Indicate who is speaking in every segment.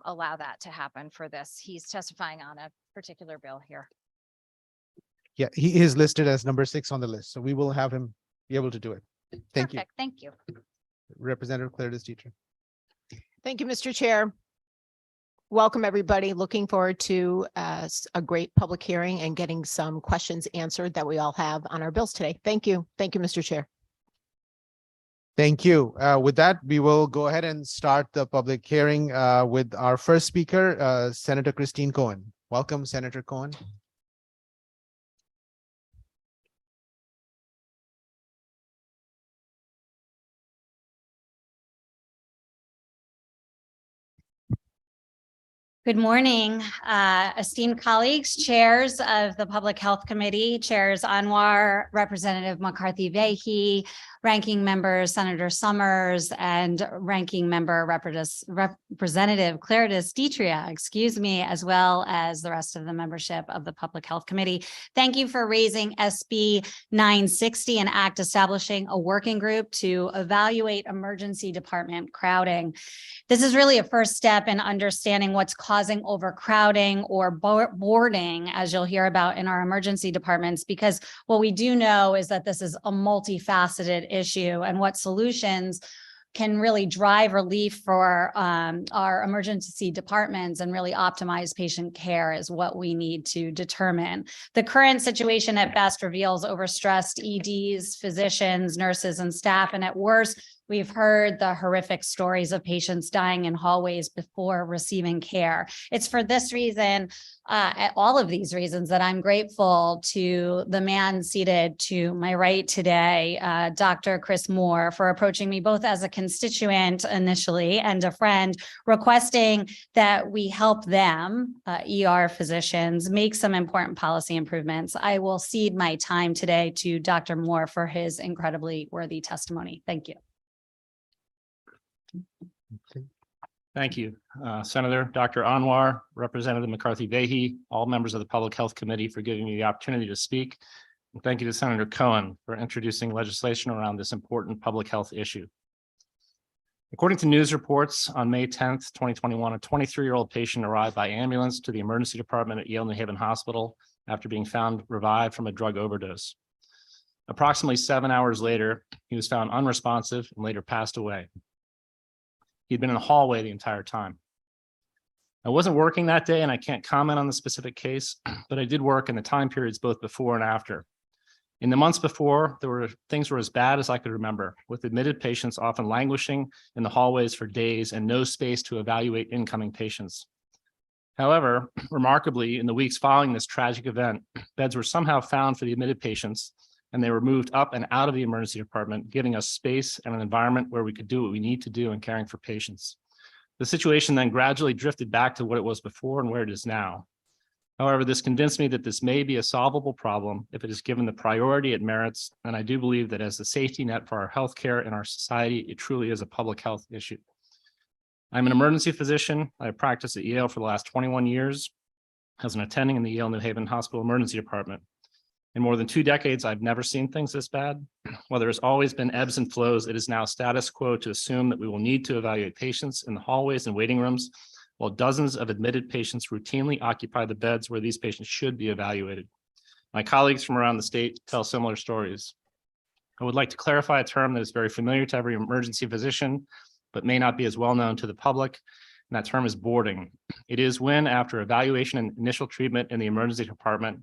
Speaker 1: allow that to happen for this. He's testifying on a particular bill here.
Speaker 2: Yeah, he is listed as number 6 on the list, so we will have him be able to do it. Thank you.
Speaker 1: Perfect. Thank you.
Speaker 2: Representative Claire Teacher.
Speaker 3: Thank you, Mr. Chair. Welcome, everybody. Looking forward to a great public hearing and getting some questions answered that we all have on our bills today. Thank you. Thank you, Mr. Chair.
Speaker 2: Thank you. With that, we will go ahead and start the public hearing with our first speaker, Senator Christine Cohen. Welcome, Senator Cohen.
Speaker 4: Good morning, esteemed colleagues, chairs of the Public Health Committee, Chairs Anwar, Representative McCarthy-Vahey, Ranking Member Senator Summers, and Ranking Member Representative Claritas Ditria, excuse me, as well as the rest of the membership of the Public Health Committee. Thank you for raising SB 960, an act establishing a working group to evaluate emergency department crowding. This is really a first step in understanding what's causing overcrowding or boarding, as you'll hear about in our emergency departments, because what we do know is that this is a multifaceted issue, and what solutions can really drive relief for our emergency departments and really optimize patient care is what we need to determine. The current situation at best reveals overstressed EDs, physicians, nurses, and staff, and at worst, we've heard the horrific stories of patients dying in hallways before receiving care. It's for this reason, all of these reasons, that I'm grateful to the man seated to my right today, Dr. Chris Moore, for approaching me both as a constituent initially and a friend, requesting that we help them, ER physicians, make some important policy improvements. I will cede my time today to Dr. Moore for his incredibly worthy testimony. Thank you.
Speaker 5: Thank you, Senator Dr. Anwar, Representative McCarthy-Vahey, all members of the Public Health Committee for giving me the opportunity to speak. And thank you to Senator Cohen for introducing legislation around this important public health issue. According to news reports, on May 10th, 2021, a 23-year-old patient arrived by ambulance to the emergency department at Yale New Haven Hospital after being found revived from a drug overdose. Approximately 7 hours later, he was found unresponsive and later passed away. He'd been in the hallway the entire time. I wasn't working that day and I can't comment on the specific case, but I did work in the time periods both before and after. In the months before, things were as bad as I could remember, with admitted patients often languishing in the hallways for days and no space to evaluate incoming patients. However, remarkably, in the weeks following this tragic event, beds were somehow found for the admitted patients, and they were moved up and out of the emergency department, giving us space and an environment where we could do what we need to do in caring for patients. The situation then gradually drifted back to what it was before and where it is now. However, this convinced me that this may be a solvable problem if it is given the priority it merits, and I do believe that as the safety net for our healthcare and our society, it truly is a public health issue. I'm an emergency physician. I have practiced at Yale for the last 21 years as an attending in the Yale New Haven Hospital Emergency Department. In more than 2 decades, I've never seen things this bad. While there's always been ebbs and flows, it is now status quo to assume that we will need to evaluate patients in the hallways and waiting rooms, while dozens of admitted patients routinely occupy the beds where these patients should be evaluated. My colleagues from around the state tell similar stories. I would like to clarify a term that is very familiar to every emergency physician, but may not be as well known to the public, and that term is boarding. It is when, after evaluation and initial treatment in the emergency department,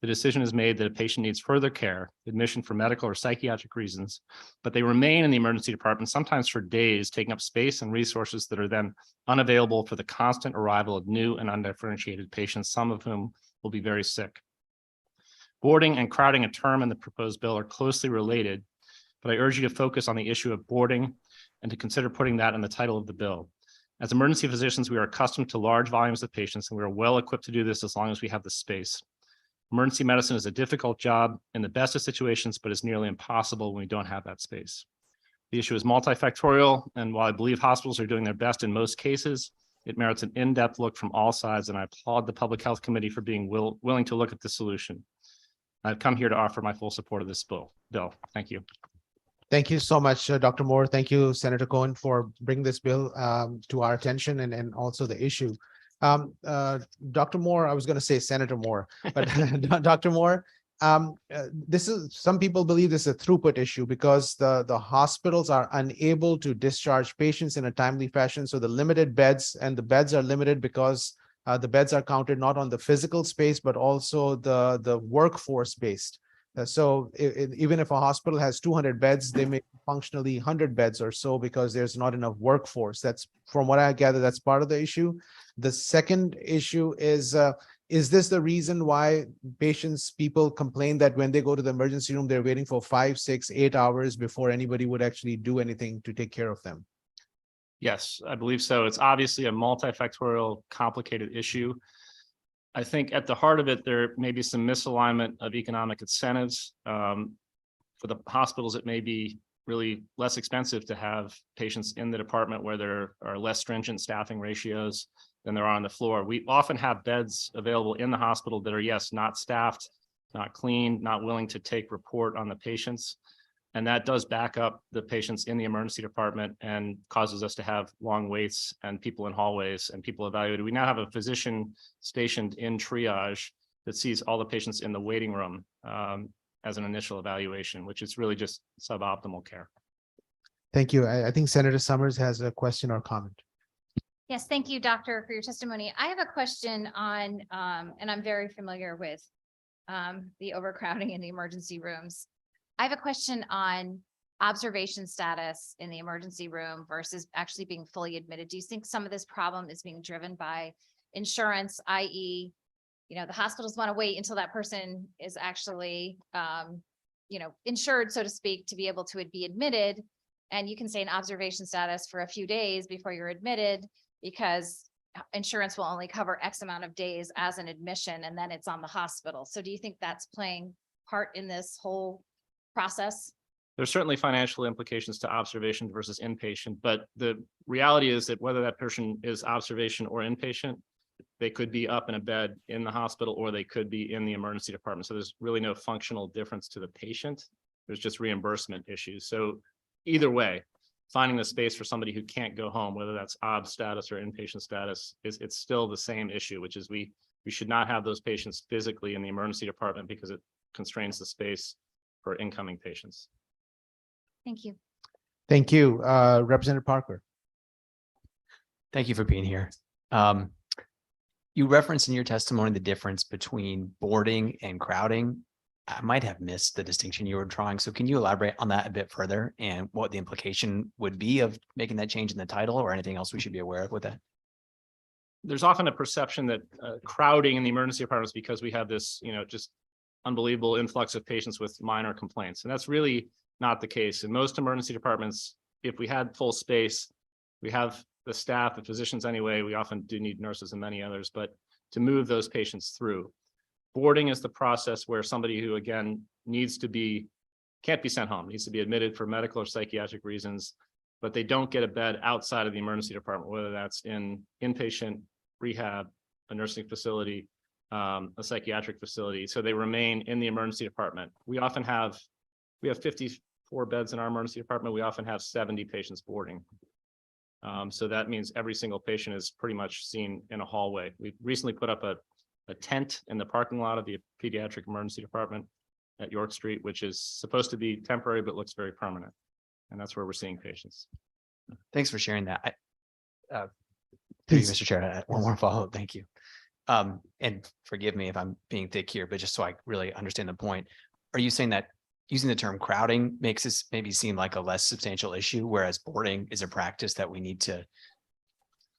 Speaker 5: the decision is made that a patient needs further care, admission for medical or psychiatric reasons, but they remain in the emergency department sometimes for days, taking up space and resources that are then unavailable for the constant arrival of new and undifferentiated patients, some of whom will be very sick. Boarding and crowding, a term in the proposed bill, are closely related, but I urge you to focus on the issue of boarding and to consider putting that in the title of the bill. As emergency physicians, we are accustomed to large volumes of patients, and we are well equipped to do this as long as we have the space. Emergency medicine is a difficult job in the best of situations, but is nearly impossible when we don't have that space. The issue is multifactorial, and while I believe hospitals are doing their best in most cases, it merits an in-depth look from all sides, and I applaud the Public Health Committee for being willing to look at the solution. I've come here to offer my full support of this bill. Thank you.
Speaker 2: Thank you so much, Dr. Moore. Thank you, Senator Cohen, for bringing this bill to our attention and also the issue. Dr. Moore, I was going to say Senator Moore, but Dr. Moore, this is, some people believe this is a throughput issue because the hospitals are unable to discharge patients in a timely fashion. So the limited beds, and the beds are limited because the beds are counted not on the physical space, but also the workforce based. So even if a hospital has 200 beds, they may functionally 100 beds or so because there's not enough workforce. That's, from what I gather, that's part of the issue. The second issue is this the reason why people complain that when they go to the emergency room, they're waiting for 5, 6, 8 hours before anybody would actually do anything to take care of them?
Speaker 5: Yes, I believe so. It's obviously a multifactorial, complicated issue. I think at the heart of it, there may be some misalignment of economic incentives. For the hospitals, it may be really less expensive to have patients in the department where there are less stringent staffing ratios than there are on the floor. We often have beds available in the hospital that are, yes, not staffed, not clean, not willing to take report on the patients. And that does back up the patients in the emergency department and causes us to have long waits and people in hallways and people evaluated. We now have a physician stationed in triage that sees all the patients in the waiting room as an initial evaluation, which is really just suboptimal care.
Speaker 2: Thank you. I think Senator Summers has a question or comment.
Speaker 1: Yes, thank you, doctor, for your testimony. I have a question on, and I'm very familiar with the overcrowding in the emergency rooms. I have a question on observation status in the emergency room versus actually being fully admitted. Do you think some of this problem is being driven by insurance, i.e., the hospitals want to wait until that person is actually, insured, so to speak, to be able to be admitted. And you can say an observation status for a few days before you're admitted because insurance will only cover X amount of days as an admission, and then it's on the hospital. So do you think that's playing part in this whole process?
Speaker 5: There's certainly financial implications to observation versus inpatient, but the reality is that whether that person is observation or inpatient, they could be up in a bed in the hospital or they could be in the emergency department. So there's really no functional difference to the patient. There's just reimbursement issues. So either way, finding the space for somebody who can't go home, whether that's ob status or inpatient status, it's still the same issue, which is we should not have those patients physically in the emergency department because it constrains the space for incoming patients.
Speaker 1: Thank you.
Speaker 2: Thank you. Representative Parker.
Speaker 6: Thank you for being here. You referenced in your testimony the difference between boarding and crowding. I might have missed the distinction you were drawing. So can you elaborate on that a bit further and what the implication would be of making that change in the title or anything else we should be aware of with that?
Speaker 5: There's often a perception that crowding in the emergency department is because we have this, just unbelievable influx of patients with minor complaints. And that's really not the case. In most emergency departments, if we had full space, we have the staff, the physicians anyway, we often do need nurses and many others, but to move those patients through. Boarding is the process where somebody who, again, can't be sent home, needs to be admitted for medical or psychiatric reasons, but they don't get a bed outside of the emergency department, whether that's in inpatient rehab, a nursing facility, a psychiatric facility. So they remain in the emergency department. We have 54 beds in our emergency department. We often have 70 patients boarding. So that means every single patient is pretty much seen in a hallway. We recently put up a tent in the parking lot of the pediatric emergency department at York Street, which is supposed to be temporary, but looks very permanent. And that's where we're seeing patients.
Speaker 6: Thanks for sharing that.
Speaker 2: Please.
Speaker 6: Mr. Chair, one more follow-up. Thank you. And forgive me if I'm being thick here, but just so I really understand the point, are you saying that using the term crowding makes this maybe seem like a less substantial issue, whereas boarding is a practice that we need to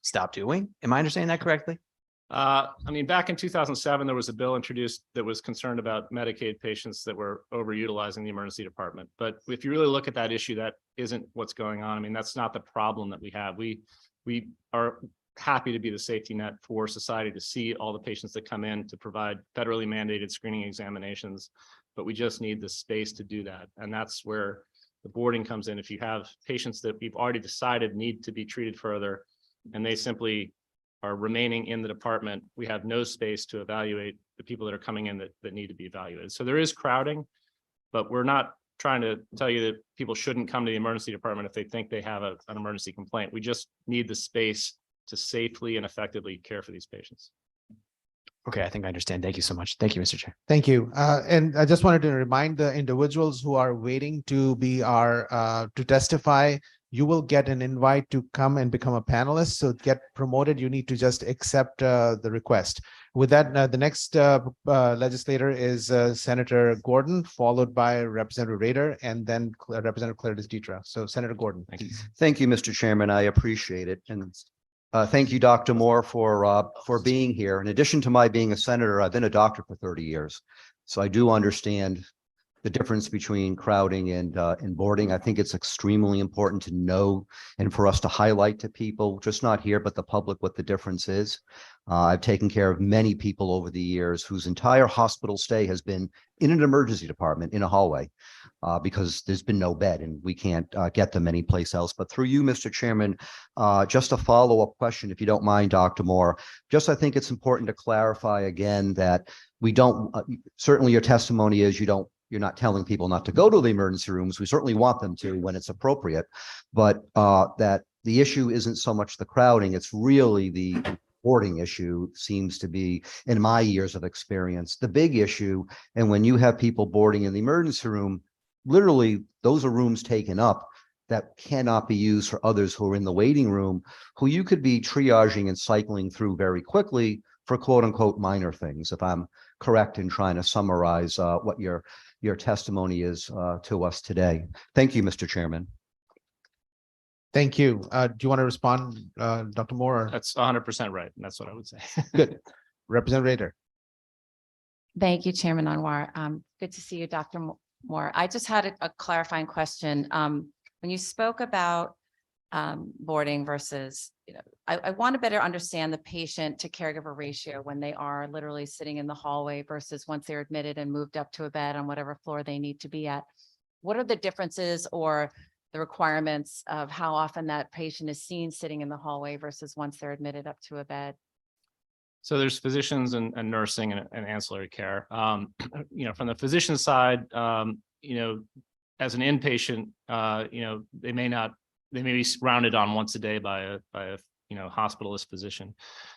Speaker 6: stop doing? Am I understanding that correctly?
Speaker 5: Back in 2007, there was a bill introduced that was concerned about Medicaid patients that were overutilizing the emergency department. But if you really look at that issue, that isn't what's going on. That's not the problem that we have. We are happy to be the safety net for society to see all the patients that come in to provide federally mandated screening examinations, but we just need the space to do that. And that's where the boarding comes in. If you have patients that we've already decided need to be treated further, and they simply are remaining in the department, we have no space to evaluate the people that are coming in that need to be evaluated. So there is crowding, but we're not trying to tell you that people shouldn't come to the emergency department if they think they have an emergency complaint. We just need the space to safely and effectively care for these patients.
Speaker 6: Okay, I think I understand. Thank you so much. Thank you, Mr. Chair.
Speaker 2: Thank you. And I just wanted to remind the individuals who are waiting to be to testify, you will get an invite to come and become a panelist. So to get promoted, you need to just accept the request. With that, the next legislator is Senator Gordon, followed by Representative Rader, and then Representative Claire Desditra. So Senator Gordon.
Speaker 5: Thank you.
Speaker 7: Thank you, Mr. Chairman. I appreciate it. And thank you, Dr. Moore, for being here. In addition to my being a senator, I've been a doctor for 30 years. So I do understand the difference between crowding and boarding. I think it's extremely important to know and for us to highlight to people, just not here, but the public, what the difference is. I've taken care of many people over the years whose entire hospital stay has been in an emergency department in a hallway because there's been no bed and we can't get them anyplace else. But through you, Mr. Chairman, just a follow-up question, if you don't mind, Dr. Moore. I think it's important to clarify again that we don't, certainly your testimony is you're not telling people not to go to the emergency rooms. We certainly want them to when it's appropriate, but that the issue isn't so much the crowding, it's really the boarding issue seems to be, in my years of experience, the big issue. And when you have people boarding in the emergency room, literally those are rooms taken up that cannot be used for others who are in the waiting room, who you could be triaging and cycling through very quickly for quote unquote minor things, if I'm correct in trying to summarize what your testimony is to us today. Thank you, Mr. Chairman.
Speaker 2: Thank you. Do you want to respond, Dr. Moore?
Speaker 5: That's 100% right. And that's what I would say.
Speaker 2: Good. Representative Rader.
Speaker 8: Thank you, Chairman Anwar. Good to see you, Dr. Moore. I just had a clarifying question. When you spoke about boarding versus, I want to better understand the patient to caregiver ratio when they are literally sitting in the hallway versus once they're admitted and moved up to a bed on whatever floor they need to be at. What are the differences or the requirements of how often that patient is seen sitting in the hallway versus once they're admitted up to a bed?
Speaker 5: So there's physicians and nursing and ancillary care. From the physician side, as an inpatient, they may be rounded on once a day by a hospitalist physician.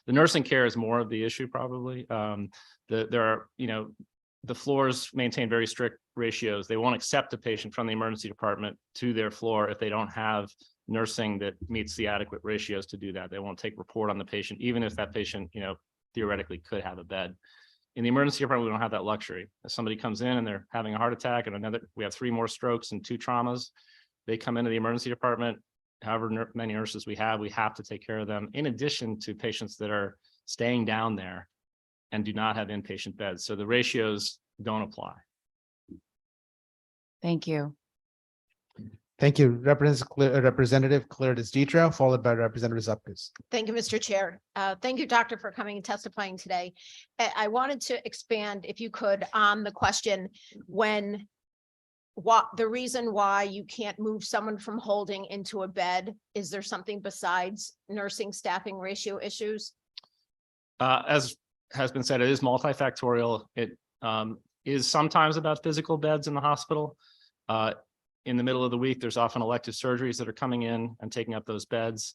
Speaker 5: The nursing care is more of the issue probably. The floors maintain very strict ratios. They won't accept a patient from the emergency department to their floor if they don't have nursing that meets the adequate ratios to do that. They won't take report on the patient, even if that patient, theoretically could have a bed. In the emergency department, we don't have that luxury. If somebody comes in and they're having a heart attack and we have 3 more strokes and 2 traumas, they come into the emergency department, however many nurses we have to take care of them, in addition to patients that are staying down there and do not have inpatient beds. So the ratios don't apply.
Speaker 8: Thank you.
Speaker 2: Thank you. Representative Claire Desditra, followed by Representative Zupkus.
Speaker 3: Thank you, Mr. Chair. Thank you, Doctor, for coming and testifying today. I wanted to expand, if you could, on the question what the reason why you can't move someone from holding into a bed. Is there something besides nursing staffing ratio issues?
Speaker 5: As has been said, it is multifactorial. It is sometimes about physical beds in the hospital. In the middle of the week, there's often elective surgeries that are coming in and taking up those beds.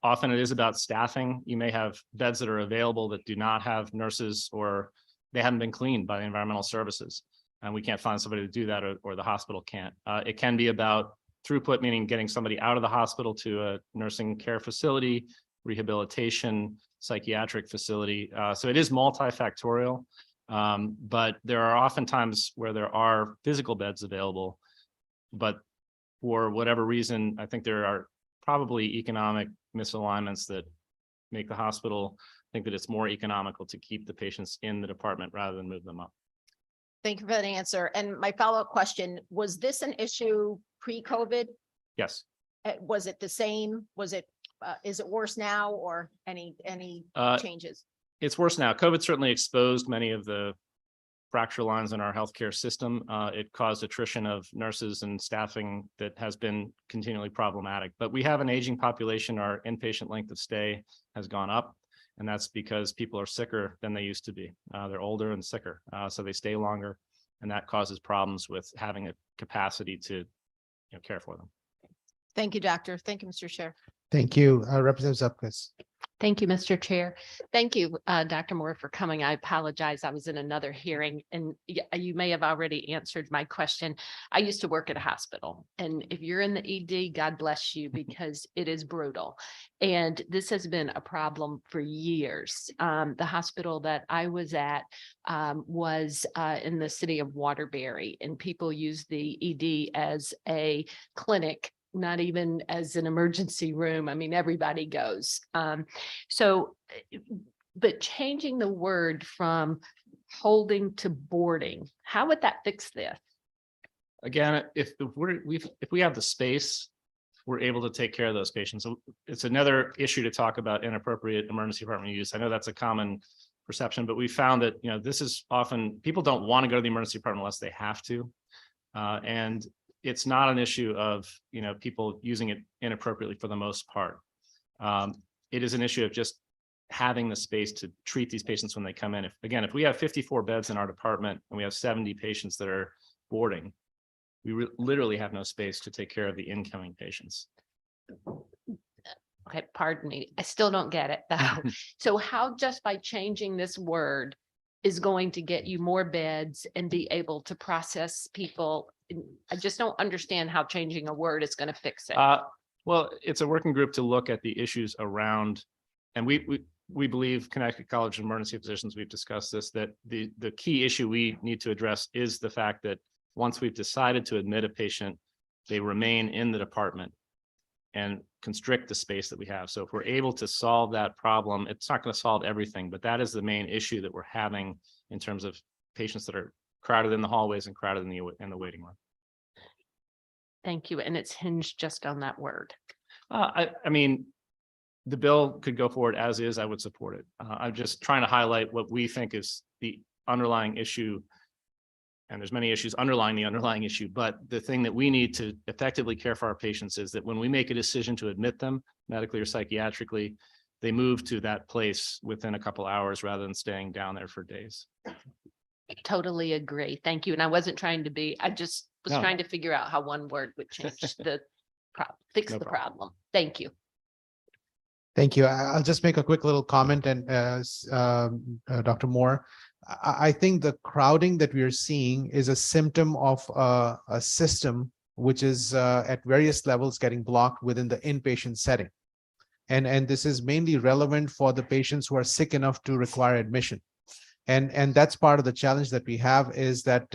Speaker 5: Often it is about staffing. You may have beds that are available that do not have nurses or they haven't been cleaned by the environmental services. And we can't find somebody to do that or the hospital can't. It can be about throughput, meaning getting somebody out of the hospital to a nursing care facility, rehabilitation, psychiatric facility. So it is multifactorial, but there are often times where there are physical beds available, but for whatever reason, I think there are probably economic misalignments that make the hospital think that it's more economical to keep the patients in the department rather than move them up.
Speaker 3: Thank you for that answer. And my follow-up question, was this an issue pre-COVID?
Speaker 5: Yes.
Speaker 3: Was it the same? Was it, is it worse now or any changes?
Speaker 5: It's worse now. COVID certainly exposed many of the fracture lines in our healthcare system. It caused attrition of nurses and staffing that has been continually problematic. But we have an aging population. Our inpatient length of stay has gone up. And that's because people are sicker than they used to be. They're older and sicker, so they stay longer. And that causes problems with having a capacity to care for them.
Speaker 3: Thank you, Doctor. Thank you, Mr. Chair.
Speaker 2: Thank you, Representative Zupkus.
Speaker 9: Thank you, Mr. Chair. Thank you, Dr. Moore, for coming. I apologize. I was in another hearing and you may have already answered my question. I used to work at a hospital, and if you're in the ED, God bless you, because it is brutal. And this has been a problem for years. The hospital that I was at was in the city of Waterbury, and people use the ED as a clinic, not even as an emergency room. I mean, everybody goes. But changing the word from holding to boarding, how would that fix this?
Speaker 5: Again, if we have the space, we're able to take care of those patients. So it's another issue to talk about inappropriate emergency department use. I know that's a common perception, but we found that, this is often, people don't want to go to the emergency department unless they have to. And it's not an issue of, people using it inappropriately for the most part. It is an issue of just having the space to treat these patients when they come in. If we have 54 beds in our department and we have 70 patients that are boarding, we literally have no space to take care of the incoming patients.
Speaker 9: Okay, pardon me. I still don't get it though. So how just by changing this word is going to get you more beds and be able to process people? I just don't understand how changing a word is going to fix it.
Speaker 5: Well, it's a working group to look at the issues around, and we believe Connecticut College of Emergency Physicians, we've discussed this, that the key issue we need to address is the fact that once we've decided to admit a patient, they remain in the department and constrict the space that we have. So if we're able to solve that problem, it's not going to solve everything, but that is the main issue that we're having in terms of patients that are crowded in the hallways and crowded in the waiting room.
Speaker 9: Thank you. And it's hinged just on that word.
Speaker 5: I mean, the bill could go forward as is. I would support it. I'm just trying to highlight what we think is the underlying issue. And there's many issues underlying the underlying issue, but the thing that we need to effectively care for our patients is that when we make a decision to admit them medically or psychiatrically, they move to that place within a couple hours rather than staying down there for days.
Speaker 9: Totally agree. Thank you. And I wasn't trying to be, I just was
Speaker 5: No.
Speaker 9: trying to figure out how one word would change the fix
Speaker 5: No
Speaker 9: the
Speaker 5: problem.
Speaker 9: problem. Thank you.
Speaker 2: Thank you. I'll just make a quick little comment, and Dr. Moore, I think the crowding that we are seeing is a symptom of a system which is at various levels getting blocked within the inpatient setting. And this is mainly relevant for the patients who are sick enough to require admission. And that's part of the challenge that we have, is that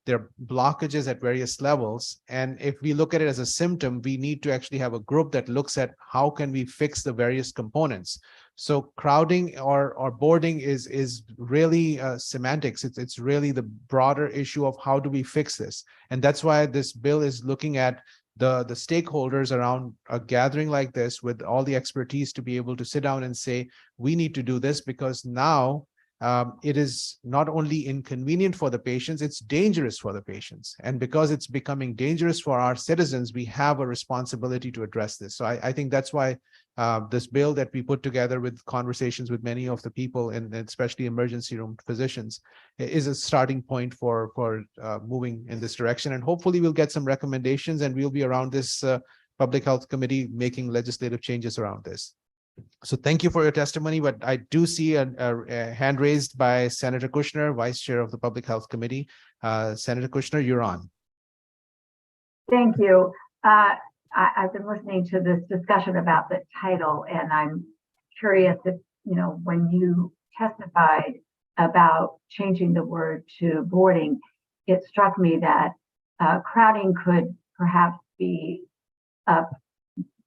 Speaker 2: there are blockages at various levels. And if we look at it as a symptom, we need to actually have a group that looks at how can we fix the various components. So crowding or boarding is really semantics. It's really the broader issue of how do we fix this. And that's why this bill is looking at the stakeholders around a gathering like this with all the expertise to be able to sit down and say, we need to do this, because now it is not only inconvenient for the patients, it's dangerous for the patients. And because it's becoming dangerous for our citizens, we have a responsibility to address this. So I think that's why this bill that we put together with conversations with many of the people, and especially emergency room physicians, is a starting point for moving in this direction. And hopefully we'll get some recommendations, and we'll be around this Public Health Committee making legislative changes around this. So thank you for your testimony, but I do see a hand raised by Senator Kushner, Vice Chair of the Public Health Committee. Senator Kushner, you're on.
Speaker 10: Thank you. I've been listening to this discussion about the title, and I'm curious if, when you testified about changing the word to boarding, it struck me that crowding could perhaps be a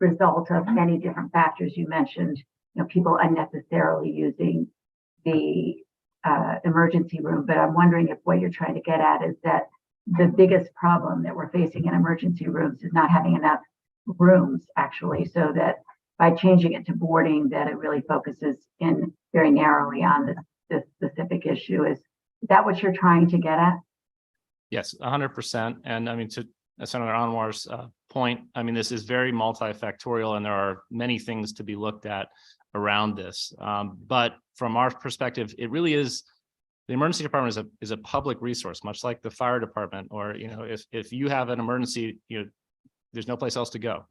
Speaker 10: result of many different factors. You mentioned, people unnecessarily using the emergency room, but I'm wondering if what you're trying to get at is that the biggest problem that we're facing in emergency rooms is not having enough rooms, actually, so that by changing it to boarding, that it really focuses in very narrowly on this specific issue. Is that what you're trying to get at?
Speaker 5: Yes, 100%. And I mean, to Senator Anwar's point, I mean, this is very multifactorial, and there are many things to be looked at around this. But from our perspective, it really is the emergency department is a public resource, much like the fire department, or, you know, if you have an emergency, you know, there's no place else to go.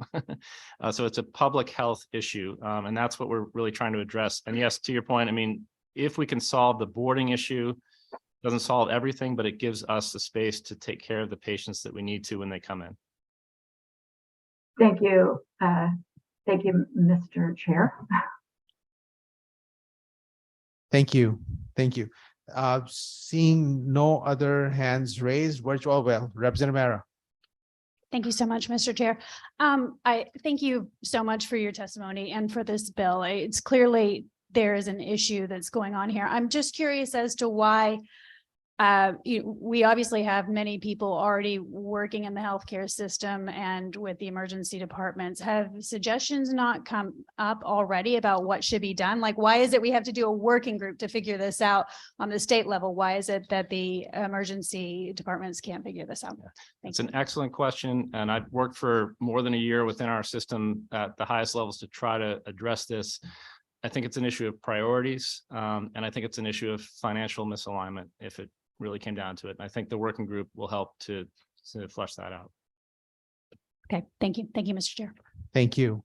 Speaker 5: So it's a public health issue. And that's what we're really trying to address. And yes, to your point, I mean, if we can solve the boarding issue, doesn't solve everything, but it gives us the space to take care of the patients that we need to when they come in.
Speaker 10: Thank you. Thank you, Mr. Chair.
Speaker 2: Thank you. Thank you. Seeing no other hands raised, virtual, well, Representative Mara.
Speaker 11: Thank you so much, Mr. Chair. I thank you so much for your testimony and for this bill. It's clearly there is an issue that's going on here. I'm just curious as to why we obviously have many people already working in the healthcare system and with the emergency departments. Have suggestions not come up already about what should be done? Like, why is it we have to do a working group to figure this out on the state level? Why is it that the emergency departments can't figure this out?
Speaker 5: It's an excellent question. And I've worked for more than a year within our system at the highest levels to try to address this. I think it's an issue of priorities. And I think it's an issue of financial misalignment if it really came down to it. And I think the working group will help to flush that out.
Speaker 11: Okay, thank you. Thank you, Mr. Chair.
Speaker 2: Thank you.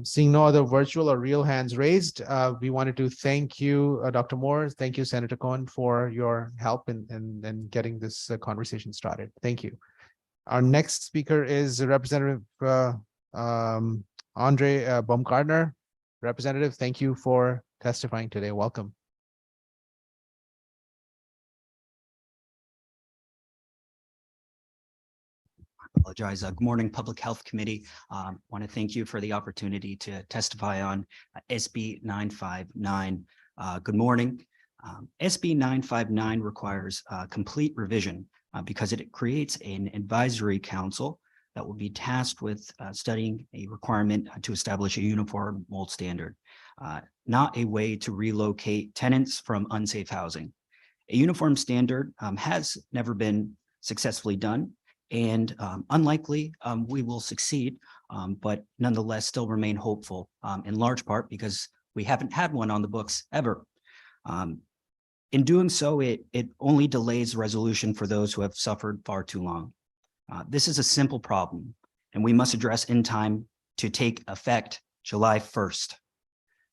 Speaker 2: Seeing no other virtual or real hands raised, we wanted to thank you, Dr. Moore. Thank you, Senator Cohen, for your help in getting this conversation started. Thank you. Our next speaker is Representative Andre Baumgartner. Representative, thank you for testifying today. Welcome.
Speaker 12: Apologize. Good morning, Public Health Committee. Want to thank you for the opportunity to testify on SB 959. Good morning. SB 959 requires complete revision because it creates an advisory council that will be tasked with studying a requirement to establish a uniform mold standard, not a way to relocate tenants from unsafe housing. A uniform standard has never been successfully done, and unlikely we will succeed, but nonetheless still remain hopeful, in large part because we haven't had one on the books ever. In doing so, it only delays resolution for those who have suffered far too long. This is a simple problem, and we must address in time to take effect July 1st.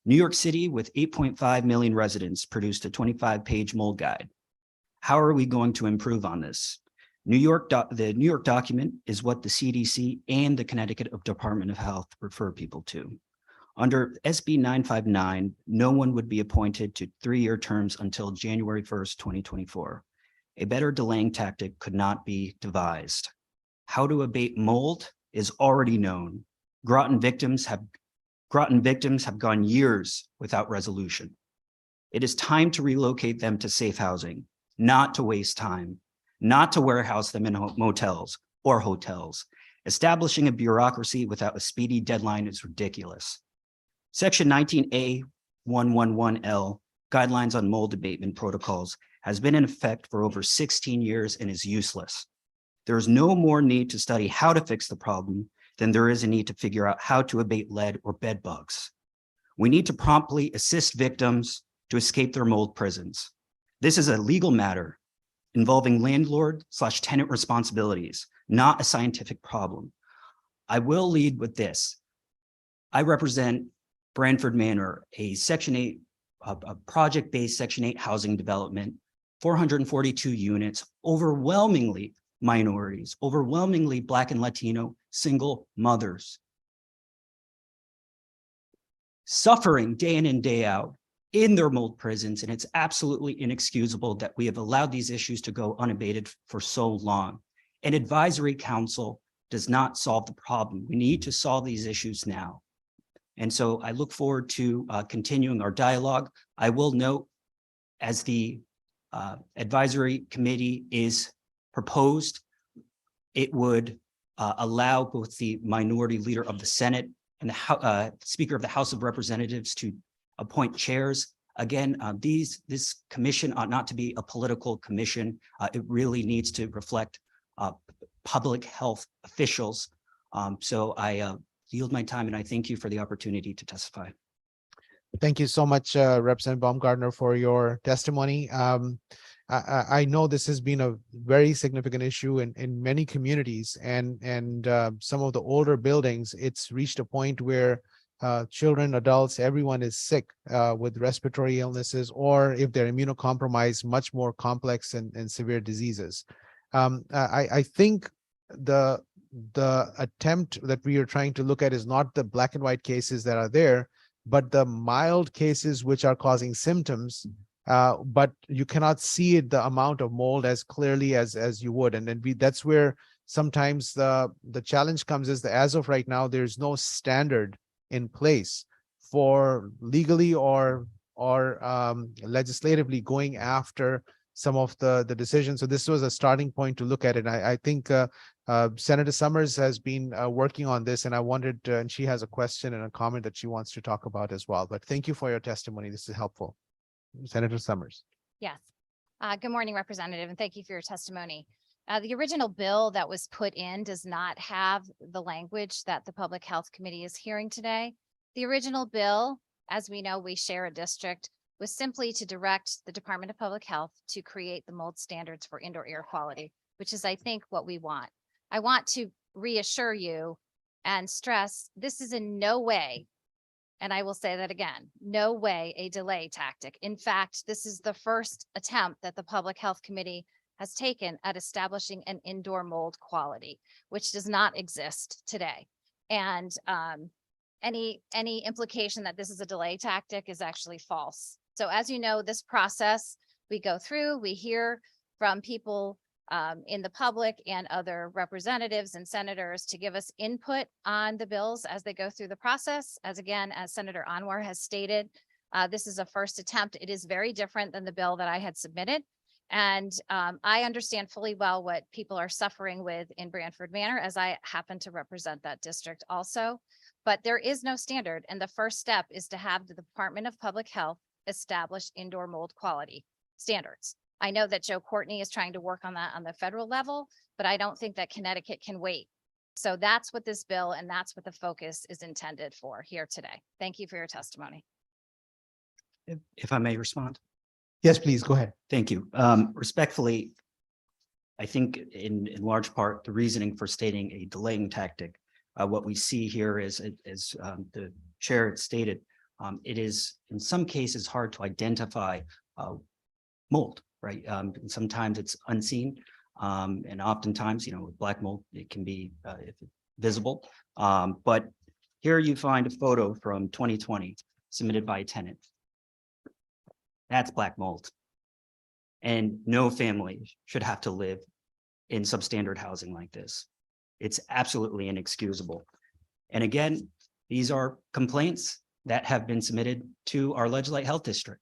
Speaker 12: New York City, with 8.5 million residents, produced a 25-page mold guide. How are we going to improve on this? The New York document is what the CDC and the Connecticut Department of Health refer people to. Under SB 959, no one would be appointed to 3-year terms until January 1st, 2024. A better delaying tactic could not be devised. How to abate mold is already known. Groton victims have gone years without resolution. It is time to relocate them to safe housing, not to waste time, not to warehouse them in motels or hotels. Establishing a bureaucracy without a speedy deadline is ridiculous. Section 19A 111L, Guidelines on Mold Abatement Protocols, has been in effect for over 16 years and is useless. There is no more need to study how to fix the problem than there is a need to figure out how to abate lead or bed bugs. We need to promptly assist victims to escape their mold prisons. This is a legal matter involving landlord/tenant responsibilities, not a scientific problem. I will lead with this. I represent Branford Manor, a Section 8, a project-based Section 8 housing development, 442 units, overwhelmingly minorities, overwhelmingly Black and Latino single mothers, suffering day in and day out in their mold prisons. And it's absolutely inexcusable that we have allowed these issues to go unabated for so long. An advisory council does not solve the problem. We need to solve these issues now. And so I look forward to continuing our dialogue. I will note, as the advisory committee is proposed, it would allow both the minority leader of the Senate and the Speaker of the House of Representatives to appoint chairs. Again, this commission ought not to be a political commission. It really needs to reflect public health officials. So I yield my time, and I thank you for the opportunity to testify.
Speaker 2: Thank you so much, Representative Baumgartner, for your testimony. I know this has been a very significant issue in many communities, and some of the older buildings, it's reached a point where children, adults, everyone is sick with respiratory illnesses, or if they're immunocompromised, much more complex and severe diseases. I think the attempt that we are trying to look at is not the black and white cases that are there, but the mild cases which are causing symptoms, but you cannot see it, the amount of mold as clearly as you would. And then that's where sometimes the challenge comes, is that as of right now, there's no standard in place for legally or legislatively going after some of the decisions. So this was a starting point to look at it. I think Senator Summers has been working on this, and I wanted, and she has a question and a comment that she wants to talk about as well. But thank you for your testimony. This is helpful. Senator Summers.
Speaker 1: Yes. Good morning, Representative, and thank you for your testimony. The original bill that was put in does not have the language that the Public Health Committee is hearing today. The original bill, as we know, we share a district, was simply to direct the Department of Public Health to create the mold standards for indoor air quality, which is, I think, what we want. I want to reassure you and stress this is in no way, and I will say that again, no way a delay tactic. In fact, this is the first attempt that the Public Health Committee has taken at establishing an indoor mold quality, which does not exist today. And any implication that this is a delay tactic is actually false. So as you know, this process we go through, we hear from people in the public and other representatives and senators to give us input on the bills as they go through the process. As Senator Anwar has stated, this is a first attempt. It is very different than the bill that I had submitted. And I understand fully well what people are suffering with in Branford Manor, as I happen to represent that district also. But there is no standard. And the first step is to have the Department of Public Health establish indoor mold quality standards. I know that Joe Courtney is trying to work on that on the federal level, but I don't think that Connecticut can wait. So that's what this bill and that's what the focus is intended for here today. Thank you for your testimony.
Speaker 12: If I may respond.
Speaker 2: Yes, please go ahead.
Speaker 12: Thank you. Respectfully, I think in large part, the reasoning for stating a delaying tactic, what we see here is, as the chair had stated, it is in some cases hard to identify mold, right? And sometimes it's unseen. And oftentimes, with black mold, it can be visible. But here you find a photo from 2020 submitted by a tenant. That's black mold. And no family should have to live in substandard housing like this. It's absolutely inexcusable. And again, these are complaints that have been submitted to our Ledge-Lite Health District,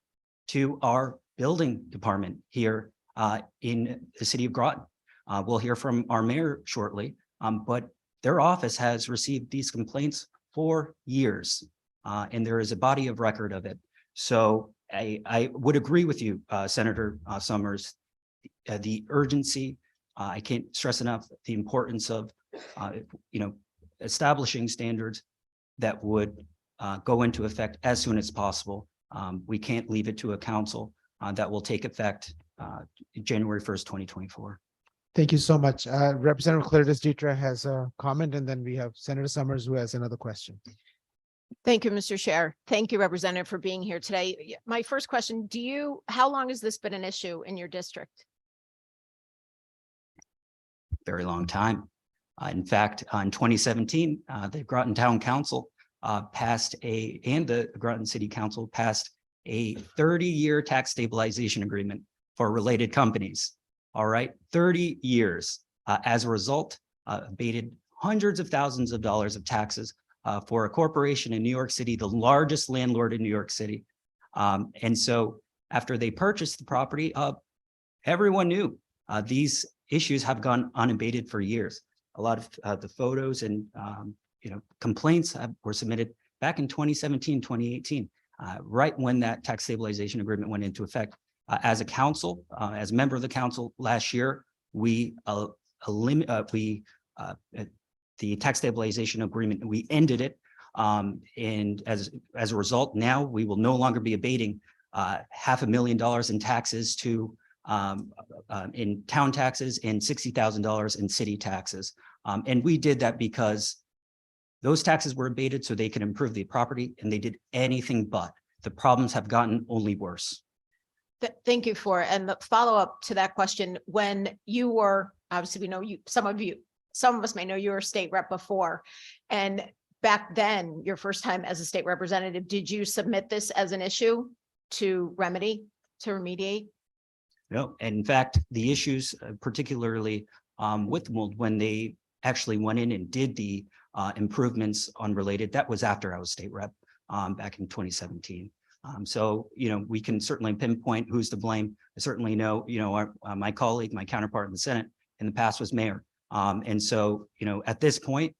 Speaker 12: to our building department here in the city of Groton. We'll hear from our mayor shortly, but their office has received these complaints for years, and there is a body of record of it. So I would agree with you, Senator Summers, the urgency. I can't stress enough the importance of, establishing standards that would go into effect as soon as possible. We can't leave it to a council that will take effect January 1st, 2024.
Speaker 2: Thank you so much. Representative Claritas Dietra has a comment, and then we have Senator Summers who has another question.
Speaker 3: Thank you, Mr. Chair. Thank you, Representative, for being here today. My first question, how long has this been an issue in your district?
Speaker 12: Very long time. In fact, in 2017, the Groton Town Council and the Groton City Council passed a 30-year tax stabilization agreement for related companies. All right, 30 years. As a result, abated hundreds of thousands of dollars of taxes for a corporation in New York City, the largest landlord in New York City. And so after they purchased the property, everyone knew these issues have gone unabated for years. A lot of the photos and complaints were submitted back in 2017, 2018, right when that tax stabilization agreement went into effect. As a council, as a member of the council last year, the tax stabilization agreement, we ended it And as a result, now we will no longer be abating $500,000 in taxes to in town taxes and $60,000 in city taxes. And we did that because those taxes were abated so they could improve the property, and they did anything but. The problems have gotten only worse.
Speaker 3: Thank you for, and the follow-up to that question, when you were, obviously, we know you, some of us may know you were a state rep before. And back then, your first time as a state representative, did you submit this as an issue to remediate?
Speaker 12: No, and in fact, the issues particularly with mold, when they actually went in and did the improvements unrelated, that was after I was state rep back in 2017. So, we can certainly pinpoint who's to blame. I certainly know, my colleague, my counterpart in the Senate in the past was mayor. And so, at this point,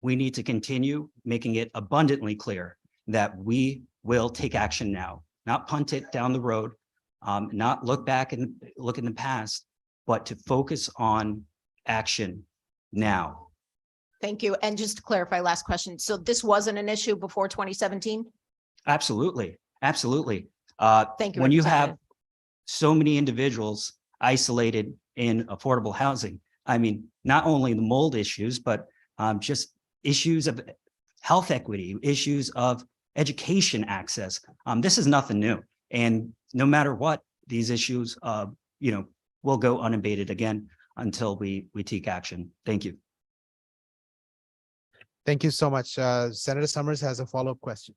Speaker 12: we need to continue making it abundantly clear that we will take action now, not punt it down the road, not look back and look in the past, but to focus on action now.
Speaker 3: Thank you. And just to clarify, last question. So this wasn't an issue before 2017?
Speaker 12: Absolutely, absolutely.
Speaker 3: Thank you.
Speaker 12: When you have
Speaker 3: Representative.
Speaker 12: so many individuals isolated in affordable housing, I mean, not only the mold issues, but just issues of health equity, issues of education access. This is nothing new. And no matter what, these issues, will go unabated again until we take action. Thank you.
Speaker 2: Thank you so much. Senator Summers has a follow-up question.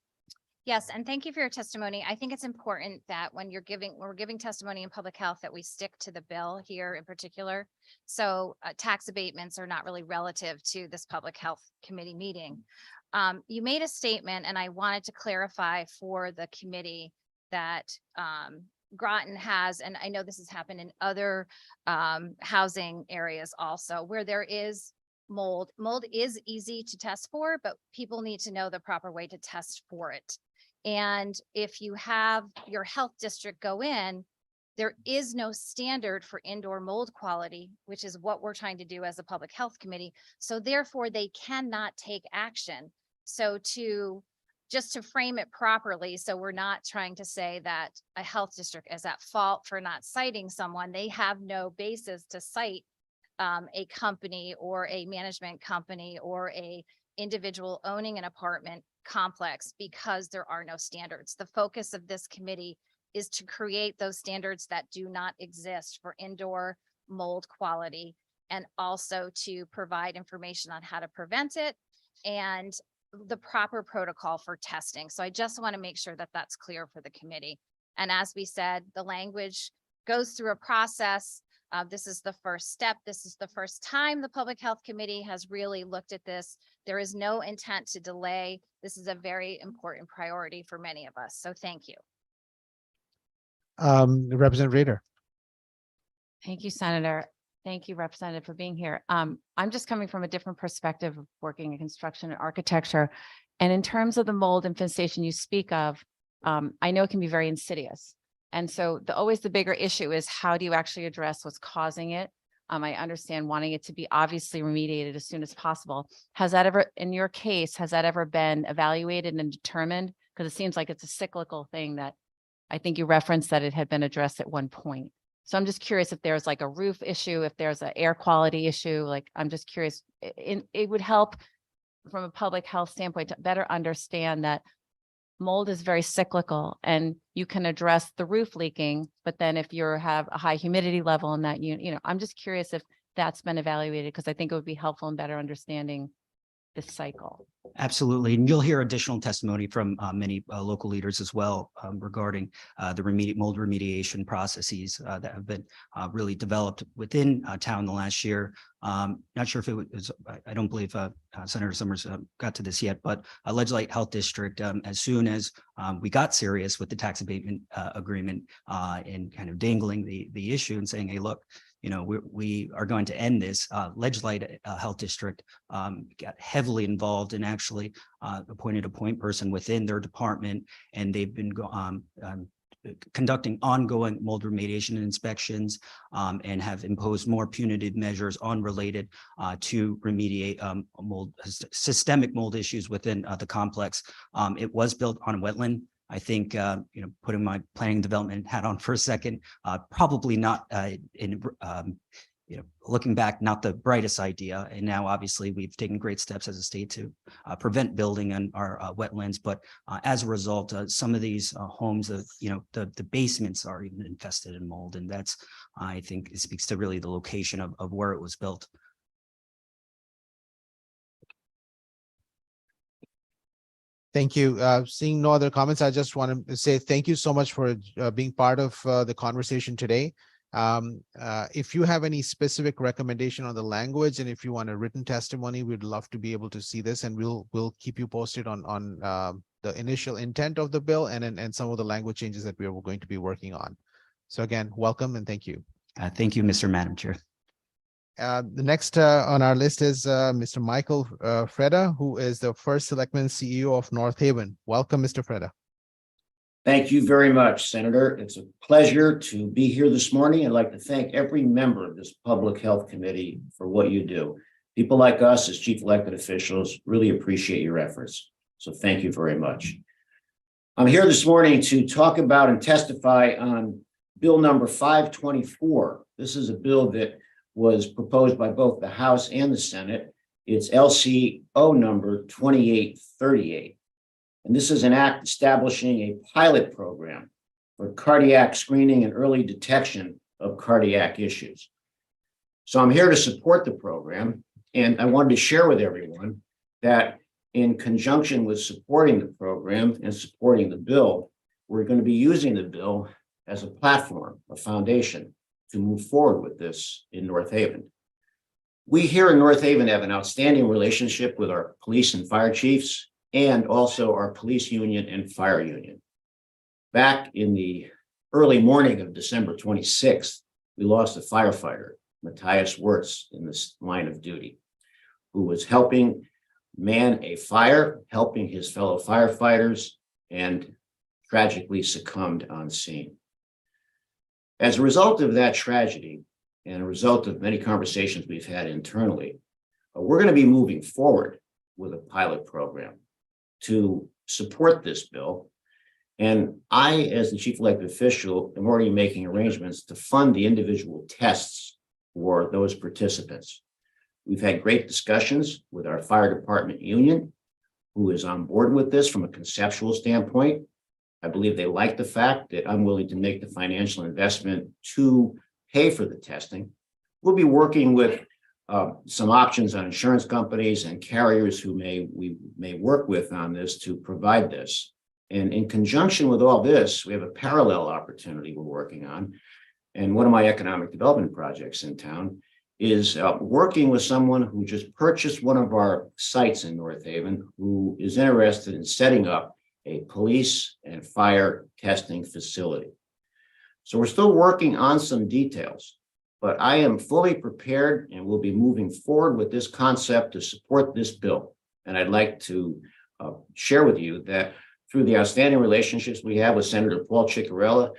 Speaker 1: Yes, and thank you for your testimony. I think it's important that when we're giving testimony in public health, that we stick to the bill here in particular. So tax abatements are not really relative to this public health committee meeting. You made a statement, and I wanted to clarify for the committee that Groton has, and I know this has happened in other housing areas also, where there is mold. Mold is easy to test for, but people need to know the proper way to test for it. And if you have your health district go in, there is no standard for indoor mold quality, which is what we're trying to do as a public health committee. So therefore, they cannot take action. So just to frame it properly, so we're not trying to say that a health district is at fault for not citing someone. They have no basis to cite a company or a management company or a individual owning an apartment complex because there are no standards. The focus of this committee is to create those standards that do not exist for indoor mold quality, and also to provide information on how to prevent it and the proper protocol for testing. So I just want to make sure that that's clear for the committee. And as we said, the language goes through a process. This is the first step. This is the first time the Public Health Committee has really looked at this. There is no intent to delay. This is a very important priority for many of us. So thank you.
Speaker 2: Representative Rader.
Speaker 8: Thank you, Senator. Thank you, Representative, for being here. I'm just coming from a different perspective of working in construction and architecture. And in terms of the mold infestation you speak of, I know it can be very insidious. And so always the bigger issue is how do you actually address what's causing it? I understand wanting it to be obviously remediated as soon as possible. Has that ever, in your case, has that ever been evaluated and determined? Because it seems like it's a cyclical thing that I think you referenced that it had been addressed at one point. So I'm just curious if there's like a roof issue, if there's an air quality issue, like I'm just curious. It would help from a public health standpoint to better understand that mold is very cyclical and you can address the roof leaking, but then if you have a high humidity level in that unit, I'm just curious if that's been evaluated, because I think it would be helpful in better understanding this cycle.
Speaker 12: Absolutely. And you'll hear additional testimony from many local leaders as well regarding the mold remediation processes that have been really developed within town the last year. Not sure if it was, I don't believe Senator Summers got to this yet, but Ledge Light Health District, as soon as we got serious with the tax abatement agreement and kind of dangling the issue and saying, hey, look, we are going to end this. Ledge Light Health District got heavily involved and actually appointed a point person within their department, and they've been conducting ongoing mold remediation inspections and have imposed more punitive measures unrelated to remediate systemic mold issues within the complex. It was built on wetland. I think, putting my planning development hat on for a second, probably not looking back, not the brightest idea. And now obviously we've taken great steps as a state to prevent building on our wetlands. But as a result, some of these homes, the basements are even infested in mold. And that's, I think it speaks to really the location of where it was built.
Speaker 2: Thank you. Seeing no other comments, I just want to say thank you so much for being part of the conversation today. If you have any specific recommendation on the language, and if you want a written testimony, we'd love to be able to see this, and we'll keep you posted on the initial intent of the bill and some of the language changes that we are going to be working on. So again, welcome and thank you.
Speaker 12: Thank you, Madam Chair.
Speaker 2: The next on our list is Mr. Michael Freda, who is the first Selectman CEO of North Haven. Welcome, Mr. Freda.
Speaker 13: Thank you very much, Senator. It's a pleasure to be here this morning. I'd like to thank every member of this Public Health Committee for what you do. People like us as chief elected officials really appreciate your efforts. So thank you very much. I'm here this morning to talk about and testify on Bill number 524. This is a bill that was proposed by both the House and the Senate. It's LCO number 2838. And this is an act establishing a pilot program for cardiac screening and early detection of cardiac issues. So I'm here to support the program, and I wanted to share with everyone that in conjunction with supporting the program and supporting the bill, we're going to be using the bill as a platform, a foundation to move forward with this in North Haven. We here in North Haven have an outstanding relationship with our police and fire chiefs, and also our police union and fire union. Back in the early morning of December 26th, we lost a firefighter, Matthias Wirtz, in this line of duty, who was helping man a fire, helping his fellow firefighters, and tragically succumbed on scene. As a result of that tragedy, and a result of many conversations we've had internally, we're going to be moving forward with a pilot program to support this bill. And I, as the chief elected official, am already making arrangements to fund the individual tests for those participants. We've had great discussions with our fire department union, who is on board with this from a conceptual standpoint. I believe they like the fact that I'm willing to make the financial investment to pay for the testing. We'll be working with some options on insurance companies and carriers who we may work with on this to provide this. And in conjunction with all this, we have a parallel opportunity we're working on. And one of my economic development projects in town is working with someone who just purchased one of our sites in North Haven, who is interested in setting up a police and fire testing facility. So we're still working on some details, but I am fully prepared and will be moving forward with this concept to support this bill. And I'd like to share with you that through the outstanding relationships we have with Senator Paul Ciccarella,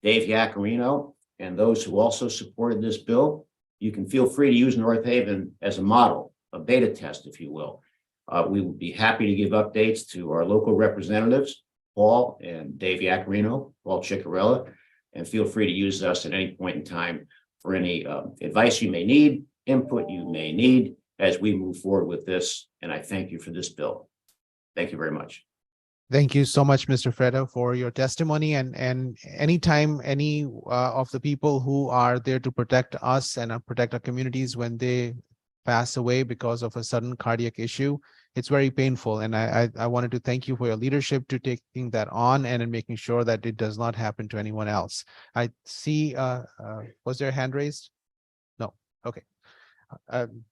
Speaker 13: Dave Yaccarino, and those who also supported this bill, you can feel free to use North Haven as a model, a beta test, if you will. We would be happy to give updates to our local representatives, Paul and Dave Yaccarino, Paul Ciccarella, and feel free to use us at any point in time for any advice you may need, input you may need as we move forward with this. And I thank you for this bill. Thank you very much.
Speaker 2: Thank you so much, Mr. Freda, for your testimony. And anytime any of the people who are there to protect us and protect our communities when they pass away because of a sudden cardiac issue, it's very painful. And I wanted to thank you for your leadership to taking that on and in making sure that it does not happen to anyone else. I see, was there a hand raised? No. Okay.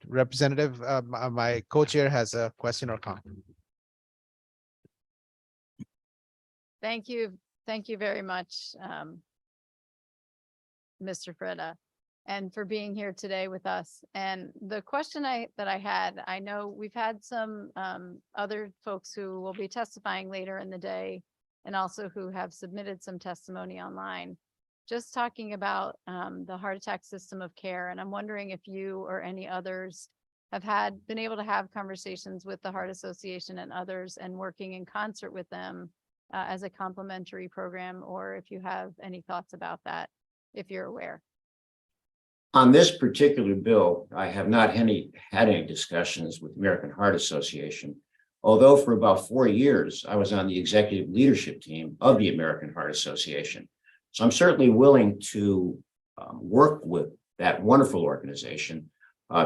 Speaker 2: Representative, my co-chair has a question or comment.
Speaker 14: Thank you. Thank you very much, Mr. Freda, and for being here today with us. And the question that I had, I know we've had some other folks who will be testifying later in the day and also who have submitted some testimony online, just talking about the heart attack system of care. And I'm wondering if you or any others have been able to have conversations with the Heart Association and others and working in concert with them as a complementary program, or if you have any thoughts about that, if you're aware.
Speaker 13: On this particular bill, I have not had any discussions with American Heart Association. Although for about 4 years, I was on the executive leadership team of the American Heart Association. So I'm certainly willing to work with that wonderful organization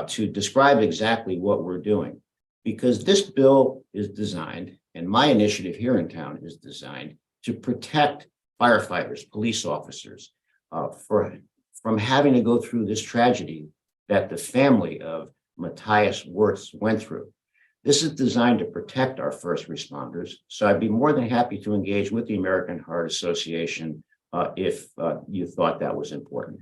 Speaker 13: to describe exactly what we're doing. Because this bill is designed, and my initiative here in town is designed to protect firefighters, police officers from having to go through this tragedy that the family of Matthias Wirtz went through. This is designed to protect our first responders. So I'd be more than happy to engage with the American Heart Association if you thought that was important.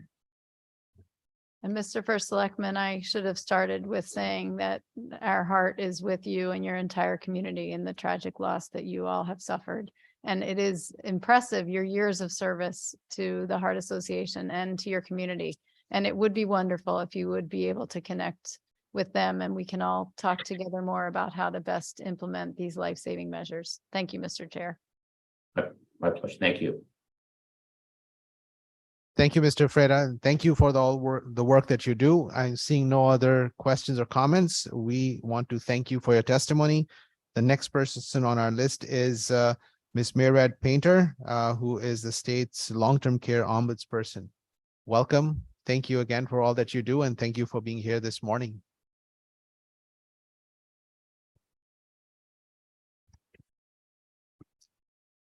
Speaker 14: And Mr. First Selectman, I should have started with saying that our heart is with you and your entire community in the tragic loss that you all have suffered. And it is impressive, your years of service to the Heart Association and to your community. And it would be wonderful if you would be able to connect with them and we can all talk together more about how to best implement these life-saving measures. Thank you, Mr. Chair.
Speaker 13: My pleasure. Thank you.
Speaker 2: Thank you, Mr. Freda, and thank you for the work that you do. I'm seeing no other questions or comments. We want to thank you for your testimony. The next person on our list is Ms. Mairead Painter, who is the state's long-term care ombudsperson. Welcome. Thank you again for all that you do, and thank you for being here this morning.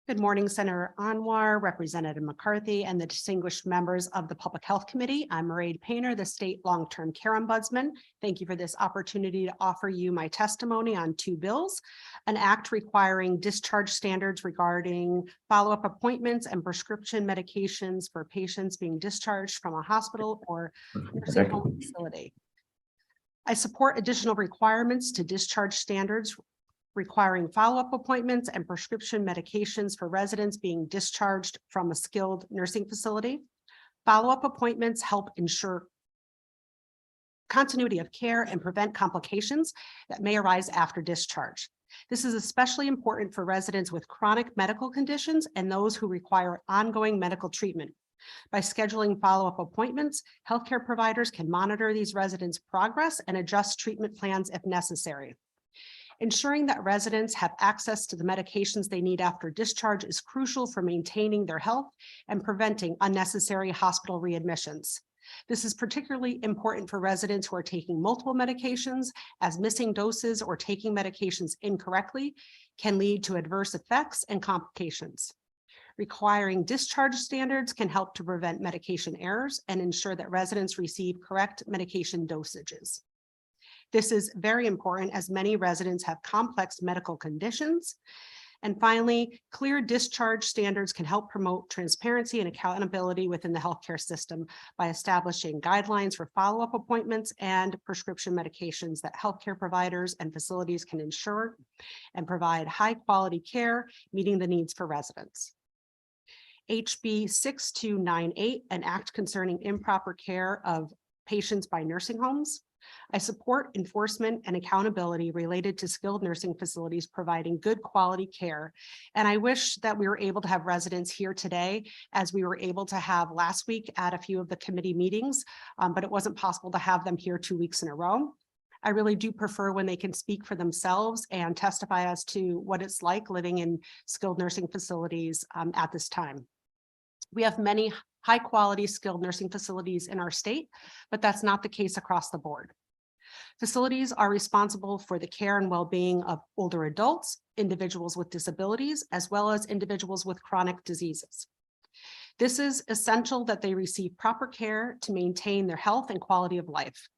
Speaker 15: Good morning, Senator Anwar, Representative McCarthy, and the distinguished members of the Public Health Committee. I'm Mairead Painter, the State Long-Term Care Ombudsman. Thank you for this opportunity to offer you my testimony on 2 bills, an act requiring discharge standards regarding follow-up appointments and prescription medications for patients being discharged from a hospital or nursing home facility. I support additional requirements to discharge standards requiring follow-up appointments and prescription medications for residents being discharged from a skilled nursing facility. Follow-up appointments help ensure continuity of care and prevent complications that may arise after discharge. This is especially important for residents with chronic medical conditions and those who require ongoing medical treatment. By scheduling follow-up appointments, healthcare providers can monitor these residents' progress and adjust treatment plans if necessary. Ensuring that residents have access to the medications they need after discharge is crucial for maintaining their health and preventing unnecessary hospital readmissions. This is particularly important for residents who are taking multiple medications, as missing doses or taking medications incorrectly can lead to adverse effects and complications. Requiring discharge standards can help to prevent medication errors and ensure that residents receive correct medication dosages. This is very important as many residents have complex medical conditions. And finally, clear discharge standards can help promote transparency and accountability within the healthcare system by establishing guidelines for follow-up appointments and prescription medications that healthcare providers and facilities can ensure and provide high-quality care, meeting the needs for residents. HB 6298, an act concerning improper care of patients by nursing homes. I support enforcement and accountability related to skilled nursing facilities providing good quality care. And I wish that we were able to have residents here today, as we were able to have last week at a few of the committee meetings, but it wasn't possible to have them here 2 weeks in a row. I really do prefer when they can speak for themselves and testify as to what it's like living in skilled nursing facilities at this time. We have many high-quality skilled nursing facilities in our state, but that's not the case across the board. Facilities are responsible for the care and well-being of older adults, individuals with disabilities, as well as individuals with chronic diseases. This is essential that they receive proper care to maintain their health and quality of life.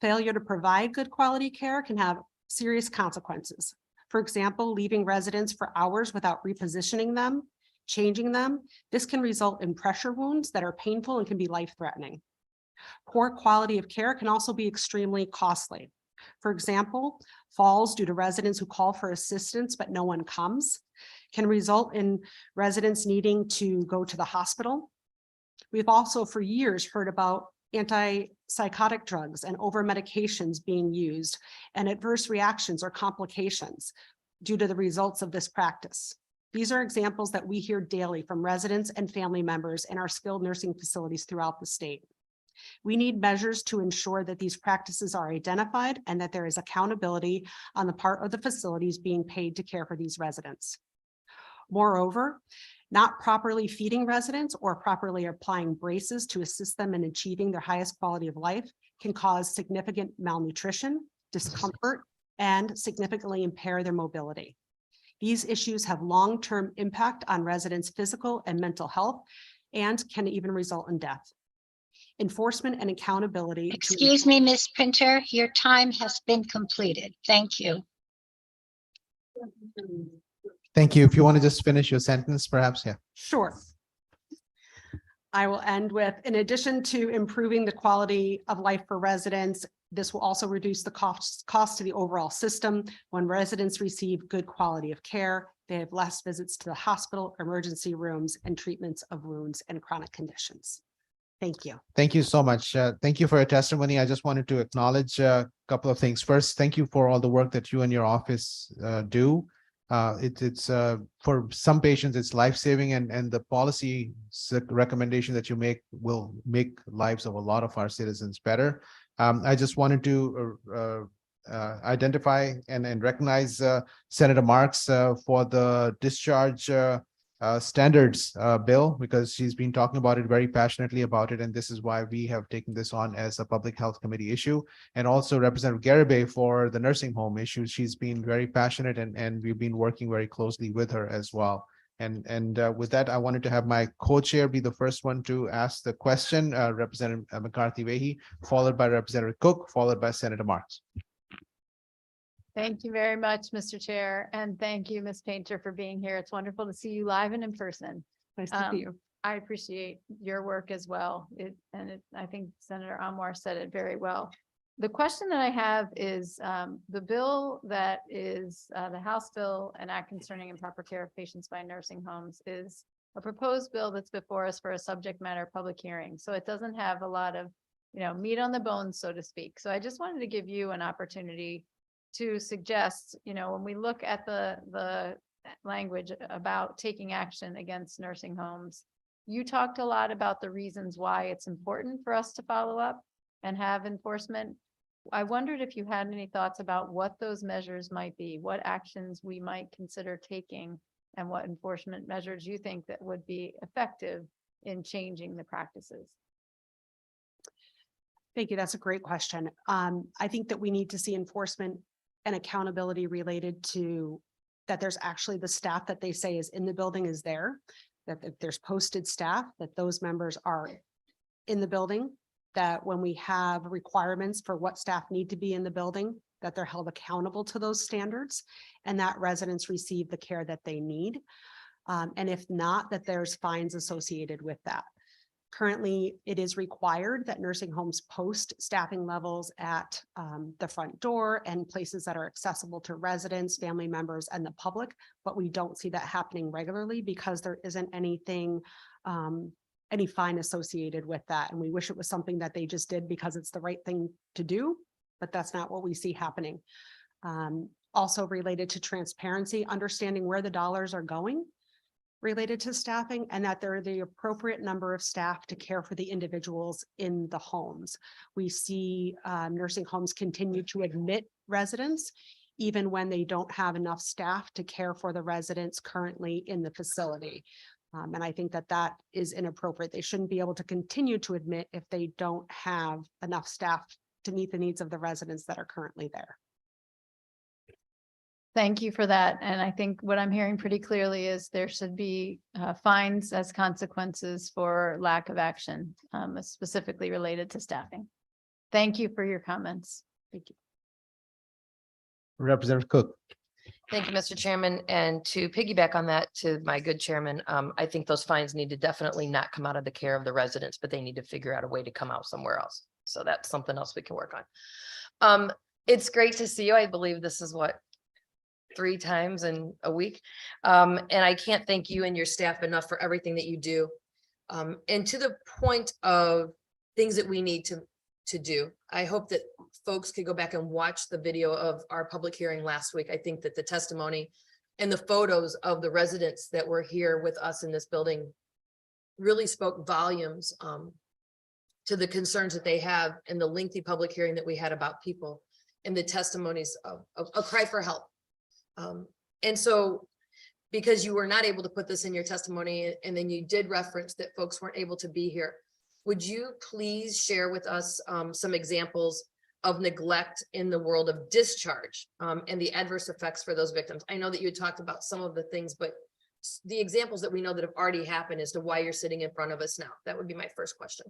Speaker 15: Failure to provide good quality care can have serious consequences. For example, leaving residents for hours without repositioning them, changing them. This can result in pressure wounds that are painful and can be life-threatening. Poor quality of care can also be extremely costly. For example, falls due to residents who call for assistance but no one comes can result in residents needing to go to the hospital. We've also for years heard about antipsychotic drugs and over medications being used and adverse reactions or complications due to the results of this practice. These are examples that we hear daily from residents and family members in our skilled nursing facilities throughout the state. We need measures to ensure that these practices are identified and that there is accountability on the part of the facilities being paid to care for these residents. Moreover, not properly feeding residents or properly applying braces to assist them in achieving their highest quality of life can cause significant malnutrition, discomfort, and significantly impair their mobility. These issues have long-term impact on residents' physical and mental health and can even result in death. Enforcement and accountability.
Speaker 16: Excuse me, Ms. Pinter, your time has been completed. Thank you.
Speaker 2: Thank you. If you want to just finish your sentence, perhaps, yeah.
Speaker 15: Sure. I will end with, in addition to improving the quality of life for residents, this will also reduce the cost to the overall system. When residents receive good quality of care, they have less visits to the hospital, emergency rooms, and treatments of wounds and chronic conditions. Thank you.
Speaker 2: Thank you so much. Thank you for your testimony. I just wanted to acknowledge a couple of things. First, thank you for all the work that you and your office do. It's for some patients, it's life-saving, and the policy recommendation that you make will make lives of a lot of our citizens better. I just wanted to identify and recognize Senator Marks for the discharge standards bill, because she's been talking about it very passionately about it, and this is why we have taken this on as a public health committee issue. And also Representative Garibay for the nursing home issue. She's been very passionate, and we've been working very closely with her as well. And with that, I wanted to have my co-chair be the first one to ask the question, Representative McCarthy-Vahey, followed by Representative Cook, followed by Senator Marks.
Speaker 14: Thank you very much, Mr. Chair, and thank you, Ms. Painter, for being here. It's wonderful to see you live and in person.
Speaker 15: Nice to see you.
Speaker 14: I appreciate your work as well. I think Senator Anwar said it very well. The question that I have is the bill that is the House bill and act concerning improper care of patients by nursing homes is a proposed bill that's before us for a subject matter public hearing. So it doesn't have a lot of, meat on the bones, so to speak. So I just wanted to give you an opportunity to suggest, when we look at the language about taking action against nursing homes, you talked a lot about the reasons why it's important for us to follow up and have enforcement. I wondered if you had any thoughts about what those measures might be, what actions we might consider taking, and what enforcement measures you think that would be effective in changing the practices.
Speaker 15: Thank you. That's a great question. I think that we need to see enforcement and accountability related to that there's actually the staff that they say is in the building is there, that if there's posted staff, that those members are in the building, that when we have requirements for what staff need to be in the building, that they're held accountable to those standards, and that residents receive the care that they need. And if not, that there's fines associated with that. Currently, it is required that nursing homes post staffing levels at the front door and places that are accessible to residents, family members, and the public, but we don't see that happening regularly because there isn't anything, any fine associated with that. And we wish it was something that they just did because it's the right thing to do, but that's not what we see happening. Also related to transparency, understanding where the dollars are going related to staffing, and that there are the appropriate number of staff to care for the individuals in the homes. We see nursing homes continue to admit residents even when they don't have enough staff to care for the residents currently in the facility. And I think that that is inappropriate. They shouldn't be able to continue to admit if they don't have enough staff to meet the needs of the residents that are currently there.
Speaker 14: Thank you for that. And I think what I'm hearing pretty clearly is there should be fines as consequences for lack of action, specifically related to staffing. Thank you for your comments.
Speaker 15: Thank you.
Speaker 2: Representative Cook.
Speaker 17: Thank you, Mr. Chairman. And to piggyback on that, to my good chairman, I think those fines need to definitely not come out of the care of the residents, but they need to figure out a way to come out somewhere else. So that's something else we can work on. It's great to see you. I believe this is what, 3 times in a week. And I can't thank you and your staff enough for everything that you do. And to the point of things that we need to do, I hope that folks could go back and watch the video of our public hearing last week. I think that the testimony and the photos of the residents that were here with us in this building really spoke volumes to the concerns that they have in the lengthy public hearing that we had about people and the testimonies of a cry for help. And so because you were not able to put this in your testimony and then you did reference that folks weren't able to be here, would you please share with us some examples of neglect in the world of discharge and the adverse effects for those victims? I know that you had talked about some of the things, but the examples that we know that have already happened as to why you're sitting in front of us now. That would be my first question.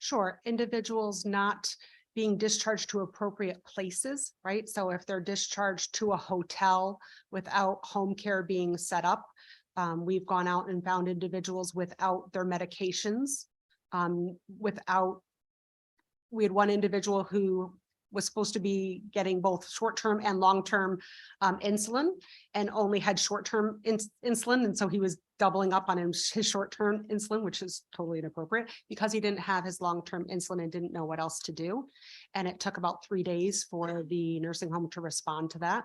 Speaker 15: Sure, individuals not being discharged to appropriate places, right? So if they're discharged to a hotel without home care being set up, we've gone out and found individuals without their medications, we had one individual who was supposed to be getting both short-term and long-term insulin and only had short-term insulin. And so he was doubling up on his short-term insulin, which is totally inappropriate because he didn't have his long-term insulin and didn't know what else to do. And it took about 3 days for the nursing home to respond to that.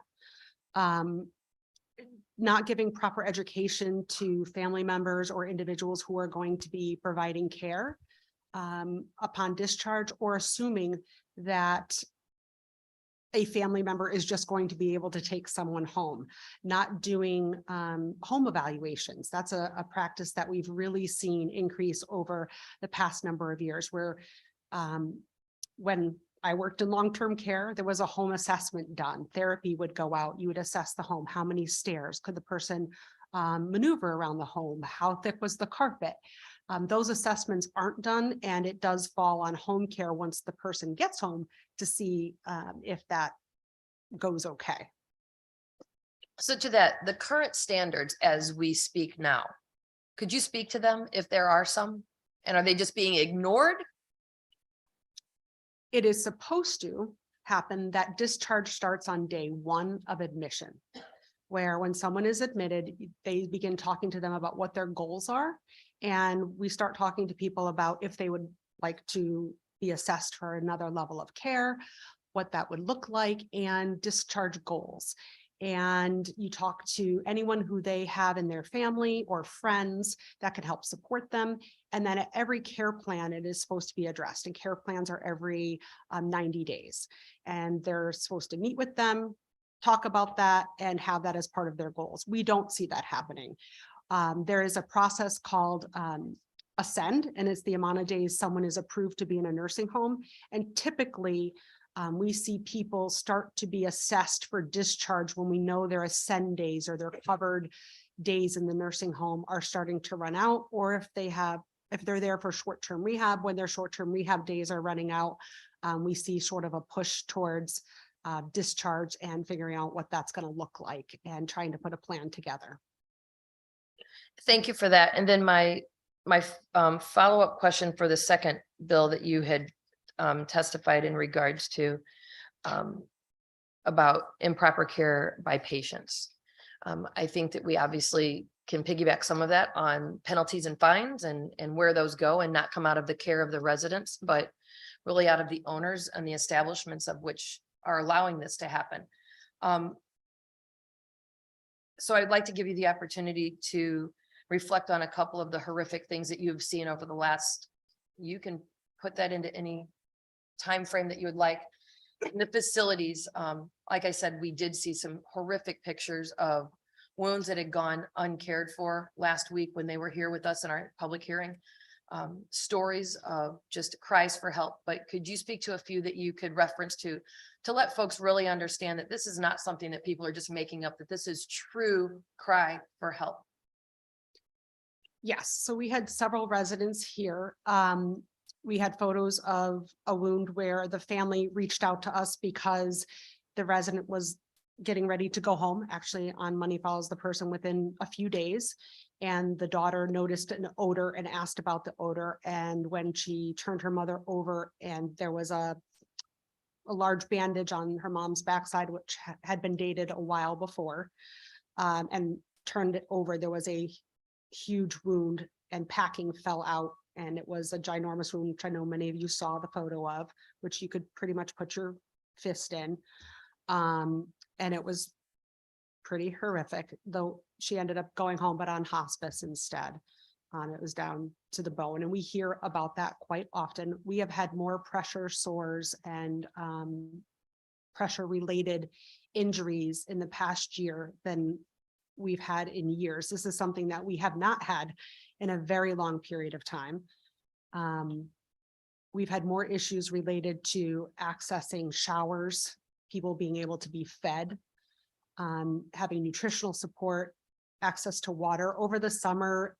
Speaker 15: Not giving proper education to family members or individuals who are going to be providing care upon discharge, or assuming that a family member is just going to be able to take someone home, not doing home evaluations. That's a practice that we've really seen increase over the past number of years, where when I worked in long-term care, there was a home assessment done. Therapy would go out. You would assess the home. How many stairs could the person maneuver around the home? How thick was the carpet? Those assessments aren't done, and it does fall on home care once the person gets home to see if that goes okay.
Speaker 17: So to that, the current standards as we speak now, could you speak to them if there are some? And are they just being ignored?
Speaker 15: It is supposed to happen that discharge starts on day 1 of admission, where when someone is admitted, they begin talking to them about what their goals are. And we start talking to people about if they would like to be assessed for another level of care, what that would look like, and discharge goals. And you talk to anyone who they have in their family or friends that can help support them. And then at every care plan, it is supposed to be addressed, and care plans are every 90 days. And they're supposed to meet with them, talk about that, and have that as part of their goals. We don't see that happening. There is a process called Ascend, and it's the amount of days someone is approved to be in a nursing home. And typically, we see people start to be assessed for discharge when we know their Ascend days or their covered days in the nursing home are starting to run out, or if they're there for short-term rehab, when their short-term rehab days are running out, we see sort of a push towards discharge and figuring out what that's going to look like and trying to put a plan together.
Speaker 17: Thank you for that. And then my follow-up question for the second bill that you had testified in regards to about improper care by patients. I think that we obviously can piggyback some of that on penalties and fines and where those go and not come out of the care of the residents, but really out of the owners and the establishments of which are allowing this to happen. So I'd like to give you the opportunity to reflect on a couple of the horrific things that you've seen over the last, you can put that into any time frame that you would like. In the facilities, like I said, we did see some horrific pictures of wounds that had gone uncared for last week when they were here with us in our public hearing. Stories of just cries for help, but could you speak to a few that you could reference to let folks really understand that this is not something that people are just making up, that this is true cry for help?
Speaker 15: Yes, so we had several residents here. We had photos of a wound where the family reached out to us because the resident was getting ready to go home. Actually, on Money Follows the Person within a few days. And the daughter noticed an odor and asked about the odor. And when she turned her mother over and there was a a large bandage on her mom's backside, which had been dated a while before. And turned it over. There was a huge wound and packing fell out. And it was a ginormous wound, which I know many of you saw the photo of, which you could pretty much put your fist in. And it was pretty horrific, though she ended up going home, but on hospice instead. It was down to the bone, and we hear about that quite often. We have had more pressure sores and pressure related injuries in the past year than we've had in years. This is something that we have not had in a very long period of time. We've had more issues related to accessing showers, people being able to be fed, having nutritional support, access to water. Over the summer,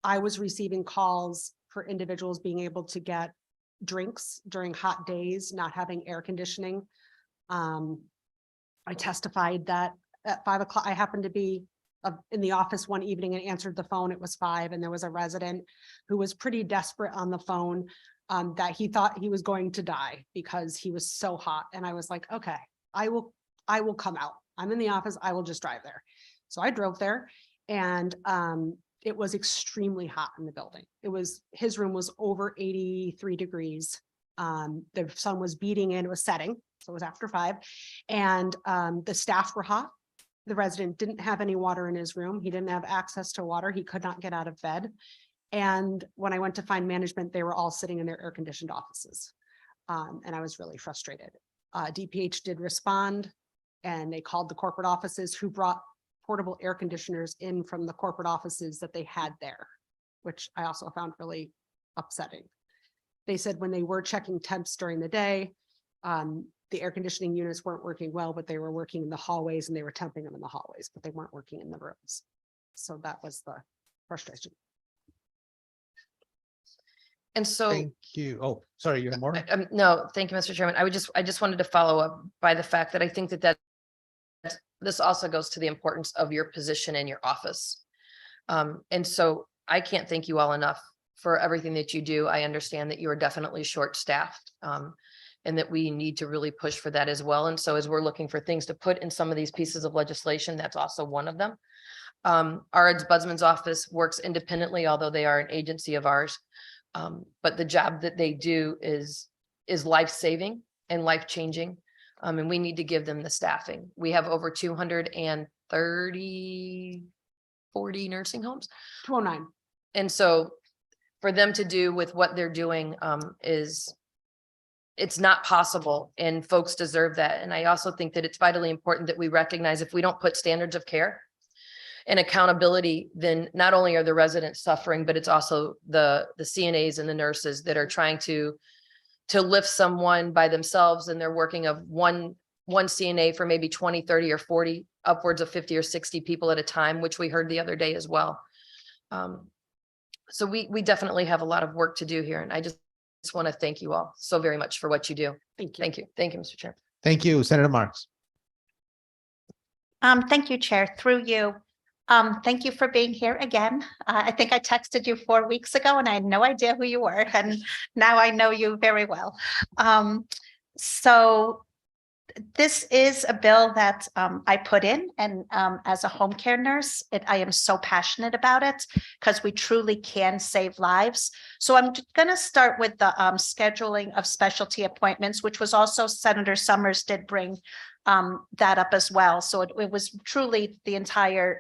Speaker 15: I was receiving calls for individuals being able to get drinks during hot days, not having air conditioning. I testified that at 5 o'clock, I happened to be in the office one evening and answered the phone. It was 5, and there was a resident who was pretty desperate on the phone, that he thought he was going to die because he was so hot. And I was like, okay, I will come out. I'm in the office. I will just drive there. So I drove there, and it was extremely hot in the building. His room was over 83 degrees. The sun was beating in, it was setting. So it was after 5, and the staff were hot. The resident didn't have any water in his room. He didn't have access to water. He could not get out of bed. And when I went to find management, they were all sitting in their air conditioned offices. And I was really frustrated. DPH did respond, and they called the corporate offices, who brought portable air conditioners in from the corporate offices that they had there, which I also found really upsetting. They said when they were checking temps during the day, the air conditioning units weren't working well, but they were working in the hallways, and they were temping them in the hallways, but they weren't working in the rooms. So that was the frustration.
Speaker 17: And so,
Speaker 2: Thank you. Oh, sorry, you have more?
Speaker 17: no, thank you, Mr. Chairman. I just wanted to follow up by the fact that I think that this also goes to the importance of your position in your office. And so I can't thank you all enough for everything that you do. I understand that you are definitely short-staffed, and that we need to really push for that as well. And so as we're looking for things to put in some of these pieces of legislation, that's also one of them. Our ombudsman's office works independently, although they are an agency of ours. But the job that they do is life-saving and life-changing. And we need to give them the staffing. We have over 40 nursing homes.
Speaker 15: 209.
Speaker 17: And so for them to do with what they're doing, it's not possible, and folks deserve that. And I also think that it's vitally important that we recognize if we don't put standards of care and accountability, then not only are the residents suffering, but it's also the CNAs and the nurses that are trying to lift someone by themselves, and they're working of one CNA for maybe 20, 30, or 40, upwards of 50 or 60 people at a time, which we heard the other day as well. So we definitely have a lot of work to do here, and I just want to thank you all so very much for what you do.
Speaker 15: Thank you.
Speaker 17: Thank you. Thank you, Mr. Chair.
Speaker 2: Thank you, Senator Marks.
Speaker 18: Thank you, Chair, through you. Thank you for being here again. I think I texted you 4 weeks ago and I had no idea who you were, and now I know you very well. So this is a bill that I put in, and as a home care nurse, I am so passionate about it because we truly can save lives. So I'm going to start with the scheduling of specialty appointments, which was also Senator Summers did bring that up as well. So it was truly the entire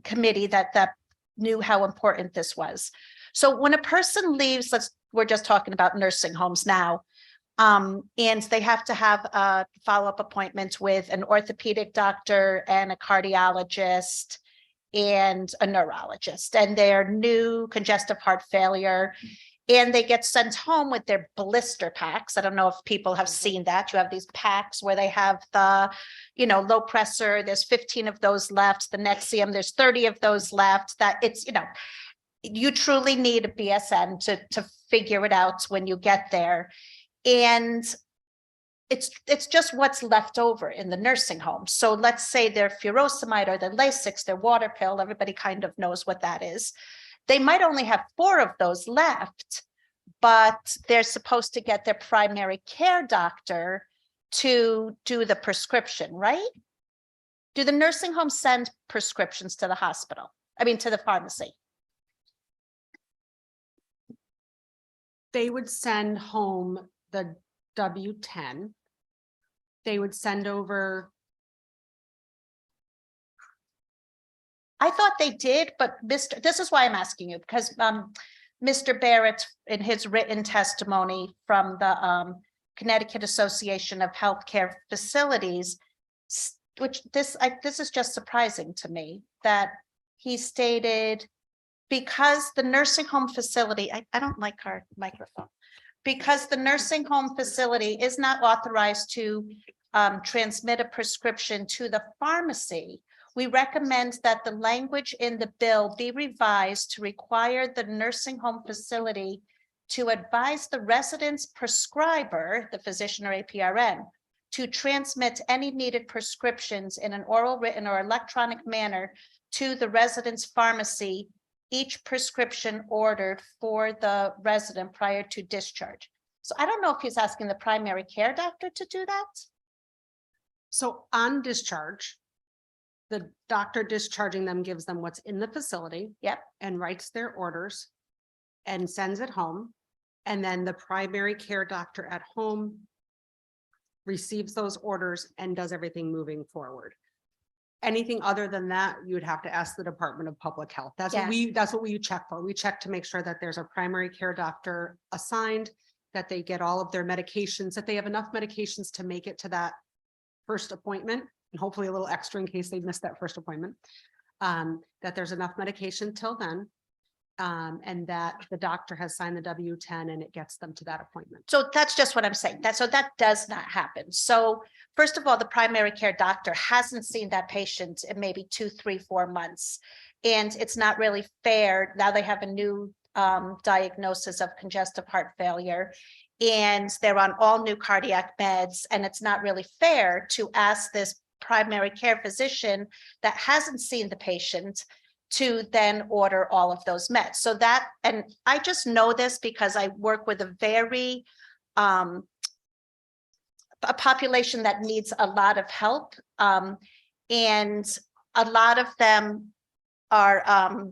Speaker 18: committee that knew how important this was. So when a person leaves, we're just talking about nursing homes now, and they have to have a follow-up appointment with an orthopedic doctor and a cardiologist and a neurologist, and their new congestive heart failure. And they get sent home with their blister packs. I don't know if people have seen that. You have these packs where they have the, low pressure. There's 15 of those left. The Nexium, there's 30 of those left. That it's, you truly need a BSN to figure it out when you get there. And it's just what's left over in the nursing home. So let's say their furosemide or their Lasix, their water pill, everybody kind of knows what that is. They might only have 4 of those left, but they're supposed to get their primary care doctor to do the prescription, right? Do the nursing homes send prescriptions to the hospital? I mean, to the pharmacy?
Speaker 15: They would send home the W-10. They would send over,
Speaker 18: I thought they did, but this is why I'm asking you, because Mr. Barrett, in his written testimony from the Connecticut Association of Healthcare Facilities, which this is just surprising to me, that he stated, because the nursing home facility, I don't like our microphone, because the nursing home facility is not authorized to transmit a prescription to the pharmacy, we recommend that the language in the bill be revised to require the nursing home facility to advise the resident's prescriber, the physician or APRN, to transmit any needed prescriptions in an oral, written, or electronic manner to the resident's pharmacy, each prescription ordered for the resident prior to discharge. So I don't know if he's asking the primary care doctor to do that.
Speaker 15: so on discharge, the doctor discharging them gives them what's in the facility.
Speaker 18: Yep.
Speaker 15: And writes their orders and sends it home. And then the primary care doctor at home receives those orders and does everything moving forward. Anything other than that, you would have to ask the Department of Public Health. That's what we check for. We check to make sure that there's a primary care doctor assigned, that they get all of their medications, that they have enough medications to make it to that first appointment, and hopefully a little extra in case they missed that first appointment. That there's enough medication till then. And that the doctor has signed the W-10 and it gets them to that appointment.
Speaker 18: So that's just what I'm saying. So that does not happen. So first of all, the primary care doctor hasn't seen that patient in maybe 2, 3, 4 months. And it's not really fair. Now they have a new diagnosis of congestive heart failure, and they're on all new cardiac meds. And it's not really fair to ask this primary care physician that hasn't seen the patient to then order all of those meds. So that, and I just know this because I work with a very, a population that needs a lot of help. And a lot of them are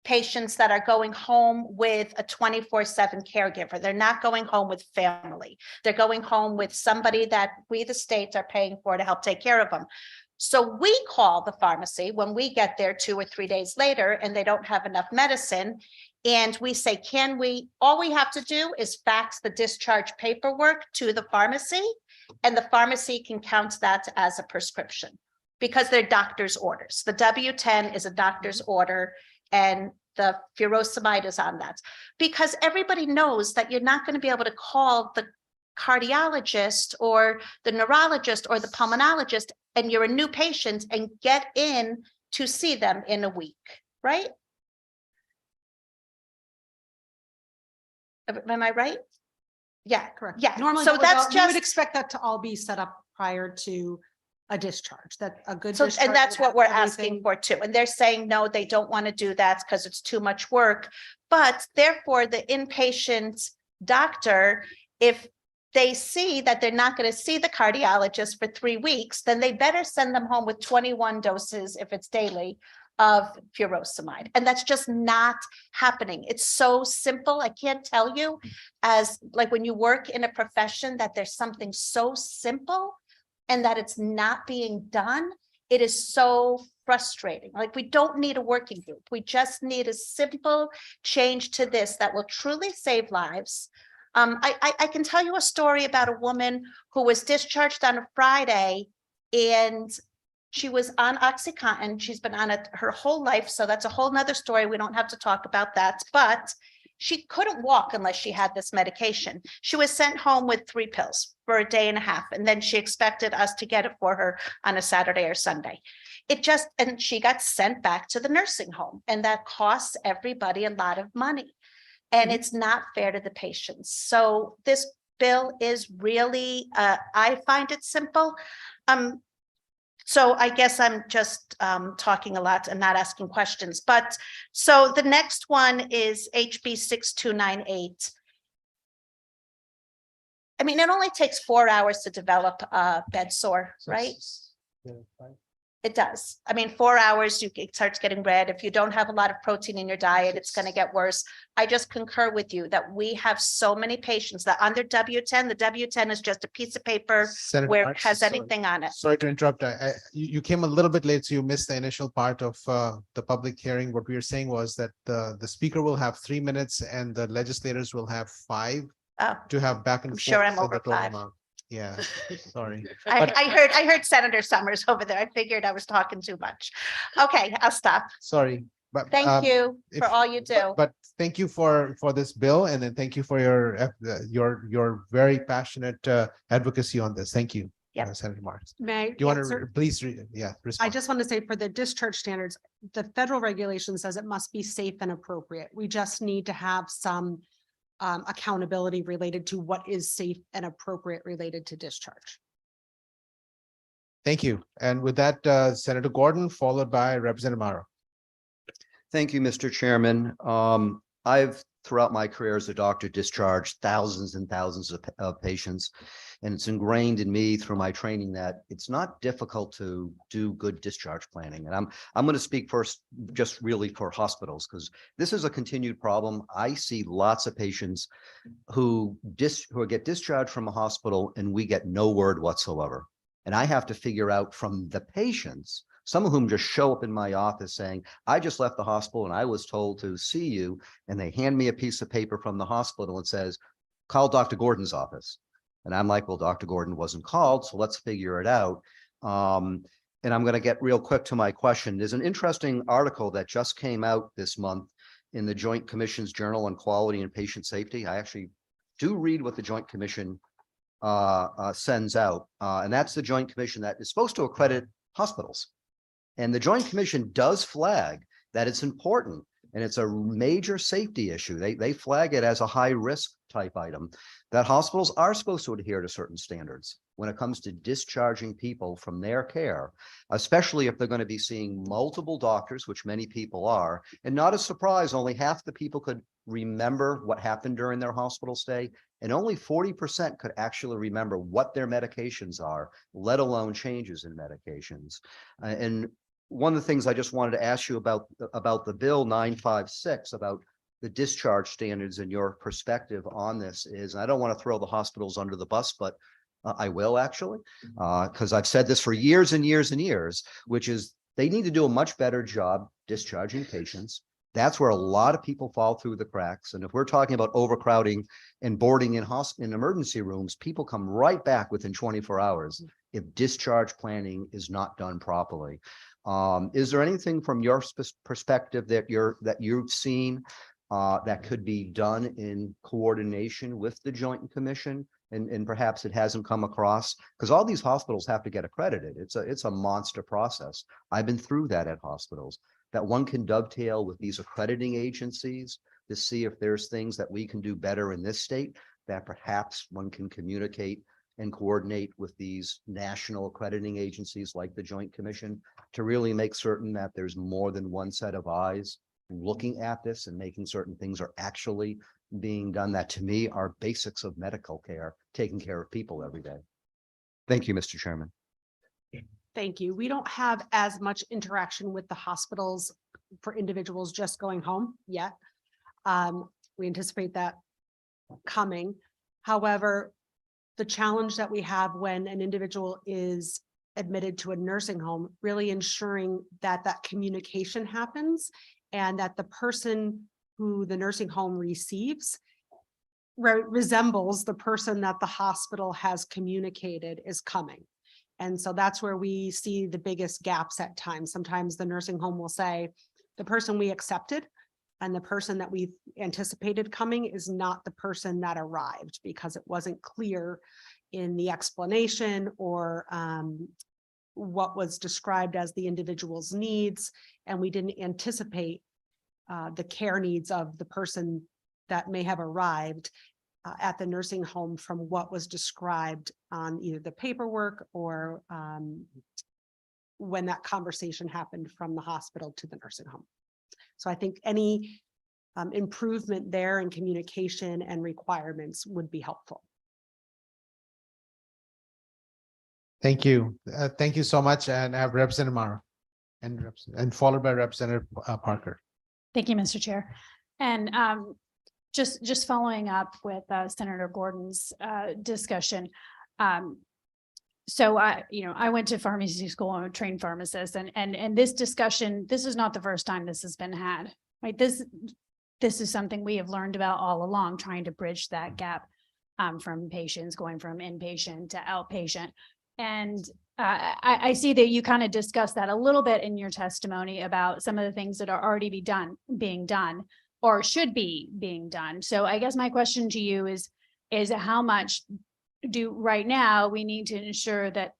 Speaker 18: patients that are going home with a 24/7 caregiver. They're not going home with family. They're going home with somebody that we, the state, are paying for to help take care of them. So we call the pharmacy when we get there 2 or 3 days later and they don't have enough medicine. And we say, all we have to do is fax the discharge paperwork to the pharmacy, and the pharmacy can count that as a prescription because they're doctor's orders. The W-10 is a doctor's order and the furosemide is on that, because everybody knows that you're not going to be able to call the cardiologist or the neurologist or the pulmonologist and you're a new patient and get in to see them in a week, right? Am I right? Yeah,
Speaker 15: Correct.
Speaker 18: Yeah.
Speaker 15: Normally,
Speaker 18: So that's
Speaker 15: you would
Speaker 18: just,
Speaker 15: expect that to all be set up prior to a discharge, that a good.
Speaker 18: so,
Speaker 15: discharge
Speaker 18: and that's
Speaker 15: would
Speaker 18: what we're
Speaker 15: have
Speaker 18: asking
Speaker 15: everything.
Speaker 18: for too. And they're saying, no, they don't want to do that because it's too much work. But therefore, the inpatient doctor, if they see that they're not going to see the cardiologist for 3 weeks, then they better send them home with 21 doses, if it's daily, of furosemide. And that's just not happening. It's so simple. I can't tell you, as like when you work in a profession, that there's something so simple and that it's not being done. It is so frustrating. Like, we don't need a working group. We just need a simple change to this that will truly save lives. I can tell you a story about a woman who was discharged on a Friday and she was on OxyContin. She's been on it her whole life. So that's a whole nother story. We don't have to talk about that, but she couldn't walk unless she had this medication. She was sent home with 3 pills for a day and a half. And then she expected us to get it for her on a Saturday or Sunday. And she got sent back to the nursing home, and that costs everybody a lot of money. And it's not fair to the patients. So this bill is really, I find it simple. So I guess I'm just talking a lot and not asking questions. But so the next one is HB 6298. I mean, it only takes 4 hours to develop a bed sore, right? It does. I mean, 4 hours, it starts getting red. If you don't have a lot of protein in your diet, it's going to get worse. I just concur with you that we have so many patients that under W-10, the W-10 is just a piece of paper
Speaker 2: Senator
Speaker 18: where it
Speaker 2: Marks,
Speaker 18: has
Speaker 2: sorry.
Speaker 18: anything on it.
Speaker 2: Sorry to interrupt. You came a little bit late, so you missed the initial part of the public hearing. What we were saying was that the speaker will have 3 minutes and the legislators will have 5
Speaker 18: Oh,
Speaker 2: to have back and
Speaker 18: I'm
Speaker 2: forth.
Speaker 18: sure I'm
Speaker 2: in the
Speaker 18: over
Speaker 2: total
Speaker 18: 5.
Speaker 2: amount. Yeah, sorry.
Speaker 18: I heard Senator Summers over there. I figured I was talking too much. Okay, I'll stop.
Speaker 2: Sorry, but.
Speaker 18: Thank you for
Speaker 2: if-
Speaker 18: all you do.
Speaker 2: But thank you for this bill, and then thank you for your very passionate advocacy on this. Thank you,
Speaker 18: Yep.
Speaker 2: Senator Marks.
Speaker 15: May I
Speaker 2: Do you want to
Speaker 15: answer?
Speaker 2: please read it? Yeah.
Speaker 15: I
Speaker 2: respond.
Speaker 15: just want to say for the discharge standards, the federal regulation says it must be safe and appropriate. We just need to have some accountability related to what is safe and appropriate related to discharge.
Speaker 2: Thank you. And with that, Senator Gordon, followed by Representative Mara.
Speaker 7: Thank you, Mr. Chairman. I've throughout my career as a doctor discharged thousands and thousands of patients. And it's ingrained in me through my training that it's not difficult to do good discharge planning. And I'm going to speak first just really for hospitals, because this is a continued problem. I see lots of patients who get discharged from a hospital and we get no word whatsoever. And I have to figure out from the patients, some of whom just show up in my office saying, I just left the hospital and I was told to see you. And they hand me a piece of paper from the hospital and says, call Dr. Gordon's office. And I'm like, well, Dr. Gordon wasn't called, so let's figure it out. And I'm going to get real quick to my question. There's an interesting article that just came out this month in the Joint Commission's Journal on Quality and Patient Safety. I actually do read what the Joint Commission sends out. And that's the Joint Commission that is supposed to accredit hospitals. And the Joint Commission does flag that it's important and it's a major safety issue. They flag it as a high risk type item, that hospitals are supposed to adhere to certain standards when it comes to discharging people from their care, especially if they're going to be seeing multiple doctors, which many people are. And not a surprise, only half the people could remember what happened during their hospital stay, and only 40% could actually remember what their medications are, let alone changes in medications. And one of the things I just wanted to ask you about the bill 956, about the discharge standards and your perspective on this is, and I don't want to throw the hospitals under the bus, but I will actually, because I've said this for years and years and years, which is they need to do a much better job discharging patients. That's where a lot of people fall through the cracks. And if we're talking about overcrowding and boarding in emergency rooms, people come right back within 24 hours if discharge planning is not done properly. Is there anything from your perspective that you've seen that could be done in coordination with the Joint Commission? And perhaps it hasn't come across, because all these hospitals have to get accredited. It's a monster process. I've been through that at hospitals, that one can dovetail with these accrediting agencies to see if there's things that we can do better in this state, that perhaps one can communicate and coordinate with these national accrediting agencies like the Joint Commission to really make certain that there's more than one set of eyes looking at this and making certain things are actually being done, that to me are basics of medical care, taking care of people every day. Thank you, Mr. Chairman.
Speaker 15: Thank you. We don't have as much interaction with the hospitals for individuals just going home yet. We anticipate that coming. However, the challenge that we have when an individual is admitted to a nursing home, really ensuring that that communication happens and that the person who the nursing home receives resembles the person that the hospital has communicated is coming. And so that's where we see the biggest gaps at times. Sometimes the nursing home will say, the person we accepted and the person that we anticipated coming is not the person that arrived, because it wasn't clear in the explanation or what was described as the individual's needs. And we didn't anticipate the care needs of the person that may have arrived at the nursing home from what was described on either the paperwork or when that conversation happened from the hospital to the nursing home. So I think any improvement there in communication and requirements would be helpful.
Speaker 2: Thank you. Thank you so much. And I have Representative Mara and followed by Representative Parker.
Speaker 11: Thank you, Mr. Chair. And just following up with Senator Gordon's discussion. So I went to pharmacy school. I'm a trained pharmacist, and this discussion, this is not the first time this has been had, right? This is something we have learned about all along, trying to bridge that gap from patients going from inpatient to outpatient. And I see that you kind of discussed that a little bit in your testimony about some of the things that are already being done or should be being done. So I guess my question to you is how much do right now we need to ensure that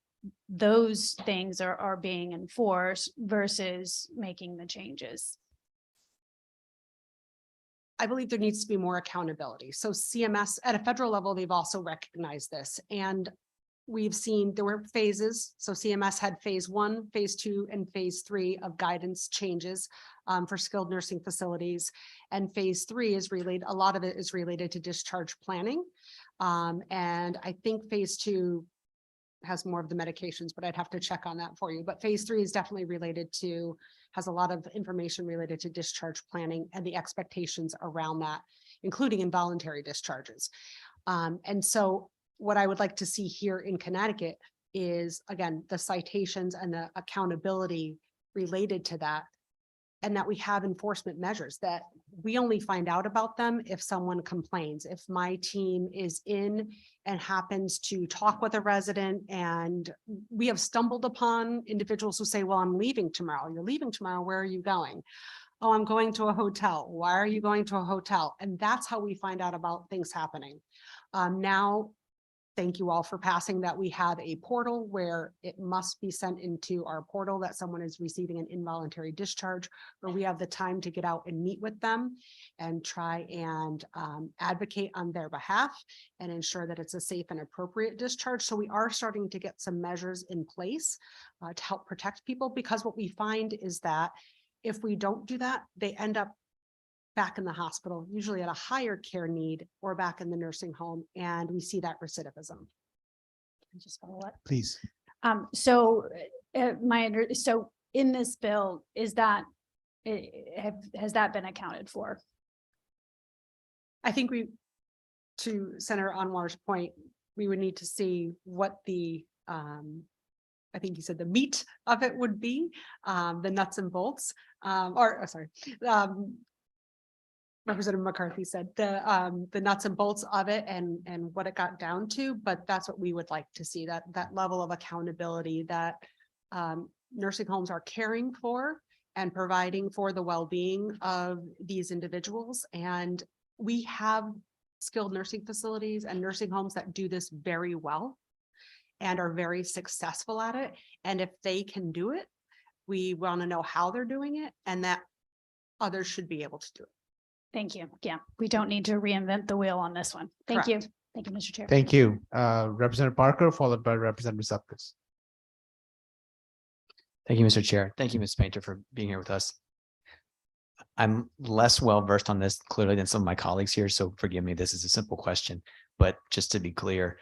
Speaker 11: those things are being enforced versus making the changes?
Speaker 15: I believe there needs to be more accountability. So CMS at a federal level, they've also recognized this. And we've seen there were phases. So CMS had phase 1, phase 2, and phase 3 of guidance changes for skilled nursing facilities. And phase 3 is related, a lot of it is related to discharge planning. And I think phase 2 has more of the medications, but I'd have to check on that for you. But phase 3 is definitely has a lot of information related to discharge planning and the expectations around that, including involuntary discharges. And so what I would like to see here in Connecticut is, again, the citations and the accountability related to that, and that we have enforcement measures that we only find out about them if someone complains. If my team is in and happens to talk with a resident, and we have stumbled upon individuals who say, well, I'm leaving tomorrow. You're leaving tomorrow. Where are you going? Oh, I'm going to a hotel. Why are you going to a hotel? And that's how we find out about things happening. Now, thank you all for passing that. We have a portal where it must be sent into our portal that someone is receiving an involuntary discharge, where we have the time to get out and meet with them and try and advocate on their behalf and ensure that it's a safe and appropriate discharge. So we are starting to get some measures in place to help protect people, because what we find is that if we don't do that, they end up back in the hospital, usually at a higher care need, or back in the nursing home, and we see that recidivism. Can I just follow up?
Speaker 2: Please.
Speaker 11: So so in this bill, is that has that been accounted for?
Speaker 15: I think to Senator Anwar's point, we would need to see what the I think you said the meat of it would be, the nuts and bolts, Representative McCarthy said the nuts and bolts of it and what it got down to, but that's what we would like to see, that level of accountability that nursing homes are caring for and providing for the well-being of these individuals. And we have skilled nursing facilities and nursing homes that do this very well and are very successful at it. And if they can do it, we want to know how they're doing it, and that others should be able to do it.
Speaker 11: Thank you. Yeah, we don't need to reinvent the wheel on this one. Thank you.
Speaker 15: Correct.
Speaker 11: Thank you, Mr. Chair.
Speaker 2: Thank you. Representative Parker, followed by Representative Zupkus.
Speaker 6: Thank you, Mr. Chair. Thank you, Ms. Painter, for being here with us. I'm less well versed on this clearly than some of my colleagues here, so forgive me. This is a simple question, but just to be clear,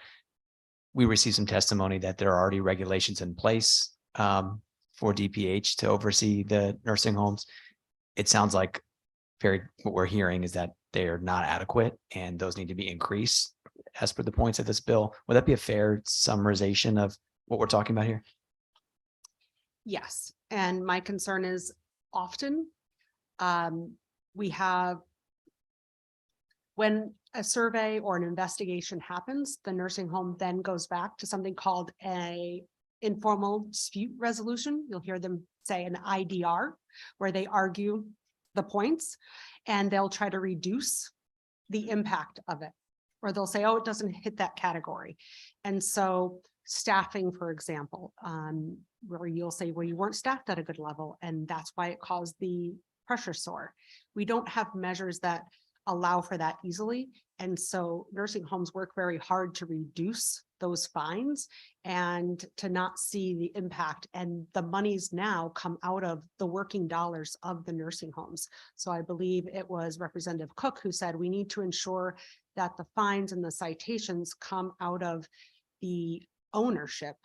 Speaker 6: we received some testimony that there are already regulations in place for DPH to oversee the nursing homes. It sounds like what we're hearing is that they are not adequate and those need to be increased as per the points of this bill. Would that be a fair summarization of what we're talking about here?
Speaker 15: Yes, and my concern is often we have, when a survey or an investigation happens, the nursing home then goes back to something called a informal dispute resolution. You'll hear them say an IDR, where they argue the points and they'll try to reduce the impact of it, or they'll say, oh, it doesn't hit that category. And so staffing, for example, where you'll say, well, you weren't staffed at a good level, and that's why it caused the pressure sore. We don't have measures that allow for that easily. And so nursing homes work very hard to reduce those fines and to not see the impact. And the monies now come out of the working dollars of the nursing homes. So I believe it was Representative Cook who said we need to ensure that the fines and the citations come out of the ownership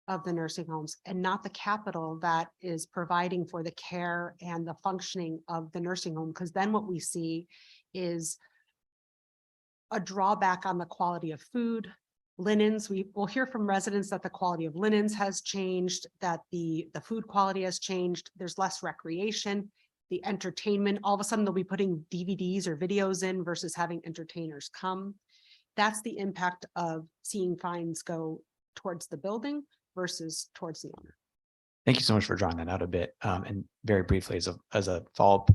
Speaker 15: of the nursing homes and not the capital that is providing for the care and the functioning of the nursing home. Because then what we see is a drawback on the quality of food, linens. We will hear from residents that the quality of linens has changed, that the food quality has changed. There's less recreation, the entertainment. All of a sudden they'll be putting DVDs or videos in versus having entertainers come. That's the impact of seeing fines go towards the building versus towards the owner.
Speaker 6: Thank you so much for drawing that out a bit. And very briefly, as a follow-up,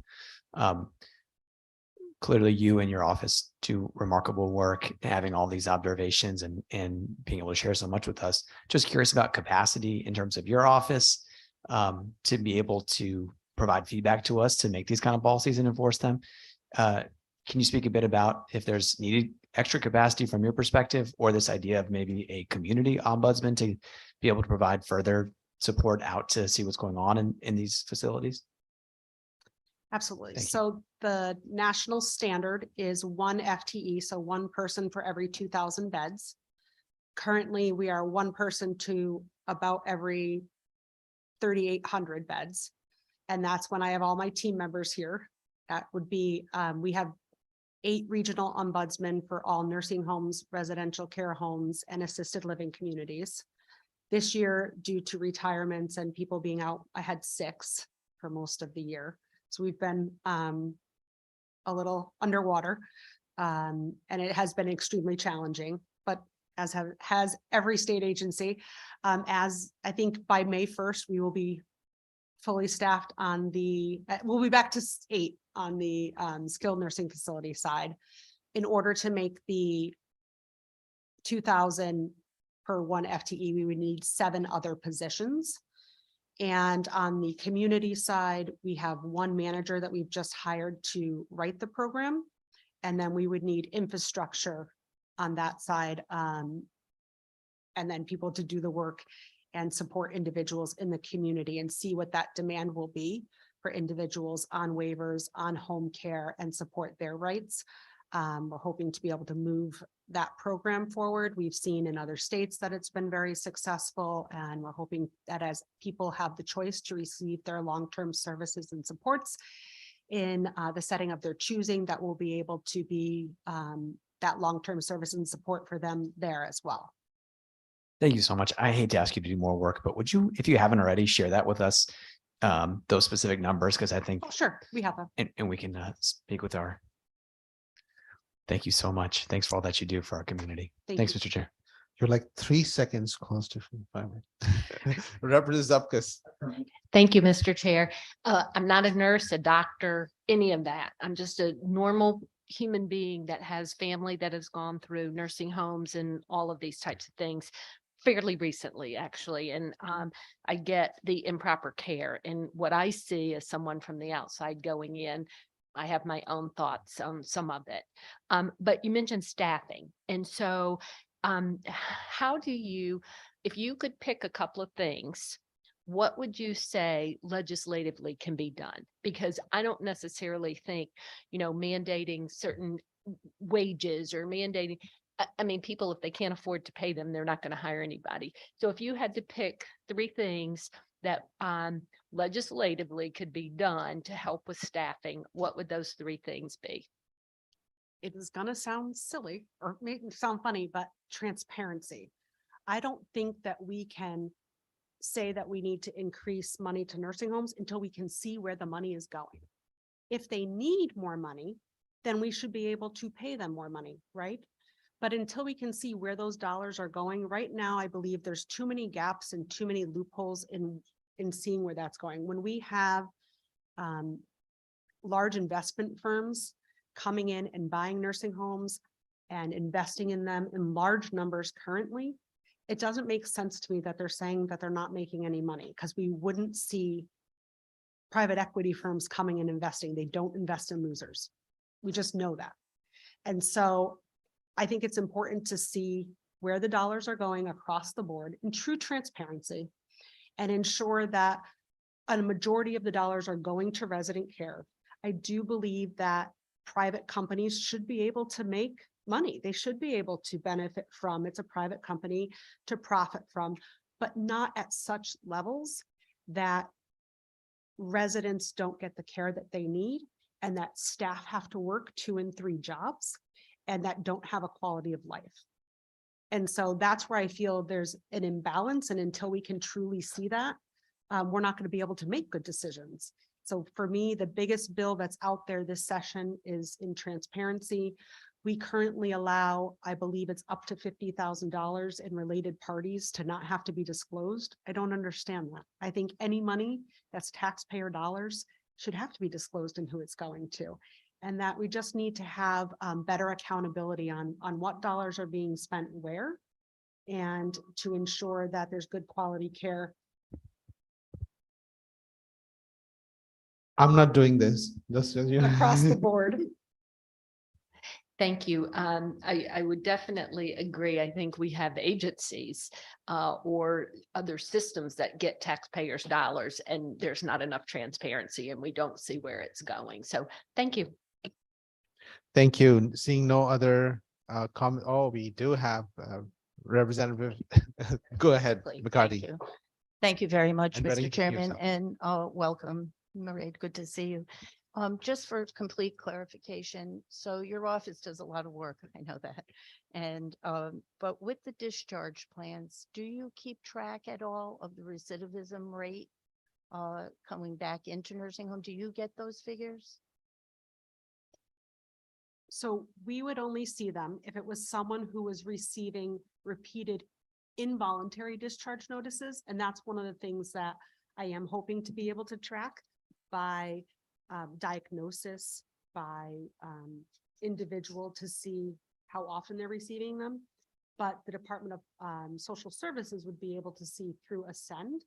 Speaker 6: clearly you and your office do remarkable work, having all these observations and being able to share so much with us. Just curious about capacity in terms of your office to be able to provide feedback to us to make these kind of policies and enforce them. Can you speak a bit about if there's needed extra capacity from your perspective, or this idea of maybe a community ombudsman to be able to provide further support out to see what's going on in these facilities?
Speaker 15: Absolutely.
Speaker 6: Thank you.
Speaker 15: So the national standard is 1 FTE, so 1 person for every 2,000 beds. Currently, we are 1 person to about every 3,800 beds. And that's when I have all my team members here. That would be, we have 8 regional ombudsmen for all nursing homes, residential care homes, and assisted living communities. This year, due to retirements and people being out, I had 6 for most of the year. So we've been a little underwater, and it has been extremely challenging, but has every state agency. As I think by May 1st, we will be fully staffed on we'll be back to 8 on the skilled nursing facility side. In order to make the 2,000 per 1 FTE, we would need 7 other positions. And on the community side, we have 1 manager that we've just hired to write the program. And then we would need infrastructure on that side. And then people to do the work and support individuals in the community and see what that demand will be for individuals on waivers, on home care, and support their rights. We're hoping to be able to move that program forward. We've seen in other states that it's been very successful, and we're hoping that as people have the choice to receive their long-term services and supports in the setting of their choosing, that will be able to be that long-term service and support for them there as well.
Speaker 6: Thank you so much. I hate to ask you to do more work, but would you, if you haven't already, share that with us, those specific numbers? Because I think,
Speaker 15: Oh, sure, we have them.
Speaker 6: and we can speak with our. Thank you so much. Thanks for all that you do for our community. Thanks, Mr. Chair.
Speaker 2: You're like 3 seconds close to 5 minutes. Representative Zupkus.
Speaker 9: Thank you, Mr. Chair. I'm not a nurse, a doctor, any of that. I'm just a normal human being that has family that has gone through nursing homes and all of these types of things fairly recently, actually. And I get the improper care. And what I see as someone from the outside going in, I have my own thoughts on some of it. But you mentioned staffing. And so how do you, if you could pick a couple of things, what would you say legislatively can be done? Because I don't necessarily think, mandating certain wages or mandating, I mean, people, if they can't afford to pay them, they're not going to hire anybody. So if you had to pick 3 things that legislatively could be done to help with staffing, what would those 3 things be?
Speaker 15: It is going to sound silly or make it sound funny, but transparency. I don't think that we can say that we need to increase money to nursing homes until we can see where the money is going. If they need more money, then we should be able to pay them more money, right? But until we can see where those dollars are going, right now, I believe there's too many gaps and too many loopholes in seeing where that's going. When we have large investment firms coming in and buying nursing homes and investing in them in large numbers currently, it doesn't make sense to me that they're saying that they're not making any money, because we wouldn't see private equity firms coming and investing. They don't invest in losers. We just know that. And so I think it's important to see where the dollars are going across the board in true transparency and ensure that a majority of the dollars are going to resident care. I do believe that private companies should be able to make money. They should be able to benefit from, it's a private company, to profit from. but not at such levels that residents don't get the care that they need and that staff have to work 2 and 3 jobs and that don't have a quality of life. And so that's where I feel there's an imbalance. And until we can truly see that, we're not going to be able to make good decisions. So for me, the biggest bill that's out there this session is in transparency. We currently allow, I believe it's up to $50,000 in related parties to not have to be disclosed. I don't understand that. I think any money that's taxpayer dollars should have to be disclosed and who it's going to. And that we just need to have better accountability on what dollars are being spent where, and to ensure that there's good quality care.
Speaker 2: I'm not doing this, just as you.
Speaker 15: Across the board.
Speaker 9: Thank you. I would definitely agree. I think we have agencies or other systems that get taxpayers' dollars and there's not enough transparency and we don't see where it's going. So thank you.
Speaker 2: Thank you. Seeing no other comment. Oh, we do have Representative. Go ahead,
Speaker 19: Thank
Speaker 2: McCarthy.
Speaker 19: you. Thank you very much,
Speaker 2: And Reddington
Speaker 19: Mr. Chairman,
Speaker 2: yourself.
Speaker 19: and welcome, Mairead. Good to see you. Just for complete clarification, so your office does a lot of work, I know that. And but with the discharge plans, do you keep track at all of the recidivism rate coming back into nursing home? Do you get those figures?
Speaker 15: So we would only see them if it was someone who was receiving repeated involuntary discharge notices. And that's one of the things that I am hoping to be able to track by diagnosis, by individual, to see how often they're receiving them. But the Department of Social Services would be able to see through Ascend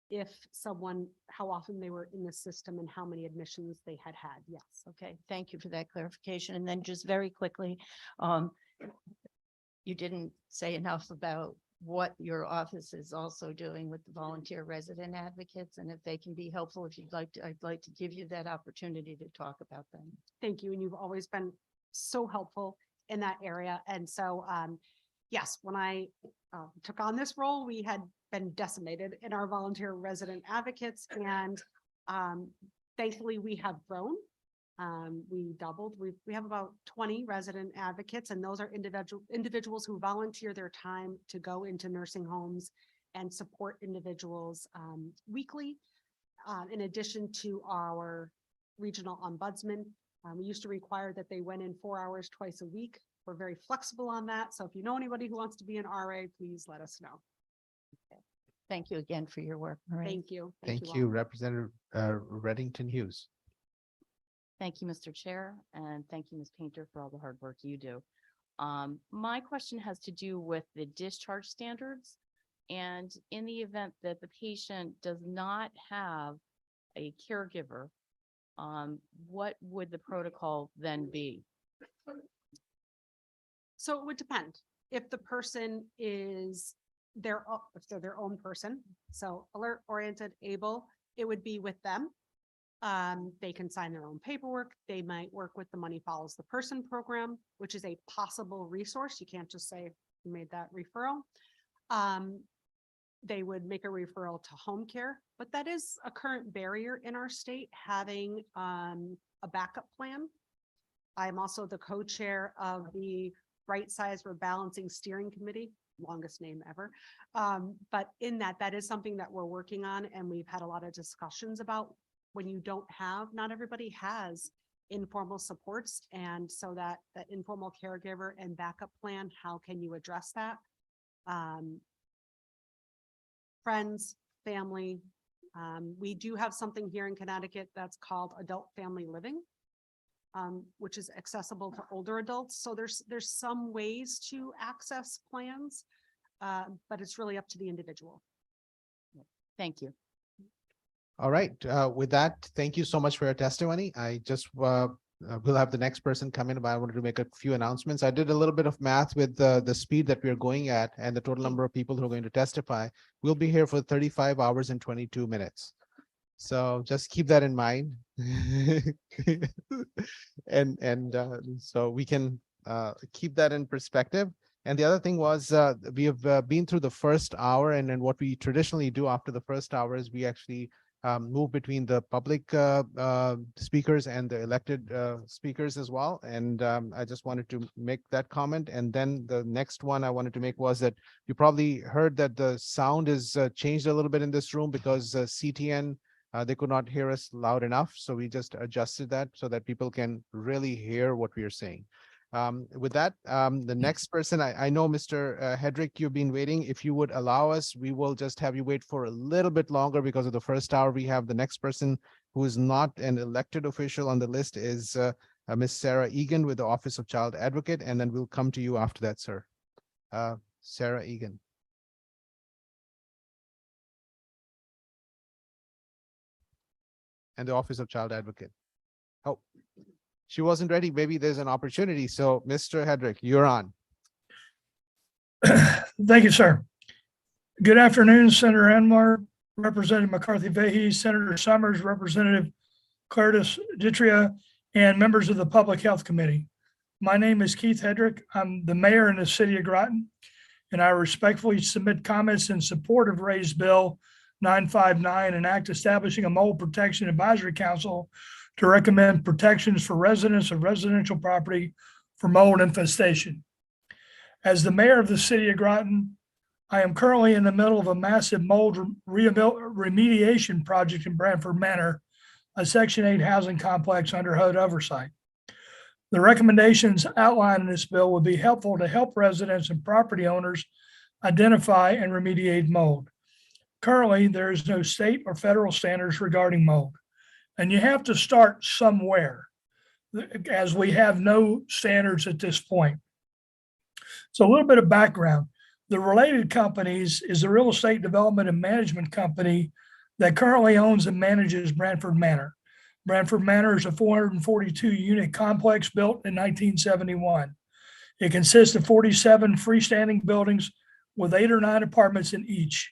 Speaker 15: if someone, how often they were in the system and how many admissions they had had. Yes.
Speaker 19: Okay, thank you for that clarification. And then just very quickly, you didn't say enough about what your office is also doing with the volunteer resident advocates, and if they can be helpful. If you'd like to, I'd like to give you that opportunity to talk about them.
Speaker 15: Thank you. And you've always been so helpful in that area. And so, yes, when I took on this role, we had been decimated in our volunteer resident advocates, and thankfully we have grown. We doubled. We have about 20 resident advocates, and those are individuals who volunteer their time to go into nursing homes and support individuals weekly. In addition to our regional ombudsman, we used to require that they went in 4 hours twice a week. We're very flexible on that. So if you know anybody who wants to be an RA, please let us know.
Speaker 19: Thank you again for your work, Marie.
Speaker 15: Thank you.
Speaker 2: Thank you,
Speaker 15: all.
Speaker 2: Representative Reddington Hughes.
Speaker 8: Thank you, Mr. Chair, and thank you, Ms. Painter, for all the hard work you do. My question has to do with the discharge standards. And in the event that the patient does not have a caregiver, what would the protocol then be?
Speaker 15: So it would depend. If the person is if they're their own person, so alert, oriented, able, it would be with them. They can sign their own paperwork. They might work with the Money Follows the Person program, which is a possible resource. You can't just say you made that referral. They would make a referral to home care, but that is a current barrier in our state, having a backup plan. I'm also the co-chair of the Right Size Rebalancing Steering Committee, longest name ever. But in that is something that we're working on, and we've had a lot of discussions about when you don't have, not everybody has informal supports. And so that informal caregiver and backup plan, how can you address that? Friends, family. We do have something here in Connecticut that's called Adult Family Living, which is accessible to older adults. So there's some ways to access plans, but it's really up to the individual.
Speaker 8: Thank you.
Speaker 2: All right, with that, thank you so much for your testimony. I just will have the next person come in, but I wanted to make a few announcements. I did a little bit of math with the speed that we are going at and the total number of people who are going to testify. We'll be here for 35 hours and 22 minutes. So just keep that in mind. And so we can keep that in perspective. And the other thing was, we have been through the first hour, and then what we traditionally do after the first hour is we actually move between the public speakers and the elected speakers as well. And I just wanted to make that comment. And then the next one I wanted to make was that you probably heard that the sound is changed a little bit in this room because CTN, they could not hear us loud enough. So we just adjusted that so that people can really hear what we are saying. With that, the next person, I know Mr. Hedrick, you've been waiting. If you would allow us, we will just have you wait for a little bit longer because of the first hour. We have the next person who is not an elected official on the list is Miss Sarah Egan with the Office of Child Advocate, and then we'll come to you after that, sir. Sarah Egan. And the Office of Child Advocate. Oh. She wasn't ready. Maybe there's an opportunity. So Mr. Hedrick, you're on.
Speaker 20: Thank you, sir. Good afternoon, Senator Anwar, Representative McCarthy Vahey, Senator Summers, Representative Curtis Ditria, and members of the Public Health Committee. My name is Keith Hedrick. I'm the mayor in the city of Groton, and I respectfully submit comments in support of Raised Bill 959, an act establishing a mold protection advisory council to recommend protections for residents of residential property for mold infestation. As the mayor of the city of Groton, I am currently in the middle of a massive mold remediation project in Branford Manor, a Section 8 housing complex under HUD oversight. The recommendations outlined in this bill would be helpful to help residents and property owners identify and remediate mold. Currently, there is no state or federal standards regarding mold. And you have to start somewhere, as we have no standards at this point. So a little bit of background. The Related Companies is a real estate development and management company that currently owns and manages Branford Manor. Branford Manor is a 442-unit complex built in 1971. It consists of 47 freestanding buildings with 8 or 9 apartments in each.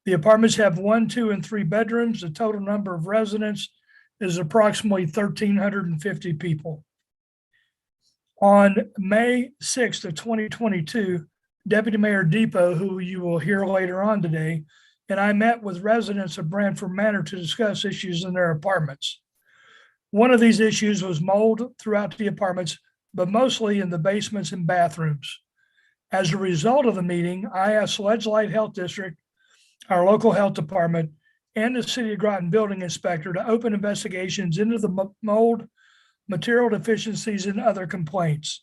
Speaker 20: The apartments have 1, 2, and 3 bedrooms. The total number of residents is approximately 1,350 people. On May 6th of 2022, Deputy Mayor Depot, who you will hear later on today, and I met with residents of Branford Manor to discuss issues in their apartments. One of these issues was mold throughout the apartments, but mostly in the basements and bathrooms. As a result of the meeting, I asked Ledge Light Health District, our local health department, and the City of Groton building inspector to open investigations into the mold, material deficiencies, and other complaints.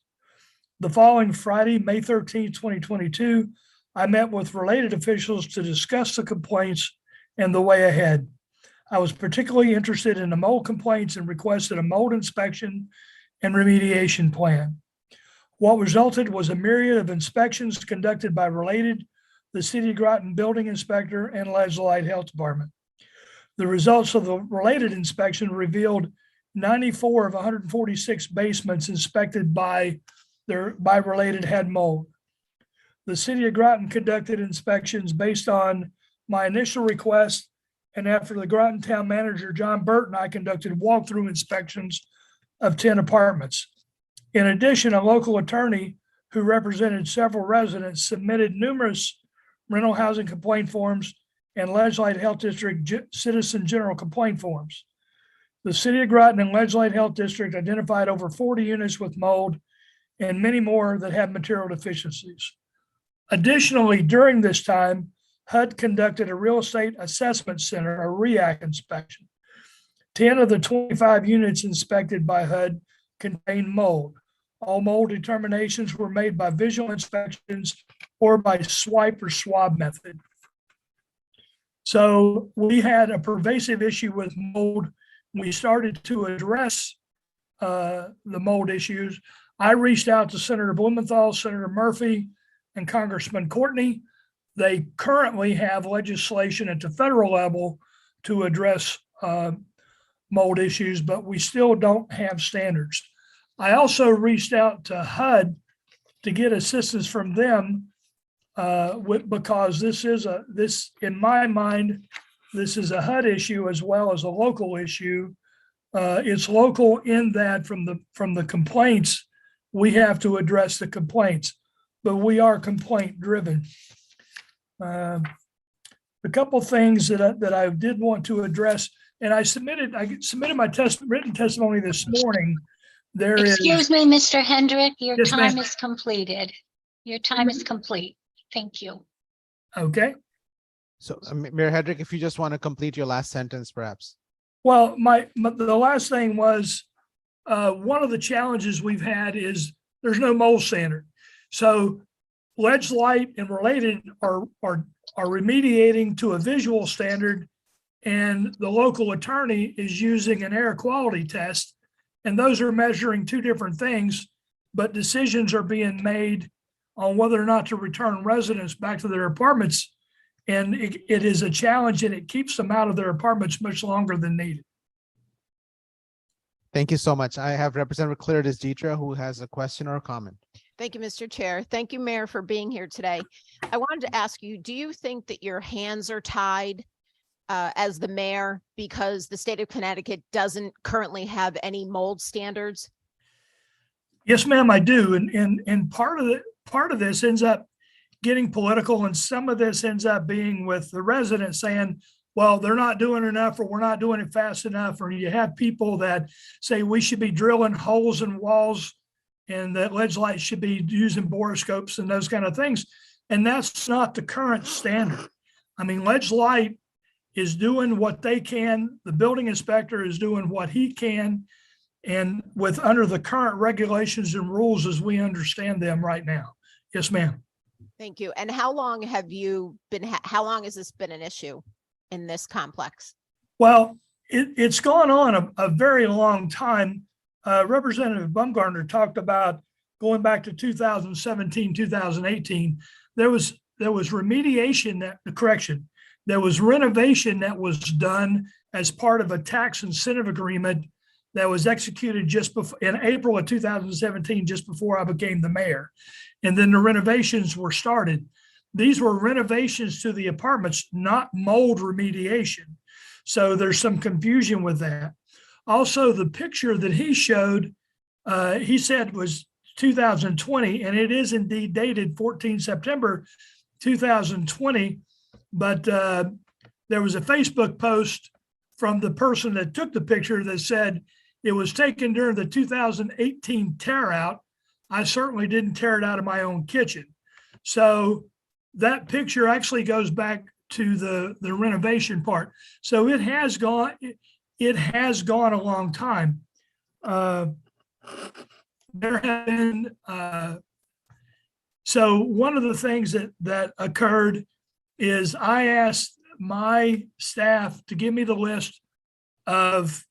Speaker 20: The following Friday, May 13th, 2022, I met with related officials to discuss the complaints and the way ahead. I was particularly interested in the mold complaints and requested a mold inspection and remediation plan. What resulted was a myriad of inspections conducted by Related, the City of Groton building inspector, and Ledge Light Health Department. The results of the Related inspection revealed 94 of 146 basements inspected by Related had mold. The City of Groton conducted inspections based on my initial request, and after the Groton Town Manager, John Burton, I conducted walkthrough inspections of 10 apartments. In addition, a local attorney who represented several residents submitted numerous rental housing complaint forms and Ledge Light Health District citizen general complaint forms. The City of Groton and Ledge Light Health District identified over 40 units with mold and many more that have material deficiencies. Additionally, during this time, HUD conducted a real estate assessment center, a REAC inspection. 10 of the 25 units inspected by HUD contained mold. All mold determinations were made by visual inspections or by swipe or swab method. So we had a pervasive issue with mold. We started to address the mold issues. I reached out to Senator Blumenthal, Senator Murphy, and Congressman Courtney. They currently have legislation at the federal level to address mold issues, but we still don't have standards. I also reached out to HUD to get assistance from them because in my mind, this is a HUD issue as well as a local issue. It's local in that from the complaints, we have to address the complaints. but we are complaint driven. A couple things that I did want to address, and I submitted my written testimony this morning. There is.
Speaker 16: Excuse me, Mr. Hendrick, your
Speaker 20: Yes, ma'am.
Speaker 16: time is completed. Your time is complete. Thank you.
Speaker 20: Okay.
Speaker 2: So Mayor Hedrick, if you just want to complete your last sentence, perhaps.
Speaker 20: Well, the last thing was, one of the challenges we've had is there's no mold standard. So Ledge Light and Related are remediating to a visual standard, and the local attorney is using an air quality test. And those are measuring two different things, but decisions are being made on whether or not to return residents back to their apartments. And it is a challenge, and it keeps them out of their apartments much longer than needed.
Speaker 2: Thank you so much. I have Representative Claritas Detra who has a question or a comment.
Speaker 3: Thank you, Mr. Chair. Thank you, Mayor, for being here today. I wanted to ask you, do you think that your hands are tied as the mayor because the state of Connecticut doesn't currently have any mold standards?
Speaker 20: Yes, ma'am, I do. And part of this ends up getting political, and some of this ends up being with the residents saying, well, they're not doing enough, or we're not doing it fast enough. Or you have people that say we should be drilling holes in walls and that Ledge Light should be using borescopes and those kind of things. And that's not the current standard. I mean, Ledge Light is doing what they can. The building inspector is doing what he can. And under the current regulations and rules as we understand them right now. Yes, ma'am.
Speaker 3: Thank you. And how long have you been, how long has this been an issue in this complex?
Speaker 20: Well, it's gone on a very long time. Representative Bumgarner talked about going back to 2017, 2018. There was remediation there was renovation that was done as part of a tax incentive agreement that was executed just before in April of 2017, just before I became the mayor. And then the renovations were started. These were renovations to the apartments, not mold remediation. So there's some confusion with that. Also, the picture that he showed, he said was 2020, and it is indeed dated 14 September 2020. But there was a Facebook post from the person that took the picture that said it was taken during the 2018 tear out. I certainly didn't tear it out of my own kitchen. So that picture actually goes back to the renovation part. So it has gone a long time. There have been, so one of the things that occurred is I asked my staff to give me the list of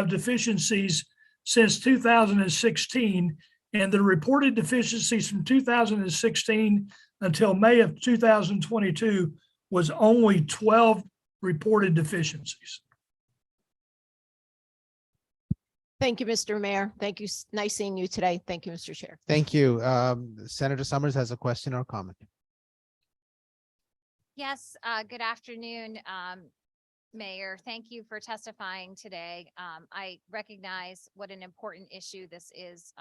Speaker 20: deficiencies since 2016, and the reported deficiencies from 2016 until May of 2022 was only 12 reported deficiencies.
Speaker 3: Thank you, Mr. Mayor. Thank you. Nice seeing you today. Thank you, Mr. Chair.
Speaker 2: Thank you. Senator Summers has a question or comment.
Speaker 1: Yes, good afternoon, Mayor. Thank you for testifying today. I recognize what an important issue this is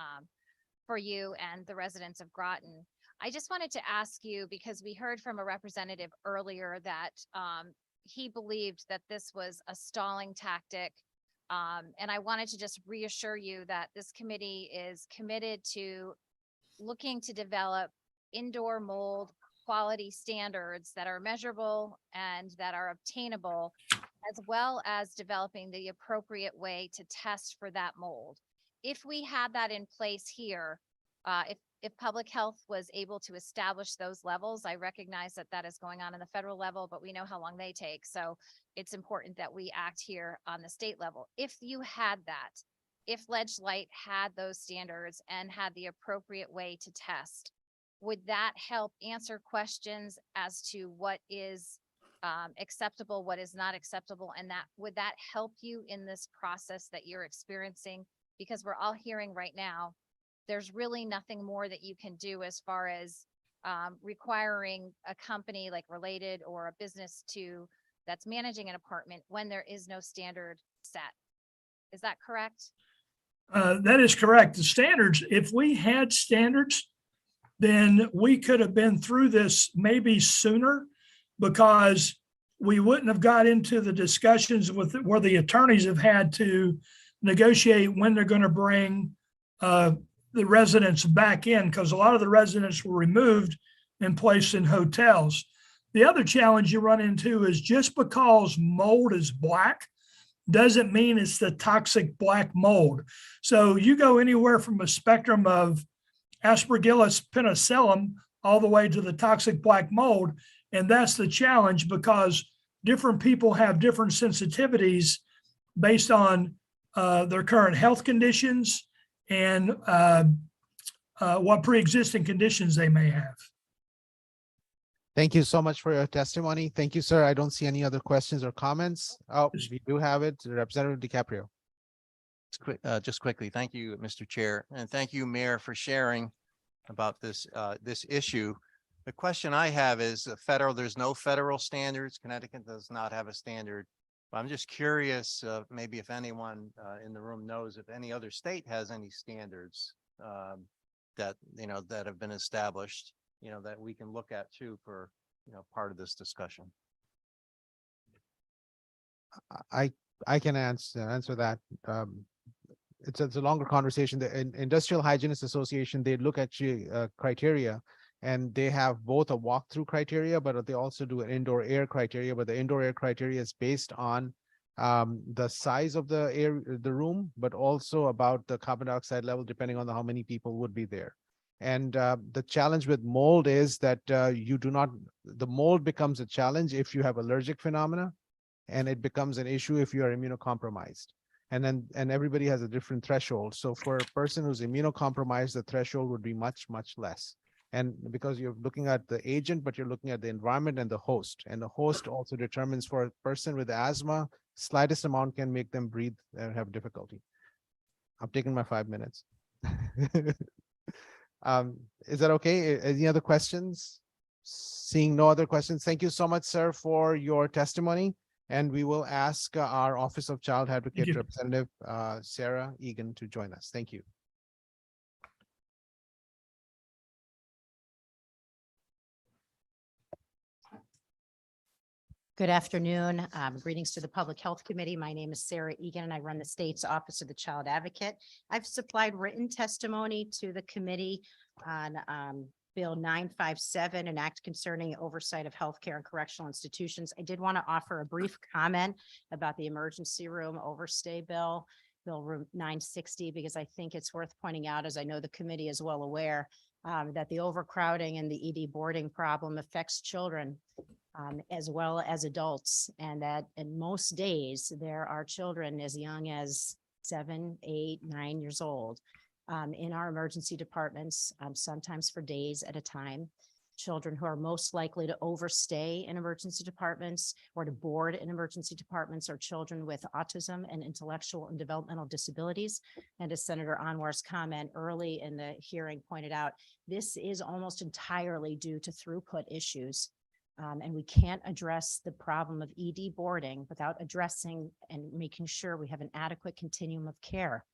Speaker 1: for you and the residents of Groton. I just wanted to ask you, because we heard from a representative earlier that he believed that this was a stalling tactic. And I wanted to just reassure you that this committee is committed to looking to develop indoor mold quality standards that are measurable and that are obtainable, as well as developing the appropriate way to test for that mold. If we had that in place here, if public health was able to establish those levels, I recognize that that is going on in the federal level, but we know how long they take. So it's important that we act here on the state level. If you had that, if Ledge Light had those standards and had the appropriate way to test, would that help answer questions as to what is acceptable, what is not acceptable? And would that help you in this process that you're experiencing? Because we're all hearing right now, there's really nothing more that you can do as far as requiring a company like Related or a business that's managing an apartment when there is no standard set. Is that correct?
Speaker 20: That is correct. The standards, if we had standards, then we could have been through this maybe sooner, because we wouldn't have got into the discussions with where the attorneys have had to negotiate when they're going to bring the residents back in, because a lot of the residents were removed and placed in hotels. The other challenge you run into is just because mold is black doesn't mean it's the toxic black mold. So you go anywhere from a spectrum of Aspergillus penicillin all the way to the toxic black mold. And that's the challenge, because different people have different sensitivities based on their current health conditions and what pre-existing conditions they may have.
Speaker 2: Thank you so much for your testimony. Thank you, sir. I don't see any other questions or comments. Oh, we do have it. Representative DiCaprio.
Speaker 21: Just quickly, thank you, Mr. Chair, and thank you, Mayor, for sharing about this issue. The question I have is there's no federal standards. Connecticut does not have a standard. But I'm just curious, maybe if anyone in the room knows if any other state has any standards that have been established, that we can look at too for, part of this discussion.
Speaker 2: I can answer that. It's a longer conversation. The Industrial Hygienists Association, they look at criteria, and they have both a walkthrough criteria, but they also do an indoor air criteria. But the indoor air criteria is based on the size of the room, but also about the carbon dioxide level, depending on how many people would be there. And the challenge with mold is that the mold becomes a challenge if you have allergic phenomena, and it becomes an issue if you are immunocompromised. And everybody has a different threshold. So for a person who's immunocompromised, the threshold would be much, much less. And because you're looking at the agent, but you're looking at the environment and the host. And the host also determines, for a person with asthma, slightest amount can make them breathe and have difficulty. I'm taking my 5 minutes. Is that okay? Any other questions? Seeing no other questions, thank you so much, sir, for your testimony. And we will ask our Office of Child Advocate Representative Sarah Egan to join us. Thank you.
Speaker 22: Good afternoon. Greetings to the Public Health Committee. My name is Sarah Egan, and I run the state's Office of the Child Advocate. I've supplied written testimony to the committee on Bill 957, an act concerning oversight of healthcare and correctional institutions. I did want to offer a brief comment about the emergency room overstay bill, Bill 960, because I think it's worth pointing out, as I know the committee is well aware, that the overcrowding and the ED boarding problem affects children as well as adults, and that in most days there are children as young as 7, 8, 9 years old in our emergency departments, sometimes for days at a time. Children who are most likely to overstay in emergency departments or to board in emergency departments are children with autism and intellectual and developmental disabilities. And as Senator Anwar's comment early in the hearing pointed out, this is almost entirely due to throughput issues. And we can't address the problem of ED boarding without addressing and making sure we have an adequate continuum of care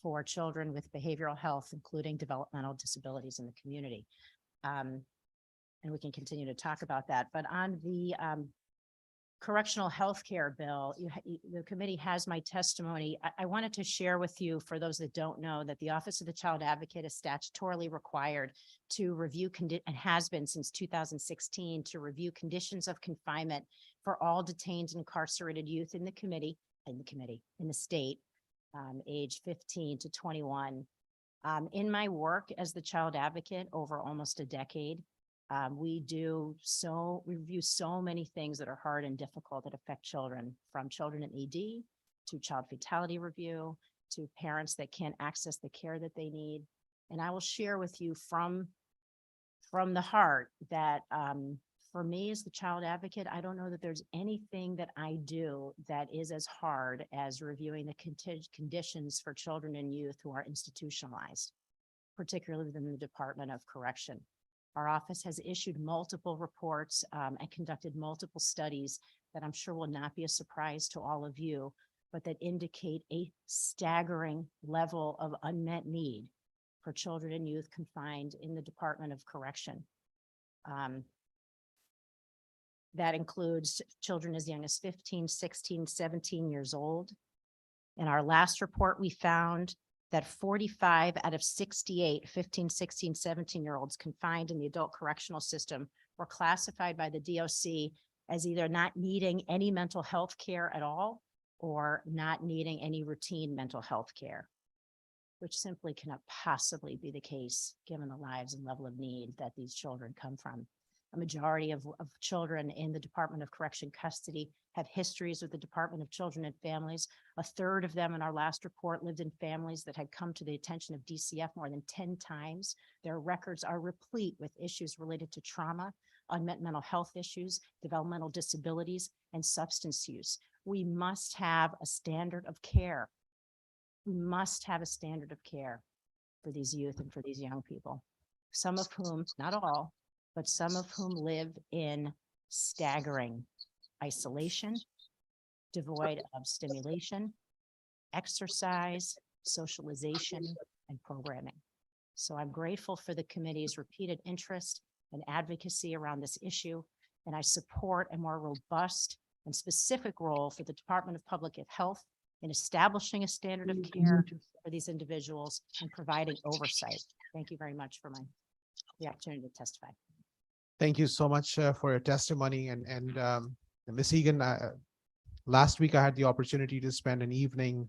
Speaker 22: for children with behavioral health, including developmental disabilities in the community. And we can continue to talk about that. But on the correctional health care bill, the committee has my testimony. I wanted to share with you, for those that don't know, that the Office of the Child Advocate is statutorily required to review and has been since 2016 to review conditions of confinement for all detained and incarcerated youth in the state, age 15 to 21. In my work as the child advocate over almost a decade, we review so many things that are hard and difficult that affect children, from children in ED to child fatality review to parents that can't access the care that they need. And I will share with you from the heart that for me as the child advocate, I don't know that there's anything that I do that is as hard as reviewing the conditions for children and youth who are institutionalized, particularly within the Department of Correction. Our office has issued multiple reports and conducted multiple studies that I'm sure will not be a surprise to all of you but that indicate a staggering level of unmet need for children and youth confined in the Department of Correction. That includes children as young as 15, 16, 17 years old. In our last report, we found that 45 out of 68 15, 16, 17-year-olds confined in the adult correctional system were classified by the DOC as either not needing any mental health care at all or not needing any routine mental health care, which simply cannot possibly be the case given the lives and level of need that these children come from. A majority of children in the Department of Correction custody have histories with the Department of Children and Families. A third of them in our last report lived in families that had come to the attention of DCF more than 10 times. Their records are replete with issues related to trauma, unmet mental health issues, developmental disabilities, and substance use. We must have a standard of care. We must have a standard of care for these youth and for these young people, some of whom, not all, but some of whom live in staggering isolation, devoid of stimulation, exercise, socialization, and programming. So I'm grateful for the committee's repeated interest and advocacy around this issue, and I support a more robust and specific role for the Department of Public Health in establishing a standard of care for these individuals and providing oversight. Thank you very much for the opportunity to testify.
Speaker 2: Thank you so much for your testimony. And Ms. Egan, last week I had the opportunity to spend an evening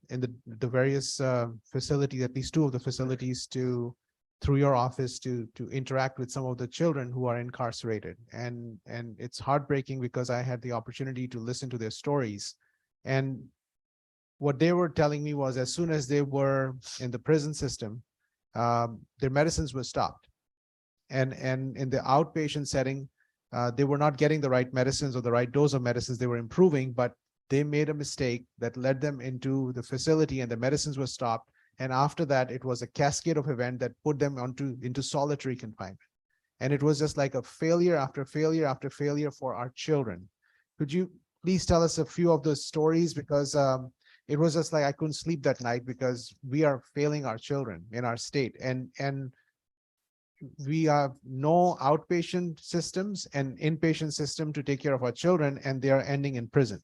Speaker 2: in the various facilities, at least two of the facilities, through your office to interact with some of the children who are incarcerated. And it's heartbreaking because I had the opportunity to listen to their stories. And what they were telling me was as soon as they were in the prison system, their medicines were stopped. And in the outpatient setting, they were not getting the right medicines or the right dose of medicines. They were improving, but they made a mistake that led them into the facility and the medicines were stopped. And after that, it was a cascade of events that put them into solitary confinement. And it was just like a failure after failure after failure for our children. Could you please tell us a few of those stories? Because it was just like I couldn't sleep that night because we are failing our children in our state. And we have no outpatient systems and inpatient system to take care of our children, and they are ending in prison.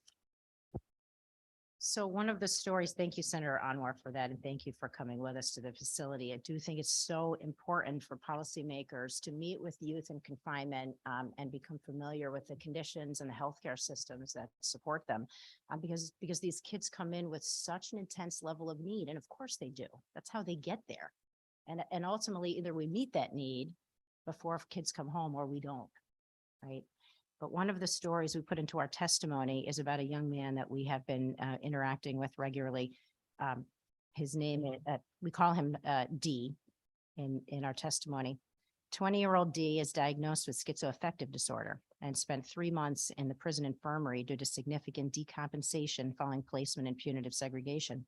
Speaker 22: So one of the stories, thank you, Senator Anwar, for that, and thank you for coming with us to the facility. I do think it's so important for policymakers to meet with youth in confinement and become familiar with the conditions and the healthcare systems that support them, because these kids come in with such an intense level of need, and of course they do. That's how they get there. And ultimately, either we meet that need before kids come home or we don't, right? But one of the stories we put into our testimony is about a young man that we have been interacting with regularly. His name, we call him D in our testimony. 20-year-old D is diagnosed with schizoaffective disorder and spent 3 months in the prison infirmary due to significant decompensation following placement in punitive segregation.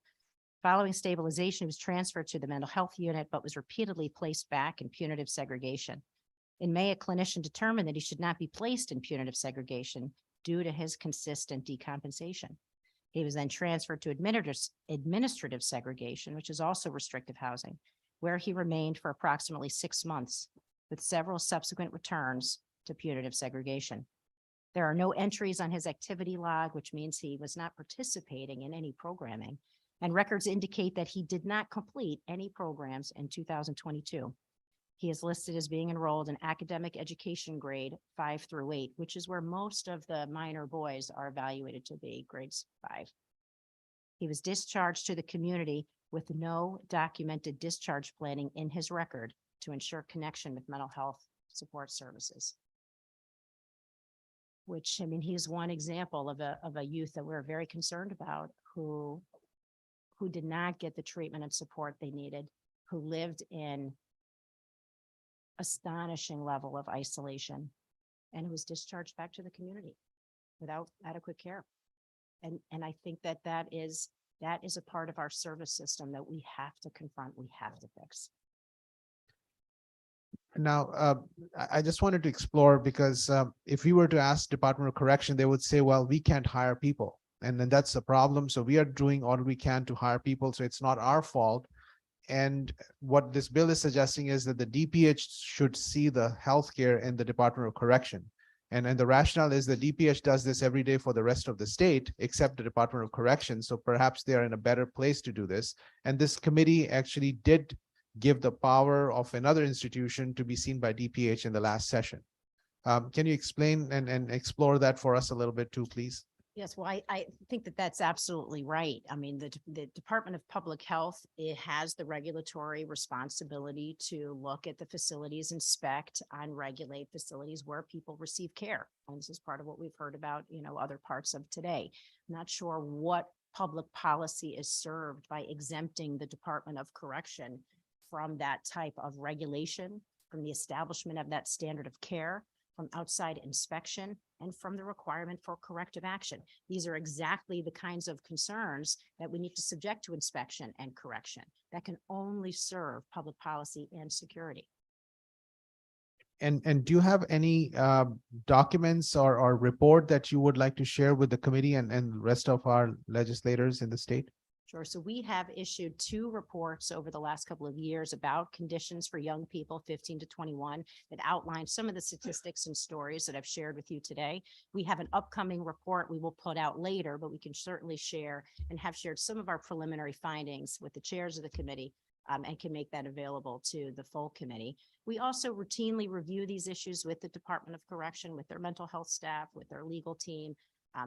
Speaker 22: Following stabilization, he was transferred to the mental health unit, but was repeatedly placed back in punitive segregation. In May, a clinician determined that he should not be placed in punitive segregation due to his consistent decompensation. He was then transferred to administrative segregation, which is also restrictive housing, where he remained for approximately 6 months, with several subsequent returns to punitive segregation. There are no entries on his activity log, which means he was not participating in any programming, and records indicate that he did not complete any programs in 2022. He is listed as being enrolled in academic education grade 5 through 8, which is where most of the minor boys are evaluated to be, grades 5. He was discharged to the community with no documented discharge planning in his record to ensure connection with mental health support services. Which, I mean, he's one example of a youth that we're very concerned about who did not get the treatment and support they needed, who lived in astonishing level of isolation, and who was discharged back to the community without adequate care. And I think that is a part of our service system that we have to confront, we have to fix.
Speaker 2: Now, I just wanted to explore because if we were to ask Department of Correction, they would say, well, we can't hire people. And then that's the problem. So we are doing all we can to hire people. So it's not our fault. And what this bill is suggesting is that the DPH should see the healthcare in the Department of Correction. And the rationale is the DPH does this every day for the rest of the state, except the Department of Corrections. So perhaps they are in a better place to do this. And this committee actually did give the power of another institution to be seen by DPH in the last session. Can you explain and explore that for us a little bit too, please?
Speaker 3: Yes, well, I think that that's absolutely right. I mean, the Department of Public Health, it has the regulatory responsibility to look at the facilities, inspect and regulate facilities where people receive care. And this is part of what we've heard about, other parts of today. I'm not sure what public policy is served by exempting the Department of Correction from that type of regulation, from the establishment of that standard of care, from outside inspection, and from the requirement for corrective action. These are exactly the kinds of concerns that we need to subject to inspection and correction that can only serve public policy and security.
Speaker 2: And do you have any documents or report that you would like to share with the committee and the rest of our legislators in the state?
Speaker 3: Sure. So we have issued 2 reports over the last couple of years about conditions for young people 15 to 21 that outline some of the statistics and stories that I've shared with you today. We have an upcoming report we will put out later, but we can certainly share and have shared some of our preliminary findings with the chairs of the committee and can make that available to the full committee. We also routinely review these issues with the Department of Correction, with their mental health staff, with their legal team.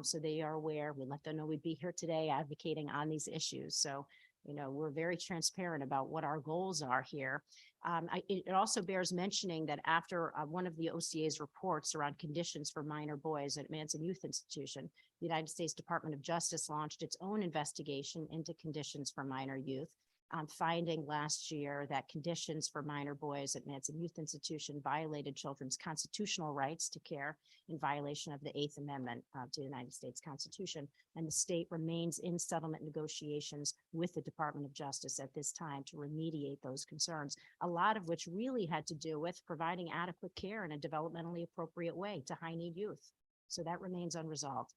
Speaker 3: So they are aware. We let them know we'd be here today advocating on these issues. So, we're very transparent about what our goals are here. It also bears mentioning that after one of the OCA's reports around conditions for minor boys at Manson Youth Institution, the United States Department of Justice launched its own investigation into conditions for minor youth, finding last year that conditions for minor boys at Manson Youth Institution violated children's constitutional rights to care in violation of the 8th Amendment to the United States Constitution. And the state remains in settlement negotiations with the Department of Justice at this time to remediate those concerns, a lot of which really had to do with providing adequate care in a developmentally appropriate way to high-need youth. So that remains unresolved.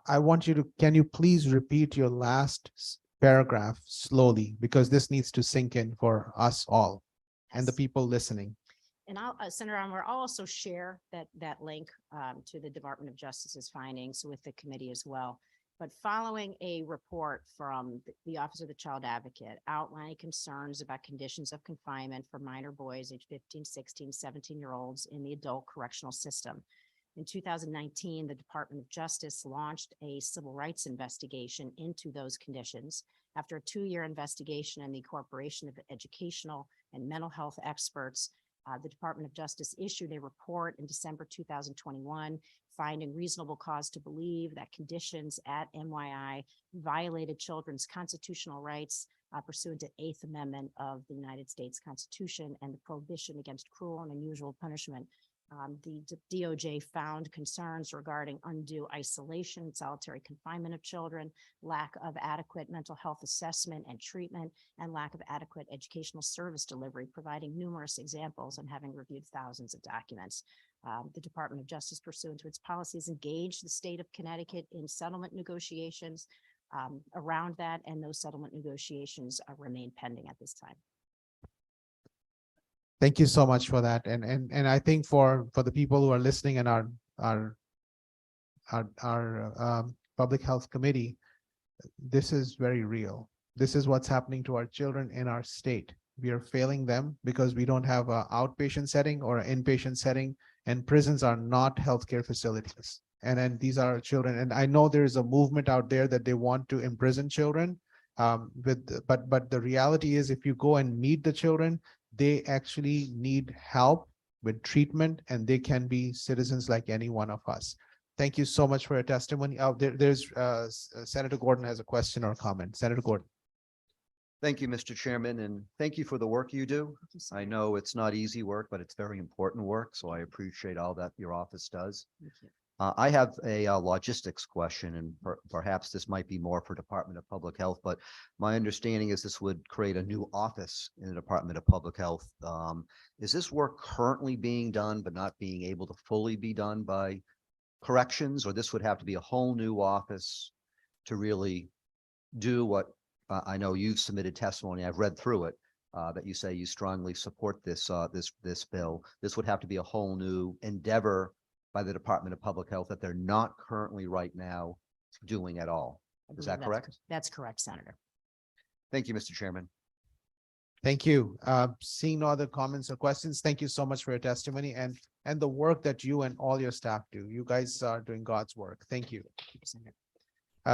Speaker 2: I want you to, can you please repeat your last paragraph slowly, because this needs to sink in for us all and the people listening.
Speaker 3: And Senator Anwar, I'll also share that link to the Department of Justice's findings with the committee as well. But following a report from the Office of the Child Advocate outlining concerns about conditions of confinement for minor boys aged 15, 16, 17-year-olds in the adult correctional system, in 2019, the Department of Justice launched a civil rights investigation into those conditions. After a 2-year investigation and the incorporation of educational and mental health experts, the Department of Justice issued a report in December 2021, finding reasonable cause to believe that conditions at MYI violated children's constitutional rights pursuant to 8th Amendment of the United States Constitution and the prohibition against cruel and unusual punishment. The DOJ found concerns regarding undue isolation, solitary confinement of children, lack of adequate mental health assessment and treatment, and lack of adequate educational service delivery, providing numerous examples and having reviewed thousands of documents. The Department of Justice, pursuant to its policies, engaged the state of Connecticut in settlement negotiations around that, and those settlement negotiations remain pending at this time.
Speaker 2: Thank you so much for that. And I think for the people who are listening and our public health committee, this is very real. This is what's happening to our children in our state. We are failing them because we don't have an outpatient setting or an inpatient setting, and prisons are not healthcare facilities. And then these are our children. And I know there is a movement out there that they want to imprison children. But the reality is, if you go and meet the children, they actually need help with treatment, and they can be citizens like any one of us. Thank you so much for your testimony. There's Senator Gordon has a question or comment. Senator Gordon.
Speaker 7: Thank you, Mr. Chairman, and thank you for the work you do. I know it's not easy work, but it's very important work, so I appreciate all that your office does. I have a logistics question, and perhaps this might be more for Department of Public Health, but my understanding is this would create a new office in the Department of Public Health. Is this work currently being done but not being able to fully be done by corrections, or this would have to be a whole new office to really do what I know you've submitted testimony. I've read through it, that you say you strongly support this bill. This would have to be a whole new endeavor by the Department of Public Health that they're not currently right now doing at all. Is that correct?
Speaker 3: That's correct, Senator.
Speaker 7: Thank you, Mr. Chairman.
Speaker 2: Thank you. Seeing no other comments or questions, thank you so much for your testimony and the work that you and all your staff do. You guys are doing God's work. Thank you.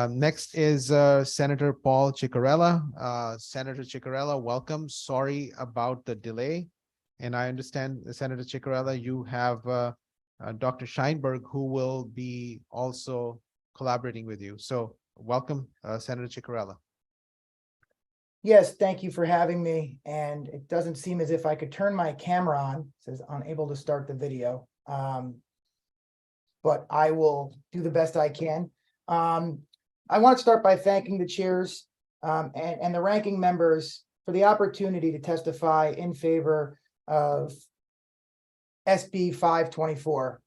Speaker 2: Next is Senator Paul Ciccarella. Senator Ciccarella, welcome. Sorry about the delay. And I understand, Senator Ciccarella, you have Dr. Scheinberg, who will be also collaborating with you. So welcome, Senator Ciccarella.
Speaker 4: Yes, thank you for having me. And it doesn't seem as if I could turn my camera on. It says unable to start the video. But I will do the best I can. I want to start by thanking the chairs and the ranking members for the opportunity to testify in favor of SB 524.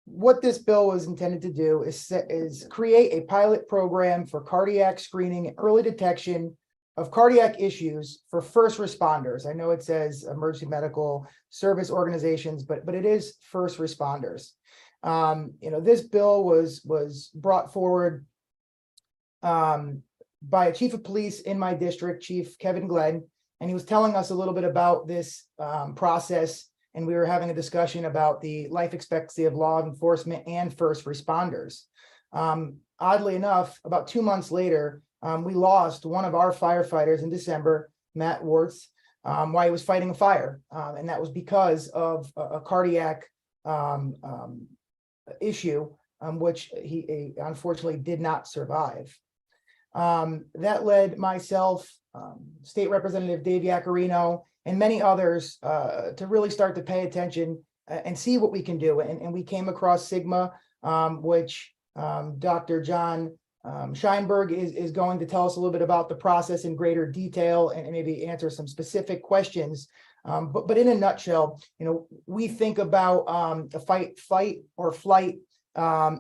Speaker 4: What this bill was intended to do is create a pilot program for cardiac screening and early detection of cardiac issues for first responders. I know it says emergency medical service organizations, but it is first responders. This bill was brought forward by a chief of police in my district, Chief Kevin Glenn, and he was telling us a little bit about this process. And we were having a discussion about the life expectancy of law enforcement and first responders. Oddly enough, about 2 months later, we lost one of our firefighters in December, Matt Wertz, while he was fighting a fire. And that was because of a cardiac issue, which he unfortunately did not survive. That led myself, State Representative Dave Yacarino, and many others to really start to pay attention and see what we can do. And we came across Sigma, which Dr. John Scheinberg is going to tell us a little bit about the process in greater detail and maybe answer some specific questions. But in a nutshell, we think about the fight or flight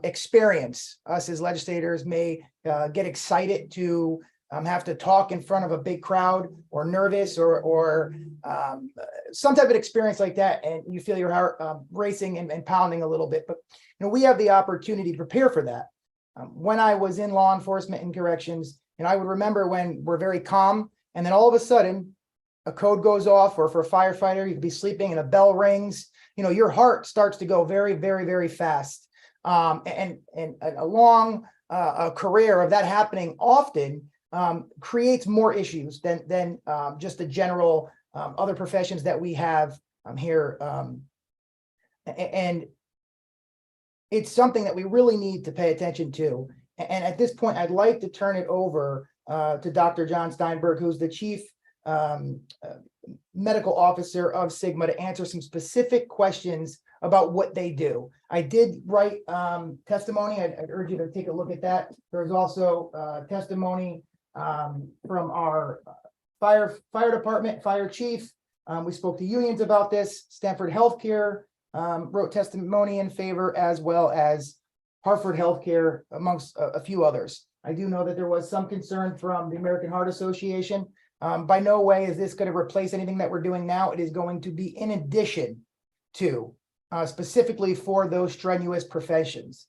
Speaker 4: experience. Us as legislators may get excited to have to talk in front of a big crowd, or nervous, or some type of experience like that, and you feel your heart racing and pounding a little bit. But we have the opportunity to prepare for that. When I was in law enforcement and corrections, and I would remember when we're very calm, and then all of a sudden a code goes off, or for a firefighter, you could be sleeping and a bell rings. Your heart starts to go very, very, very fast. And a long career of that happening often creates more issues than just the general other professions that we have here. And it's something that we really need to pay attention to. And at this point, I'd like to turn it over to Dr. John Steinberg, who's the chief medical officer of Sigma, to answer some specific questions about what they do. I did write testimony. I'd urge you to take a look at that. There's also testimony from our fire department, fire chief. We spoke to unions about this. Stanford Healthcare wrote testimony in favor, as well as Hartford Healthcare, amongst a few others. I do know that there was some concern from the American Heart Association. By no way is this going to replace anything that we're doing now. It is going to be in addition to, specifically for those strenuous professions.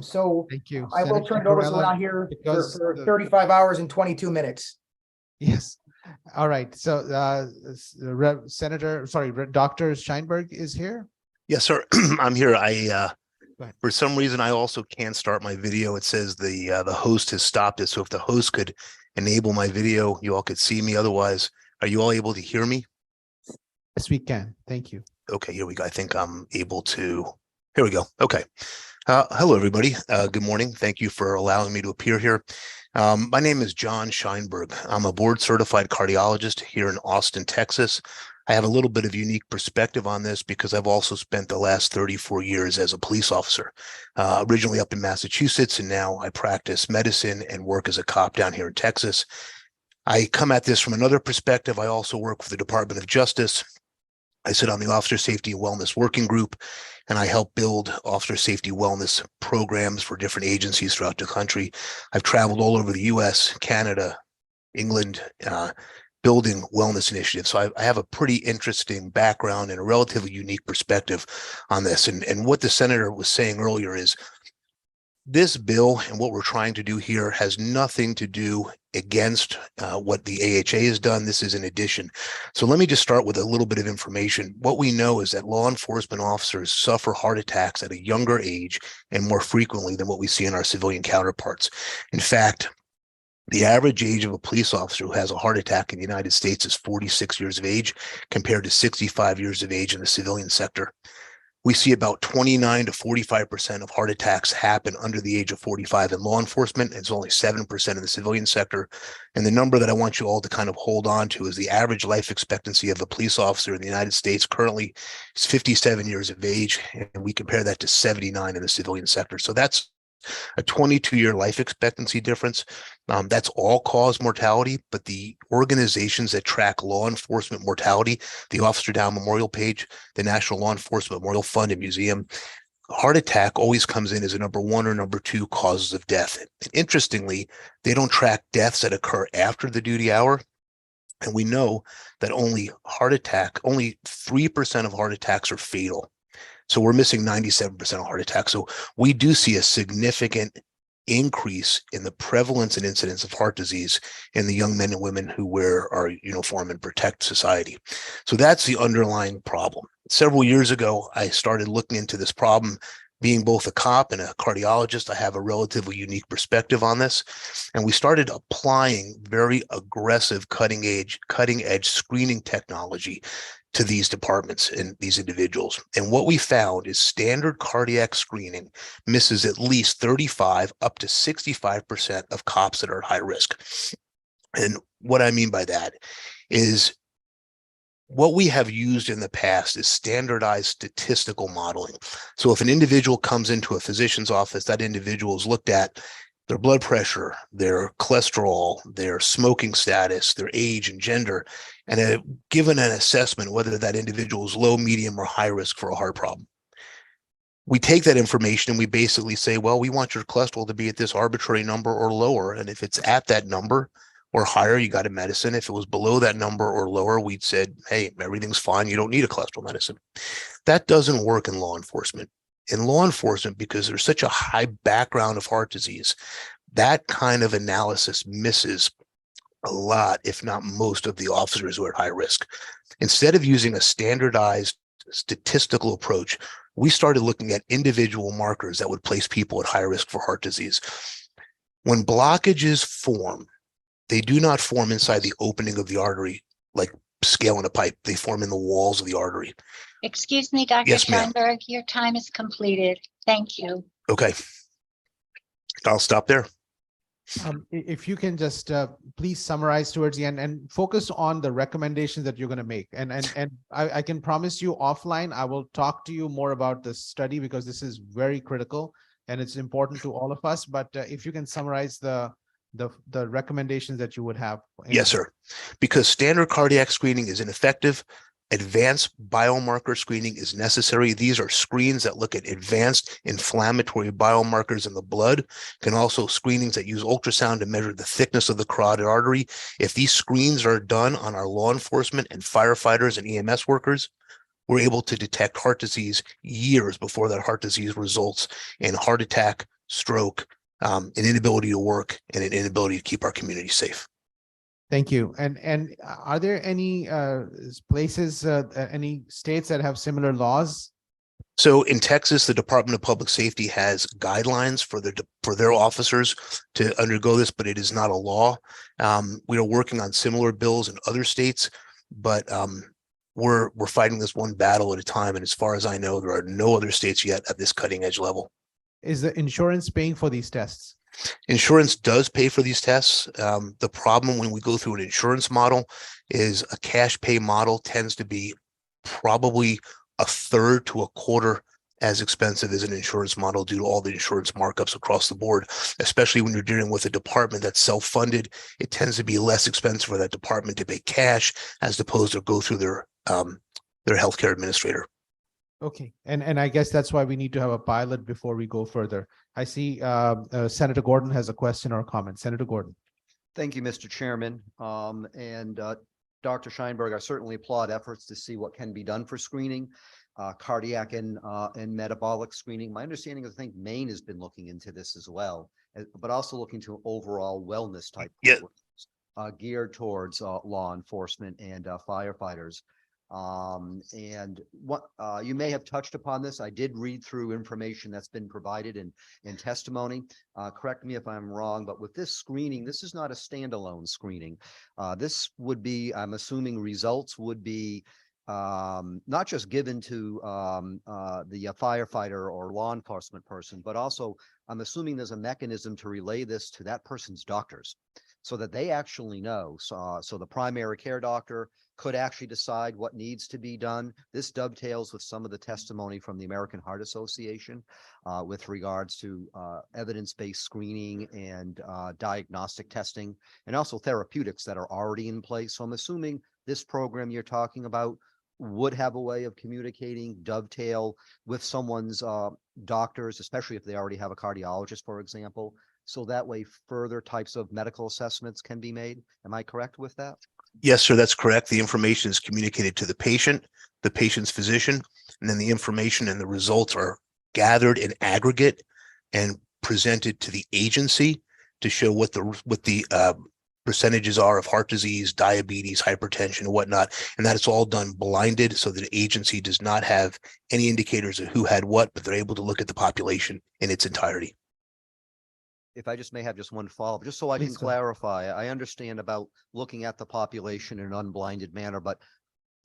Speaker 4: So
Speaker 2: thank you.
Speaker 4: I will turn it over, so we're not here for 35 hours and 22 minutes.
Speaker 2: Yes. All right. So Dr. Scheinberg is here.
Speaker 10: Yes, sir. I'm here. For some reason, I also can't start my video. It says the host has stopped it. So if the host could enable my video, you all could see me. Otherwise, are you all able to hear me?
Speaker 2: Yes, we can. Thank you.
Speaker 10: Okay, here we go. I think I'm able to. Here we go. Okay. Hello, everybody. Good morning. Thank you for allowing me to appear here. My name is John Scheinberg. I'm a board certified cardiologist here in Austin, Texas. I have a little bit of unique perspective on this because I've also spent the last 34 years as a police officer, originally up in Massachusetts, and now I practice medicine and work as a cop down here in Texas. I come at this from another perspective. I also work for the Department of Justice, I sit on the Officer Safety and Wellness Working Group, and I help build officer safety wellness programs for different agencies throughout the country. I've traveled all over the US, Canada, England, building wellness initiatives. So I have a pretty interesting background and a relatively unique perspective on this. And what the senator was saying earlier is this bill and what we're trying to do here has nothing to do against what the AHA has done. This is an addition. So let me just start with a little bit of information. What we know is that law enforcement officers suffer heart attacks at a younger age and more frequently than what we see in our civilian counterparts. In fact, the average age of a police officer who has a heart attack in the United States is 46 years of age compared to 65 years of age in the civilian sector. We see about 29 to 45% of heart attacks happen under the age of 45 in law enforcement. It's only 7% in the civilian sector. And the number that I want you all to kind of hold on to is the average life expectancy of a police officer in the United States currently is 57 years of age. And we compare that to 79 in the civilian sector. So that's a 22-year life expectancy difference. That's all-cause mortality, but the organizations that track law enforcement mortality, the Officer Down Memorial Page, the National Law Enforcement Memorial Fund and Museum, heart attack always comes in as a number 1 or number 2 causes of death. And interestingly, they don't track deaths that occur after the duty hour. And we know that only 3% of heart attacks are fatal. So we're missing 97% of heart attacks. So we do see a significant increase in the prevalence and incidence of heart disease in the young men and women who wear our uniform and protect society. So that's the underlying problem. Several years ago, I started looking into this problem. Being both a cop and a cardiologist, I have a relatively unique perspective on this. And we started applying very aggressive cutting edge screening technology to these departments and these individuals. And what we found is standard cardiac screening misses at least 35 up to 65% of cops that are at high risk. And what I mean by that is what we have used in the past is standardized statistical modeling. So if an individual comes into a physician's office, that individual is looked at their blood pressure, their cholesterol, their smoking status, their age and gender, and given an assessment whether that individual is low, medium, or high risk for a heart problem. We take that information and we basically say, well, we want your cholesterol to be at this arbitrary number or lower. And if it's at that number or higher, you got a medicine. If it was below that number or lower, we'd said, hey, everything's fine. You don't need a cholesterol medicine. That doesn't work in law enforcement. In law enforcement, because there's such a high background of heart disease, that kind of analysis misses a lot, if not most, of the officers who are at high risk. Instead of using a standardized statistical approach, we started looking at individual markers that would place people at high risk for heart disease. When blockages form, they do not form inside the opening of the artery like scale in a pipe. They form in the walls of the artery.
Speaker 16: Excuse me, Dr.
Speaker 10: Yes, ma'am.
Speaker 16: Scheinberg, your time is completed. Thank you.
Speaker 10: Okay. I'll stop there.
Speaker 2: If you can just please summarize towards the end and focus on the recommendations that you're going to make. And I can promise you offline, I will talk to you more about this study because this is very critical and it's important to all of us. But if you can summarize the recommendations that you would have.
Speaker 10: Yes, sir. Because standard cardiac screening is ineffective. Advanced biomarker screening is necessary. These are screens that look at advanced inflammatory biomarkers in the blood, can also screenings that use ultrasound to measure the thickness of the carotid artery. If these screens are done on our law enforcement and firefighters and EMS workers, we're able to detect heart disease years before that heart disease results in heart attack, stroke, an inability to work, and an inability to keep our community safe.
Speaker 2: Thank you. And are there any places, any states that have similar laws?
Speaker 10: So in Texas, the Department of Public Safety has guidelines for their officers to undergo this, but it is not a law. We are working on similar bills in other states, but we're fighting this one battle at a time. And as far as I know, there are no other states yet at this cutting edge level.
Speaker 2: Is the insurance paying for these tests?
Speaker 10: Insurance does pay for these tests. The problem when we go through an insurance model is a cash pay model tends to be probably a third to a quarter as expensive as an insurance model due to all the insurance markups across the board, especially when you're dealing with a department that's self-funded. It tends to be less expensive for that department to pay cash as opposed to go through their their healthcare administrator.
Speaker 2: Okay, and I guess that's why we need to have a pilot before we go further. I see Senator Gordon has a question or a comment. Senator Gordon.
Speaker 7: Thank you, Mr. Chairman. Dr. Scheinberg, I certainly applaud efforts to see what can be done for screening, cardiac and metabolic screening. My understanding is I think Maine has been looking into this as well, but also looking to overall wellness type programs, geared towards law enforcement and firefighters. And what you may have touched upon this. I did read through information that's been provided in testimony. Correct me if I'm wrong, but with this screening, this is not a standalone screening. This would be, I'm assuming results would be not just given to the firefighter or law enforcement person, but also I'm assuming there's a mechanism to relay this to that person's doctors so that they actually know. So the primary care doctor could actually decide what needs to be done. This dovetails with some of the testimony from the American Heart Association with regards to evidence-based screening and diagnostic testing, and also therapeutics that are already in place. So I'm assuming this program you're talking about would have a way of communicating, dovetail with someone's doctors, especially if they already have a cardiologist, for example. So that way further types of medical assessments can be made. Am I correct with that?
Speaker 10: Yes, sir, that's correct. The information is communicated to the patient's physician, and then the information and the results are gathered in aggregate and presented to the agency to show what the percentages are of heart disease, diabetes, hypertension, and whatnot. And that is all done blinded, so that the agency does not have any indicators of who had what, but they're able to look at the population in its entirety.
Speaker 7: If I just may have just one follow-up, just so I can clarify, I understand about looking at the population in an unblinded manner, but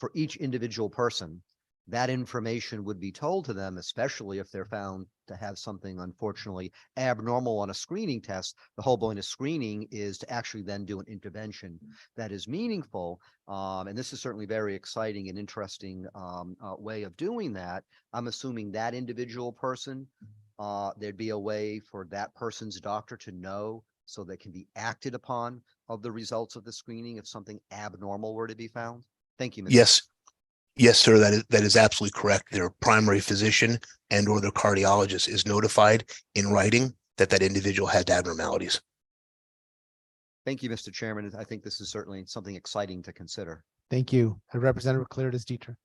Speaker 7: for each individual person, that information would be told to them, especially if they're found to have something unfortunately abnormal on a screening test. The whole point of screening is to actually then do an intervention that is meaningful. And this is certainly very exciting and interesting way of doing that. I'm assuming that individual person, there'd be a way for that person's doctor to know so that can be acted upon of the results of the screening if something abnormal were to be found. Thank you, Mr.
Speaker 10: Yes. Yes, sir, that is absolutely correct. Their primary physician and or their cardiologist is notified in writing that that individual had abnormalities.
Speaker 7: Thank you, Mr. Chairman. I think this is certainly something exciting to consider.
Speaker 2: Thank you. Representative Claritas Dieter.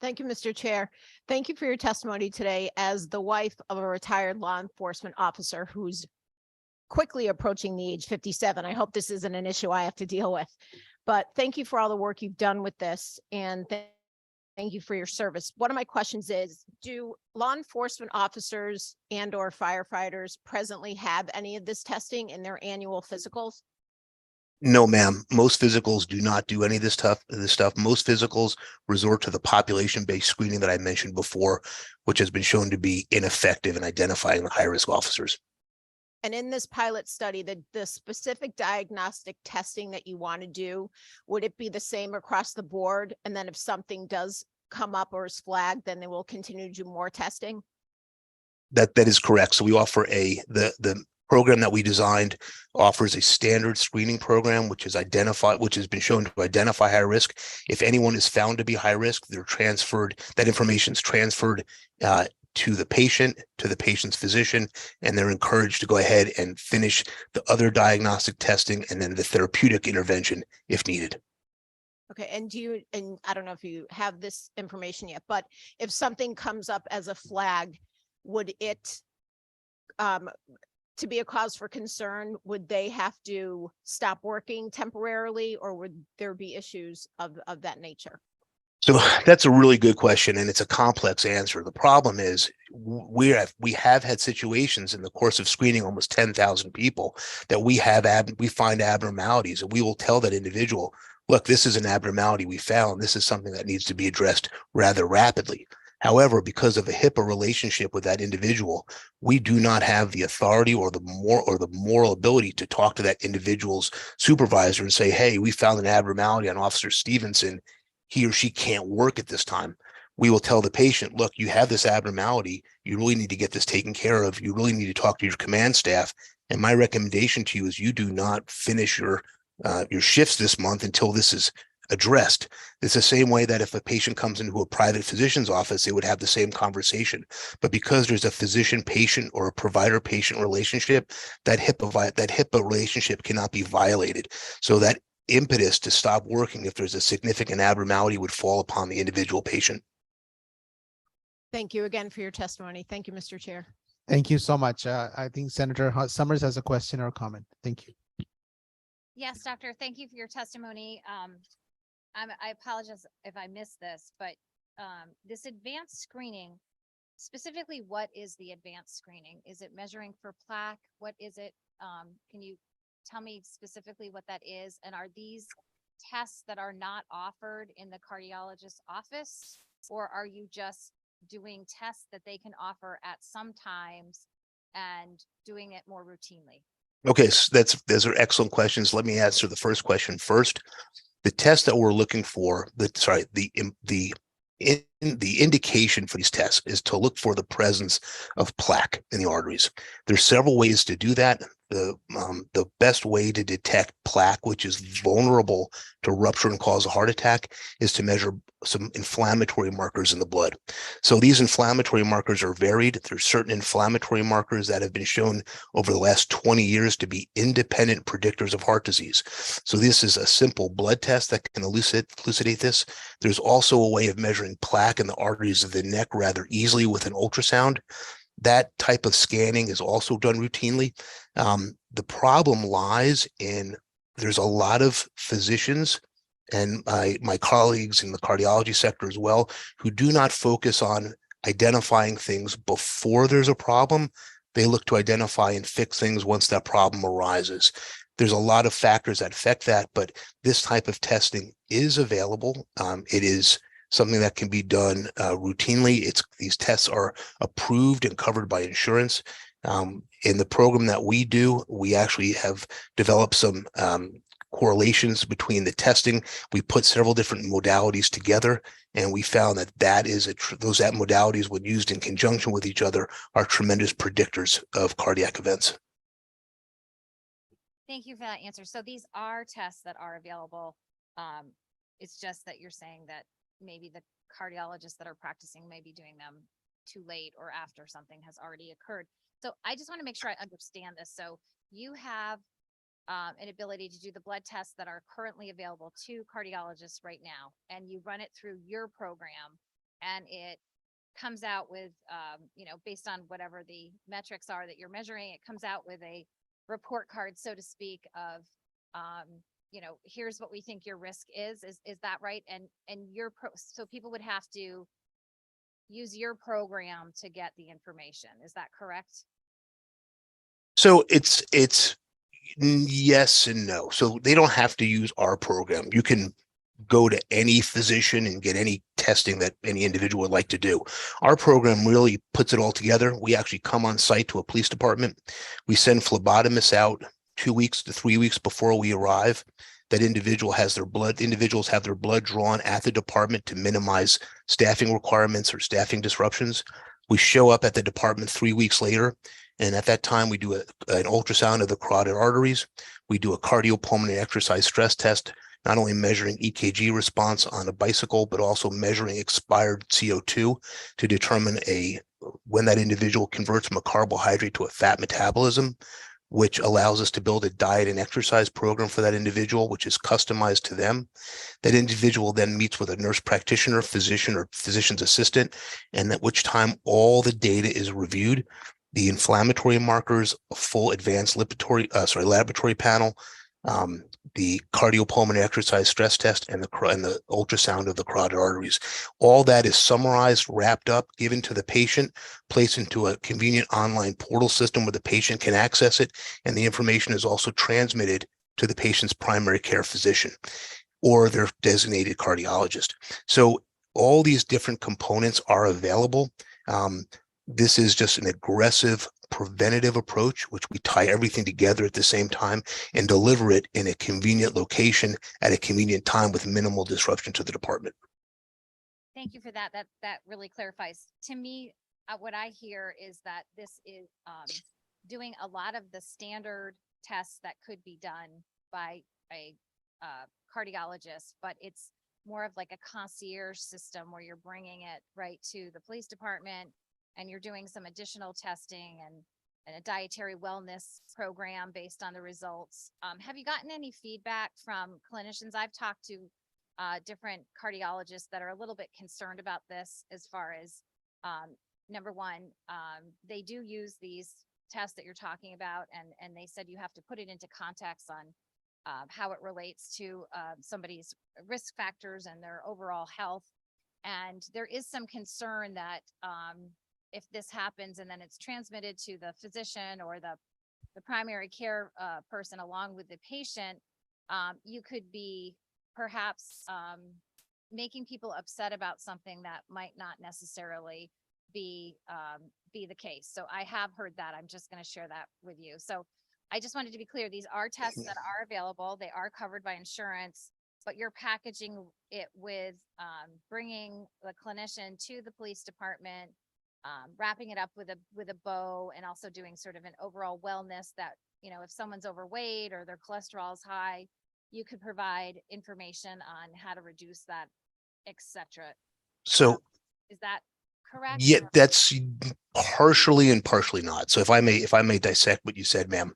Speaker 3: Thank you, Mr. Chair. Thank you for your testimony today as the wife of a retired law enforcement officer who's quickly approaching the age 57. I hope this isn't an issue I have to deal with, but thank you for all the work you've done with this, and thank you for your service. One of my questions is, do law enforcement officers and or firefighters presently have any of this testing in their annual physicals?
Speaker 10: No, ma'am. Most physicals do not do any of this stuff. Most physicals resort to the population-based screening that I mentioned before, which has been shown to be ineffective in identifying the high-risk officers.
Speaker 3: And in this pilot study, the specific diagnostic testing that you want to do, would it be the same across the board? And then if something does come up or is flagged, then they will continue to do more testing?
Speaker 10: That is correct. So we offer the program that we designed offers a standard screening program, which has been shown to identify high risk. If anyone is found to be high risk, they're transferred, that information is transferred to the patient, to the patient's physician, and they're encouraged to go ahead and finish the other diagnostic testing and then the therapeutic intervention if needed.
Speaker 3: Okay, and I don't know if you have this information yet, but if something comes up as a flag, would it, to be a cause for concern, would they have to stop working temporarily, or would there be issues of that nature?
Speaker 10: So that's a really good question, and it's a complex answer. The problem is we have had situations in the course of screening almost 10,000 people that we find abnormalities, and we will tell that individual, look, this is an abnormality we found. This is something that needs to be addressed rather rapidly. However, because of the HIPAA relationship with that individual, we do not have the authority or the moral ability to talk to that individual's supervisor and say, hey, we found an abnormality on Officer Stevenson. He or she can't work at this time. We will tell the patient, look, you have this abnormality. You really need to get this taken care of. You really need to talk to your command staff. And my recommendation to you is you do not finish your shifts this month until this is addressed. It's the same way that if a patient comes into a private physician's office, they would have the same conversation. But because there's a physician-patient or a provider-patient relationship, that HIPAA relationship cannot be violated. So that impetus to stop working if there's a significant abnormality would fall upon the individual patient.
Speaker 3: Thank you again for your testimony. Thank you, Mr. Chair.
Speaker 2: Thank you so much. I think Senator Summers has a question or comment. Thank you.
Speaker 1: Yes, doctor, thank you for your testimony. I apologize if I missed this, but this advanced screening, specifically, what is the advanced screening? Is it measuring for plaque? What is it? Can you tell me specifically what that is? And are these tests that are not offered in the cardiologist's office, or are you just doing tests that they can offer at some times and doing it more routinely?
Speaker 10: Okay, so those are excellent questions. Let me answer the first question first. The test that we're looking for, the indication for these tests is to look for the presence of plaque in the arteries. There's several ways to do that. The best way to detect plaque, which is vulnerable to rupture and cause a heart attack, is to measure some inflammatory markers in the blood. So these inflammatory markers are varied. There's certain inflammatory markers that have been shown over the last 20 years to be independent predictors of heart disease. So this is a simple blood test that can elucidate this. There's also a way of measuring plaque in the arteries of the neck rather easily with an ultrasound. That type of scanning is also done routinely. The problem lies in there's a lot of physicians and my colleagues in the cardiology sector as well who do not focus on identifying things before there's a problem. They look to identify and fix things once that problem arises. There's a lot of factors that affect that, but this type of testing is available. It is something that can be done routinely. These tests are approved and covered by insurance. In the program that we do, we actually have developed some correlations between the testing. We put several different modalities together, and we found that those modalities, when used in conjunction with each other, are tremendous predictors of cardiac events.
Speaker 1: Thank you for that answer. So these are tests that are available. It's just that you're saying that maybe the cardiologists that are practicing may be doing them too late or after something has already occurred. So I just want to make sure I understand this. So you have an ability to do the blood tests that are currently available to cardiologists right now, and you run it through your program, and it comes out with, based on whatever the metrics are that you're measuring, it comes out with a report card, so to speak, of, here's what we think your risk is that right? And so people would have to use your program to get the information. Is that correct?
Speaker 10: So it's yes and no. So they don't have to use our program. You can go to any physician and get any testing that any individual would like to do. Our program really puts it all together. We actually come on site to a police department. We send phlebotomists out 2 weeks to 3 weeks before we arrive. That individuals have their blood drawn at the department to minimize staffing requirements or staffing disruptions. We show up at the department 3 weeks later, and at that time we do an ultrasound of the carotid arteries. We do a cardiopulmonary exercise stress test, not only measuring EKG response on a bicycle, but also measuring expired CO2 to determine when that individual converts from a carbohydrate to a fat metabolism, which allows us to build a diet and exercise program for that individual, which is customized to them. That individual then meets with a nurse practitioner, physician, or physician's assistant, and at which time all the data is reviewed. The inflammatory markers, a full advanced laboratory panel, the cardiopulmonary exercise stress test, and the ultrasound of the carotid arteries. All that is summarized, wrapped up, given to the patient, placed into a convenient online portal system where the patient can access it, and the information is also transmitted to the patient's primary care physician or their designated cardiologist. So all these different components are available. This is just an aggressive preventative approach, which we tie everything together at the same time and deliver it in a convenient location at a convenient time with minimal disruption to the department.
Speaker 1: Thank you for that. That really clarifies. To me, what I hear is that this is doing a lot of the standard tests that could be done by a cardiologist, but it's more of like a concierge system where you're bringing it right to the police department and you're doing some additional testing and a dietary wellness program based on the results. Have you gotten any feedback from clinicians? I've talked to different cardiologists that are a little bit concerned about this as far as number one, they do use these tests that you're talking about, and they said you have to put it into context on how it relates to somebody's risk factors and their overall health. And there is some concern that if this happens and then it's transmitted to the physician or the primary care person along with the patient, you could be perhaps making people upset about something that might not necessarily be the case. So I have heard that. I'm just going to share that with you. So I just wanted to be clear. These are tests that are available. They are covered by insurance, but you're packaging it with bringing the clinician to the police department, wrapping it up with a bow, and also doing sort of an overall wellness that, you know, if someone's overweight or their cholesterol is high, you could provide information on how to reduce that, etc.
Speaker 10: So
Speaker 1: Is that correct?
Speaker 10: yeah, that's partially and partially not. So if I may dissect what you said, ma'am.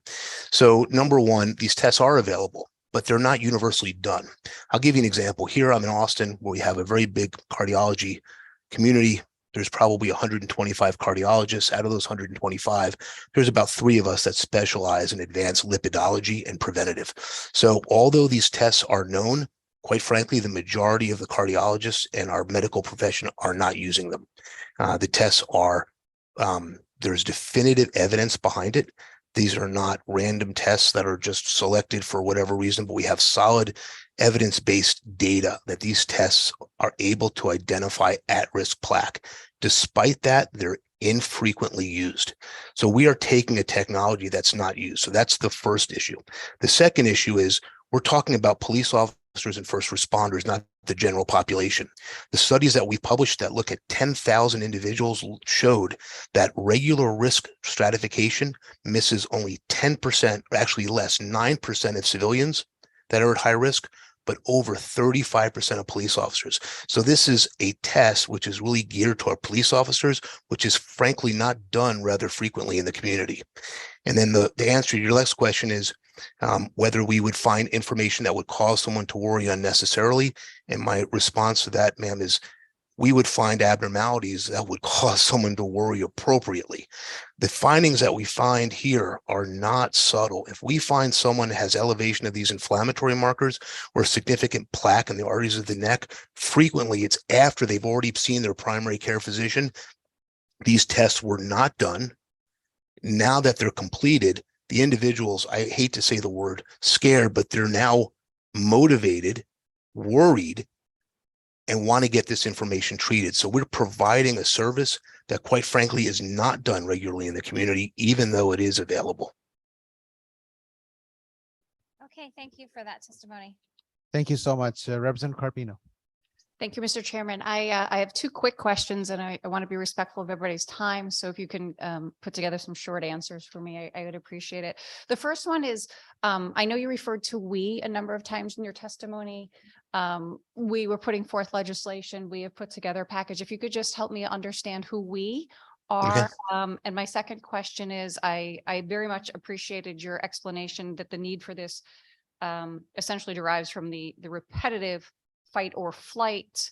Speaker 10: So number one, these tests are available, but they're not universally done. I'll give you an example. Here I'm in Austin, where we have a very big cardiology community. There's probably 125 cardiologists. Out of those 125, there's about 3 of us that specialize in advanced lipidology and preventative. So although these tests are known, quite frankly, the majority of the cardiologists and our medical profession are not using them. The tests are, there's definitive evidence behind it. These are not random tests that are just selected for whatever reason, but we have solid evidence-based data that these tests are able to identify at-risk plaque. Despite that, they're infrequently used. So we are taking a technology that's not used. So that's the first issue. The second issue is we're talking about police officers and first responders, not the general population. The studies that we published that look at 10,000 individuals showed that regular risk stratification misses only 10%, or actually less, 9% of civilians that are at high risk, but over 35% of police officers. So this is a test which is really geared toward police officers, which is frankly not done rather frequently in the community. And then the answer to your next question is whether we would find information that would cause someone to worry unnecessarily. And my response to that, ma'am, is we would find abnormalities that would cause someone to worry appropriately. The findings that we find here are not subtle. If we find someone has elevation of these inflammatory markers or significant plaque in the arteries of the neck, frequently it's after they've already seen their primary care physician. These tests were not done. Now that they're completed, the individuals, I hate to say the word scared, but they're now motivated, worried, and want to get this information treated. So we're providing a service that quite frankly is not done regularly in the community, even though it is available.
Speaker 1: Okay, thank you for that testimony.
Speaker 2: Thank you so much, Representative Carpino.
Speaker 5: Thank you, Mr. Chairman. I have 2 quick questions and I want to be respectful of everybody's time. So if you can put together some short answers for me, I would appreciate it. The first one is, I know you referred to we a number of times in your testimony. We were putting forth legislation. We have put together a package. If you could just help me understand who we are. And my second question is, I very much appreciated your explanation that the need for this essentially derives from the repetitive fight or flight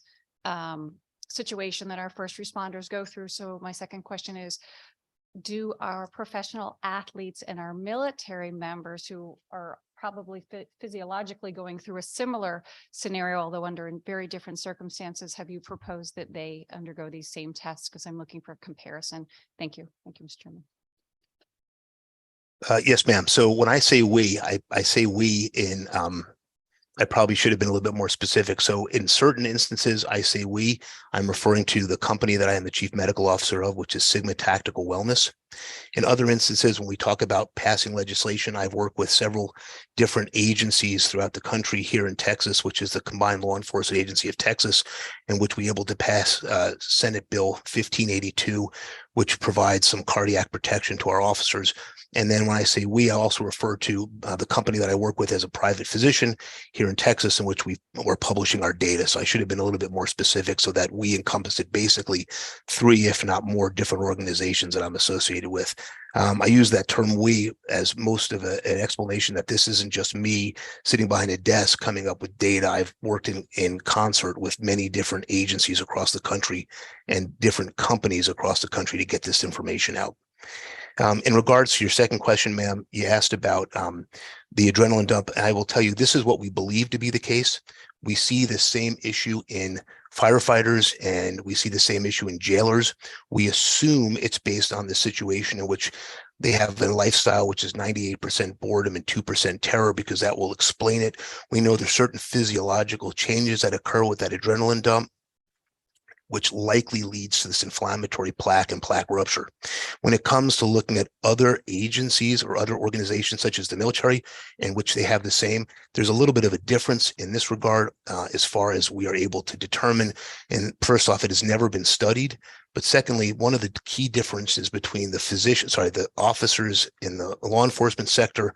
Speaker 5: situation that our first responders go through. So my second question is, do our professional athletes and our military members who are probably physiologically going through a similar scenario, although under very different circumstances, have you proposed that they undergo these same tests? Because I'm looking for a comparison. Thank you. Thank you, Mr. Chairman.
Speaker 10: Yes, ma'am. So when I say we, I say we in I probably should have been a little bit more specific. So in certain instances, I say we, I'm referring to the company that I am the chief medical officer of, which is Sigma Tactical Wellness. In other instances, when we talk about passing legislation, I've worked with several different agencies throughout the country here in Texas, which is the Combined Law Enforcement Agency of Texas, in which we were able to pass Senate Bill 1582, which provides some cardiac protection to our officers. And then when I say we, I also refer to the company that I work with as a private physician here in Texas, in which we're publishing our data. So I should have been a little bit more specific so that we encompass it basically 3, if not more, different organizations that I'm associated with. I use that term "we" as most of an explanation that this isn't just me sitting behind a desk coming up with data. I've worked in concert with many different agencies across the country and different companies across the country to get this information out. In regards to your second question, ma'am, you asked about the adrenaline dump. And I will tell you, this is what we believe to be the case. We see the same issue in firefighters and we see the same issue in jailers. We assume it's based on the situation in which they have a lifestyle which is 98% boredom and 2% terror, because that will explain it. We know there's certain physiological changes that occur with that adrenaline dump, which likely leads to this inflammatory plaque and plaque rupture. When it comes to looking at other agencies or other organizations such as the military, in which they have the same, there's a little bit of a difference in this regard as far as we are able to determine. And first off, it has never been studied. But secondly, one of the key differences between the officers in the law enforcement sector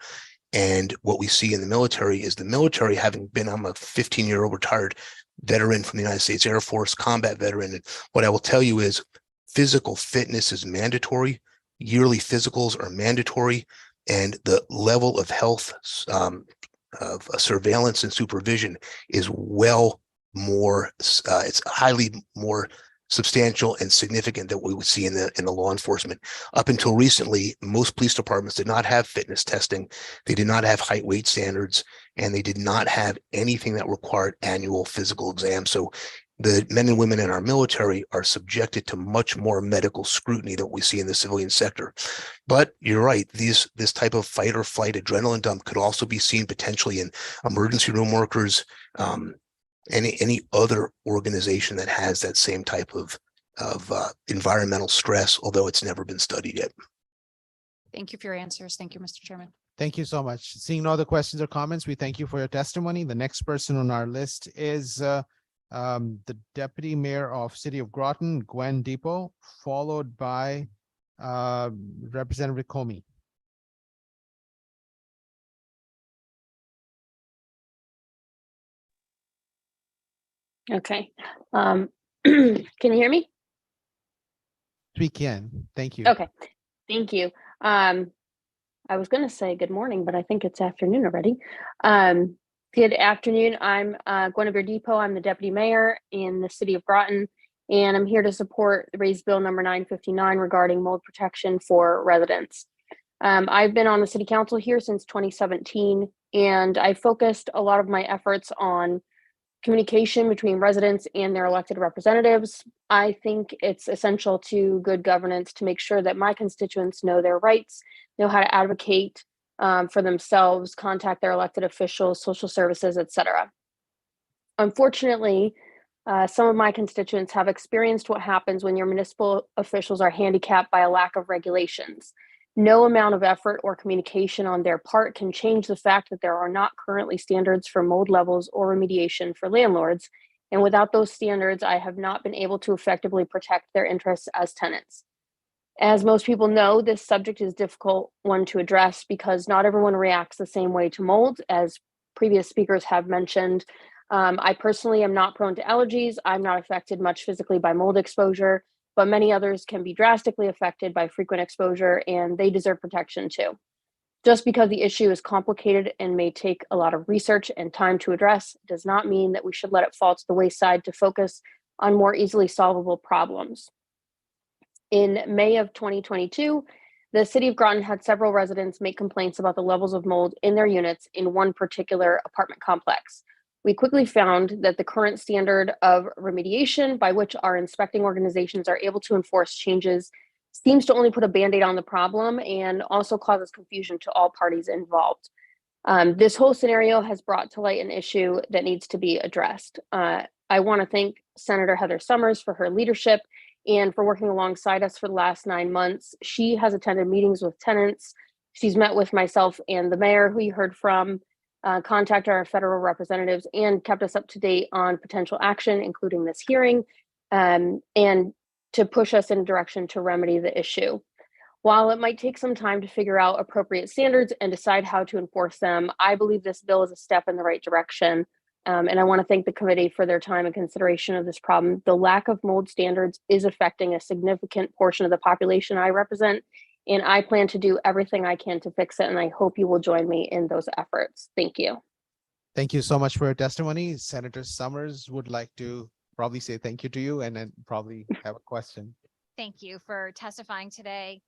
Speaker 10: and what we see in the military is the military, having been, I'm a 15-year-old retired veteran from the United States Air Force, combat veteran. And what I will tell you is physical fitness is mandatory. Yearly physicals are mandatory. And the level of health of surveillance and supervision is well more, it's highly more substantial and significant than we would see in the law enforcement. Up until recently, most police departments did not have fitness testing. They did not have height weight standards, and they did not have anything that required annual physical exams. So the men and women in our military are subjected to much more medical scrutiny than we see in the civilian sector. But you're right, this type of fight or flight adrenaline dump could also be seen potentially in emergency room workers, any other organization that has that same type of environmental stress, although it's never been studied yet.
Speaker 5: Thank you for your answers. Thank you, Mr. Chairman.
Speaker 2: Thank you so much. Seeing no other questions or comments, we thank you for your testimony. The next person on our list is the Deputy Mayor of City of Groton, Gwen Depot, followed by Representative Comey.
Speaker 12: Okay. Can you hear me?
Speaker 2: We can. Thank you.
Speaker 12: Okay. Thank you. I was going to say good morning, but I think it's afternoon already. Good afternoon. I'm Guinevere Depot. I'm the Deputy Mayor in the City of Groton, and I'm here to support the raised bill number 959 regarding mold protection for residents. I've been on the City Council here since 2017, and I focused a lot of my efforts on communication between residents and their elected representatives. I think it's essential to good governance to make sure that my constituents know their rights, know how to advocate for themselves, contact their elected officials, social services, etc. Unfortunately, some of my constituents have experienced what happens when your municipal officials are handicapped by a lack of regulations. No amount of effort or communication on their part can change the fact that there are not currently standards for mold levels or remediation for landlords. And without those standards, I have not been able to effectively protect their interests as tenants. As most people know, this subject is a difficult one to address because not everyone reacts the same way to mold, as previous speakers have mentioned. I personally am not prone to allergies. I'm not affected much physically by mold exposure, but many others can be drastically affected by frequent exposure, and they deserve protection too. Just because the issue is complicated and may take a lot of research and time to address does not mean that we should let it fall to the wayside to focus on more easily solvable problems. In May of 2022, the City of Groton had several residents make complaints about the levels of mold in their units in one particular apartment complex. We quickly found that the current standard of remediation by which our inspecting organizations are able to enforce changes seems to only put a Band-Aid on the problem and also causes confusion to all parties involved. This whole scenario has brought to light an issue that needs to be addressed. I want to thank Senator Heather Summers for her leadership and for working alongside us for the last 9 months. She has attended meetings with tenants. She's met with myself and the mayor, who you heard from, contacted our federal representatives, and kept us up to date on potential action, including this hearing. And to push us in a direction to remedy the issue. While it might take some time to figure out appropriate standards and decide how to enforce them, I believe this bill is a step in the right direction. And I want to thank the committee for their time and consideration of this problem. The lack of mold standards is affecting a significant portion of the population I represent, and I plan to do everything I can to fix it. And I hope you will join me in those efforts. Thank you.
Speaker 2: Thank you so much for your testimony. Senator Summers would like to probably say thank you to you and then probably have a question.
Speaker 1: Thank you for testifying today.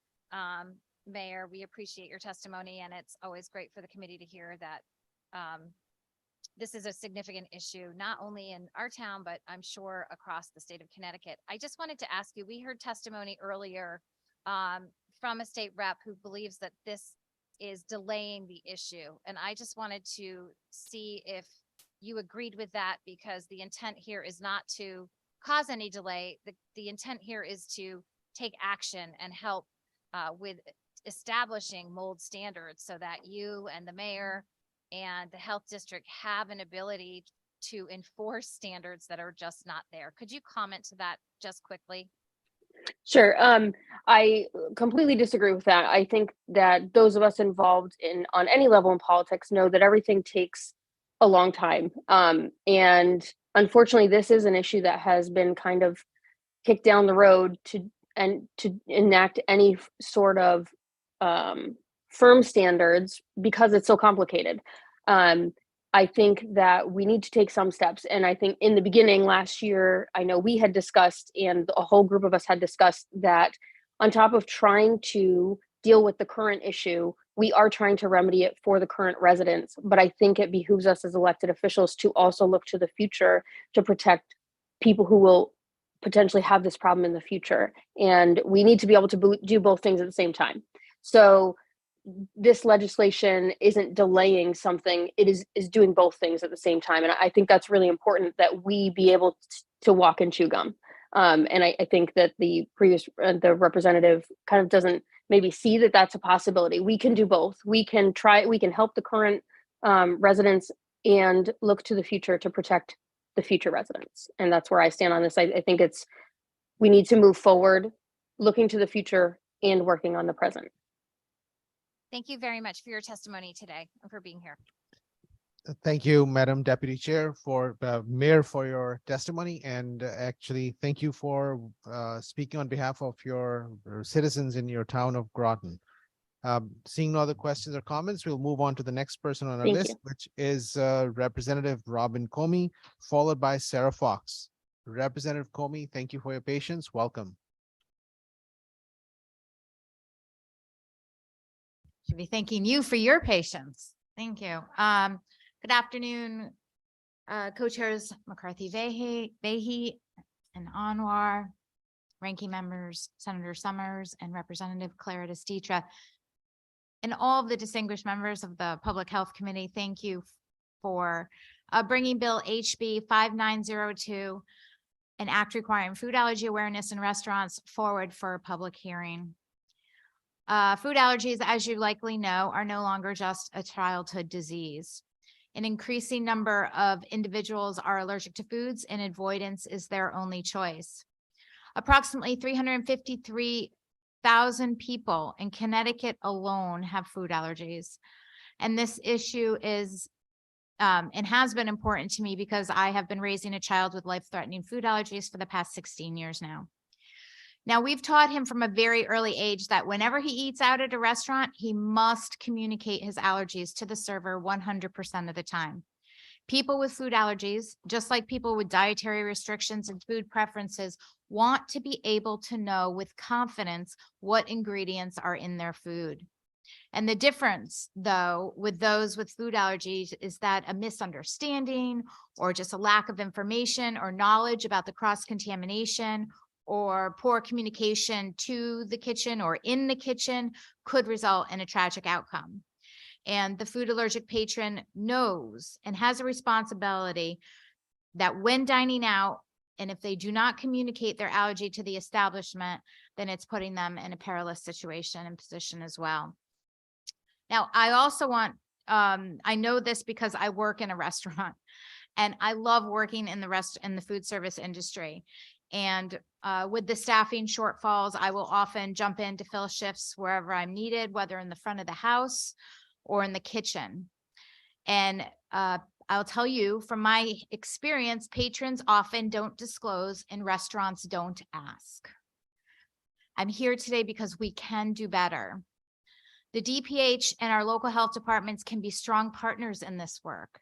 Speaker 1: Mayor, we appreciate your testimony, and it's always great for the committee to hear that this is a significant issue, not only in our town, but I'm sure across the state of Connecticut. I just wanted to ask you, we heard testimony earlier from a state rep who believes that this is delaying the issue. And I just wanted to see if you agreed with that, because the intent here is not to cause any delay. The intent here is to take action and help with establishing mold standards so that you and the mayor and the health district have an ability to enforce standards that are just not there. Could you comment to that just quickly?
Speaker 12: Sure. I completely disagree with that. I think that those of us involved on any level in politics know that everything takes a long time. And unfortunately, this is an issue that has been kind of kicked down the road to enact any sort of firm standards because it's so complicated. I think that we need to take some steps. And I think in the beginning last year, I know we had discussed, and a whole group of us had discussed, that on top of trying to deal with the current issue, we are trying to remedy it for the current residents. But I think it behooves us as elected officials to also look to the future to protect people who will potentially have this problem in the future. And we need to be able to do both things at the same time. So this legislation isn't delaying something, it is doing both things at the same time. And I think that's really important, that we be able to walk and chew gum. And I think that the representative kind of doesn't maybe see that that's a possibility. We can do both. We can help the current residents and look to the future to protect the future residents. And that's where I stand on this. I think we need to move forward, looking to the future and working on the present.
Speaker 1: Thank you very much for your testimony today and for being here.
Speaker 2: Thank you, Madam Deputy Chair, for Mayor, for your testimony, and actually thank you for speaking on behalf of your citizens in your town of Groton. Seeing no other questions or comments, we'll move on to the next person on our
Speaker 12: Thank
Speaker 2: list,
Speaker 12: you.
Speaker 2: which is Representative Robin Comey, followed by Sarah Fox. Representative Comey, thank you for your patience. Welcome.
Speaker 13: Should be thanking you for your patience. Thank you. Good afternoon, co-chairs McCarthy Vahey and Anwar, ranking members, Senator Summers and Representative Clara DeStitra, and all of the distinguished members of the Public Health Committee. Thank you for bringing Bill HB 5902, an act requiring food allergy awareness in restaurants, forward for a public hearing. Food allergies, as you likely know, are no longer just a childhood disease. An increasing number of individuals are allergic to foods, and avoidance is their only choice. Approximately 353,000 people in Connecticut alone have food allergies. And this issue is and has been important to me because I have been raising a child with life-threatening food allergies for the past 16 years now. Now, we've taught him from a very early age that whenever he eats out at a restaurant, he must communicate his allergies to the server 100% of the time. People with food allergies, just like people with dietary restrictions and food preferences, want to be able to know with confidence what ingredients are in their food. And the difference, though, with those with food allergies is that a misunderstanding or just a lack of information or knowledge about the cross-contamination or poor communication to the kitchen or in the kitchen could result in a tragic outcome. And the food allergic patron knows and has a responsibility that when dining out, and if they do not communicate their allergy to the establishment, then it's putting them in a perilous situation and position as well. Now, I also want, I know this because I work in a restaurant and I love working in the food service industry. And with the staffing shortfalls, I will often jump in to fill shifts wherever I'm needed, whether in the front of the house or in the kitchen. And I'll tell you from my experience, patrons often don't disclose and restaurants don't ask. I'm here today because we can do better. The DPH and our local health departments can be strong partners in this work.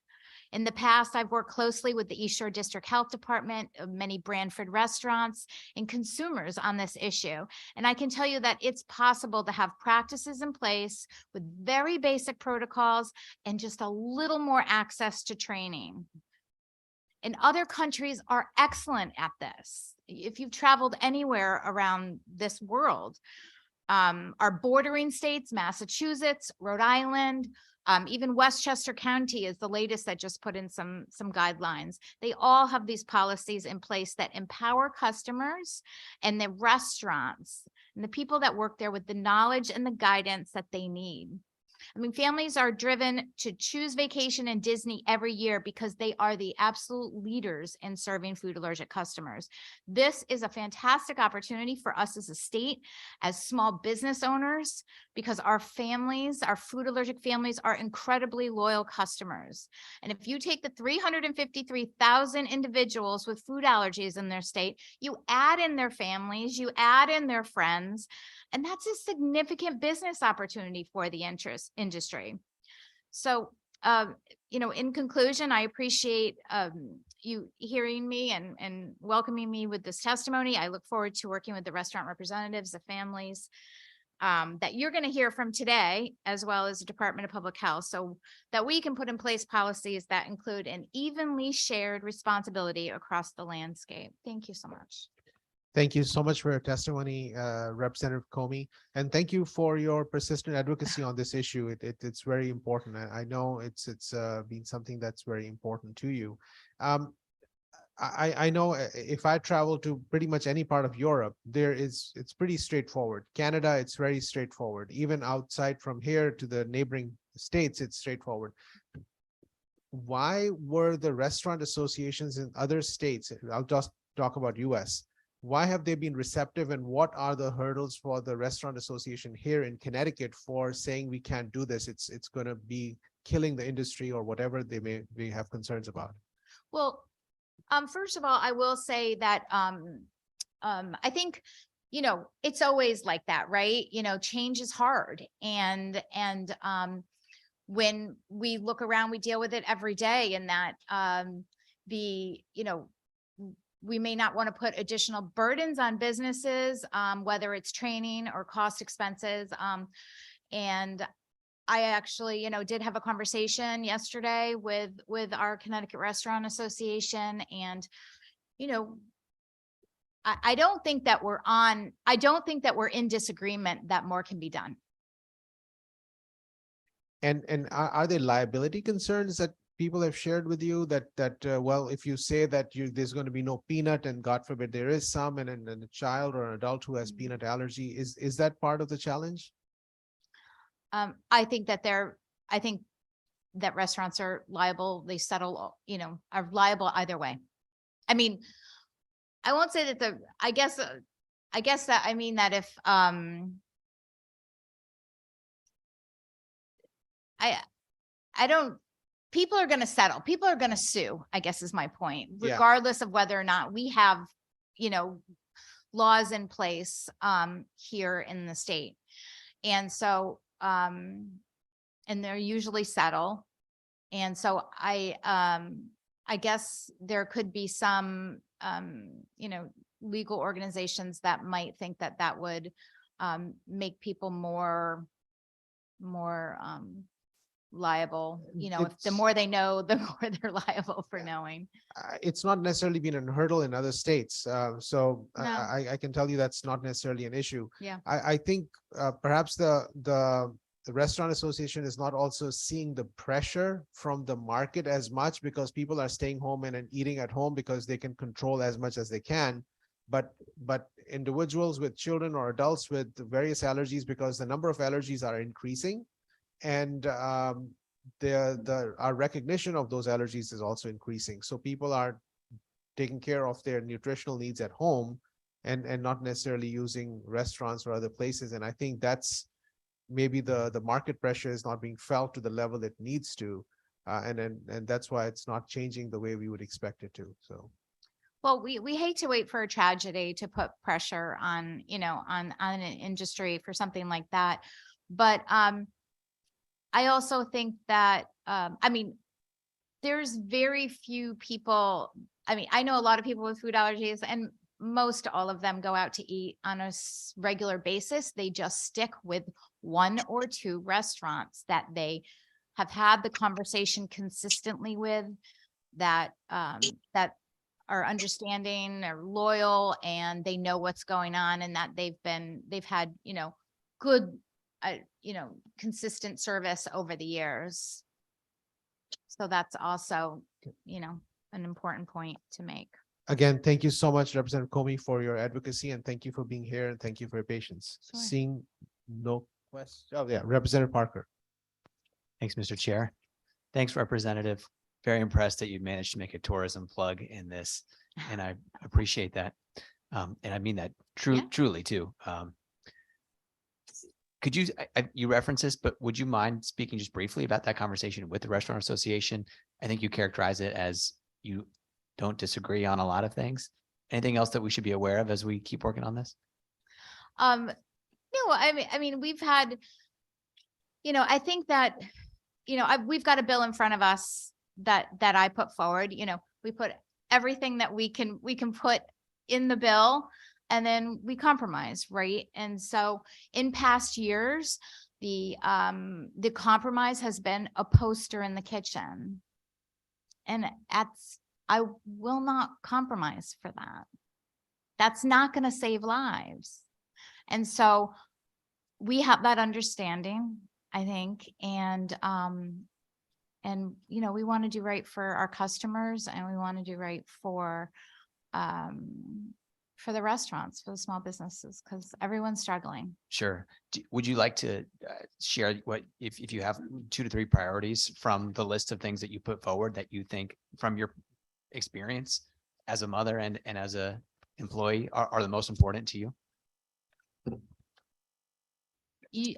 Speaker 13: In the past, I've worked closely with the East Shore District Health Department, many Branford restaurants, and consumers on this issue. And I can tell you that it's possible to have practices in place with very basic protocols and just a little more access to training. And other countries are excellent at this. If you've traveled anywhere around this world, our bordering states, Massachusetts, Rhode Island, even Westchester County is the latest that just put in some guidelines. They all have these policies in place that empower customers and the restaurants and the people that work there with the knowledge and the guidance that they need. I mean, families are driven to choose vacation in Disney every year because they are the absolute leaders in serving food allergic customers. This is a fantastic opportunity for us as a state, as small business owners, because our families, our food allergic families, are incredibly loyal customers. And if you take the 353,000 individuals with food allergies in their state, you add in their families, you add in their friends, and that's a significant business opportunity for the industry. So, in conclusion, I appreciate you hearing me and welcoming me with this testimony. I look forward to working with the restaurant representatives, the families that you're going to hear from today, as well as the Department of Public Health, so that we can put in place policies that include an evenly shared responsibility across the landscape. Thank you so much.
Speaker 2: Thank you so much for your testimony, Representative Comey, and thank you for your persistent advocacy on this issue. It's very important. I know it's been something that's very important to you. I know if I travel to pretty much any part of Europe, it's pretty straightforward. Canada, it's very straightforward. Even outside from here to the neighboring states, it's straightforward. Why were the restaurant associations in other states, I'll just talk about US, why have they been receptive, and what are the hurdles for the restaurant association here in Connecticut for saying we can't do this? It's going to be killing the industry or whatever they may have concerns about.
Speaker 13: Well, first of all, I will say that I think, it's always like that, right? Change is hard. And when we look around, we deal with it every day, and that we may not want to put additional burdens on businesses, whether it's training or cost expenses. And I actually, did have a conversation yesterday with our Connecticut Restaurant Association, and, I don't think that we're in disagreement that more can be done.
Speaker 2: And are there liability concerns that people have shared with you that well, if you say that there's going to be no peanut, and God forbid there is some, and a child or an adult who has peanut allergy, is that part of the challenge?
Speaker 13: I think that restaurants are liable. They settle, are liable either way. I mean, I won't say that I guess that I mean that if people are going to settle, people are going to sue, I guess is my point, regardless of whether or not we have, laws in place here in the state. And so, and they're usually settle. And so I guess there could be some, legal organizations that might think that would make people more liable, if the more they know, the more they're liable for knowing.
Speaker 2: It's not necessarily been a hurdle in other states. So
Speaker 13: No.
Speaker 2: I can tell you that's not necessarily an issue.
Speaker 13: Yeah.
Speaker 2: I think perhaps the restaurant association is not also seeing the pressure from the market as much, because people are staying home and eating at home because they can control as much as they can. But individuals with children or adults with various allergies, because the number of allergies are increasing, and our recognition of those allergies is also increasing. So people are taking care of their nutritional needs at home and not necessarily using restaurants or other places. And I think that's maybe the market pressure is not being felt to the level it needs to. And that's why it's not changing the way we would expect it to. So.
Speaker 13: Well, we hate to wait for a tragedy to put pressure on, you know, on an industry for something like that. But I also think that, I mean, there's very few people. I mean, I know a lot of people with food allergies, and most all of them go out to eat on a regular basis. They just stick with one or two restaurants that they have had the conversation consistently with, that that are understanding, are loyal, and they know what's going on, and that they've had, you know, good, you know, consistent service over the years. So that's also, you know, an important point to make.
Speaker 2: Again, thank you so much, Representative Comey, for your advocacy, and thank you for being here, and thank you for your patience.
Speaker 13: Sure.
Speaker 2: Seeing no questions. Oh, yeah, Representative Parker.
Speaker 6: Thanks, Mr. Chair. Thanks, Representative. Very impressed that you managed to make a tourism plug in this, and I appreciate that. And I mean that truly too. Could you, you reference this, but would you mind speaking just briefly about that conversation with the Restaurant Association? I think you characterize it as you don't disagree on a lot of things. Anything else that we should be aware of as we keep working on this?
Speaker 13: No, I mean, we've had, you know, I think that, you know, we've got a bill in front of us that I put forward. You know, we put everything that we can put in the bill, and then we compromise, right? And so in past years, the compromise has been a poster in the kitchen. And I will not compromise for that. That's not going to save lives. And so we have that understanding, I think, and you know, we want to do right for our customers, and we want to do right for the restaurants, for the small businesses, because everyone's struggling.
Speaker 6: Sure. Would you like to share what, if you have 2 to 3 priorities from the list of things that you put forward that you think from your experience as a mother and as a employee are the most important to you?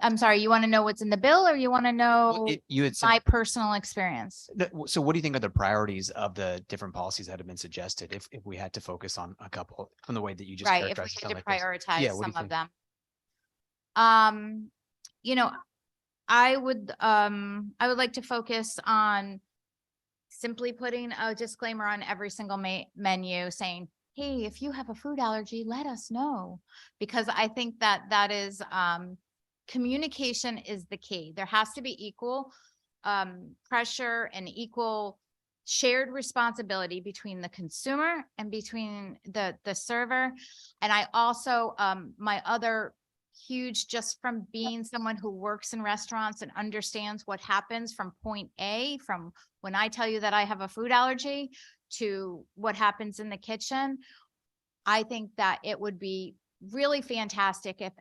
Speaker 13: I'm sorry, you want to know what's in the bill, or you want to know
Speaker 6: You had
Speaker 13: my personal experience?
Speaker 6: So what do you think are the priorities of the different policies that have been suggested if we had to focus on a couple from the way that you just
Speaker 13: Right, if we
Speaker 6: characterized it?
Speaker 13: had to
Speaker 6: Sound like this.
Speaker 13: prioritize
Speaker 6: Yeah, what do
Speaker 13: some
Speaker 6: you
Speaker 13: of
Speaker 6: think?
Speaker 13: them. You know, I would like to focus on simply putting a disclaimer on every single menu saying, hey, if you have a food allergy, let us know. Because I think that is, communication is the key. There has to be equal pressure and equal shared responsibility between the consumer and between the server. And I also, my other huge, just from being someone who works in restaurants and understands what happens from point A, from when I tell you that I have a food allergy to what happens in the kitchen, I think that it would be really fantastic if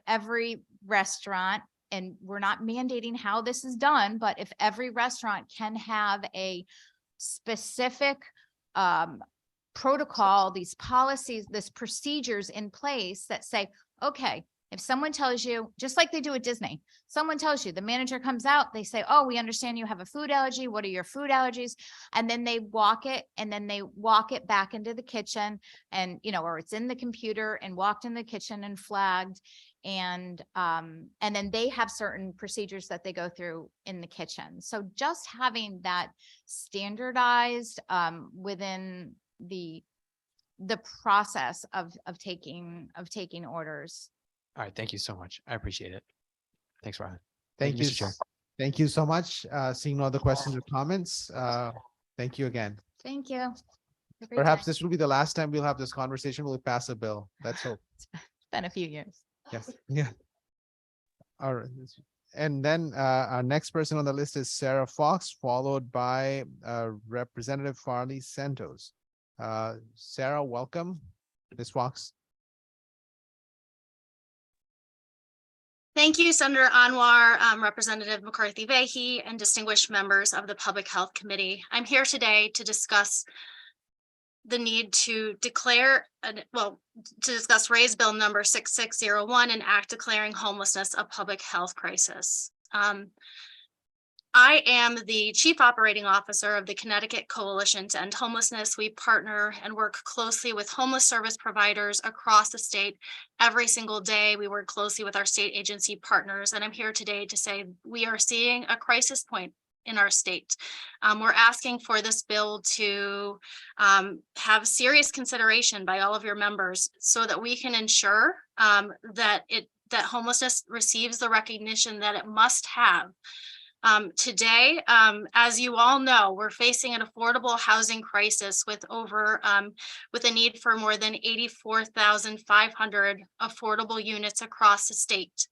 Speaker 13: every restaurant, and we're not mandating how this is done, but if every restaurant can have a specific protocol, these policies, this procedures in place that say, okay, if someone tells you, just like they do at Disney, someone tells you, the manager comes out, they say, oh, we understand you have a food allergy. What are your food allergies? And then they walk it back into the kitchen, and, you know, or it's in the computer and walked in the kitchen and flagged. And then they have certain procedures that they go through in the kitchen. So just having that standardized within the process of taking orders.
Speaker 6: All right. Thank you so much. I appreciate it. Thanks, Ryan.
Speaker 2: Thank you.
Speaker 6: Mr. Chair.
Speaker 2: Thank you so much. Seeing no other questions or comments, thank you again.
Speaker 13: Thank you. Have a great
Speaker 2: Perhaps
Speaker 13: day.
Speaker 2: this will be the last time we'll have this conversation. We'll pass a bill. Let's hope.
Speaker 13: It's been a few years.
Speaker 2: Yes, yeah. All right. And then our next person on the list is Sarah Fox, followed by Representative Farley Santos. Sarah, welcome. Ms. Fox.
Speaker 14: Thank you, Senator Anwar, Representative McCarthy Vahey, and distinguished members of the Public Health Committee. I'm here today to discuss the need to declare, to discuss raise bill number 6601 and act declaring homelessness a public health crisis. I am the Chief Operating Officer of the Connecticut Coalition to End Homelessness. We partner and work closely with homeless service providers across the state every single day. We work closely with our state agency partners, and I'm here today to say we are seeing a crisis point in our state. We're asking for this bill to have serious consideration by all of your members so that we can ensure that homelessness receives the recognition that it must have. Today, as you all know, we're facing an affordable housing crisis with with a need for more than 84,500 affordable units across the state.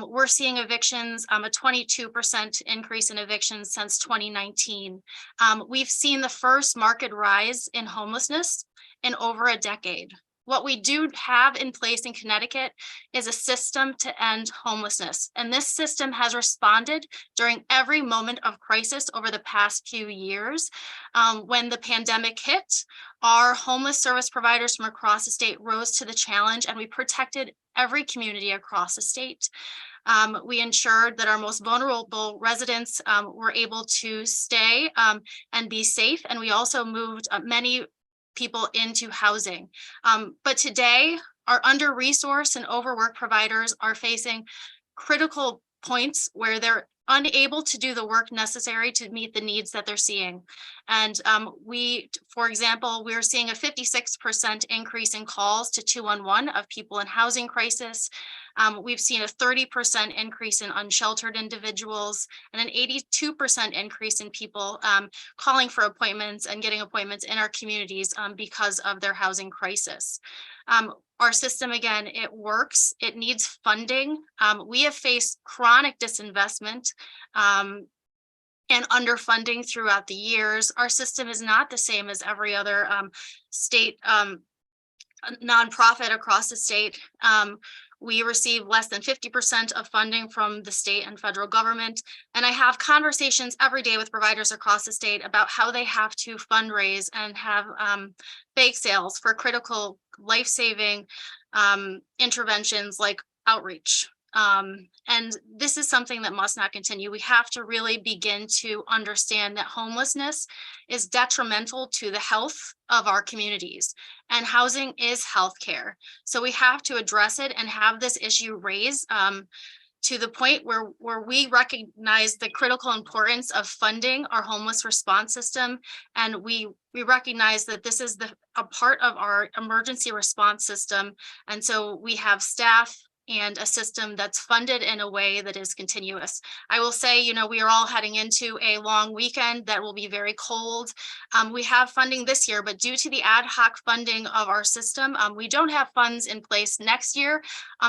Speaker 14: We're seeing evictions, a 22% increase in evictions since 2019. We've seen the first market rise in homelessness in over a decade. What we do have in place in Connecticut is a system to end homelessness. And this system has responded during every moment of crisis over the past few years. When the pandemic hit, our homeless service providers from across the state rose to the challenge, and we protected every community across the state. We ensured that our most vulnerable residents were able to stay and be safe. And we also moved many people into housing. But today, our under-resourced and overworked providers are facing critical points where they're unable to do the work necessary to meet the needs that they're seeing. And for example, we're seeing a 56% increase in calls to 211 of people in housing crisis. We've seen a 30% increase in unsheltered individuals and an 82% increase in people calling for appointments and getting appointments in our communities because of their housing crisis. Our system, again, it works. It needs funding. We have faced chronic disinvestment and underfunding throughout the years. Our system is not the same as every other state nonprofit across the state. We receive less than 50% of funding from the state and federal government. And I have conversations every day with providers across the state about how they have to fundraise and have bake sales for critical life-saving interventions like outreach. And this is something that must not continue. We have to really begin to understand that homelessness is detrimental to the health of our communities, and housing is healthcare. So we have to address it and have this issue raised to the point where we recognize the critical importance of funding our homeless response system. And we recognize that this is a part of our emergency response system. And so we have staff and a system that's funded in a way that is continuous. I will say, we are all heading into a long weekend that will be very cold. We have funding this year, but due to the ad hoc funding of our system, we don't have funds in place next year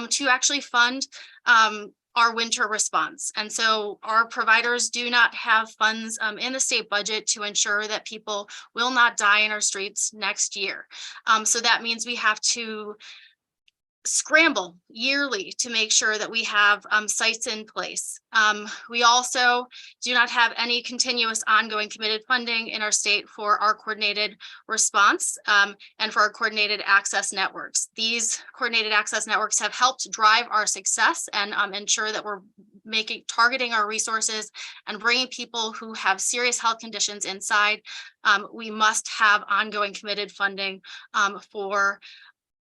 Speaker 14: to actually fund our winter response. And so our providers do not have funds in the state budget to ensure that people will not die in our streets next year. So that means we have to scramble yearly to make sure that we have sites in place. We also do not have any continuous ongoing committed funding in our state for our coordinated response and for our coordinated access networks. These coordinated access networks have helped drive our success and ensure that we're targeting our resources and bringing people who have serious health conditions inside. We must have ongoing committed funding for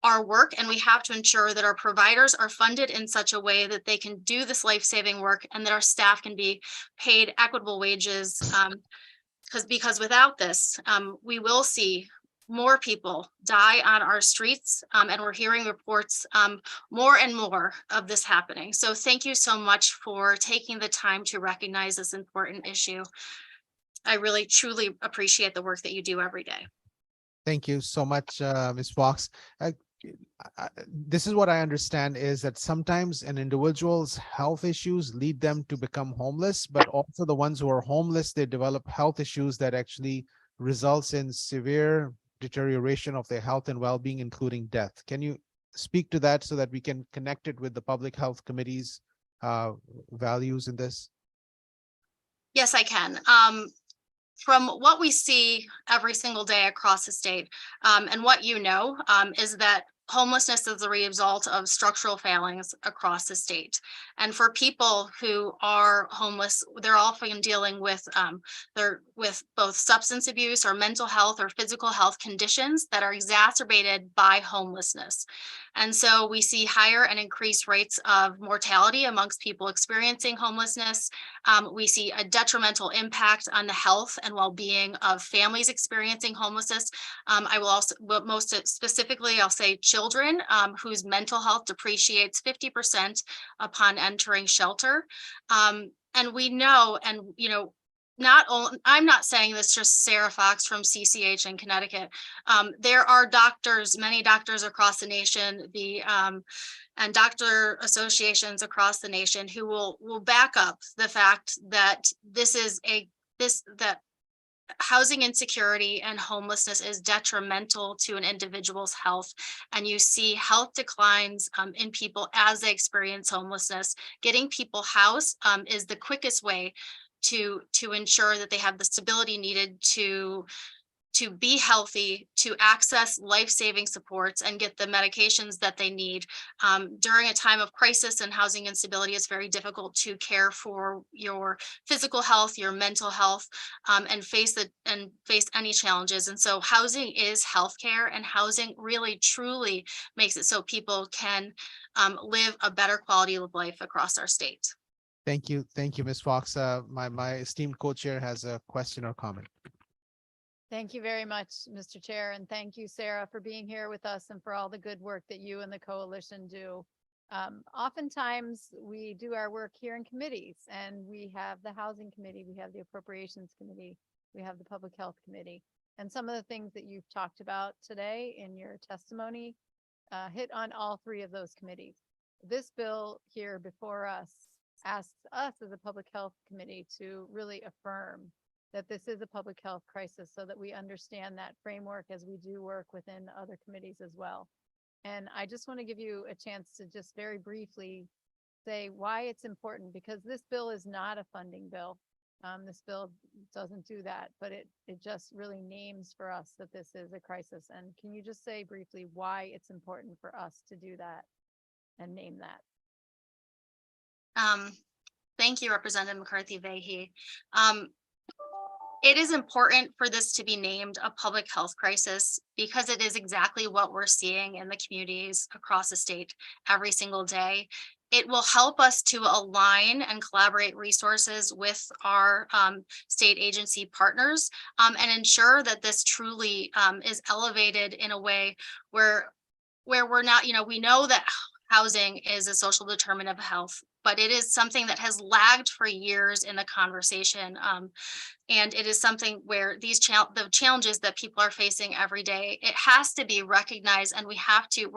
Speaker 14: our work, and we have to ensure that our providers are funded in such a way that they can do this life-saving work and that our staff can be paid equitable wages. Because without this, we will see more people die on our streets, and we're hearing reports more and more of this happening. So thank you so much for taking the time to recognize this important issue. I really, truly appreciate the work that you do every day.
Speaker 2: Thank you so much, Ms. Fox. This is what I understand is that sometimes an individual's health issues lead them to become homeless, but also the ones who are homeless, they develop health issues that actually results in severe deterioration of their health and well-being, including death. Can you speak to that so that we can connect it with the Public Health Committee's values in this?
Speaker 14: Yes, I can. from what we see every single day across the state, and what is that homelessness is the result of structural failings across the state. And for people who are homeless, they're often dealing with with both substance abuse or mental health or physical health conditions that are exacerbated by homelessness. And so we see higher and increased rates of mortality amongst people experiencing homelessness. We see a detrimental impact on the health and well-being of families experiencing homelessness. I will also, but most specifically, I'll say children whose mental health depreciates 50% upon entering shelter. And we know, and not only, I'm not saying this, just Sarah Fox from CCH in Connecticut. There are doctors, many doctors across the nation, and doctor associations across the nation who will back up the fact that that housing insecurity and homelessness is detrimental to an individual's health. And you see health declines in people as they experience homelessness. Getting people housed is the quickest way to ensure that they have the stability needed to be healthy, to access life-saving supports and get the medications that they need. During a time of crisis and housing instability, it's very difficult to care for your physical health, your mental health, and face any challenges. And so housing is healthcare, and housing really truly makes it so people can live a better quality of life across our state.
Speaker 2: Thank you. Thank you, Ms. Fox. My esteemed co-chair has a question or comment.
Speaker 17: Thank you very much, Mr. Chair, and thank you, Sarah, for being here with us and for all the good work that you and the coalition do. Oftentimes, we do our work here in committees, and we have the Housing Committee, we have the Appropriations Committee, we have the Public Health Committee. And some of the things that you've talked about today in your testimony hit on all three of those committees. This bill here before us asks us as a Public Health Committee to really affirm that this is a public health crisis, so that we understand that framework as we do work within other committees as well. And I just want to give you a chance to just very briefly say why it's important, because this bill is not a funding bill. This bill doesn't do that, but it just really names for us that this is a crisis. And can you just say briefly why it's important for us to do that and name that?
Speaker 14: Thank you, Representative McCarthy-Vahey. It is important for this to be named a public health crisis because it is exactly what we're seeing in the communities across the state every single day. It will help us to align and collaborate resources with our state agency partners and ensure that this truly is elevated in a way where we're not, we know that housing is a social determinant of health, but it is something that has lagged for years in the conversation. And it is something where the challenges that people are facing every day, it has to be recognized, and we have to,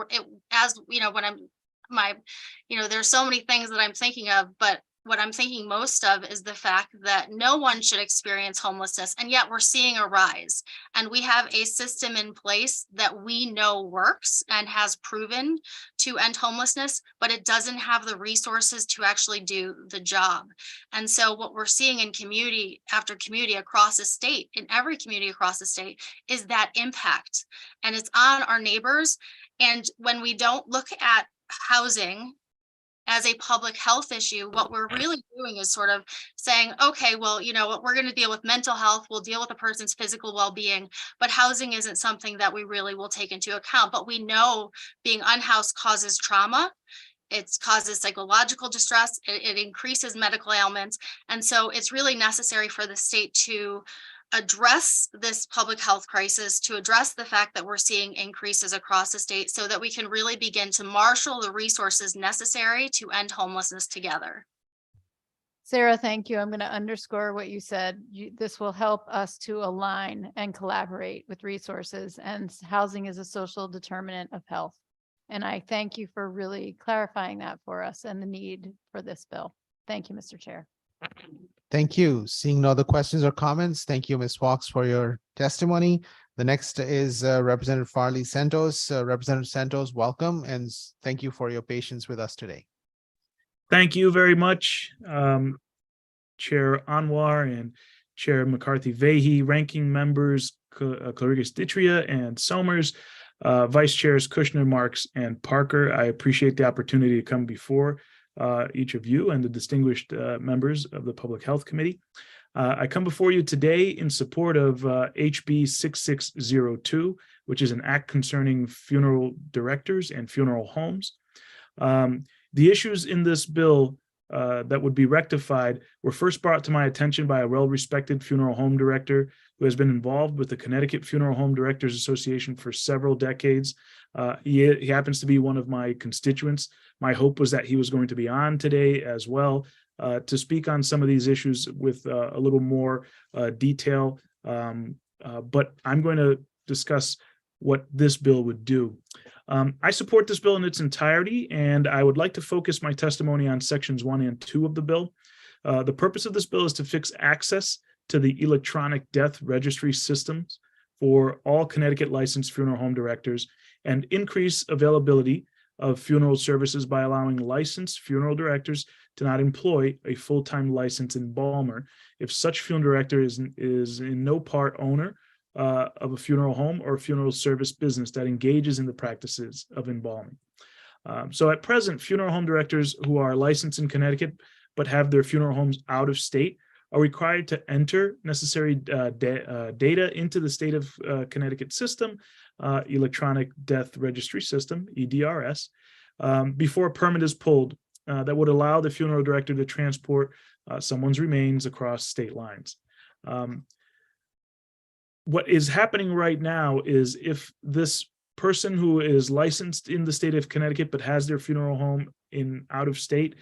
Speaker 14: there's so many things that I'm thinking of, but what I'm thinking most of is the fact that no one should experience homelessness, and yet we're seeing a rise. And we have a system in place that we know works and has proven to end homelessness, but it doesn't have the resources to actually do the job. And so what we're seeing in community after community across the state, in every community across the state, is that impact. And it's on our neighbors. And when we don't look at housing as a public health issue, what we're really doing is sort of saying, okay, well, what we're going to deal with mental health, we'll deal with a person's physical well-being, but housing isn't something that we really will take into account. But we know being unhoused causes trauma. It causes psychological distress. It increases medical ailments. And so it's really necessary for the state to address this public health crisis, to address the fact that we're seeing increases across the state, so that we can really begin to marshal the resources necessary to end homelessness together.
Speaker 17: Sarah, thank you. I'm going to underscore what you said. This will help us to align and collaborate with resources, and housing is a social determinant of health. And I thank you for really clarifying that for us and the need for this bill. Thank you, Mr. Chair.
Speaker 2: Thank you. Seeing no other questions or comments, thank you, Ms. Fox, for your testimony. The next is Representative Farley Santos. Representative Santos, welcome, and thank you for your patience with us today.
Speaker 20: Thank you very much, Chair Anwar and Chair McCarthy Vahey, ranking members Clarigas Ditria and Somers, Vice Chairs Kushner, Marks, and Parker. I appreciate the opportunity to come before each of you and the distinguished members of the Public Health Committee. I come before you today in support of HB 6602, which is an act concerning funeral directors and funeral homes. The issues in this bill that would be rectified were first brought to my attention by a well-respected funeral home director who has been involved with the Connecticut Funeral Home Directors Association for several decades. He happens to be one of my constituents. My hope was that he was going to be on today as well to speak on some of these issues with a little more detail. But I'm going to discuss what this bill would do. I support this bill in its entirety, and I would like to focus my testimony on sections 1 and 2 of the bill. The purpose of this bill is to fix access to the electronic death registry systems for all Connecticut licensed funeral home directors and increase availability of funeral services by allowing licensed funeral directors to not employ a full-time licensed embalmer if such funeral director is in no part owner of a funeral home or funeral service business that engages in the practices of embalming. So at present, funeral home directors who are licensed in Connecticut but have their funeral homes out of state are required to enter necessary data into the state of Connecticut system, electronic death registry system, EDRS, before a permit is pulled that would allow the funeral director to transport someone's remains across state lines. What is happening right now is if this person who is licensed in the state of Connecticut but has their funeral home in out of state,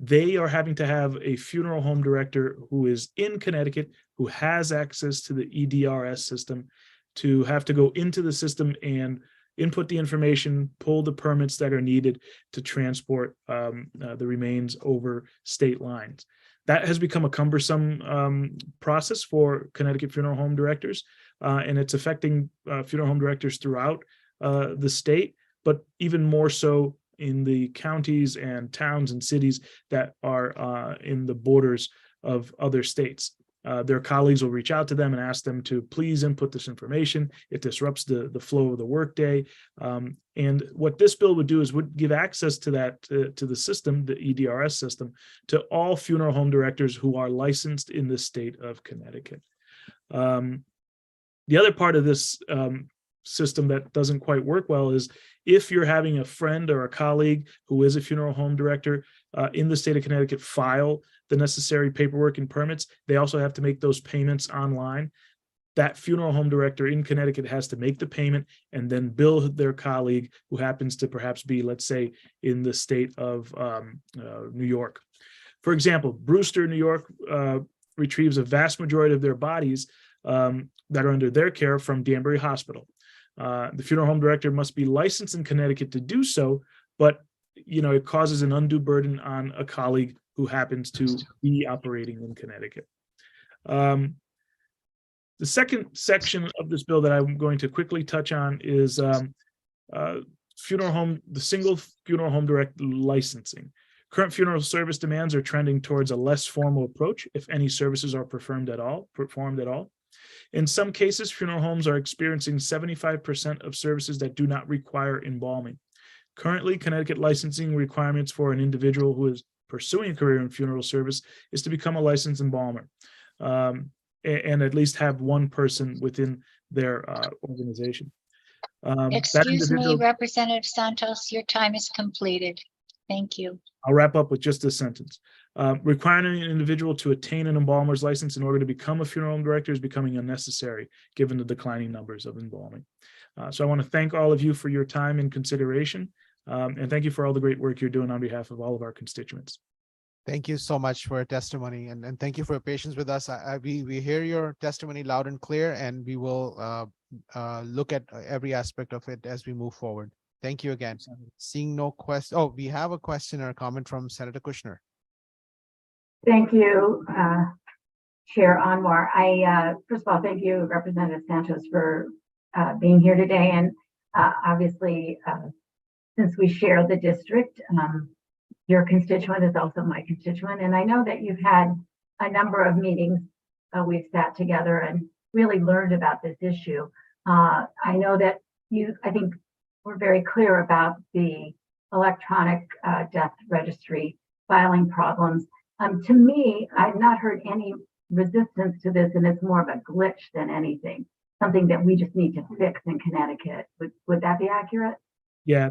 Speaker 20: they are having to have a funeral home director who is in Connecticut, who has access to the EDRS system, to have to go into the system and input the information, pull the permits that are needed to transport the remains over state lines. That has become a cumbersome process for Connecticut funeral home directors, and it's affecting funeral home directors throughout the state, but even more so in the counties and towns and cities that are in the borders of other states. Their colleagues will reach out to them and ask them to please input this information. It disrupts the flow of the workday. And what this bill would do is would give access to that, to the system, the EDRS system, to all funeral home directors who are licensed in the state of Connecticut. The other part of this system that doesn't quite work well is if you're having a friend or a colleague who is a funeral home director in the state of Connecticut file the necessary paperwork and permits, they also have to make those payments online. That funeral home director in Connecticut has to make the payment and then bill their colleague who happens to perhaps be, let's say, in the state of New York. For example, Brewster, New York retrieves a vast majority of their bodies that are under their care from Danbury Hospital. The funeral home director must be licensed in Connecticut to do so, but it causes an undue burden on a colleague who happens to be operating in Connecticut. The second section of this bill that I'm going to quickly touch on is the single funeral home direct licensing. Current funeral service demands are trending towards a less formal approach, if any services are performed at all. In some cases, funeral homes are experiencing 75% of services that do not require embalming. Currently, Connecticut licensing requirements for an individual who is pursuing a career in funeral service is to become a licensed embalmer and at least have one person within their organization.
Speaker 16: Excuse me, Representative Santos, your time is completed. Thank you.
Speaker 20: I'll wrap up with just this sentence. Requiring an individual to attain an embalmer's license in order to become a funeral home director is becoming unnecessary given the declining numbers of embalming. So I want to thank all of you for your time and consideration. And thank you for all the great work you're doing on behalf of all of our constituents.
Speaker 2: Thank you so much for your testimony and thank you for your patience with us. We hear your testimony loud and clear, and we will look at every aspect of it as we move forward. Thank you again. Seeing no question. Oh, we have a question or a comment from Senator Kushner.
Speaker 11: Thank you, Chair Anwar. First of all, thank you, Representative Santos, for being here today. And obviously, since we share the district, your constituent is also my constituent. And I know that you've had a number of meetings we've sat together and really learned about this issue. I know that I think we're very clear about the electronic death registry filing problems. To me, I've not heard any resistance to this, and it's more of a glitch than anything, something that we just need to fix in Connecticut. Would that be accurate?
Speaker 20: Yeah,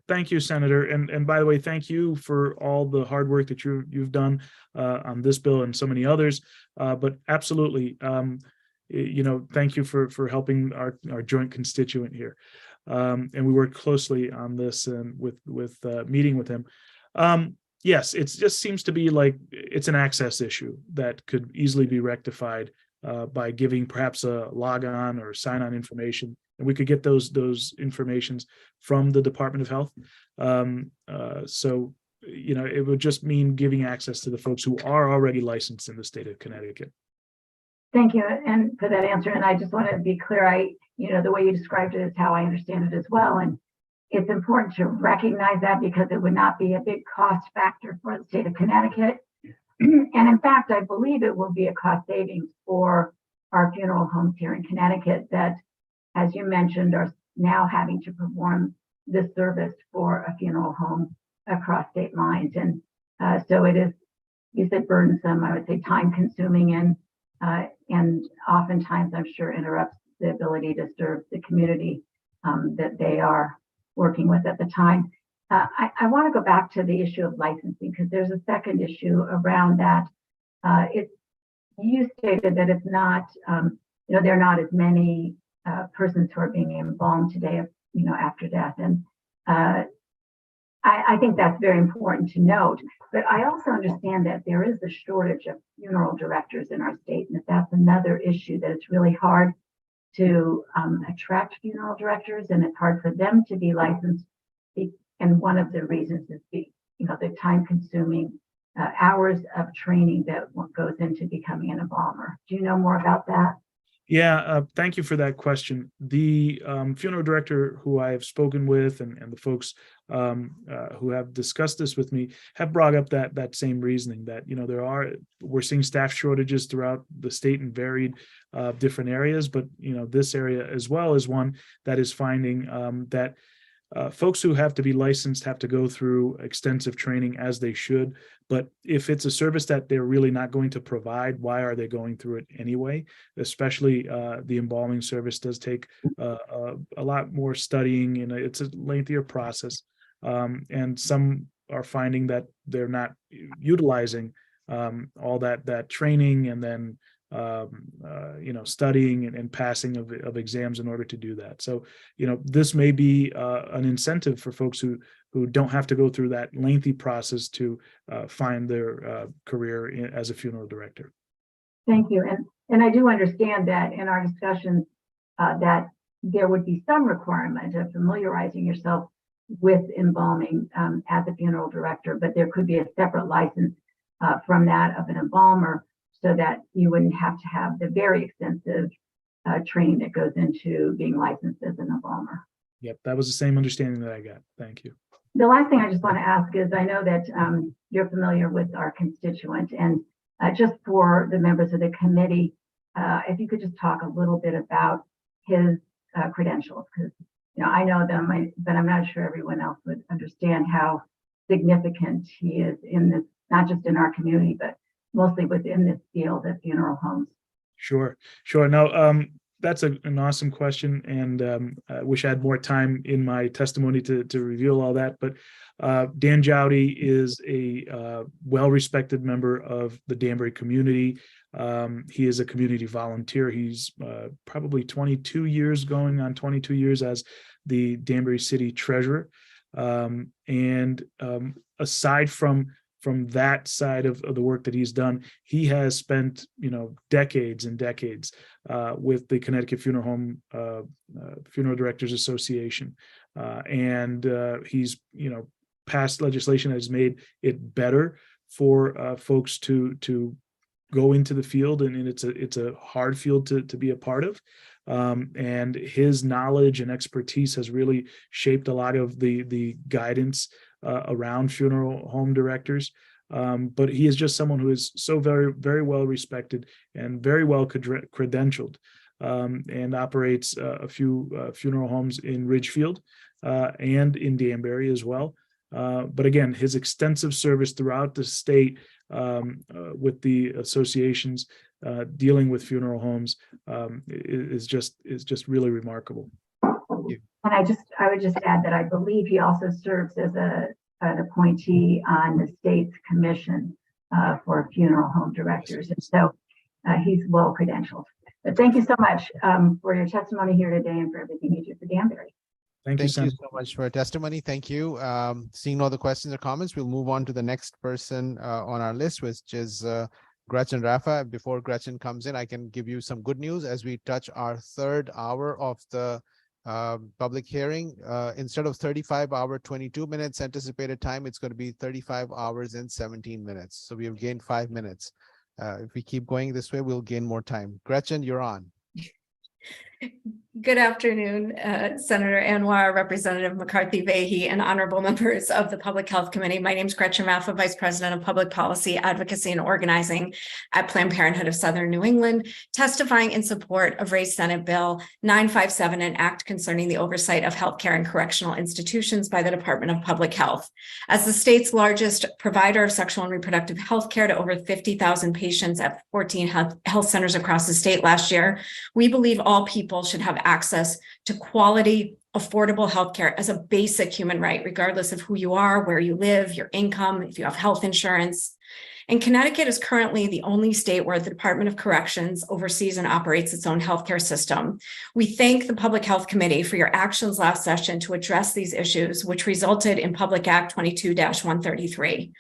Speaker 20: thank you, Senator. And by the way, thank you for all the hard work that you've done on this bill and so many others. But absolutely, thank you for helping our joint constituent here. And we worked closely on this and with meeting with him. Yes, it just seems to be like it's an access issue that could easily be rectified by giving perhaps a log-on or sign-on information. And we could get those informations from the Department of Health. So, it would just mean giving access to the folks who are already licensed in the state of Connecticut.
Speaker 11: Thank you, and for that answer. And I just want to be clear, the way you described it is how I understand it as well. And it's important to recognize that because it would not be a big cost factor for the state of Connecticut. And in fact, I believe it will be a cost savings for our funeral homes here in Connecticut that, as you mentioned, are now having to perform this service for a funeral home across state lines. And so it is, you said burdensome, I would say time consuming, and oftentimes I'm sure interrupts the ability to serve the community that they are working with at the time. I want to go back to the issue of licensing because there's a second issue around that. You stated that it's not, there are not as many persons who are being embalmed today, after death. And I think that's very important to note. But I also understand that there is a shortage of funeral directors in our state, and that's another issue, that it's really hard to attract funeral directors, and it's hard for them to be licensed. And one of the reasons is the time-consuming hours of training that goes into becoming an embalmer. Do you know more about that?
Speaker 20: Yeah, thank you for that question. The funeral director who I have spoken with and the folks who have discussed this with me have brought up that same reasoning that, we're seeing staff shortages throughout the state in varied different areas, but, this area as well is one that is finding that folks who have to be licensed have to go through extensive training, as they should. But if it's a service that they're really not going to provide, why are they going through it anyway? Especially the embalming service does take a lot more studying, and it's a lengthier process. And some are finding that they're not utilizing all that training and then studying and passing of exams in order to do that. So, this may be an incentive for folks who don't have to go through that lengthy process to find their career as a funeral director.
Speaker 11: Thank you. And I do understand that in our discussions that there would be some requirement of familiarizing yourself with embalming as a funeral director, but there could be a separate license from that of an embalmer, so that you wouldn't have to have the very extensive training that goes into being licensed as an embalmer.
Speaker 20: Yep, that was the same understanding that I got. Thank you.
Speaker 11: The last thing I just want to ask is, I know that you're familiar with our constituent, and just for the members of the committee, if you could just talk a little bit about his credentials, because I know them, but I'm not sure everyone else would understand how significant he is in this, not just in our community, but mostly within this field of funeral homes.
Speaker 20: Sure. No, that's an awesome question. And I wish I had more time in my testimony to reveal all that. But Dan Jowdy is a well-respected member of the Danbury community. He is a community volunteer. He's probably 22 years, going on 22 years as the Danbury City Treasurer. And aside from that side of the work that he's done, he has spent, decades and decades with the Connecticut Funeral Home Funeral Directors Association. And he's, passed legislation that has made it better for folks to go into the field. And it's a hard field to be a part of. And his knowledge and expertise has really shaped a lot of the guidance around funeral home directors. But he is just someone who is so very, very well respected and very well credentialed, and operates a few funeral homes in Ridgefield and in Danbury as well. But again, his extensive service throughout the state with the associations dealing with funeral homes is just really remarkable.
Speaker 11: And I would just add that I believe he also serves as an appointee on the state's commission for funeral home directors. And so he's well credentialed. But thank you so much for your testimony here today and for everything you do for Danbury.
Speaker 20: Thank you,
Speaker 2: Thank you
Speaker 20: Senator.
Speaker 2: so much for your testimony. Thank you. Seeing no other questions or comments, we'll move on to the next person on our list, which is Gretchen Raffa. Before Gretchen comes in, I can give you some good news as we touch our third hour of the public hearing. Instead of 35-hour, 22 minutes anticipated time, it's going to be 35 hours and 17 minutes. So we have gained 5 minutes. If we keep going this way, we'll gain more time. Gretchen, you're on.
Speaker 9: Good afternoon, Senator Anwar, Representative McCarthy Vahey, and honorable members of the Public Health Committee. My name is Gretchen Raffa, Vice President of Public Policy, Advocacy, and Organizing at Planned Parenthood of Southern New England, testifying in support of Raised Senate Bill 957, an act concerning the oversight of healthcare and correctional institutions by the Department of Public Health. As the state's largest provider of sexual and reproductive health care to over 50,000 patients at 14 health centers across the state last year, we believe all people should have access to quality, affordable healthcare as a basic human right, regardless of who you are, where you live, your income, if you have health insurance. And Connecticut is currently the only state where the Department of Corrections oversees and operates its own healthcare system. We thank the Public Health Committee for your actions last session to address these issues, which resulted in Public Act 22-133.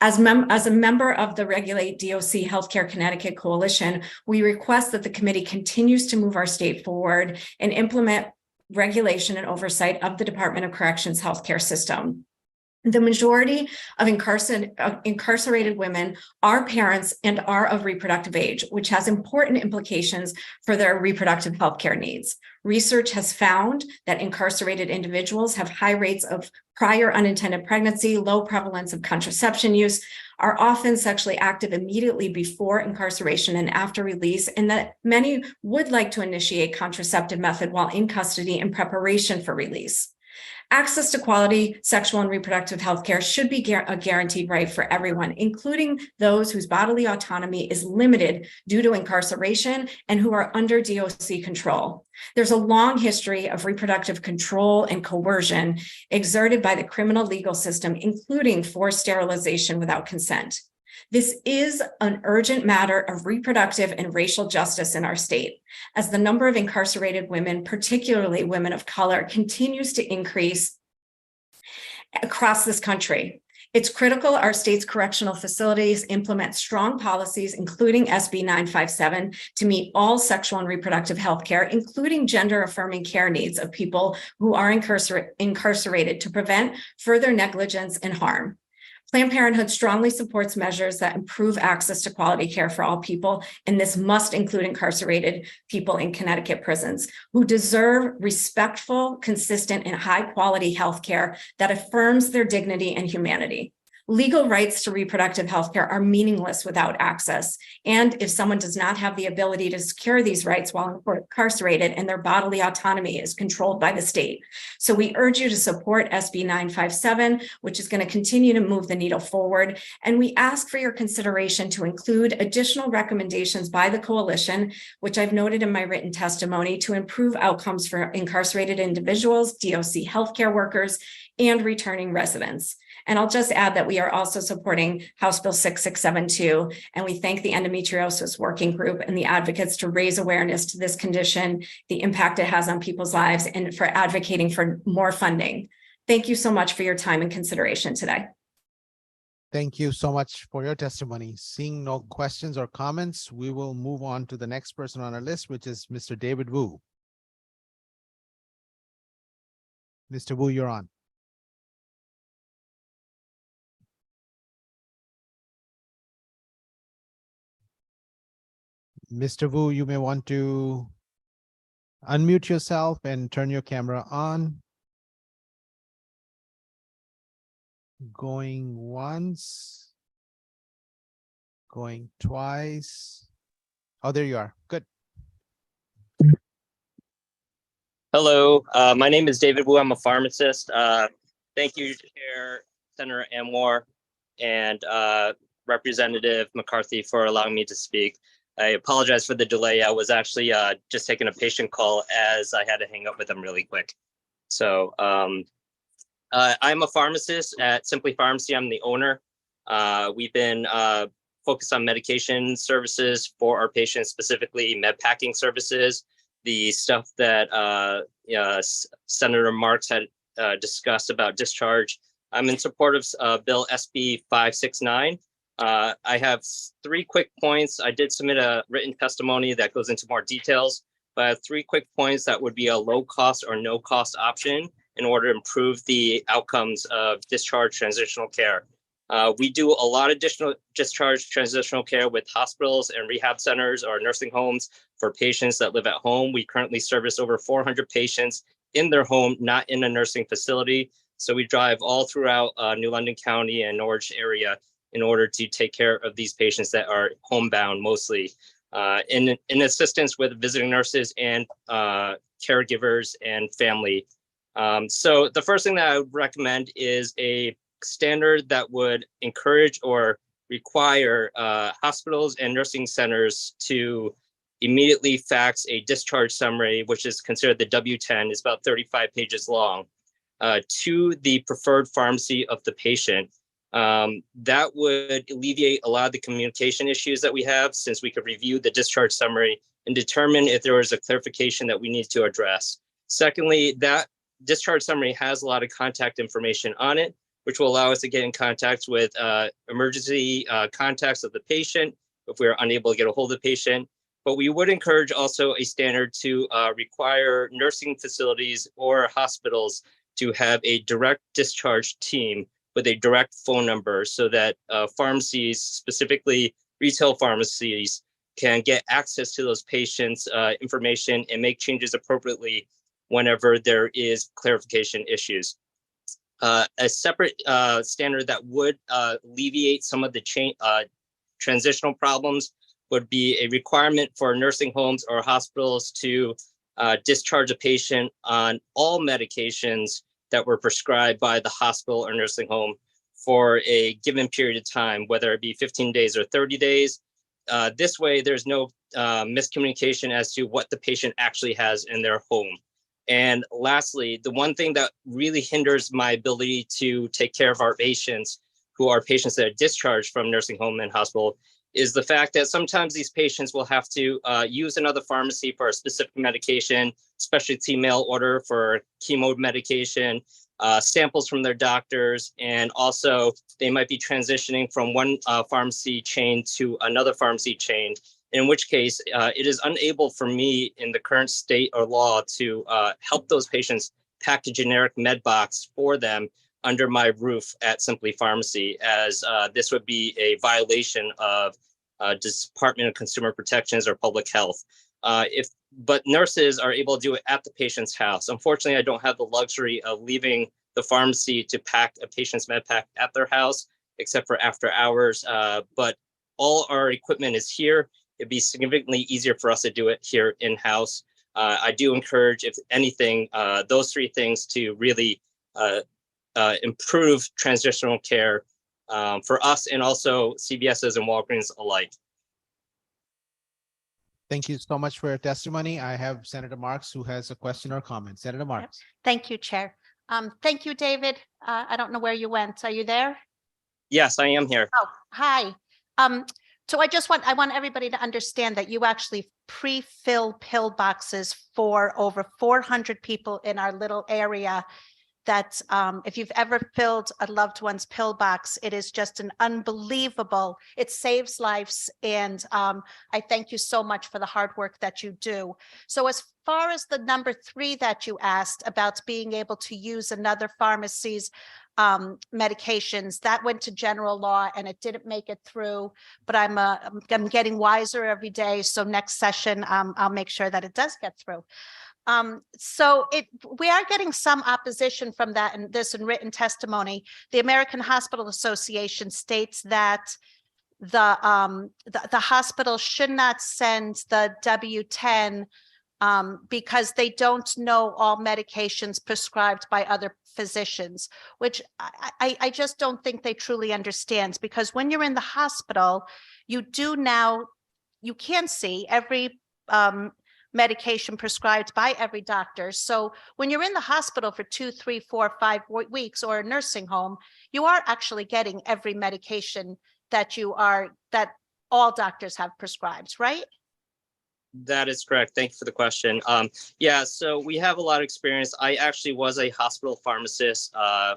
Speaker 9: As a member of the Regulate DOC Healthcare Connecticut Coalition, we request that the committee continues to move our state forward and implement regulation and oversight of the Department of Corrections healthcare system. The majority of incarcerated women are parents and are of reproductive age, which has important implications for their reproductive healthcare needs. Research has found that incarcerated individuals have high rates of prior unintended pregnancy, low prevalence of contraception use, are often sexually active immediately before incarceration and after release, and that many would like to initiate contraceptive method while in custody in preparation for release. Access to quality sexual and reproductive health care should be a guaranteed right for everyone, including those whose bodily autonomy is limited due to incarceration and who are under DOC control. There's a long history of reproductive control and coercion exerted by the criminal legal system, including forced sterilization without consent. This is an urgent matter of reproductive and racial justice in our state, as the number of incarcerated women, particularly women of color, continues to increase across this country. It's critical our state's correctional facilities implement strong policies, including SB 957, to meet all sexual and reproductive health care, including gender-affirming care needs of people who are incarcerated to prevent further negligence and harm. Planned Parenthood strongly supports measures that improve access to quality care for all people, and this must include incarcerated people in Connecticut prisons who deserve respectful, consistent, and high-quality health care that affirms their dignity and humanity. Legal rights to reproductive health care are meaningless without access, and if someone does not have the ability to secure these rights while incarcerated and their bodily autonomy is controlled by the state. So we urge you to support SB 957, which is going to continue to move the needle forward, and we ask for your consideration to include additional recommendations by the coalition, which I've noted in my written testimony, to improve outcomes for incarcerated individuals, DOC healthcare workers, and returning residents. And I'll just add that we are also supporting House Bill 6672, and we thank the Endometriosis Working Group and the advocates to raise awareness to this condition, the impact it has on people's lives, and for advocating for more funding. Thank you so much for your time and consideration today.
Speaker 2: Thank you so much for your testimony. Seeing no questions or comments, we will move on to the next person on our list, which is Mr. David Wu. Mr. Wu, you're on. Mr. Wu, you may want to unmute yourself and turn your camera on. Going once, Going twice. Oh, there you are. Good.
Speaker 18: Hello, my name is David Wu. I'm a pharmacist. Thank you, Chair Senator Anwar and Representative McCarthy for allowing me to speak. I apologize for the delay. I was actually just taking a patient call as I had to hang up with them really quick. So I'm a pharmacist at Simply Pharmacy. I'm the owner. We've been focused on medication services for our patients, specifically med packing services, the stuff that Senator Marks had discussed about discharge. I'm in support of Bill SB 569. I have 3 quick points. I did submit a written testimony that goes into more details, but I have 3 quick points that would be a low cost or no cost option in order to improve the outcomes of discharge transitional care. We do a lot of additional discharge transitional care with hospitals and rehab centers or nursing homes for patients that live at home. We currently service over 400 patients in their home, not in a nursing facility. So we drive all throughout New London County and Norwich area in order to take care of these patients that are homebound mostly, in assistance with visiting nurses and caregivers and family. So the first thing that I would recommend is a standard that would encourage or require hospitals and nursing centers to immediately fax a discharge summary, which is considered the W-10, is about 35 pages long, to the preferred pharmacy of the patient. That would alleviate a lot of the communication issues that we have, since we could review the discharge summary and determine if there was a clarification that we need to address. Secondly, that discharge summary has a lot of contact information on it, which will allow us to get in contact with emergency contacts of the patient if we're unable to get a hold of the patient. But we would encourage also a standard to require nursing facilities or hospitals to have a direct discharge team with a direct phone number, so that pharmacies, specifically retail pharmacies, can get access to those patients' information and make changes appropriately whenever there is clarification issues. A separate standard that would alleviate some of the transitional problems would be a requirement for nursing homes or hospitals to discharge a patient on all medications that were prescribed by the hospital or nursing home for a given period of time, whether it be 15 days or 30 days. This way, there's no miscommunication as to what the patient actually has in their home. And lastly, the one thing that really hinders my ability to take care of our patients, who are patients that are discharged from nursing home and hospital, is the fact that sometimes these patients will have to use another pharmacy for a specific medication, specialty mail order for chemo medication, samples from their doctors, and also they might be transitioning from one pharmacy chain to another pharmacy chain, in which case it is unable for me in the current state or law to help those patients pack a generic med box for them under my roof at Simply Pharmacy, as this would be a violation of Department of Consumer Protections or public health. But nurses are able to do it at the patient's house. Unfortunately, I don't have the luxury of leaving the pharmacy to pack a patient's med pack at their house, except for after hours. But all our equipment is here. It'd be significantly easier for us to do it here in-house. I do encourage, if anything, those 3 things to really improve transitional care for us and also CVS's and Walgreens alike.
Speaker 2: Thank you so much for your testimony. I have Senator Marks, who has a question or comment. Senator Marks.
Speaker 19: Thank you, Chair. Thank you, David. I don't know where you went. Are you there?
Speaker 18: Yes, I am here.
Speaker 19: Oh, hi. So I want everybody to understand that you actually pre-fill pill boxes for over 400 people in our little area. That if you've ever filled a loved one's pill box, it is just an unbelievable, it saves lives. And I thank you so much for the hard work that you do. So as far as the number 3 that you asked about being able to use another pharmacy's medications, that went to general law and it didn't make it through, but I'm getting wiser every day. So next session, I'll make sure that it does get through. So we are getting some opposition from that, and this in written testimony. The American Hospital Association states that the hospital should not send the W-10 because they don't know all medications prescribed by other physicians, which I just don't think they truly understand, because when you're in the hospital, you can see every medication prescribed by every doctor. So when you're in the hospital for 2, 3, 4, 5 weeks, or a nursing home, you are actually getting every medication that all doctors have prescribed, right?
Speaker 18: That is correct. Thank you for the question. Yeah, so we have a lot of experience. I actually was a hospital pharmacist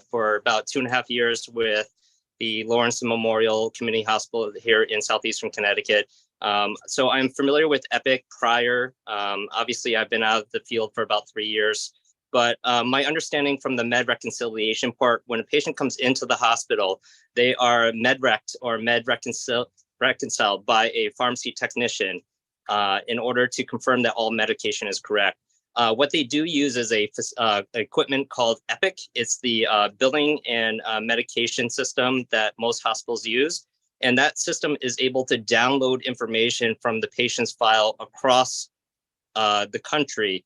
Speaker 18: for about 2.5 years with the Lawrence Memorial Community Hospital here in southeastern Connecticut. So I'm familiar with Epic prior. Obviously, I've been out of the field for about 3 years. But my understanding from the med reconciliation part, when a patient comes into the hospital, they are med-rect or reconciled by a pharmacy technician in order to confirm that all medication is correct. What they do use is a equipment called Epic. It's the billing and medication system that most hospitals use. And that system is able to download information from the patient's file across the country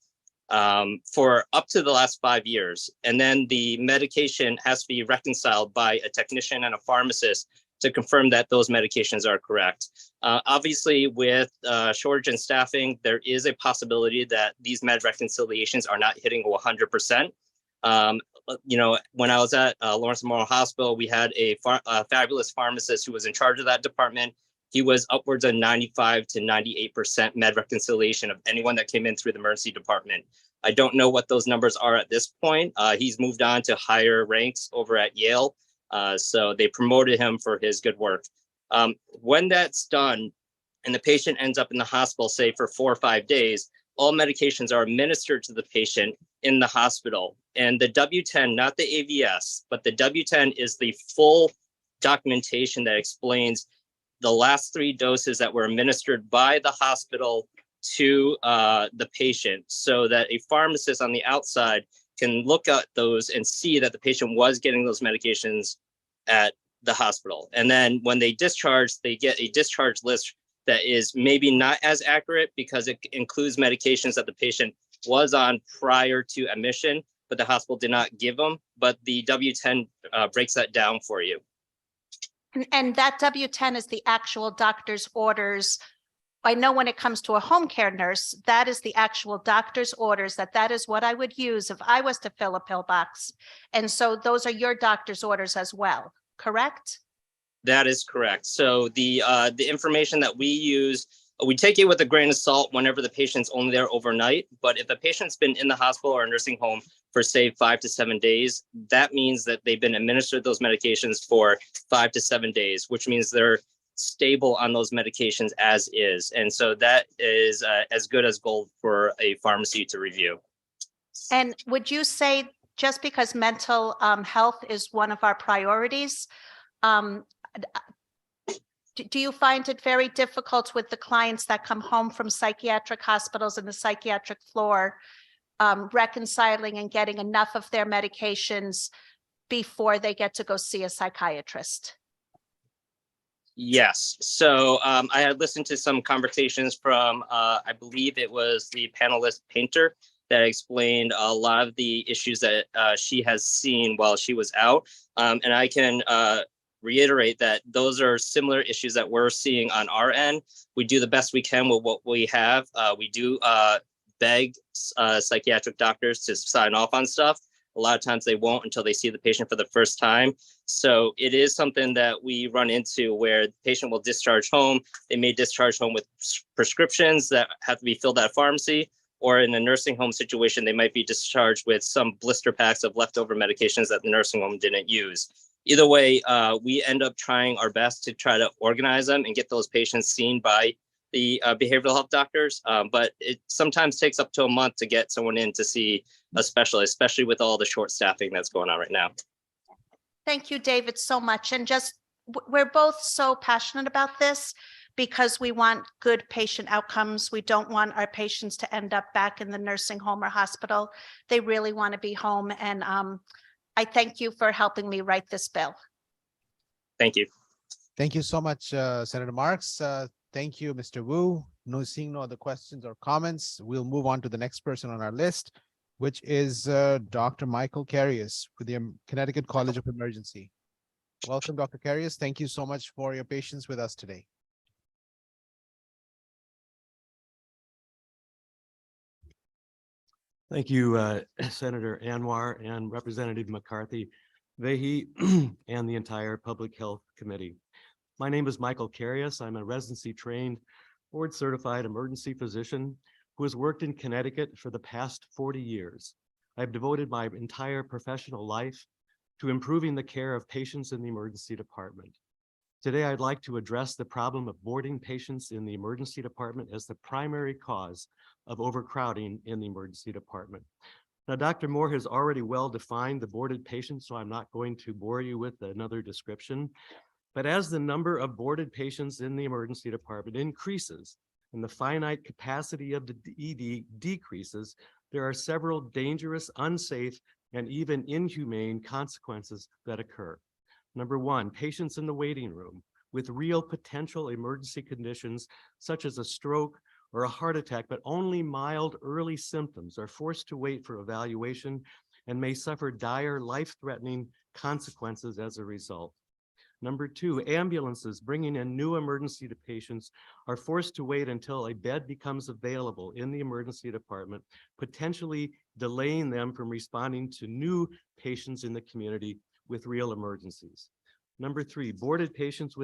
Speaker 18: for up to the last 5 years. And then the medication has to be reconciled by a technician and a pharmacist to confirm that those medications are correct. Obviously, with shortage in staffing, there is a possibility that these med reconciliations are not hitting 100%. When I was at Lawrence Memorial Hospital, we had a fabulous pharmacist who was in charge of that department. He was upwards of 95 to 98% med reconciliation of anyone that came in through the emergency department. I don't know what those numbers are at this point. He's moved on to higher ranks over at Yale. So they promoted him for his good work. When that's done and the patient ends up in the hospital, say for 4 or 5 days, all medications are administered to the patient in the hospital. And the W-10, not the AVS, but the W-10 is the full documentation that explains the last 3 doses that were administered by the hospital to the patient, so that a pharmacist on the outside can look at those and see that the patient was getting those medications at the hospital. And then when they discharge, they get a discharge list that is maybe not as accurate because it includes medications that the patient was on prior to admission, but the hospital did not give them. But the W-10 breaks that down for you.
Speaker 19: And that W-10 is the actual doctor's orders. I know when it comes to a home care nurse, that is the actual doctor's orders, that is what I would use if I was to fill a pill box. And so those are your doctor's orders as well, correct?
Speaker 18: That is correct. So the information that we use, we take it with a grain of salt whenever the patient's only there overnight. But if the patient's been in the hospital or a nursing home for say 5 to 7 days, that means that they've been administered those medications for 5 to 7 days, which means they're stable on those medications as is. And so that is as good as gold for a pharmacy to review.
Speaker 19: And would you say, just because mental health is one of our priorities, do you find it very difficult with the clients that come home from psychiatric hospitals and the psychiatric floor, reconciling and getting enough of their medications before they get to go see a psychiatrist?
Speaker 18: Yes. So I had listened to some conversations from, I believe it was the panelist Painter, that explained a lot of the issues that she has seen while she was out. And I can reiterate that those are similar issues that we're seeing on our end. We do the best we can with what we have. We do beg psychiatric doctors to sign off on stuff. A lot of times they won't until they see the patient for the first time. So it is something that we run into where the patient will discharge home. They may discharge home with prescriptions that have to be filled at a pharmacy, or in a nursing home situation, they might be discharged with some blister packs of leftover medications that the nursing home didn't use. Either way, we end up trying our best to try to organize them and get those patients seen by the behavioral health doctors. But it sometimes takes up to a month to get someone in to see a specialist, especially with all the short staffing that's going on right now.
Speaker 19: Thank you, David, so much. And just, we're both so passionate about this because we want good patient outcomes. We don't want our patients to end up back in the nursing home or hospital. They really want to be home. And I thank you for helping me write this bill.
Speaker 18: Thank you.
Speaker 2: Thank you so much, Senator Marks. Thank you, Mr. Wu. Seeing no other questions or comments, we'll move on to the next person on our list, which is Dr. Michael Carius with the Connecticut College of Emergency. Welcome, Dr. Carius. Thank you so much for your patience with us today.
Speaker 8: Thank you, Senator Anwar and Representative McCarthy, Vehi, and the entire Public Health Committee. My name is Michael Carius. I'm a residency trained, board certified emergency physician who has worked in Connecticut for the past 40 years. I've devoted my entire professional life to improving the care of patients in the emergency department. Today, I'd like to address the problem of boarding patients in the emergency department as the primary cause of overcrowding in the emergency department. Now, Dr. Moore has already well defined the boarded patients, so I'm not going to bore you with another description. But as the number of boarded patients in the emergency department increases and the finite capacity of the ED decreases, there are several dangerous, unsafe, and even inhumane consequences that occur. Number one, patients in the waiting room with real potential emergency conditions such as a stroke or a heart attack, but only mild early symptoms are forced to wait for evaluation and may suffer dire, life-threatening consequences as a result. Number two, ambulances bringing in new emergency patients are forced to wait until a bed becomes available in the emergency department, potentially delaying them from responding to new patients in the community with real emergencies. Number three, boarded patients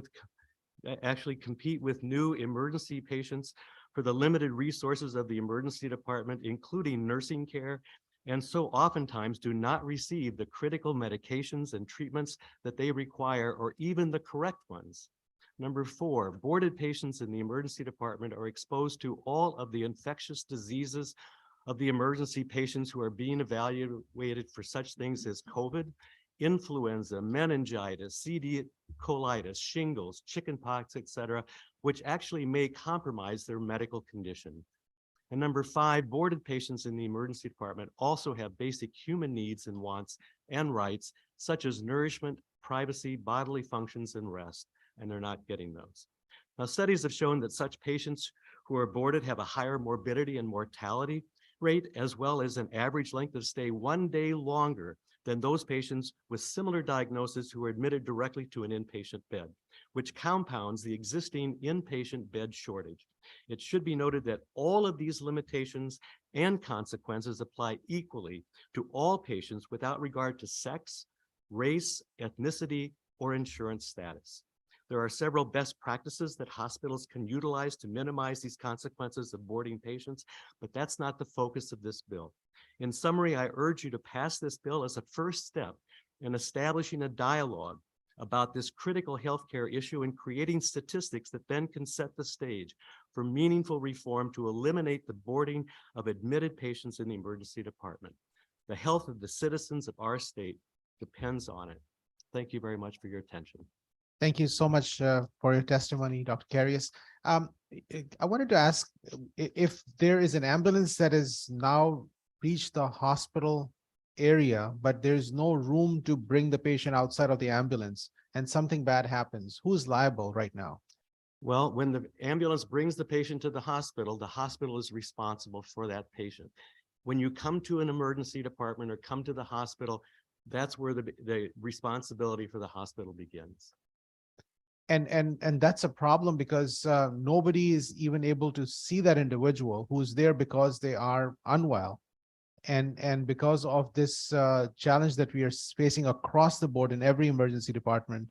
Speaker 8: actually compete with new emergency patients for the limited resources of the emergency department, including nursing care, and so oftentimes do not receive the critical medications and treatments that they require, or even the correct ones. Number four, boarded patients in the emergency department are exposed to all of the infectious diseases of the emergency patients who are being evaluated for such things as COVID, influenza, meningitis, CD colitis, shingles, chickenpox, etc., which actually may compromise their medical condition. And number five, boarded patients in the emergency department also have basic human needs and wants and rights, such as nourishment, privacy, bodily functions, and rest, and they're not getting those. Now, studies have shown that such patients who are boarded have a higher morbidity and mortality rate, as well as an average length of stay 1 day longer than those patients with similar diagnosis who are admitted directly to an inpatient bed, which compounds the existing inpatient bed shortage. It should be noted that all of these limitations and consequences apply equally to all patients without regard to sex, race, ethnicity, or insurance status. There are several best practices that hospitals can utilize to minimize these consequences of boarding patients, but that's not the focus of this bill. In summary, I urge you to pass this bill as a first step in establishing a dialogue about this critical healthcare issue and creating statistics that then can set the stage for meaningful reform to eliminate the boarding of admitted patients in the emergency department. The health of the citizens of our state depends on it. Thank you very much for your attention.
Speaker 2: Thank you so much for your testimony, Dr. Carius. I wanted to ask if there is an ambulance that has now reached the hospital area, but there's no room to bring the patient outside of the ambulance and something bad happens, who's liable right now?
Speaker 8: Well, when the ambulance brings the patient to the hospital is responsible for that patient. When you come to an emergency department or come to the hospital, that's where the responsibility for the hospital begins.
Speaker 2: And that's a problem because nobody is even able to see that individual who's there because they are unwell. And because of this challenge that we are facing across the board in every emergency department,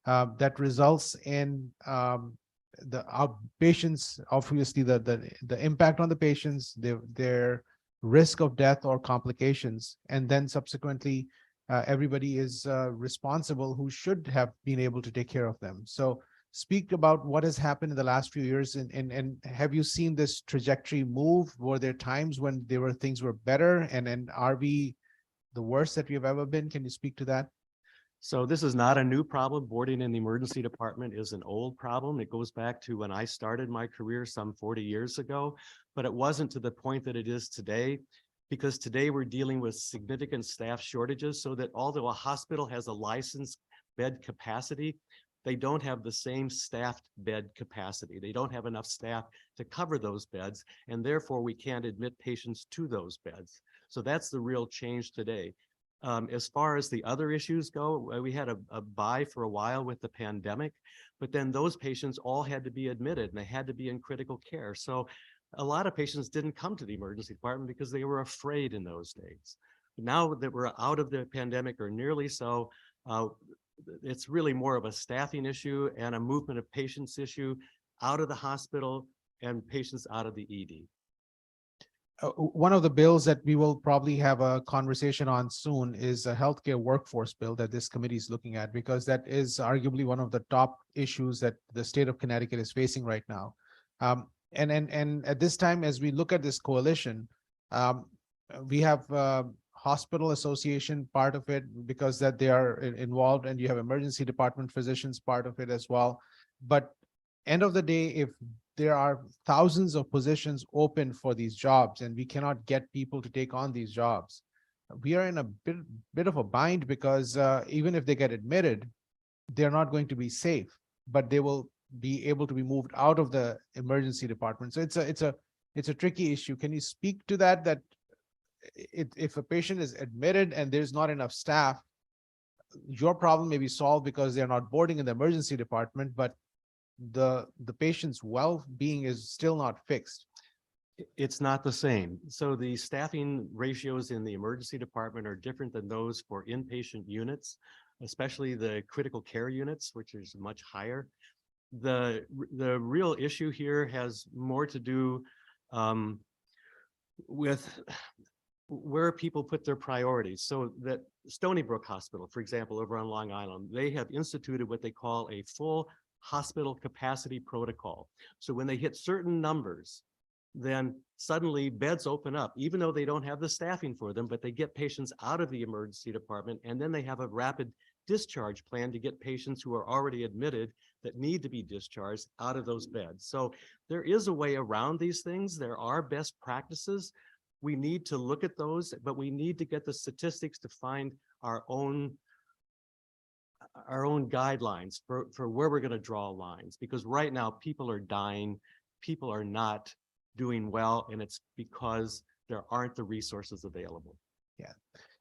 Speaker 2: that results in our patients, obviously the impact on the patients, their risk of death or complications, and then subsequently everybody is responsible who should have been able to take care of them. So speak about what has happened in the last few years, and have you seen this trajectory move? Were there times when things were better, and are we the worst that we've ever been? Can you speak to that?
Speaker 8: So this is not a new problem. Boarding in the emergency department is an old problem. It goes back to when I started my career some 40 years ago, but it wasn't to the point that it is today, because today we're dealing with significant staff shortages, so that although a hospital has a licensed bed capacity, they don't have the same staffed bed capacity. They don't have enough staff to cover those beds, and therefore we can't admit patients to those beds. So that's the real change today. As far as the other issues go, we had a buy for a while with the pandemic, but then those patients all had to be admitted and they had to be in critical care. So a lot of patients didn't come to the emergency department because they were afraid in those days. Now that we're out of the pandemic, or nearly so, it's really more of a staffing issue and a movement of patients issue out of the hospital and patients out of the ED.
Speaker 2: One of the bills that we will probably have a conversation on soon is a healthcare workforce bill that this committee is looking at, because that is arguably one of the top issues that the state of Connecticut is facing right now. And at this time, as we look at this coalition, we have hospital association part of it, because that they are involved, and you have emergency department physicians part of it as well. But end of the day, if there are thousands of positions open for these jobs and we cannot get people to take on these jobs, we are in a bit of a bind, because even if they get admitted, they're not going to be safe, but they will be able to be moved out of the emergency department. So it's a tricky issue. Can you speak to that? That if a patient is admitted and there's not enough staff, your problem may be solved because they're not boarding in the emergency department, but the patient's well-being is still not fixed.
Speaker 8: It's not the same. So the staffing ratios in the emergency department are different than those for inpatient units, especially the critical care units, which is much higher. The real issue here has more to do with where people put their priorities. So that Stony Brook Hospital, for example, over on Long Island, they have instituted what they call a full hospital capacity protocol. So when they hit certain numbers, then suddenly beds open up, even though they don't have the staffing for them, but they get patients out of the emergency department, and then they have a rapid discharge plan to get patients who are already admitted that need to be discharged out of those beds. So there is a way around these things. There are best practices. We need to look at those, but we need to get the statistics to find our own guidelines for where we're going to draw lines, because right now people are dying, people are not doing well, and it's because there aren't the resources available.
Speaker 2: Yeah,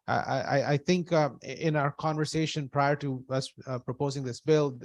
Speaker 2: I think in our conversation prior to us proposing this bill,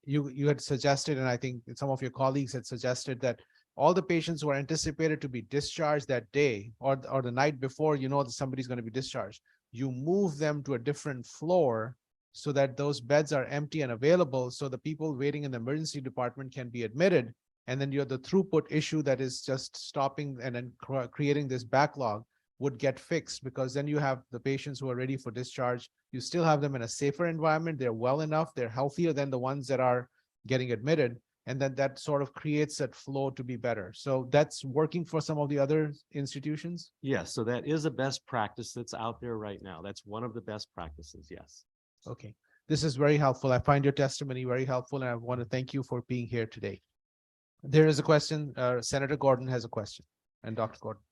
Speaker 2: you had suggested, and I think some of your colleagues had suggested, that all the patients who are anticipated to be discharged that day or the night before, you know that somebody's going to be discharged, you move them to a different floor so that those beds are empty and available, so the people waiting in the emergency department can be admitted. And then you have the throughput issue that is just stopping and then creating this backlog would get fixed, because then you have the patients who are ready for discharge. You still have them in a safer environment. They're well enough. They're healthier than the ones that are getting admitted. And then that sort of creates that flow to be better. So that's working for some of the other institutions.
Speaker 8: Yes, so that is a best practice that's out there right now. That's one of the best practices, yes.
Speaker 2: Okay, this is very helpful. I find your testimony very helpful, and I want to thank you for being here today. There is a question. Senator Gordon has a question, and Dr. Gordon,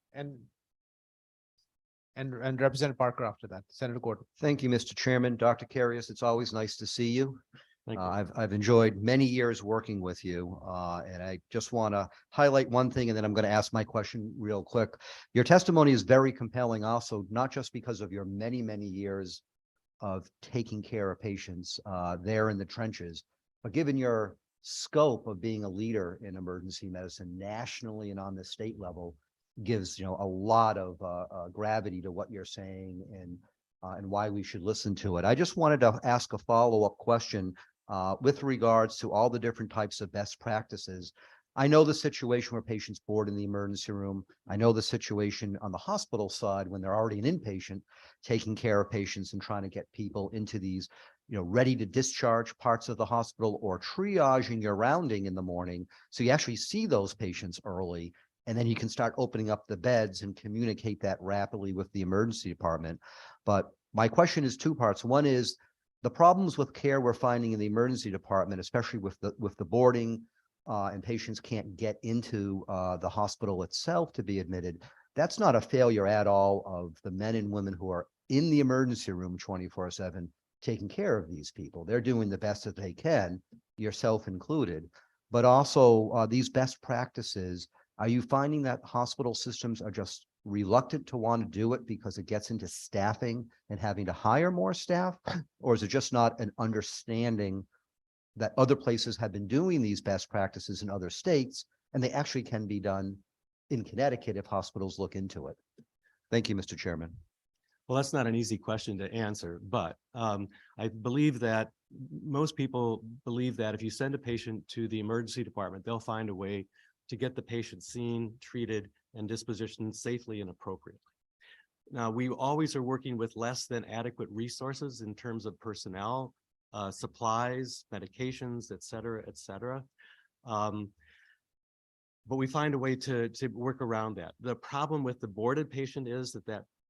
Speaker 2: and Representative Parker after that. Senator Gordon.
Speaker 7: Thank you, Mr. Chairman. Dr. Karius, it's always nice to see you.
Speaker 8: Thank you.
Speaker 7: I've enjoyed many years working with you, and I just want to highlight one thing, and then I'm going to ask my question real quick. Your testimony is very compelling also, not just because of your many, many years of taking care of patients there in the trenches, but given your scope of being a leader in emergency medicine nationally and on the state level, gives a lot of gravity to what you're saying and why we should listen to it. I just wanted to ask a follow-up question with regards to all the different types of best practices. I know the situation where patients board in the emergency room. I know the situation on the hospital side when they're already an inpatient, taking care of patients and trying to get people into these, ready to discharge parts of the hospital, or triaging your rounding in the morning. So you actually see those patients early, and then you can start opening up the beds and communicate that rapidly with the emergency department. But my question is two parts. One is the problems with care we're finding in the emergency department, especially with the boarding, and patients can't get into the hospital itself to be admitted. That's not a failure at all of the men and women who are in the emergency room 24/7. taking care of these people. They're doing the best that they can, yourself included. But also these best practices, are you finding that hospital systems are just reluctant to want to do it because it gets into staffing and having to hire more staff? Or is it just not an understanding that other places have been doing these best practices in other states and they actually can be done in Connecticut if hospitals look into it? Thank you, Mr. Chairman.
Speaker 8: Well, that's not an easy question to answer, but I believe that most people believe that if you send a patient to the emergency department, they'll find a way to get the patient seen, treated, and dispositioned safely and appropriately. Now, we always are working with less than adequate resources in terms of personnel, supplies, medications, et cetera, et cetera. But we find a way to work around that. The problem with the boarded patient is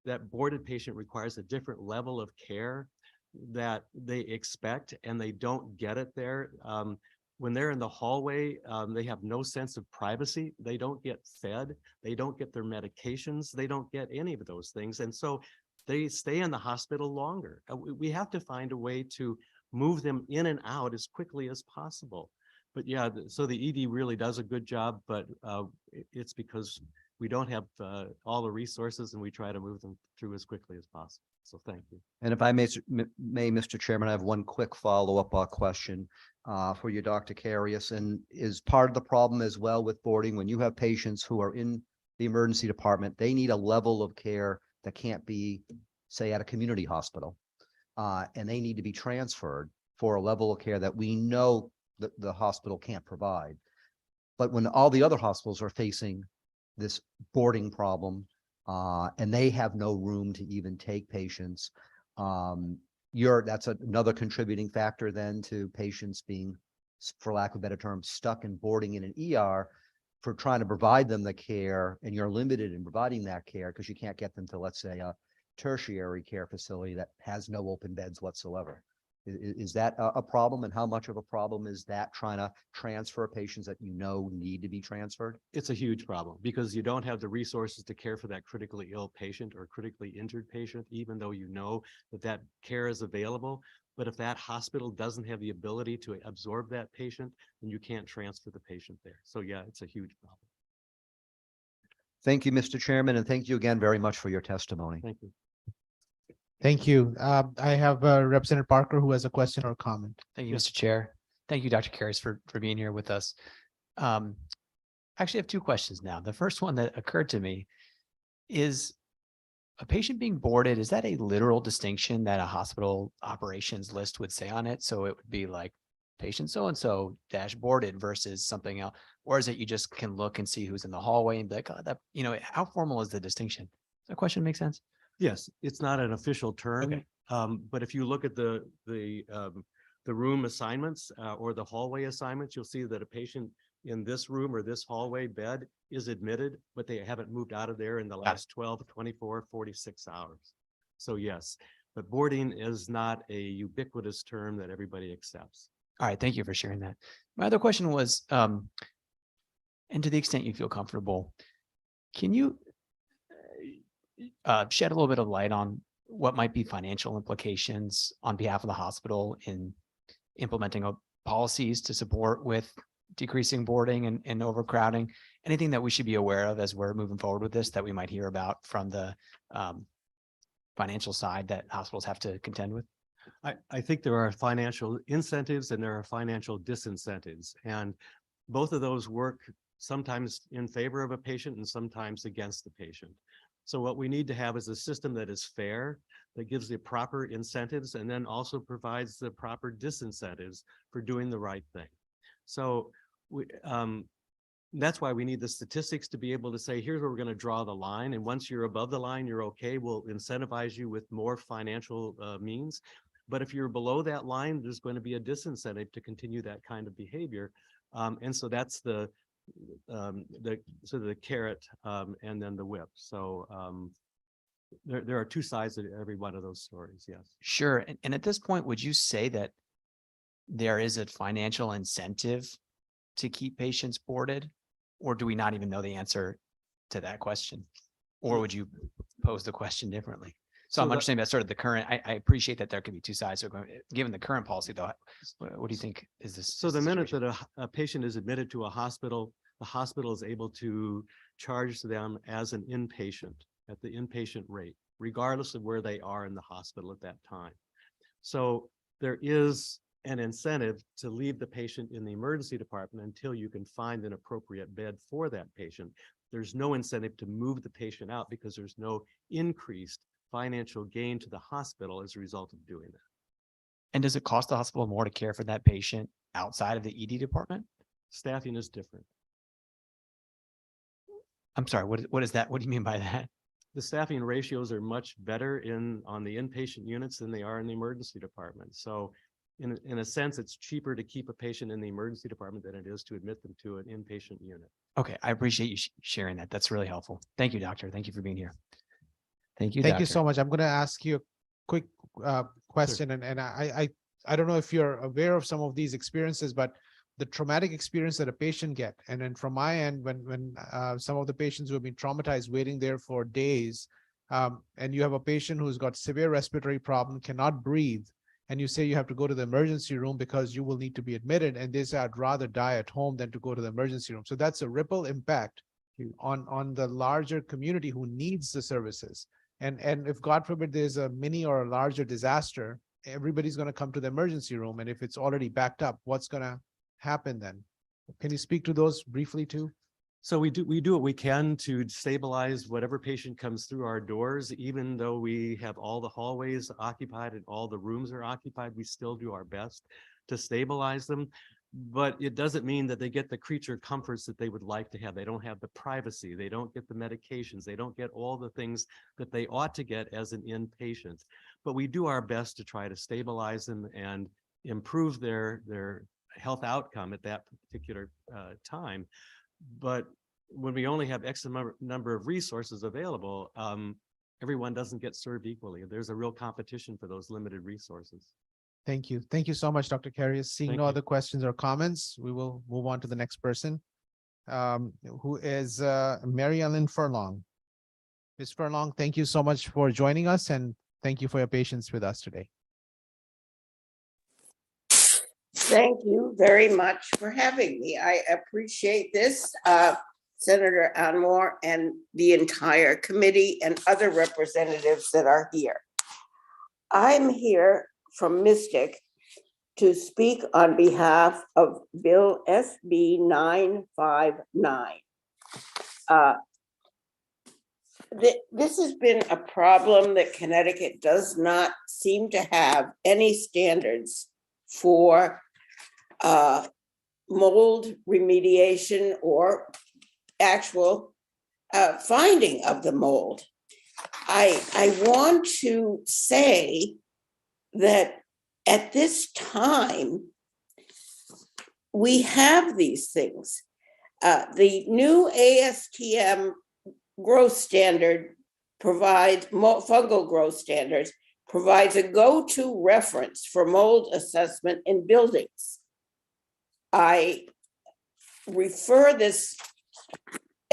Speaker 8: that boarded patient requires a different level of care that they expect, and they don't get it there. When they're in the hallway, they have no sense of privacy. They don't get fed. They don't get their medications. They don't get any of those things. And so they stay in the hospital longer. We have to find a way to move them in and out as quickly as possible. But yeah, so the ED really does a good job, but it's because we don't have all the resources, and we try to move them through as quickly as possible. So thank you.
Speaker 7: And if I may, Mr. Chairman, I have one quick follow-up question for you, Dr. Carius. And is part of the problem as well with boarding, when you have patients who are in the emergency department, they need a level of care that can't be, say, at a community hospital, and they need to be transferred for a level of care that we know that the hospital can't provide. But when all the other hospitals are facing this boarding problem, and they have no room to even take patients, that's another contributing factor then to patients being, for lack of a better term, stuck in boarding in an ER for trying to provide them the care, and you're limited in providing that care because you can't get them to, let's say, a tertiary care facility that has no open beds whatsoever. Is that a problem, and how much of a problem is that, trying to transfer patients that you know need to be transferred?
Speaker 8: It's a huge problem because you don't have the resources to care for that critically ill patient or critically injured patient, even though you know that care is available. But if that hospital doesn't have the ability to absorb that patient, then you can't transfer the patient there. So yeah, it's a huge problem.
Speaker 7: Thank you, Mr. Chairman, and thank you again very much for your testimony.
Speaker 8: Thank you.
Speaker 2: Thank you. I have Representative Parker who has a question or comment.
Speaker 6: Thank you, Mr. Chair. Thank you, Dr. Carius, for being here with us. Actually, I have two questions now. The first one that occurred to me is, a patient being boarded, is that a literal distinction that a hospital operations list would say on it? So it would be like patient so-and-so dash boarded versus something else, or is it you just can look and see who's in the hallway and be like, oh, that, how formal is the distinction? Does that question make sense?
Speaker 8: Yes, it's not an official term,
Speaker 6: Okay.
Speaker 8: But if you look at the room assignments or the hallway assignments, you'll see that a patient in this room or this hallway bed is admitted, but they haven't moved out of there in the last 12, 24, 46 hours. So yes, but boarding is not a ubiquitous term that everybody accepts.
Speaker 6: All right, thank you for sharing that. My other question was, and to the extent you feel comfortable, can you shed a little bit of light on what might be financial implications on behalf of the hospital in implementing policies to support with decreasing boarding and overcrowding? Anything that we should be aware of as we're moving forward with this that we might hear about from the financial side that hospitals have to contend with?
Speaker 8: I think there are financial incentives and there are financial disincentives, and both of those work sometimes in favor of a patient and sometimes against the patient. So what we need to have is a system that is fair, that gives the proper incentives, and then also provides the proper disincentives for doing the right thing. So that's why we need the statistics to be able to say, here's where we're going to draw the line. And once you're above the line, you're okay. We'll incentivize you with more financial means. But if you're below that line, there's going to be a disincentive to continue that kind of behavior. And so that's the carrot and then the whip. So there are two sides to every one of those stories. Yes.
Speaker 6: Sure. And at this point, would you say that there is a financial incentive to keep patients boarded, or do we not even know the answer to that question? Or would you pose the question differently? So I'm
Speaker 8: the-
Speaker 6: understanding that's sort of the current, I appreciate that there could be two sides. So given the current policy though, what do you think is this?
Speaker 8: So the minute that a patient is admitted to a hospital, the hospital is able to charge them as an inpatient at the inpatient rate, regardless of where they are in the hospital at that time. So there is an incentive to leave the patient in the emergency department until you can find an appropriate bed for that patient. There's no incentive to move the patient out because there's no increased financial gain to the hospital as a result of doing that.
Speaker 6: And does it cost the hospital more to care for that patient outside of the ED department?
Speaker 8: Staffing is different.
Speaker 6: I'm sorry, what is that? What do you mean by that?
Speaker 8: The staffing ratios are much better on the inpatient units than they are in the emergency department. So in a sense, it's cheaper to keep a patient in the emergency department than it is to admit them to an inpatient unit.
Speaker 6: Okay, I appreciate you sharing that. That's really helpful. Thank you, doctor. Thank you for being here. Thank you,
Speaker 2: Thank you
Speaker 6: doctor.
Speaker 2: so much. I'm going to ask you a quick question, and I don't know if you're aware of some of these experiences, but the traumatic experience that a patient get, and then from my end, when some of the patients who have been traumatized waiting there for days, and you have a patient who's got severe respiratory problem, cannot breathe, and you say you have to go to the emergency room because you will need to be admitted, and they say I'd rather die at home than to go to the emergency room. So that's a ripple impact on the larger community who needs the services. And if God forbid there's a mini or a larger disaster, everybody's going to come to the emergency room. And if it's already backed up, what's going to happen then? Can you speak to those briefly too?
Speaker 8: So we do what we can to stabilize whatever patient comes through our doors, even though we have all the hallways occupied and all the rooms are occupied, we still do our best to stabilize them. But it doesn't mean that they get the creature comforts that they would like to have. They don't have the privacy. They don't get the medications. They don't get all the things that they ought to get as an inpatient. But we do our best to try to stabilize them and improve their health outcome at that particular time. But when we only have X number of resources available, everyone doesn't get served equally. There's a real competition for those limited resources.
Speaker 2: Thank you. Thank you so much, Dr. Karius. Seeing
Speaker 8: Thank
Speaker 2: no
Speaker 8: you.
Speaker 2: other questions or comments, we will move on to the next person, who is Mary Ellen Furlong. Ms. Furlong, thank you so much for joining us, and thank you for your patience with us today.
Speaker 15: Thank you very much for having me. I appreciate this, Senator Anwar and the entire committee and other representatives that are here. I'm here from Mystic to speak on behalf of Bill SB 959. This has been a problem that Connecticut does not seem to have any standards for mold remediation or actual finding of the mold. I want to say that at this time, we have these things. The new ASTM growth standard provides, fungal growth standards, provides a go-to reference for mold assessment in buildings. I refer this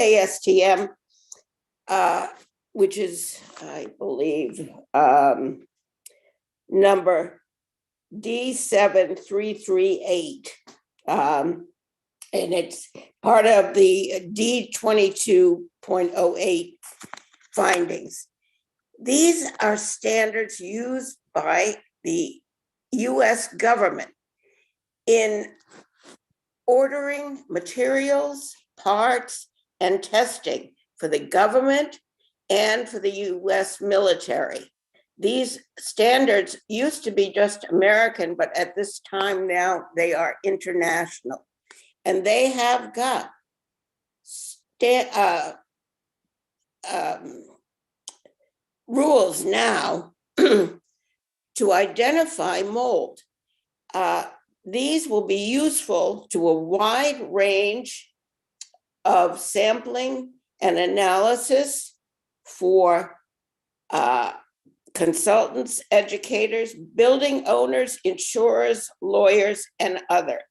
Speaker 15: ASTM, which is, I believe, number D7338. And it's part of the D22.08 findings. These are standards used by the US government in ordering materials, parts, and testing for the government and for the US military. These standards used to be just American, but at this time now they are international. And they have got rules now to identify mold. These will be useful to a wide range of sampling and analysis for consultants, educators, building owners, insurers, lawyers, and others.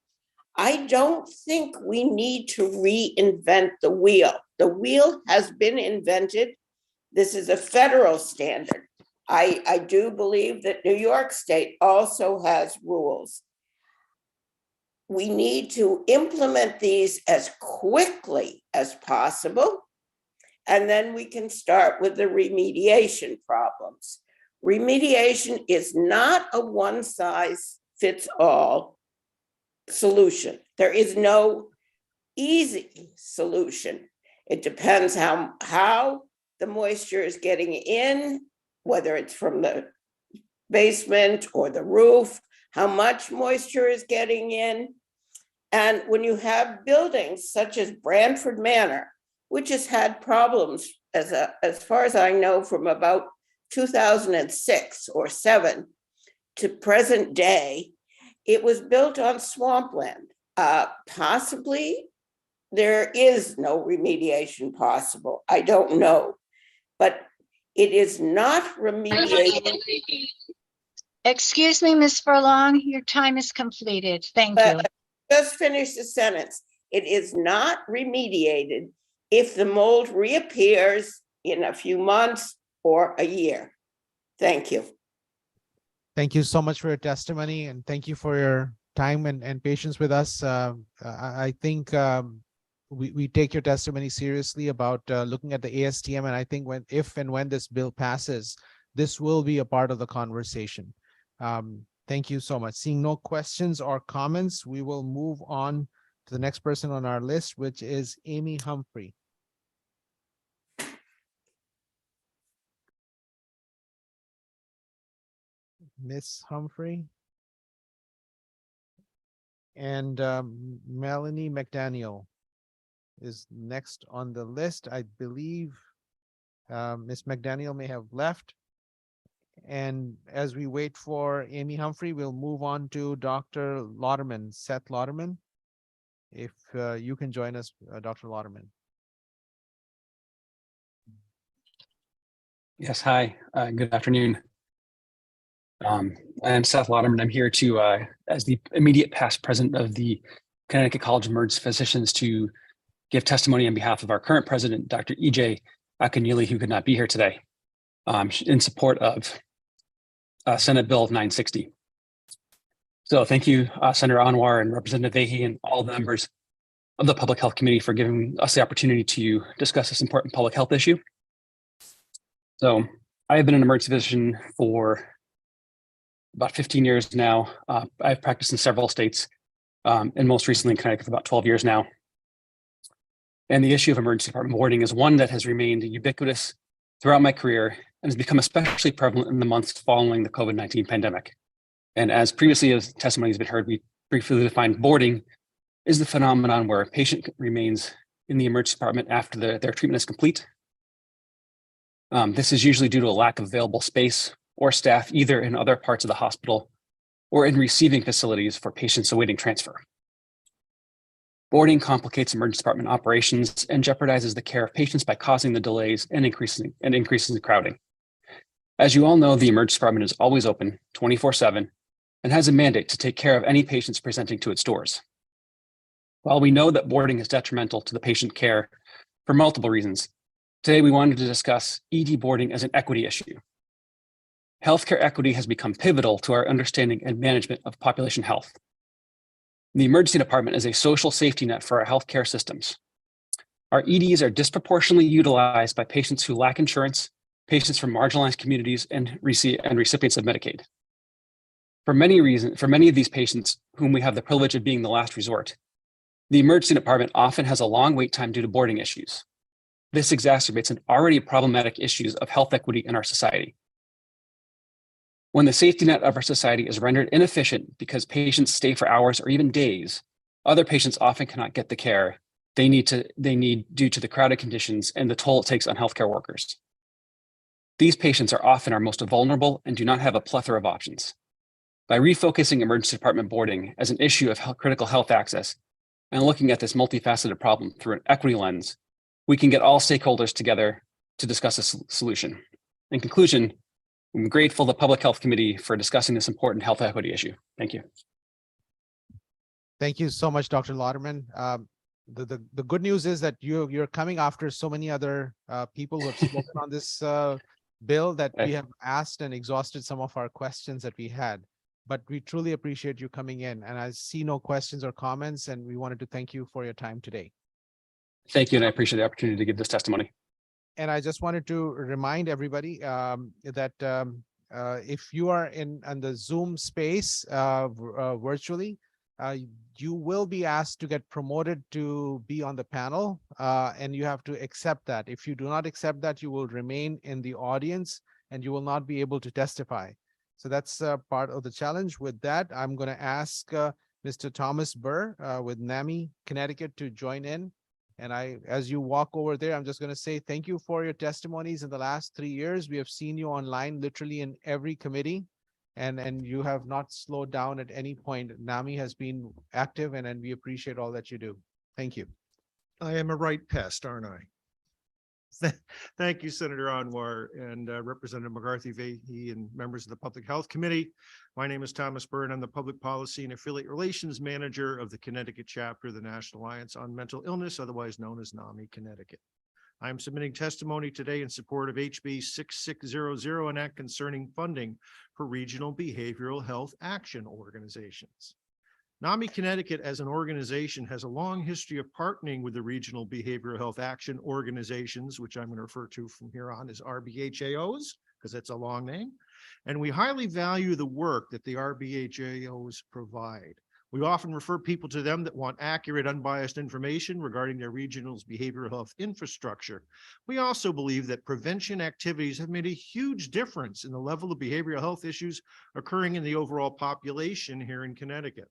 Speaker 15: I don't think we need to reinvent the wheel. The wheel has been invented. This is a federal standard. I do believe that New York State also has rules. We need to implement these as quickly as possible. And then we can start with the remediation problems. Remediation is not a one-size-fits-all solution. There is no easy solution. It depends how the moisture is getting in, whether it's from the basement or the roof, how much moisture is getting in. And when you have buildings such as Branford Manor, which has had problems as far as I know from about 2006 or 7 to present day, it was built on swampland. Possibly there is no remediation possible. I don't know, but it is not remediation.
Speaker 16: Excuse me, Ms. Furlong, your time is completed. Thank you.
Speaker 15: Just finish the sentence. It is not remediated if the mold reappears in a few months or a year. Thank you.
Speaker 2: Thank you so much for your testimony, and thank you for your time and patience with us. I think we take your testimony seriously about looking at the ASTM, and I think if and when this bill passes, this will be a part of the conversation. Thank you so much. Seeing no questions or comments, we will move on to the next person on our list, which is Amy Humphrey. Miss Humphrey. And Melanie McDaniel is next on the list. I believe Miss McDaniel may have left. And as we wait for Amy Humphrey, we'll move on to Dr. Lauderman, Seth Lauderman. If you can join us, Dr. Lauderman.
Speaker 21: Yes, hi, good afternoon. I'm Seth Lauderman. I'm here to, as the immediate past president of the Connecticut College of Emergency Physicians, to give testimony on behalf of our current president, Dr. E.J. Akinyele, who could not be here today, in support of Senate Bill 960. So thank you, Senator Anwar and Representative Vahey and all the members of the Public Health Committee for giving us the opportunity to discuss this important public health issue. So I have been an emergency physician for about 15 years now. I've practiced in several states, and most recently in Connecticut for about 12 years now. And the issue of emergency department boarding is one that has remained ubiquitous throughout my career and has become especially prevalent in the months following the COVID-19 pandemic. And as previously as testimony has been heard, we briefly defined boarding is the phenomenon where a patient remains in the emergency department after their treatment is complete. This is usually due to a lack of available space or staff either in other parts of the hospital or in receiving facilities for patients awaiting transfer. Boarding complicates emergency department operations and jeopardizes the care of patients by causing the delays and increasing the crowding. As you all know, the emergency department is always open 24/7 and has a mandate to take care of any patients presenting to its doors. While we know that boarding is detrimental to the patient care for multiple reasons, today we wanted to discuss ED boarding as an equity issue. Healthcare equity has become pivotal to our understanding and management of population health. The emergency department is a social safety net for our healthcare systems. Our EDs are disproportionately utilized by patients who lack insurance, patients from marginalized communities, and recipients of Medicaid. For many of these patients, whom we have the privilege of being the last resort, the emergency department often has a long wait time due to boarding issues. This exacerbates an already problematic issues of health equity in our society. When the safety net of our society is rendered inefficient because patients stay for hours or even days, other patients often cannot get the care they need due to the crowded conditions and the toll it takes on healthcare workers. These patients are often our most vulnerable and do not have a plethora of options. By refocusing emergency department boarding as an issue of critical health access and looking at this multifaceted problem through an equity lens, we can get all stakeholders together to discuss a solution. In conclusion, I'm grateful to the Public Health Committee for discussing this important health equity issue. Thank you.
Speaker 2: Thank you so much, Dr. Lauderman. The good news is that you're coming after so many other people who have spoken on this bill that we have asked and exhausted some of our questions that we had. But we truly appreciate you coming in, and I see no questions or comments, and we wanted to thank you for your time today.
Speaker 21: Thank you, and I appreciate the opportunity to give this testimony.
Speaker 2: And I just wanted to remind everybody that if you are on the Zoom space virtually, you will be asked to get promoted to be on the panel, and you have to accept that. If you do not accept that, you will remain in the audience and you will not be able to testify. So that's part of the challenge. With that, I'm going to ask Mr. Thomas Burr with NAMI Connecticut to join in. And as you walk over there, I'm just going to say thank you for your testimonies in the last 3 years. We have seen you online literally in every committee, and you have not slowed down at any point. NAMI has been active, and we appreciate all that you do. Thank you.
Speaker 4: I am a right pest, aren't I? Thank you, Senator Anwar and Representative McCarthy Vahey and members of the Public Health Committee. My name is Thomas Byrne. I'm the Public Policy and Affiliate Relations Manager of the Connecticut chapter of the National Alliance on Mental Illness, otherwise known as NAMI Connecticut. I am submitting testimony today in support of HB 6600, an act concerning funding for regional behavioral health action organizations. NAMI Connecticut as an organization has a long history of partnering with the regional behavioral health action organizations, which I'm going to refer to from here on as RBHAOs, because that's a long name. And we highly value the work that the RBHAOs provide. We often refer people to them that want accurate, unbiased information regarding their regional's behavioral health infrastructure. We also believe that prevention activities have made a huge difference in the level of behavioral health issues occurring in the overall population here in Connecticut.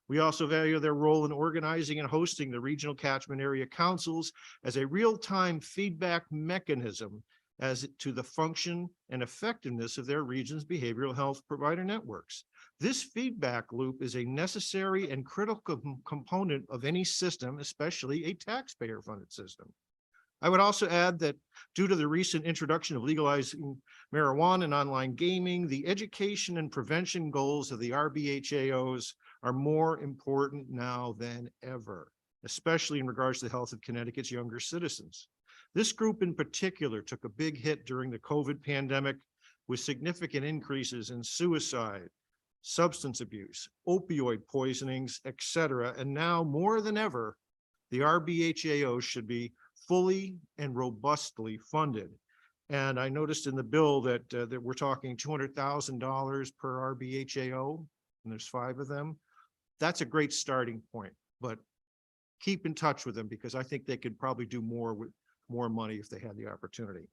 Speaker 4: We also value their role in organizing and hosting the regional catchment area councils as a real-time feedback mechanism as to the function and effectiveness of their region's behavioral health provider networks. This feedback loop is a necessary and critical component of any system, especially a taxpayer-funded system. I would also add that due to the recent introduction of legalizing marijuana and online gaming, the education and prevention goals of the RBHAOs are more important now than ever, especially in regards to the health of Connecticut's younger citizens. This group in particular took a big hit during the COVID pandemic with significant increases in suicide, substance abuse, opioid poisonings, etc. And now more than ever, the RBHAO should be fully and robustly funded. And I noticed in the bill that that we're talking $200,000 per RBHAO, and there's 5 of them. That's a great starting point, but keep in touch with them because I think they could probably do more with more money if they had the opportunity.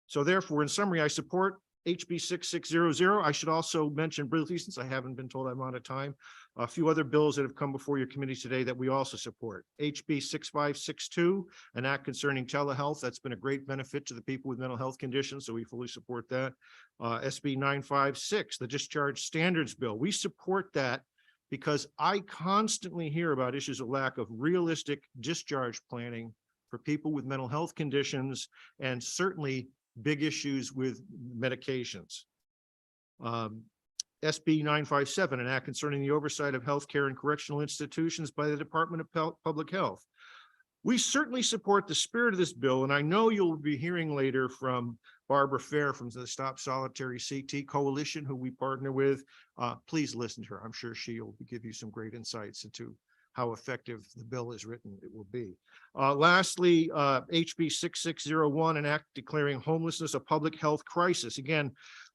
Speaker 4: So therefore, in summary, I support HB 6600. I should also mention briefly, since I haven't been told I'm out of time, a few other bills that have come before your committee today that we also support. HB 6562, an act concerning telehealth. That's been a great benefit to the people with mental health conditions, so we fully support that. SB 956, the discharge standards bill. We support that because I constantly hear about issues of lack of realistic discharge planning for people with mental health conditions and certainly big issues with medications. SB 957, an act concerning the oversight of healthcare and correctional institutions by the Department of Public Health. We certainly support the spirit of this bill, and I know you'll be hearing later from Barbara Fair from the Stop Solitary CT Coalition, who we partner with. Please listen to her. I'm sure she'll give you some great insights into how effective the bill is written it will be. Lastly, HB 6601, an act declaring homelessness a public health crisis. Again,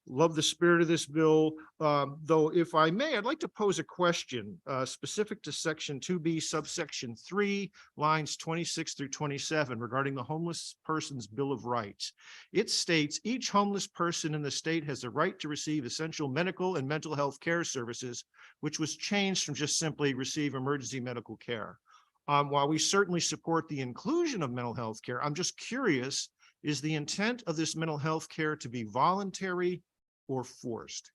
Speaker 4: love the spirit of this bill, though if I may, I'd like to pose a question specific to section 2B subsection 3, lines 26 through 27 regarding the Homeless Persons Bill of Rights. It states each homeless person in the state has the right to receive essential medical and mental health care services, which was changed from just simply receive emergency medical care. While we certainly support the inclusion of mental health care, I'm just curious, is the intent of this mental health care to be voluntary or forced?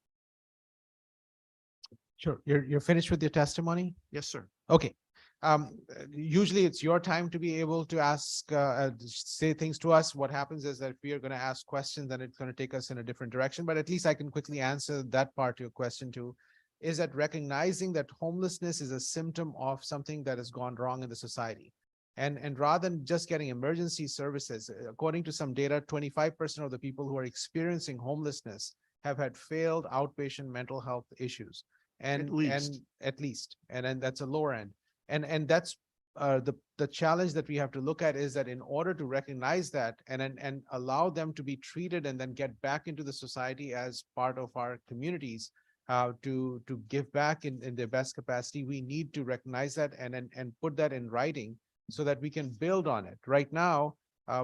Speaker 2: Sure. You're finished with your testimony?
Speaker 4: Yes, sir.
Speaker 2: Okay. Usually it's your time to be able to ask, say things to us. What happens is that if we are going to ask questions, then it's going to take us in a different direction, but at least I can quickly answer that part of your question too, is that recognizing that homelessness is a symptom of something that has gone wrong in the society. And rather than just getting emergency services, according to some data, 25% of the people who are experiencing homelessness have had failed outpatient mental health issues. And at least, and then that's a lower end. And that's the challenge that we have to look at is that in order to recognize that and allow them to be treated and then get back into the society as part of our communities, to give back in their best capacity, we need to recognize that and put that in writing so that we can build on it. Right now,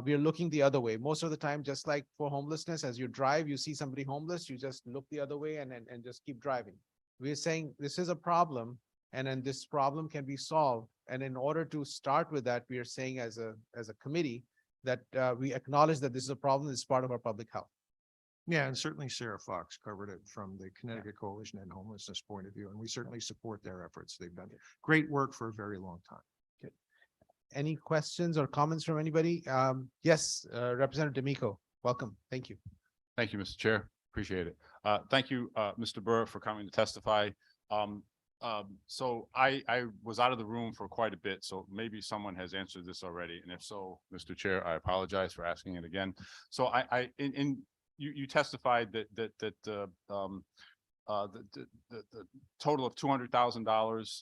Speaker 2: we are looking the other way. Most of the time, just like for homelessness, as you drive, you see somebody homeless, you just look the other way and just keep driving. We're saying this is a problem, and then this problem can be solved. And in order to start with that, we are saying as a committee that we acknowledge that this is a problem that's part of our public health.
Speaker 4: Yeah, and certainly Sarah Fox covered it from the Connecticut Coalition and Homelessness point of view, and we certainly support their efforts. They've done great work for a very long time.
Speaker 2: Good. Any questions or comments from anybody? Yes, Representative D'Amico, welcome. Thank you.
Speaker 3: Thank you, Mr. Chair. Appreciate it. Thank you, Mr. Burr, for coming to testify. So I was out of the room for quite a bit, so maybe someone has answered this already. And if so, Mr. Chair, I apologize for asking it again. So you testified that the total of $200,000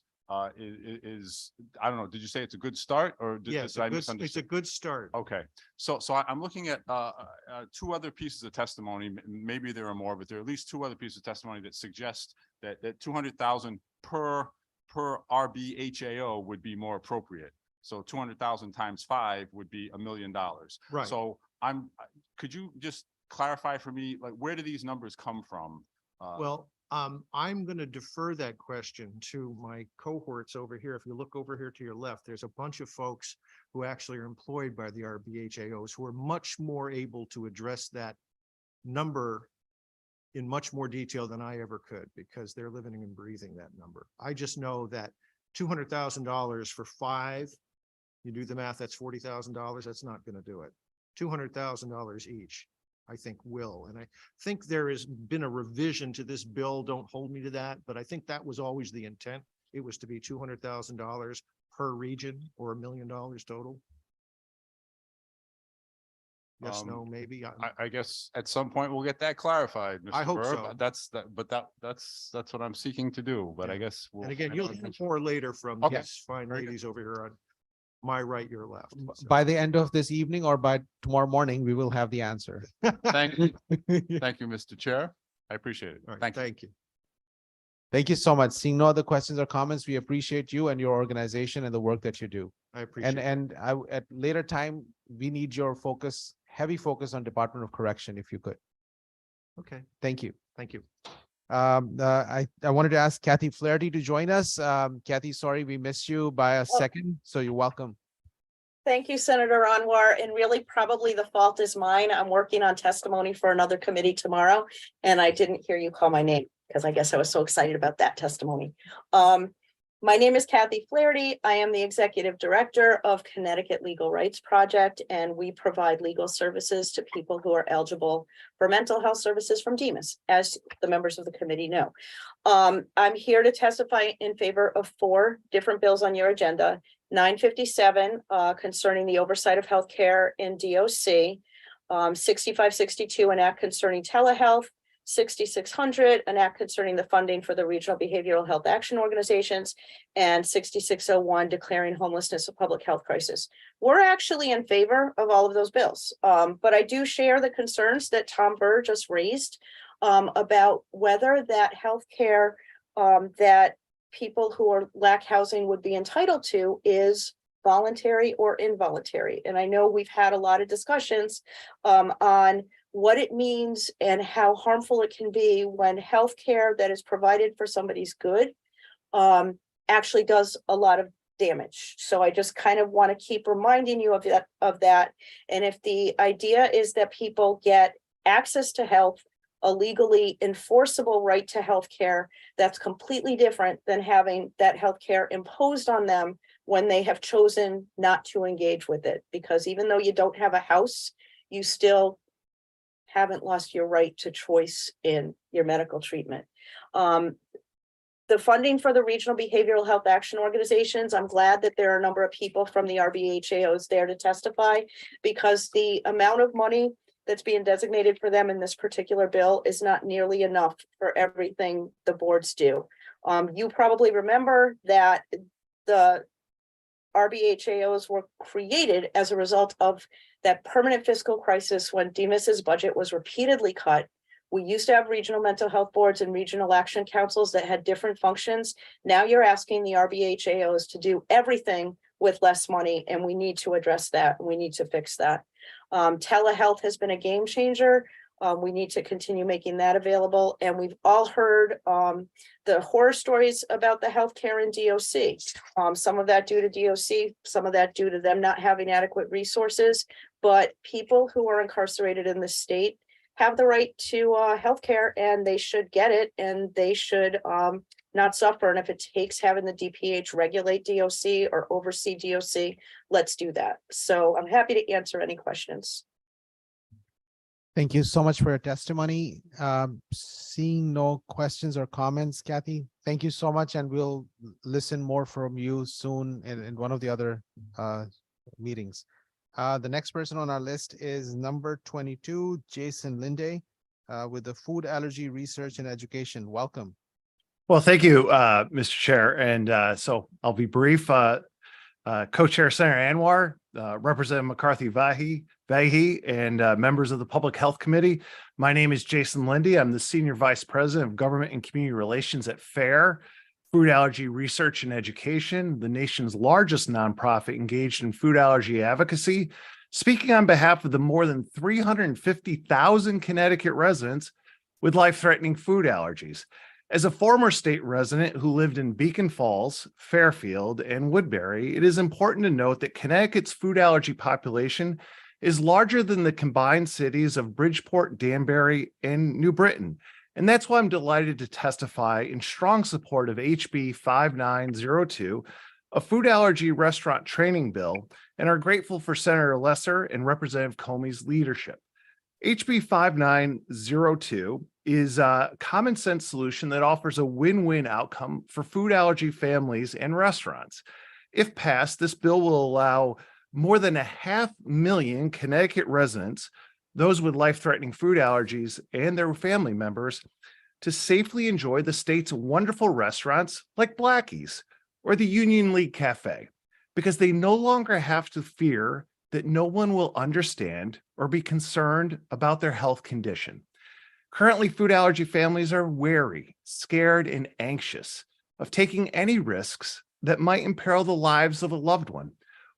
Speaker 3: is, I don't know, did you say it's a good start or did
Speaker 4: Yes,
Speaker 3: I
Speaker 4: it's
Speaker 3: misunderstand?
Speaker 4: a good start.
Speaker 3: Okay, so I'm looking at two other pieces of testimony. Maybe there are more, but there are at least two other pieces of testimony that suggest that 200,000 per RBHAO would be more appropriate. So 200,000 times 5 would be $1 million.
Speaker 4: Right.
Speaker 3: So could you just clarify for me, like, where do these numbers come from?
Speaker 4: Well, I'm going to defer that question to my cohorts over here. If you look over here to your left, there's a bunch of folks who actually are employed by the RBHAOs who are much more able to address that number in much more detail than I ever could, because they're living and breathing that number. I just know that $200,000 for 5, you do the math, that's $40,000. That's not going to do it. $200,000 each, I think will. And I think there has been a revision to this bill. Don't hold me to that, but I think that was always the intent. It was to be $200,000 per region or $1 million total. Yes, no, maybe.
Speaker 3: I guess at some point we'll get that clarified, Mr.
Speaker 4: I hope
Speaker 3: Burr,
Speaker 4: so.
Speaker 3: but that's what I'm seeking to do, but I guess we'll.
Speaker 4: And again, you'll hear more later from these fine ladies over here on my right, your left. So,
Speaker 2: By the end of this evening or by tomorrow morning, we will have the answer.
Speaker 3: Thank you. Thank you, Mr. Chair. I appreciate it.
Speaker 4: all right,
Speaker 3: Thank you.
Speaker 4: thank you.
Speaker 2: Thank you so much. Seeing no other questions or comments, we appreciate you and your organization and the work that you do.
Speaker 4: I appreciate it.
Speaker 2: And at later time, we need your heavy focus on Department of Correction, if you could.
Speaker 4: Okay,
Speaker 2: Thank you.
Speaker 4: thank you.
Speaker 2: I wanted to ask Kathy Flaherty to join us. Kathy, sorry, we missed you by a second, so you're welcome.
Speaker 22: Thank you, Senator Anwar. And really, probably the fault is mine. I'm working on testimony for another committee tomorrow, and I didn't hear you call my name because I guess I was so excited about that testimony. My name is Kathy Flaherty. I am the Executive Director of Connecticut Legal Rights Project, and we provide legal services to people who are eligible for mental health services from DEMAS, as the members of the committee know. I'm here to testify in favor of 4 different bills on your agenda. 957 concerning the oversight of healthcare in DOC, 6562 an act concerning telehealth, 6600 an act concerning the funding for the regional behavioral health action organizations, and 6601 declaring homelessness a public health crisis. We're actually in favor of all of those bills, but I do share the concerns that Tom Burr just raised about whether that healthcare that people who lack housing would be entitled to is voluntary or involuntary. And I know we've had a lot of discussions on what it means and how harmful it can be when healthcare that is provided for somebody's good actually does a lot of damage. So I just kind of want to keep reminding you of that. And if the idea is that people get access to health, a legally enforceable right to healthcare, that's completely different than having that healthcare imposed on them when they have chosen not to engage with it. Because even though you don't have a house, you still haven't lost your right to choice in your medical treatment. The funding for the regional behavioral health action organizations, I'm glad that there are a number of people from the RBHAOs there to testify, because the amount of money that's being designated for them in this particular bill is not nearly enough for everything the boards do. You probably remember that the RBHAOs were created as a result of that permanent fiscal crisis when DMIS's budget was repeatedly cut. We used to have regional mental health boards and regional action councils that had different functions. Now you're asking the RBHAOs to do everything with less money, and we need to address that. We need to fix that. Telehealth has been a game changer. We need to continue making that available. And we've all heard the horror stories about the healthcare in DOC. Some of that due to DOC, some of that due to them not having adequate resources. But people who are incarcerated in the state have the right to healthcare, and they should get it, and they should not suffer. And if it takes having the DPH regulate DOC or oversee DOC, let's do that. So I'm happy to answer any questions.
Speaker 2: Thank you so much for your testimony. Seeing no questions or comments, Kathy, thank you so much, and we'll listen more from you soon in one of the other meetings. The next person on our list is number 22, Jason Linde, with the Food Allergy Research and Education. Welcome.
Speaker 5: Well, thank you, Mr. Chair. And so I'll be brief. Co-Chair Senator Anwar, Representative McCarthy Vahey, and members of the Public Health Committee. My name is Jason Linde. I'm the Senior Vice President of Government and Community Relations at FAIR, Food Allergy Research and Education, the nation's largest nonprofit engaged in food allergy advocacy, speaking on behalf of the more than 350,000 Connecticut residents with life-threatening food allergies. As a former state resident who lived in Beacon Falls, Fairfield, and Woodbury, it is important to note that Connecticut's food allergy population is larger than the combined cities of Bridgeport, Danbury, and New Britain. And that's why I'm delighted to testify in strong support of HB 5902, a food allergy restaurant training bill, and are grateful for Senator Lesser and Representative Comey's leadership. HB 5902 is a common sense solution that offers a win-win outcome for food allergy families and restaurants. If passed, this bill will allow more than 500,000 Connecticut residents, those with life-threatening food allergies and their family members, to safely enjoy the state's wonderful restaurants like Blackie's or the Union League Cafe, because they no longer have to fear that no one will understand or be concerned about their health condition. Currently, food allergy families are wary, scared, and anxious of taking any risks that might imperil the lives of a loved one.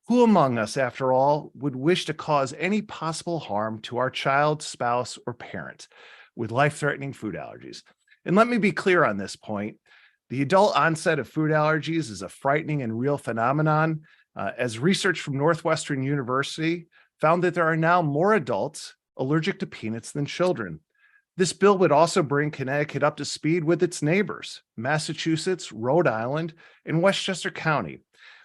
Speaker 5: Who among us, after all, would wish to cause any possible harm to our child, spouse, or parent with life-threatening food allergies? And let me be clear on this point. The adult onset of food allergies is a frightening and real phenomenon, as research from Northwestern University found that there are now more adults allergic to peanuts than children. This bill would also bring Connecticut up to speed with its neighbors, Massachusetts, Rhode Island, and Westchester County,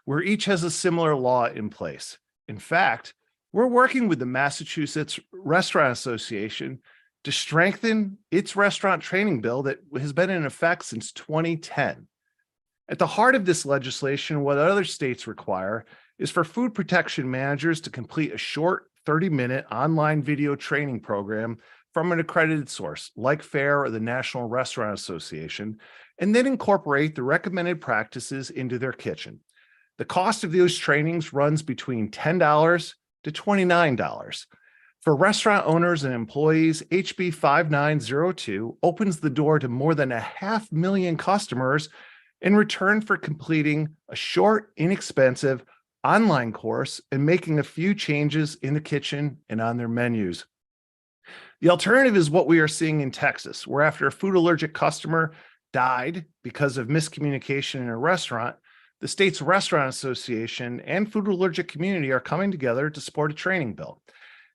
Speaker 5: where each has a similar law in place. In fact, we're working with the Massachusetts Restaurant Association to strengthen its restaurant training bill that has been in effect since 2010. At the heart of this legislation, what other states require is for food protection managers to complete a short 30-minute online video training program from an accredited source like FAIR or the National Restaurant Association, and then incorporate the recommended practices into their kitchen. The cost of those trainings runs between $10 to $29. For restaurant owners and employees, HB 5902 opens the door to more than 500,000 customers in return for completing a short, inexpensive online course and making a few changes in the kitchen and on their menus. The alternative is what we are seeing in Texas, where after a food allergic customer died because of miscommunication in a restaurant, the state's Restaurant Association and food allergic community are coming together to support a training bill.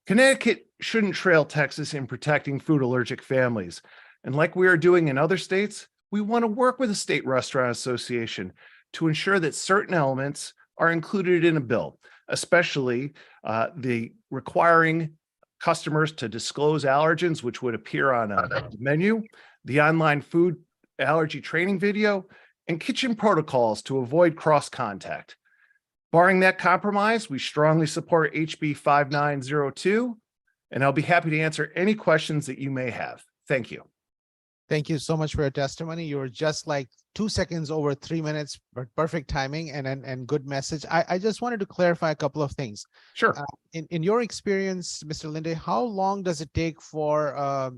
Speaker 5: Connecticut shouldn't trail Texas in protecting food allergic families. And like we are doing in other states, we want to work with the State Restaurant Association to ensure that certain elements are included in a bill, especially the requiring customers to disclose allergens, which would appear on a menu, the online food allergy training video, and kitchen protocols to avoid cross contact. Barring that compromise, we strongly support HB 5902, and I'll be happy to answer any questions that you may have. Thank you.
Speaker 2: Thank you so much for your testimony. You were just like 2 seconds over 3 minutes, but perfect timing and good message. I just wanted to clarify a couple of things.
Speaker 5: Sure.
Speaker 2: In your experience, Mr. Linde, how long does it take for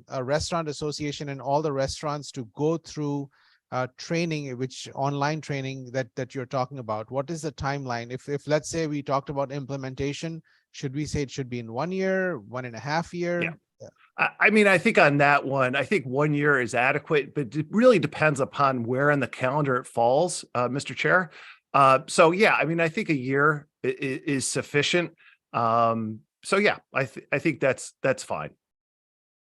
Speaker 2: a restaurant association and all the restaurants to go through training, which online training that you're talking about? What is the timeline? If let's say we talked about implementation, should we say it should be in 1 year, 1.5 years?
Speaker 5: Yeah. I mean, I think on that one, I think 1 year is adequate, but it really depends upon where in the calendar it falls, Mr. Chair. So yeah, I mean, I think a year is sufficient. So yeah, I think that's fine.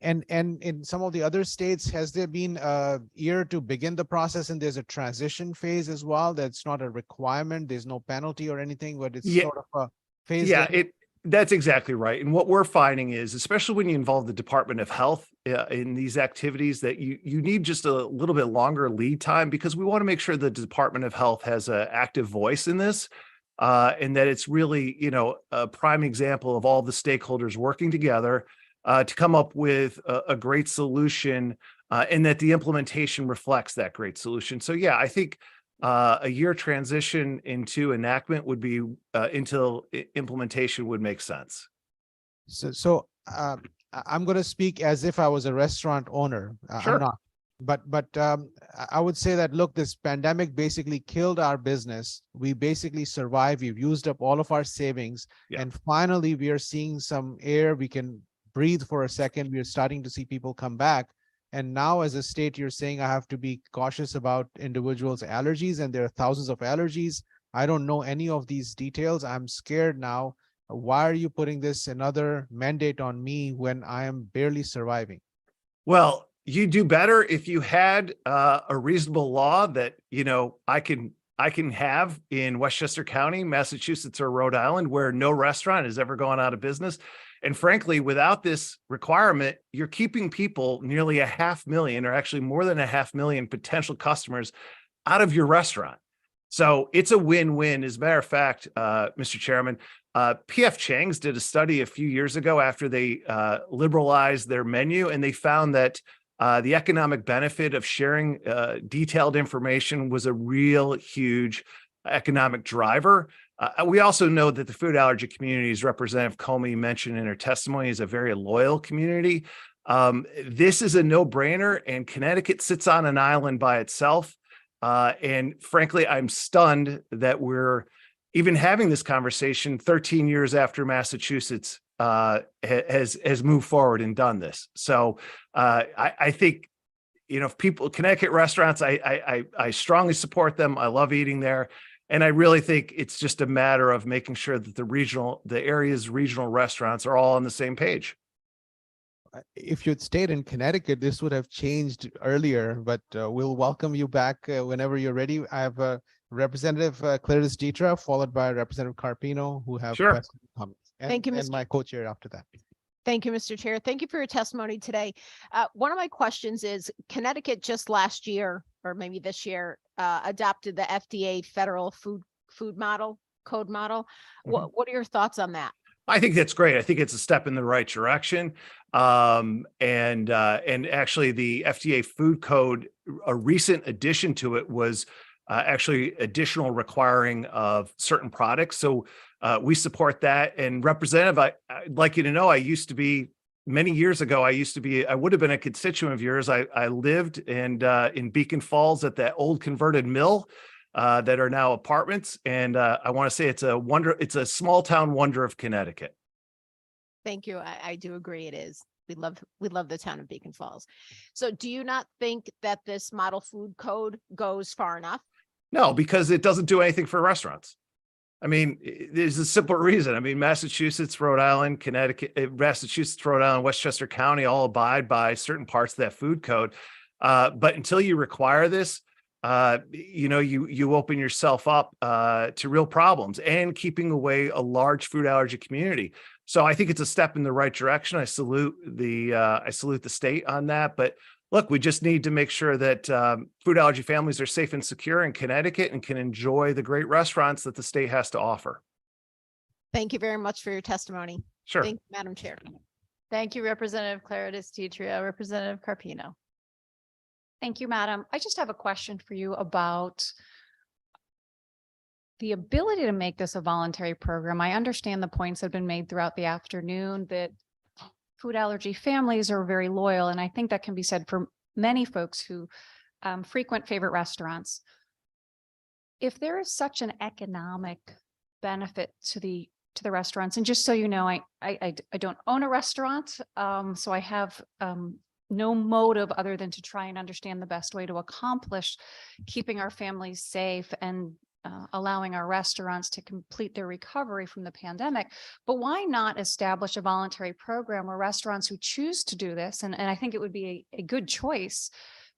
Speaker 2: And in some of the other states, has there been a year to begin the process and there's a transition phase as well? That's not a requirement. There's no penalty or anything, but it's sort of a phase.
Speaker 5: Yeah, that's exactly right. And what we're finding is, especially when you involve the Department of Health in these activities, that you need just a little bit longer lead time, because we want to make sure the Department of Health has an active voice in this, and that it's really, a prime example of all the stakeholders working together to come up with a great solution, and that the implementation reflects that great solution. So yeah, I think a year transition into enactment would be until implementation would make sense.
Speaker 2: So I'm going to speak as if I was a restaurant owner.
Speaker 5: Sure.
Speaker 2: I'm not, but I would say that, look, this pandemic basically killed our business. We basically survived. We've used up all of our savings, and finally we are seeing some air. We can breathe for a second. We are starting to see people come back. And now as a state, you're saying I have to be cautious about individuals' allergies, and there are thousands of allergies. I don't know any of these details. I'm scared now. Why are you putting this another mandate on me when I am barely surviving?
Speaker 5: Well, you do better if you had a reasonable law that, I can have in Westchester County, Massachusetts, or Rhode Island, where no restaurant has ever gone out of business. And frankly, without this requirement, you're keeping people, nearly 500,000, or actually more than 500,000 potential customers, out of your restaurant. So it's a win-win. As a matter of fact, Mr. Chairman, PF Chang's did a study a few years ago after they liberalized their menu, and they found that the economic benefit of sharing detailed information was a real huge economic driver. We also know that the food allergy community, as Representative Comey mentioned in her testimony, is a very loyal community. This is a no-brainer, and Connecticut sits on an island by itself. And frankly, I'm stunned that we're even having this conversation 13 years after Massachusetts has moved forward and done this. So I think, if people, Connecticut restaurants, I strongly support them. I love eating there. And I really think it's just a matter of making sure that the area's regional restaurants are all on the same page.
Speaker 2: If you'd stayed in Connecticut, this would have changed earlier, but we'll welcome you back whenever you're ready. I have Representative Clarice Dietra, followed by Representative Carpino, who have questions and comments.
Speaker 1: Thank you,
Speaker 2: and
Speaker 1: Mr.
Speaker 2: my co-chair after that.
Speaker 1: Thank you, Mr. Chair. Thank you for your testimony today. One of my questions is, Connecticut just last year, or maybe this year, adopted the FDA federal food model, code model. What are your thoughts on that?
Speaker 5: I think that's great. I think it's a step in the right direction. And actually the FDA food code, a recent addition to it was actually additional requiring of certain products. So we support that. And Representative, I'd like you to know, many years ago, I would have been a constituent of yours. I lived in Beacon Falls at that old converted mill that are now apartments. And I want to say it's a small town wonder of Connecticut.
Speaker 1: Thank you. I do agree it is. We love the town of Beacon Falls. So do you not think that this model food code goes far enough?
Speaker 5: No, because it doesn't do anything for restaurants. I mean, there's a simple reason. I mean, Massachusetts, Rhode Island, Connecticut, Massachusetts, Rhode Island, Westchester County all abide by certain parts of that food code. But until you require this, you open yourself up to real problems and keeping away a large food allergy community. So I think it's a step in the right direction. I salute the state on that, but look, we just need to make sure that food allergy families are safe and secure in Connecticut and can enjoy the great restaurants that the state has to offer.
Speaker 1: Thank you very much for your testimony.
Speaker 5: Sure.
Speaker 1: Thank you, Madam Chair.
Speaker 17: Thank you, Representative Claridis Tetria. Representative Carpino.
Speaker 10: Thank you, Madam. I just have a question for you about the ability to make this a voluntary program. I understand the points that have been made throughout the afternoon that food allergy families are very loyal, and I think that can be said for many folks who frequent favorite restaurants. If there is such an economic benefit to the restaurants, and just so you know, I don't own a restaurant, so I have no motive other than to try and understand the best way to accomplish keeping our families safe and allowing our restaurants to complete their recovery from the pandemic. But why not establish a voluntary program where restaurants who choose to do this, and I think it would be a good choice,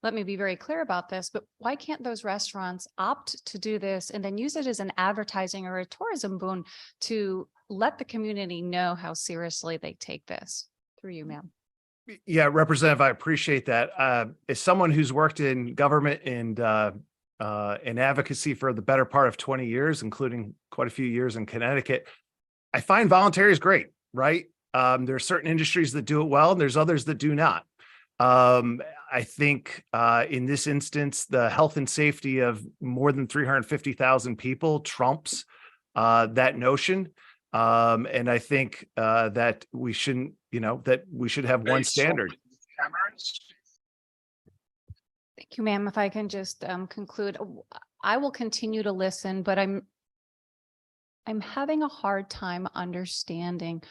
Speaker 10: let me be very clear about this, but why can't those restaurants opt to do this and then use it as an advertising or a tourism boon to let the community know how seriously they take this? Through you, ma'am.
Speaker 5: Yeah, Representative, I appreciate that. As someone who's worked in government and in advocacy for the better part of 20 years, including quite a few years in Connecticut, I find voluntary is great, right? There are certain industries that do it well, and there's others that do not. I think in this instance, the health and safety of more than 350,000 people trumps that notion. And I think that we shouldn't, that we should have one standard.
Speaker 10: Thank you, ma'am. If I can just conclude, I will continue to listen, but I'm having a hard time understanding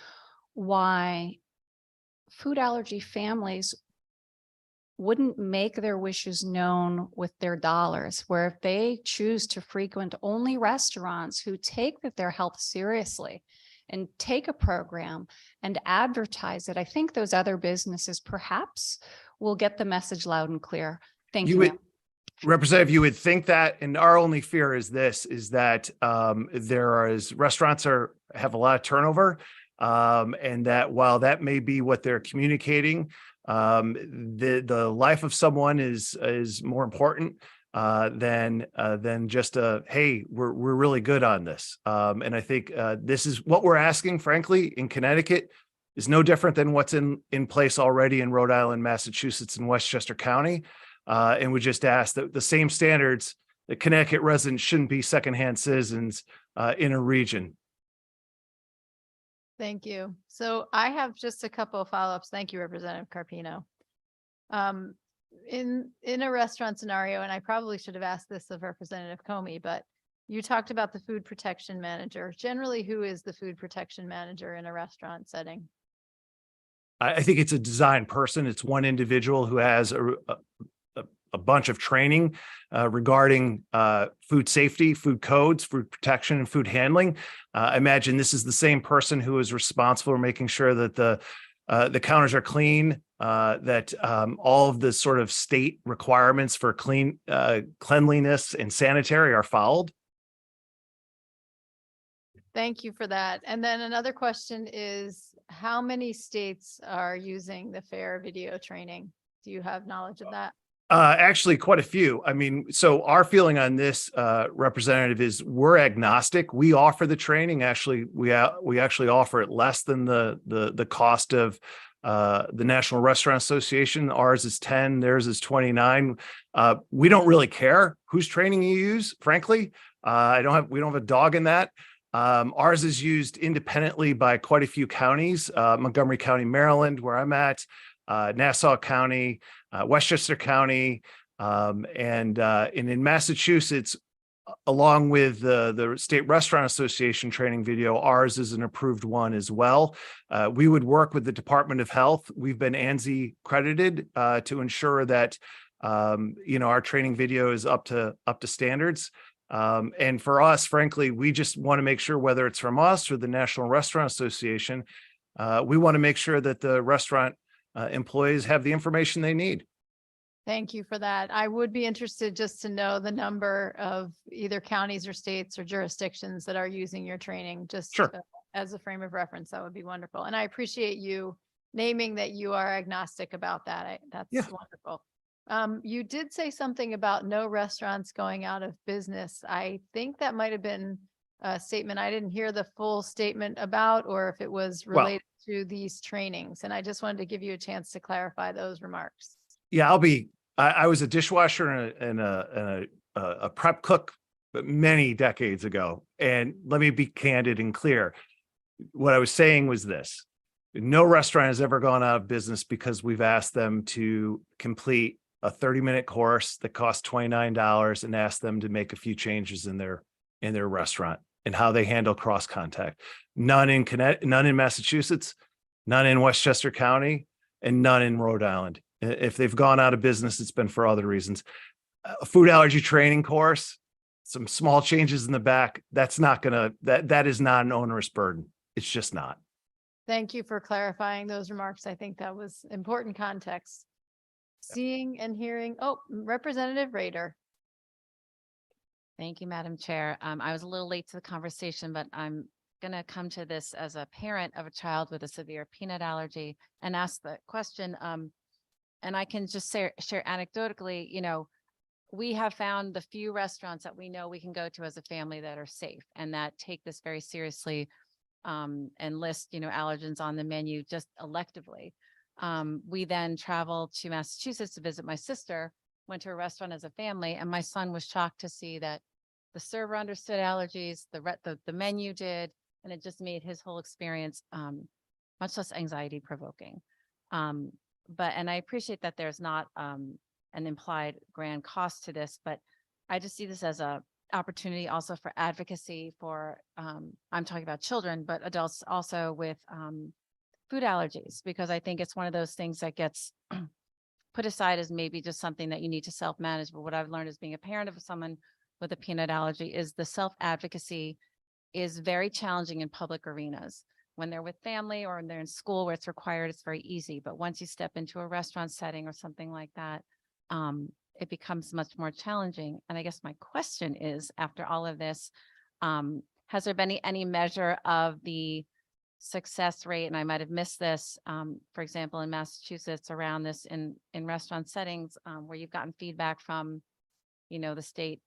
Speaker 10: why food allergy families wouldn't make their wishes known with their dollars, where if they choose to frequent only restaurants who take their health seriously and take a program and advertise it, I think those other businesses perhaps will get the message loud and clear. Thank you, ma'am.
Speaker 5: Representative, you would think that, and our only fear is this, is that restaurants have a lot of turnover, and that while that may be what they're communicating, the life of someone is more important than just hey, we're really good on this. And I think this is what we're asking, frankly, in Connecticut is no different than what's in place already in Rhode Island, Massachusetts, and Westchester County. And we just ask that the same standards that Connecticut residents shouldn't be secondhand citizens in a region.
Speaker 17: Thank you. So I have just a couple of follow-ups. Thank you, Representative Carpino. In a restaurant scenario, and I probably should have asked this of Representative Comey, but you talked about the food protection manager. Generally, who is the food protection manager in a restaurant setting?
Speaker 5: I think it's a design person. It's one individual who has a bunch of training regarding food safety, food codes, food protection, and food handling. I imagine this is the same person who is responsible for making sure that the counters are clean, that all of the sort of state requirements for cleanliness and sanitary are followed.
Speaker 17: Thank you for that. And then another question is, how many states are using the FAIR video training? Do you have knowledge of that?
Speaker 5: Actually, quite a few. I mean, so our feeling on this, Representative, is we're agnostic. We offer the training. Actually, we actually offer it less than the cost of the National Restaurant Association. Ours is 10, theirs is 29. We don't really care whose training you use, frankly. We don't have a dog in that. Ours is used independently by quite a few counties, Montgomery County, Maryland, where I'm at, Nassau County, Westchester County, and in Massachusetts, along with the State Restaurant Association training video, ours is an approved one as well. We would work with the Department of Health. We've been ANSI credited to ensure that our training video is up to standards. And for us, frankly, we just want to make sure, whether it's from us or the National Restaurant Association, we want to make sure that the restaurant employees have the information they need.
Speaker 17: Thank you for that. I would be interested just to know the number of either counties or states or jurisdictions that are using your training, just
Speaker 5: Sure.
Speaker 17: As a frame of reference. That would be wonderful. And I appreciate you naming that you are agnostic about that. That's wonderful. You did say something about no restaurants going out of business. I think that might have been a statement I didn't hear the full statement about, or if it was
Speaker 5: Well-
Speaker 17: related to these trainings. And I just wanted to give you a chance to clarify those remarks.
Speaker 5: Yeah, I was a dishwasher and a prep cook but many decades ago. And let me be candid and clear. What I was saying was this: no restaurant has ever gone out of business because we've asked them to complete a 30-minute course that costs $29 and asked them to make a few changes in their restaurant and how they handle cross contact. None in Massachusetts, none in Westchester County, and none in Rhode Island. If they've gone out of business, it's been for other reasons. A food allergy training course, some small changes in the back, that is not an onerous burden. It's just not.
Speaker 17: Thank you for clarifying those remarks. I think that was important context. Seeing and hearing, Representative Rader.
Speaker 12: Thank you, Madam Chair. I was a little late to the conversation, but I'm going to come to this as a parent of a child with a severe peanut allergy and ask the question. And I can just share anecdotally, we have found the few restaurants that we know we can go to as a family that are safe and that take this very seriously, and list, allergens on the menu just electively. We then traveled to Massachusetts to visit my sister, went to a restaurant as a family, and my son was shocked to see that the server understood allergies, the menu did, and it just made his whole experience much less anxiety provoking. And I appreciate that there's not an implied grand cost to this, but I just see this as a opportunity also for advocacy for, I'm talking about children, but adults also with food allergies, because I think it's one of those things that gets put aside as maybe just something that you need to self-manage. But what I've learned as being a parent of someone with a peanut allergy is the self-advocacy is very challenging in public arenas. When they're with family or when they're in school where it's required, it's very easy. But once you step into a restaurant setting or something like that, it becomes much more challenging. And I guess my question is, after all of this, has there been any measure of the success rate? And I might have missed this, for example, in Massachusetts around this in restaurant settings, where you've gotten feedback from, the state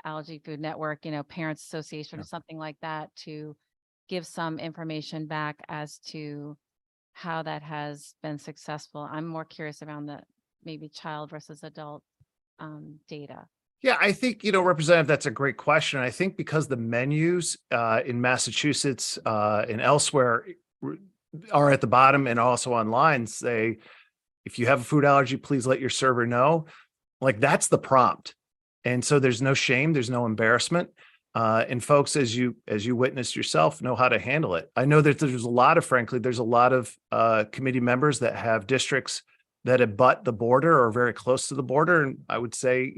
Speaker 12: allergy food network, parents association or something like that, to give some information back as to how that has been successful. I'm more curious around the maybe child versus adult data.
Speaker 5: Yeah, I think, Representative, that's a great question. I think because the menus in Massachusetts and elsewhere are at the bottom and also online say, if you have a food allergy, please let your server know. Like, that's the prompt. And so there's no shame, there's no embarrassment. And folks, as you witnessed yourself, know how to handle it. I know that there's a lot of committee members that have districts that abut the border or very close to the border. And I would say,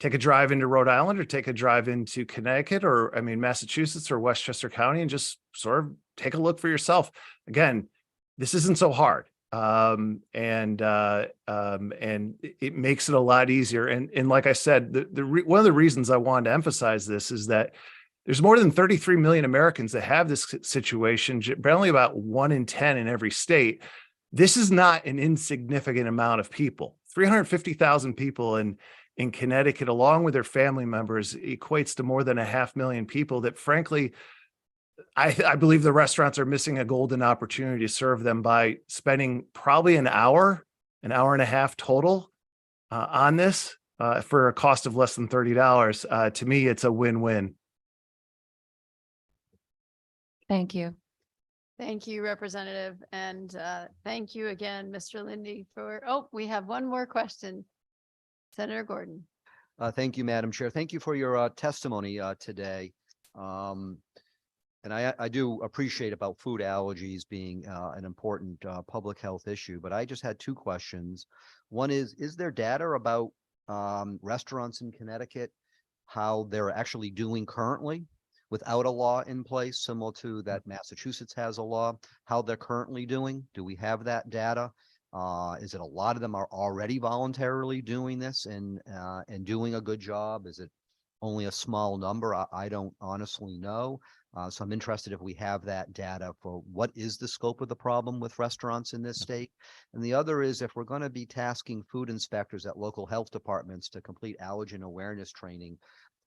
Speaker 5: take a drive into Rhode Island or take a drive into Connecticut or, Massachusetts or Westchester County and just sort of take a look for yourself. Again, this isn't so hard. And it makes it a lot easier. And like I said, one of the reasons I wanted to emphasize this is that there's more than 33 million Americans that have this situation, barely about 1 in 10 in every state. This is not an insignificant amount of people. 350,000 people in Connecticut, along with their family members, equates to more than 500,000 people that, frankly, I believe the restaurants are missing a golden opportunity to serve them by spending probably an hour and a half total on this for a cost of less than $30. To me, it's a win-win.
Speaker 12: Thank you.
Speaker 17: Thank you, Representative. And thank you again, Mr. Lindy, we have one more question. Senator Gordon.
Speaker 7: Thank you, Madam Chair. Thank you for your testimony today. And I do appreciate about food allergies being an important public health issue, but I just had 2 questions. One is there data about restaurants in Connecticut, how they're actually doing currently without a law in place, similar to that Massachusetts has a law, how they're currently doing? Do we have that data? Is it a lot of them are already voluntarily doing this and doing a good job? Is it only a small number? I don't honestly know. So I'm interested if we have that data for what is the scope of the problem with restaurants in this state. And the other is if we're going to be tasking food inspectors at local health departments to complete allergen awareness training,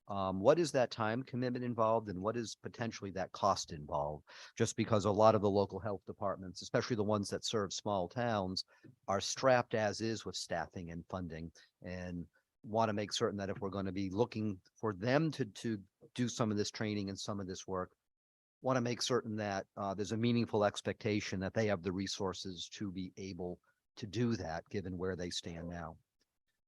Speaker 7: what is that time commitment involved and what is potentially that cost involved? Just because a lot of the local health departments, especially the ones that serve small towns, are strapped as is with staffing and funding, and want to make certain that if we're going to be looking for them to do some of this training and some of this work, want to make certain that there's a meaningful expectation that they have the resources to be able to do that, given where they stand now.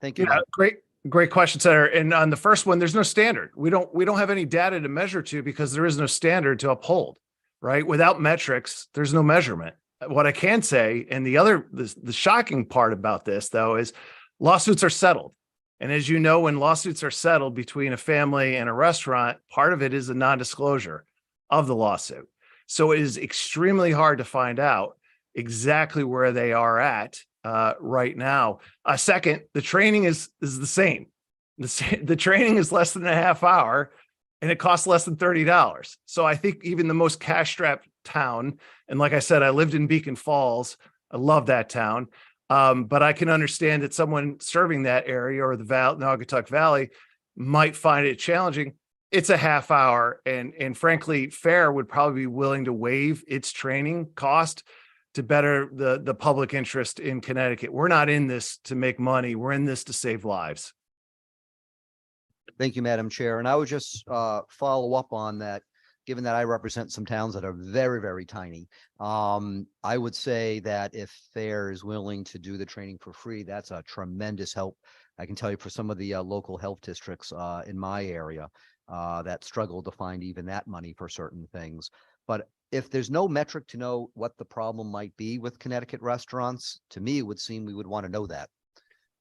Speaker 7: Thank you.
Speaker 5: Yeah, great question, Senator. And on the first one, there's no standard. We don't have any data to measure to because there is no standard to uphold, right? Without metrics, there's no measurement. What I can say, and the shocking part about this though, is lawsuits are settled. And as you know, when lawsuits are settled between a family and a restaurant, part of it is a non-disclosure of the lawsuit. So it is extremely hard to find out exactly where they are at right now. Second, the training is the same. The training is less than a half hour and it costs less than $30. So I think even the most cash-strapped town, and like I said, I lived in Beacon Falls. I love that town. But I can understand that someone serving that area or the Naugatuck Valley might find it challenging. It's a half hour, and frankly, FAIR would probably be willing to waive its training cost to better the public interest in Connecticut. We're not in this to make money. We're in this to save lives.
Speaker 7: Thank you, Madam Chair. And I would just follow up on that. Given that I represent some towns that are very, very tiny, I would say that if FAIR is willing to do the training for free, that's a tremendous help. I can tell you for some of the local health districts in my area that struggle to find even that money for certain things. But if there's no metric to know what the problem might be with Connecticut restaurants, to me, it would seem we would want to know that.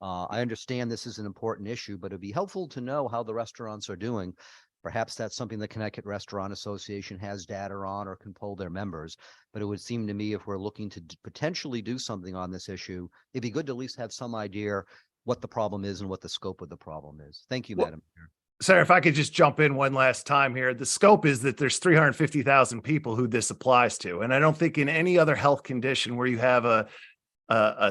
Speaker 7: I understand this is an important issue, but it'd be helpful to know how the restaurants are doing. Perhaps that's something the Connecticut Restaurant Association has data on or can poll their members. But it would seem to me if we're looking to potentially do something on this issue, it'd be good to at least have some idea what the problem is and what the scope of the problem is. Thank you, Madam Chair.
Speaker 5: Sarah, if I could just jump in one last time here. The scope is that there's 350,000 people who this applies to. And I don't think in any other health condition where you have a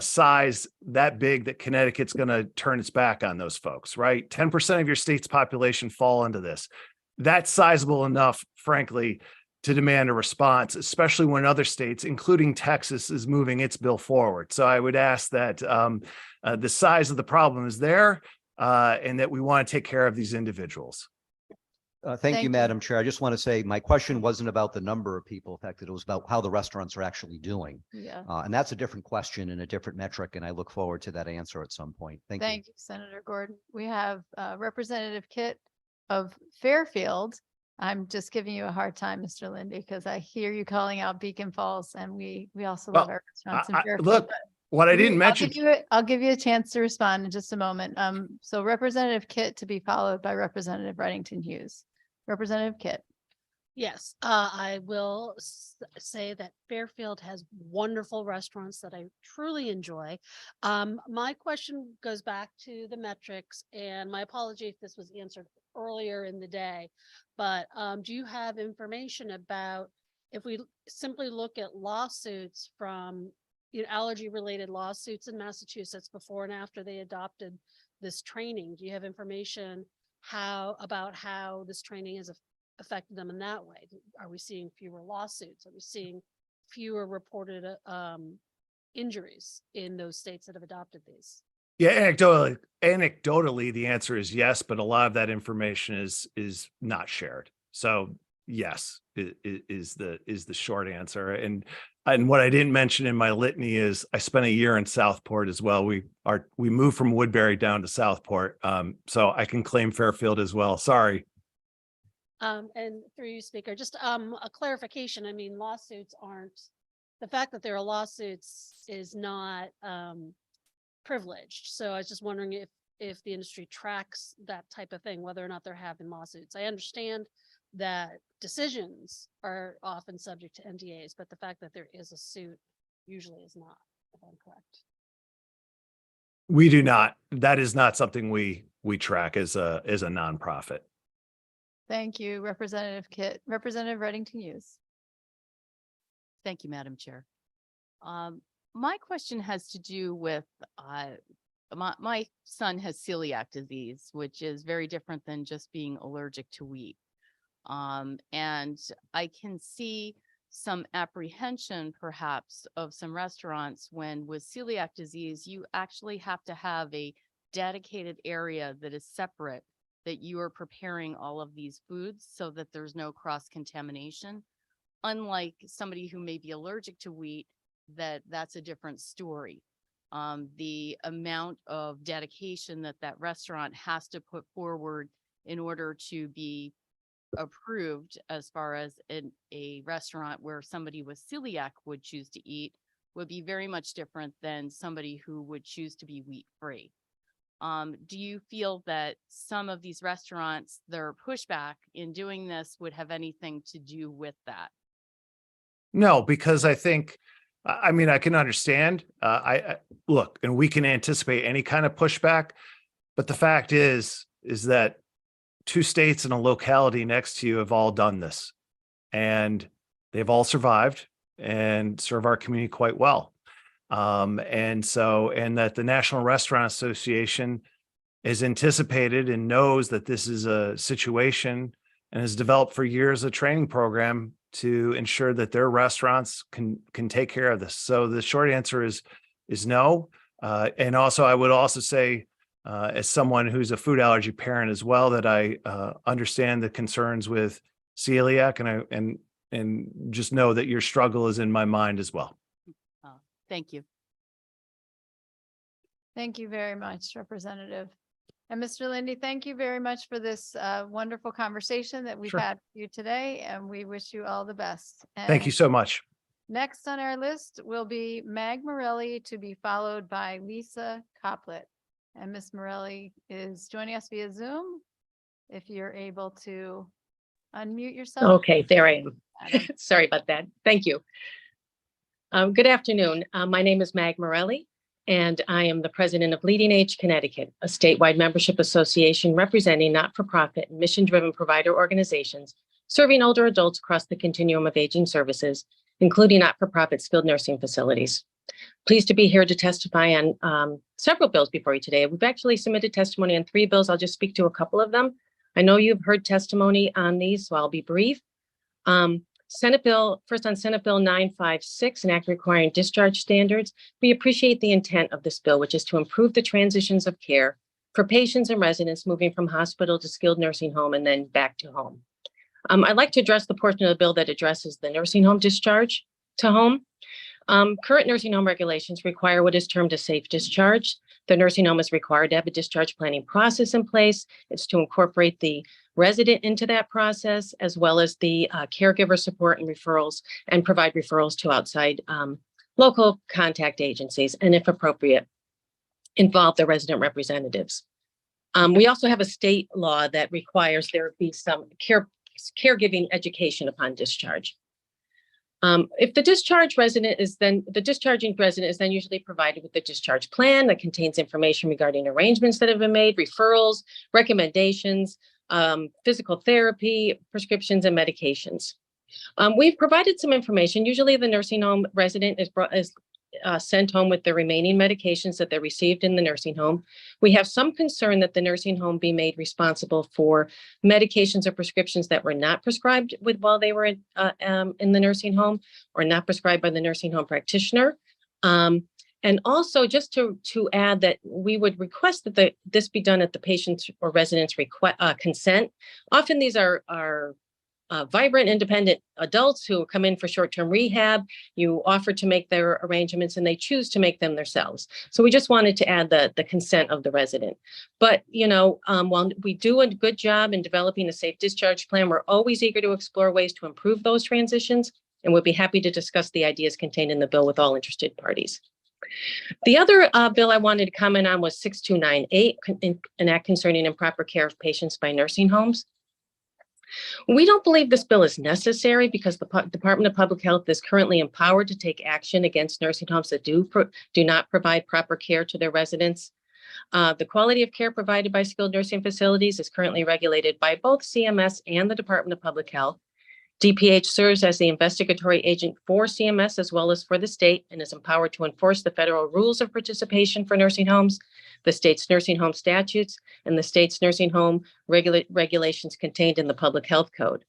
Speaker 5: size that big that Connecticut's going to turn its back on those folks, right? 10% of your state's population fall into this. That's sizable enough, frankly, to demand a response, especially when other states, including Texas, is moving its bill forward. So I would ask that the size of the problem is there and that we want to take care of these individuals.
Speaker 7: Thank you, Madam Chair. I just want to say my question wasn't about the number of people affected. It was about how the restaurants are actually doing.
Speaker 17: Yeah.
Speaker 7: And that's a different question and a different metric. And I look forward to that answer at some point. Thank you.
Speaker 17: Thank you, Senator Gordon. We have Representative Kit of Fairfield. I'm just giving you a hard time, Mr. Lindy, because I hear you calling out Beacon Falls, and we also love our restaurants in Fairfield.
Speaker 5: Look, what I didn't mention.
Speaker 17: I'll give you a chance to respond in just a moment. So Representative Kit to be followed by Representative Reddington Hughes. Representative Kit.
Speaker 13: Yes, I will say that Fairfield has wonderful restaurants that I truly enjoy. My question goes back to the metrics, and my apology if this was answered earlier in the day, but do you have information about if we simply look at lawsuits from allergy-related lawsuits in Massachusetts before and after they adopted this training? Do you have information about how this training has affected them in that way? Are we seeing fewer lawsuits? Are we seeing fewer reported injuries in those states that have adopted these?
Speaker 5: Yeah, anecdotally, the answer is yes, but a lot of that information is not shared. So yes, is the short answer. And what I didn't mention in my litany is I spent a year in Southport as well. We moved from Woodbury down to Southport, so I can claim Fairfield as well. Sorry.
Speaker 13: And through you, Speaker, just a clarification. I mean, lawsuits aren't, the fact that there are lawsuits is not privileged. So I was just wondering if the industry tracks that type of thing, whether or not there have been lawsuits. I understand that decisions are often subject to NDAs, but the fact that there is a suit usually is not, if I'm correct.
Speaker 5: We do not. That is not something we track as a nonprofit.
Speaker 17: Thank you, Representative Kit. Representative Reddington Hughes.
Speaker 11: Thank you, Madam Chair. My question has to do with, my son has celiac disease, which is very different than just being allergic to wheat. And I can see some apprehension perhaps of some restaurants when with celiac disease, you actually have to have a dedicated area that is separate, that you are preparing all of these foods so that there's no cross contamination. Unlike somebody who may be allergic to wheat, that's a different story. The amount of dedication that restaurant has to put forward in order to be approved as far as a restaurant where somebody with celiac would choose to eat would be very much different than somebody who would choose to be wheat free. Do you feel that some of these restaurants, their pushback in doing this would have anything to do with that?
Speaker 5: No, because I think, I mean, I can understand, I look, and we can anticipate any kind of pushback, but the fact is that 2 states and a locality next to you have all done this, and they've all survived and serve our community quite well. And that the National Restaurant Association is anticipated and knows that this is a situation and has developed for years a training program to ensure that their restaurants can take care of this. So the short answer is no. And also, I would also say, as someone who's a food allergy parent as well, that I understand the concerns with celiac, and just know that your struggle is in my mind as well.
Speaker 11: Thank you.
Speaker 17: Thank you very much, Representative. And Mr. Lindy, thank you very much for this wonderful conversation that we've
Speaker 5: Sure.
Speaker 17: had with you today, and we wish you all the best.
Speaker 5: Thank you
Speaker 17: And
Speaker 5: so much.
Speaker 17: next on our list will be Mag Morelli, to be followed by Lisa Coplet. And Ms. Morelli is joining us via Zoom. If you're able to unmute yourself.
Speaker 14: Okay, there I am.
Speaker 17: Madam.
Speaker 14: Sorry about that. Thank you. Good afternoon. My name is Mag Morelli, and I am the president of Leading Age Connecticut, a statewide membership association representing not-for-profit and mission-driven provider organizations serving older adults across the continuum of aging services, including not-for-profit skilled nursing facilities. Pleased to be here to testify on several bills before you today. We've actually submitted testimony on 3 bills. I'll just speak to a couple of them. I know you've heard testimony on these, so I'll be brief. Senate Bill 956, an act requiring discharge standards. We appreciate the intent of this bill, which is to improve the transitions of care for patients and residents moving from hospital to skilled nursing home and then back to home. I'd like to address the portion of the bill that addresses the nursing home discharge to home. Current nursing home regulations require what is termed a safe discharge. The nursing home is required to have a discharge planning process in place. It's to incorporate the resident into that process, as well as the caregiver support and referrals, and provide referrals to outside local contact agencies, and if appropriate, involve the resident representatives. We also have a state law that requires there be some caregiving education upon discharge. If the discharging resident is then usually provided with the discharge plan that contains information regarding arrangements that have been made, referrals, recommendations, physical therapy, prescriptions, and medications. We've provided some information. Usually the nursing home resident is sent home with the remaining medications that they received in the nursing home. We have some concern that the nursing home be made responsible for medications or prescriptions that were not prescribed while they were in the nursing home, or not prescribed by the nursing home practitioner. And also, just to add that we would request that this be done at the patient's or resident's consent. Often these are vibrant, independent adults who come in for short-term rehab. You offer to make their arrangements and they choose to make them themselves. So we just wanted to add the consent of the resident. But, while we do a good job in developing a safe discharge plan, we're always eager to explore ways to improve those transitions, and we'll be happy to discuss the ideas contained in the bill with all interested parties. The other bill I wanted to comment on was 6298, an act concerning improper care of patients by nursing homes. We don't believe this bill is necessary because the Department of Public Health is currently empowered to take action against nursing homes that do not provide proper care to their residents. The quality of care provided by skilled nursing facilities is currently regulated by both CMS and the Department of Public Health. DPH serves as the investigatory agent for CMS as well as for the state and is empowered to enforce the federal rules of participation for nursing homes, the state's nursing home statutes, and the state's nursing home regulations contained in the Public Health Code.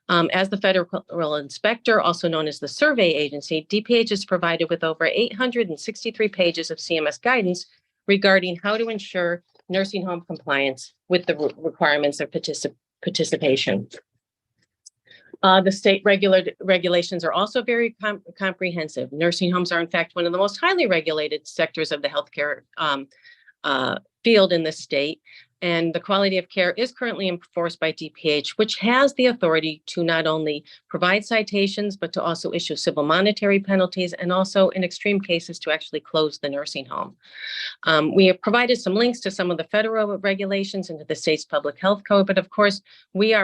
Speaker 14: As the federal inspector, also known as the survey agency, DPH is provided with over 863 pages of CMS guidance regarding how to ensure nursing home compliance with the requirements of participation. The state regulations are also very comprehensive. Nursing homes are in fact one of the most highly regulated sectors of the healthcare field in the state. And the quality of care is currently enforced by DPH, which has the authority to not only provide citations, but to also issue civil monetary penalties and also in extreme cases to actually close the nursing home. We have provided some links to some of the federal regulations and to the state's public health code, but of course, we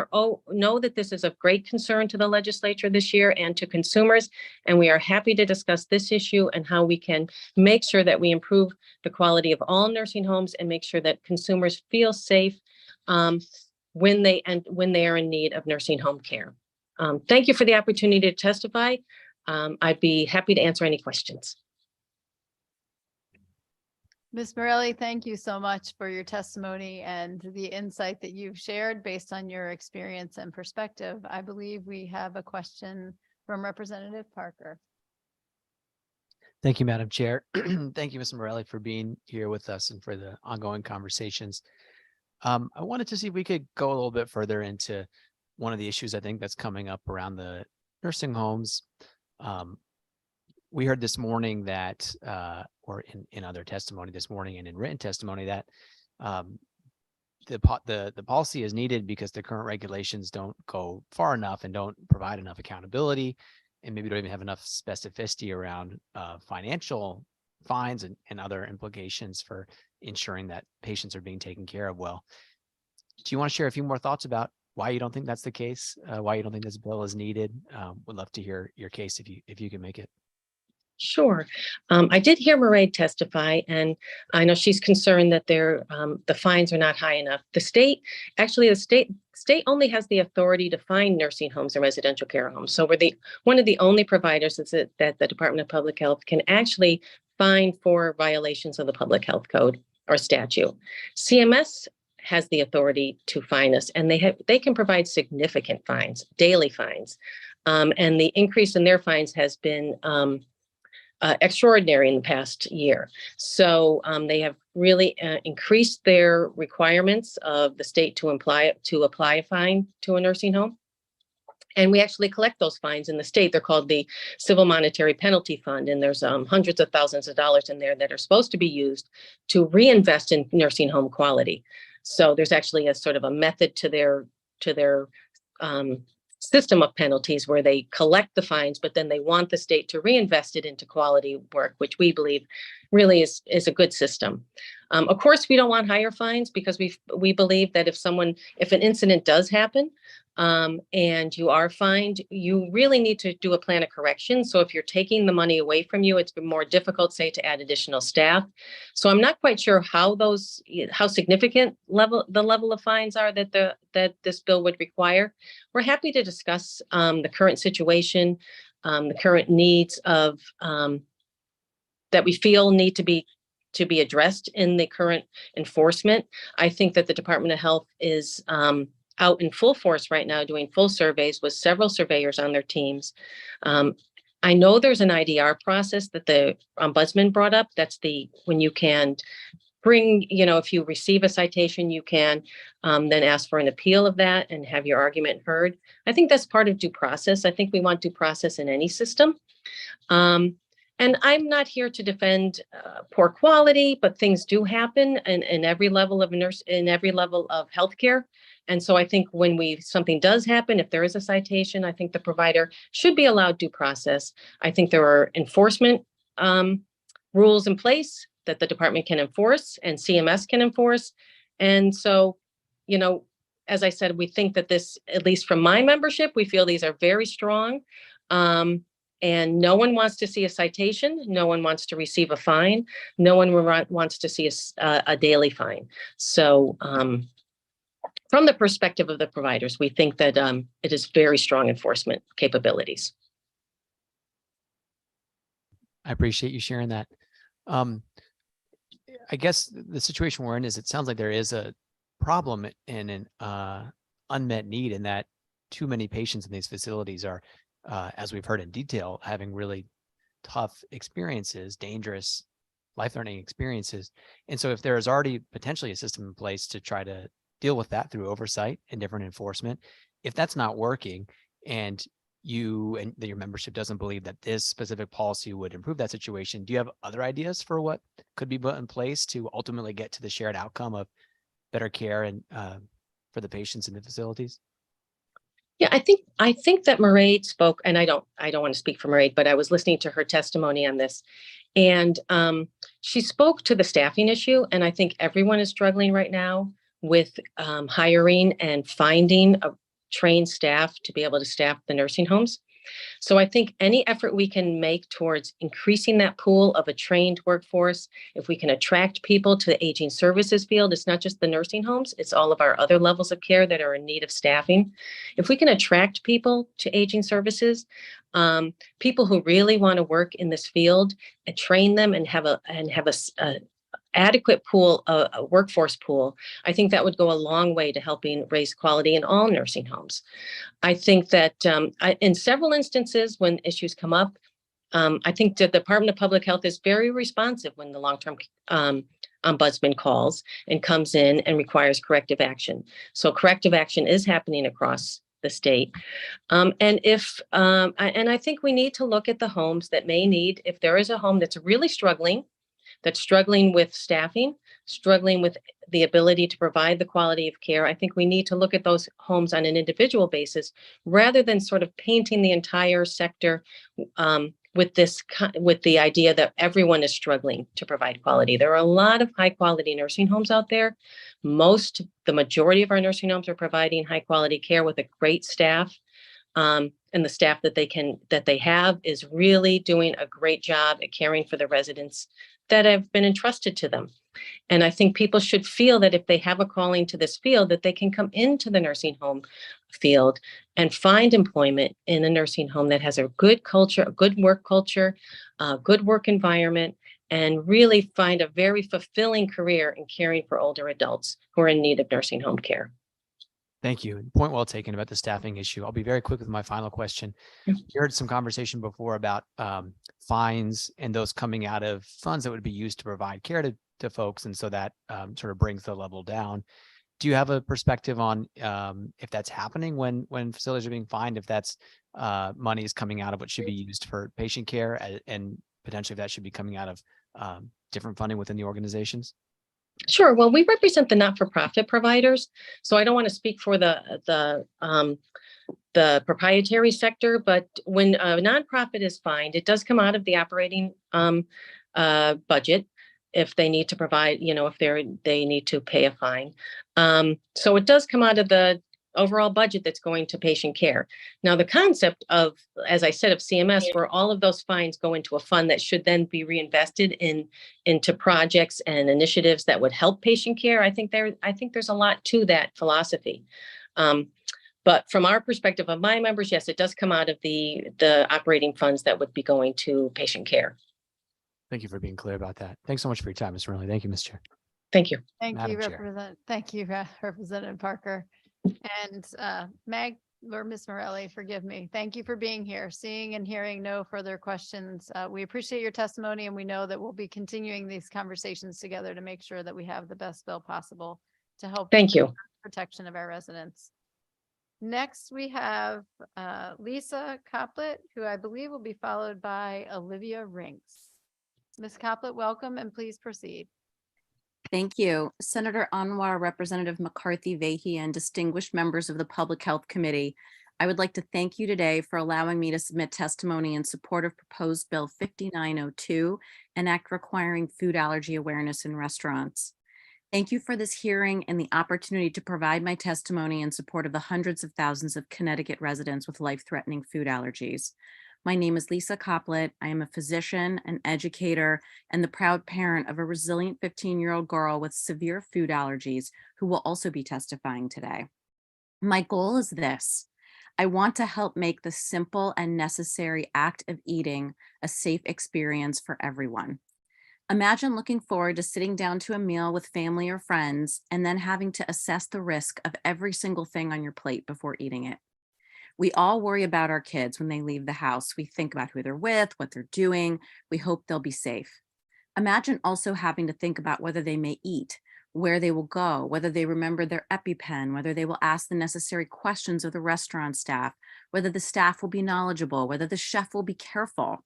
Speaker 14: know that this is of great concern to the legislature this year and to consumers, and we are happy to discuss this issue and how we can make sure that we improve the quality of all nursing homes and make sure that consumers feel safe when they are in need of nursing home care. Thank you for the opportunity to testify. I'd be happy to answer any questions.
Speaker 17: Ms. Morelli, thank you so much for your testimony and the insight that you've shared based on your experience and perspective. I believe we have a question from Representative Parker.
Speaker 6: Thank you, Madam Chair. Thank you, Ms. Morelli, for being here with us and for the ongoing conversations. I wanted to see if we could go a little bit further into one of the issues I think that's coming up around the nursing homes. We heard this morning that, or in other testimony this morning and in written testimony that the policy is needed because the current regulations don't go far enough and don't provide enough accountability, and maybe don't even have enough specificity around financial fines and other implications for ensuring that patients are being taken care of well. Do you want to share a few more thoughts about why you don't think that's the case? Why you don't think this bill is needed? Would love to hear your case if you can make it.
Speaker 14: Sure. I did hear Mairead testify, and I know she's concerned that the fines are not high enough. The state only has the authority to fine nursing homes and residential care homes. So we're one of the only providers that the Department of Public Health can actually fine for violations of the Public Health Code or statute. CMS has the authority to fine us, and they can provide significant fines, daily fines. And the increase in their fines has been extraordinary in the past year. So they have really increased their requirements of the state to apply a fine to a nursing home. And we actually collect those fines in the state. They're called the Civil Monetary Penalty Fund. And there's hundreds of thousands of dollars in there that are supposed to be used to reinvest in nursing home quality. So there's actually a sort of a method to their system of penalties where they collect the fines, but then they want the state to reinvest it into quality work, which we believe really is a good system. Of course, we don't want higher fines because we believe that if an incident does happen and you are fined, you really need to do a plan of correction. So if you're taking the money away from you, it's more difficult, say, to add additional staff. So I'm not quite sure how significant the level of fines are that this bill would require. We're happy to discuss the current situation, the current needs of that we feel need to be addressed in the current enforcement. I think that the Department of Health is out in full force right now doing full surveys with several surveyors on their teams. I know there's an IDR process that the ombudsman brought up. That's when you can bring, if you receive a citation, you can then ask for an appeal of that and have your argument heard. I think that's part of due process. I think we want due process in any system. And I'm not here to defend poor quality, but things do happen in every level of healthcare. And so I think when something does happen, if there is a citation, I think the provider should be allowed due process. I think there are enforcement rules in place that the department can enforce and CMS can enforce. And so, as I said, we think that this, at least from my membership, we feel these are very strong. And no one wants to see a citation. No one wants to receive a fine. No one wants to see a daily fine. So from the perspective of the providers, we think that it is very strong enforcement capabilities.
Speaker 6: I appreciate you sharing that. I guess the situation we're in is it sounds like there is a problem and an unmet need in that too many patients in these facilities are, as we've heard in detail, having really tough experiences, dangerous, life-threatening experiences. And so if there is already potentially a system in place to try to deal with that through oversight and different enforcement, if that's not working and you and your membership doesn't believe that this specific policy would improve that situation, do you have other ideas for what could be put in place to ultimately get to the shared outcome of better care and for the patients in the facilities?
Speaker 14: Yeah, I think that Mairead spoke, and I don't want to speak for Mairead, but I was listening to her testimony on this, and she spoke to the staffing issue, and I think everyone is struggling right now with hiring and finding a trained staff to be able to staff the nursing homes. So I think any effort we can make towards increasing that pool of a trained workforce, if we can attract people to the aging services field, it's not just the nursing homes, it's all of our other levels of care that are in need of staffing. If we can attract people to aging services, people who really want to work in this field and train them and have a adequate pool, a workforce pool, I think that would go a long way to helping raise quality in all nursing homes. I think that in several instances when issues come up, I think the Department of Public Health is very responsive when the long-term ombudsman calls and comes in and requires corrective action. So corrective action is happening across the state. And I think we need to look at the homes that may need, if there is a home that's really struggling with staffing, struggling with the ability to provide the quality of care, I think we need to look at those homes on an individual basis rather than sort of painting the entire sector with the idea that everyone is struggling to provide quality. There are a lot of high quality nursing homes out there. The majority of our nursing homes are providing high quality care with a great staff. And the staff that they have is really doing a great job at caring for the residents that have been entrusted to them. And I think people should feel that if they have a calling to this field, that they can come into the nursing home field and find employment in a nursing home that has a good culture, a good work culture, a good work environment, and really find a very fulfilling career in caring for older adults who are in need of nursing home care.
Speaker 6: Thank you. Point well taken about the staffing issue. I'll be very quick with my final question. You heard some conversation before about fines and those coming out of funds that would be used to provide care to folks. And so that sort of brings the level down. Do you have a perspective on if that's happening when facilities are being fined, if that's money is coming out of what should be used for patient care and potentially if that should be coming out of different funding within the organizations?
Speaker 14: Sure. Well, we represent the not-for-profit providers, so I don't want to speak for the proprietary sector, but when a nonprofit is fined, it does come out of the operating budget if they need to provide, if they need to pay a fine. So it does come out of the overall budget that's going to patient care. Now, the concept of, as I said, of CMS, where all of those fines go into a fund that should then be reinvested into projects and initiatives that would help patient care. I think there's a lot to that philosophy. But from our perspective of my members, yes, it does come out of the operating funds that would be going to patient care.
Speaker 6: Thank you for being clear about that. Thanks so much for your time, Ms. Rinley. Thank you, Ms. Chair.
Speaker 14: Thank you.
Speaker 17: Thank you,
Speaker 6: Madam Chair.
Speaker 17: Representative Parker. And Meg or Ms. Morelli, forgive me. Thank you for being here. Seeing and hearing no further questions. We appreciate your testimony and we know that we'll be continuing these conversations together to make sure that we have the best bill possible to help.
Speaker 14: Thank you.
Speaker 17: Protection of our residents. Next, we have Lisa Coplet, who I believe will be followed by Olivia Rinks. Ms. Coplet, welcome and please proceed.
Speaker 9: Thank you. Senator Anwar, Representative McCarthy Vahey, and distinguished members of the Public Health Committee, I would like to thank you today for allowing me to submit testimony in support of proposed Bill 5902, an act requiring food allergy awareness in restaurants. Thank you for this hearing and the opportunity to provide my testimony in support of the hundreds of thousands of Connecticut residents with life-threatening food allergies. My name is Lisa Coplet. I am a physician, an educator, and the proud parent of a resilient 15-year-old girl with severe food allergies who will also be testifying today. My goal is this. I want to help make the simple and necessary act of eating a safe experience for everyone. Imagine looking forward to sitting down to a meal with family or friends and then having to assess the risk of every single thing on your plate before eating it. We all worry about our kids when they leave the house. We think about who they're with, what they're doing. We hope they'll be safe. Imagine also having to think about whether they may eat, where they will go, whether they remember their EpiPen, whether they will ask the necessary questions of the restaurant staff, whether the staff will be knowledgeable, whether the chef will be careful,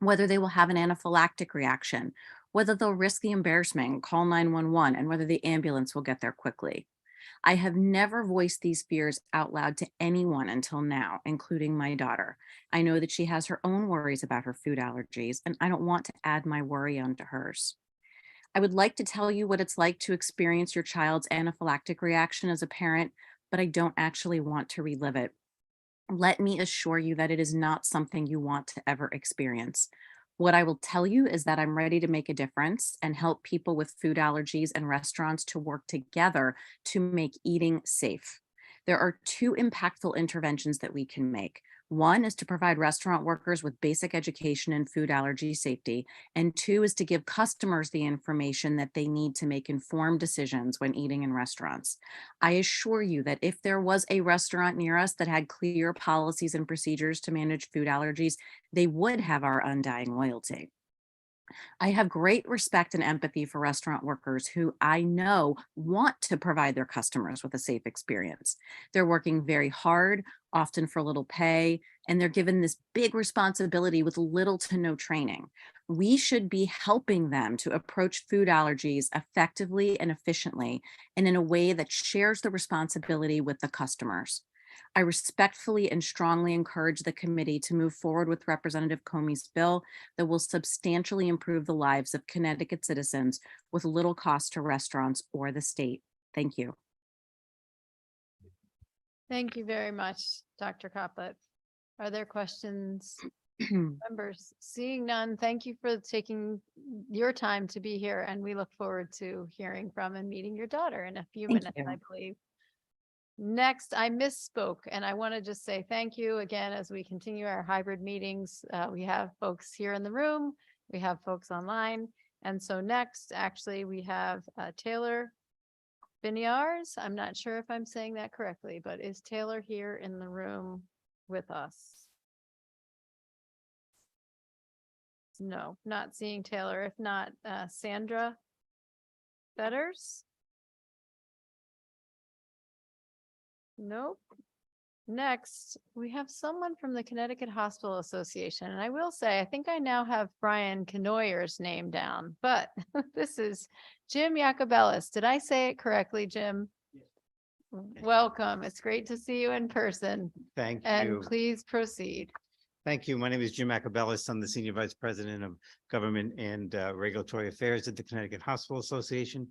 Speaker 9: whether they will have an anaphylactic reaction, whether they'll risk the embarrassment and call 911, and whether the ambulance will get there quickly. I have never voiced these fears out loud to anyone until now, including my daughter. I know that she has her own worries about her food allergies, and I don't want to add my worry onto hers. I would like to tell you what it's like to experience your child's anaphylactic reaction as a parent, but I don't actually want to relive it. Let me assure you that it is not something you want to ever experience. What I will tell you is that I'm ready to make a difference and help people with food allergies and restaurants to work together to make eating safe. There are two impactful interventions that we can make. One is to provide restaurant workers with basic education in food allergy safety, and two is to give customers the information that they need to make informed decisions when eating in restaurants. I assure you that if there was a restaurant near us that had clear policies and procedures to manage food allergies, they would have our undying loyalty. I have great respect and empathy for restaurant workers who I know want to provide their customers with a safe experience. They're working very hard, often for little pay, and they're given this big responsibility with little to no training. We should be helping them to approach food allergies effectively and efficiently, and in a way that shares the responsibility with the customers. I respectfully and strongly encourage the committee to move forward with Representative Comey's bill that will substantially improve the lives of Connecticut citizens with little cost to restaurants or the state. Thank you.
Speaker 17: Thank you very much, Dr. Coplet. Are there questions? Members, seeing none, thank you for taking your time to be here, and we look forward to hearing from and meeting your daughter in a few
Speaker 9: Thank
Speaker 17: minutes,
Speaker 9: you.
Speaker 17: I believe. Next, I misspoke, and I want to just say thank you again as we continue our hybrid meetings. We have folks here in the room, we have folks online, and so next, actually, we have Taylor Biniars. I'm not sure if I'm saying that correctly, but is Taylor here in the room with us? No, not seeing Taylor. If not, Sandra Betters? Nope. Next, we have someone from the Connecticut Hospital Association. And I will say, I think I now have Brian Canoyer's name down, but this is Jim Jacobellis. Did I say it correctly, Jim? Welcome. It's great to see you in person.
Speaker 19: Thank
Speaker 17: And
Speaker 19: you.
Speaker 17: please proceed.
Speaker 19: Thank you. My name is Jim Acabellis. I'm the Senior Vice President of Government and Regulatory Affairs at the Connecticut Hospital Association.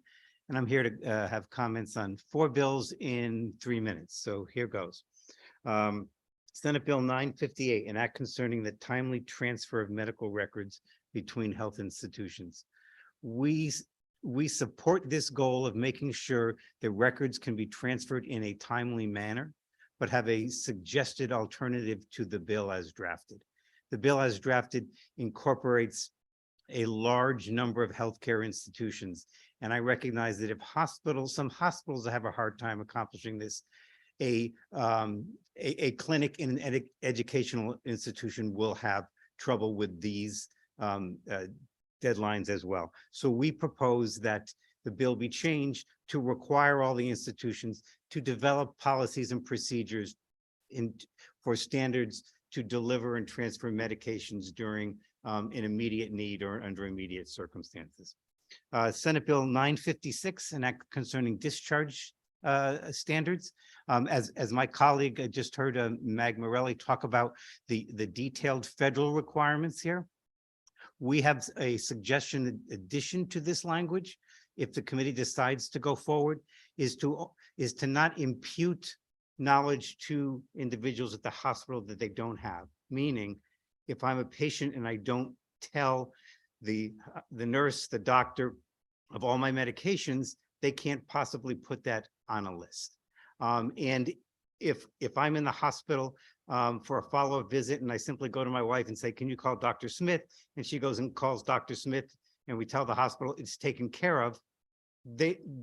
Speaker 19: And I'm here to have comments on 4 bills in 3 minutes. So here goes. Senate Bill 958, an act concerning the timely transfer of medical records between health institutions. We support this goal of making sure that records can be transferred in a timely manner, but have a suggested alternative to the bill as drafted. The bill as drafted incorporates a large number of healthcare institutions. And I recognize that if some hospitals have a hard time accomplishing this, a clinic in an educational institution will have trouble with these deadlines as well. So we propose that the bill be changed to require all the institutions to develop policies and procedures for standards to deliver and transfer medications during an immediate need or under immediate circumstances. Senate Bill 956, an act concerning discharge standards. As my colleague just heard Mag Morelli talk about the detailed federal requirements here, we have a suggestion in addition to this language, if the committee decides to go forward, is to not impute knowledge to individuals at the hospital that they don't have. Meaning, if I'm a patient and I don't tell the nurse, the doctor of all my medications, they can't possibly put that on a list. And if I'm in the hospital for a follow-up visit and I simply go to my wife and say, can you call Dr. Smith? And she goes and calls Dr. Smith and we tell the hospital it's taken care of,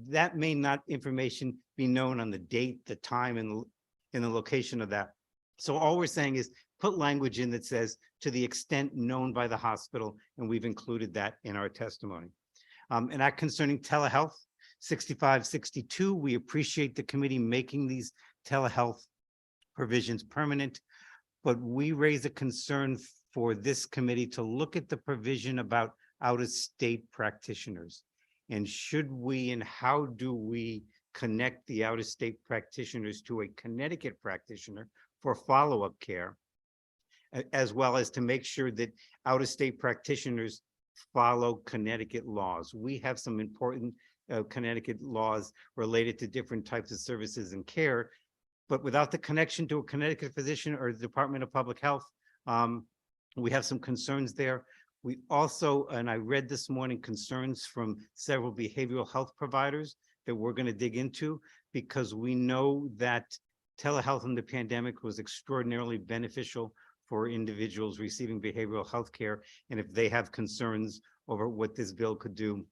Speaker 19: that may not information be known on the date, the time, and the location of that. So all we're saying is put language in that says to the extent known by the hospital, and we've included that in our testimony. And that concerning telehealth, 6562, we appreciate the committee making these telehealth provisions permanent, but we raise a concern for this committee to look at the provision about out-of-state practitioners. And should we and how do we connect the out-of-state practitioners to a Connecticut practitioner for follow-up care, as well as to make sure that out-of-state practitioners follow Connecticut laws. We have some important Connecticut laws related to different types of services and care, but without the connection to a Connecticut physician or the Department of Public Health, we have some concerns there. We also, and I read this morning, concerns from several behavioral health providers that we're going to dig into, because we know that telehealth in the pandemic was extraordinarily beneficial for individuals receiving behavioral health care. And if they have concerns over what this bill could do,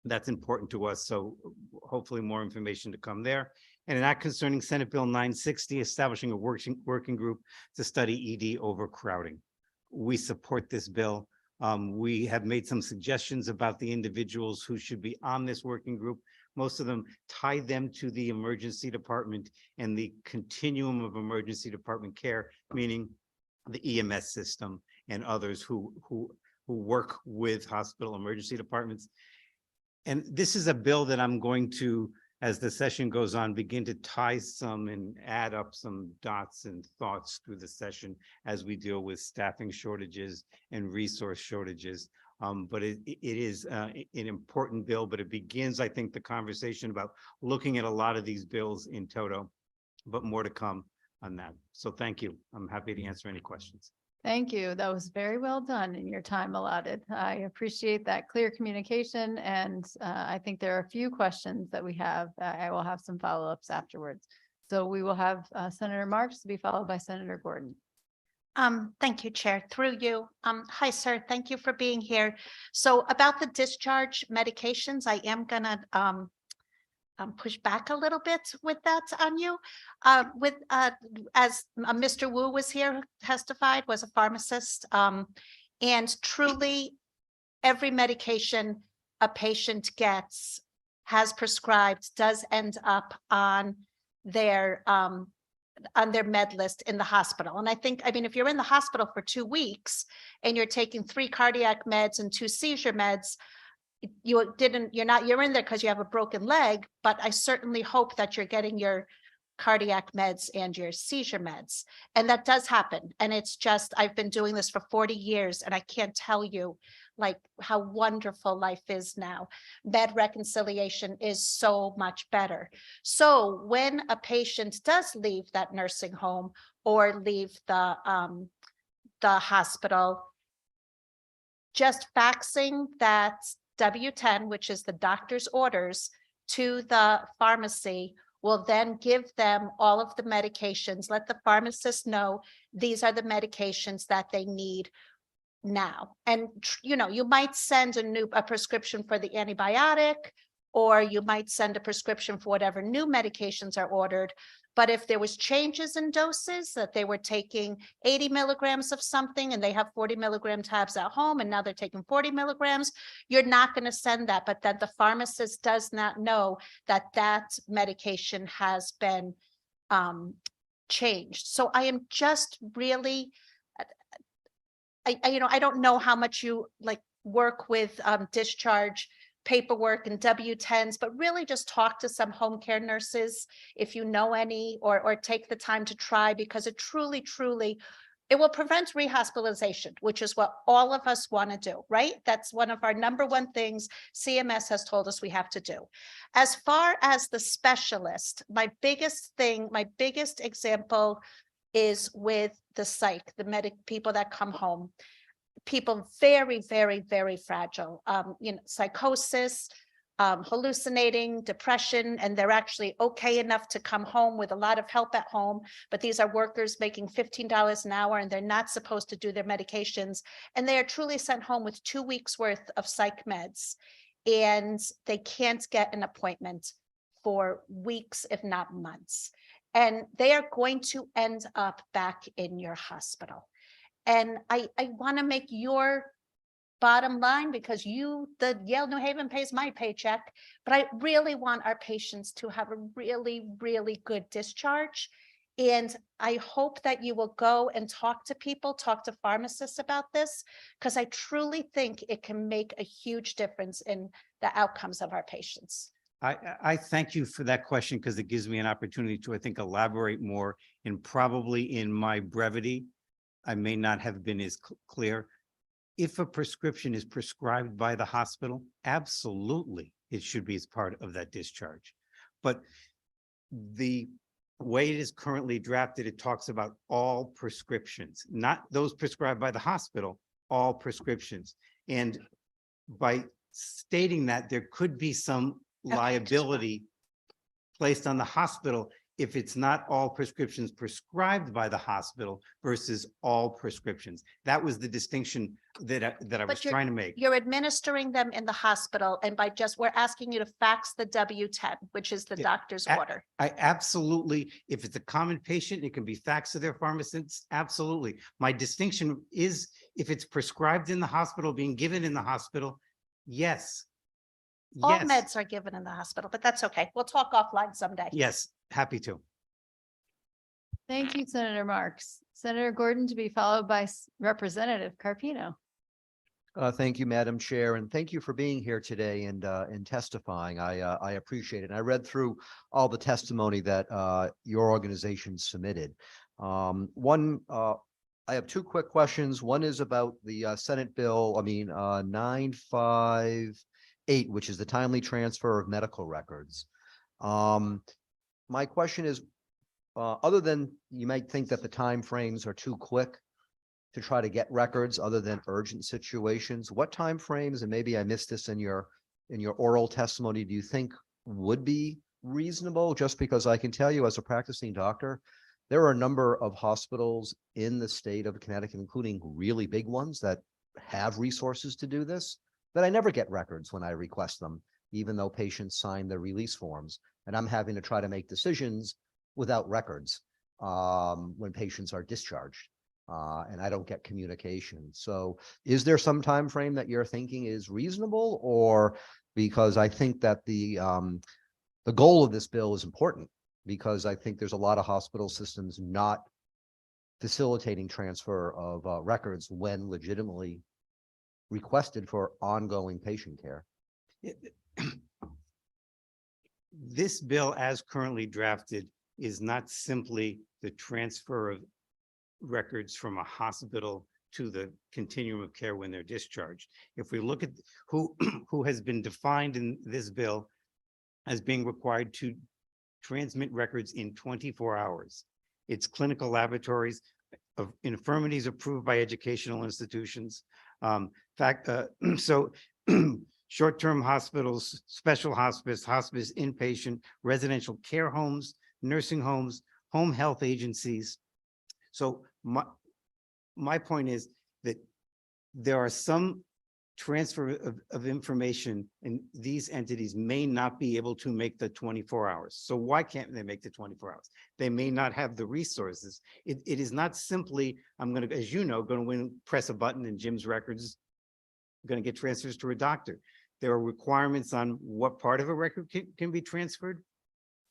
Speaker 19: that's important to us. So hopefully more information to come there. And that concerning Senate Bill 960, establishing a working group to study ED overcrowding. We support this bill. We have made some suggestions about the individuals who should be on this working group. Most of them tie them to the emergency department and the continuum of emergency department care, meaning the EMS system and others who work with hospital emergency departments. And this is a bill that I'm going to, as the session goes on, begin to tie some and add up some dots and thoughts through the session as we deal with staffing shortages and resource shortages. But it is an important bill, but it begins, I think, the conversation about looking at a lot of these bills in toto, but more to come on that. So thank you. I'm happy to answer any questions.
Speaker 17: Thank you. That was very well done in your time allotted. I appreciate that clear communication, and I think there are a few questions that we have. I will have some follow-ups afterwards. So we will have Senator Marks to be followed by Senator Gordon.
Speaker 18: Thank you, Chair. Through you. Hi, sir. Thank you for being here. So about the discharge medications, I am gonna push back a little bit with that on you. As Mr. Wu was here, who testified, was a pharmacist, and truly every medication a patient gets, has prescribed, does end up on their med list in the hospital. And I mean, if you're in the hospital for 2 weeks and you're taking 3 cardiac meds and 2 seizure meds, you're in there because you have a broken leg, but I certainly hope that you're getting your cardiac meds and your seizure meds. And that does happen. And it's just, I've been doing this for 40 years and I can't tell you like how wonderful life is now. Med reconciliation is so much better. So when a patient does leave that nursing home or leave the hospital, just faxing that W-10, which is the doctor's orders, to the pharmacy will then give them all of the medications, let the pharmacist know these are the medications that they need now. And, you know, you might send a prescription for the antibiotic, or you might send a prescription for whatever new medications are ordered. But if there was changes in doses, that they were taking 80 milligrams of something and they have 40 milligram tabs at home and now they're taking 40 milligrams, you're not going to send that. But then the pharmacist does not know that that medication has been changed. So I am just really, I don't know how much you like work with discharge paperwork and W-10s, but really just talk to some home care nurses if you know any, or take the time to try, because it truly, it will prevent rehospitalization, which is what all of us want to do, right? That's one of our #1 things CMS has told us we have to do. As far as the specialist, my biggest example is with the psych, the medic, people that come home. People very, very, very fragile, psychosis, hallucinating, depression, and they're actually okay enough to come home with a lot of help at home. But these are workers making $15 an hour and they're not supposed to do their medications. And they are truly sent home with 2 weeks worth of psych meds. And they can't get an appointment for weeks, if not months. And they are going to end up back in your hospital. And I want to make your bottom line, because the Yale New Haven pays my paycheck, but I really want our patients to have a really, really good discharge. And I hope that you will go and talk to people, talk to pharmacists about this, because I truly think it can make a huge difference in the outcomes of our patients.
Speaker 19: I thank you for that question because it gives me an opportunity to, I think, elaborate more, and probably in my brevity, I may not have been as clear. If a prescription is prescribed by the hospital, absolutely, it should be as part of that discharge. But the way it is currently drafted, it talks about all prescriptions, not those prescribed by the hospital, all prescriptions. And by stating that, there could be some liability placed on the hospital if it's not all prescriptions prescribed by the hospital versus all prescriptions. That was the distinction that I was trying to make.
Speaker 18: You're administering them in the hospital, and we're asking you to fax the W-10, which is the doctor's order.
Speaker 19: I absolutely, if it's a common patient, it can be faxed to their pharmacist. Absolutely. My distinction is if it's prescribed in the hospital, being given in the hospital, yes.
Speaker 18: All
Speaker 19: Yes.
Speaker 18: meds are given in the hospital, but that's okay. We'll talk offline someday.
Speaker 19: Yes, happy to.
Speaker 17: Thank you, Senator Marks. Senator Gordon, to be followed by Representative Carpino.
Speaker 7: Thank you, Madam Chair, and thank you for being here today and testifying. I appreciate it. And I read through all the testimony that your organization submitted. I have two quick questions. One is about the Senate bill, 958, which is the timely transfer of medical records. My question is, other than you might think that the timeframes are too quick to try to get records other than urgent situations, what timeframes, and maybe I missed this in your oral testimony, do you think would be reasonable? Just because I can tell you as a practicing doctor, there are a number of hospitals in the state of Connecticut, including really big ones that have resources to do this, that I never get records when I request them, even though patients sign their release forms. And I'm having to try to make decisions without records when patients are discharged. And I don't get communication. So is there some time frame that you're thinking is reasonable? Or because I think that the goal of this bill is important, because I think there's a lot of hospital systems not facilitating transfer of records when legitimately requested for ongoing patient care.
Speaker 19: This bill, as currently drafted, is not simply the transfer of records from a hospital to the continuum of care when they're discharged. If we look at who has been defined in this bill as being required to transmit records in 24 hours, it's clinical laboratories of infirmities approved by educational institutions. Short-term hospitals, special hospice, hospice inpatient, residential care homes, nursing homes, home health agencies. So my point is that there are some transfer of information, and these entities may not be able to make the 24 hours. So why can't they make the 24 hours? They may not have the resources. It is not simply, I'm going to, as you know, going to press a button and Jim's records going to get transfers to a doctor. There are requirements on what part of a record can be transferred.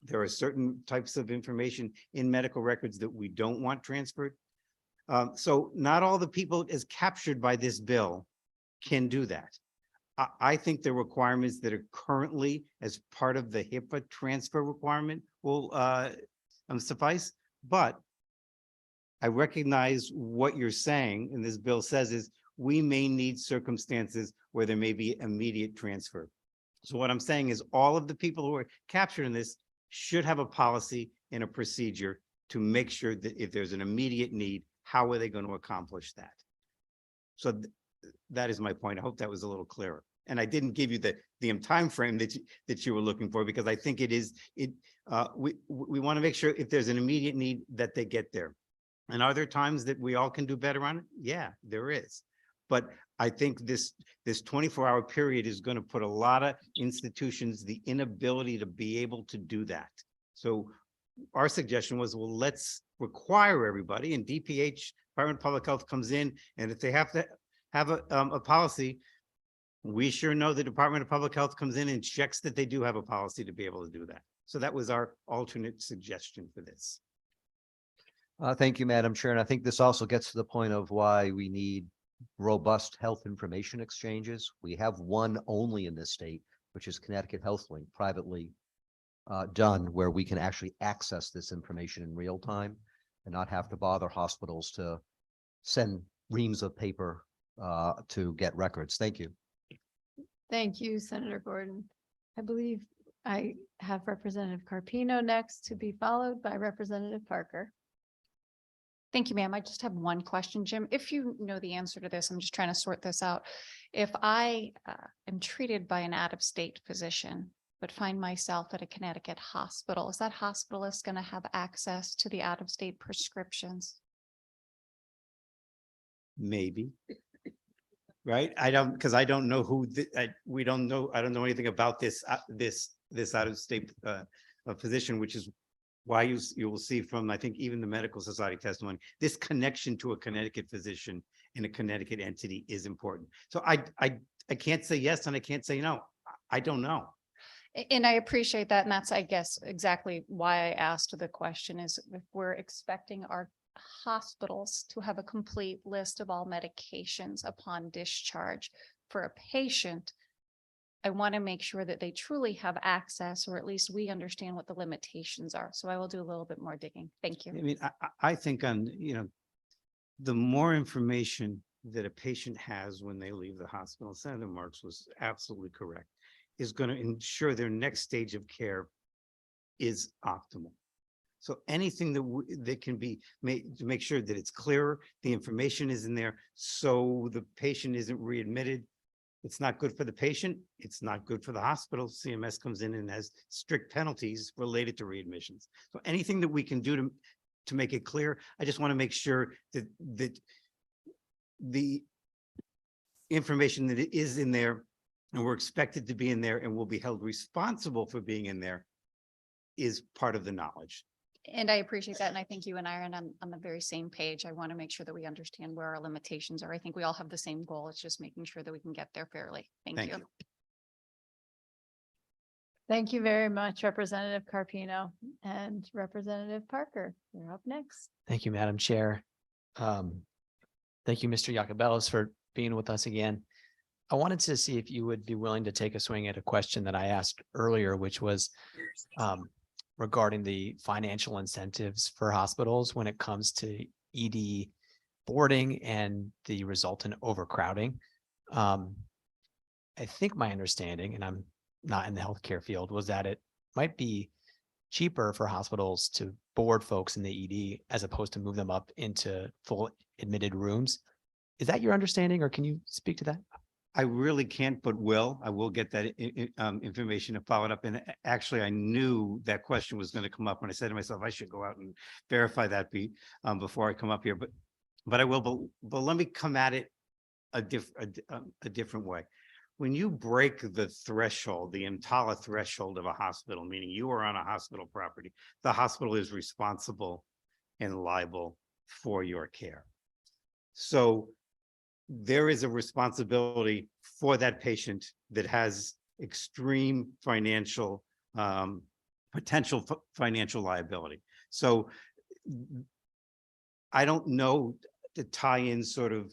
Speaker 19: There are certain types of information in medical records that we don't want transferred. So not all the people as captured by this bill can do that. I think the requirements that are currently as part of the HIPAA transfer requirement will suffice, but I recognize what you're saying, and this bill says is we may need circumstances where there may be immediate transfer. So what I'm saying is all of the people who are captured in this should have a policy and a procedure to make sure that if there's an immediate need, how are they going to accomplish that? So that is my point. I hope that was a little clearer. And I didn't give you the time frame that you were looking for, because I think we want to make sure if there's an immediate need that they get there. And are there times that we all can do better on it? Yeah, there is. But I think this 24-hour period is going to put a lot of institutions the inability to be able to do that. So our suggestion was, well, let's require everybody, and DPH, Department of Public Health, comes in, and if they have to have a policy, we sure know the Department of Public Health comes in and checks that they do have a policy to be able to do that. So that was our alternate suggestion for this.
Speaker 7: Thank you, Madam Chair. And I think this also gets to the point of why we need robust health information exchanges. We have one only in this state, which is Connecticut Health Link, privately done, where we can actually access this information in real time and not have to bother hospitals to send reams of paper to get records. Thank you.
Speaker 17: Thank you, Senator Gordon. I believe I have Representative Carpino next, to be followed by Representative Parker.
Speaker 10: Thank you, ma'am. I just have one question, Jim. If you know the answer to this, I'm just trying to sort this out. If I am treated by an out-of-state physician, but find myself at a Connecticut hospital, is that hospitalist going to have access to the out-of-state prescriptions?
Speaker 19: Maybe. Right? I don't, because I don't know who, we don't know, I don't know anything about this out-of-state physician, which is why you will see from, I think, even the Medical Society testimony, this connection to a Connecticut physician in a Connecticut entity is important. So I can't say yes and I can't say no. I don't know.
Speaker 10: And I appreciate that. And that's, I guess, exactly why I asked the question, is if we're expecting our hospitals to have a complete list of all medications upon discharge for a patient, I want to make sure that they truly have access, or at least we understand what the limitations are. So I will do a little bit more digging. Thank you.
Speaker 19: I mean, I think the more information that a patient has when they leave the hospital, Senator Marks was absolutely correct, is going to ensure their next stage of care is optimal. So anything that can be made to make sure that it's clearer, the information is in there, so the patient isn't readmitted. It's not good for the patient. It's not good for the hospital. CMS comes in and has strict penalties related to readmissions. So anything that we can do to make it clear, I just want to make sure that the information that is in there, and we're expected to be in there and will be held responsible for being in there, is part of the knowledge.
Speaker 10: And I appreciate that. And I think you and I are on the very same page. I want to make sure that we understand where our limitations are. I think we all have the same goal. It's just making sure that we can get there fairly. Thank you.
Speaker 17: Thank you very much, Representative Carpino. And Representative Parker, you're up next.
Speaker 6: Thank you, Madam Chair. Thank you, Mr. Iacobellis, for being with us again. I wanted to see if you would be willing to take a swing at a question that I asked earlier, which was regarding the financial incentives for hospitals when it comes to ED boarding and the resultant overcrowding. I think my understanding, and I'm not in the healthcare field, was that it might be cheaper for hospitals to board folks in the ED as opposed to move them up into full admitted rooms. Is that your understanding, or can you speak to that?
Speaker 19: I really can't, but I will get that information and follow it up. And actually, I knew that question was going to come up when I said to myself, I should go out and verify that before I come up here. But I will. But let me come at it a different way. When you break the threshold, the EMTALA threshold of a hospital, meaning you are on a hospital property, the hospital is responsible and liable for your care. So there is a responsibility for that patient that has extreme financial potential financial liability. So I don't know to tie in sort of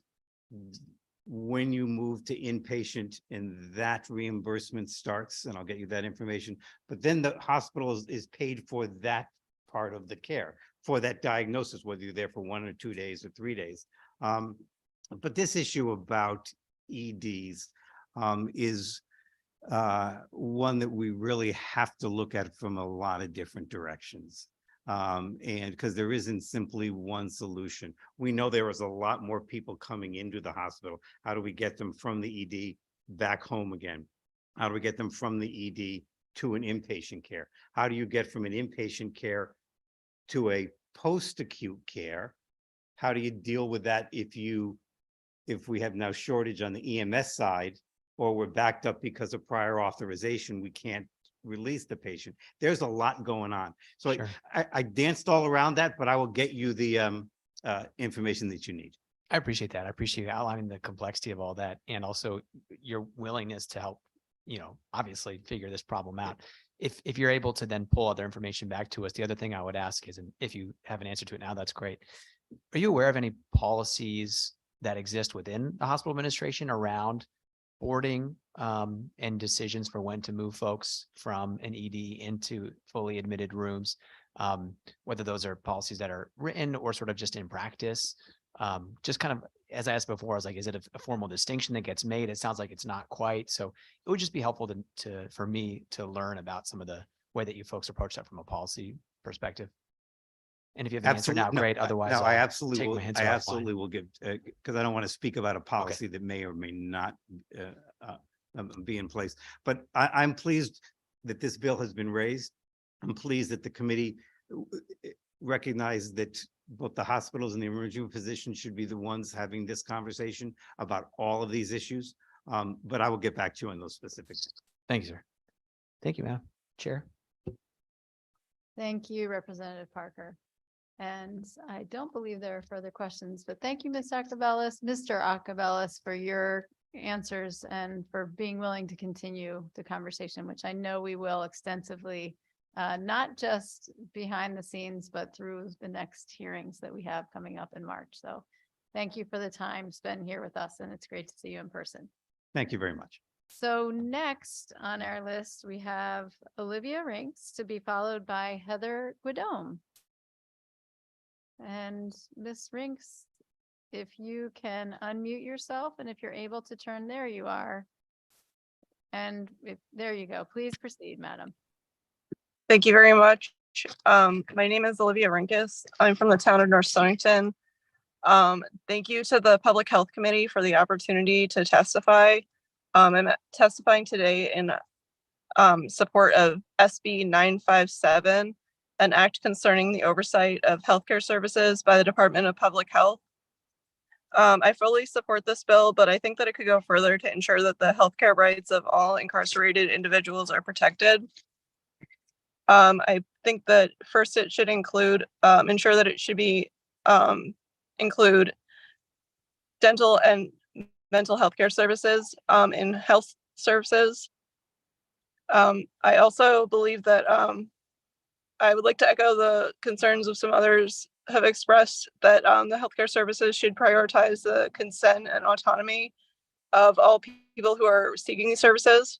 Speaker 19: when you move to inpatient and that reimbursement starts, and I'll get you that information, but then the hospital is paid for that part of the care, for that diagnosis, whether you're there for 1 or 2 days or 3 days. But this issue about EDs is one that we really have to look at from a lot of different directions. And because there isn't simply one solution. We know there was a lot more people coming into the hospital. How do we get them from the ED back home again? How do we get them from the ED to an inpatient care? How do you get from an inpatient care to a post-acute care? How do you deal with that if we have now shortage on the EMS side, or we're backed up because of prior authorization, we can't release the patient? There's a lot going on. So
Speaker 6: Sure.
Speaker 19: I danced all around that, but I will get you the information that you need.
Speaker 6: I appreciate that. I appreciate you outlining the complexity of all that and also your willingness to help, obviously figure this problem out. If you're able to then pull other information back to us, the other thing I would ask is, and if you have an answer to it now, that's great. Are you aware of any policies that exist within the hospital administration around boarding and decisions for when to move folks from an ED into fully admitted rooms? Whether those are policies that are written or sort of just in practice? Just kind of, as I asked before, I was like, is it a formal distinction that gets made? It sounds like it's not quite. So it would just be helpful for me to learn about some of the way that you folks approach that from a policy perspective. And if you have an answer now,
Speaker 19: Absolutely. No,
Speaker 6: great. Otherwise,
Speaker 19: no,
Speaker 6: I'll
Speaker 19: I absolutely
Speaker 6: take
Speaker 19: will.
Speaker 6: my hints
Speaker 19: I
Speaker 6: offline.
Speaker 19: absolutely will give, because I don't want to speak about a policy that may or may not be in place. But I'm pleased that this bill has been raised. I'm pleased that the committee recognized that both the hospitals and the emerging physicians should be the ones having this conversation about all of these issues. But I will get back to you on those specifics.
Speaker 6: Thank you, sir. Thank you, Madam Chair.
Speaker 17: Thank you, Representative Parker. And I don't believe there are further questions, but thank you, Ms. Acabellis, Mr. Acabellis, for your answers and for being willing to continue the conversation, which I know we will extensively, not just behind the scenes, but through the next hearings that we have coming up in March. So thank you for the time spent here with us, and it's great to see you in person.
Speaker 19: Thank you very much.
Speaker 17: So next on our list, we have Olivia Rinks to be followed by Heather Guidome. And Ms. Rinks, if you can unmute yourself, and if you're able to turn, there you are. And there you go. Please proceed, madam.
Speaker 8: Thank you very much. My name is Olivia Rinkus. I'm from the town of North Stonington. Thank you to the Public Health Committee for the opportunity to testify. I'm testifying today in support of SB 957, an act concerning the oversight of healthcare services by the Department of Public Health. I fully support this bill, but I think that it could go further to ensure that the healthcare rights of all incarcerated individuals are protected. I think that first it should include, ensure that it should be include dental and mental health care services in health services. I also believe that I would like to echo the concerns of some others have expressed that the healthcare services should prioritize the consent and autonomy of all people who are seeking these services.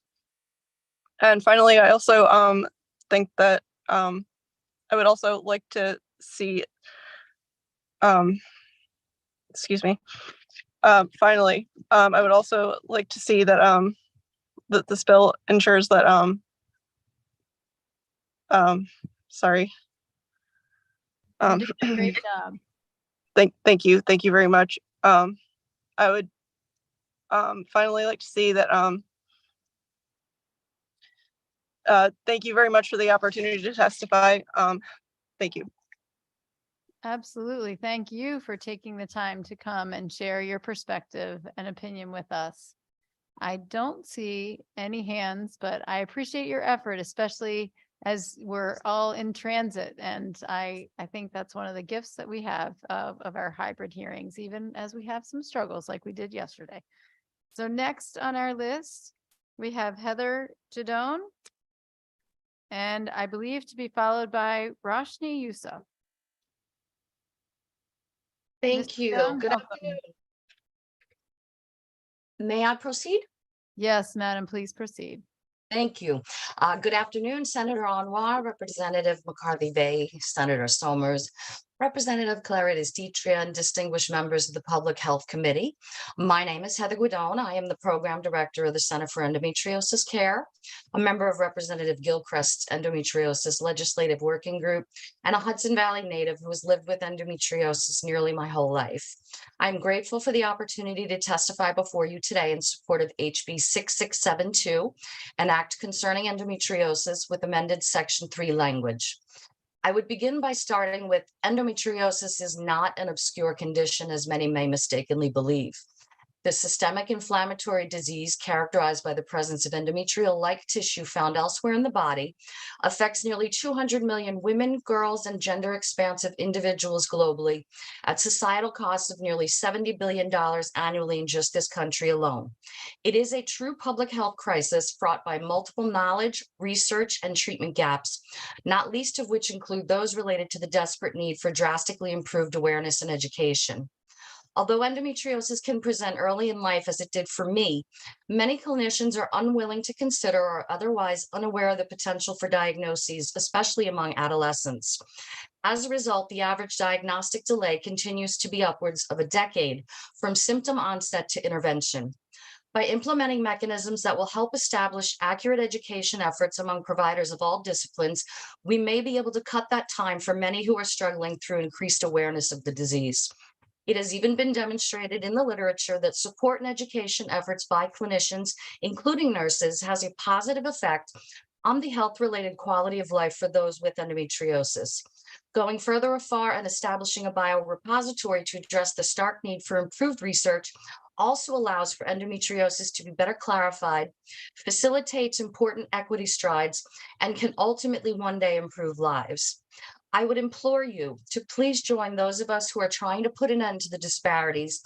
Speaker 8: And finally, I also think that I would also like to see, excuse me. Finally, I would also like to see that that this bill ensures that sorry.
Speaker 17: You're doing a great job.
Speaker 8: Thank you very much. I would finally like to see that thank you very much for the opportunity to testify. Thank you.
Speaker 17: Absolutely. Thank you for taking the time to come and share your perspective and opinion with us. I don't see any hands, but I appreciate your effort, especially as we're all in transit. And I think that's one of the gifts that we have of our hybrid hearings, even as we have some struggles like we did yesterday. So next on our list, we have Heather Guidome, and I believe to be followed by Roshni Yusuf.
Speaker 20: Thank you. Good afternoon. May I proceed?
Speaker 17: Yes, madam, please proceed.
Speaker 20: Thank you. Good afternoon, Senator Anwar, Representative McCarthy Bay, Senator Somers, Representative Claritas Tetria, and distinguished members of the Public Health Committee. My name is Heather Guidone. I am the Program Director of the Center for Endometriosis Care, a member of Representative Gilchrist's Endometriosis Legislative Working Group, and a Hudson Valley native who has lived with endometriosis nearly my whole life. I'm grateful for the opportunity to testify before you today in support of HB 6672, an act concerning endometriosis with amended Section 3 language. I would begin by starting with endometriosis is not an obscure condition as many may mistakenly believe. The systemic inflammatory disease characterized by the presence of endometrial-like tissue found elsewhere in the body affects nearly 200 million women, girls, and gender-expansive individuals globally at societal costs of nearly $70 billion annually in just this country alone. It is a true public health crisis fraught by multiple knowledge, research, and treatment gaps, not least of which include those related to the desperate need for drastically improved awareness and education. Although endometriosis can present early in life as it did for me, many clinicians are unwilling to consider or otherwise unaware of the potential for diagnoses, especially among adolescents. As a result, the average diagnostic delay continues to be upwards of a decade from symptom onset to intervention. By implementing mechanisms that will help establish accurate education efforts among providers of all disciplines, we may be able to cut that time for many who are struggling through increased awareness of the disease. It has even been demonstrated in the literature that support and education efforts by clinicians, including nurses, has a positive effect on the health-related quality of life for those with endometriosis. Going further afar and establishing a biorepository to address the stark need for improved research also allows for endometriosis to be better clarified, facilitates important equity strides, and can ultimately one day improve lives. I would implore you to please join those of us who are trying to put an end to the disparities,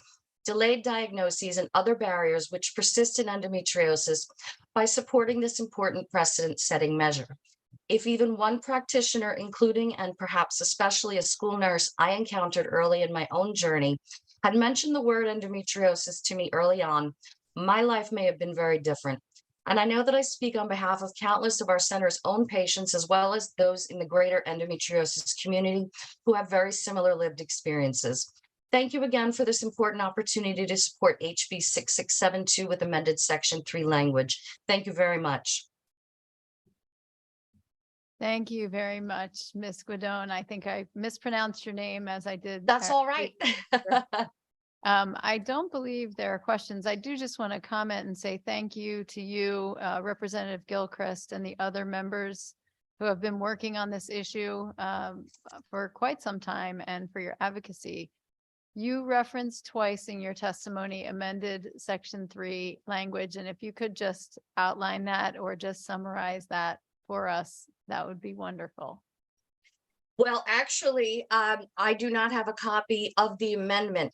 Speaker 20: delayed diagnoses, and other barriers which persist in endometriosis by supporting this important precedent-setting measure. If even one practitioner, including and perhaps especially a school nurse I encountered early in my own journey, had mentioned the word endometriosis to me early on, my life may have been very different. And I know that I speak on behalf of countless of our center's own patients, as well as those in the greater endometriosis community who have very similar lived experiences. Thank you again for this important opportunity to support HB 6672 with amended Section 3 language. Thank you very much.
Speaker 17: Thank you very much, Ms. Guidone. I think I mispronounced your name as I did.
Speaker 20: That's all right.
Speaker 17: I don't believe there are questions. I do just want to comment and say thank you to you, Representative Gilchrist, and the other members who have been working on this issue for quite some time and for your advocacy. You referenced twice in your testimony amended Section 3 language, and if you could just outline that or just summarize that for us, that would be wonderful.
Speaker 20: Well, actually, I do not have a copy of the amendment.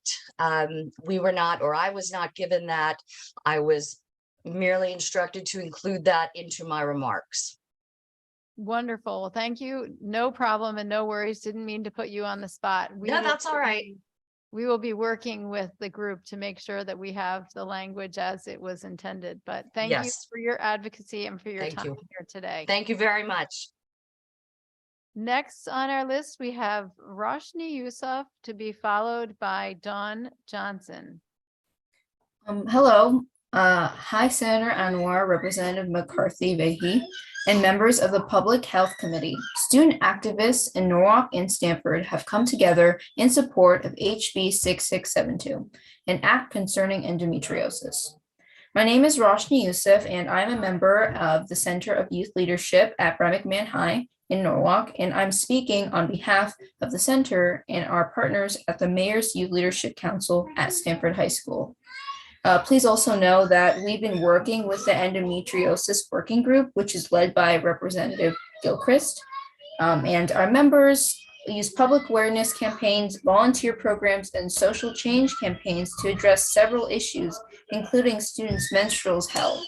Speaker 20: We were not, or I was not given that. I was merely instructed to include that into my remarks.
Speaker 17: Wonderful. Well, thank you. No problem and no worries. Didn't mean to put you on the spot.
Speaker 20: No, that's all right.
Speaker 17: We will be working with the group to make sure that we have the language as it was intended. But thank you
Speaker 20: Yes.
Speaker 17: for your advocacy and for your
Speaker 20: Thank
Speaker 17: time
Speaker 20: you.
Speaker 17: here today.
Speaker 20: Thank you very much.
Speaker 17: Next on our list, we have Roshni Yusuf to be followed by Dawn Johnson.
Speaker 15: Hello. Hi, Senator Anwar, Representative McCarthy Vahey, and members of the Public Health Committee. Student activists in Norwalk and Stanford have come together in support of HB 6672, an act concerning endometriosis. My name is Roshni Yusuf, and I'm a member of the Center of Youth Leadership at Bremen High in Norwalk, and I'm speaking on behalf of the center and our partners at the Mayor's Youth Leadership Council at Stanford High School. Please also know that we've been working with the endometriosis working group, which is led by Representative Gilchrist, and our members use public awareness campaigns, volunteer programs, and social change campaigns to address several issues, including students' menstrual health.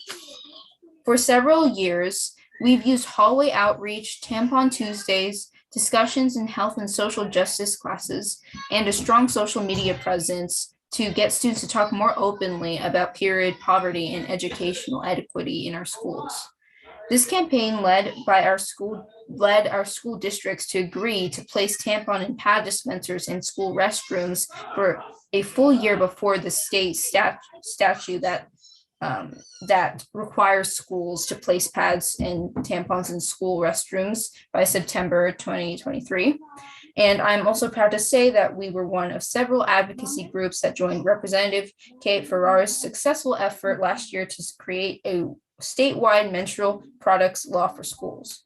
Speaker 15: For several years, we've used hallway outreach, tampon Tuesdays, discussions in health and social justice classes, and a strong social media presence to get students to talk more openly about period poverty and educational equity in our schools. This campaign led our school districts to agree to place tampon and pad dispensers in school restrooms for a full year before the state statute that requires schools to place pads and tampons in school restrooms by September 2023. And I'm also proud to say that we were one of several advocacy groups that joined Representative Kate Ferrar's successful effort last year to create a statewide menstrual products law for schools.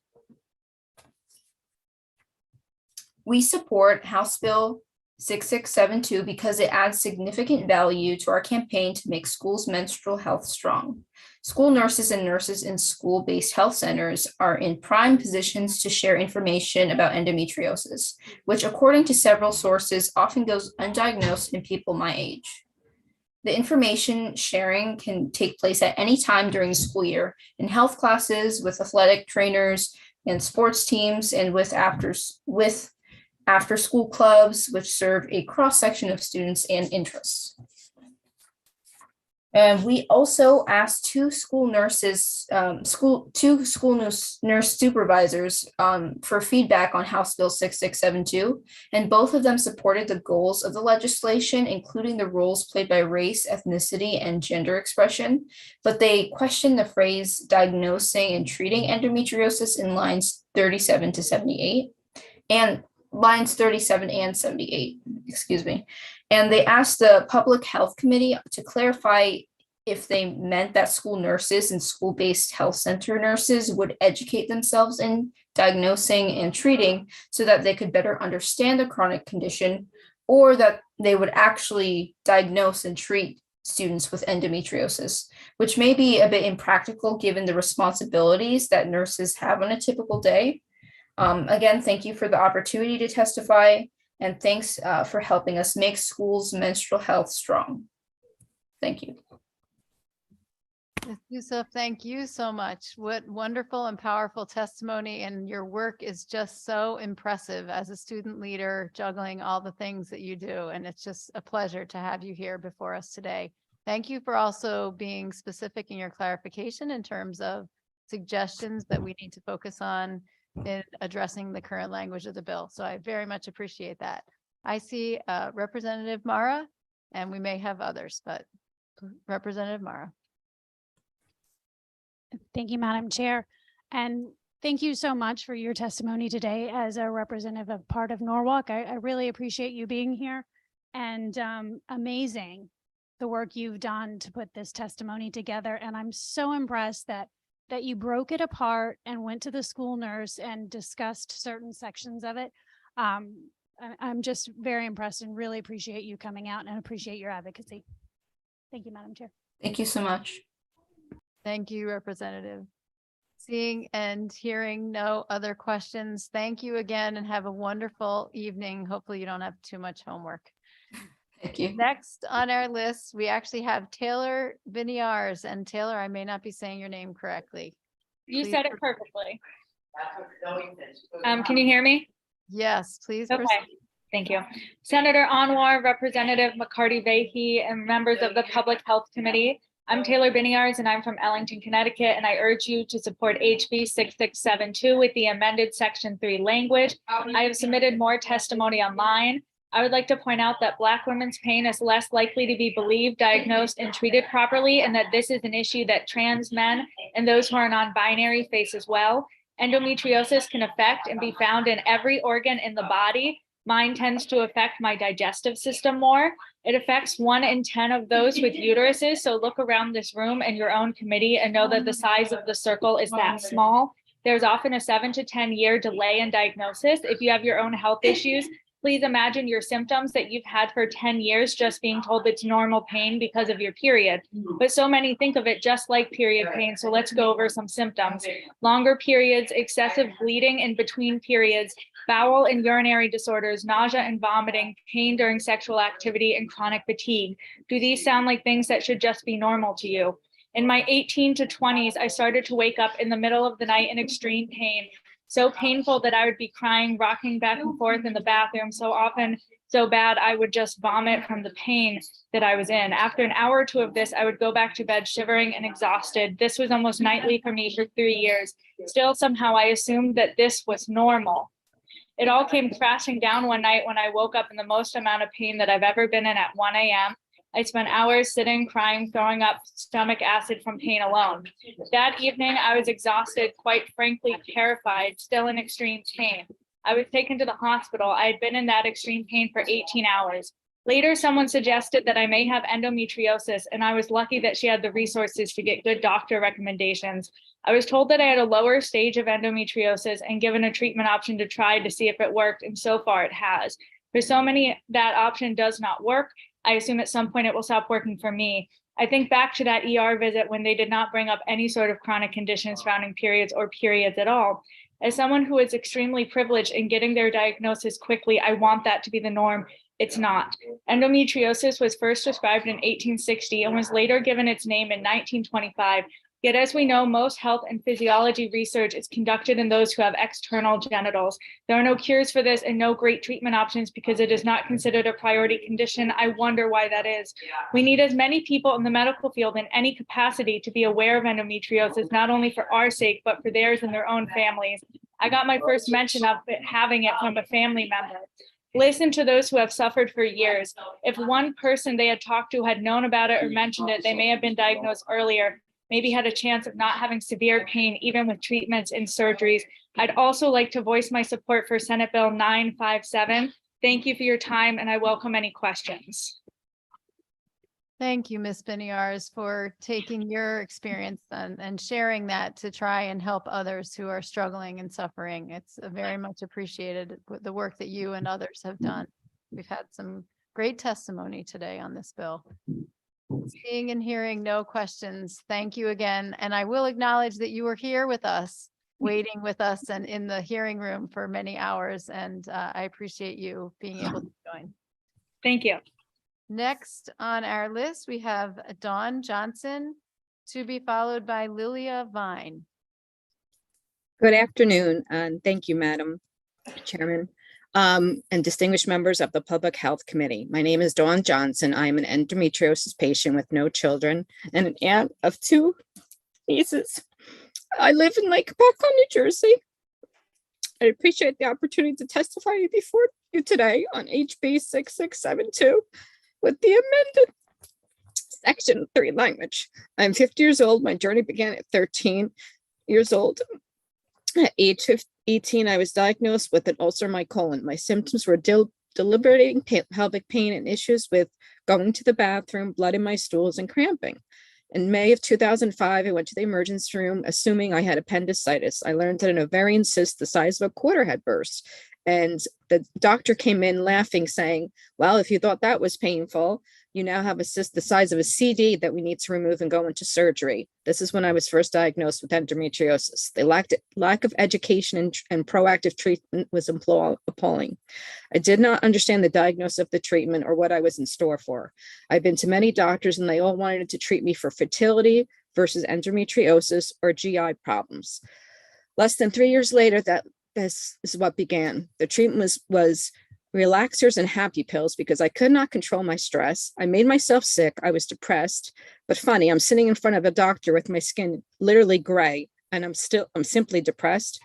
Speaker 15: We support House Bill 6672 because it adds significant value to our campaign to make schools' menstrual health strong. School nurses and nurses in school-based health centers are in prime positions to share information about endometriosis, which according to several sources often goes undiagnosed in people my age. The information sharing can take place at any time during the school year in health classes, with athletic trainers and sports teams, and with after-school clubs, which serve a cross-section of students and interests. And we also asked two school nurse supervisors for feedback on House Bill 6672, and both of them supported the goals of the legislation, including the roles played by race, ethnicity, and gender expression, but they questioned the phrase diagnosing and treating endometriosis in lines 37 to 78, and lines 37 and 78, excuse me. And they asked the Public Health Committee to clarify if they meant that school nurses and school-based health center nurses would educate themselves in diagnosing and treating so that they could better understand the chronic condition, or that they would actually diagnose and treat students with endometriosis, which may be a bit impractical given the responsibilities that nurses have on a typical day. Again, thank you for the opportunity to testify, and thanks for helping us make schools' menstrual health strong. Thank you.
Speaker 17: Ms. Yusuf, thank you so much. What wonderful and powerful testimony, and your work is just so impressive as a student leader, juggling all the things that you do. And it's just a pleasure to have you here before us today. Thank you for also being specific in your clarification in terms of suggestions that we need to focus on in addressing the current language of the bill. So I very much appreciate that. I see Representative Mara, and we may have others, but Representative Mara.
Speaker 16: Thank you, Madam Chair. And thank you so much for your testimony today as a representative of part of Norwalk. I really appreciate you being here, and amazing the work you've done to put this testimony together. And I'm so impressed that you broke it apart and went to the school nurse and discussed certain sections of it. I'm just very impressed and really appreciate you coming out and appreciate your advocacy. Thank you, Madam Chair.
Speaker 15: Thank you so much.
Speaker 17: Thank you, Representative. Seeing and hearing no other questions, thank you again and have a wonderful evening. Hopefully you don't have too much homework.
Speaker 15: Thank you.
Speaker 17: Next on our list, we actually have Taylor Biniars. And Taylor, I may not be saying your name correctly.
Speaker 21: You
Speaker 17: Please
Speaker 21: said it
Speaker 17: proceed.
Speaker 21: perfectly. Can you hear me?
Speaker 17: Yes, please.
Speaker 21: Okay.
Speaker 17: proceed.
Speaker 21: Thank you. Senator Anwar, Representative McCarty Vahey, and members of the Public Health Committee. I'm Taylor Biniars, and I'm from Ellington, Connecticut, and I urge you to support HB 6672 with the amended Section 3 language. I have submitted more testimony online. I would like to point out that Black women's pain is less likely to be believed, diagnosed, and treated properly, and that this is an issue that trans men and those who are non-binary face as well. Endometriosis can affect and be found in every organ in the body. Mine tends to affect my digestive system more. It affects 1 in 10 of those with uteruses. So look around this room and your own committee and know that the size of the circle is that small. There's often a 7 to 10 year delay in diagnosis. If you have your own health issues, please imagine your symptoms that you've had for 10 years just being told it's normal pain because of your period. But so many think of it just like period pain. So let's go over some symptoms. Longer periods, excessive bleeding in between periods, bowel and urinary disorders, nausea and vomiting, pain during sexual activity, and chronic fatigue. Do these sound like things that should just be normal to you? In my 18 to 20s, I started to wake up in the middle of the night in extreme pain. so painful that I would be crying, rocking back and forth in the bathroom so often, so bad I would just vomit from the pain that I was in. After an hour or two of this, I would go back to bed shivering and exhausted. This was almost nightly for me for 3 years. Still, somehow I assumed that this was normal. It all came crashing down one night when I woke up in the most amount of pain that I've ever been in at 1 a.m. I spent hours sitting, crying, throwing up stomach acid from pain alone. That evening, I was exhausted, quite frankly, terrified, still in extreme pain. I was taken to the hospital. I had been in that extreme pain for 18 hours. Later, someone suggested that I may have endometriosis, and I was lucky that she had the resources to get good doctor recommendations. I was told that I had a lower stage of endometriosis and given a treatment option to try to see if it worked, and so far it has. For so many, that option does not work. I assume at some point it will stop working for me. I think back to that ER visit when they did not bring up any sort of chronic conditions surrounding periods or periods at all. As someone who is extremely privileged in getting their diagnosis quickly, I want that to be the norm. It's not. Endometriosis was first described in 1860 and was later given its name in 1925. Yet, as we know, most health and physiology research is conducted in those who have external genitals. There are no cures for this and no great treatment options because it is not considered a priority condition. I wonder why that is. We need as many people in the medical field in any capacity to be aware of endometriosis, not only for our sake, but for theirs and their own families. I got my first mention of it, having it from a family member. Listen to those who have suffered for years. If one person they had talked to had known about it or mentioned it, they may have been diagnosed earlier, maybe had a chance of not having severe pain, even with treatments and surgeries. I'd also like to voice my support for Senate Bill 957. Thank you for your time, and I welcome any questions.
Speaker 17: Thank you, Ms. Beniars, for taking your experience and sharing that to try and help others who are struggling and suffering. It's very much appreciated, the work that you and others have done. We've had some great testimony today on this bill. Seeing and hearing no questions, thank you again. And I will acknowledge that you were here with us, waiting with us and in the hearing room for many hours. And I appreciate you being able to join.
Speaker 21: Thank you.
Speaker 17: Next on our list, we have Dawn Johnson, to be followed by Lilia Vine.
Speaker 3: Good afternoon, and thank you, Madam Chairman, and distinguished members of the Public Health Committee. My name is Dawn Johnson. I am an endometriosis patient with no children and an aunt of 2 nieces. I live in Lake Hopatcong, New Jersey. I appreciate the opportunity to testify before you today on HB 6672 with the amended Section 3 language. I'm 50 years old. My journey began at 13 years old. At age 18, I was diagnosed with an ulcer in my colon. My symptoms were debilitating pelvic pain and issues with going to the bathroom, blood in my stools, and cramping. In May of 2005, I went to the emergency room, assuming I had appendicitis. I learned that an ovarian cyst the size of a quarter had burst. And the doctor came in laughing, saying, well, if you thought that was painful, you now have a cyst the size of a CD that we need to remove and go into surgery. This is when I was first diagnosed with endometriosis. The lack of education and proactive treatment was appalling. I did not understand the diagnosis of the treatment or what I was in store for. I've been to many doctors and they all wanted to treat me for fertility versus endometriosis or GI problems. Less than 3 years later, this is what began. The treatment was relaxers and happy pills because I could not control my stress. I made myself sick. I was depressed. But funny, I'm sitting in front of a doctor with my skin literally gray, and I'm simply depressed.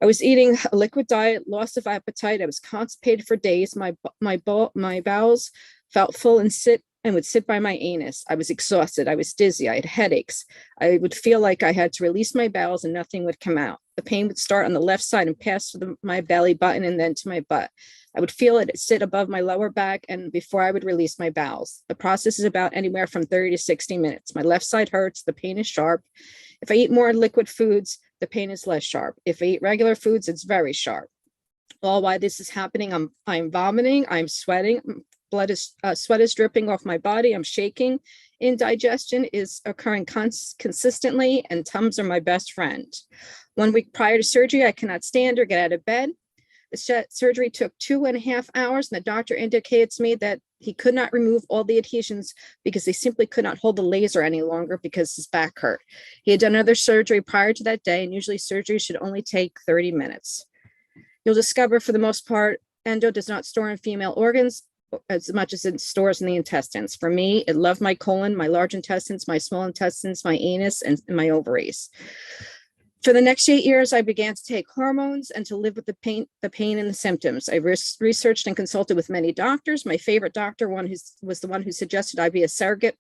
Speaker 3: I was eating a liquid diet, loss of appetite. I was constipated for days. My bowels felt full and would sit by my anus. I was exhausted. I was dizzy. I had headaches. I would feel like I had to release my bowels and nothing would come out. The pain would start on the left side and pass to my belly button and then to my butt. I would feel it sit above my lower back and before I would release my bowels. The process is about anywhere from 30 to 60 minutes. My left side hurts. The pain is sharp. If I eat more liquid foods, the pain is less sharp. If I eat regular foods, it's very sharp. All while this is happening, I'm vomiting. I'm sweating. Sweat is dripping off my body. I'm shaking. Indigestion is occurring consistently, and Tums are my best friend. 1 week prior to surgery, I cannot stand or get out of bed. The surgery took 2.5 hours, and the doctor indicated to me that he could not remove all the adhesions because they simply could not hold the laser any longer because his back hurt. He had done another surgery prior to that day, and usually surgery should only take 30 minutes. You'll discover for the most part, endo does not store in female organs as much as it stores in the intestines. For me, it loved my colon, my large intestines, my small intestines, my anus, and my ovaries. For the next 8 years, I began to take hormones and to live with the pain and the symptoms. I researched and consulted with many doctors. My favorite doctor, was the one who suggested I be a surrogate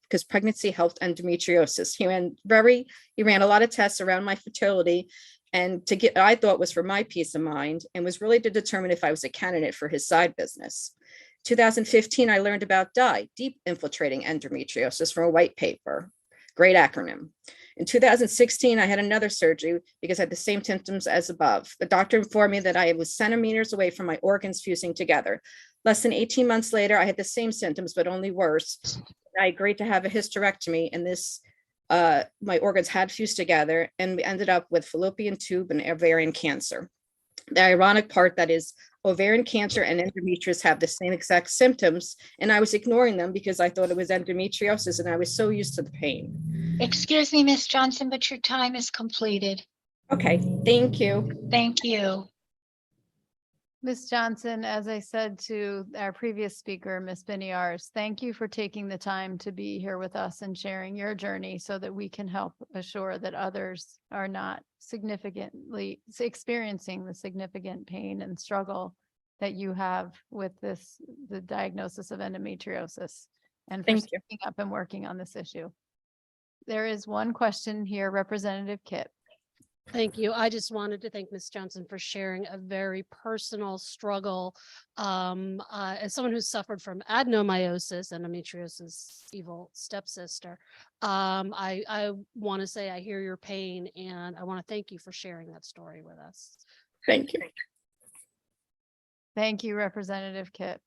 Speaker 3: because pregnancy helped endometriosis. He ran a lot of tests around my fertility and I thought was for my peace of mind, and was really to determine if I was a candidate for his side business. 2015, I learned about DIE, deep infiltrating endometriosis, from a white paper. Great acronym. In 2016, I had another surgery because I had the same symptoms as above. The doctor informed me that I was centimeters away from my organs fusing together. Less than 18 months later, I had the same symptoms, but only worse. I agreed to have a hysterectomy, and my organs had fused together, and we ended up with fallopian tube and ovarian cancer. The ironic part that is, ovarian cancer and endometriosis have the same exact symptoms, and I was ignoring them because I thought it was endometriosis, and I was so used to the pain.
Speaker 4: Excuse me, Miss Johnson, but your time is completed.
Speaker 3: Okay, thank you.
Speaker 4: Thank you.
Speaker 11: Ms. Johnson, as I said to our previous speaker, Ms. Biniars, thank you for taking the time to be here with us and sharing your journey so that we can help assure that others are not significantly experiencing the significant pain and struggle that you have with the diagnosis of endometriosis, and for
Speaker 3: Thank you.
Speaker 11: speaking up and working on this issue. There is one question here, Representative Kip.
Speaker 13: Thank you. I just wanted to thank Ms. Johnson for sharing a very personal struggle. As someone who's suffered from adenomyosis, endometriosis, evil stepsister, I want to say I hear your pain, and I want to thank you for sharing that story with us.
Speaker 3: Thank you.
Speaker 11: Thank you, Representative Kip.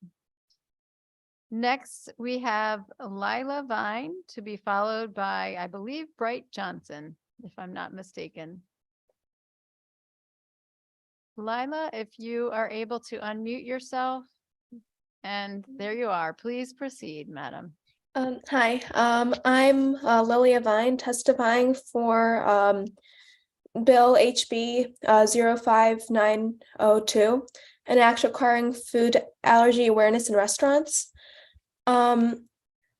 Speaker 11: Next, we have Lila Vine to be followed by, I believe, Bright Johnson, if I'm not mistaken. Lila, if you are able to unmute yourself, and there you are. Please proceed, madam.
Speaker 22: Hi, I'm Lilia Vine, testifying for Bill HB 05902, an act requiring food allergy awareness in restaurants. My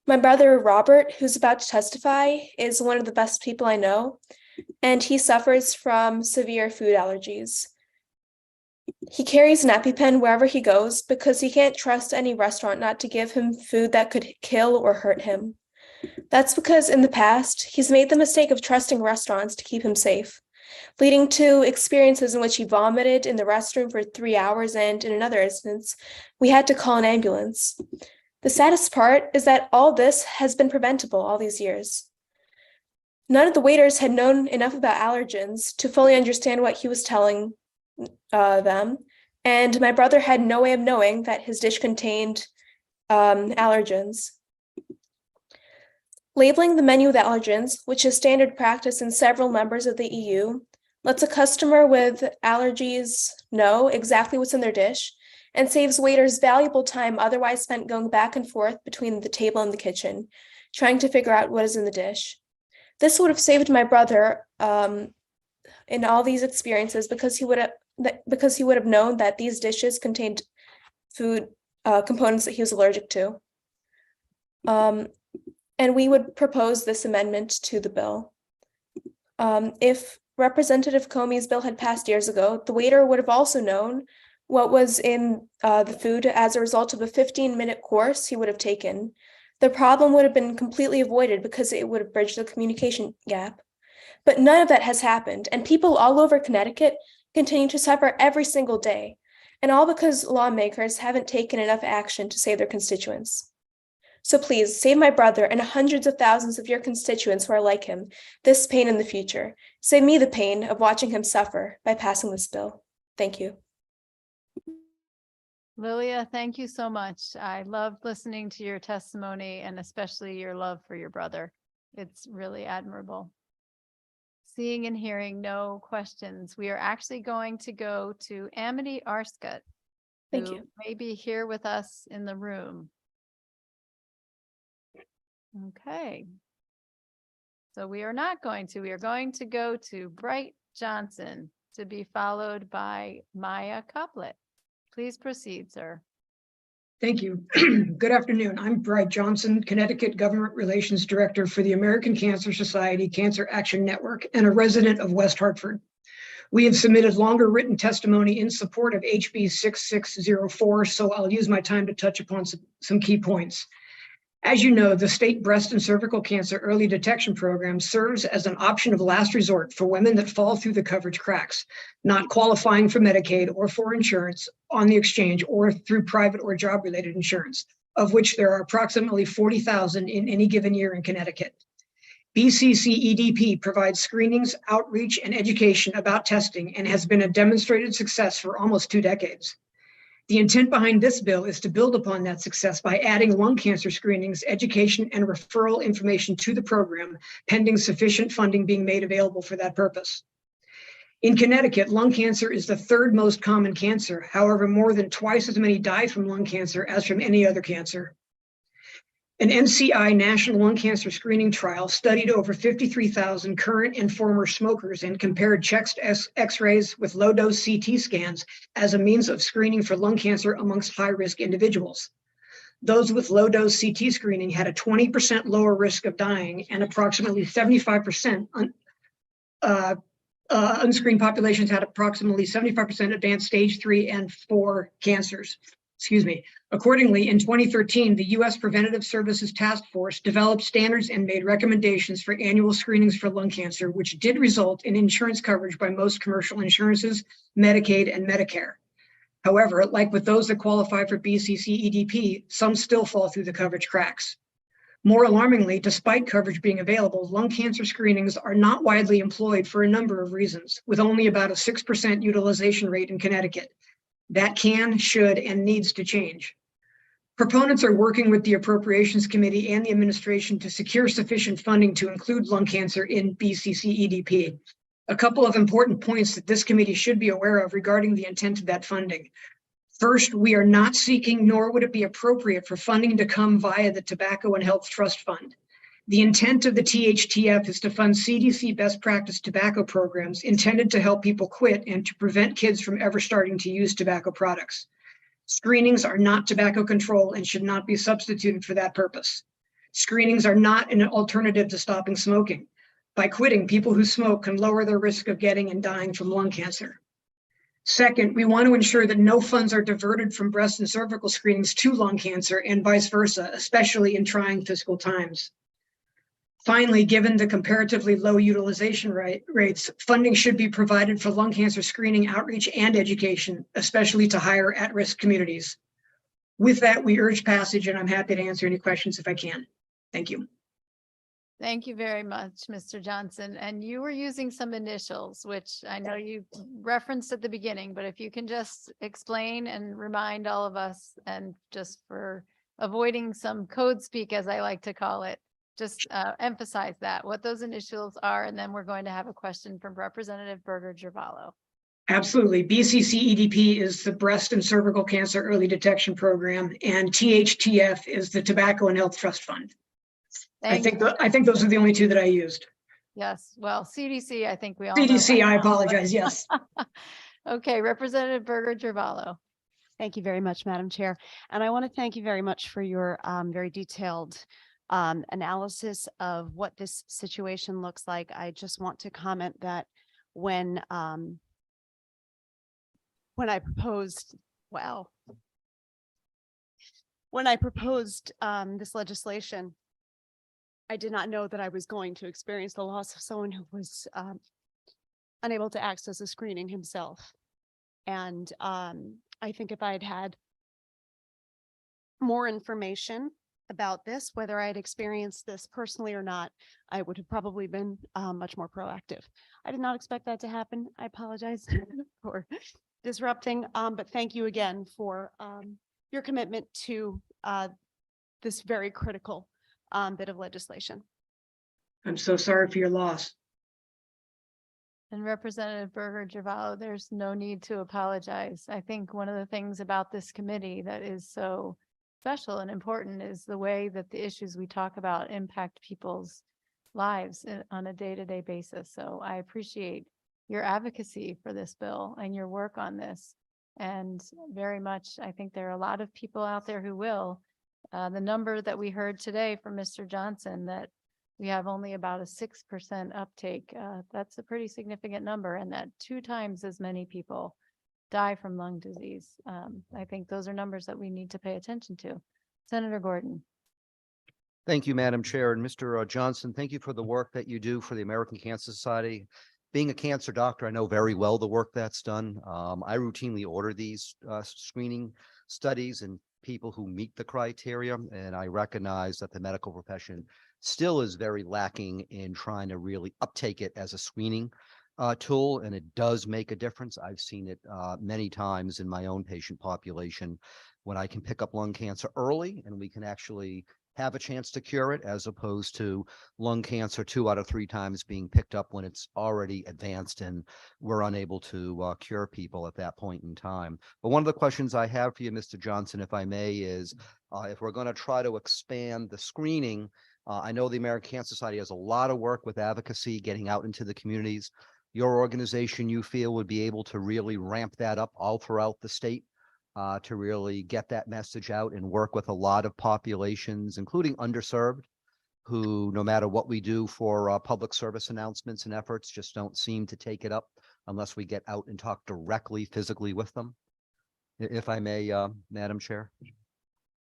Speaker 22: brother Robert, who's about to testify, is one of the best people I know, and he suffers from severe food allergies. He carries an EpiPen wherever he goes because he can't trust any restaurant not to give him food that could kill or hurt him. That's because in the past, he's made the mistake of trusting restaurants to keep him safe, leading to experiences in which he vomited in the restroom for 3 hours, and in another instance, we had to call an ambulance. The saddest part is that all this has been preventable all these years. None of the waiters had known enough about allergens to fully understand what he was telling them, and my brother had no way of knowing that his dish contained allergens. Labeling the menu with allergens, which is standard practice in several members of the EU, lets a customer with allergies know exactly what's in their dish and saves waiters valuable time otherwise spent going back and forth between the table and the kitchen, trying to figure out what is in the dish. This would have saved my brother in all these experiences because he would have known that these dishes contained food components that he was allergic to. And we would propose this amendment to the bill. If Representative Comey's bill had passed years ago, the waiter would have also known what was in the food as a result of a 15-minute course he would have taken. The problem would have been completely avoided because it would have bridged the communication gap. But none of that has happened, and people all over Connecticut continue to suffer every single day, and all because lawmakers haven't taken enough action to save their constituents. So please, save my brother and hundreds of thousands of your constituents who are like him this pain in the future. Save me the pain of watching him suffer by passing this bill. Thank you.
Speaker 11: Lilia, thank you so much. I loved listening to your testimony and especially your love for your brother. It's really admirable.
Speaker 17: seeing and hearing no questions, we are actually going to go to Amity Arscott.
Speaker 22: Thank
Speaker 17: who
Speaker 22: you.
Speaker 17: may be here with us in the room. Okay. So we are not going to, we are going to go to Bright Johnson to be followed by Maya Coplet. Please proceed, sir.
Speaker 1: Thank you. Good afternoon. I'm Bright Johnson, Connecticut Government Relations Director for the American Cancer Society Cancer Action Network and a resident of West Hartford. We have submitted longer written testimony in support of HB 6604, so I'll use my time to touch upon some key points. As you know, the state breast and cervical cancer early detection program serves as an option of last resort for women that fall through the coverage cracks, not qualifying for Medicaid or for insurance on the exchange or through private or job-related insurance, of which there are approximately 40,000 in any given year in Connecticut. BCC-EDP provides screenings, outreach, and education about testing and has been a demonstrated success for almost 2 decades. The intent behind this bill is to build upon that success by adding lung cancer screenings, education, and referral information to the program, pending sufficient funding being made available for that purpose. In Connecticut, lung cancer is the 3rd most common cancer. However, more than twice as many die from lung cancer as from any other cancer. An NCI National Lung Cancer Screening Trial studied over 53,000 current and former smokers and compared chest X-rays with low-dose CT scans as a means of screening for lung cancer amongst high-risk individuals. Those with low-dose CT screening had a 20% lower risk of dying and approximately 75% unscreened populations had approximately 75% advanced stage 3 and 4 cancers. Accordingly, in 2013, the U.S. Preventative Services Task Force developed standards and made recommendations for annual screenings for lung cancer, which did result in insurance coverage by most commercial insurances, Medicaid, and Medicare. However, like with those that qualify for BCC-EDP, some still fall through the coverage cracks. More alarmingly, despite coverage being available, lung cancer screenings are not widely employed for a number of reasons, with only about a 6% utilization rate in Connecticut. That can, should, and needs to change. Proponents are working with the Appropriations Committee and the administration to secure sufficient funding to include lung cancer in BCC-EDP. A couple of important points that this committee should be aware of regarding the intent of that funding. First, we are not seeking, nor would it be appropriate for funding to come via the Tobacco and Health Trust Fund. The intent of the THTF is to fund CDC best practice tobacco programs intended to help people quit and to prevent kids from ever starting to use tobacco products. Screenings are not tobacco control and should not be substituted for that purpose. Screenings are not an alternative to stopping smoking. By quitting, people who smoke can lower their risk of getting and dying from lung cancer. Second, we want to ensure that no funds are diverted from breast and cervical screenings to lung cancer and vice versa, especially in trying fiscal times. Finally, given the comparatively low utilization rates, funding should be provided for lung cancer screening, outreach, and education, especially to higher at-risk communities. With that, we urge passage, and I'm happy to answer any questions if I can. Thank you.
Speaker 17: Thank you very much, Mr. Johnson. And you were using some initials, which I know you referenced at the beginning, but if you can just explain and remind all of us, and just for avoiding some code speak, as I like to call it, just emphasize that, what those initials are, and then we're going to have a question from Representative Berger-Giorvallo.
Speaker 1: Absolutely. BCC-EDP is the Breast and Cervical Cancer Early Detection Program, and THTF is the Tobacco and Health Trust Fund. I think those are the only 2 that I used.
Speaker 17: Yes, well, CDC, I think we all know
Speaker 1: CDC,
Speaker 17: by
Speaker 1: I
Speaker 17: now, but-
Speaker 1: apologize, yes.
Speaker 17: Okay, Representative Berger-Giorvallo.
Speaker 2: Thank you very much, Madam Chair. And I want to thank you very much for your very detailed analysis of what this situation looks like. I just want to comment that when I proposed, this legislation, I did not know that I was going to experience the loss of someone who was unable to access a screening himself. And I think if I had had more information about this, whether I had experienced this personally or not, I would have probably been much more proactive. I did not expect that to happen. I apologize for disrupting, but thank you again for your commitment to this very critical bit of legislation.
Speaker 1: I'm so sorry for your loss.
Speaker 17: And Representative Berger Javallo, there's no need to apologize. I think one of the things about this committee that is so special and important is the way that the issues we talk about impact people's lives on a day-to-day basis. So I appreciate your advocacy for this bill and your work on this. And very much, I think there are a lot of people out there who will. The number that we heard today from Mr. Johnson, that we have only about a 6% uptake, that's a pretty significant number, and that 2 times as many people die from lung disease. I think those are numbers that we need to pay attention to. Senator Gordon.
Speaker 7: Thank you, Madam Chair. And Mr. Johnson, thank you for the work that you do for the American Cancer Society. Being a cancer doctor, I know very well the work that's done. I routinely order these screening studies in people who meet the criteria, and I recognize that the medical profession still is very lacking in trying to really uptake it as a screening tool, and it does make a difference. I've seen it many times in my own patient population when I can pick up lung cancer early and we can actually have a chance to cure it, as opposed to lung cancer 2 out of 3 times being picked up when it's already advanced and we're unable to cure people at that point in time. But one of the questions I have for you, Mr. Johnson, if I may, is if we're going to try to expand the screening, I know the American Cancer Society has a lot of work with advocacy, getting out into the communities. Your organization, you feel, would be able to really ramp that up all throughout the state to really get that message out and work with a lot of populations, including underserved, who, no matter what we do for public service announcements and efforts, just don't seem to take it up unless we get out and talk directly, physically with them. If I may, Madam Chair.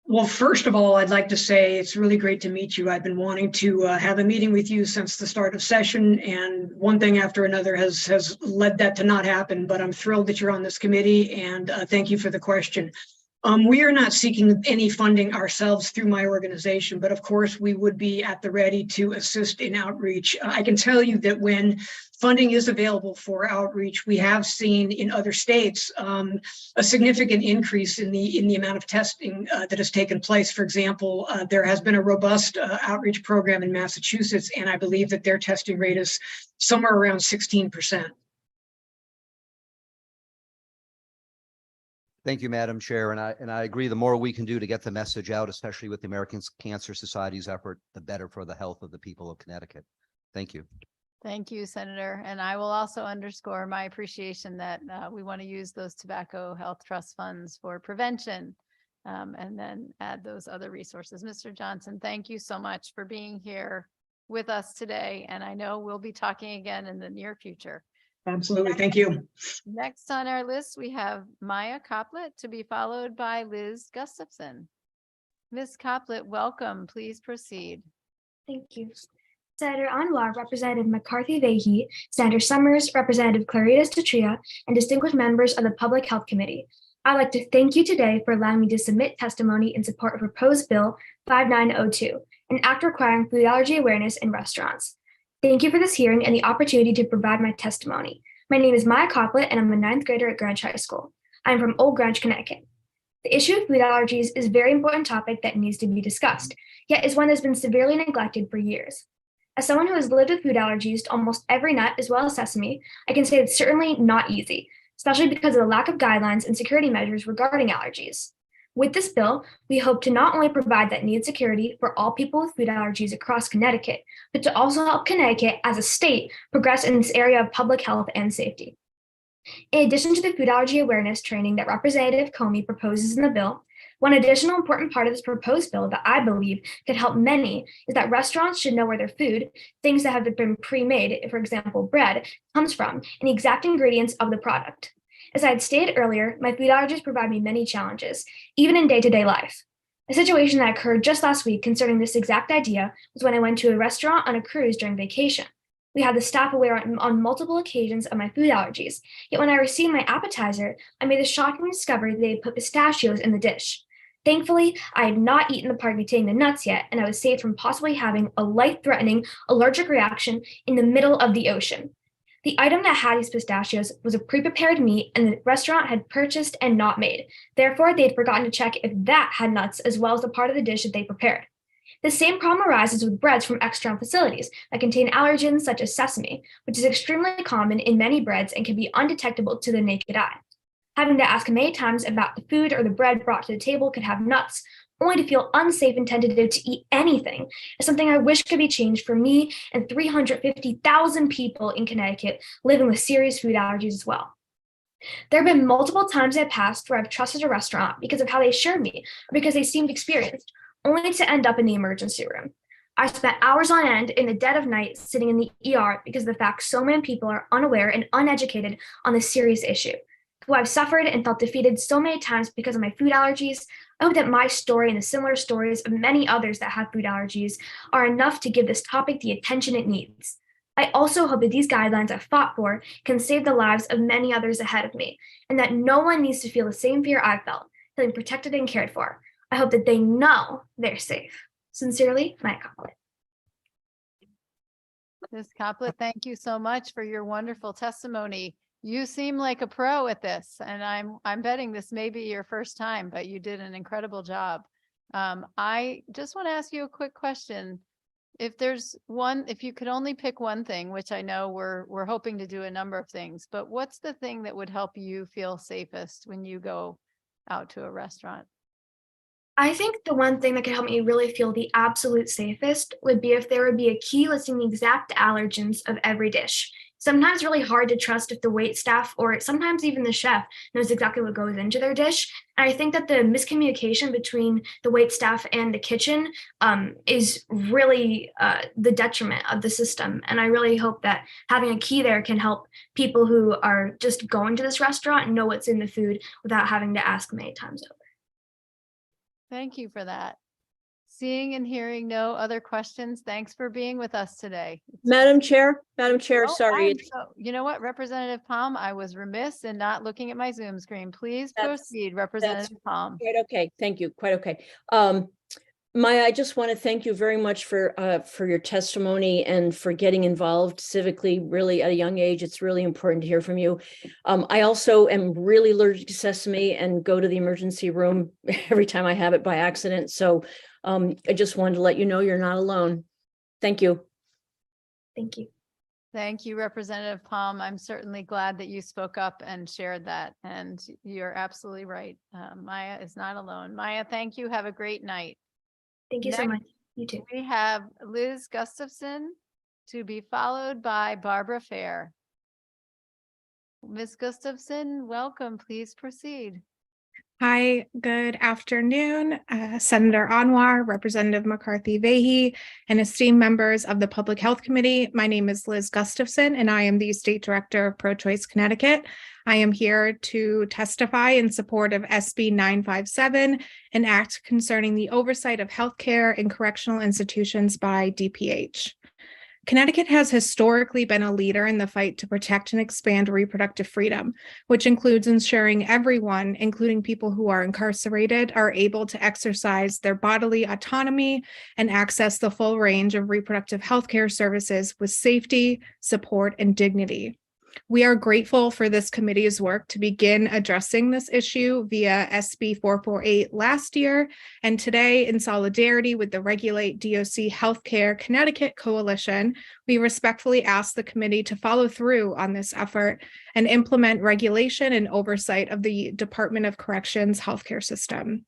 Speaker 1: Well, first of all, I'd like to say it's really great to meet you. I've been wanting to have a meeting with you since the start of session, and one thing after another has led that to not happen, but I'm thrilled that you're on this committee, and thank you for the question. We are not seeking any funding ourselves through my organization, but of course we would be at the ready to assist in outreach. I can tell you that when funding is available for outreach, we have seen in other states a significant increase in the amount of testing that has taken place. For example, there has been a robust outreach program in Massachusetts, and I believe that their testing rate is somewhere around 16%.
Speaker 7: Thank you, Madam Chair. And I agree, the more we can do to get the message out, especially with the American Cancer Society's effort, the better for the health of the people of Connecticut. Thank you.
Speaker 17: Thank you, Senator. And I will also underscore my appreciation that we want to use those tobacco health trust funds for prevention, and then add those other resources. Mr. Johnson, thank you so much for being here with us today. And I know we'll be talking again in the near future.
Speaker 1: Absolutely. Thank you.
Speaker 17: Next on our list, we have Maya Coplet, to be followed by Liz Gustafson. Ms. Coplet, welcome. Please proceed.
Speaker 5: Thank you. Senator Anwar, Representative McCarthy Vahey, Senator Summers, Representative Claritas Tetria, and distinguished members of the Public Health Committee. I'd like to thank you today for allowing me to submit testimony in support of proposed Bill 5902, an act requiring food allergy awareness in restaurants. Thank you for this hearing and the opportunity to provide my testimony. My name is Maya Coplet, and I'm a 9th grader at Greenwich High School. I'm from Old Greenwich, Connecticut. The issue of food allergies is a very important topic that needs to be discussed, yet is one that's been severely neglected for years. As someone who has lived with food allergies to almost every nut as well as sesame, I can say it's certainly not easy, especially because of the lack of guidelines and security measures regarding allergies. With this bill, we hope to not only provide that needed security for all people with food allergies across Connecticut, but to also help Connecticut as a state progress in this area of public health and safety. In addition to the food allergy awareness training that Representative Comey proposes in the bill, one additional important part of this proposed bill that I believe could help many is that restaurants should know where their food, things that have been pre-made, for example, bread, comes from, and the exact ingredients of the product. As I had stated earlier, my food allergies provide me many challenges, even in day-to-day life. A situation that occurred just last week concerning this exact idea was when I went to a restaurant on a cruise during vacation. We had the staff aware on multiple occasions of my food allergies, yet when I received my appetizer, I made the shocking discovery that they had put pistachios in the dish. Thankfully, I had not eaten the part containing the nuts yet, and I was saved from possibly having a life-threatening allergic reaction in the middle of the ocean. The item that had these pistachios was a pre-prepared meat and the restaurant had purchased and not made. Therefore, they had forgotten to check if that had nuts as well as the part of the dish that they prepared. The same problem arises with breads from external facilities that contain allergens such as sesame, which is extremely common in many breads and can be undetectable to the naked eye. Having to ask many times about the food or the bread brought to the table could have nuts, only to feel unsafe and tentative to eat anything, is something I wish could be changed for me and 350,000 people in Connecticut living with serious food allergies as well. There have been multiple times in the past where I've trusted a restaurant because of how they assured me or because they seemed experienced, only to end up in the emergency room. I spent hours on end in the dead of night sitting in the ER because of the fact so many people are unaware and uneducated on this serious issue. Though I've suffered and felt defeated so many times because of my food allergies, I hope that my story and the similar stories of many others that have food allergies are enough to give this topic the attention it needs. I also hope that these guidelines I've fought for can save the lives of many others ahead of me, and that no one needs to feel the same fear I felt, feeling protected and cared for. I hope that they know they're safe. Sincerely, Maya Coppola.
Speaker 17: Ms. Coppola, thank you so much for your wonderful testimony. You seem like a pro at this, and I'm betting this may be your first time, but you did an incredible job. I just want to ask you a quick question. If you could only pick one thing, which I know we're hoping to do a number of things, but what's the thing that would help you feel safest when you go out to a restaurant?
Speaker 5: I think the one thing that could help me really feel the absolute safest would be if there would be a key listing the exact allergens of every dish. Sometimes really hard to trust if the wait staff or sometimes even the chef knows exactly what goes into their dish. And I think that the miscommunication between the wait staff and the kitchen is really the detriment of the system. And I really hope that having a key there can help people who are just going to this restaurant know what's in the food without having to ask many times over.
Speaker 17: Thank you for that. Seeing and hearing no other questions, thanks for being with us today.
Speaker 12: Madam Chair,
Speaker 17: Oh,
Speaker 12: sorry.
Speaker 17: you know what, Representative Palm, I was remiss in not looking at my Zoom screen. Please proceed, Representative Palm.
Speaker 12: Quite okay. Thank you. Quite okay. Maya, I just want to thank you very much for your testimony and for getting involved civically, really at a young age. It's really important to hear from you. I also am really allergic to sesame and go to the emergency room every time I have it by accident. So I just wanted to let you know you're not alone. Thank you.
Speaker 5: Thank you.
Speaker 17: Thank you, Representative Palm. I'm certainly glad that you spoke up and shared that. And you're absolutely right. Maya is not alone. Maya, thank you. Have a great night.
Speaker 5: Thank you so
Speaker 17: Next,
Speaker 5: much. You too.
Speaker 17: We have Liz Gustafson to be followed by Barbara Fair. Ms. Gustafson, welcome. Please proceed.
Speaker 14: Hi, good afternoon, Senator Anwar, Representative McCarthy Vahey, and esteemed members of the Public Health Committee. My name is Liz Gustafson, and I am the State Director of Pro-Choice Connecticut. I am here to testify in support of SB 957, an act concerning the oversight of healthcare in correctional institutions by DPH. Connecticut has historically been a leader in the fight to protect and expand reproductive freedom, which includes ensuring everyone, including people who are incarcerated, are able to exercise their bodily autonomy and access the full range of reproductive health care services with safety, support, and dignity. We are grateful for this committee's work to begin addressing this issue via SB 448 last year, and today, in solidarity with the Regulate DOC Healthcare Connecticut Coalition, we respectfully ask the committee to follow through on this effort and implement regulation and oversight of the Department of Corrections healthcare system.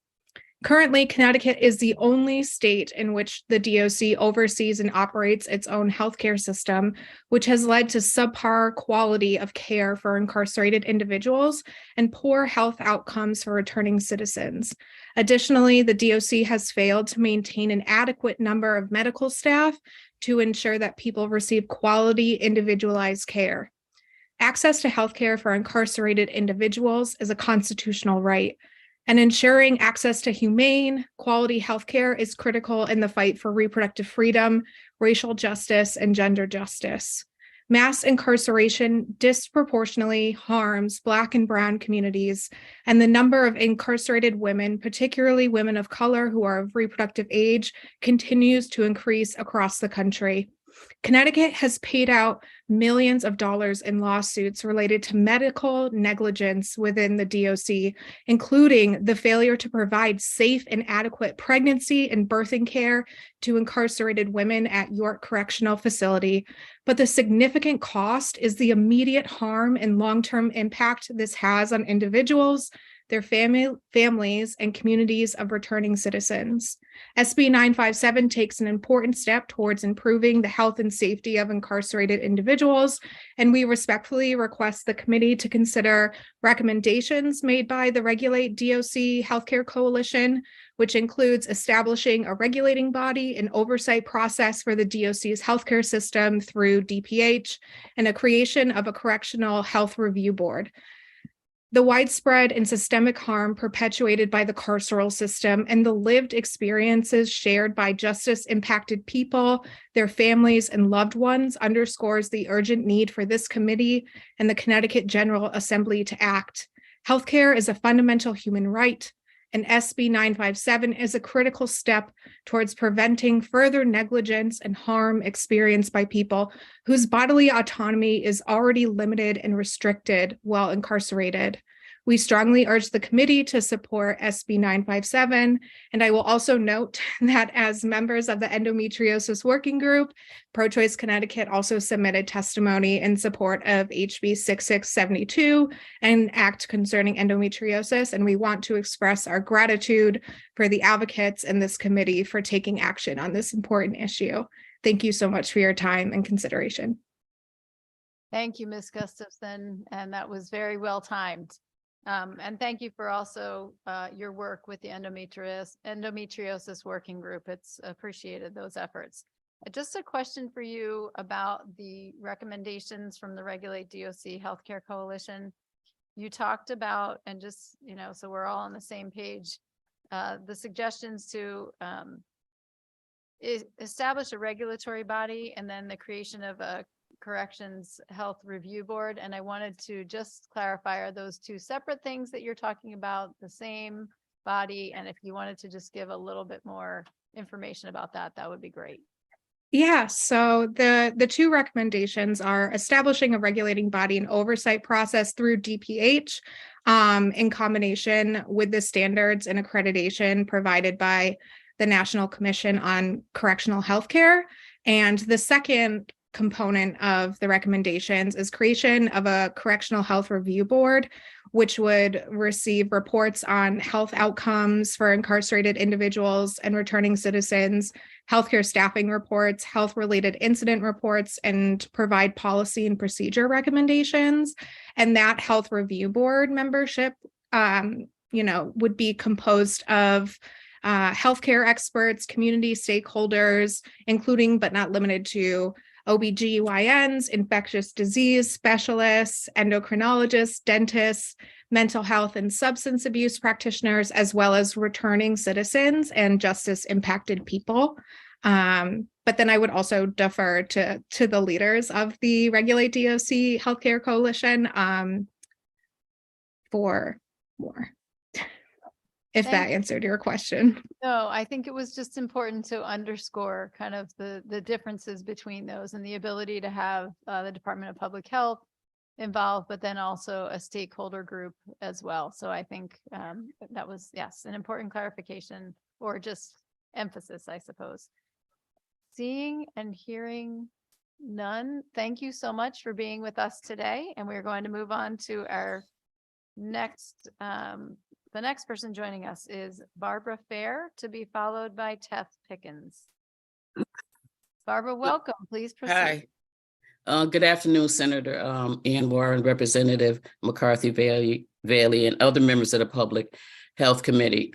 Speaker 14: Currently, Connecticut is the only state in which the DOC oversees and operates its own healthcare system, which has led to subpar quality of care for incarcerated individuals and poor health outcomes for returning citizens. Additionally, the DOC has failed to maintain an adequate number of medical staff to ensure that people receive quality, individualized care. Access to healthcare for incarcerated individuals is a constitutional right, and ensuring access to humane, quality healthcare is critical in the fight for reproductive freedom, racial justice, and gender justice. Mass incarceration disproportionately harms Black and Brown communities, and the number of incarcerated women, particularly women of color who are of reproductive age, continues to increase across the country. Connecticut has paid out millions of dollars in lawsuits related to medical negligence within the DOC, including the failure to provide safe and adequate pregnancy and birthing care to incarcerated women at York Correctional Facility. But the significant cost is the immediate harm and long-term impact this has on individuals, their families, and communities of returning citizens. SB 957 takes an important step towards improving the health and safety of incarcerated individuals, and we respectfully request the committee to consider recommendations made by the Regulate DOC Healthcare Coalition, which includes establishing a regulating body and oversight process for the DOC's healthcare system through DPH, and a creation of a correctional health review board. The widespread and systemic harm perpetuated by the carceral system and the lived experiences shared by justice-impacted people, their families, and loved ones underscores the urgent need for this committee and the Connecticut General Assembly to act. Healthcare is a fundamental human right, and SB 957 is a critical step towards preventing further negligence and harm experienced by people whose bodily autonomy is already limited and restricted while incarcerated. We strongly urge the committee to support SB 957, and I will also note that as members of the Endometriosis Working Group, Pro-Choice Connecticut also submitted testimony in support of HB 6672, an act concerning endometriosis, and we want to express our gratitude for the advocates in this committee for taking action on this important issue. Thank you so much for your time and consideration.
Speaker 17: Thank you, Ms. Gustafson, and that was very well timed. And thank you for also your work with the endometriosis working group. It's appreciated, those efforts. Just a question for you about the recommendations from the Regulate DOC Healthcare Coalition. You talked about, and just, so we're all on the same page, the suggestions to establish a regulatory body and then the creation of a Corrections Health Review Board. And I wanted to just clarify, are those two separate things that you're talking about, the same body? And if you wanted to just give a little bit more information about that, that would be great.
Speaker 14: Yeah, so the two recommendations are establishing a regulating body and oversight process through DPH in combination with the standards and accreditation provided by the National Commission on Correctional Healthcare. And the second component of the recommendations is creation of a correctional health review board, which would receive reports on health outcomes for incarcerated individuals and returning citizens, healthcare staffing reports, health-related incident reports, and provide policy and procedure recommendations. And that health review board membership, would be composed of healthcare experts, community stakeholders, including but not limited to OBGYNs, infectious disease specialists, endocrinologists, dentists, mental health and substance abuse practitioners, as well as returning citizens and justice impacted people. But then I would also defer to the leaders of the Regulate DOC Healthcare Coalition for more, if that answered your question.
Speaker 17: No, I think it was just important to underscore kind of the differences between those and the ability to have the Department of Public Health involved, but then also a stakeholder group as well. So I think that was, yes, an important clarification or just emphasis, I suppose. Seeing and hearing none, thank you so much for being with us today. And we're going to move on to our next, the next person joining us is Barbara Fair, to be followed by Teth Pickens. Barbara, welcome. Please proceed.
Speaker 9: Hi. Good afternoon, Senator Anwar and Representative McCarthy Valley and other members of the Public Health Committee.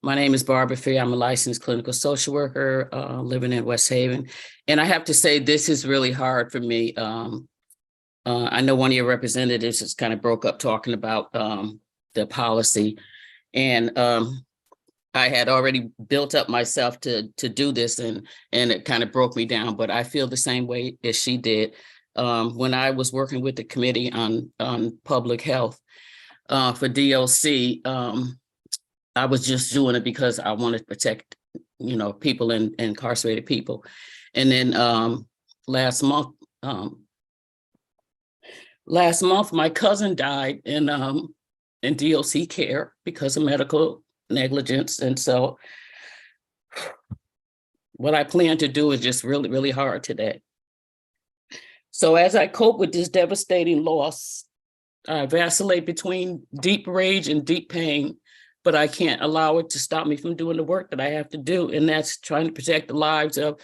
Speaker 9: My name is Barbara Fair. I'm a licensed clinical social worker living in West Haven. And I have to say, this is really hard for me. I know one of your representatives just kind of broke up talking about the policy. And I had already built up myself to do this and it kind of broke me down, but I feel the same way as she did. When I was working with the Committee on Public Health for DOC, I was just doing it because I wanted to protect people and incarcerated people. And then last month, my cousin died in DOC care because of medical negligence. And so what I plan to do is just really, really hard today. So as I cope with this devastating loss, I vacillate between deep rage and deep pain, but I can't allow it to stop me from doing the work that I have to do. And that's trying to protect the lives of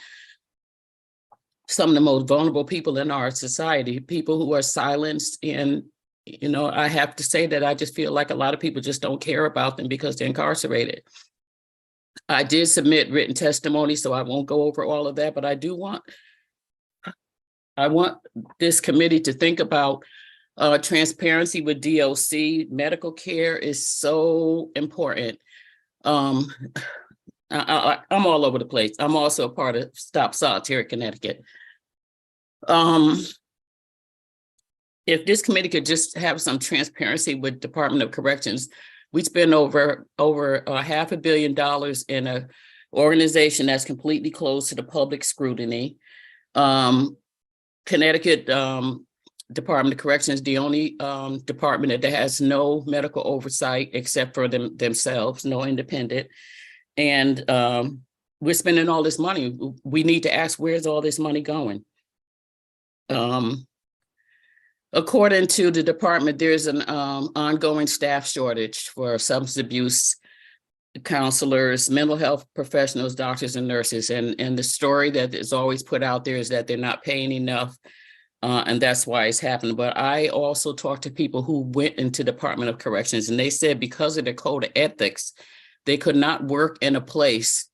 Speaker 9: some of the most vulnerable people in our society, people who are silenced. And, I have to say that I just feel like a lot of people just don't care about them because they're incarcerated. I did submit written testimony, so I won't go over all of that, but I want this committee to think about transparency with DOC. Medical care is so important. I'm all over the place. I'm also a part of Stop Solitary Connecticut. If this committee could just have some transparency with Department of Corrections, we spend over $500 million in an organization that's completely closed to the public scrutiny. Connecticut Department of Corrections, the only department that has no medical oversight except for themselves, no independent. And we're spending all this money. We need to ask, where's all this money going? According to the department, there's an ongoing staff shortage for substance abuse counselors, mental health professionals, doctors, and nurses. And the story that is always put out there is that they're not paying enough. And that's why it's happening. But I also talked to people who went into Department of Corrections, and they said because of the code of ethics, they could not work in a place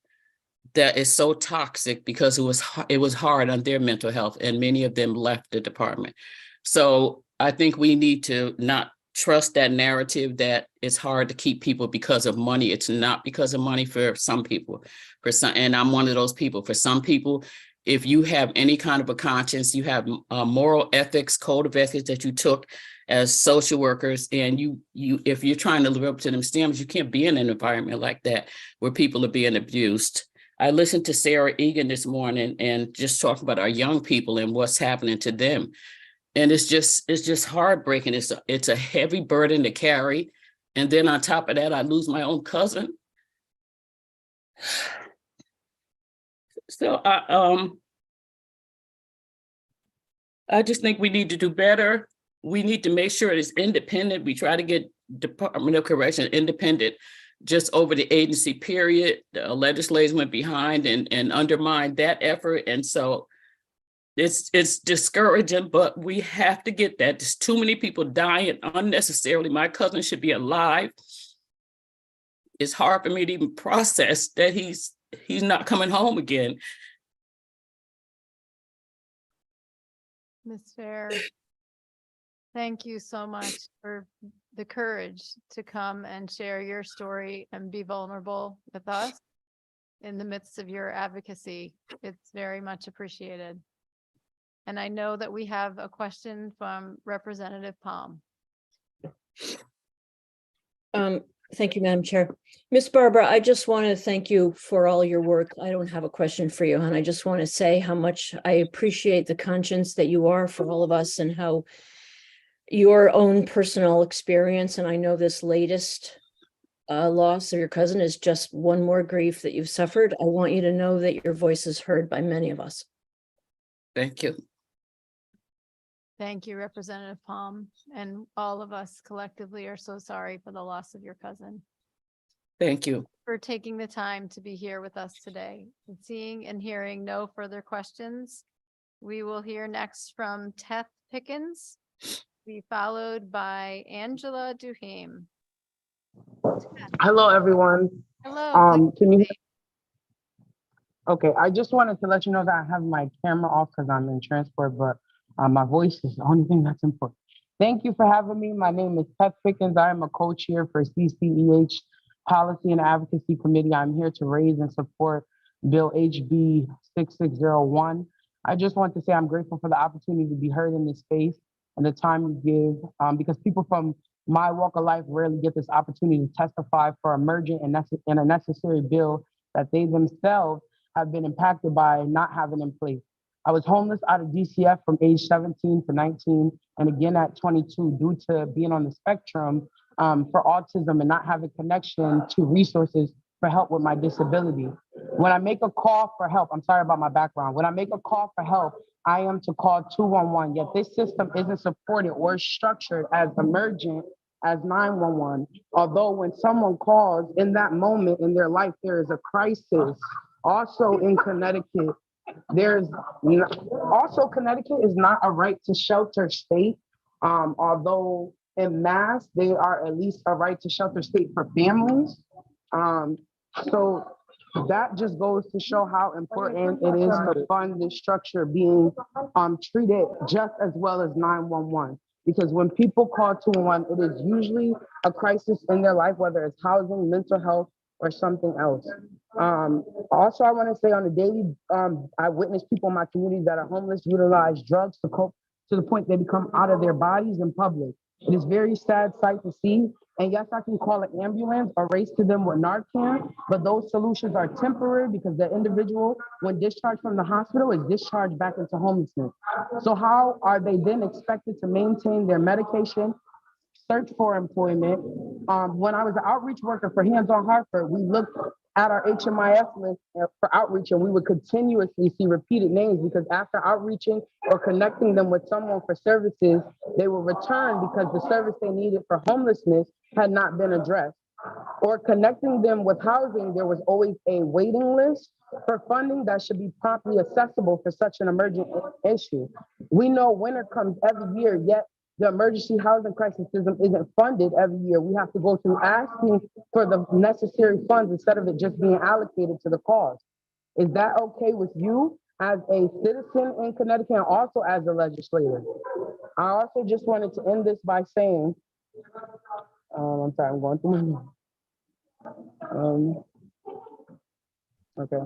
Speaker 9: that is so toxic because it was hard on their mental health, and many of them left the department. So I think we need to not trust that narrative that it's hard to keep people because of money. It's not because of money for some people. And I'm one of those people. For some people, if you have any kind of a conscience, you have a moral ethics, code of ethics that you took as social workers, and if you're trying to live up to them standards, you can't be in an environment like that where people are being abused. I listened to Sarah Egan this morning and just talking about our young people and what's happening to them. And it's just heartbreaking. It's a heavy burden to carry. And then on top of that, I lose my own cousin. So I just think we need to do better. We need to make sure it's independent. We try to get Department of Corrections independent just over the agency period. The legislators went behind and undermined that effort. And so it's discouraging, but we have to get that. There's too many people dying unnecessarily. My cousin should be alive. It's hard for me to even process that he's not coming home again.
Speaker 17: Ms. Fair, thank you so much for the courage to come and share your story and be vulnerable with us in the midst of your advocacy. It's very much appreciated. And I know that we have a question from Representative Palm.
Speaker 12: Thank you, Madam Chair. Ms. Barbara, I just want to thank you for all your work. I don't have a question for you, and I just want to say how much I appreciate the conscience that you are for all of us and how your own personal experience. And I know this latest loss of your cousin is just one more grief that you've suffered. I want you to know that your voice is heard by many of us.
Speaker 9: Thank you.
Speaker 17: Thank you, Representative Palm, and all of us collectively are so sorry for the loss of your cousin.
Speaker 9: Thank you.
Speaker 17: For taking the time to be here with us today. And seeing and hearing no further questions, we will hear next from Teth Pickens, be followed by Angela Duhame.
Speaker 10: Hello, everyone.
Speaker 17: Hello.
Speaker 10: Can you? Okay, I just wanted to let you know that I have my camera off because I'm in transport, but my voice is the only thing that's important. Thank you for having me. My name is Teth Pickens. I am a co-chair for CCEH Policy and Advocacy Committee. I'm here to raise and support Bill HB 6601. I just want to say I'm grateful for the opportunity to be heard in this space and the time you give, because people from my walk of life rarely get this opportunity to testify for emergent and a necessary bill that they themselves have been impacted by not having in place. I was homeless out of DCF from age 17 to 19, and again at 22 due to being on the spectrum for autism and not having connection to resources for help with my disability. When I make a call for help, I'm sorry about my background. When I make a call for help, I am to call 211, yet this system isn't supported or structured as emergent as 911. Although when someone calls in that moment in their life, there is a crisis. Also in Connecticut, Connecticut is not a right to shelter state. Although in mass, they are at least a right to shelter state for families. So that just goes to show how important it is to fund this structure being treated just as well as 911. Because when people call 211, it is usually a crisis in their life, whether it's housing, mental health, or something else. Also, I want to say on a daily, I witness people in my community that are homeless utilize drugs to cope to the point they become out of their bodies in public. It is very sad sight to see. And yes, I can call an ambulance or race to them with Narcan, but those solutions are temporary because the individual, when discharged from the hospital, is discharged back into homelessness. So how are they then expected to maintain their medication, search for employment? When I was an outreach worker for Hands on Hartford, we looked at our HMIS list for outreach, and we would continuously see repeated names because after outreaching or connecting them with someone for services, they will return because the service they needed for homelessness had not been addressed. Or connecting them with housing, there was always a waiting list for funding that should be promptly accessible for such an emergent issue. We know winter comes every year, yet the emergency housing crisis system isn't funded every year. We have to go through asking for the necessary funds instead of it just being allocated to the cause. Is that okay with you as a citizen in Connecticut and also as a legislator? I also just wanted to end this by saying, I'm sorry, I'm going through my okay.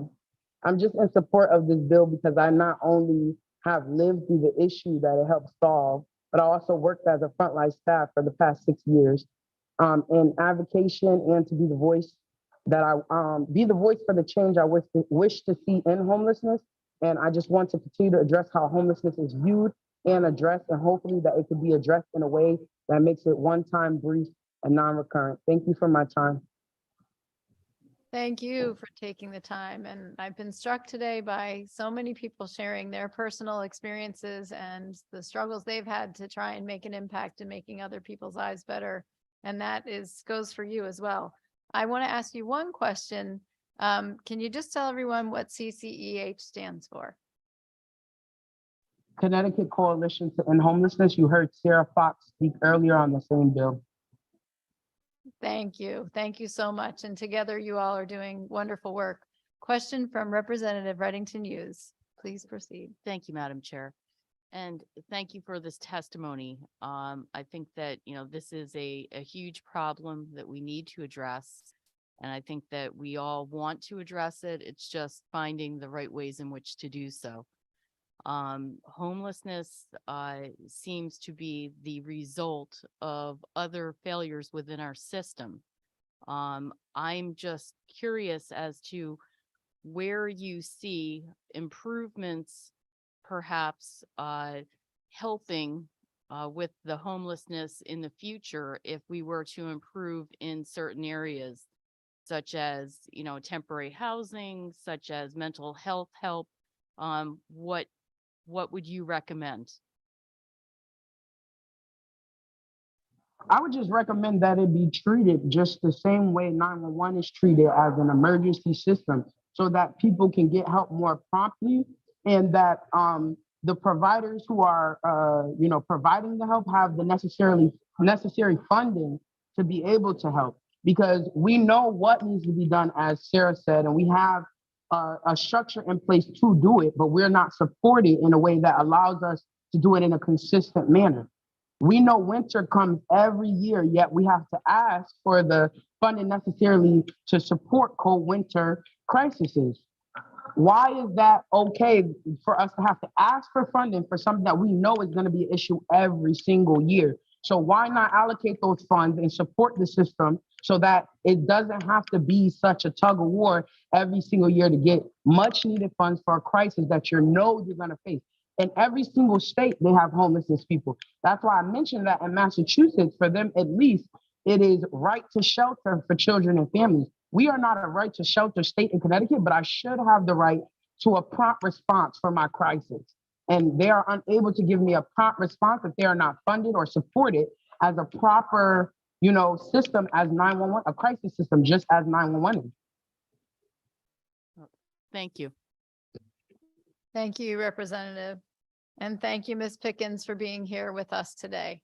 Speaker 10: I'm just in support of this bill because I not only have lived through the issue that it helps solve, but I also worked as a frontline staff for the past 6 years in advocation and to be the voice that be the voice for the change I wish to see in homelessness. And I just want to continue to address how homelessness is viewed and addressed, and hopefully that it could be addressed in a way that makes it one-time, brief, and non-recurrent. Thank you for my time.
Speaker 17: Thank you for taking the time. And I've been struck today by so many people sharing their personal experiences and the struggles they've had to try and make an impact in making other people's lives better. And that goes for you as well. I want to ask you one question. Can you just tell everyone what CCEH stands for?
Speaker 10: Connecticut Coalition to End Homelessness. You heard Sarah Fox speak earlier on the same bill.
Speaker 17: Thank you. Thank you so much. And together you all are doing wonderful work. Question from Representative Reddington Hughes. Please proceed.
Speaker 11: Thank you, Madam Chair. And thank you for this testimony. I think that, this is a huge problem that we need to address. And I think that we all want to address it. It's just finding the right ways in which to do so. Homelessness seems to be the result of other failures within our system. I'm just curious as to where you see improvements, perhaps helping with the homelessness in the future if we were to improve in certain areas, such as, temporary housing, such as mental health help. What would you recommend?
Speaker 10: I would just recommend that it be treated just the same way 911 is treated as an emergency system so that people can get help more promptly, and that the providers who are, providing the help have the necessary funding to be able to help. Because we know what needs to be done, as Sarah said, and we have a structure in place to do it, but we're not supported in a way that allows us to do it in a consistent manner. We know winter comes every year, yet we have to ask for the funding necessarily to support cold winter crises. Why is that okay for us to have to ask for funding for something that we know is going to be an issue every single year? So why not allocate those funds and support the system so that it doesn't have to be such a tug of war every single year to get much needed funds for a crisis that you're going to face. In every single state, they have homelessness people. That's why I mentioned that in Massachusetts, for them at least, it is right to shelter for children and families. We are not a right to shelter state in Connecticut, but I should have the right to a prompt response for my crisis. And they are unable to give me a prompt response if they are not funded or supported as a proper, system as 911, a crisis system, just as 911 is.
Speaker 11: Thank you.
Speaker 17: Thank you, Representative. And thank you, Ms. Pickens, for being here with us today.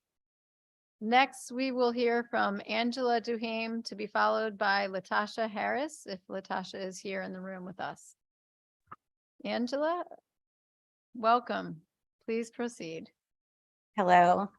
Speaker 17: Next, we will hear from Angela Duhame, to be followed by Latasha Harris, if Latasha is here in the room with us. Angela, welcome. Please proceed.
Speaker 6: Hello.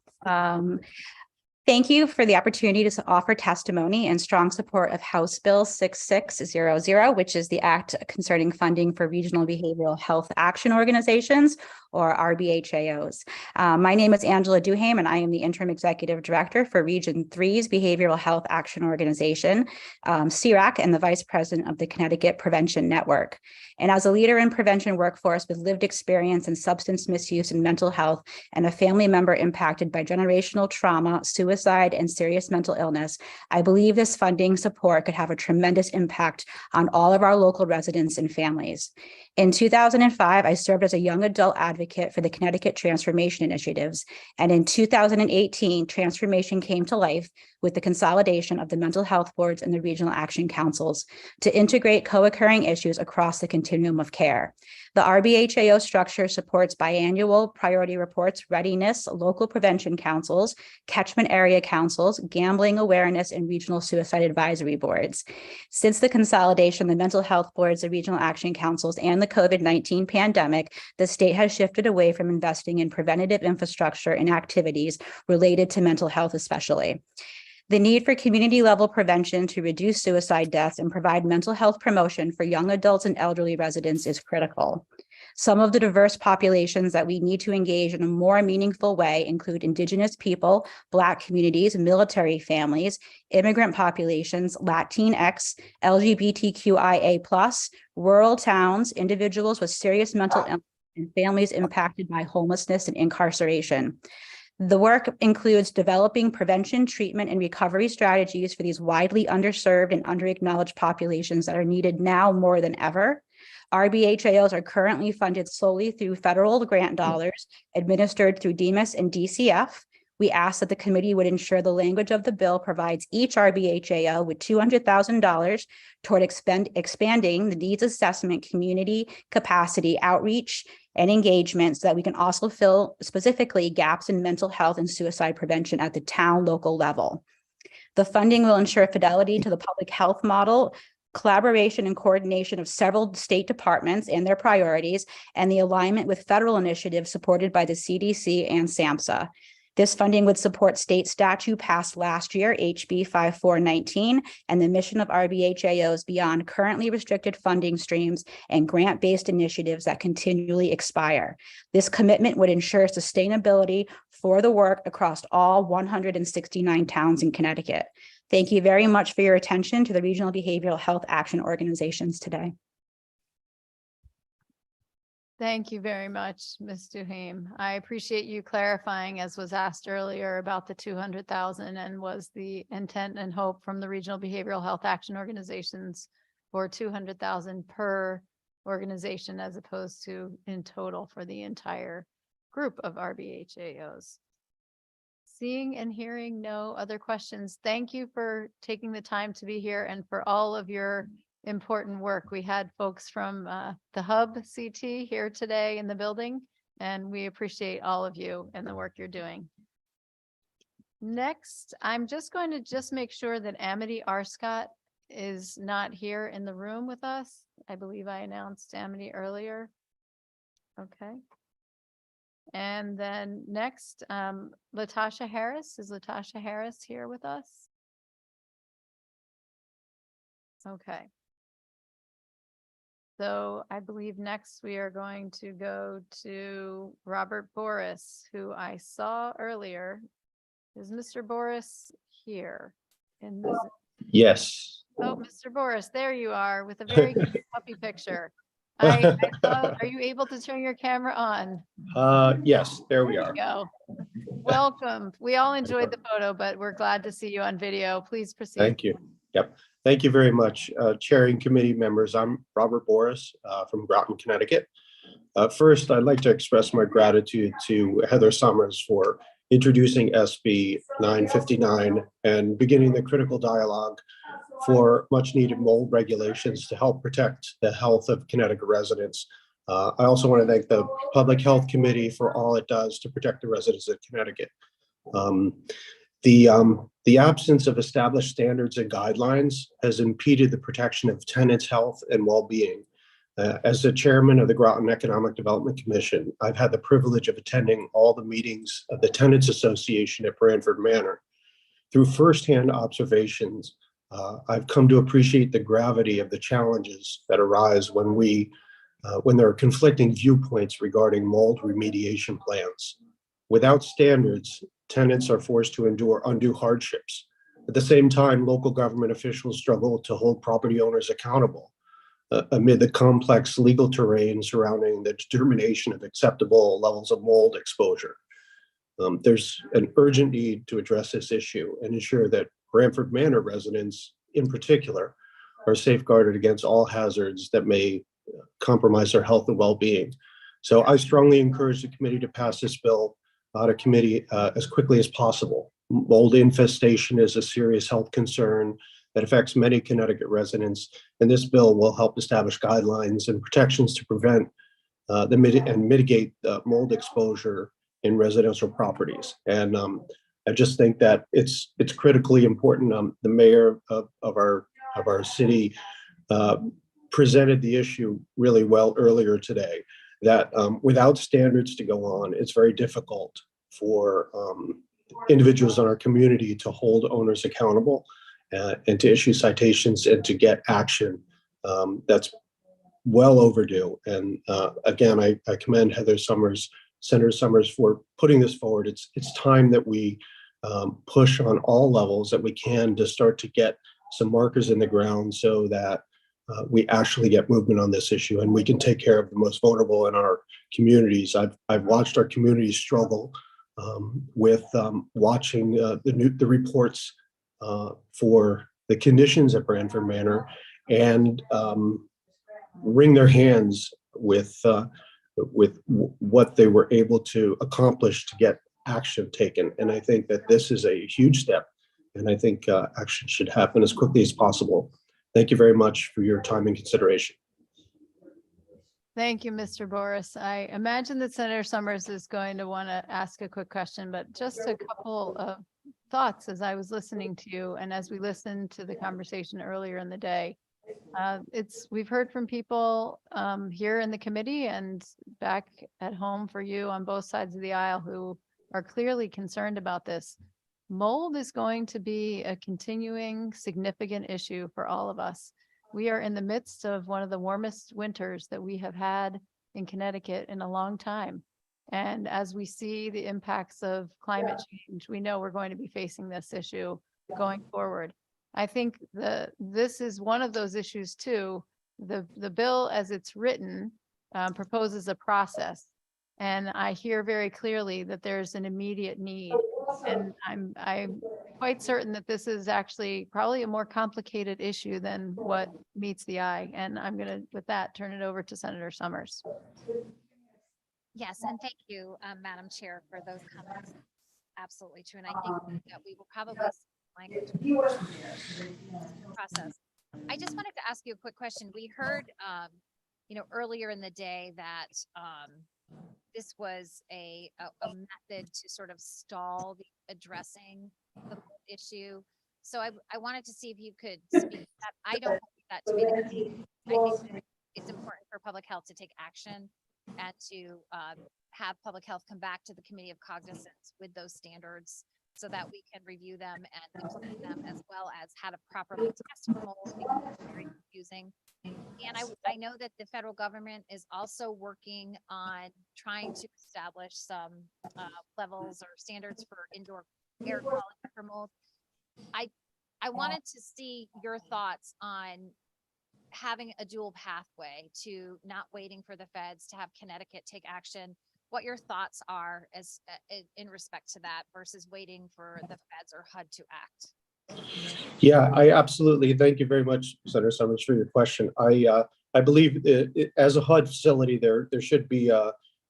Speaker 6: Thank you for the opportunity to offer testimony in strong support of House Bill 6600, which is the act concerning funding for regional behavioral health action organizations, or RBHAOs. My name is Angela Duhame, and I am the interim executive director for Region 3's Behavioral Health Action Organization, CRAC, and the vice president of the Connecticut Prevention Network. And as a leader in prevention workforce with lived experience in substance misuse and mental health, and a family member impacted by generational trauma, suicide, and serious mental illness, I believe this funding support could have a tremendous impact on all of our local residents and families. In 2005, I served as a young adult advocate for the Connecticut Transformation Initiatives. And in 2018, transformation came to life with the consolidation of the mental health boards and the regional action councils to integrate co-occurring issues across the continuum of care. The RBHAO structure supports biannual priority reports, readiness, local prevention councils, catchment area councils, gambling awareness, and regional suicide advisory boards. Since the consolidation, the mental health boards, the regional action councils, and the COVID-19 pandemic, the state has shifted away from investing in preventative infrastructure and activities related to mental health, especially. The need for community-level prevention to reduce suicide deaths and provide mental health promotion for young adults and elderly residents is critical. Some of the diverse populations that we need to engage in a more meaningful way include Indigenous people, Black communities, military families, immigrant populations, Latinx, LGBTQIA+, rural towns, individuals with serious mental illness, and families impacted by homelessness and incarceration. The work includes developing prevention, treatment, and recovery strategies for these widely underserved and underacknowledged populations that are needed now more than ever. RBHAOs are currently funded solely through federal grant dollars administered through DEMIS and DCF. We ask that the committee would ensure the language of the bill provides each RBHAO with $200,000 toward expanding the needs assessment, community capacity, outreach, and engagement, so that we can also fill specifically gaps in mental health and suicide prevention at the town local level. The funding will ensure fidelity to the public health model, collaboration and coordination of several state departments and their priorities, and the alignment with federal initiatives supported by the CDC and SAMHSA. This funding would support state statute passed last year, HB 5419, and the mission of RBHAOs beyond currently restricted funding streams and grant-based initiatives that continually expire. This commitment would ensure sustainability for the work across all 169 towns in Connecticut. Thank you very much for your attention to the Regional Behavioral Health Action Organizations today.
Speaker 17: Thank you very much, Ms. Duhame. I appreciate you clarifying, as was asked earlier, about the 200,000 and was the intent and hope from the Regional Behavioral Health Action Organizations for 200,000 per organization as opposed to in total for the entire group of RBHAOs. Seeing and hearing no other questions, thank you for taking the time to be here and for all of your important work. We had folks from the Hub CT here today in the building, and we appreciate all of you and the work you're doing. Next, I'm just going to make sure that Amity Arscott is not here in the room with us. I believe I announced Amity earlier. Okay. And then next, Latasha Harris. Is Latasha Harris here with us? Okay. So I believe next we are going to go to Robert Boris, who I saw earlier. Is Mr. Boris here in the
Speaker 18: Yes.
Speaker 17: Oh, Mr. Boris, there you are with a very cute puppy picture. I are you able to turn your camera on?
Speaker 18: Yes, there we
Speaker 17: There
Speaker 18: are.
Speaker 17: you go. Welcome. We all enjoyed the photo, but we're glad to see you on video. Please proceed.
Speaker 18: Thank you. Yep. Thank you very much, chairing committee members. I'm Robert Boris from Groton, Connecticut. First, I'd like to express my gratitude to Heather Summers for introducing SB 959 and beginning the critical dialogue for much needed mold regulations to help protect the health of Connecticut residents. I also want to thank the Public Health Committee for all it does to protect the residents of Connecticut. The absence of established standards and guidelines has impeded the protection of tenants' health and well-being. As the chairman of the Groton Economic Development Commission, I've had the privilege of attending all the meetings of the Tenants Association at Branford Manor. Through firsthand observations, I've come to appreciate the gravity of the challenges that arise when there are conflicting viewpoints regarding mold remediation plans. Without standards, tenants are forced to endure undue hardships. At the same time, local government officials struggle to hold property owners accountable amid the complex legal terrain surrounding the determination of acceptable levels of mold exposure. There's an urgent need to address this issue and ensure that Branford Manor residents in particular are safeguarded against all hazards that may compromise their health and well-being. So I strongly encourage the committee to pass this bill out of committee as quickly as possible. Mold infestation is a serious health concern that affects many Connecticut residents, and this bill will help establish guidelines and protections to prevent and mitigate mold exposure in residential properties. And I just think that it's critically important. The mayor of our city presented the issue really well earlier today, that without standards to go on, it's very difficult for individuals in our community to hold owners accountable and to issue citations and to get action that's well overdue. And again, I commend Senator Summers for putting this forward. It's time that we push on all levels that we can to start to get some markers in the ground so that we actually get movement on this issue and we can take care of the most vulnerable in our communities. I've watched our communities struggle with watching the reports for the conditions at Branford Manor and wring their hands with what they were able to accomplish to get action taken. And I think that this is a huge step, and I think action should happen as quickly as possible. Thank you very much for your time and consideration.
Speaker 17: Thank you, Mr. Boris. I imagine that Senator Summers is going to want to ask a quick question, but just a couple of thoughts as I was listening to you and as we listened to the conversation earlier in the day. We've heard from people here in the committee and back at home for you on both sides of the aisle who are clearly concerned about this. Mold is going to be a continuing significant issue for all of us. We are in the midst of one of the warmest winters that we have had in Connecticut in a long time. And as we see the impacts of climate change, we know we're going to be facing this issue going forward. I think this is one of those issues too. The bill as it's written proposes a process. And I hear very clearly that there's an immediate need. And I'm quite certain that this is actually probably a more complicated issue than what meets the eye. And I'm going to, with that, turn it over to Senator Summers.
Speaker 19: Yes, and thank you, Madam Chair, for those comments. Absolutely true. And I think that we will probably see language process. I just wanted to ask you a quick question. We heard, earlier in the day that this was a method to sort of stall the addressing the issue. So I wanted to see if you could speak to that. I don't believe that to be the case. I think that it's important for public health to take action and to have public health come back to the Committee of Cognizance with those standards so that we can review them and implement them, as well as how to properly test for mold, because it's very confusing. And I know that the federal government is also working on trying to establish some levels or standards for indoor air quality for mold. I wanted to see your thoughts on having a dual pathway to not waiting for the feds to have Connecticut take action. What your thoughts are as in respect to that versus waiting for the feds or HUD to act.
Speaker 18: Yeah, I absolutely. Thank you very much, Senator Summers, for your question. I believe as a HUD facility, there should be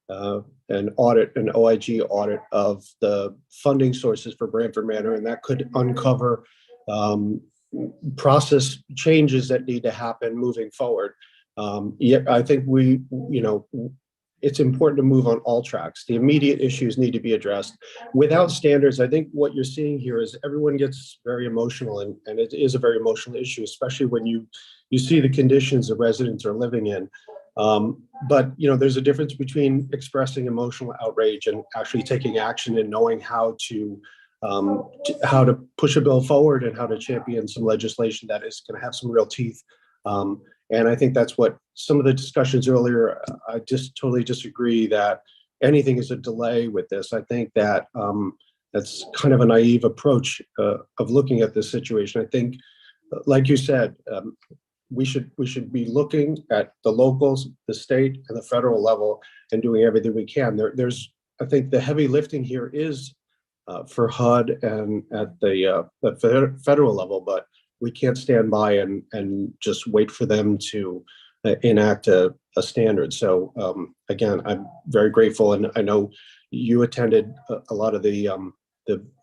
Speaker 18: an audit, an OIG audit of the funding sources for Branford Manor, and that could uncover process changes that need to happen moving forward. Yeah, I think it's important to move on all tracks. The immediate issues need to be addressed. Without standards, I think what you're seeing here is everyone gets very emotional, and it is a very emotional issue, especially when you see the conditions the residents are living in. But there's a difference between expressing emotional outrage and actually taking action and knowing how to push a bill forward and how to champion some legislation that is going to have some real teeth. And I think that's what some of the discussions earlier, I just totally disagree that anything is a delay with this. I think that that's kind of a naive approach of looking at this situation. I think, like you said, we should be looking at the locals, the state, and the federal level, and doing everything we can. I think the heavy lifting here is for HUD and at the federal level, but we can't stand by and just wait for them to enact a standard. So again, I'm very grateful, and I know you attended a lot of the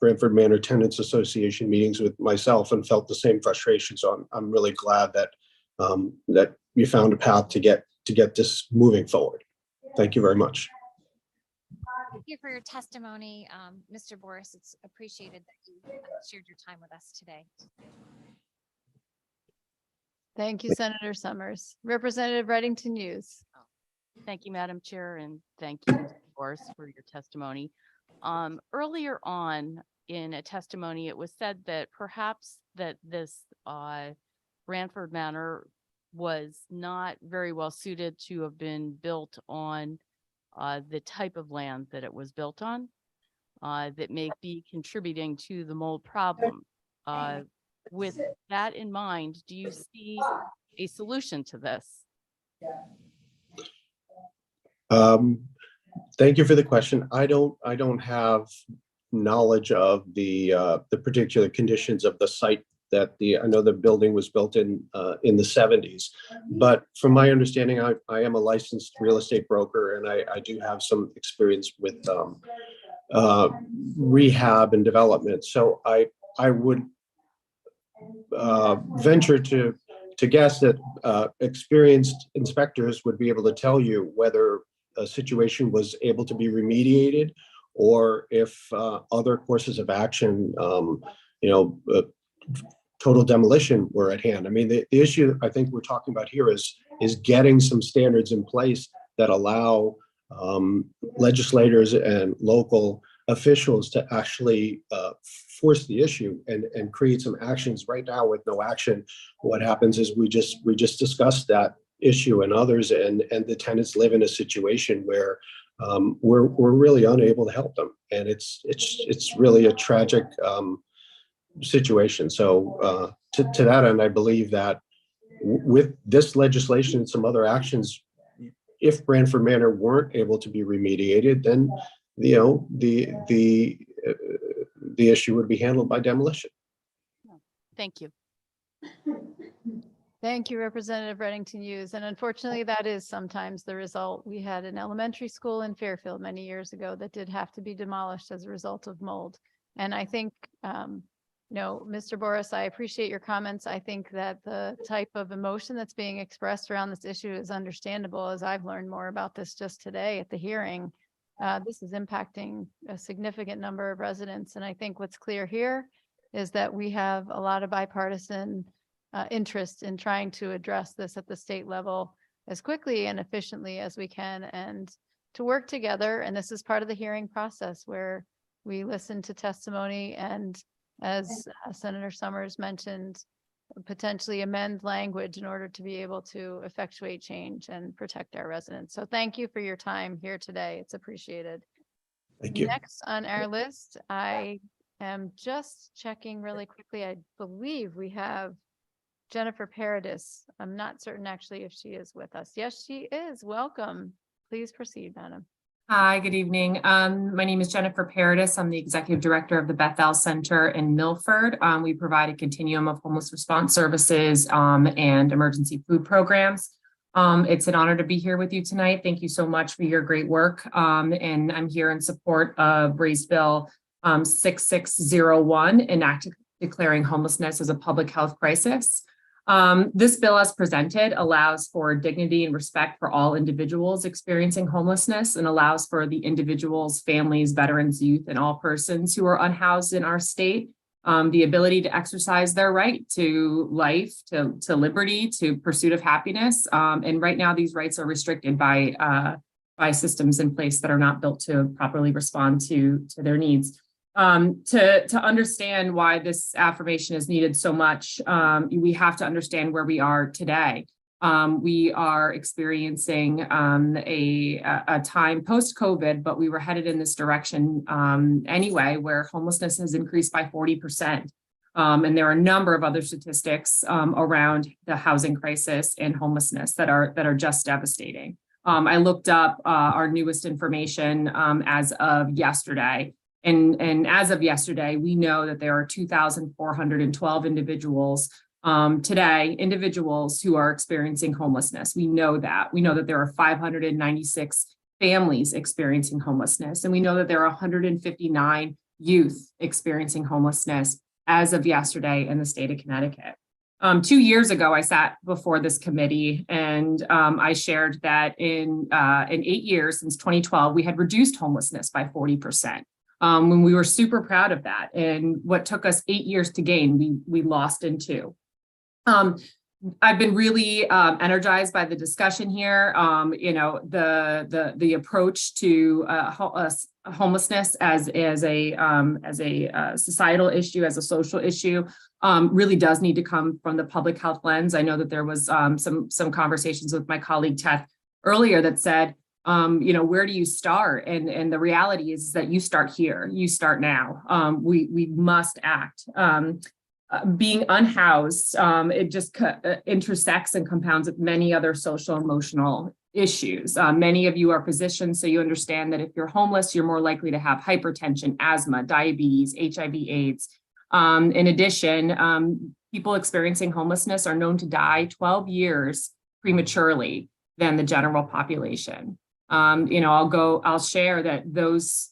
Speaker 18: Branford Manor Tenants Association meetings with myself and felt the same frustration. So I'm really glad that that you found a path to get this moving forward. Thank you very much.
Speaker 19: Thank you for your testimony, Mr. Boris. It's appreciated that you shared your time with us today.
Speaker 11: Thank you, Senator Summers. Representative Reddington Hughes.
Speaker 8: Thank you, Madam Chair, and thank you, Mr. Boris, for your testimony. Earlier on in a testimony, it was said that perhaps that this Branford Manor was not very well suited to have been built on the type of land that it was built on, that may be contributing to the mold problem. With that in mind, do you see a solution to this?
Speaker 18: Thank you for the question. I don't have knowledge of the particular conditions of the site that I know the building was built in the 70s, but from my understanding, I am a licensed real estate broker, and I do have some experience with rehab and development. So I would venture to guess that experienced inspectors would be able to tell you whether a situation was able to be remediated, or if other courses of action, total demolition were at hand. I mean, the issue I think we're talking about here is getting some standards in place that allow legislators and local officials to actually force the issue and create some actions. Right now, with no action, what happens is we just discussed that issue and others, and the tenants live in a situation where we're really unable to help them, and it's really a tragic situation. So to that end, I believe that with this legislation and some other actions, if Branford Manor weren't able to be remediated, then the issue would be handled by demolition.
Speaker 8: Thank you.
Speaker 11: Thank you, Representative Reddington Hughes. And unfortunately, that is sometimes the result. We had an elementary school in Fairfield many years ago that did have to be demolished as a result of mold. And I think, Mr. Boris, I appreciate your comments. I think that the type of emotion that's being expressed around this issue is understandable, as I've learned more about this just today at the hearing. This is impacting a significant number of residents. And I think what's clear here is that we have a lot of bipartisan interest in trying to address this at the state level as quickly and efficiently as we can, and to work together. And this is part of the hearing process where we listen to testimony and, as Senator Summers mentioned, potentially amend language in order to be able to effectuate change and protect our residents. So thank you for your time here today. It's appreciated.
Speaker 18: Thank you.
Speaker 11: Next on our list, I
Speaker 17: am just checking really quickly. I believe we have Jennifer Paradis. I'm not certain actually if she is with us. Yes, she is. Welcome. Please proceed, madam.
Speaker 16: Hi, good evening. My name is Jennifer Paradis. I'm the Executive Director of the Bethel Center in Milford. We provide a continuum of homeless response services and emergency food programs. It's an honor to be here with you tonight. Thank you so much for your great work. And I'm here in support of Raised Bill 6601, enacted declaring homelessness as a public health crisis. This bill as presented allows for dignity and respect for all individuals experiencing homelessness and allows for the individuals, families, veterans, youth, and all persons who are unhoused in our state the ability to exercise their right to life, to liberty, to pursuit of happiness. And right now, these rights are restricted by systems in place that are not built to properly respond to their needs. To understand why this affirmation is needed so much, we have to understand where we are today. We are experiencing a time post-COVID, but we were headed in this direction anyway, where homelessness has increased by 40%. And there are a number of other statistics around the housing crisis and homelessness that are just devastating. I looked up our newest information as of yesterday. And as of yesterday, we know that there are 2,412 individuals today, individuals who are experiencing homelessness. We know that. We know that there are 596 families experiencing homelessness. And we know that there are 159 youth experiencing homelessness as of yesterday in the state of Connecticut. 2 years ago, I sat before this committee and I shared that in 8 years, since 2012, we had reduced homelessness by 40%. When we were super proud of that, and what took us 8 years to gain, we lost in 2. I've been really energized by the discussion here. You know, the approach to homelessness as a societal issue, as a social issue, really does need to come from the public health lens. I know that there was some conversations with my colleague Teth earlier that said, you know, where do you start? And the reality is that you start here, you start now. We must act. Being unhoused, it just intersects and compounds with many other social emotional issues. Many of you are physicians, so you understand that if you're homeless, you're more likely to have hypertension, asthma, diabetes, HIV/AIDS. In addition, people experiencing homelessness are known to die 12 years prematurely than the general population. You know, I'll share that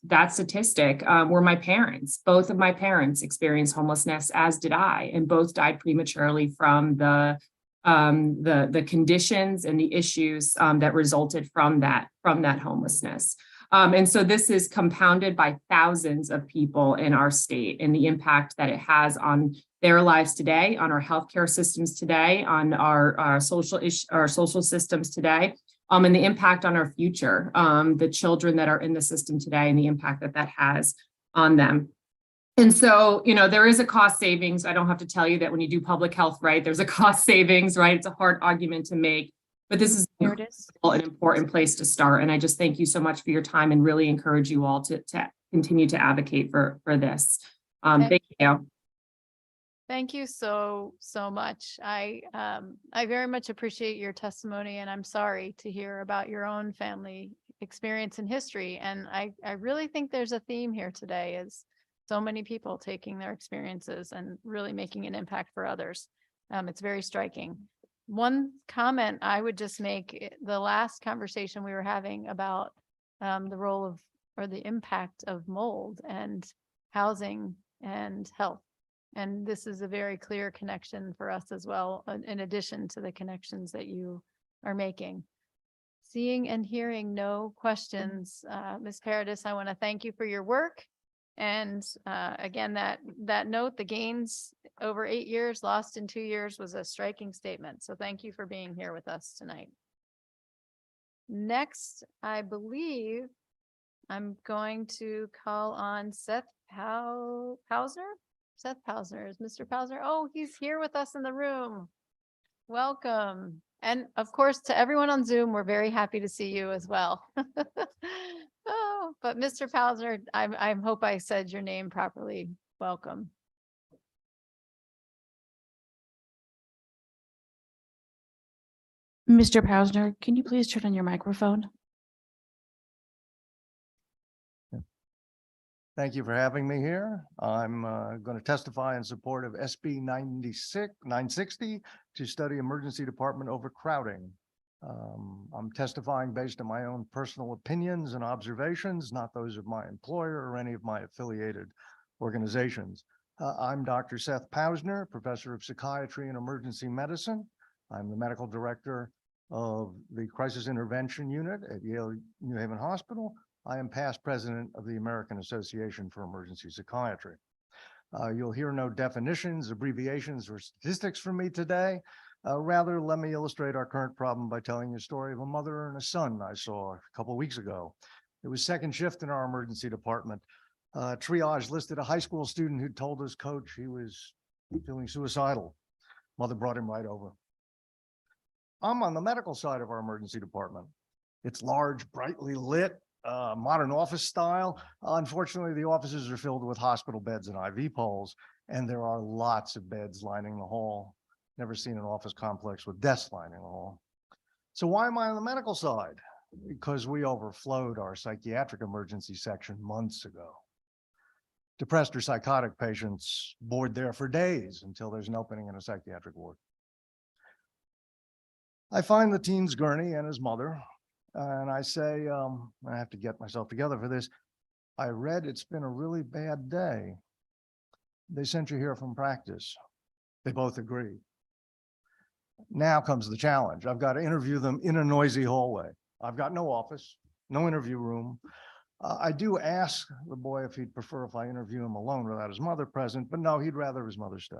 Speaker 16: that statistic were my parents. Both of my parents experienced homelessness, as did I, and both died prematurely from the conditions and the issues that resulted from that homelessness. And so this is compounded by thousands of people in our state and the impact that it has on their lives today, on our healthcare systems today, on our social systems today. And the impact on our future, the children that are in the system today and the impact that has on them. And so, you know, there is a cost savings. I don't have to tell you that when you do public health, right, there's a cost savings, right? It's a hard argument to make, but this is an important place to start. And I just thank you so much for your time and really encourage you all to continue to advocate for this. Thank you.
Speaker 17: Thank you so much. I very much appreciate your testimony, and I'm sorry to hear about your own family experience and history. And I really think there's a theme here today, is so many people taking their experiences and really making an impact for others. It's very striking. One comment I would just make, the last conversation we were having about the role of, or the impact of mold and housing and health. And this is a very clear connection for us as well, in addition to the connections that you are making. Seeing and hearing no questions, Ms. Paradis, I want to thank you for your work. And again, that note, the gains over 8 years, lost in 2 years, was a striking statement. So thank you for being here with us tonight. Next, I believe I'm going to call on Seth Pausner. Seth Pausner, is Mr. Pausner? Oh, he's here with us in the room. Welcome. And of course, to everyone on Zoom, we're very happy to see you as well. Oh, but Mr. Pausner, I hope I said your name properly.
Speaker 11: Welcome.
Speaker 15: Mr. Pausner, can you please turn on your microphone?
Speaker 20: Thank you for having me here. I'm going to testify in support of SB 960 to study emergency department overcrowding. I'm testifying based on my own personal opinions and observations, not those of my employer or any of my affiliated organizations. I'm Dr. Seth Pausner, professor of psychiatry and emergency medicine. I'm the medical director of the crisis intervention unit at Yale New Haven Hospital. I am past president of the American Association for Emergency Psychiatry. You'll hear no definitions, abbreviations, or statistics from me today. Rather, let me illustrate our current problem by telling you a story of a mother and a son I saw a couple of weeks ago. It was second shift in our emergency department. Triage listed a high school student who told his coach he was feeling suicidal. Mother brought him right over. I'm on the medical side of our emergency department. It's large, brightly lit, modern office style. Unfortunately, the offices are filled with hospital beds and IV poles, and there are lots of beds lining the hall. Never seen an office complex with desks lining the hall. So why am I on the medical side? Because we overflowed our psychiatric emergency section months ago. Depressed or psychotic patients board there for days until there's an opening in a psychiatric ward. I find the teen's gurney and his mother, and I say, I have to get myself together for this. I read it's been a really bad day. They sent you here from practice. They both agree. Now comes the challenge. I've got to interview them in a noisy hallway. I've got no office, no interview room. I do ask the boy if he'd prefer if I interview him alone without his mother present, but no, he'd rather his mother stay.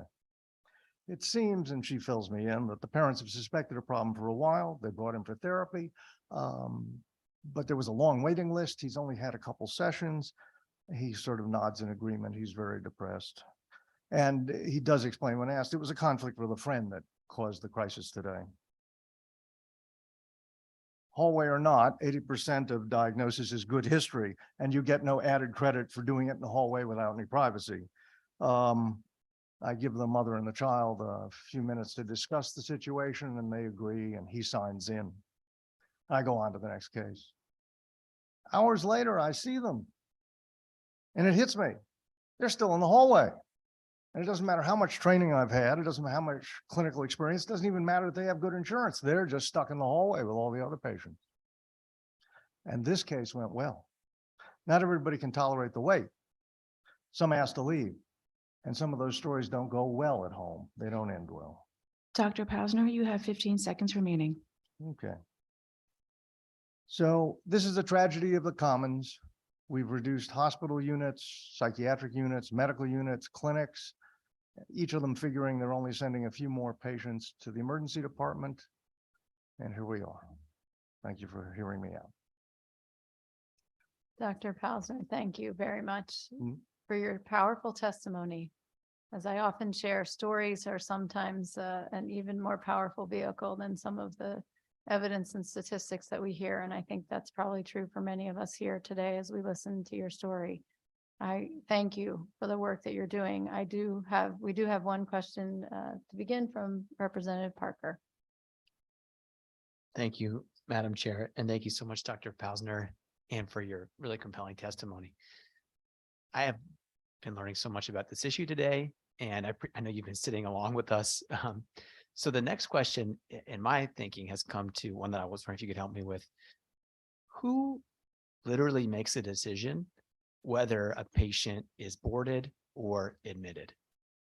Speaker 20: It seems, and she fills me in, that the parents have suspected a problem for a while. They brought him for therapy, but there was a long waiting list. He's only had a couple sessions. He sort of nods in agreement. He's very depressed. And he does explain when asked, it was a conflict with a friend that caused the crisis today. Hallway or not, 80% of diagnosis is good history, and you get no added credit for doing it in the hallway without any privacy. I give the mother and the child a few minutes to discuss the situation, and they agree, and he signs in. I go on to the next case. Hours later, I see them, and it hits me. They're still in the hallway. And it doesn't matter how much training I've had. It doesn't matter how much clinical experience. It doesn't even matter if they have good insurance. They're just stuck in the hallway with all the other patients. And this case went well. Not everybody can tolerate the wait. Some asked to leave. And some of those stories don't go well at home. They don't end well.
Speaker 15: Dr. Pausner, you have 15 seconds remaining.
Speaker 20: Okay. So this is a tragedy of the commons. We've reduced hospital units, psychiatric units, medical units, clinics, each of them figuring they're only sending a few more patients to the emergency department. And here we are. Thank you for hearing me out.
Speaker 11: Dr. Pausner, thank you very much for your powerful testimony. As I often share, stories are sometimes an even more powerful vehicle than some of the evidence and statistics that we hear. And I think that's probably true for many of us here today as we listen to your story. I thank you for the work that you're doing. We do have one question to begin from Representative Parker.
Speaker 23: Thank you, Madam Chair, and thank you so much, Dr. Pausner, and for your really compelling testimony. I have been learning so much about this issue today, and I know you've been sitting along with us. So the next question in my thinking has come to one that I was wondering if you could help me with. Who literally makes a decision whether a patient is boarded or admitted?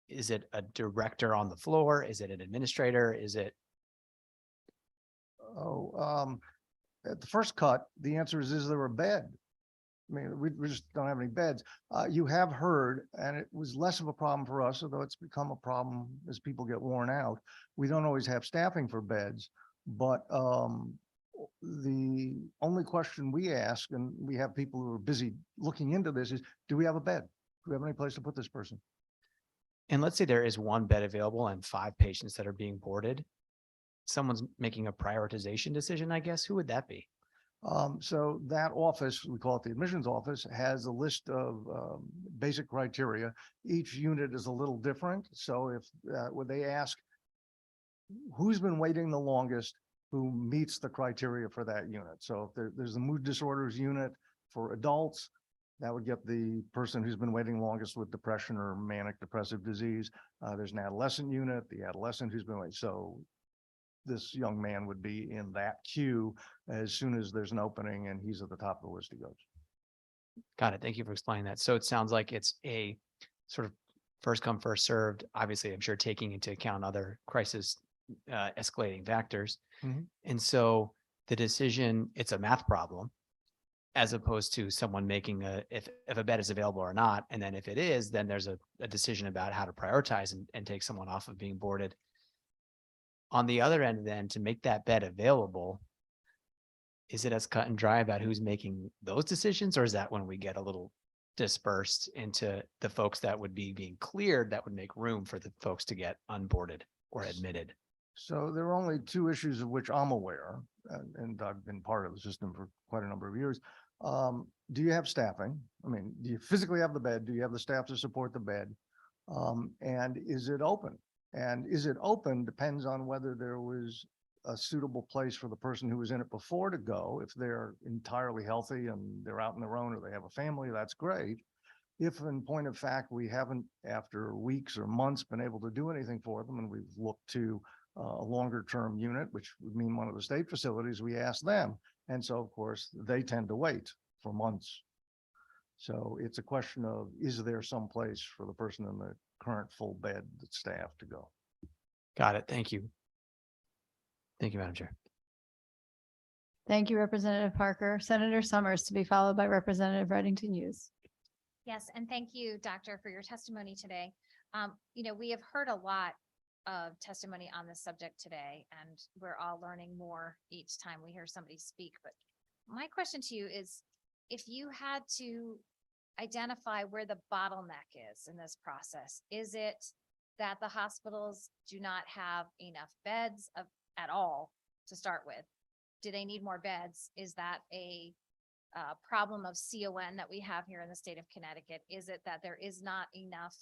Speaker 23: Is it a director on the floor? Is it an administrator? Is it?
Speaker 20: At the first cut, the answer is there a bed? I mean, we just don't have any beds. You have heard, and it was less of a problem for us, although it's become a problem as people get worn out. We don't always have staffing for beds, but the only question we ask, and we have people who are busy looking into this, is, do we have a bed? Do we have any place to put this person?
Speaker 23: And let's say there is one bed available and 5 patients that are being boarded. Someone's making a prioritization decision, I guess. Who would that be?
Speaker 20: So that office, we call it the admissions office, has a list of basic criteria. Each unit is a little different. So if, when they ask who's been waiting the longest, who meets the criteria for that unit. So if there's the mood disorders unit for adults, that would get the person who's been waiting longest with depression or manic depressive disease. There's an adolescent unit, the adolescent who's been waiting. So this young man would be in that queue as soon as there's an opening and he's at the top of the list he goes.
Speaker 23: Got it. Thank you for explaining that. So it sounds like it's a sort of first come, first served, obviously, I'm sure taking into account other crisis escalating factors.
Speaker 20: Mhm.
Speaker 23: And so the decision, it's a math problem, as opposed to someone making if a bed is available or not. And then if it is, then there's a decision about how to prioritize and take someone off of being boarded. On the other end, then to make that bed available, is it as cut and dry about who's making those decisions? Or is that when we get a little dispersed into the folks that would be being cleared, that would make room for the folks to get unboarded or admitted?
Speaker 20: So there are only two issues of which I'm aware, and I've been part of the system for quite a number of years. Do you have staffing? I mean, do you physically have the bed? Do you have the staff to support the bed? And is it open? And is it open depends on whether there was a suitable place for the person who was in it before to go. If they're entirely healthy and they're out on their own or they have a family, that's great. If in point of fact, we haven't, after weeks or months, been able to do anything for them, and we've looked to a longer term unit, which would mean one of the state facilities, we ask them. And so, of course, they tend to wait for months. So it's a question of, is there some place for the person in the current full bed staff to go?
Speaker 23: Got it. Thank you. Thank you, Madam Chair.
Speaker 17: Thank you, Representative Parker. Senator Summers, to be followed by Representative Reddington Hughes.
Speaker 19: Yes, and thank you, Doctor, for your testimony today. We have heard a lot of testimony on this subject today, and we're all learning more each time we hear somebody speak. But my question to you is, if you had to identify where the bottleneck is in this process, is it that the hospitals do not have enough beds at all to start with? Do they need more beds? Is that a problem of CON that we have here in the state of Connecticut? Is it that there is not enough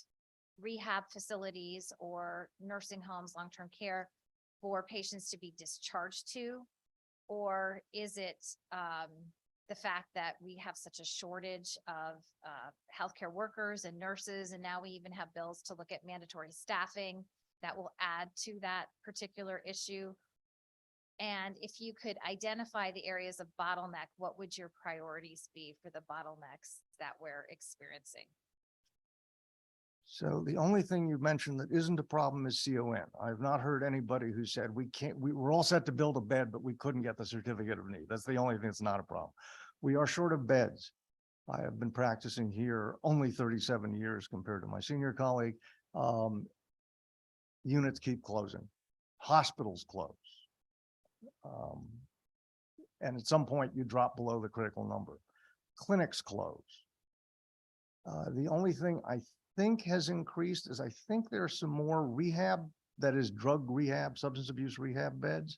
Speaker 19: rehab facilities or nursing homes, long-term care for patients to be discharged to? Or is it the fact that we have such a shortage of healthcare workers and nurses, and now we even have bills to look at mandatory staffing that will add to that particular issue? And if you could identify the areas of bottleneck, what would your priorities be for the bottlenecks that we're experiencing?
Speaker 20: So the only thing you mentioned that isn't a problem is CON. I've not heard anybody who said we were all set to build a bed, but we couldn't get the certificate of need. That's the only thing that's not a problem. We are short of beds. I have been practicing here only 37 years compared to my senior colleague. Units keep closing. Hospitals close. And at some point you drop below the critical number. Clinics close. The only thing I think has increased is I think there's some more rehab, that is drug rehab, substance abuse rehab beds,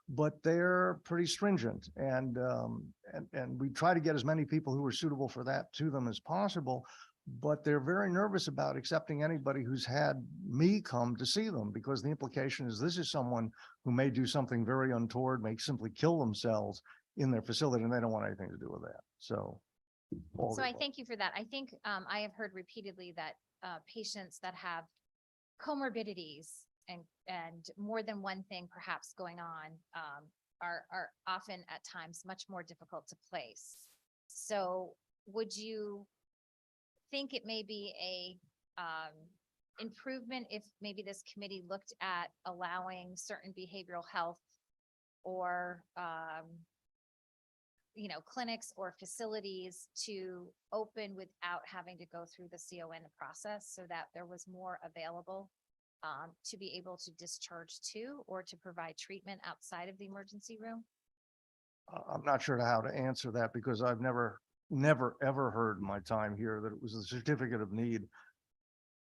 Speaker 20: but they're pretty stringent. And we try to get as many people who are suitable for that to them as possible, but they're very nervous about accepting anybody who's had me come to see them, because the implication is this is someone who may do something very untoward, may simply kill themselves in their facility, and they don't want anything to do with that. So
Speaker 19: I thank you for that. I think I have heard repeatedly that patients that have comorbidities and more than one thing perhaps going on are often at times much more difficult to place. So would you think it may be a improvement if maybe this committee looked at allowing certain behavioral health or clinics or facilities to open without having to go through the CON process, so that there was more available to be able to discharge to or to provide treatment outside of the emergency room?
Speaker 20: I'm not sure how to answer that, because I've never ever heard in my time here that it was the certificate of need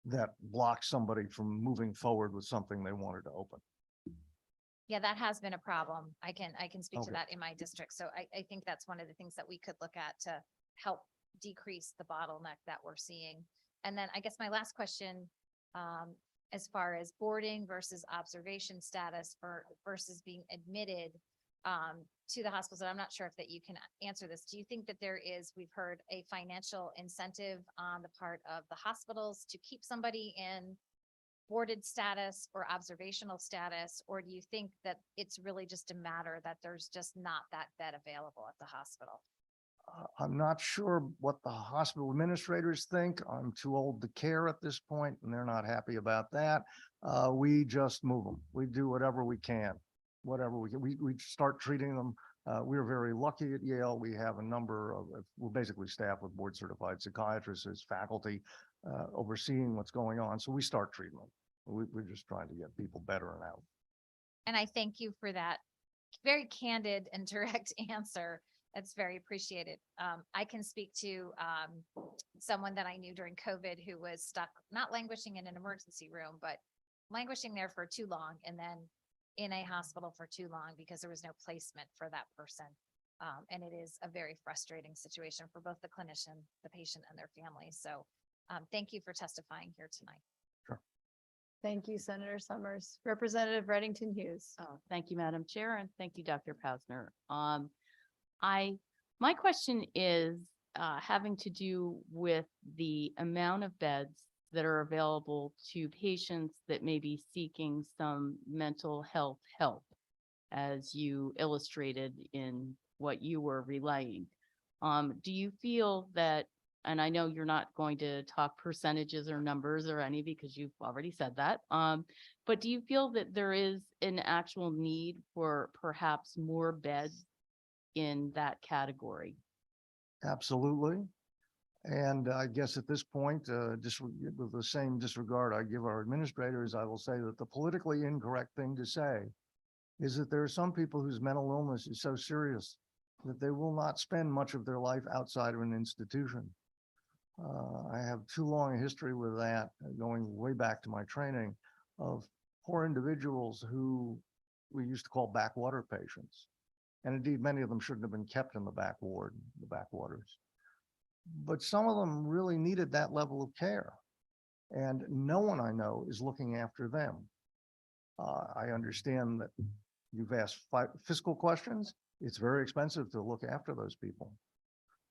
Speaker 20: that blocked somebody from moving forward with something they wanted to open.
Speaker 19: Yeah, that has been a problem. I can speak to
Speaker 20: Okay.
Speaker 19: that in my district. So I think that's one of the things that we could look at to help decrease the bottleneck that we're seeing? And then I guess my last question, as far as boarding versus observation status versus being admitted to the hospitals, and I'm not sure if that you can answer this. Do you think that there is, we've heard, a financial incentive on the part of the hospitals to keep somebody in boarded status or observational status? Or do you think that it's really just a matter that there's just not that bed available at the hospital?
Speaker 20: I'm not sure what the hospital administrators think. I'm too old to care at this point, and they're not happy about that. We just move them. We do whatever we can, whatever we can. We start treating them. We're very lucky at Yale. We have a number of, we're basically staffed with board certified psychiatrists as faculty overseeing what's going on. So we start treating them. We're just trying to get people better and out.
Speaker 19: And I thank you for that very candid and direct answer. That's very appreciated. I can speak to someone that I knew during COVID who was stuck, not languishing in an emergency room, but languishing there for too long and then in a hospital for too long because there was no placement for that person. And it is a very frustrating situation for both the clinician, the patient, and their family. So thank you for testifying here tonight.
Speaker 17: Thank you, Senator Summers. Representative Reddington Hughes.
Speaker 8: Oh, thank you, Madam Chair, and thank you, Dr. Pausner. My question is having to do with the amount of beds that are available to patients that may be seeking some mental health help, as you illustrated in what you were relaying. Do you feel that, and I know you're not going to talk percentages or numbers or any because you've already said that, but do you feel that there is an actual need for perhaps more beds in that category?
Speaker 20: Absolutely. And I guess at this point, just with the same disregard I give our administrators, I will say that the politically incorrect thing to say is that there are some people whose mental illness is so serious that they will not spend much of their life outside of an institution. I have too long a history with that, going way back to my training, of poor individuals who we used to call backwater patients. And indeed, many of them shouldn't have been kept in the back ward, the backwaters. But some of them really needed that level of care. And no one I know is looking after them. I understand that you've asked fiscal questions. It's very expensive to look after those people.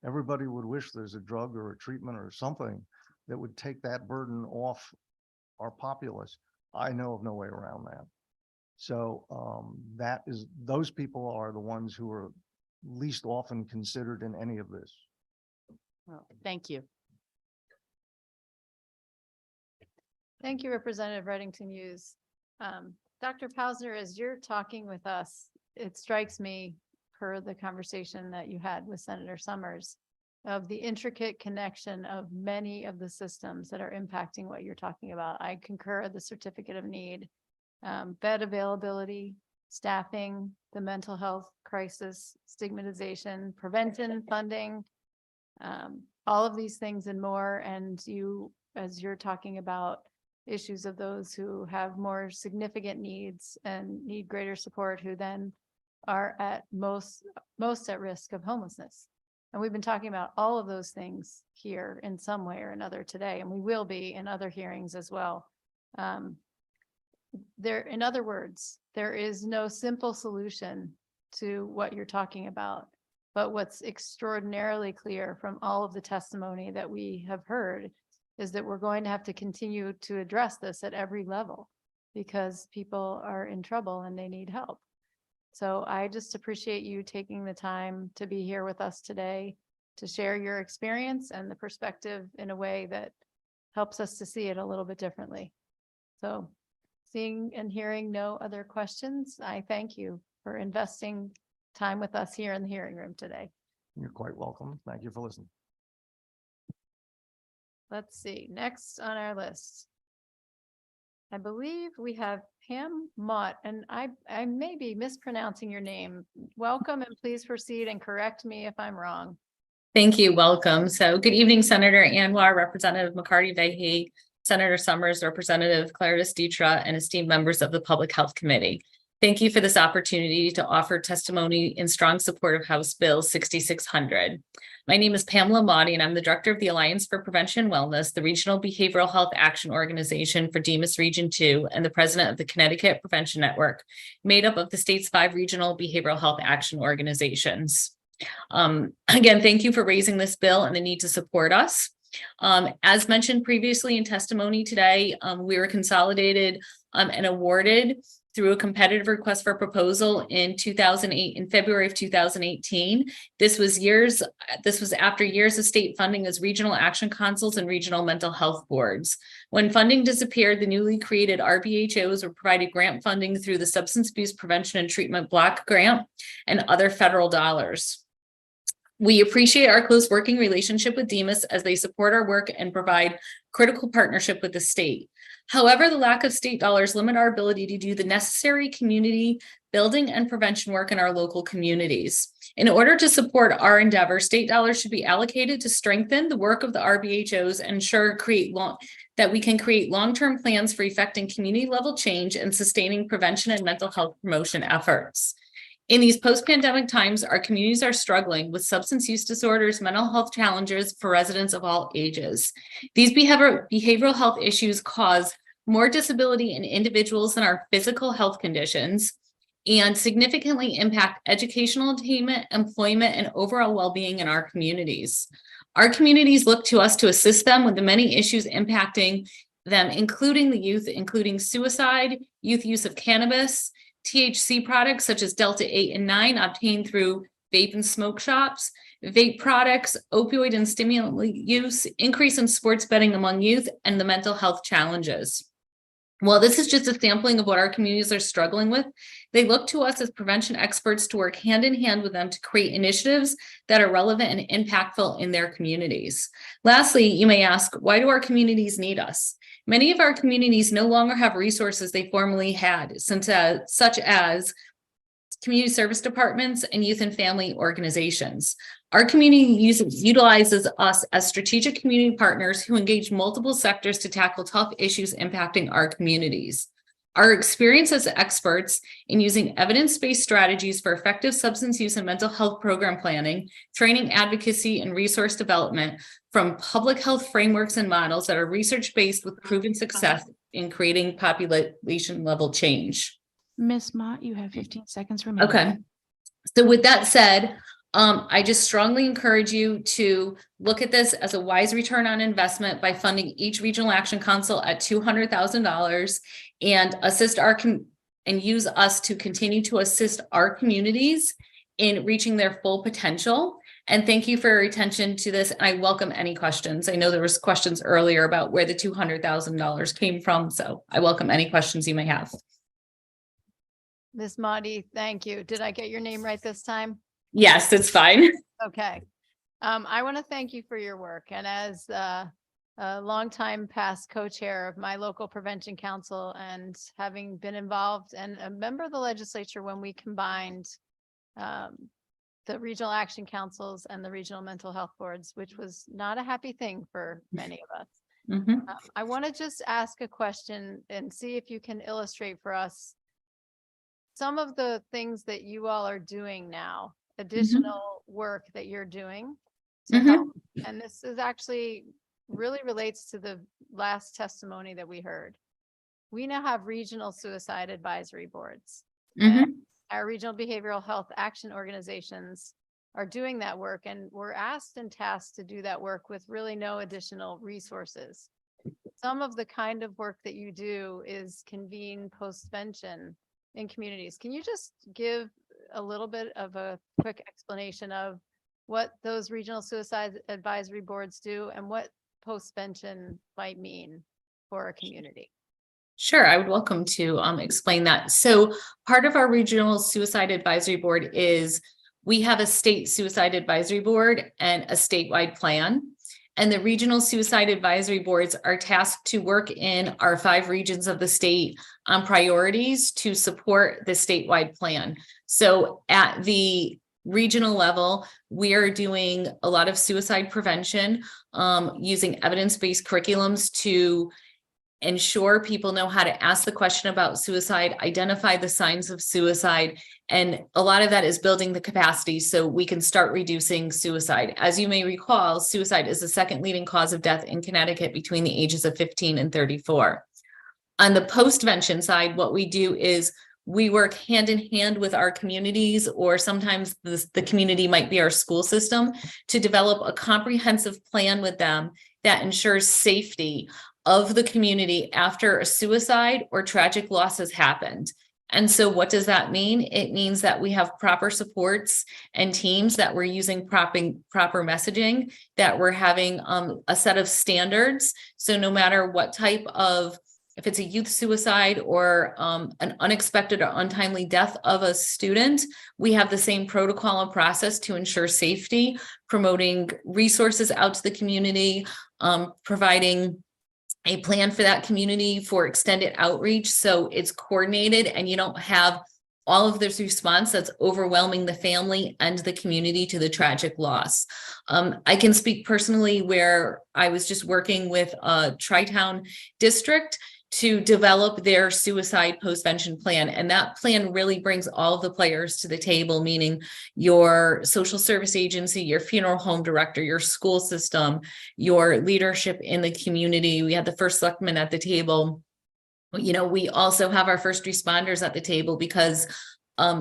Speaker 20: Everybody would wish there's a drug or a treatment or something that would take that burden off our populace. I know of no way around that. So those people are the ones who are least often considered in any of this.
Speaker 8: Well, thank you.
Speaker 17: Thank you, Representative Reddington Hughes. Dr. Pausner, as you're talking with us, it strikes me, per the conversation that you had with Senator Summers, of the intricate connection of many of the systems that are impacting what you're talking about. I concur the certificate of need, bed availability, staffing, the mental health crisis, stigmatization, prevention funding, all of these things and more. And you, as you're talking about issues of those who have more significant needs and need greater support, who then are at most at risk of homelessness. And we've been talking about all of those things here in some way or another today, and we will be in other hearings as well. In other words, there is no simple solution to what you're talking about. But what's extraordinarily clear from all of the testimony that we have heard is that we're going to have to continue to address this at every level because people are in trouble and they need help. So I just appreciate you taking the time to be here with us today to share your experience and the perspective in a way that helps us to see it a little bit differently. So seeing and hearing no other questions, I thank you for investing time with us here in the hearing room today.
Speaker 20: You're quite welcome. Thank you for listening.
Speaker 17: Let's see, next on our list. I believe we have Pam Mott, and I may be mispronouncing your name. Welcome, and please proceed and correct me if I'm wrong.
Speaker 4: Thank you. Welcome. So good evening, Senator Anwar, Representative McCarty-Vahey, Senator Summers, Representative Claritas Ditra, and esteemed members of the Public Health Committee. Thank you for this opportunity to offer testimony in strong support of House Bill 6600. My name is Pamela Motti, and I'm the Director of the Alliance for Prevention and Wellness, the Regional Behavioral Health Action Organization for Demas Region 2, and the President of the Connecticut Prevention Network, made up of the state's 5 regional behavioral health action organizations. Again, thank you for raising this bill and the need to support us. As mentioned previously in testimony today, we were consolidated and awarded through a competitive request for proposal in February of 2018. This was after years of state funding as regional action councils and regional mental health boards. When funding disappeared, the newly created RBHOs were provided grant funding through the Substance Abuse Prevention and Treatment Block Grant and other federal dollars. We appreciate our close working relationship with Demas as they support our work and provide critical partnership with the state. However, the lack of state dollars limit our ability to do the necessary community building and prevention work in our local communities. In order to support our endeavor, state dollars should be allocated to strengthen the work of the RBHOs and ensure that we can create long-term plans for effecting community-level change and sustaining prevention and mental health promotion efforts. In these post-pandemic times, our communities are struggling with substance use disorders, mental health challenges for residents of all ages. These behavioral health issues cause more disability in individuals than our physical health conditions and significantly impact educational attainment, employment, and overall well-being in our communities. Our communities look to us to assist them with the many issues impacting them, including the youth, including suicide, youth use of cannabis, THC products such as Delta 8 and 9 obtained through vape and smoke shops, vape products, opioid and stimulant use, increase in sports betting among youth, and the mental health challenges. While this is just a sampling of what our communities are struggling with, they look to us as prevention experts to work hand in hand with them to create initiatives that are relevant and impactful in their communities. Lastly, you may ask, why do our communities need us? Many of our communities no longer have resources they formerly had, such as community service departments and youth and family organizations. Our community utilizes us as strategic community partners who engage multiple sectors to tackle tough issues impacting our communities. Our experience as experts in using evidence-based strategies for effective substance use and mental health program planning, training, advocacy, and resource development from public health frameworks and models that are research-based with proven success in creating population-level change.
Speaker 15: Ms. Mott, you have 15 seconds remaining.
Speaker 4: Okay. So with that said, I just strongly encourage you to look at this as a wise return on investment by funding each regional action council at $200,000 and and use us to continue to assist our communities in reaching their full potential. And thank you for your attention to this. I welcome any questions. I know there was questions earlier about where the $200,000 came from, so I welcome any questions you may have.
Speaker 17: Ms. Motti, thank you. Did I get your name right this time?
Speaker 4: Yes, it's fine.
Speaker 17: Okay. I want to thank you for your work. And as a longtime past co-chair of my local prevention council and having been involved and a member of the legislature when we combined the regional action councils and the regional mental health boards, which was not a happy thing for many of us.
Speaker 4: Mm-hmm.
Speaker 17: I want to just ask a question and see if you can illustrate for us some of the things that you all are doing now, additional work that you're doing to help. And this is actually really relates to the last testimony that we heard. We now have regional suicide advisory boards. And our regional behavioral health action organizations are doing that work, and we're asked and tasked to do that work with really no additional resources. Some of the kind of work that you do is convene postvention in communities. Can you just give a little bit of a quick explanation of what those regional suicide advisory boards do and what postvention might mean for a community?
Speaker 4: Sure, I would welcome to explain that. So part of our regional suicide advisory board is we have a state suicide advisory board and a statewide plan. And the regional suicide advisory boards are tasked to work in our 5 regions of the state on priorities to support the statewide plan. So at the regional level, we are doing a lot of suicide prevention, using evidence-based curriculums to ensure people know how to ask the question about suicide, identify the signs of suicide. And a lot of that is building the capacity so we can start reducing suicide. As you may recall, suicide is the second leading cause of death in Connecticut between the ages of 15 and 34. On the postvention side, what we do is we work hand in hand with our communities, or sometimes the community might be our school system, to develop a comprehensive plan with them that ensures safety of the community after a suicide or tragic loss has happened. And so what does that mean? It means that we have proper supports and teams, that we're using proper messaging, that we're having a set of standards. So no matter what type of, if it's a youth suicide or an unexpected or untimely death of a student, we have the same protocol and process to ensure safety, promoting resources out to the community, providing a plan for that community for extended outreach. So it's coordinated and you don't have all of this response that's overwhelming the family and the community to the tragic loss. I can speak personally where I was just working with a Tri-Town district to develop their suicide postvention plan. And that plan really brings all of the players to the table, meaning your social service agency, your funeral home director, your school system, your leadership in the community. We had the first selectman at the table. You know, we also have our first responders at the table, because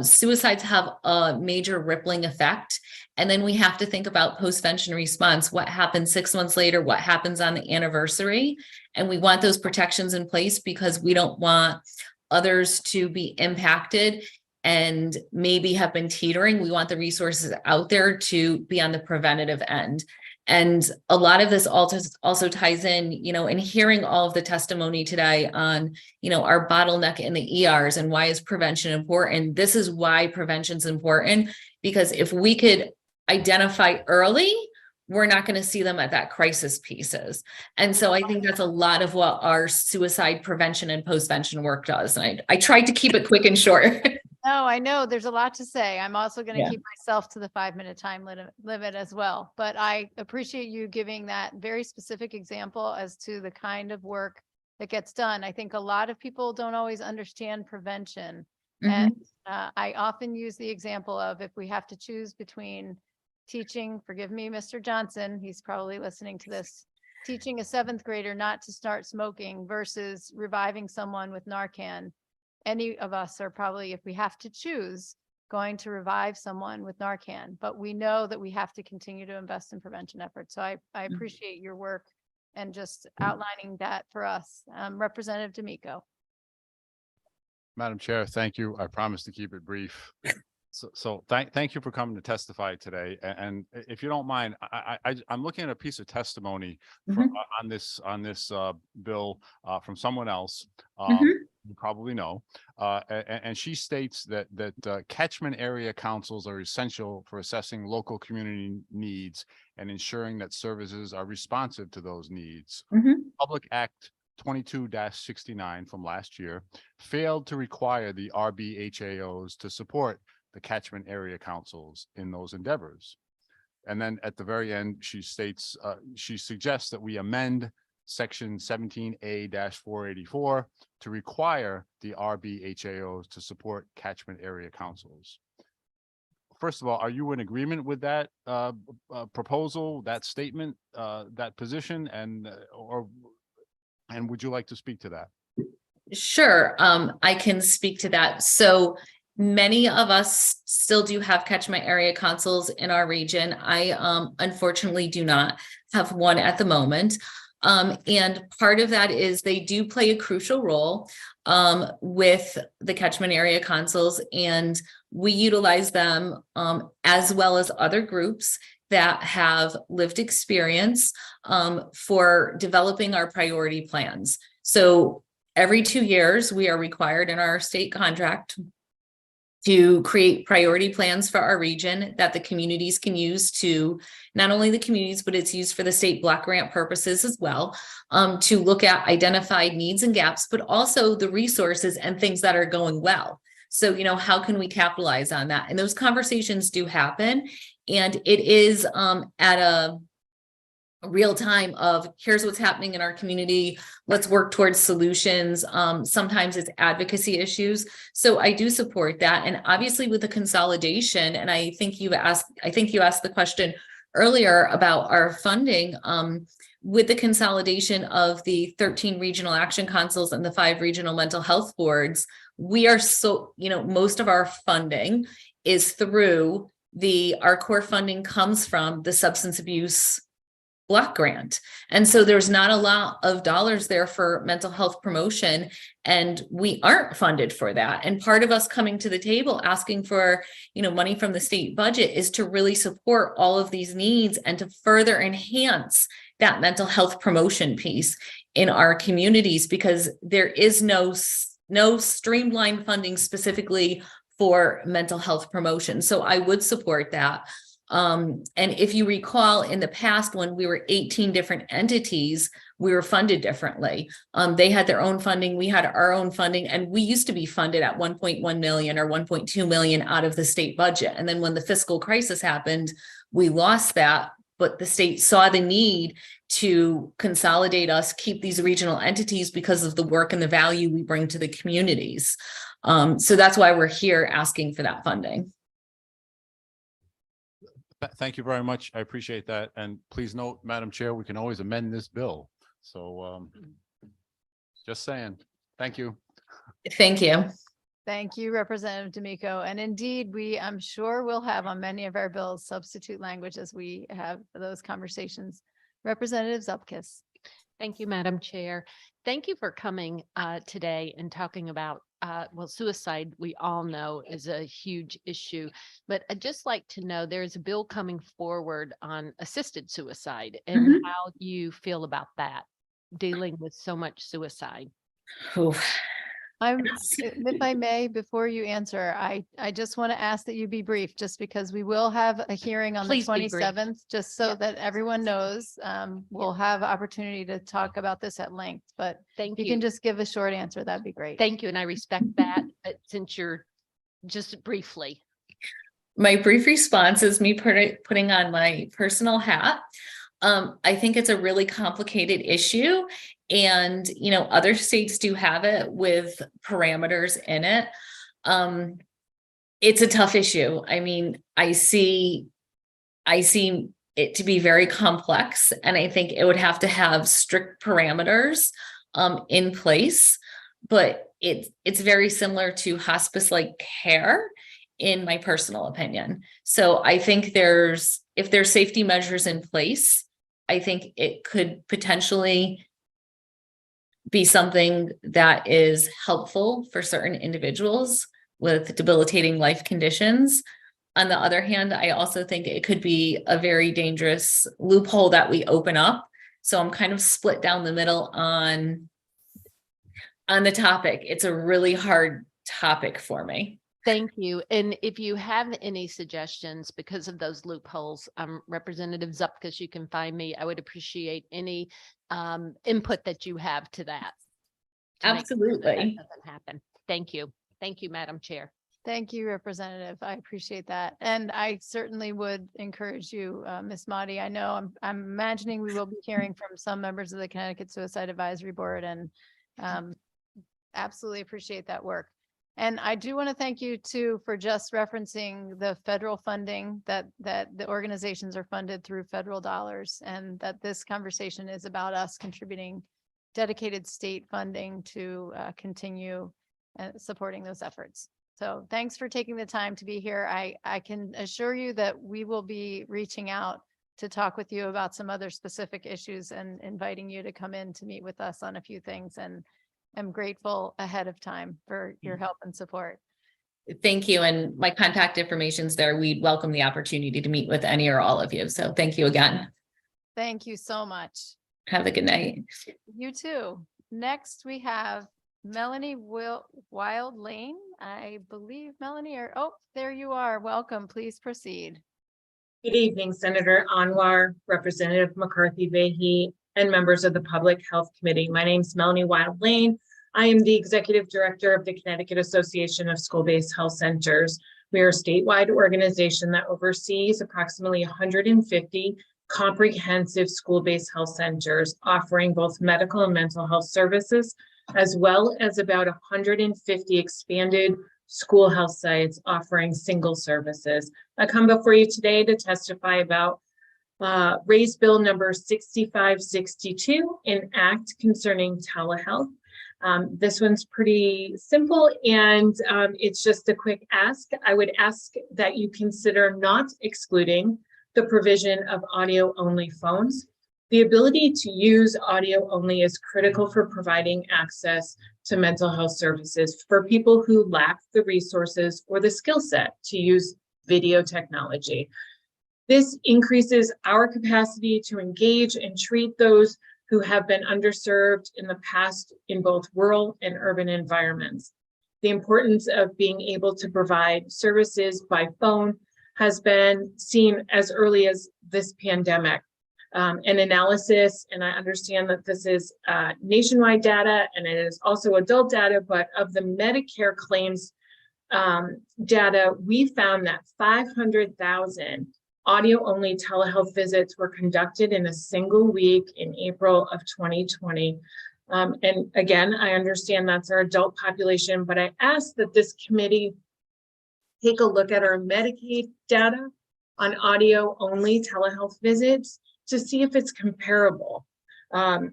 Speaker 4: suicides have a major rippling effect. And then we have to think about postvention response. What happens 6 months later? What happens on the anniversary? And we want those protections in place because we don't want others to be impacted and maybe have been teetering. We want the resources out there to be on the preventative end. And a lot of this also ties in, you know, in hearing all of the testimony today on, you know, our bottleneck in the ERs and why is prevention important. This is why prevention is important, because if we could identify early, we're not going to see them at that crisis pieces. And so I think that's a lot of what our suicide prevention and postvention work does. And I tried to keep it quick and short.
Speaker 17: No, I know there's a lot to say. I'm also going to
Speaker 4: Yeah.
Speaker 17: keep myself to the 5-minute time limit as well. But I appreciate you giving that very specific example as to the kind of work that gets done. I think a lot of people don't always understand prevention. And I often use the example of, if we have to choose between teaching, forgive me, Mr. Johnson, he's probably listening to this, teaching a 7th grader not to start smoking versus reviving someone with Narcan. Any of us are probably, if we have to choose, going to revive someone with Narcan, but we know that we have to continue to invest in prevention efforts. So I appreciate your work and just outlining that for us. Representative D'Amico.
Speaker 3: Madam Chair, thank you. I promise to keep it brief. So thank you for coming to testify today. And if you don't mind, I'm looking at a piece of testimony on this bill from someone else. You probably know, and she states that catchment area councils are essential for assessing local community needs and ensuring that services are responsive to those needs. Public Act 22-69 from last year failed to require the RBHAOs to support the catchment area councils in those endeavors. And then at the very end, she states, she suggests that we amend Section 17A-484 to require the RBHAOs to support catchment area councils. First of all, are you in agreement with that proposal, that statement, that position, and would you like to speak to that?
Speaker 4: Sure, I can speak to that. So many of us still do have catchment area councils in our region. I unfortunately do not have one at the moment. And part of that is they do play a crucial role with the catchment area councils, and we utilize them as well as other groups that have lived experience for developing our priority plans. So every 2 years, we are required in our state contract to create priority plans for our region that the communities can use to, not only the communities, but it's used for the state block grant purposes as well, to look at identified needs and gaps, but also the resources and things that are going well. So, you know, how can we capitalize on that? And those conversations do happen. And it is at a real time of here's what's happening in our community. Let's work towards solutions. Sometimes it's advocacy issues. So I do support that. And obviously with the consolidation, and I think you asked the question earlier about our funding, with the consolidation of the 13 regional action councils and the 5 regional mental health boards, we are most of our funding is through our core funding comes from the substance abuse block grant. And so there's not a lot of dollars there for mental health promotion, and we aren't funded for that. And part of us coming to the table asking for, money from the state budget is to really support all of these needs and to further enhance that mental health promotion piece in our communities, because there is no streamlined funding specifically for mental health promotion. So I would support that. And if you recall, in the past, when we were 18 different entities, we were funded differently. They had their own funding, we had our own funding, and we used to be funded at 1.1 million or 1.2 million out of the state budget. And then when the fiscal crisis happened, we lost that, but the state saw the need to consolidate us, keep these regional entities because of the work and the value we bring to the communities. So that's why we're here asking for that funding.
Speaker 3: Thank you very much. I appreciate that. And please note, Madam Chair, we can always amend this bill. So just saying, thank you.
Speaker 4: Thank you.
Speaker 17: Thank you, Representative D'Amico. And indeed, I'm sure we'll have on many of our bills substitute language as we have those conversations. Representative Zupkis.
Speaker 13: Thank you, Madam Chair. Thank you for coming today and talking about, suicide, we all know is a huge issue, but I'd just like to know, there's a bill coming forward on assisted suicide and how you feel about that, dealing with so much suicide.
Speaker 17: If I may, before you answer, I just want to ask that you be brief, just because we will have a hearing on the
Speaker 13: Please be brief.
Speaker 17: 27th, just so that everyone knows. We'll have opportunity to talk about this at length, but
Speaker 13: Thank
Speaker 17: you can just give a short answer, that'd be great.
Speaker 13: Thank you, and I respect that, but since you're just briefly.
Speaker 4: My brief response is me putting on my personal hat. I think it's a really complicated issue, and other states do have it with parameters in it. It's a tough issue. I mean, I see it to be very complex, and I think it would have to have strict parameters in place, but it's very similar to hospice-like care in my personal opinion. So I think if there's safety measures in place, I think it could potentially be something that is helpful for certain individuals with debilitating life conditions. On the other hand, I also think it could be a very dangerous loophole that we open up. So I'm kind of split down the middle on the topic. It's a really hard topic for me.
Speaker 13: Thank you. And if you have any suggestions because of those loopholes, Representative Zupkis, you can find me. I would appreciate any input that you have to that.
Speaker 4: Absolutely.
Speaker 13: That doesn't happen. Thank you. Thank you, Madam Chair.
Speaker 17: Thank you, Representative. I appreciate that. And I certainly would encourage you, Ms. Motti. I know I'm imagining we will be hearing from some members of the Connecticut Suicide Advisory Board, and absolutely appreciate that work. And I do want to thank you too for just referencing the federal funding that the organizations are funded through federal dollars, and that this conversation is about us contributing dedicated state funding to continue supporting those efforts. So thanks for taking the time to be here. I can assure you that we will be reaching out to talk with you about some other specific issues and inviting you to come in to meet with us on a few things. And I'm grateful ahead of time for your help and support.
Speaker 4: Thank you. And my contact information's there. We'd welcome the opportunity to meet with any or all of you. So thank you again.
Speaker 17: Thank you so much.
Speaker 4: Have a good night.
Speaker 17: You too. Next, we have Melanie Wild Lane. I believe Melanie, there you are. Welcome. Please proceed.
Speaker 21: Good evening, Senator Anwar, Representative McCarthy Vahey, and members of the Public Health Committee. My name is Melanie Wild Lane. I am the Executive Director of the Connecticut Association of School-Based Health Centers. We are a statewide organization that oversees approximately 150 comprehensive school-based health centers offering both medical and mental health services, as well as about 150 expanded school health sites offering single services. I come before you today to testify about Raise Bill number 6562, an act concerning telehealth. This one's pretty simple, and it's just a quick ask. I would ask that you consider not excluding the provision of audio-only phones. The ability to use audio only is critical for providing access to mental health services for people who lack the resources or the skill set to use video technology. This increases our capacity to engage and treat those who have been underserved in the past in both rural and urban environments. The importance of being able to provide services by phone has been seen as early as this pandemic. An analysis, and I understand that this is nationwide data and it is also adult data, but of the Medicare claims data, we found that 500,000 audio-only telehealth visits were conducted in a single week in April of 2020. And again, I understand that's our adult population, but I ask that this committee take a look at our Medicaid data on audio-only telehealth visits to see if it's comparable. Because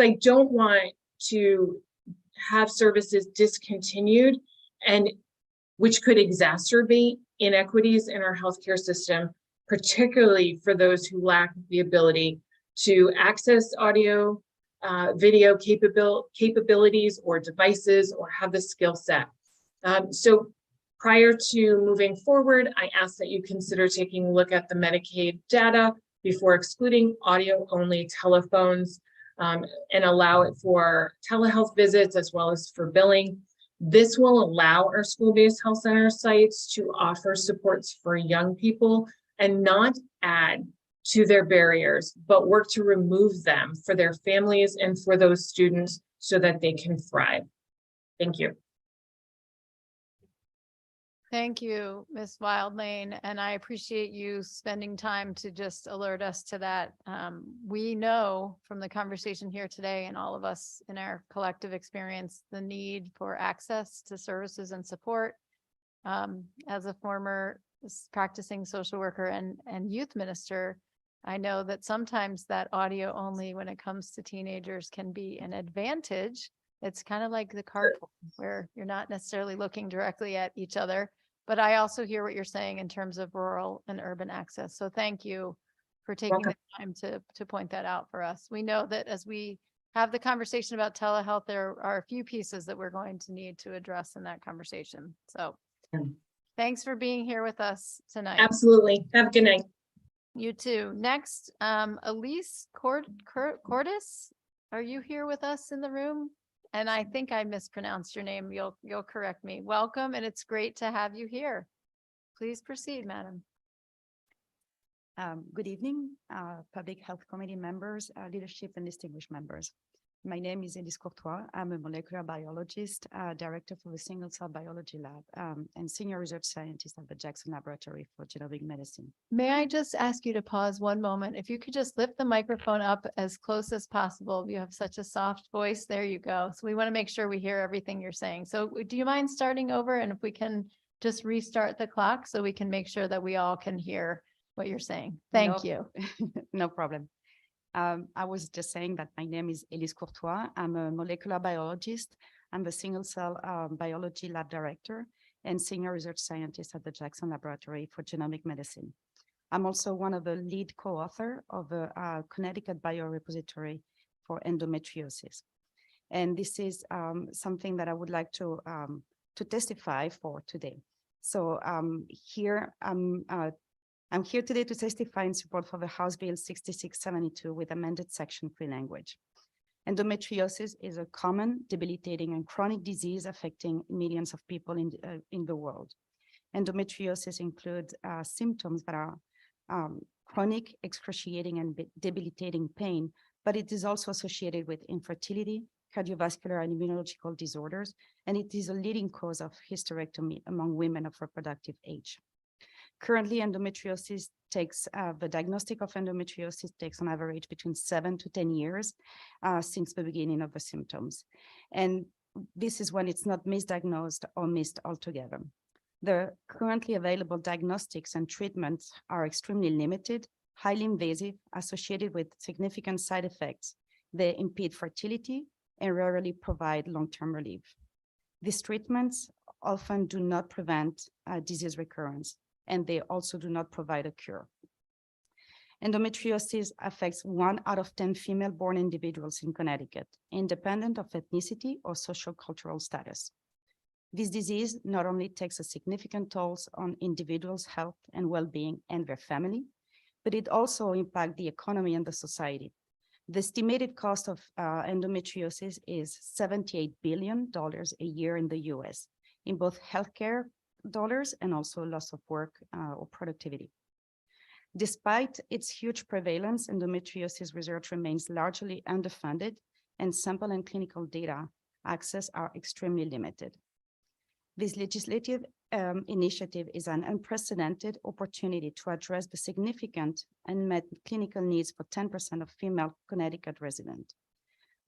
Speaker 21: I don't want to have services discontinued, and which could exacerbate inequities in our healthcare system, particularly for those who lack the ability to access audio, video capabilities or devices, or have the skill set. So prior to moving forward, I ask that you consider taking a look at the Medicaid data before excluding audio-only telephones and allow it for telehealth visits as well as for billing. This will allow our school-based health center sites to offer supports for young people and not add to their barriers, but work to remove them for their families and for those students so that they can thrive. Thank you.
Speaker 17: Thank you, Ms. Wildlane, and I appreciate you spending time to just alert us to that. We know from the conversation here today and all of us in our collective experience, the need for access to services and support. As a former practicing social worker and youth minister, I know that sometimes that audio only when it comes to teenagers can be an advantage. It's kind of like the carpool where you're not necessarily looking directly at each other, but I also hear what you're saying in terms of rural and urban access. So thank you for taking the time to point that out for us. We know that as we have the conversation about telehealth, there are a few pieces that we're going to need to address in that conversation. So thanks for being here with us tonight.
Speaker 21: Absolutely. Have a good night.
Speaker 17: You too. Next, Elise Cordis, are you here with us in the room? And I think I mispronounced your name. You'll correct me. Welcome, and it's great to have you here. Please proceed, madam.
Speaker 2: Good evening, Public Health Committee members, leadership and distinguished members. My name is Elise Courtois. I'm a molecular biologist, director for the Single Cell Biology Lab, and senior research scientist at the Jackson Laboratory for Genomic Medicine.
Speaker 17: May I just ask you to pause one moment? If you could just lift the microphone up as close as possible. You have such a soft voice. There you go. So we want to make sure we hear everything you're saying. So do you mind starting over? And if we can just restart the clock so we can make sure that we all can hear what you're saying. Thank you.
Speaker 2: No problem. I was just saying that my name is Elise Courtois. I'm a molecular biologist. I'm the Single Cell Biology Lab Director and Senior Research Scientist at the Jackson Laboratory for Genomic Medicine. I'm also one of the lead co-author of the Connecticut Biorepository for Endometriosis. And this is something that I would like to testify for today. So I'm here today to testify in support for the House Bill 6672 with amended Section 3 language. Endometriosis is a common, debilitating, and chronic disease affecting millions of people in the world. Endometriosis includes symptoms that are chronic, excruciating, and debilitating pain, but it is also associated with infertility, cardiovascular and immunological disorders, and it is a leading cause of hysterectomy among women of reproductive age. Currently, endometriosis takes, the diagnostic of endometriosis takes on average between 7 to 10 years since the beginning of the symptoms. And this is when it's not misdiagnosed or missed altogether. The currently available diagnostics and treatments are extremely limited, highly invasive, associated with significant side effects. They impede fertility and rarely provide long-term relief. These treatments often do not prevent disease recurrence, and they also do not provide a cure. Endometriosis affects 1 out of 10 female-born individuals in Connecticut, independent of ethnicity or social cultural status. This disease not only takes a significant toll on individuals' health and well-being and their family, but it also impacts the economy and the society. The estimated cost of endometriosis is $78 billion a year in the US, in both healthcare dollars and also loss of work or productivity. Despite its huge prevalence, endometriosis research remains largely underfunded, and sample and clinical data access are extremely limited. This legislative initiative is an unprecedented opportunity to address the significant unmet clinical needs for 10% of female Connecticut residents.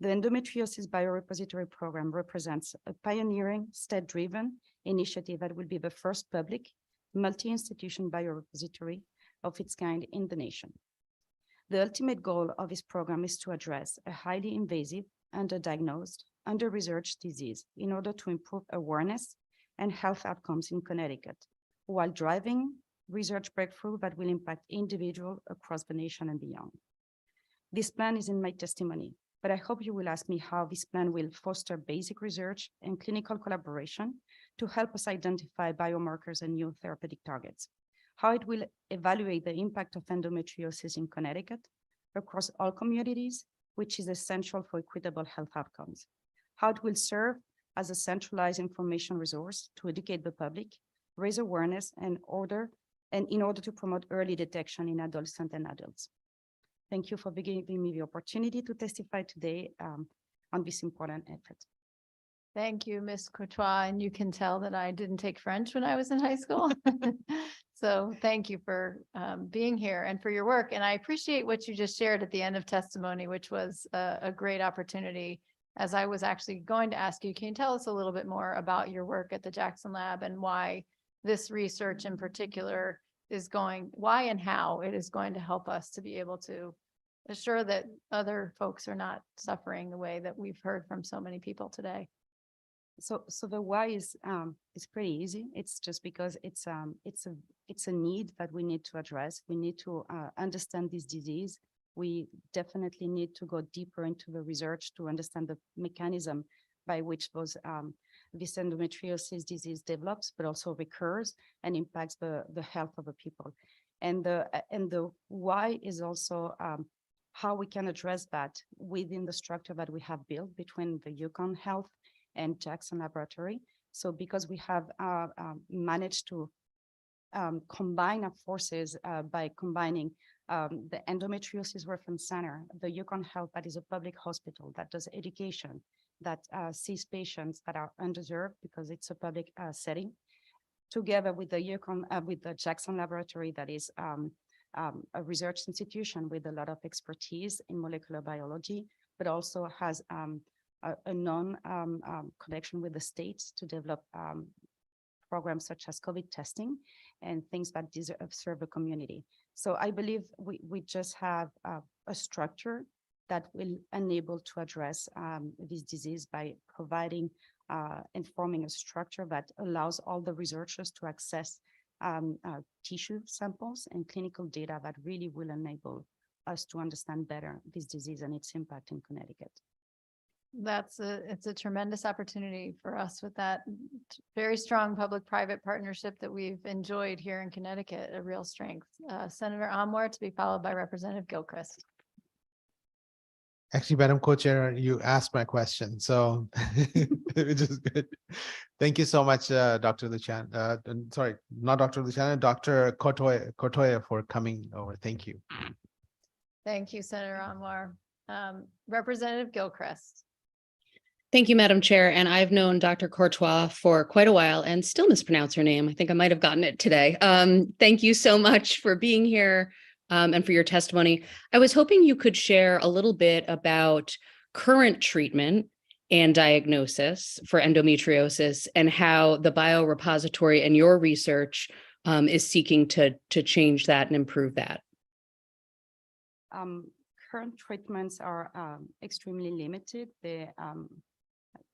Speaker 2: The Endometriosis Biorepository Program represents a pioneering, state-driven initiative that will be the first public multi-institution biorepository of its kind in the nation. The ultimate goal of this program is to address a highly invasive, underdiagnosed, under-researched disease in order to improve awareness and health outcomes in Connecticut, while driving research breakthrough that will impact individuals across the nation and beyond. This plan is in my testimony, but I hope you will ask me how this plan will foster basic research and clinical collaboration to help us identify biomarkers and new therapeutic targets, how it will evaluate the impact of endometriosis in Connecticut across all communities, which is essential for equitable health outcomes, how it will serve as a centralized information resource to educate the public, raise awareness, and in order to promote early detection in adolescents and adults. Thank you for giving me the opportunity to testify today on this important effort.
Speaker 17: Thank you, Ms. Courtois, and you can tell that I didn't take French when I was in high school. So thank you for being here and for your work. And I appreciate what you just shared at the end of testimony, which was a great opportunity. As I was actually going to ask you, can you tell us a little bit more about your work at the Jackson Lab and why this research in particular is why and how it is going to help us to be able to assure that other folks are not suffering the way that we've heard from so many people today?
Speaker 2: So the why is pretty easy. It's just because it's a need that we need to address. We need to understand this disease. We definitely need to go deeper into the research to understand the mechanism by which this endometriosis disease develops, but also recurs and impacts the health of the people. And the why is also how we can address that within the structure that we have built between the UConn Health and Jackson Laboratory. So because we have managed to combine our forces by combining the Endometriosis Reference Center, the UConn Health, that is a public hospital that does education, that sees patients that are underserved because it's a public setting, together with the Jackson Laboratory, that is a research institution with a lot of expertise in molecular biology, but also has a connection with the states to develop programs such as COVID testing and things that serve the community. So I believe we just have a structure that will enable to address this disease by providing and forming a structure that allows all the researchers to access tissue samples and clinical data that really will enable us to understand better this disease and its impact in Connecticut.
Speaker 17: It's a tremendous opportunity for us with that very strong public-private partnership that we've enjoyed here in Connecticut, a real strength. Senator Anwar, to be followed by Representative Gilchrist.
Speaker 1: Actually, Madam Co-Chair, you asked my question, so which is good. Thank you so much, Dr. Luciano. Sorry, not Dr. Luciano, Dr. Courtois for coming over. Thank you.
Speaker 17: Thank you, Senator Anwar. Representative Gilchrist.
Speaker 5: Thank you, Madam Chair. And I've known Dr. Courtois for quite a while and still mispronounce her name. I think I might have gotten it today. Thank you so much for being here and for your testimony. I was hoping you could share a little bit about current treatment and diagnosis for endometriosis and how the biorepository and your research is seeking to change that and improve that.
Speaker 2: Current treatments are extremely limited.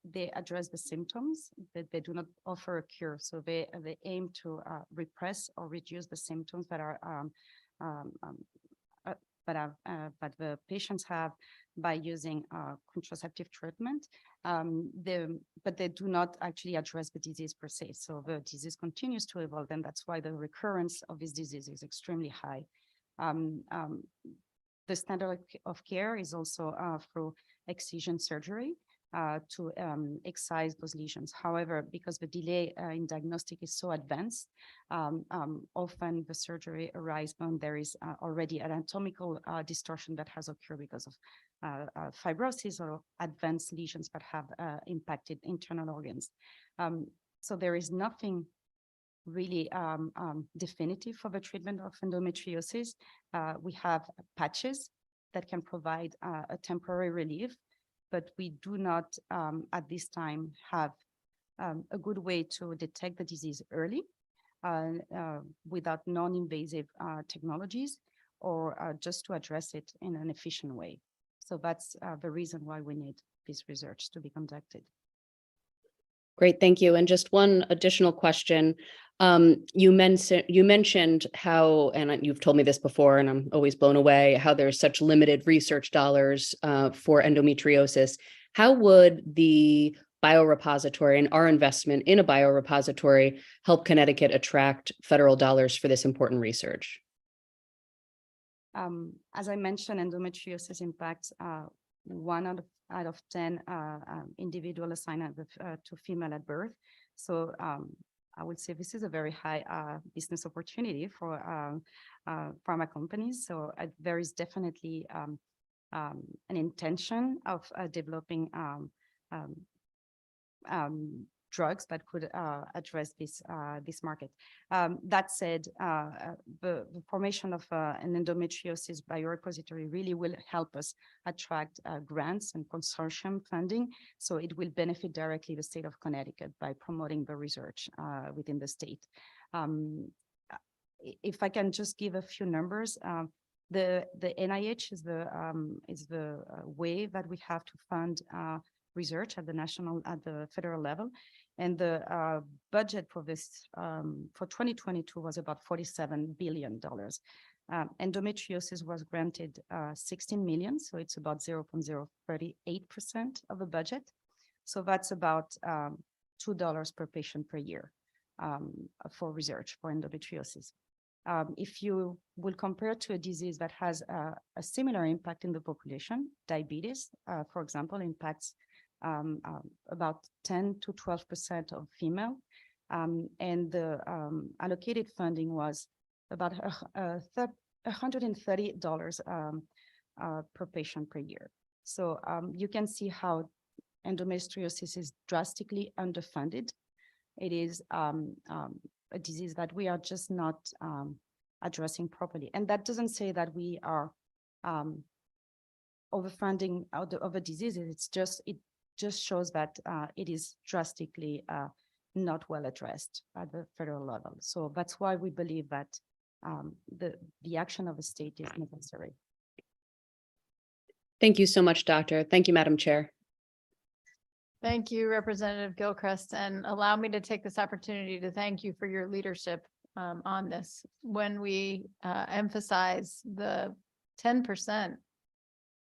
Speaker 2: They address the symptoms, but they do not offer a cure. So they aim to repress or reduce the symptoms that the patients have by using contraceptive treatment. But they do not actually address the disease per se. So the disease continues to evolve, and that's why the recurrence of this disease is extremely high. The standard of care is also through excision surgery to excise those lesions. However, because the delay in diagnostic is so advanced, often the surgery arises when there is already anatomical distortion that has occurred because of fibrosis or advanced lesions that have impacted internal organs. So there is nothing really definitive for the treatment of endometriosis. We have patches that can provide a temporary relief, but we do not at this time have a good way to detect the disease early without non-invasive technologies or just to address it in an efficient way. So that's the reason why we need this research to be conducted.
Speaker 5: Great, thank you. And just one additional question. You mentioned how, and you've told me this before, and I'm always blown away, how there's such limited research dollars for endometriosis. How would the biorepository and our investment in a biorepository help Connecticut attract federal dollars for this important research?
Speaker 2: As I mentioned, endometriosis impacts 1 out of 10 individual assigned to female at birth. So I would say this is a very high business opportunity for pharma companies. So there is definitely an intention of developing drugs that could address this market. That said, the formation of an endometriosis biorepository really will help us attract grants and consortium funding. So it will benefit directly the state of Connecticut by promoting the research within the state. If I can just give a few numbers, the NIH is the way that we have to fund research at the federal level. And the budget for this for 2022 was about $47 billion. Endometriosis was granted 16 million, so it's about 0.038% of the budget. So that's about $2 per patient per year for research for endometriosis. If you will compare to a disease that has a similar impact in the population, diabetes, for example, impacts about 10 to 12% of female, and the allocated funding was about $130 per patient per year. So you can see how endometriosis is drastically underfunded. It is a disease that we are just not addressing properly. And that doesn't say that we are overfunding of a disease. It just shows that it is drastically not well addressed at the federal level. So that's why we believe that the action of the state is necessary.
Speaker 5: Thank you so much, Doctor. Thank you, Madam Chair.
Speaker 17: Thank you, Representative Gilchrist, and allow me to take this opportunity to thank you for your leadership on this. When we emphasize the 10%,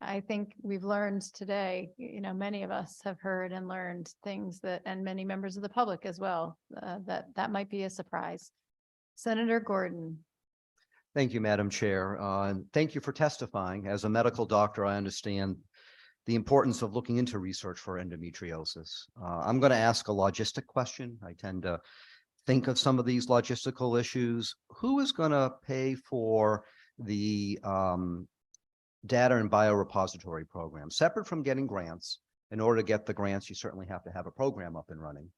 Speaker 17: I think we've learned today, many of us have heard and learned things and many members of the public as well, that might be a surprise. Senator Gordon.
Speaker 7: Thank you, Madam Chair. And thank you for testifying. As a medical doctor, I understand the importance of looking into research for endometriosis. I'm going to ask a logistic question. I tend to think of some of these logistical issues. Who is going to pay for the data and biorepository program, separate from getting grants? In order to get the grants, you certainly have to have a program up and running,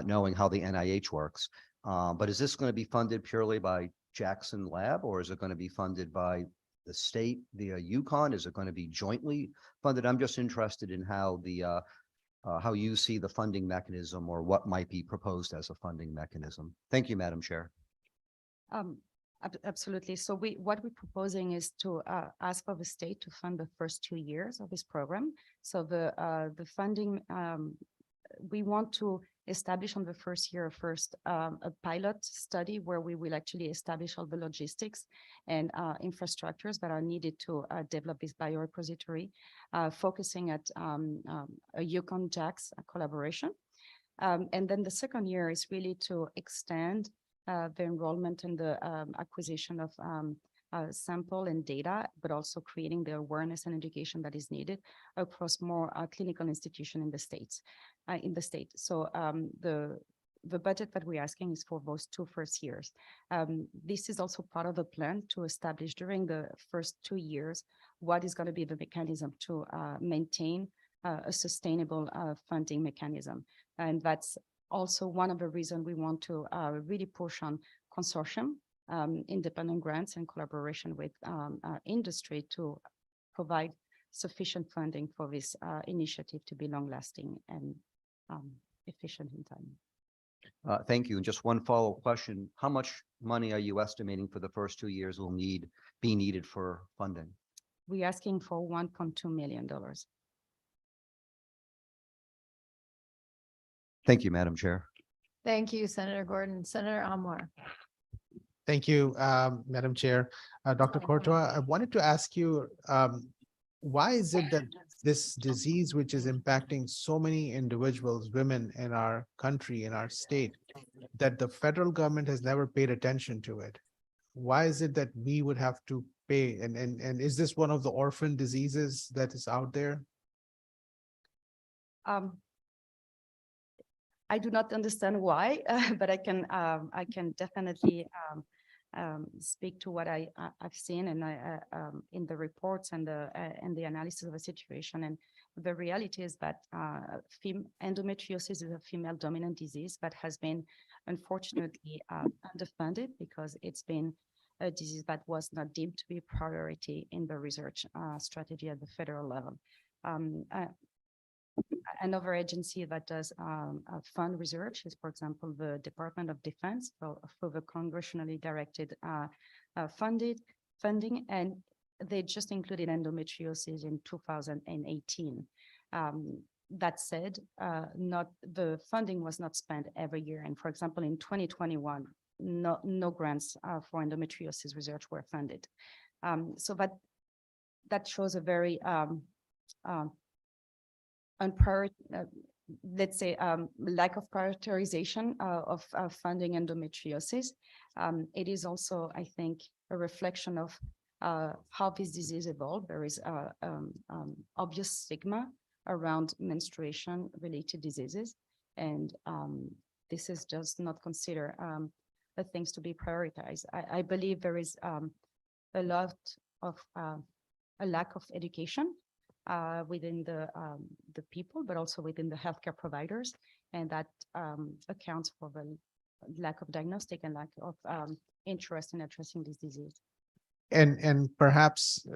Speaker 7: knowing how the NIH works. But is this going to be funded purely by Jackson Lab, or is it going to be funded by the state via UConn? Is it going to be jointly funded? I'm just interested in how how you see the funding mechanism, or what might be proposed as a funding mechanism. Thank you, Madam Chair.
Speaker 2: Absolutely. So what we're proposing is to ask for the state to fund the first 2 years of this program. So the funding, we want to establish on the first year a pilot study where we will actually establish all the logistics and infrastructures that are needed to develop this biorepository, focusing at a UConn-JAX collaboration. And then the second year is really to extend the enrollment and the acquisition of sample and data, but also creating the awareness and education that is needed across more clinical institutions in the state. So the budget that we're asking is for those 2 first years. This is also part of the plan to establish during the first 2 years what is going to be the mechanism to maintain a sustainable funding mechanism. And that's also one of the reasons we want to really push on consortium, independent grants, and collaboration with industry to provide sufficient funding for this initiative to be long-lasting and efficient in time.
Speaker 7: Thank you. And just one follow-up question. How much money are you estimating for the first 2 years will be needed for funding?
Speaker 2: We're asking for $1.2 million.
Speaker 7: Thank you, Madam Chair.
Speaker 17: Thank you, Senator Gordon. Senator Amor.
Speaker 1: Thank you, Madam Chair. Dr. Courtois, I wanted to ask you, why is it that this disease, which is impacting so many individuals, women in our country, in our state, that the federal government has never paid attention to it? Why is it that we would have to pay? And is this one of the orphan diseases that is out there?
Speaker 2: I do not understand why, but I can definitely speak to what I've seen and in the reports and the analysis of the situation. And the reality is that endometriosis is a female dominant disease that has been unfortunately underfunded because it's been a disease that was not deemed to be a priority in the research strategy at the federal level. Another agency that does fund research is, for example, the Department of Defense for the congressionally directed funding, and they just included endometriosis in 2018. That said, the funding was not spent every year, and for example, in 2021, no grants for endometriosis research were funded. So that shows a very let's say, lack of prioritization of funding endometriosis. It is also, I think, a reflection of how this disease evolved. There is obvious stigma around menstruation-related diseases, and this is just not considered the things to be prioritized. I believe there is a lot of a lack of education within the people, but also within the healthcare providers, and that accounts for the lack of diagnostic and lack of interest in addressing this disease.
Speaker 1: And perhaps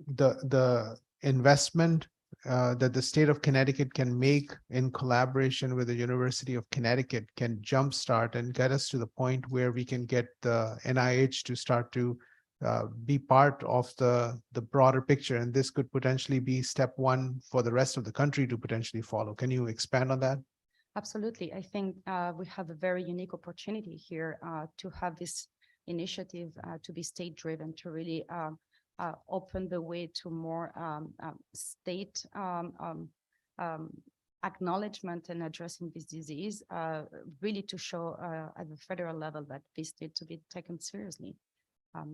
Speaker 1: the investment that the state of Connecticut can make in collaboration with the University of Connecticut can jumpstart and get us to the point where we can get the NIH to start to be part of the broader picture, and this could potentially be step one for the rest of the country to potentially follow. Can you expand on that?
Speaker 2: Absolutely. I think we have a very unique opportunity here to have this initiative to be state-driven, to really open the way to more state acknowledgement and addressing this disease, really to show at the federal level that this needs to be taken seriously.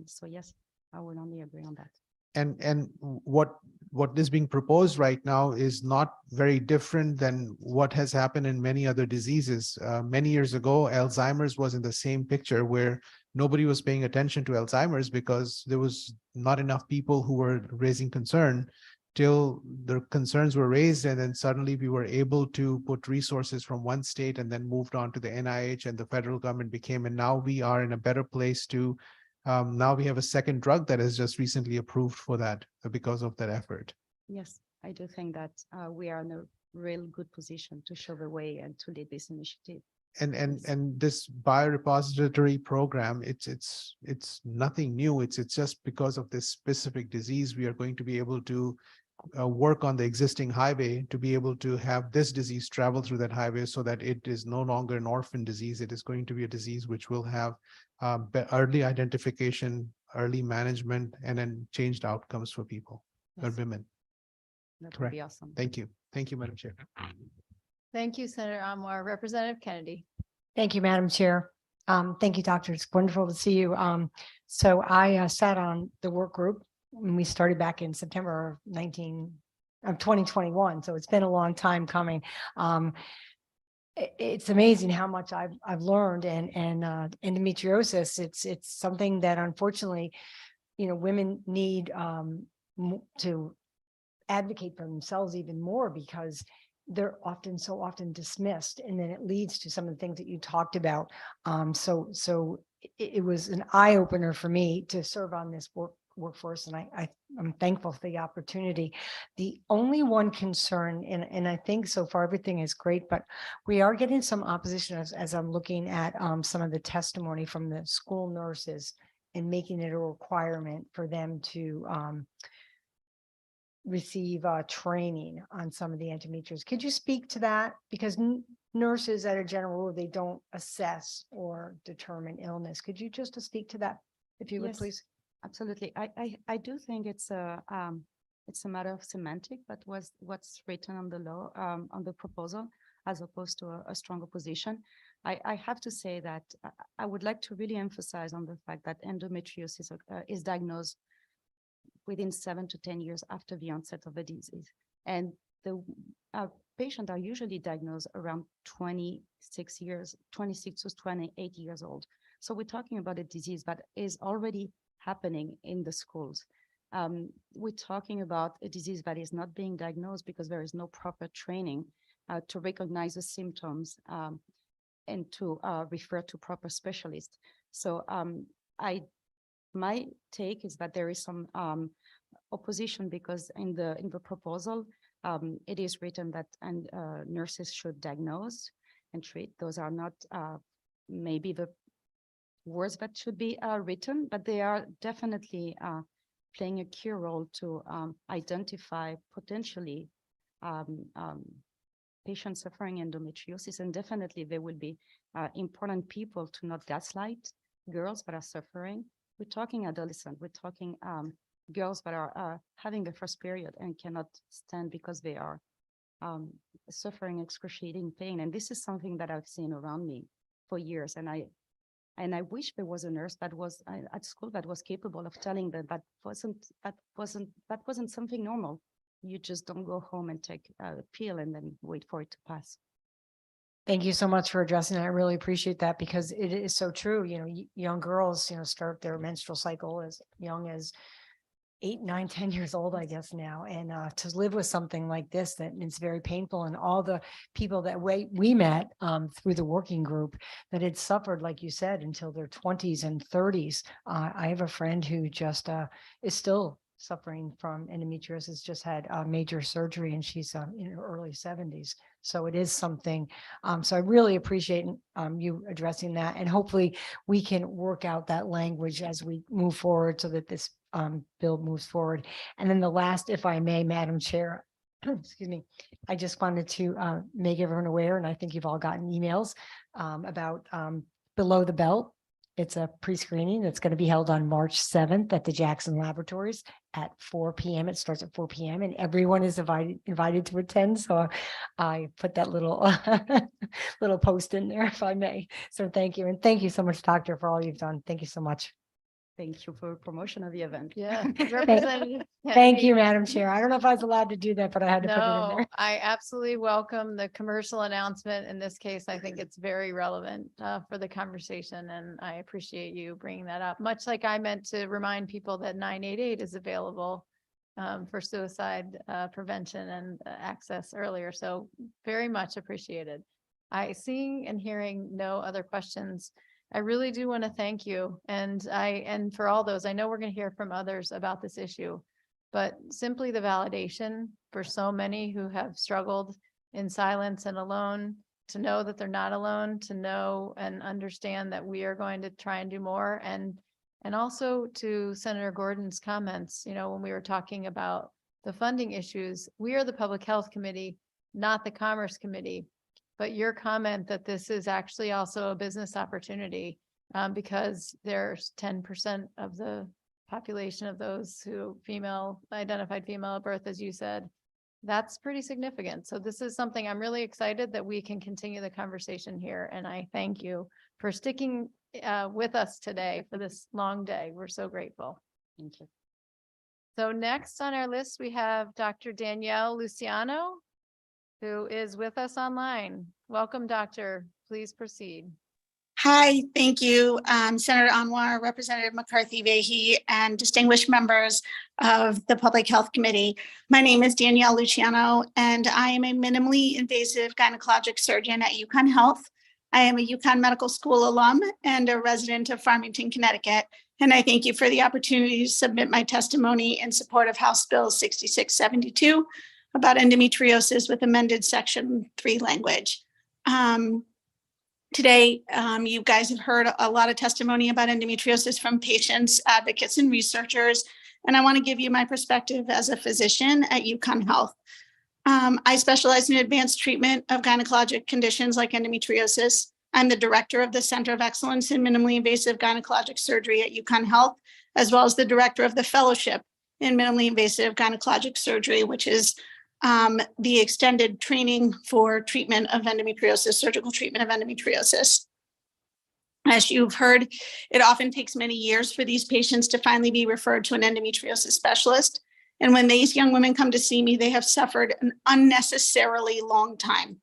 Speaker 2: So yes, I will only agree on that.
Speaker 1: And what is being proposed right now is not very different than what has happened in many other diseases. Many years ago, Alzheimer's was in the same picture, where nobody was paying attention to Alzheimer's because there was not enough people who were raising concern. till the concerns were raised, and then suddenly we were able to put resources from one state and then moved on to the NIH, and the federal government became, and now we are in a better place to, now we have a second drug that is just recently approved for that because of that effort.
Speaker 2: Yes, I do think that we are in a real good position to show the way and to lead this initiative.
Speaker 1: And this biorepository program, it's nothing new. It's just because of this specific disease, we are going to be able to work on the existing highway to be able to have this disease travel through that highway so that it is no longer an orphan disease. It is going to be a disease which will have early identification, early management, and then changed outcomes for people or
Speaker 2: Yes.
Speaker 1: women.
Speaker 2: That would
Speaker 1: Correct.
Speaker 2: be awesome.
Speaker 1: Thank you. Thank you, Madam Chair.
Speaker 17: Thank you, Senator Anwar. Representative Kennedy.
Speaker 12: Thank you, Madam Chair. Thank you, Doctor. It's wonderful to see you. So I sat on the work group when we started back in September of 2021. So it's been a long time coming. It's amazing how much I've learned, and endometriosis. It's something that unfortunately, women need to advocate for themselves even more, because they're so often dismissed, and then it leads to some of the things that you talked about. So it was an eye opener for me to serve on this workforce, and I'm thankful for the opportunity. The only one concern, and I think so far everything is great, but we are getting some opposition as I'm looking at some of the testimony from the school nurses and making it a requirement for them to receive training on some of the endometriosis. Could you speak to that? Because nurses at a general rule, they don't assess or determine illness. Could you just speak to that, if you would,
Speaker 2: Yes,
Speaker 12: please?
Speaker 2: Absolutely. I do think it's a matter of semantic, but what's written on the law, on the proposal, as opposed to a stronger position. I have to say that I would like to really emphasize on the fact that endometriosis is diagnosed within 7 to 10 years after the onset of the disease. And the patients are usually diagnosed around 26 to 28 years old. So we're talking about a disease that is already happening in the schools. We're talking about a disease that is not being diagnosed because there is no proper training to recognize the symptoms and to refer to proper specialists. So my take is that there is some opposition, because in the proposal, it is written that nurses should diagnose and treat. Those are not maybe the words that should be written, but they are definitely playing a key role to identify potentially patients suffering endometriosis, and definitely there will be important people to not gaslight girls that are suffering. We're talking adolescent, we're talking girls that are having the first period and cannot stand because they are suffering excruciating pain. And this is something that I've seen around me for years. And I wish there was a nurse that was at school that was capable of telling them that wasn't something normal. You just don't go home and take a pill and then wait for it to pass.
Speaker 12: Thank you so much for addressing that. I really appreciate that, because it is so true. Young girls, start their menstrual cycle as young as 8, 9, 10 years old, I guess now. And to live with something like this, that it's very painful. And all the people that we met through the working group that had suffered, like you said, until their 20s and 30s. I have a friend who just is still suffering from endometriosis, just had major surgery, and she's in her early 70s. So it is something. So I really appreciate you addressing that, and hopefully we can work out that language as we move forward so that this bill moves forward. And then the last, if I may, Madam Chair, excuse me, I just wanted to make everyone aware, and I think you've all gotten emails about Below the Belt. It's a pre-screening that's going to be held on March 7th at the Jackson Laboratories at 4 p.m. It starts at 4 p.m. and everyone is invited to attend. So I put that little little post in there, if I may. So thank you. And thank you so much, Doctor, for all you've done. Thank you so much.
Speaker 2: Thank you for promotion of the event.
Speaker 17: Yeah. Representative
Speaker 12: Thank you,
Speaker 17: Kennedy.
Speaker 12: Madam Chair. I don't know if I was allowed to do that, but I had to put it in
Speaker 17: No,
Speaker 12: there.
Speaker 17: I absolutely welcome the commercial announcement. In this case, I think it's very relevant for the conversation, and I appreciate you bringing that up. Much like I meant to remind people that 988 is available for suicide prevention and access earlier. So very much appreciated. Seeing and hearing no other questions, I really do want to thank you. And for all those, I know we're going to hear from others about this issue, but simply the validation for so many who have struggled in silence and alone, to know that they're not alone, to know and understand that we are going to try and do more. And also to Senator Gordon's comments, when we were talking about the funding issues, we are the Public Health Committee, not the Commerce Committee. But your comment that this is actually also a business opportunity, because there's 10% of the population of those who identified female at birth, as you said, that's pretty significant. So this is something I'm really excited that we can continue the conversation here. And I thank you for sticking with us today for this long day. We're so grateful.
Speaker 8: Thank you.
Speaker 17: So next on our list, we have Dr. Danielle Luciano, who is with us online. Welcome, Doctor. Please proceed.
Speaker 9: Hi, thank you, Senator Anwar, Representative McCarthy-Vahey, and distinguished members of the Public Health Committee. My name is Danielle Luciano, and I am a minimally invasive gynecologic surgeon at UConn Health. I am a UConn Medical School alum and a resident of Farmington, Connecticut, and I thank you for the opportunity to submit my testimony in support of House Bill 6672 about endometriosis with amended Section 3 language. Today, you guys have heard a lot of testimony about endometriosis from patients, advocates, and researchers, and I want to give you my perspective as a physician at UConn Health. I specialize in advanced treatment of gynecologic conditions like endometriosis. I'm the director of the Center of Excellence in Minimally Invasive Gynecologic Surgery at UConn Health, as well as the director of the Fellowship in Minimally Invasive Gynecologic Surgery, which is the extended training for treatment of endometriosis, surgical treatment of endometriosis. As you've heard, it often takes many years for these patients to finally be referred to an endometriosis specialist. And when these young women come to see me, they have suffered an unnecessarily long time.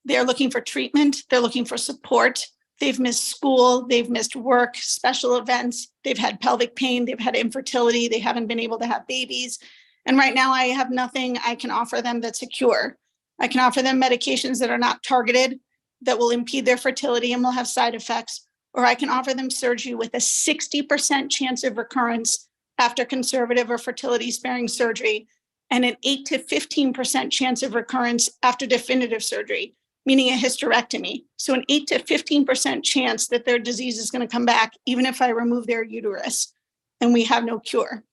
Speaker 9: They're looking for treatment, they're looking for support. They've missed school, they've missed work, special events, they've had pelvic pain, they've had infertility, they haven't been able to have babies. And right now I have nothing I can offer them that's a cure. I can offer them medications that are not targeted, that will impede their fertility and will have side effects, or I can offer them surgery with a 60% chance of recurrence after conservative or fertility sparing surgery, and an 8 to 15% chance of recurrence after definitive surgery, meaning a hysterectomy. So an 8 to 15% chance that their disease is going to come back, even if I remove their uterus, and we have no cure.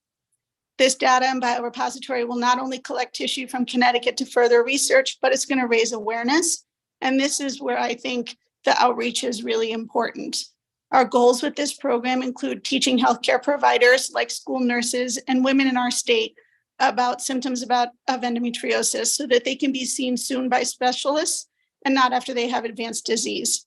Speaker 9: This data and biorepository will not only collect tissue from Connecticut to further research, but it's going to raise awareness. And this is where I think the outreach is really important. Our goals with this program include teaching healthcare providers like school nurses and women in our state about symptoms of endometriosis so that they can be seen soon by specialists and not after they have advanced disease.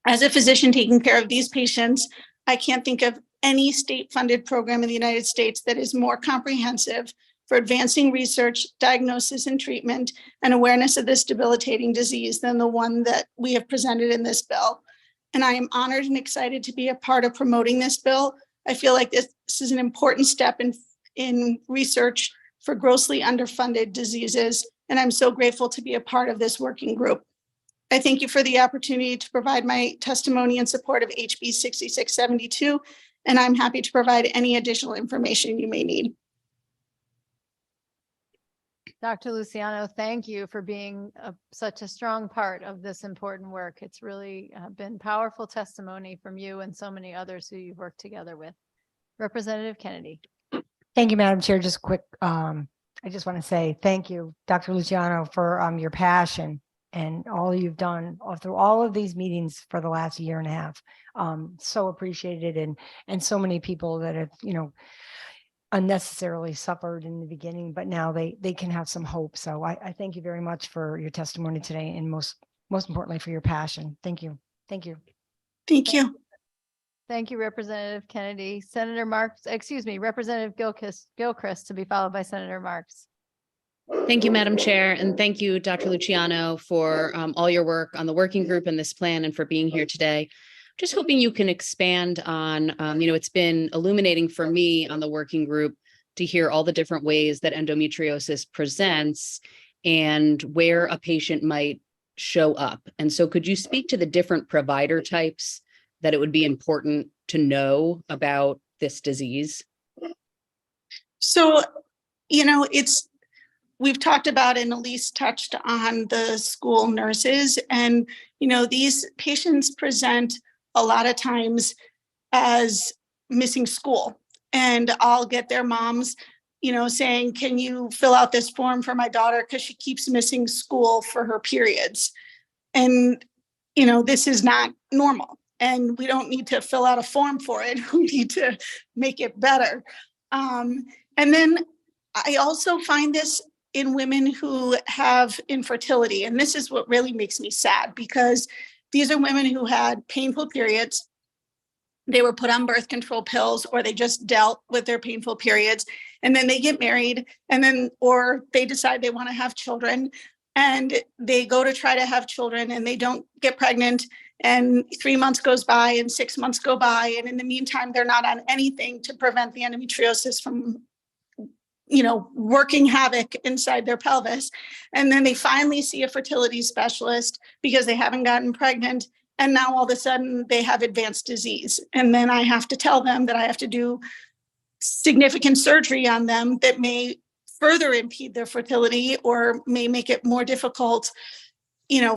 Speaker 9: As a physician taking care of these patients, I can't think of any state-funded program in the United States that is more comprehensive for advancing research, diagnosis, and treatment, and awareness of this debilitating disease than the one that we have presented in this bill. And I am honored and excited to be a part of promoting this bill. I feel like this is an important step in research for grossly underfunded diseases, and I'm so grateful to be a part of this working group. I thank you for the opportunity to provide my testimony in support of HB 6672, and I'm happy to provide any additional information you may need.
Speaker 17: Dr. Luciano, thank you for being such a strong part of this important work. It's really been powerful testimony from you and so many others who you've worked together with. Representative Kennedy.
Speaker 12: Thank you, Madam Chair. Just quick, I just want to say thank you, Dr. Luciano, for your passion and all you've done through all of these meetings for the last year and a half. So appreciated, and so many people that have, unnecessarily suffered in the beginning, but now they can have some hope. So I thank you very much for your testimony today, and most importantly for your passion. Thank you. Thank you.
Speaker 9: Thank you.
Speaker 17: Thank you, Representative Kennedy. Representative Gilchrist to be followed by Senator Marks.
Speaker 5: Thank you, Madam Chair, and thank you, Dr. Luciano, for all your work on the working group and this plan and for being here today. Just hoping you can expand on, it's been illuminating for me on the working group, to hear all the different ways that endometriosis presents and where a patient might show up. And so could you speak to the different provider types that it would be important to know about this disease?
Speaker 9: So, we've talked about, and Elise touched on, the school nurses, and, these patients present a lot of times as missing school. And I'll get their moms, saying, can you fill out this form for my daughter because she keeps missing school for her periods? And, this is not normal. And we don't need to fill out a form for it. We need to make it better. And then I also find this in women who have infertility. And this is what really makes me sad, because these are women who had painful periods. They were put on birth control pills, or they just dealt with their painful periods. And then they get married, or they decide they want to have children, and they go to try to have children and they don't get pregnant. And 3 months goes by and 6 months go by. And in the meantime, they're not on anything to prevent the endometriosis from, working havoc inside their pelvis. And then they finally see a fertility specialist because they haven't gotten pregnant. And now all of a sudden they have advanced disease. And then I have to tell them that I have to do significant surgery on them that may further impede their fertility, or may make it more difficult,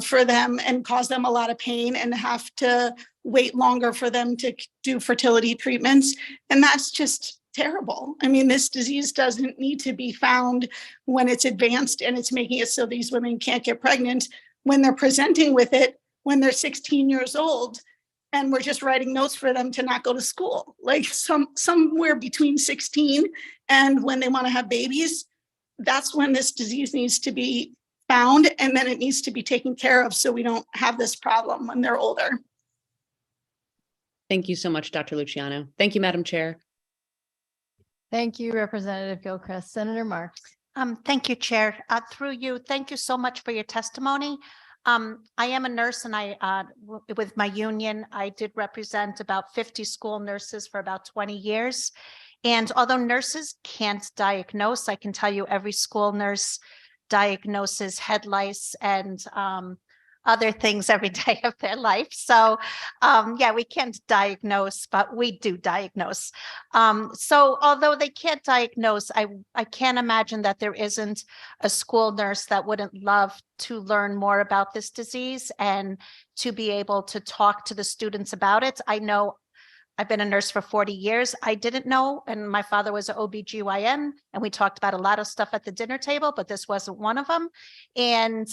Speaker 9: for them, and cause them a lot of pain, and have to wait longer for them to do fertility treatments. And that's just terrible. I mean, this disease doesn't need to be found when it's advanced, and it's making it so these women can't get pregnant when they're presenting with it when they're 16 years old, and we're just writing notes for them to not go to school. Like somewhere between 16 and when they want to have babies, that's when this disease needs to be found, and then it needs to be taken care of so we don't have this problem when they're older.
Speaker 5: Thank you so much, Dr. Luciano. Thank you, Madam Chair.
Speaker 17: Thank you, Representative Gilchrist. Senator Marks.
Speaker 10: Thank you, Chair. Through you, thank you so much for your testimony. I am a nurse, and with my union, I did represent about 50 school nurses for about 20 years. And although nurses can't diagnose, I can tell you every school nurse diagnoses head lice and other things every day of their life. So yeah, we can't diagnose, but we do diagnose. So although they can't diagnose, I can't imagine that there isn't a school nurse that wouldn't love to learn more about this disease and to be able to talk to the students about it. I know I've been a nurse for 40 years. I didn't know, and my father was an OBGYN, and we talked about a lot of stuff at the dinner table, but this wasn't one of them. And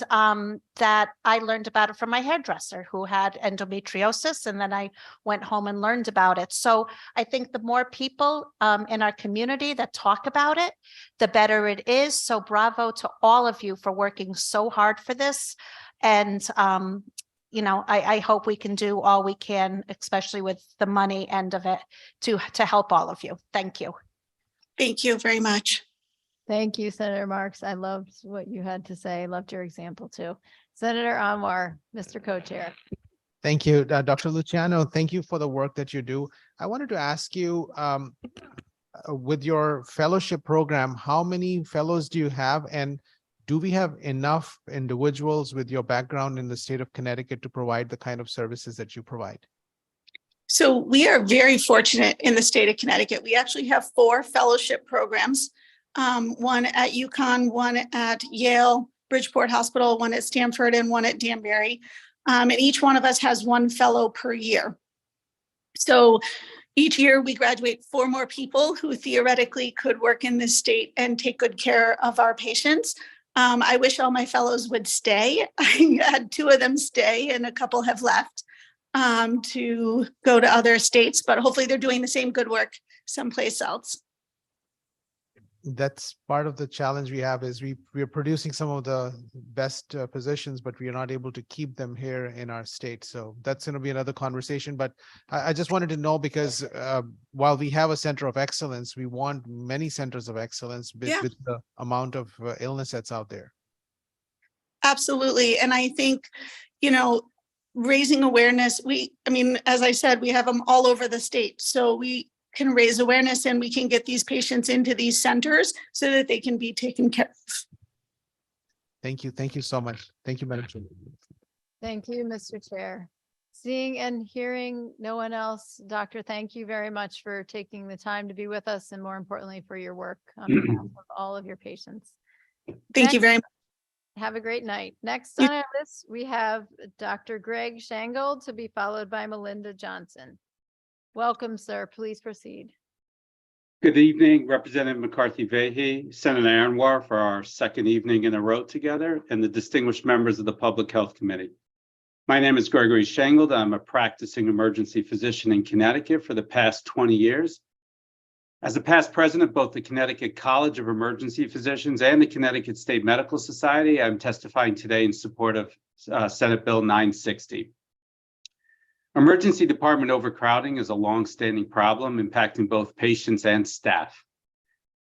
Speaker 10: that I learned about it from my hairdresser who had endometriosis, and then I went home and learned about it. So I think the more people in our community that talk about it, the better it is. So bravo to all of you for working so hard for this. And I hope we can do all we can, especially with the money end of it, to help all of you. Thank you.
Speaker 9: Thank you very much.
Speaker 17: Thank you, Senator Marks. I loved what you had to say. I loved your example too. Senator Anwar, Mr. Co-Chair.
Speaker 1: Thank you, Dr. Luciano. Thank you for the work that you do. I wanted to ask you, with your fellowship program, how many fellows do you have? And do we have enough individuals with your background in the state of Connecticut to provide the kind of services that you provide?
Speaker 9: So we are very fortunate in the state of Connecticut. We actually have 4 fellowship programs, one at UConn, one at Yale, Bridgeport Hospital, one at Stanford, and one at Danbury. And each one of us has 1 fellow per year. So each year we graduate 4 more people who theoretically could work in this state and take good care of our patients. I wish all my fellows would stay. I had 2 of them stay and a couple have left to go to other states, but hopefully they're doing the same good work someplace else.
Speaker 1: That's part of the challenge we have, is we're producing some of the best positions, but we are not able to keep them here in our state. So that's going to be another conversation. But I just wanted to know, because while we have a center of excellence, we want many centers of excellence with the amount of illness that's out there.
Speaker 9: Absolutely. And I think, raising awareness, as I said, we have them all over the state. So we can raise awareness and we can get these patients into these centers so that they can be taken care of.
Speaker 1: Thank you. Thank you so much. Thank you, Madam Chair.
Speaker 17: Thank you, Mr. Chair. Seeing and hearing no one else, Doctor, thank you very much for taking the time to be with us and more importantly for your work on behalf of all of your patients.
Speaker 9: Thank you very much.
Speaker 17: Have a great night. Next on our list, we have Dr. Greg Shangold to be followed by Melinda Johnson. Welcome, sir. Please proceed.
Speaker 6: Good evening, Representative McCarthy Vahey, Senator Anwar for our second evening in a row together, and the distinguished members of the Public Health Committee. My name is Gregory Shangold. I'm a practicing emergency physician in Connecticut for the past 20 years. As a past president of both the Connecticut College of Emergency Physicians and the Connecticut State Medical Society, I'm testifying today in support of Senate Bill 960. Emergency department overcrowding is a longstanding problem impacting both patients and staff.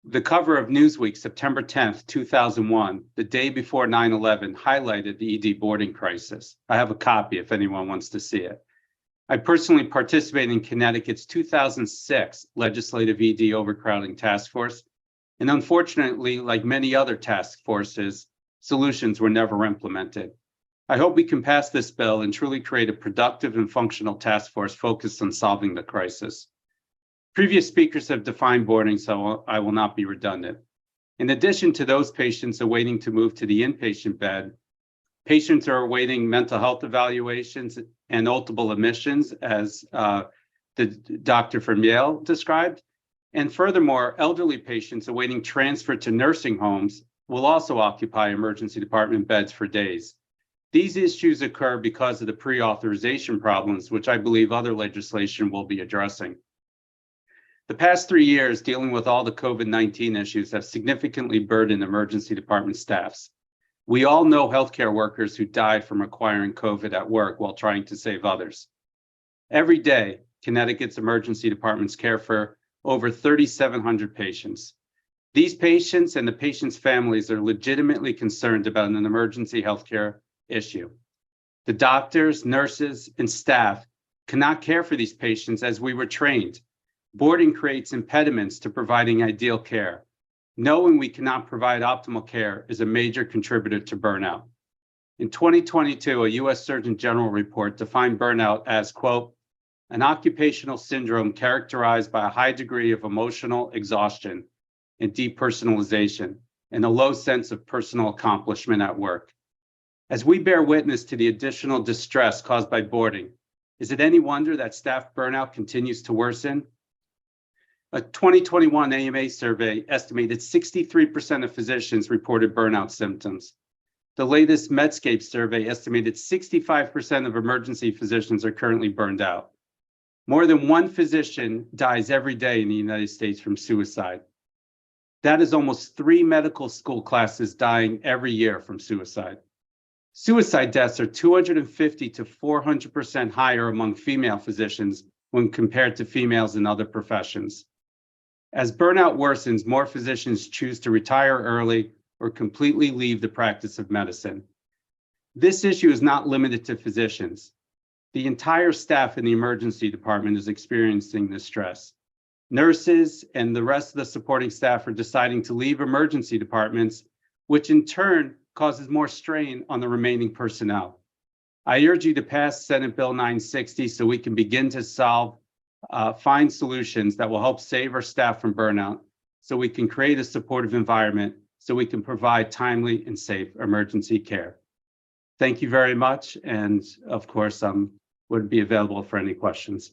Speaker 6: The cover of Newsweek, September 10th, 2001, the day before 9/11, highlighted the ED boarding crisis. I have a copy if anyone wants to see it. I personally participated in Connecticut's 2006 legislative ED overcrowding task force, and unfortunately, like many other task forces, solutions were never implemented. I hope we can pass this bill and truly create a productive and functional task force focused on solving the crisis. Previous speakers have defined boarding, so I will not be redundant. In addition to those patients awaiting to move to the inpatient bed, patients are awaiting mental health evaluations and multiple admissions, as the doctor from Yale described. And furthermore, elderly patients awaiting transfer to nursing homes will also occupy emergency department beds for days. These issues occur because of the pre-authorization problems, which I believe other legislation will be addressing. The past 3 years dealing with all the COVID-19 issues have significantly burdened emergency department staffs. We all know healthcare workers who die from acquiring COVID at work while trying to save others. Every day, Connecticut's emergency departments care for over 3,700 patients. These patients and the patients' families are legitimately concerned about an emergency healthcare issue. The doctors, nurses, and staff cannot care for these patients as we were trained. Boarding creates impediments to providing ideal care. Knowing we cannot provide optimal care is a major contributor to burnout. In 2022, a U.S. Surgeon General report defined burnout as, quote, an occupational syndrome characterized by a high degree of emotional exhaustion and depersonalization and a low sense of personal accomplishment at work. As we bear witness to the additional distress caused by boarding, is it any wonder that staff burnout continues to worsen? A 2021 AMA survey estimated 63% of physicians reported burnout symptoms. The latest Medscape survey estimated 65% of emergency physicians are currently burned out. More than one physician dies every day in the United States from suicide. That is almost 3 medical school classes dying every year from suicide. Suicide deaths are 250 to 400% higher among female physicians when compared to females in other professions. As burnout worsens, more physicians choose to retire early or completely leave the practice of medicine. This issue is not limited to physicians. The entire staff in the emergency department is experiencing this stress. Nurses and the rest of the supporting staff are deciding to leave emergency departments, which in turn causes more strain on the remaining personnel. I urge you to pass Senate Bill 960 so we can begin to find solutions that will help save our staff from burnout, so we can create a supportive environment, so we can provide timely and safe emergency care. Thank you very much. And of course, would be available for any questions.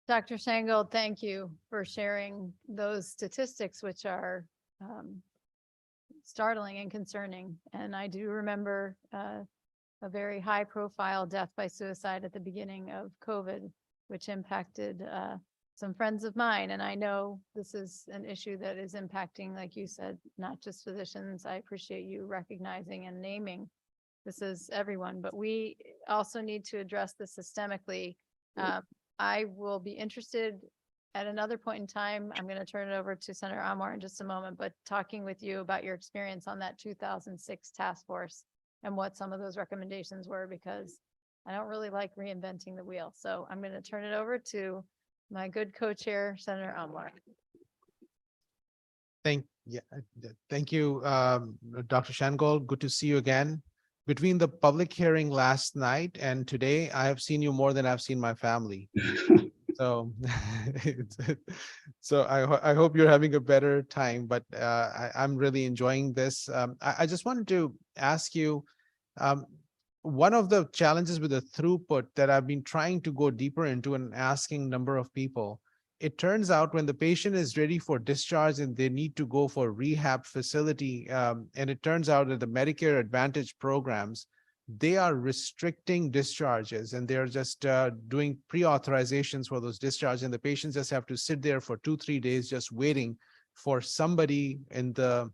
Speaker 17: Dr. Shangold, thank you for sharing those statistics, which are startling and concerning. And I do remember a very high profile death by suicide at the beginning of COVID, which impacted some friends of mine. And I know this is an issue that is impacting, like you said, not just physicians. I appreciate you recognizing and naming this is everyone, but we also need to address this systemically. I will be interested at another point in time. I'm going to turn it over to Senator Anwar in just a moment, but talking with you about your experience on that 2006 task force and what some of those recommendations were, because I don't really like reinventing the wheel. So I'm going to turn it over to my good co-chair, Senator Anwar.
Speaker 1: Thank you, Dr. Shangold. Good to see you again. Between the public hearing last night and today, I have seen you more than I've seen my family. So, I hope you're having a better time, but I'm really enjoying this. I just wanted to ask you, one of the challenges with the throughput that I've been trying to go deeper into and asking number of people, it turns out when the patient is ready for discharge and they need to go for rehab facility, and it turns out that the Medicare Advantage programs, they are restricting discharges and they're just doing pre-authorizations for those discharges, and the patients just have to sit there for 2-3 days just waiting for somebody in the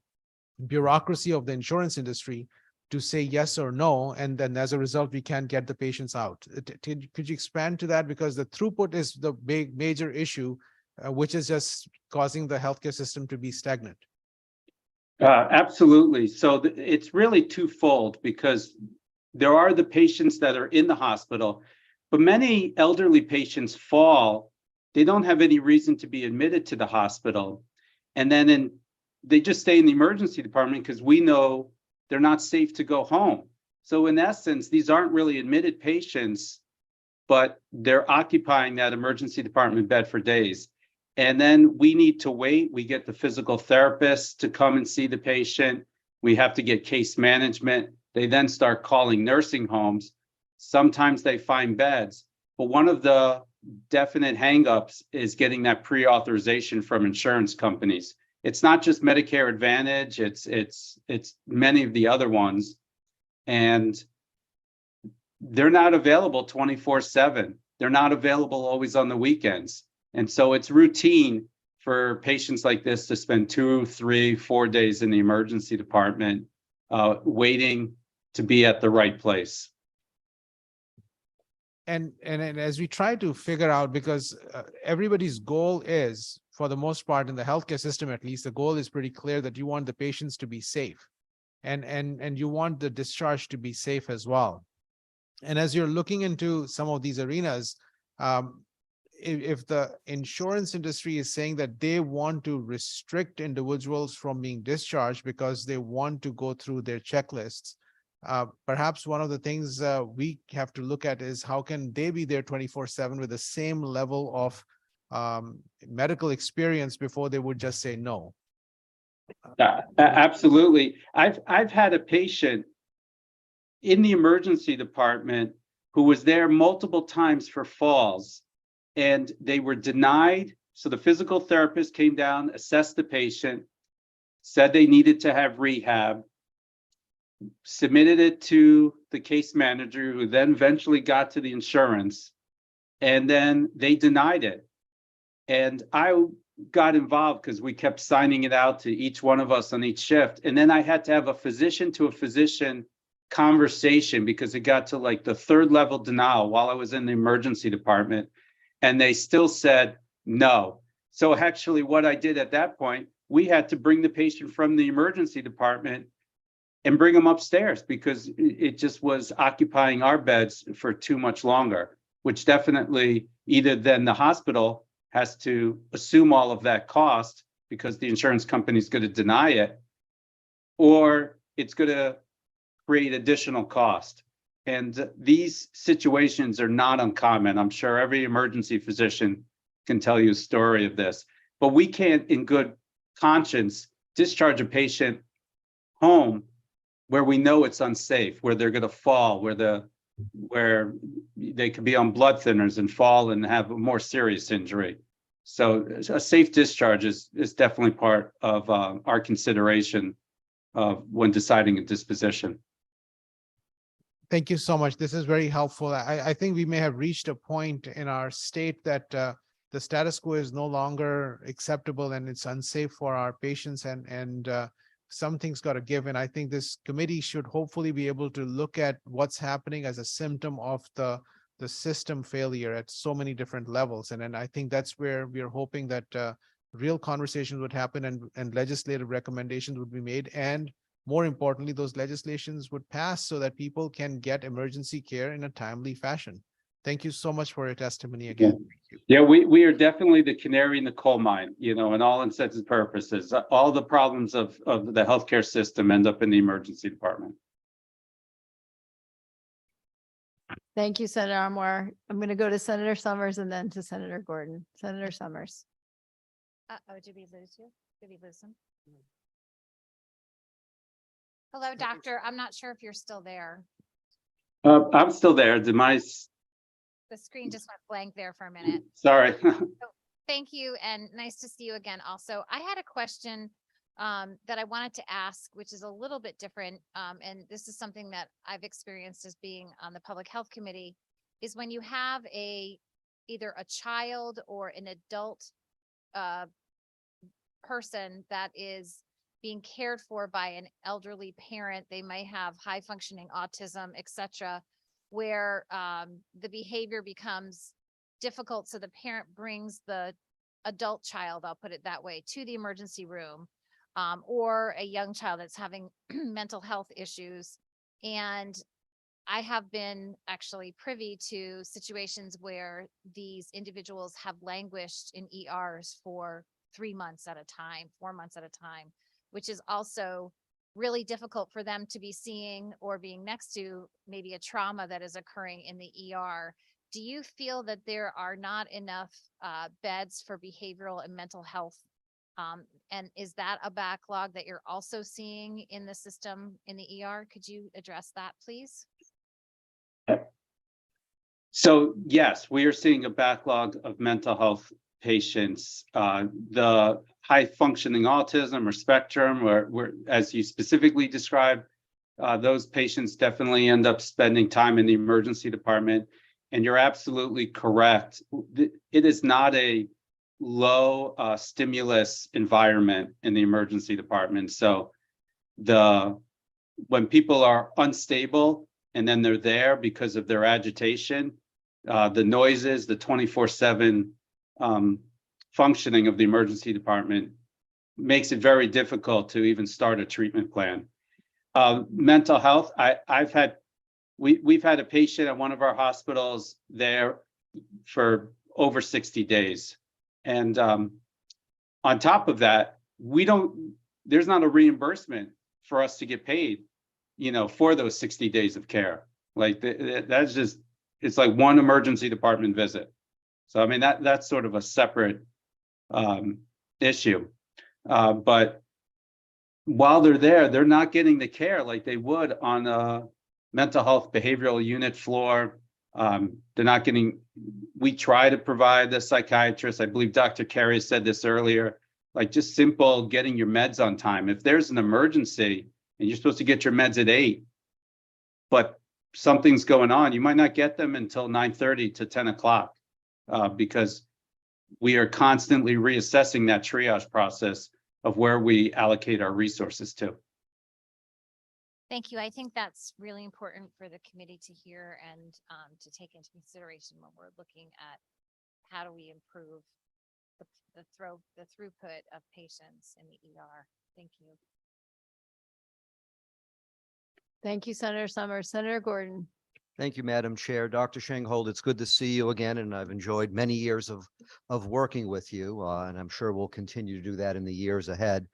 Speaker 1: bureaucracy of the insurance industry to say yes or no, and then as a result, we can't get the patients out. Could you expand to that? Because the throughput is the big major issue, which is just causing the healthcare system to be stagnant.
Speaker 6: Absolutely. So it's really twofold, because there are the patients that are in the hospital, but many elderly patients fall. They don't have any reason to be admitted to the hospital. And then they just stay in the emergency department because we know they're not safe to go home. So in essence, these aren't really admitted patients, but they're occupying that emergency department bed for days. And then we need to wait. We get the physical therapist to come and see the patient. We have to get case management. They then start calling nursing homes. Sometimes they find beds, but one of the definite hangups is getting that pre-authorization from insurance companies. It's not just Medicare Advantage, it's many of the other ones, and they're not available 24/7. They're not available always on the weekends. And so it's routine for patients like this to spend 2, 3, 4 days in the emergency department, waiting to be at the right place.
Speaker 1: And as we try to figure out, because everybody's goal is, for the most part in the healthcare system at least, the goal is pretty clear that you want the patients to be safe, and you want the discharge to be safe as well. And as you're looking into some of these arenas, if the insurance industry is saying that they want to restrict individuals from being discharged because they want to go through their checklists, perhaps one of the things we have to look at is how can they be there 24/7 with the same level of medical experience before they would just say no.
Speaker 6: Absolutely. I've had a patient in the emergency department who was there multiple times for falls, and they were denied. So the physical therapist came down, assessed the patient, said they needed to have rehab, submitted it to the case manager, who then eventually got to the insurance, and then they denied it. And I got involved because we kept signing it out to each one of us on each shift. And then I had to have a physician to a physician conversation because it got to like the 3rd level denial while I was in the emergency department. And they still said no. So actually what I did at that point, we had to bring the patient from the emergency department and bring them upstairs because it just was occupying our beds for too much longer, which definitely either then the hospital has to assume all of that cost because the insurance company is going to deny it, or it's going to create additional cost. And these situations are not uncommon. I'm sure every emergency physician can tell you a story of this, but we can't in good conscience discharge a patient home where we know it's unsafe, where they're going to fall, where they could be on blood thinners and fall and have a more serious injury. So a safe discharge is definitely part of our consideration when deciding a disposition.
Speaker 1: Thank you so much. This is very helpful. I think we may have reached a point in our state that the status quo is no longer acceptable and it's unsafe for our patients, and something's got to give. And I think this committee should hopefully be able to look at what's happening as a symptom of the system failure at so many different levels. And I think that's where we're hoping that real conversations would happen and legislative recommendations would be made. And more importantly, those legislations would pass so that people can get emergency care in a timely fashion. Thank you so much for your testimony again.
Speaker 6: Yeah, we are definitely the canary in the coal mine, you know, in all intents and purposes. All the problems of the healthcare system end up in the emergency department.
Speaker 17: Thank you, Senator Anwar. I'm going to go to Senator Summers and then to Senator Gordon. Senator Summers.
Speaker 19: Oh, did we lose you? Did we lose him? Hello, doctor. I'm not sure if you're still there.
Speaker 6: I'm still there.
Speaker 19: The screen just went blank there for a minute.
Speaker 6: Sorry.
Speaker 19: Thank you and nice to see you again. Also, I had a question that I wanted to ask, which is a little bit different. And this is something that I've experienced as being on the Public Health Committee, is when you have either a child or an adult person that is being cared for by an elderly parent. They might have high functioning autism, etc., where the behavior becomes difficult. So the parent brings the adult child, I'll put it that way, to the emergency room, or a young child that's having mental health issues. And I have been actually privy to situations where these individuals have languished in ERs for 3 months at a time, 4 months at a time, which is also really difficult for them to be seeing or being next to maybe a trauma that is occurring in the ER. Do you feel that there are not enough beds for behavioral and mental health? And is that a backlog that you're also seeing in the system in the ER? Could you address that, please?
Speaker 6: So yes, we are seeing a backlog of mental health patients. The high functioning autism or spectrum, or as you specifically described, those patients definitely end up spending time in the emergency department. And you're absolutely correct. It is not a low stimulus environment in the emergency department. So when people are unstable and then they're there because of their agitation, the noises, the 24/7 functioning of the emergency department makes it very difficult to even start a treatment plan. Mental health, we've had a patient at one of our hospitals there for over 60 days. And on top of that, there's not a reimbursement for us to get paid, for those 60 days of care. Like that's just, it's like one emergency department visit. So, I mean, that's sort of a separate issue. But while they're there, they're not getting the care like they would on a mental health behavioral unit floor. They're not getting, we try to provide the psychiatrist. I believe Dr. Carey said this earlier, like just simple getting your meds on time. If there's an emergency and you're supposed to get your meds at 8, but something's going on, you might not get them until 9:30 to 10 o'clock because we are constantly reassessing that triage process of where we allocate our resources to.
Speaker 19: Thank you. I think that's really important for the committee to hear and to take into consideration when we're looking at how do we improve the throughput of patients in the ER. Thank you.
Speaker 17: Thank you, Senator Summers. Senator Gordon.
Speaker 7: Thank you, Madam Chair. Dr. Shenghold, it's good to see you again, and I've enjoyed many years of working with you, and I'm sure we'll continue to do that in the years ahead.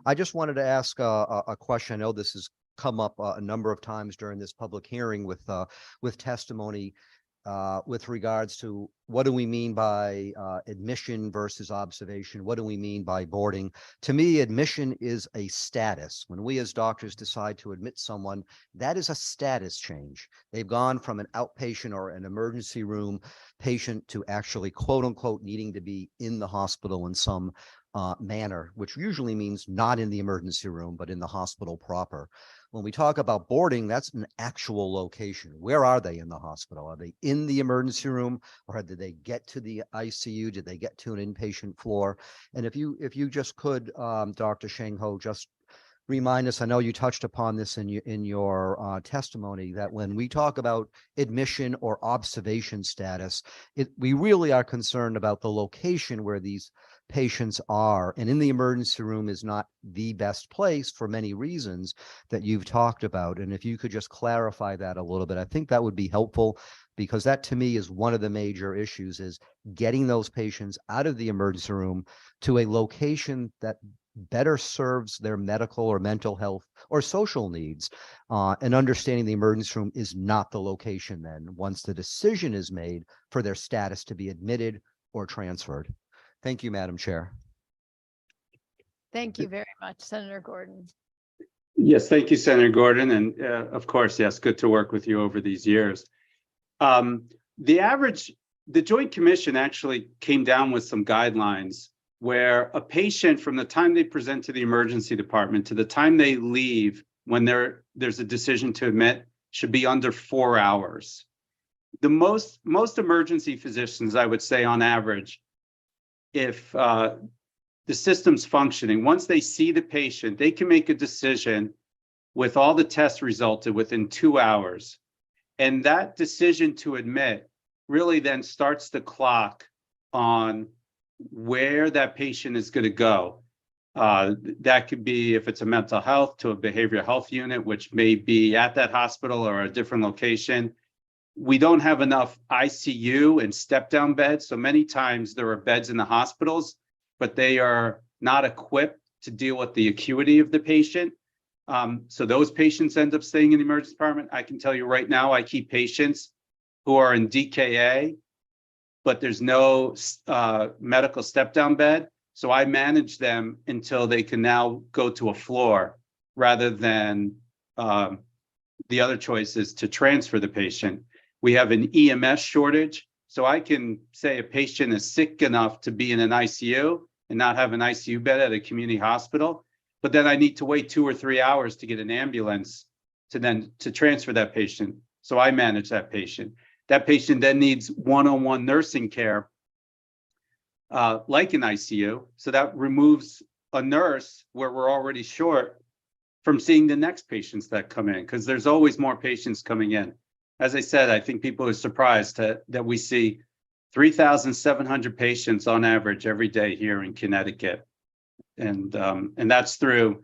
Speaker 7: I just wanted to ask a question. I know this has come up a number of times during this public hearing with testimony with regards to what do we mean by admission versus observation? What do we mean by boarding? To me, admission is a status. When we as doctors decide to admit someone, that is a status change. They've gone from an outpatient or an emergency room patient to actually, quote unquote, needing to be in the hospital in some manner, which usually means not in the emergency room, but in the hospital proper. When we talk about boarding, that's an actual location. Where are they in the hospital? Are they in the emergency room, or did they get to the ICU? Did they get to an inpatient floor? And if you just could, Dr. Shenghold, just remind us, I know you touched upon this in your testimony, that when we talk about admission or observation status, we really are concerned about the location where these patients are, and in the emergency room is not the best place for many reasons that you've talked about. And if you could just clarify that a little bit, I think that would be helpful, because that to me is one of the major issues, is getting those patients out of the emergency room to a location that better serves their medical or mental health or social needs. And understanding the emergency room is not the location then, once the decision is made for their status to be admitted or transferred. Thank you, Madam Chair.
Speaker 17: Thank you very much, Senator Gordon.
Speaker 6: Yes, thank you, Senator Gordon. And of course, yes, good to work with you over these years. The Joint Commission actually came down with some guidelines where a patient, from the time they present to the emergency department to the time they leave, when there's a decision to admit, should be under 4 hours. The most emergency physicians, I would say on average, if the system's functioning, once they see the patient, they can make a decision with all the tests resulted within 2 hours. And that decision to admit really then starts the clock on where that patient is going to go. That could be, if it's a mental health, to a behavioral health unit, which may be at that hospital or a different location. We don't have enough ICU and step-down beds. So many times there are beds in the hospitals, but they are not equipped to deal with the acuity of the patient. So those patients end up staying in the emergency department. I can tell you right now, I keep patients who are in DKA, but there's no medical step-down bed. So I manage them until they can now go to a floor, rather than the other choice is to transfer the patient. We have an EMS shortage. So I can say a patient is sick enough to be in an ICU and not have an ICU bed at a community hospital, but then I need to wait 2 or 3 hours to get an ambulance to transfer that patient. So I manage that patient. That patient then needs one-on-one nursing care, like an ICU. So that removes a nurse where we're already short from seeing the next patients that come in, because there's always more patients coming in. As I said, I think people are surprised that we see 3,700 patients on average every day here in Connecticut. And that's through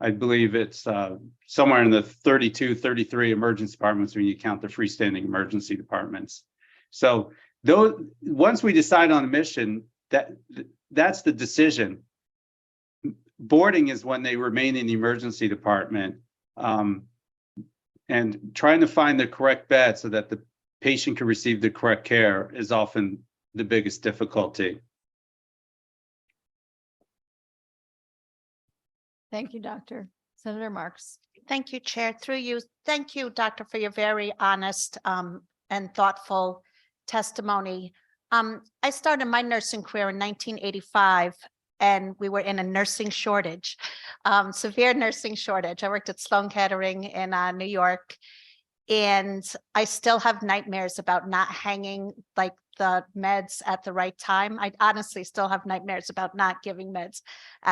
Speaker 6: I believe it's somewhere in the 32, 33 emergency departments when you count the freestanding emergency departments. So once we decide on a mission, that's the decision. Boarding is when they remain in the emergency department, and trying to find the correct bed so that the patient can receive the correct care is often the biggest difficulty.
Speaker 17: Thank you, Doctor. Senator Marks.
Speaker 10: Thank you, Chair. Through you, thank you, Doctor, for your very honest and thoughtful testimony. I started my nursing career in 1985, and we were in a nursing shortage, severe nursing shortage. I worked at Sloan Kettering in New York, and I still have nightmares about not hanging like the meds at the right time. I honestly still have nightmares about not giving meds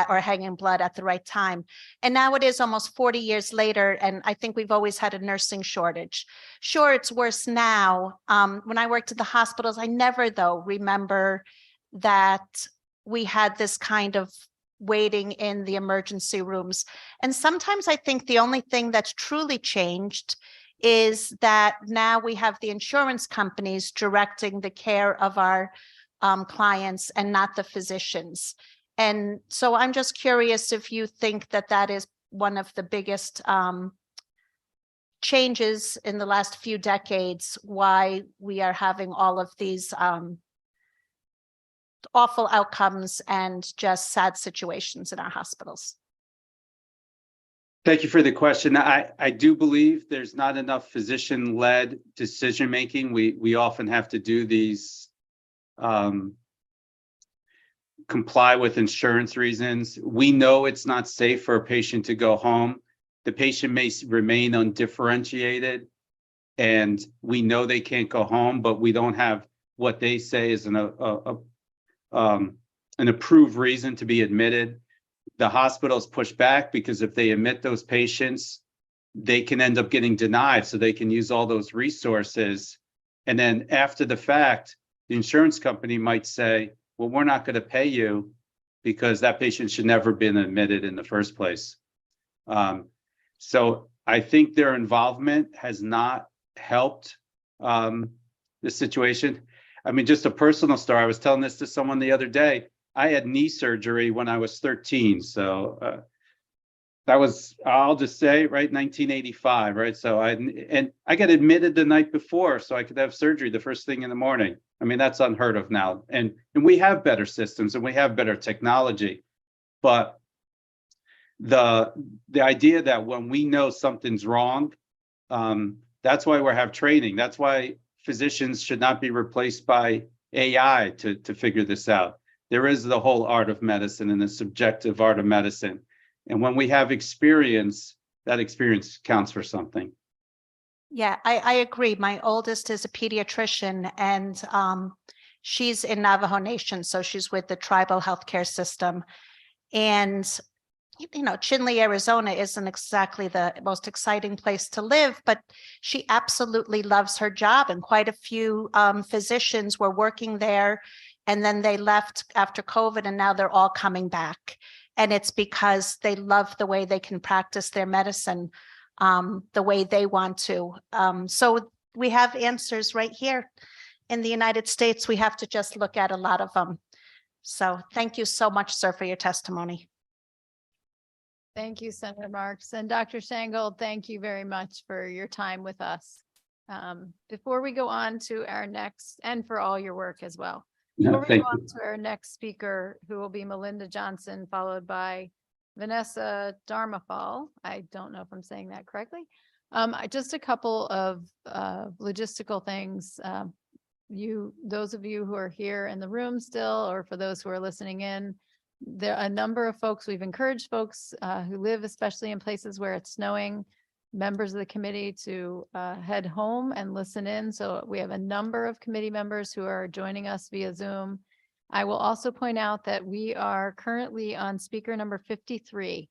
Speaker 10: or hanging blood at the right time. And now it is almost 40 years later, and I think we've always had a nursing shortage. Sure, it's worse now. When I worked at the hospitals, I never, though, remember that we had this kind of waiting in the emergency rooms. And sometimes I think the only thing that's truly changed is that now we have the insurance companies directing the care of our clients and not the physicians. And so I'm just curious if you think that that is one of the biggest changes in the last few decades, why we are having all of these awful outcomes and just sad situations in our hospitals.
Speaker 6: Thank you for the question. I do believe there's not enough physician-led decision-making. We often have to do these comply with insurance reasons. We know it's not safe for a patient to go home. The patient may remain undifferentiated, and we know they can't go home, but we don't have what they say is an approved reason to be admitted. The hospitals push back because if they admit those patients, they can end up getting denied, so they can use all those resources. And then after the fact, the insurance company might say, well, we're not going to pay you because that patient should never been admitted in the first place. So I think their involvement has not helped the situation. I mean, just a personal story. I was telling this to someone the other day. I had knee surgery when I was 13. So that was, I'll just say, right, 1985, right? So I got admitted the night before so I could have surgery the first thing in the morning. I mean, that's unheard of now. And we have better systems and we have better technology. But the idea that when we know something's wrong, that's why we have training. That's why physicians should not be replaced by AI to figure this out. There is the whole art of medicine and the subjective art of medicine. And when we have experience, that experience counts for something.
Speaker 10: Yeah, I agree. My oldest is a pediatrician, and she's in Navajo Nation, so she's with the tribal healthcare system. And you know, Chinle, Arizona isn't exactly the most exciting place to live, but she absolutely loves her job. And quite a few physicians were working there, and then they left after COVID, and now they're all coming back. And it's because they love the way they can practice their medicine the way they want to. So we have answers right here in the United States. We have to just look at a lot of them. So thank you so much, sir, for your testimony.
Speaker 17: Thank you, Senator Marks. And Dr. Shangold, thank you very much for your time with us. Before we go on to our next, and for all your work as well. Before we go on to our next speaker, who will be Melinda Johnson, followed by Vanessa Dharmafal. I don't know if I'm saying that correctly. Just a couple of logistical things. Those of you who are here in the room still, or for those who are listening in, there are a number of folks, we've encouraged folks who live especially in places where it's snowing, members of the committee to head home and listen in. So we have a number of committee members who are joining us via Zoom. I will also point out that we are currently on speaker number 53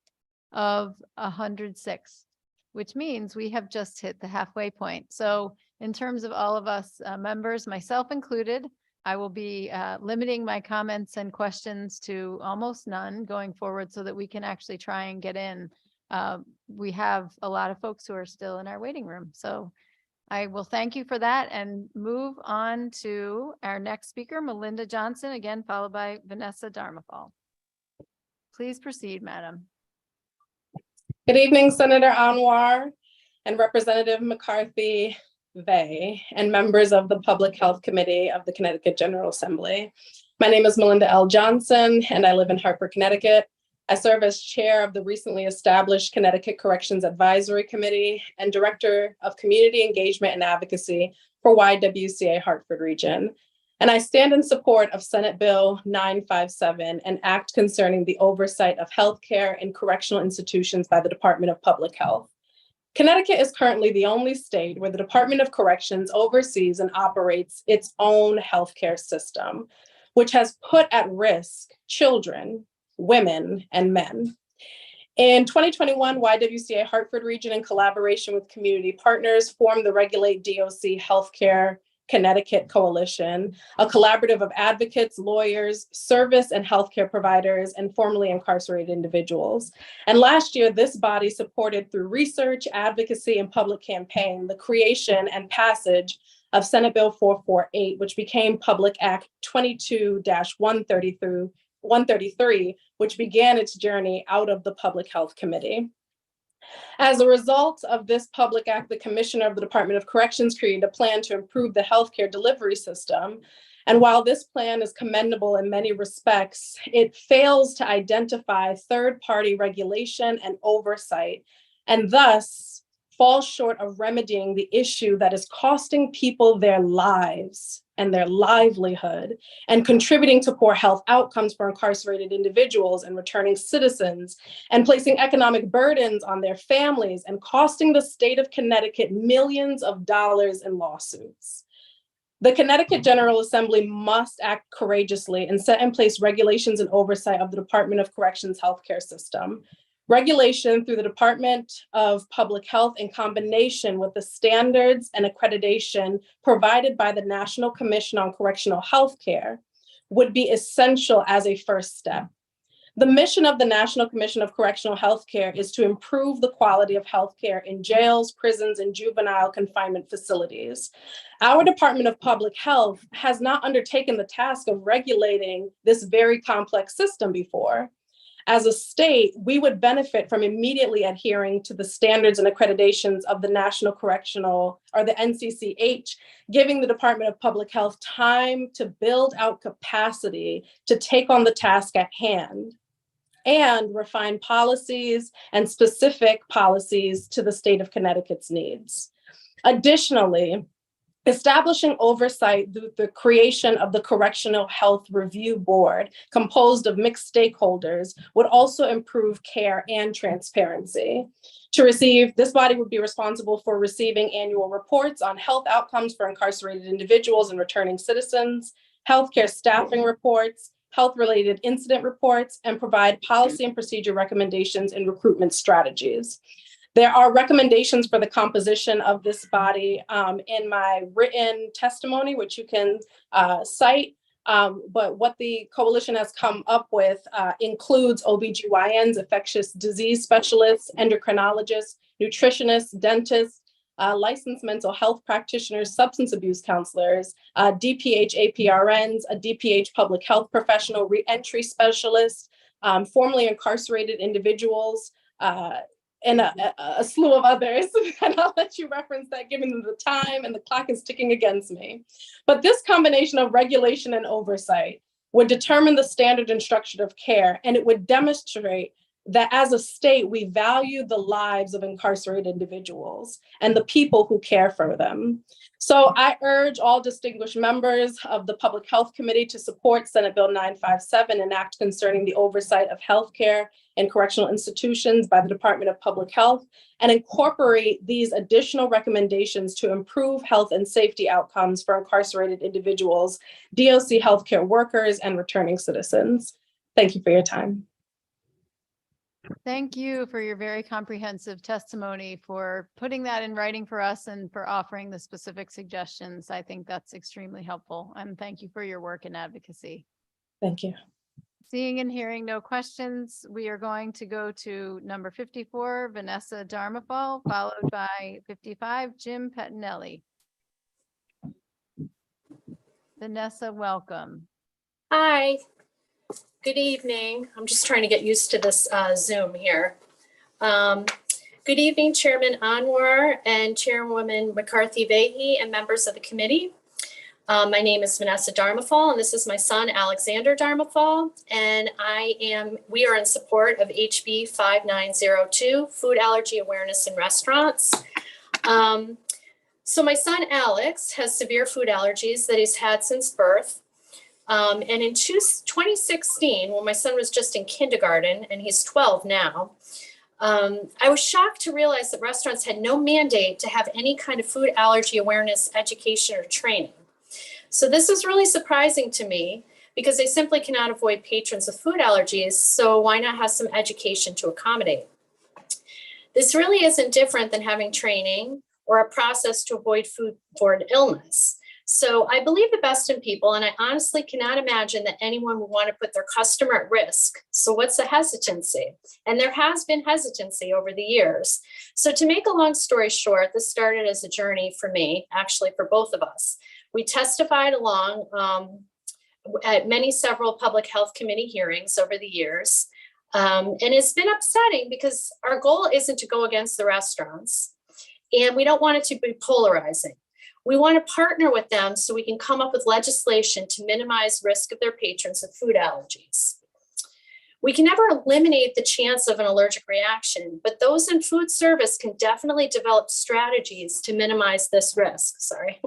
Speaker 17: of 106, which means we have just hit the halfway point. So in terms of all of us members, myself included, I will be limiting my comments and questions to almost none going forward so that we can actually try and get in. We have a lot of folks who are still in our waiting room. So I will thank you for that and move on to our next speaker, Melinda Johnson, again, followed by Vanessa Dharmafal. Please proceed, madam.
Speaker 14: Good evening, Senator Anwar and Representative McCarthy Vey and members of the Public Health Committee of the Connecticut General Assembly. My name is Melinda L. Johnson, and I live in Hartford, Connecticut. I serve as chair of the recently established Connecticut Corrections Advisory Committee and director of community engagement and advocacy for YWCA Hartford Region. And I stand in support of Senate Bill 957, an act concerning the oversight of healthcare in correctional institutions by the Department of Public Health. Connecticut is currently the only state where the Department of Corrections oversees and operates its own healthcare system, which has put at risk children, women, and men. In 2021, YWCA Hartford Region, in collaboration with community partners, formed the Regulate DOC Healthcare Connecticut Coalition, a collaborative of advocates, lawyers, service and healthcare providers, and formerly incarcerated individuals. And last year, this body supported through research, advocacy, and public campaign, the creation and passage of Senate Bill 448, which became Public Act 22-133, which began its journey out of the Public Health Committee. As a result of this public act, the Commissioner of the Department of Corrections created a plan to improve the healthcare delivery system. And while this plan is commendable in many respects, it fails to identify third-party regulation and oversight, and thus falls short of remedying the issue that is costing people their lives and their livelihood, and contributing to poor health outcomes for incarcerated individuals and returning citizens, and placing economic burdens on their families, and costing the state of Connecticut millions of dollars in lawsuits. The Connecticut General Assembly must act courageously and set in place regulations and oversight of the Department of Corrections healthcare system. Regulation through the Department of Public Health in combination with the standards and accreditation provided by the National Commission on Correctional Healthcare would be essential as a first step. The mission of the National Commission of Correctional Healthcare is to improve the quality of healthcare in jails, prisons, and juvenile confinement facilities. Our Department of Public Health has not undertaken the task of regulating this very complex system before. As a state, we would benefit from immediately adhering to the standards and accreditations of the National Correctional, or the NCCH, giving the Department of Public Health time to build out capacity to take on the task at hand and refine policies and specific policies to the state of Connecticut's needs. Additionally, establishing oversight through the creation of the Correctional Health Review Board, composed of mixed stakeholders, would also improve care and transparency. This body would be responsible for receiving annual reports on health outcomes for incarcerated individuals and returning citizens, healthcare staffing reports, health-related incident reports, and provide policy and procedure recommendations and recruitment strategies. There are recommendations for the composition of this body in my written testimony, which you can cite. But what the coalition has come up with includes OBGYNs, infectious disease specialists, endocrinologists, nutritionists, dentists, licensed mental health practitioners, substance abuse counselors, DPH APRNs, a DPH public health professional, reentry specialists, formerly incarcerated individuals, and a slew of others. And I'll let you reference that given the time and the clock is ticking against me. But this combination of regulation and oversight would determine the standard and structure of care, and it would demonstrate that as a state, we value the lives of incarcerated individuals and the people who care for them. So I urge all distinguished members of the Public Health Committee to support Senate Bill 957, an act concerning the oversight of healthcare and correctional institutions by the Department of Public Health, and incorporate these additional recommendations to improve health and safety outcomes for incarcerated individuals, DOC healthcare workers, and returning citizens. Thank you for your time.
Speaker 17: Thank you for your very comprehensive testimony, for putting that in writing for us and for offering the specific suggestions. I think that's extremely helpful. And thank you for your work in advocacy.
Speaker 14: Thank you.
Speaker 17: Seeing and hearing no questions, we are going to go to number 54, Vanessa Darmafal, followed by 55, Jim Pettinelli. Vanessa, welcome.
Speaker 16: Hi, good evening. I'm just trying to get used to this Zoom here. Good evening, Chairman Anwar and Chairwoman McCarthy-Vahey and members of the committee. My name is Vanessa Darmafal, and this is my son, Alexander Darmafal, and we are in support of HB 5902, Food Allergy Awareness in Restaurants. So my son, Alex, has severe food allergies that he's had since birth. And in 2016, when my son was just in kindergarten, and he's 12 now, I was shocked to realize that restaurants had no mandate to have any kind of food allergy awareness education or training. So this is really surprising to me because they simply cannot avoid patrons with food allergies. So why not have some education to accommodate? This really isn't different than having training or a process to avoid foodborne illness. So I believe the best in people, and I honestly cannot imagine that anyone would want to put their customer at risk. So what's the hesitancy? And there has been hesitancy over the years. So to make a long story short, this started as a journey for me, actually for both of us. We testified along at several public health committee hearings over the years. And it's been upsetting because our goal isn't to go against the restaurants, and we don't want it to be polarizing. We want to partner with them so we can come up with legislation to minimize risk of their patrons of food allergies. We can never eliminate the chance of an allergic reaction, but those in food service can definitely develop strategies to minimize this risk. Sorry.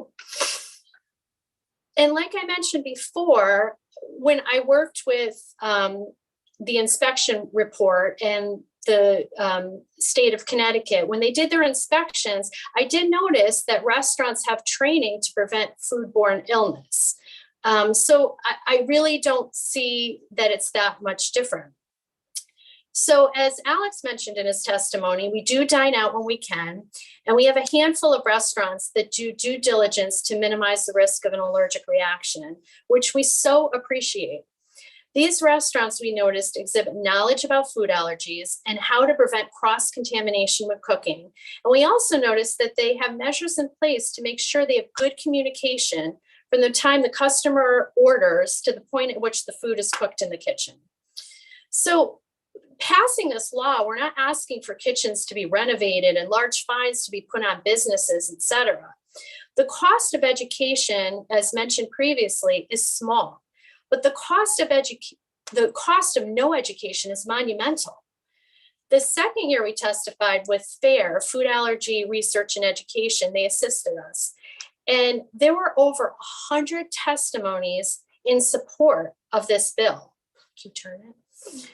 Speaker 16: And like I mentioned before, when I worked with the inspection report and the state of Connecticut, when they did their inspections, I did notice that restaurants have training to prevent foodborne illness. So I really don't see that it's that much different. So as Alex mentioned in his testimony, we do dine out when we can, and we have a handful of restaurants that do due diligence to minimize the risk of an allergic reaction, which we so appreciate. These restaurants, we noticed, exhibit knowledge about food allergies and how to prevent cross-contamination with cooking. And we also noticed that they have measures in place to make sure they have good communication from the time the customer orders to the point at which the food is cooked in the kitchen. So passing this law, we're not asking for kitchens to be renovated and large fines to be put on businesses, et cetera. The cost of education, as mentioned previously, is small, but the cost of no education is monumental. The second year we testified with FAIR, Food Allergy Research and Education, they assisted us. And there were over 100 testimonies in support of this bill. Can you turn it?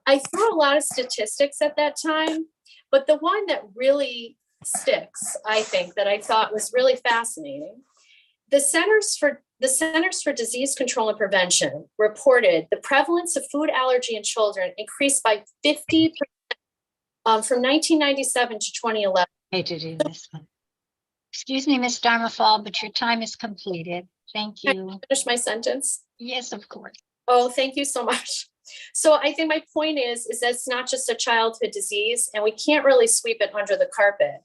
Speaker 16: I threw a lot of statistics at that time, but the one that really sticks, I think, that I thought was really fascinating, the Centers for Disease Control and Prevention reported the prevalence of food allergy in children increased by 50% from 1997 to 2011.
Speaker 11: Hey, to do this one. Excuse me, Ms. Dharmafal, but your time is completed. Thank you.
Speaker 16: Can I finish my sentence?
Speaker 11: Yes, of course.
Speaker 16: Oh, thank you so much. So I think my point is that it's not just a childhood disease, and we can't really sweep it under the carpet.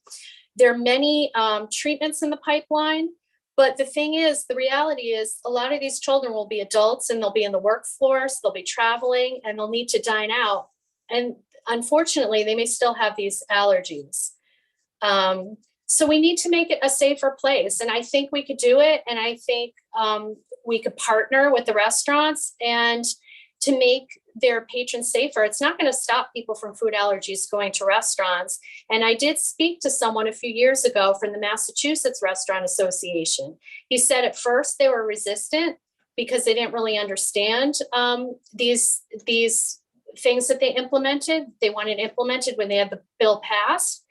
Speaker 16: There are many treatments in the pipeline, but the thing is, the reality is a lot of these children will be adults and they'll be in the workforce, they'll be traveling, and they'll need to dine out. And unfortunately, they may still have these allergies. So we need to make it a safer place. And I think we could do it. And I think we could partner with the restaurants and to make their patrons safer. It's not going to stop people from food allergies going to restaurants. And I did speak to someone a few years ago from the Massachusetts Restaurant Association. He said at first they were resistant because they didn't really understand these things that they implemented. They wanted implemented when they had the bill passed,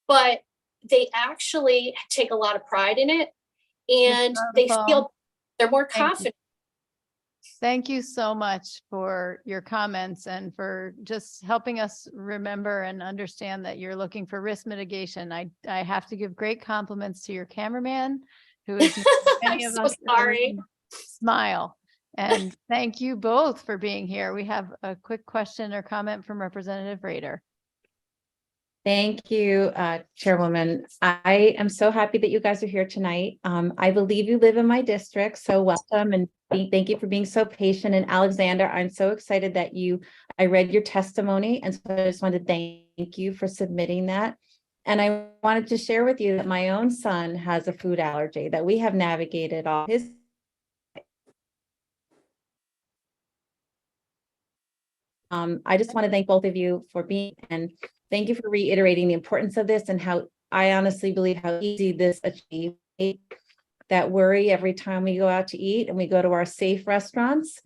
Speaker 16: but they actually take a lot of pride in it, and they feel they're more confident.
Speaker 17: Thank you so much for your comments and for just helping us remember and understand that you're looking for risk mitigation. I have to give great compliments to your cameraman, who is many of
Speaker 16: So
Speaker 17: us
Speaker 16: sorry.
Speaker 17: smile. And thank you both for being here. We have a quick question or comment from Representative Rader.
Speaker 18: Thank you, Chairwoman. I am so happy that you guys are here tonight. I believe you live in my district, so welcome and thank you for being so patient. And Alexander, I'm so excited that I read your testimony, and so I just wanted to thank you for submitting that. And I wanted to share with you that my own son has a food allergy that we have navigated all his. I just want to thank both of you for being, and thank you for reiterating the importance of this and how I honestly believe how easy this achieves that worry every time we go out to eat and we go to our safe restaurants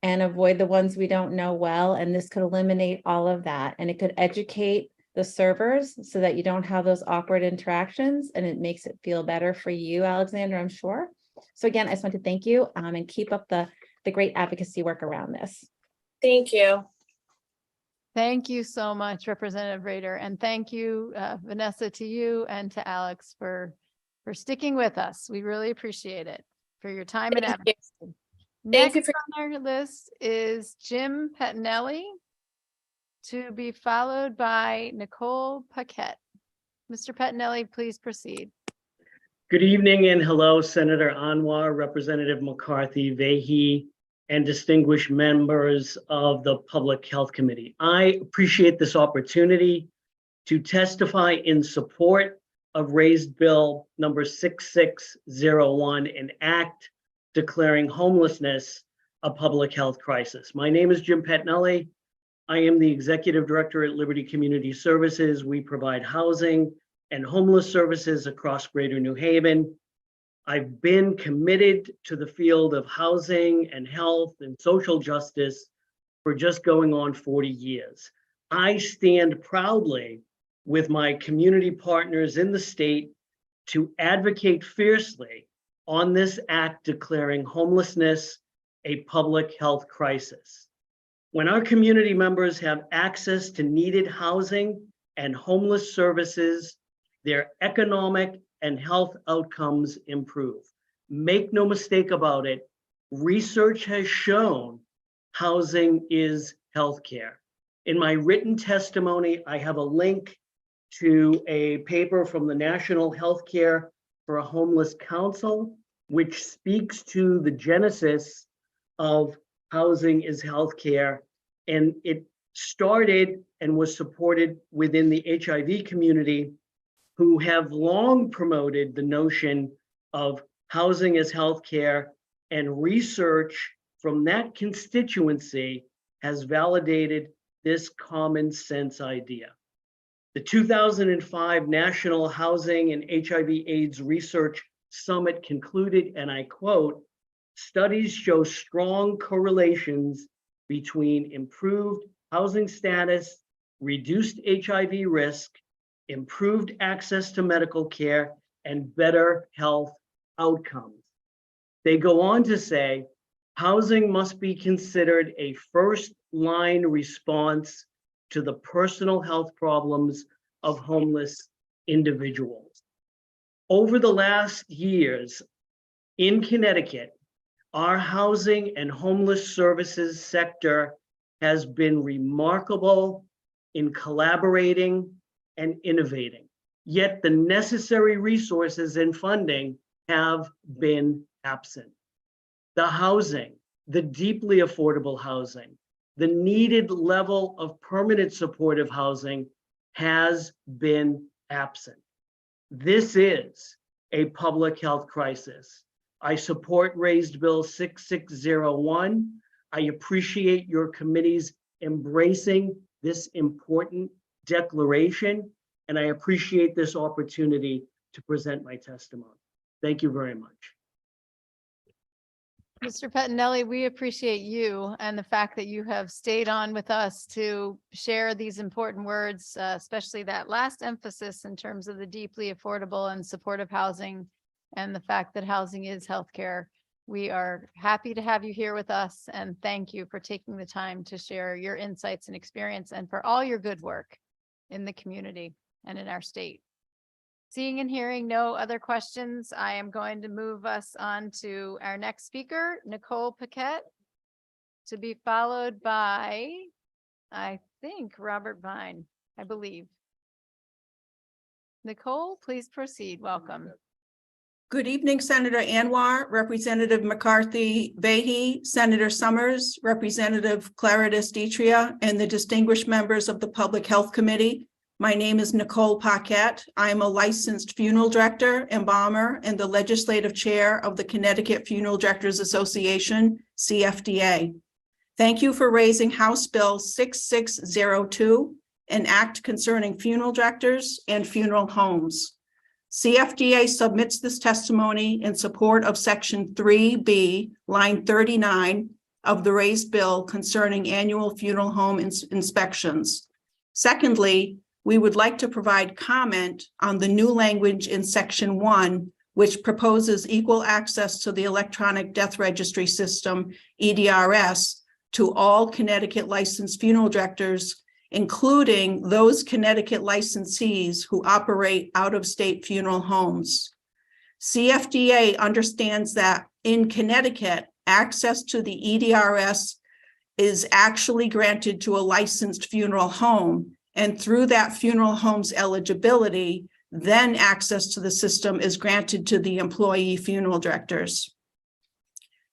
Speaker 18: and avoid the ones we don't know well. And this could eliminate all of that. And it could educate the servers so that you don't have those awkward interactions, and it makes it feel better for you, Alexander, I'm sure. So again, I just want to thank you and keep up the great advocacy work around this.
Speaker 16: Thank you.
Speaker 17: Thank you so much, Representative Rader. And thank you, Vanessa, to you and to Alex for sticking with us. We really appreciate it, for your time and advocacy. Next on our list is Jim Pettinelli, to be followed by Nicole Paquette. Mr. Pettinelli, please proceed.
Speaker 22: Good evening and hello, Senator Anwar, Representative McCarthy, Vahey, and distinguished members of the Public Health Committee. I appreciate this opportunity to testify in support of raised bill number 6601, an act declaring homelessness a public health crisis. My name is Jim Pettinelli. I am the Executive Director at Liberty Community Services. We provide housing and homeless services across Greater New Haven. I've been committed to the field of housing and health and social justice for just going on 40 years. I stand proudly with my community partners in the state to advocate fiercely on this act declaring homelessness a public health crisis. When our community members have access to needed housing and homeless services, their economic and health outcomes improve. Make no mistake about it, research has shown housing is healthcare. In my written testimony, I have a link to a paper from the National Healthcare for a Homeless Council, which speaks to the genesis of housing is healthcare. And it started and was supported within the HIV community, who have long promoted the notion of housing as healthcare, and research from that constituency has validated this common sense idea. The 2005 National Housing and HIV/AIDS Research Summit concluded, and I quote, "Studies show strong correlations between improved housing status, reduced HIV risk, improved access to medical care, and better health outcomes." They go on to say, housing must be considered a first-line response to the personal health problems of homeless individuals. Over the last years in Connecticut, our housing and homeless services sector has been remarkable in collaborating and innovating. Yet the necessary resources and funding have been absent. The housing, the deeply affordable housing, the needed level of permanent supportive housing has been absent. This is a public health crisis. I support Raised Bill 6601. I appreciate your committee's embracing this important declaration, and I appreciate this opportunity to present my testimony. Thank you very much.
Speaker 17: Mr. Pettinelli, we appreciate you and the fact that you have stayed on with us to share these important words, especially that last emphasis in terms of the deeply affordable and supportive housing and the fact that housing is healthcare. We are happy to have you here with us, and thank you for taking the time to share your insights and experience and for all your good work in the community and in our state. Seeing and hearing no other questions, I am going to move us on to our next speaker, Nicole Paquette, to be followed by, I think, Robert Vine, I believe. Nicole, please proceed. Welcome.
Speaker 15: Good evening, Senator Anwar, Representative McCarthy Vahey, Senator Summers, Representative Claritas Detria, and the distinguished members of the Public Health Committee. My name is Nicole Paquette. I am a licensed funeral director, embalmer, and the legislative chair of the Connecticut Funeral Directors Association, CFDA. Thank you for raising House Bill 6602, an act concerning funeral directors and funeral homes. CFDA submits this testimony in support of Section 3B, line 39 of the raised bill concerning annual funeral home inspections. Secondly, we would like to provide comment on the new language in Section 1, which proposes equal access to the electronic death registry system, EDRS, to all Connecticut licensed funeral directors, including those Connecticut licensees who operate out-of-state funeral homes. CFDA understands that in Connecticut, access to the EDRS is actually granted to a licensed funeral home, and through that funeral home's eligibility, then access to the system is granted to the employee funeral directors.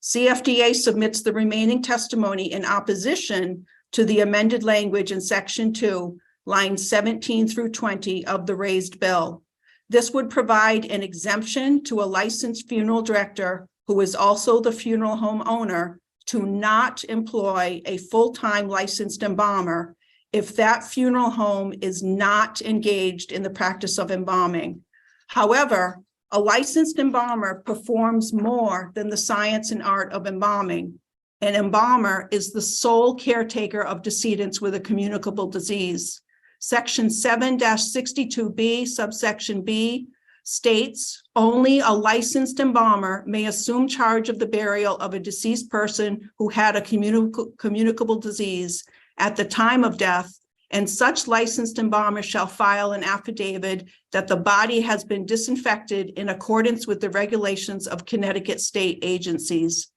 Speaker 15: CFDA submits the remaining testimony in opposition to the amended language in Section 2, lines 17 through 20 of the raised bill. This would provide an exemption to a licensed funeral director who is also the funeral home owner to not employ a full-time licensed embalmer if that funeral home is not engaged in the practice of embalming. However, a licensed embalmer performs more than the science and art of embalming. An embalmer is the sole caretaker of decedents with a communicable disease. Section 7-62B, subsection B, states only a licensed embalmer may assume charge of the burial of a deceased person who had a communicable disease at the time of death, and such licensed embalmer shall file an affidavit that the body has been disinfected in accordance with the regulations of Connecticut state agencies.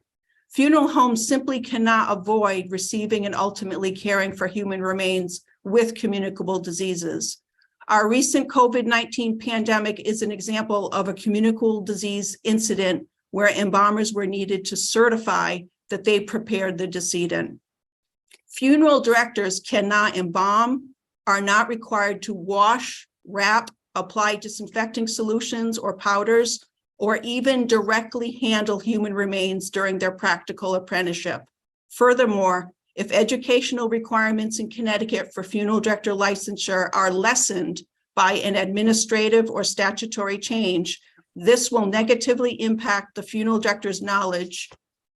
Speaker 15: Funeral homes simply cannot avoid receiving and ultimately caring for human remains with communicable diseases. Our recent COVID-19 pandemic is an example of a communicable disease incident where embalmers were needed to certify that they prepared the decedent. Funeral directors cannot embalm, are not required to wash, wrap, apply disinfecting solutions or powders, or even directly handle human remains during their practical apprenticeship. Furthermore, if educational requirements in Connecticut for funeral director licensure are lessened by an administrative or statutory change, this will negatively impact the funeral director's knowledge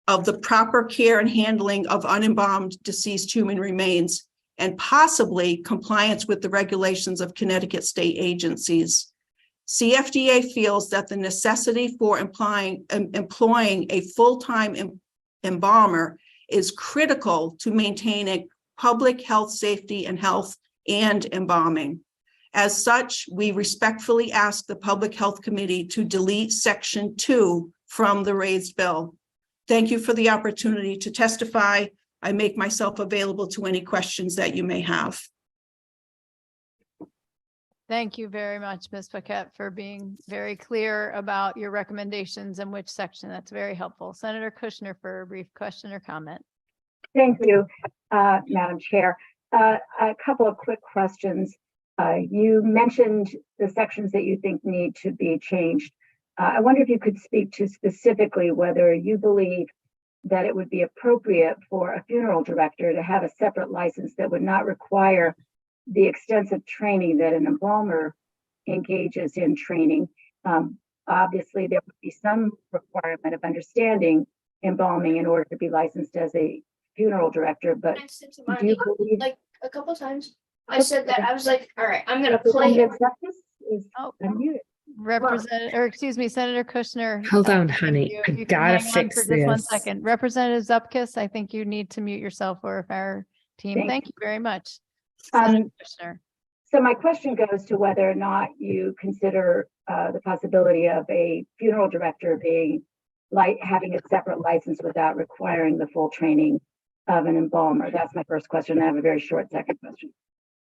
Speaker 15: of the proper care and handling of unembalmed deceased human remains, and possibly compliance with the regulations of Connecticut state agencies. CFDA feels that the necessity for employing a full-time embalmer is critical to maintaining public health, safety, and health and embalming. As such, we respectfully ask the Public Health Committee to delete Section 2 from the raised bill. Thank you for the opportunity to testify. I make myself available to any questions that you may have.
Speaker 17: Thank you very much, Ms. Paquette, for being very clear about your recommendations and which section. That's very helpful. Senator Kushner for a brief question or comment.
Speaker 3: Thank you, Madam Chair. A couple of quick questions. You mentioned the sections that you think need to be changed. I wonder if you could speak to specifically whether you believe that it would be appropriate for a funeral director to have a separate license that would not require the extensive training that an embalmer engages in training. Obviously, there would be some requirement of understanding embalming in order to be licensed as a funeral director, but do you believe—
Speaker 20: like a couple times I said that, I was like, all right, I'm gonna play it.
Speaker 17: Senator Kushner.
Speaker 23: Hold on, honey.
Speaker 17: You
Speaker 23: I
Speaker 17: can
Speaker 23: gotta
Speaker 17: hang on
Speaker 23: fix
Speaker 17: for just 1
Speaker 23: this.
Speaker 17: second. Representative Zupkis, I think you need to mute yourself for our team. Thank you very much. Senator Kushner.
Speaker 3: So my question goes to whether or not you consider the possibility of a funeral director being having a separate license without requiring the full training of an embalmer. That's my first question. I have a very short second question.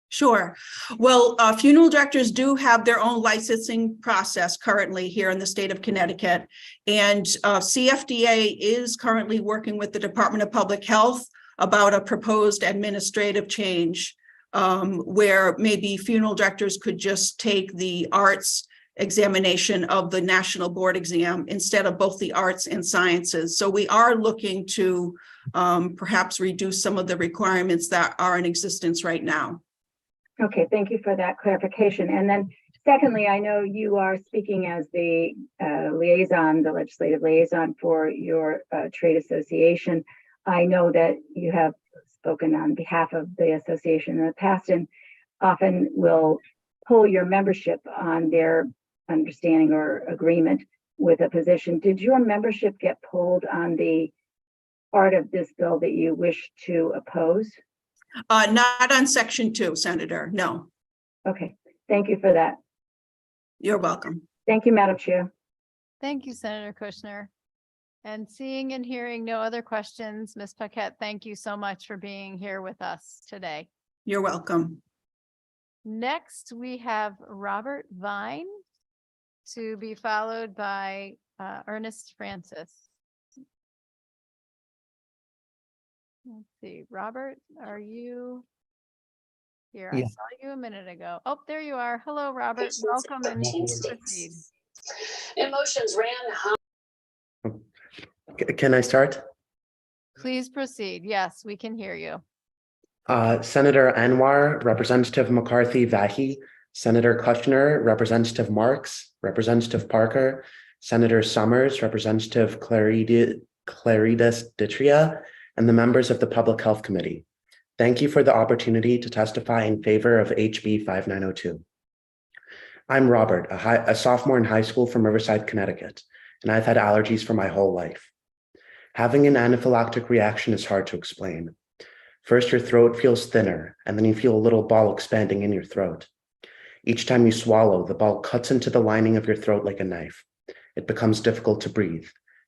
Speaker 15: Sure. Well, funeral directors do have their own licensing process currently here in the state of Connecticut. And CFDA is currently working with the Department of Public Health about a proposed administrative change where maybe funeral directors could just take the arts examination of the national board exam instead of both the arts and sciences. So we are looking to perhaps reduce some of the requirements that are in existence right now.
Speaker 3: Okay, thank you for that clarification. And then secondly, I know you are speaking as the liaison, the legislative liaison for your trade association. I know that you have spoken on behalf of the association in the past and often will pull your membership on their understanding or agreement with a position. Did your membership get pulled on the part of this bill that you wish to oppose?
Speaker 15: Not on Section 2, Senator, no.
Speaker 3: Okay, thank you for that.
Speaker 15: You're welcome.
Speaker 3: Thank you, Madam Chair.
Speaker 17: Thank you, Senator Kushner. And seeing and hearing no other questions, Ms. Paquette, thank you so much for being here with us today.
Speaker 15: You're welcome.
Speaker 17: Next, we have Robert Vine to be followed by Ernest Francis. Let's see, Robert, are you here? I
Speaker 24: Yeah.
Speaker 17: saw you a minute ago. Oh, there you are. Hello, Robert. Welcome and proceed.
Speaker 20: Emotions ran high.
Speaker 24: Can I start?
Speaker 17: Please proceed. Yes, we can hear you.
Speaker 24: Senator Anwar, Representative McCarthy Vahi, Senator Kushner, Representative Marks, Representative Parker, Senator Summers, Representative Claridas Ditria, and the members of the Public Health Committee. Thank you for the opportunity to testify in favor of HB 5902. I'm Robert, a sophomore in high school from Riverside, Connecticut, and I've had allergies for my whole life. Having an anaphylactic reaction is hard to explain. First, your throat feels thinner, and then you feel a little ball expanding in your throat. Each time you swallow, the ball cuts into the lining of your throat like a knife. It becomes difficult to breathe.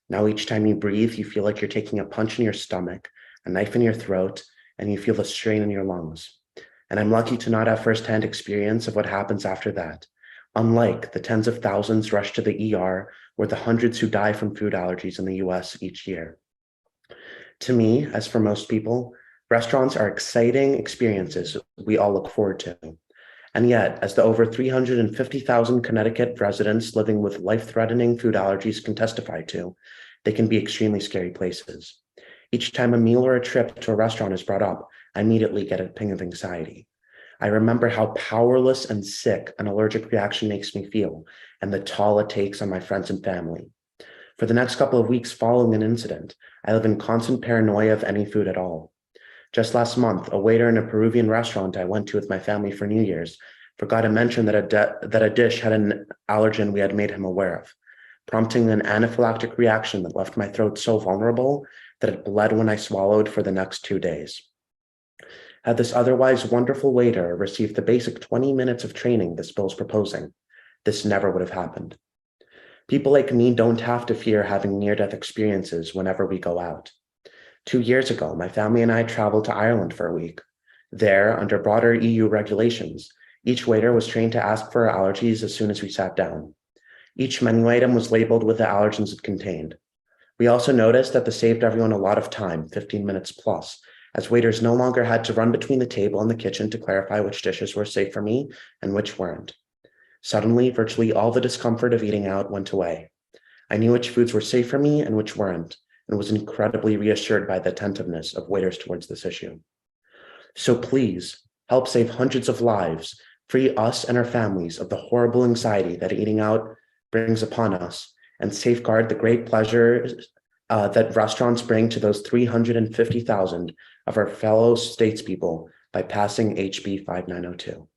Speaker 24: Now, each time you breathe, you feel like you're taking a punch in your stomach, a knife in your throat, and you feel the strain in your lungs. And I'm lucky to not have firsthand experience of what happens after that. Unlike the tens of thousands rushed to the ER or the hundreds who die from food allergies in the US each year. To me, as for most people, restaurants are exciting experiences we all look forward to. And yet, as the over 350,000 Connecticut residents living with life-threatening food allergies can testify to, they can be extremely scary places. Each time a meal or a trip to a restaurant is brought up, I immediately get a ping of anxiety. I remember how powerless and sick an allergic reaction makes me feel and the toll it takes on my friends and family. For the next couple of weeks following an incident, I live in constant paranoia of any food at all. Just last month, a waiter in a Peruvian restaurant I went to with my family for New Year's forgot to mention that a dish had an allergen we had made him aware of, prompting an anaphylactic reaction that left my throat so vulnerable that it bled when I swallowed for the next 2 days. Had this otherwise wonderful waiter received the basic 20 minutes of training this bill is proposing, this never would have happened. People like me don't have to fear having near-death experiences whenever we go out. 2 years ago, my family and I traveled to Ireland for a week. There, under broader EU regulations, each waiter was trained to ask for our allergies as soon as we sat down. Each menu item was labeled with the allergens it contained. We also noticed that this saved everyone a lot of time, 15 minutes plus, as waiters no longer had to run between the table and the kitchen to clarify which dishes were safe for me and which weren't. Suddenly, virtually all the discomfort of eating out went away. I knew which foods were safe for me and which weren't, and was incredibly reassured by the attentiveness of waiters towards this issue. So please, help save hundreds of lives, free us and our families of the horrible anxiety that eating out brings upon us, and safeguard the great pleasures that restaurants bring to those 350,000 of our fellow statespeople by passing HB 5902.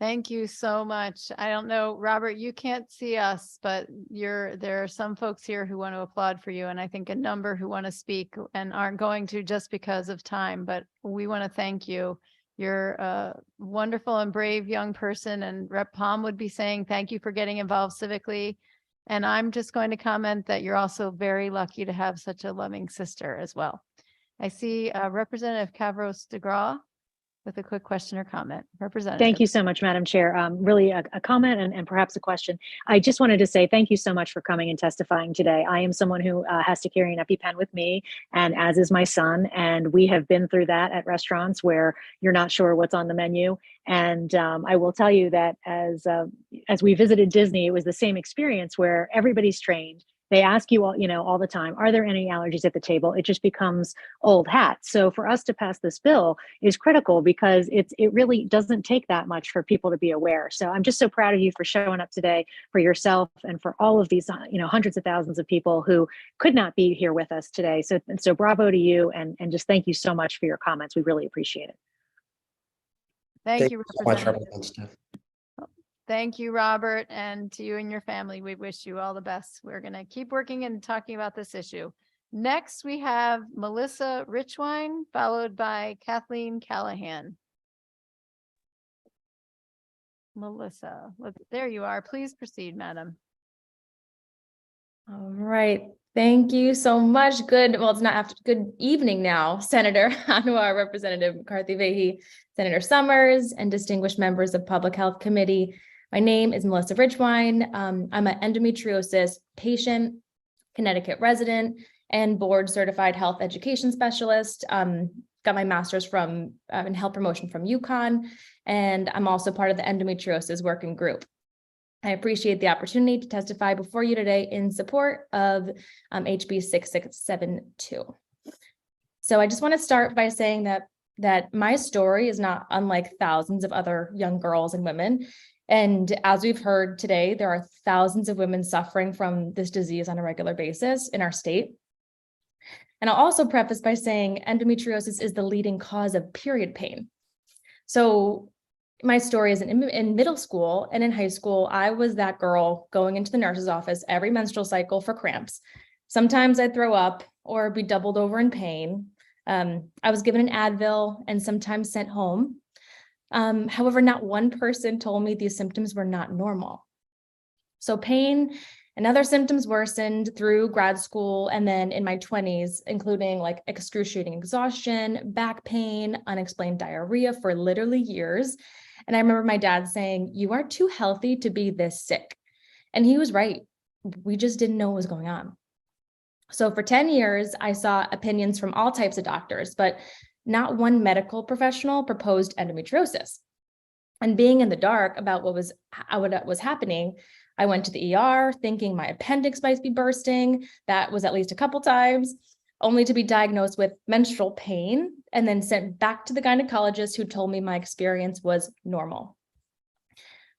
Speaker 17: Thank you so much. I don't know, Robert, you can't see us, but there are some folks here who want to applaud for you, and I think a number who want to speak and aren't going to just because of time, but we want to thank you. You're a wonderful and brave young person, and Rep. Palm would be saying thank you for getting involved civically. And I'm just going to comment that you're also very lucky to have such a loving sister as well. I see Representative Kavros DeGraw with a quick question or comment. Representative.
Speaker 4: Thank you so much, Madam Chair. Really a comment and perhaps a question. I just wanted to say thank you so much for coming and testifying today. I am someone who has to carry an EpiPen with me, and as is my son. And we have been through that at restaurants where you're not sure what's on the menu. And I will tell you that as we visited Disney, it was the same experience where everybody's trained. They ask you all the time, are there any allergies at the table? It just becomes old hat. So for us to pass this bill is critical because it really doesn't take that much for people to be aware. So I'm just so proud of you for showing up today, for yourself and for all of these, hundreds of thousands of people who could not be here with us today. So bravo to you, and just thank you so much for your comments. We really appreciate it.
Speaker 17: Thank you,
Speaker 24: so much,
Speaker 17: Representative. Thank you, Robert, and to you and your family. We wish you all the best. We're going to keep working and talking about this issue. Next, we have Melissa Richwine, followed by Kathleen Callahan. Melissa, there you are. Please proceed, madam.
Speaker 13: All right. Thank you so much. Good evening now, Senator Anwar, Representative McCarthy-Vahey, Senator Summers, and distinguished members of Public Health Committee. My name is Melissa Richwine. I'm an endometriosis patient, Connecticut resident, and board certified health education specialist. Got my master's in health promotion from UConn, and I'm also part of the endometriosis working group. I appreciate the opportunity to testify before you today in support of HB 6672. So I just want to start by saying that my story is not unlike thousands of other young girls and women. And as we've heard today, there are thousands of women suffering from this disease on a regular basis in our state. And I'll also preface by saying endometriosis is the leading cause of period pain. So my story is in middle school and in high school, I was that girl going into the nurse's office every menstrual cycle for cramps. Sometimes I'd throw up or be doubled over in pain. I was given an Advil and sometimes sent home. However, not one person told me these symptoms were not normal. So pain and other symptoms worsened through grad school and then in my 20s, including like excruciating exhaustion, back pain, unexplained diarrhea for literally years. And I remember my dad saying, "You are too healthy to be this sick." And he was right. We just didn't know what was going on. So for 10 years, I saw opinions from all types of doctors, but not one medical professional proposed endometriosis. And being in the dark about what was happening, I went to the ER thinking my appendix might be bursting. That was at least a couple times, only to be diagnosed with menstrual pain and then sent back to the gynecologist who told me my experience was normal.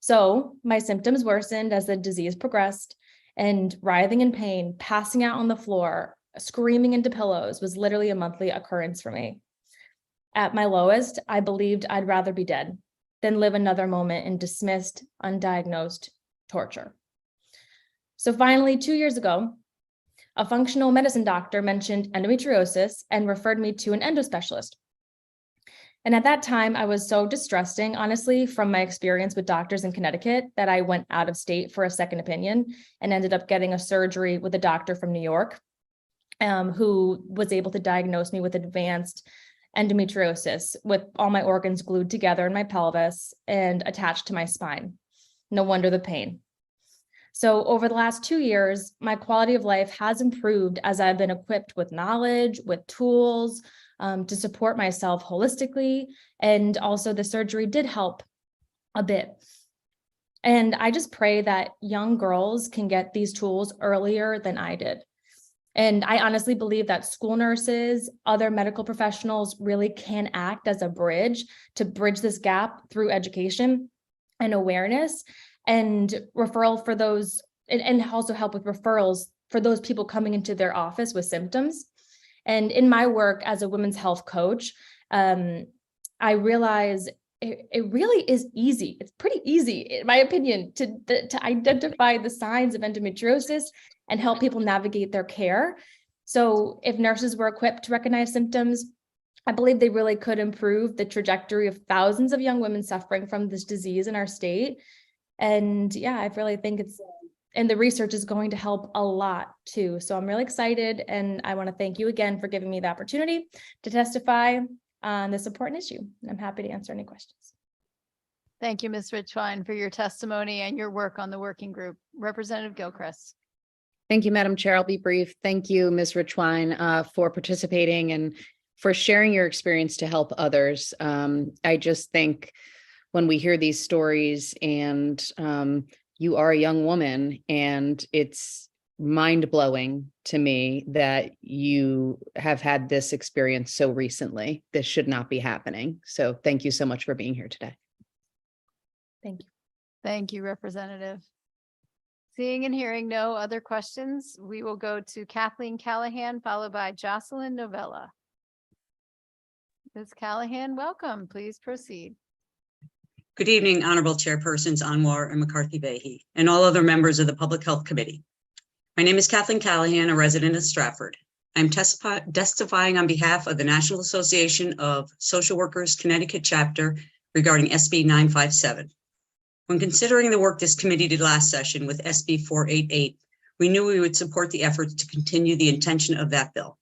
Speaker 13: So my symptoms worsened as the disease progressed, and writhing in pain, passing out on the floor, screaming into pillows was literally a monthly occurrence for me. At my lowest, I believed I'd rather be dead than live another moment in dismissed, undiagnosed torture. So finally, 2 years ago, a functional medicine doctor mentioned endometriosis and referred me to an endo specialist. And at that time, I was so distrusting, honestly, from my experience with doctors in Connecticut that I went out of state for a second opinion and ended up getting a surgery with a doctor from New York who was able to diagnose me with advanced endometriosis with all my organs glued together in my pelvis and attached to my spine. No wonder the pain. So over the last 2 years, my quality of life has improved as I've been equipped with knowledge, with tools, to support myself holistically. And also the surgery did help a bit. And I just pray that young girls can get these tools earlier than I did. And I honestly believe that school nurses, other medical professionals really can act as a bridge to bridge this gap through education and awareness and referral for those, and also help with referrals for those people coming into their office with symptoms. And in my work as a women's health coach, I realize it really is easy. It's pretty easy, in my opinion, to identify the signs of endometriosis and help people navigate their care. So if nurses were equipped to recognize symptoms, I believe they really could improve the trajectory of thousands of young women suffering from this disease in our state. And yeah, I really think and the research is going to help a lot too. So I'm really excited. And I want to thank you again for giving me the opportunity to testify on this important issue. And I'm happy to answer any questions.
Speaker 17: Thank you, Ms. Richwine, for your testimony and your work on the working group. Representative Gilchrist.
Speaker 5: Thank you, Madam Chair. I'll be brief. Thank you, Ms. Richwine, for participating and for sharing your experience to help others. I just think when we hear these stories and you are a young woman, and it's mind-blowing to me that you have had this experience so recently. This should not be happening. So thank you so much for being here today.
Speaker 13: Thank you.
Speaker 17: Thank you, Representative. Seeing and hearing no other questions, we will go to Kathleen Callahan, followed by Jocelyn Novella. Ms. Callahan, welcome. Please proceed.
Speaker 2: Good evening, Honorable Chairpersons Anwar and McCarthy-Vahey, and all other members of the Public Health Committee. My name is Kathleen Callahan, a resident of Stratford. I'm testifying on behalf of the National Association of Social Workers Connecticut chapter regarding SB 957. When considering the work this committee did last session with SB 488, we knew we would support the efforts to continue the intention of that bill.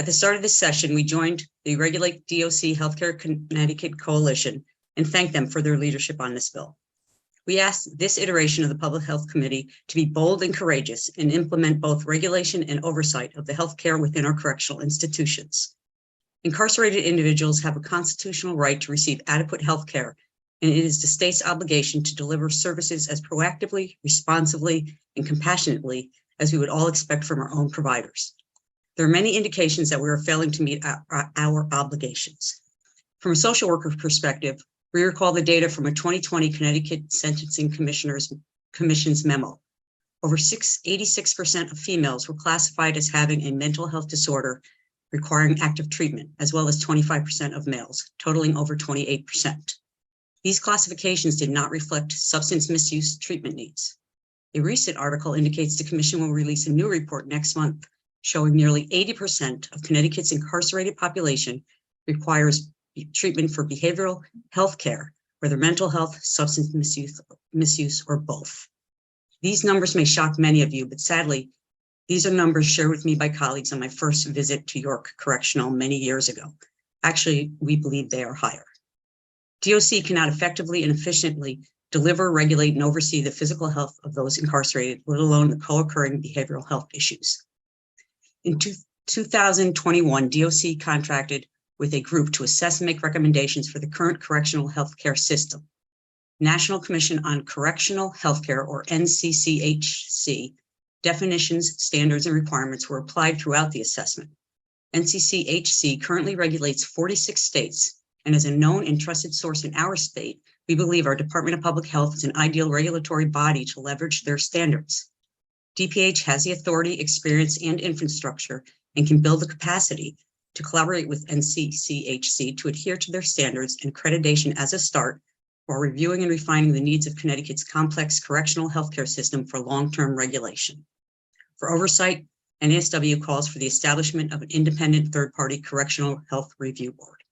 Speaker 2: At the start of this session, we joined the Regulate DOC Healthcare Connecticut Coalition and thank them for their leadership on this bill. We asked this iteration of the Public Health Committee to be bold and courageous and implement both regulation and oversight of the healthcare within our correctional institutions. Incarcerated individuals have a constitutional right to receive adequate health care, and it is the state's obligation to deliver services as proactively, responsively, and compassionately as we would all expect from our own providers. There are many indications that we are failing to meet our obligations. From a social worker perspective, we recall the data from a 2020 Connecticut Sentencing Commission's memo. Over 86% of females were classified as having a mental health disorder requiring active treatment, as well as 25% of males, totaling over 28%. These classifications did not reflect substance misuse treatment needs. A recent article indicates the commission will release a new report next month showing nearly 80% of Connecticut's incarcerated population requires treatment for behavioral health care, whether mental health, substance misuse, or both. These numbers may shock many of you, but sadly, these are numbers shared with me by colleagues on my first visit to York Correctional many years ago. Actually, we believe they are higher. DOC cannot effectively and efficiently deliver, regulate, and oversee the physical health of those incarcerated, let alone the co-occurring behavioral health issues. In 2021, DOC contracted with a group to assess and make recommendations for the current correctional healthcare system. National Commission on Correctional Healthcare, or NCCHC, definitions, standards, and requirements were applied throughout the assessment. NCCHC currently regulates 46 states, and as a known and trusted source in our state, we believe our Department of Public Health is an ideal regulatory body to leverage their standards. DPH has the authority, experience, and infrastructure, and can build the capacity to collaborate with NCCHC to adhere to their standards and accreditation as a start, while reviewing and refining the needs of Connecticut's complex correctional healthcare system for long-term regulation. For oversight, NASW calls for the establishment of an independent third-party correctional health review board.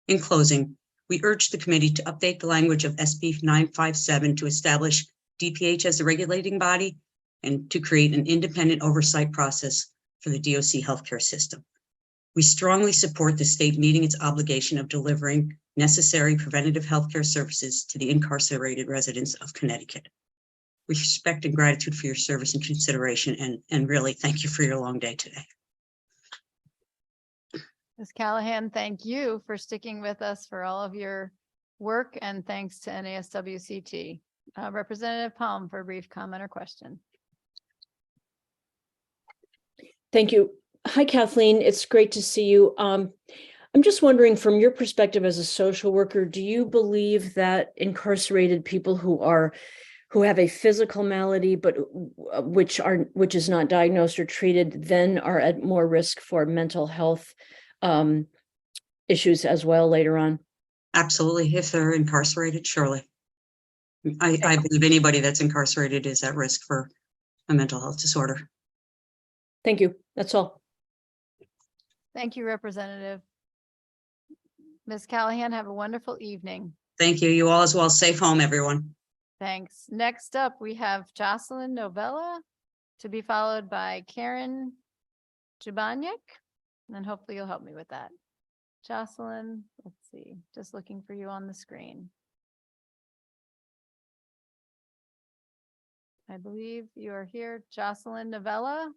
Speaker 2: In closing, we urge the committee to update the language of SB 957 to establish DPH as the regulating body and to create an independent oversight process for the DOC healthcare system. We strongly support the state meeting its obligation of delivering necessary preventative healthcare services to the incarcerated residents of Connecticut. We respect and gratitude for your service and consideration, and really thank you for your long day today.
Speaker 17: Ms. Callahan, thank you for sticking with us for all of your work, and thanks to NASWCT. Representative Palm for a brief comment or question.
Speaker 8: Thank you. Hi, Kathleen. It's great to see you. I'm just wondering, from your perspective as a social worker, do you believe that incarcerated people who have a physical malady, but which is not diagnosed or treated, then are at more risk for mental health issues as well later on?
Speaker 2: Absolutely. If they're incarcerated, surely. I believe anybody that's incarcerated is at risk for a mental health disorder.
Speaker 8: Thank you. That's all.
Speaker 17: Thank you, Representative. Ms. Callahan, have a wonderful evening.
Speaker 2: Thank you. You all as well. Safe home, everyone.
Speaker 17: Thanks. Next up, we have Jocelyn Novella to be followed by Karen Jubaniak, and then hopefully you'll help me with that. Jocelyn, let's see, just looking for you on the screen. I believe you are here, Jocelyn Novella.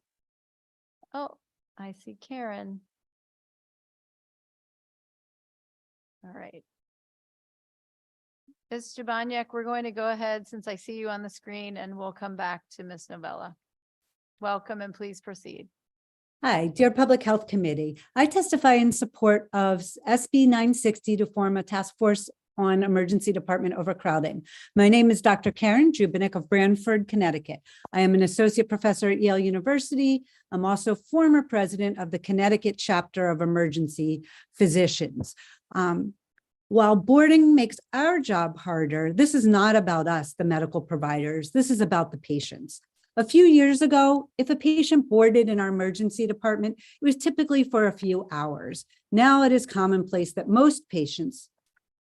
Speaker 17: Oh, I see Karen. All right. Ms. Jubaniak, we're going to go ahead since I see you on the screen, and we'll come back to Ms. Novella. Welcome and please proceed.
Speaker 12: Hi, dear Public Health Committee. I testify in support of SB 960 to form a task force on emergency department overcrowding. My name is Dr. Karen Jubaniak of Branford, Connecticut. I am an associate professor at Yale University. I'm also former president of the Connecticut chapter of emergency physicians. While boarding makes our job harder, this is not about us, the medical providers. This is about the patients. A few years ago, if a patient boarded in our emergency department, it was typically for a few hours. Now it is commonplace that most patients,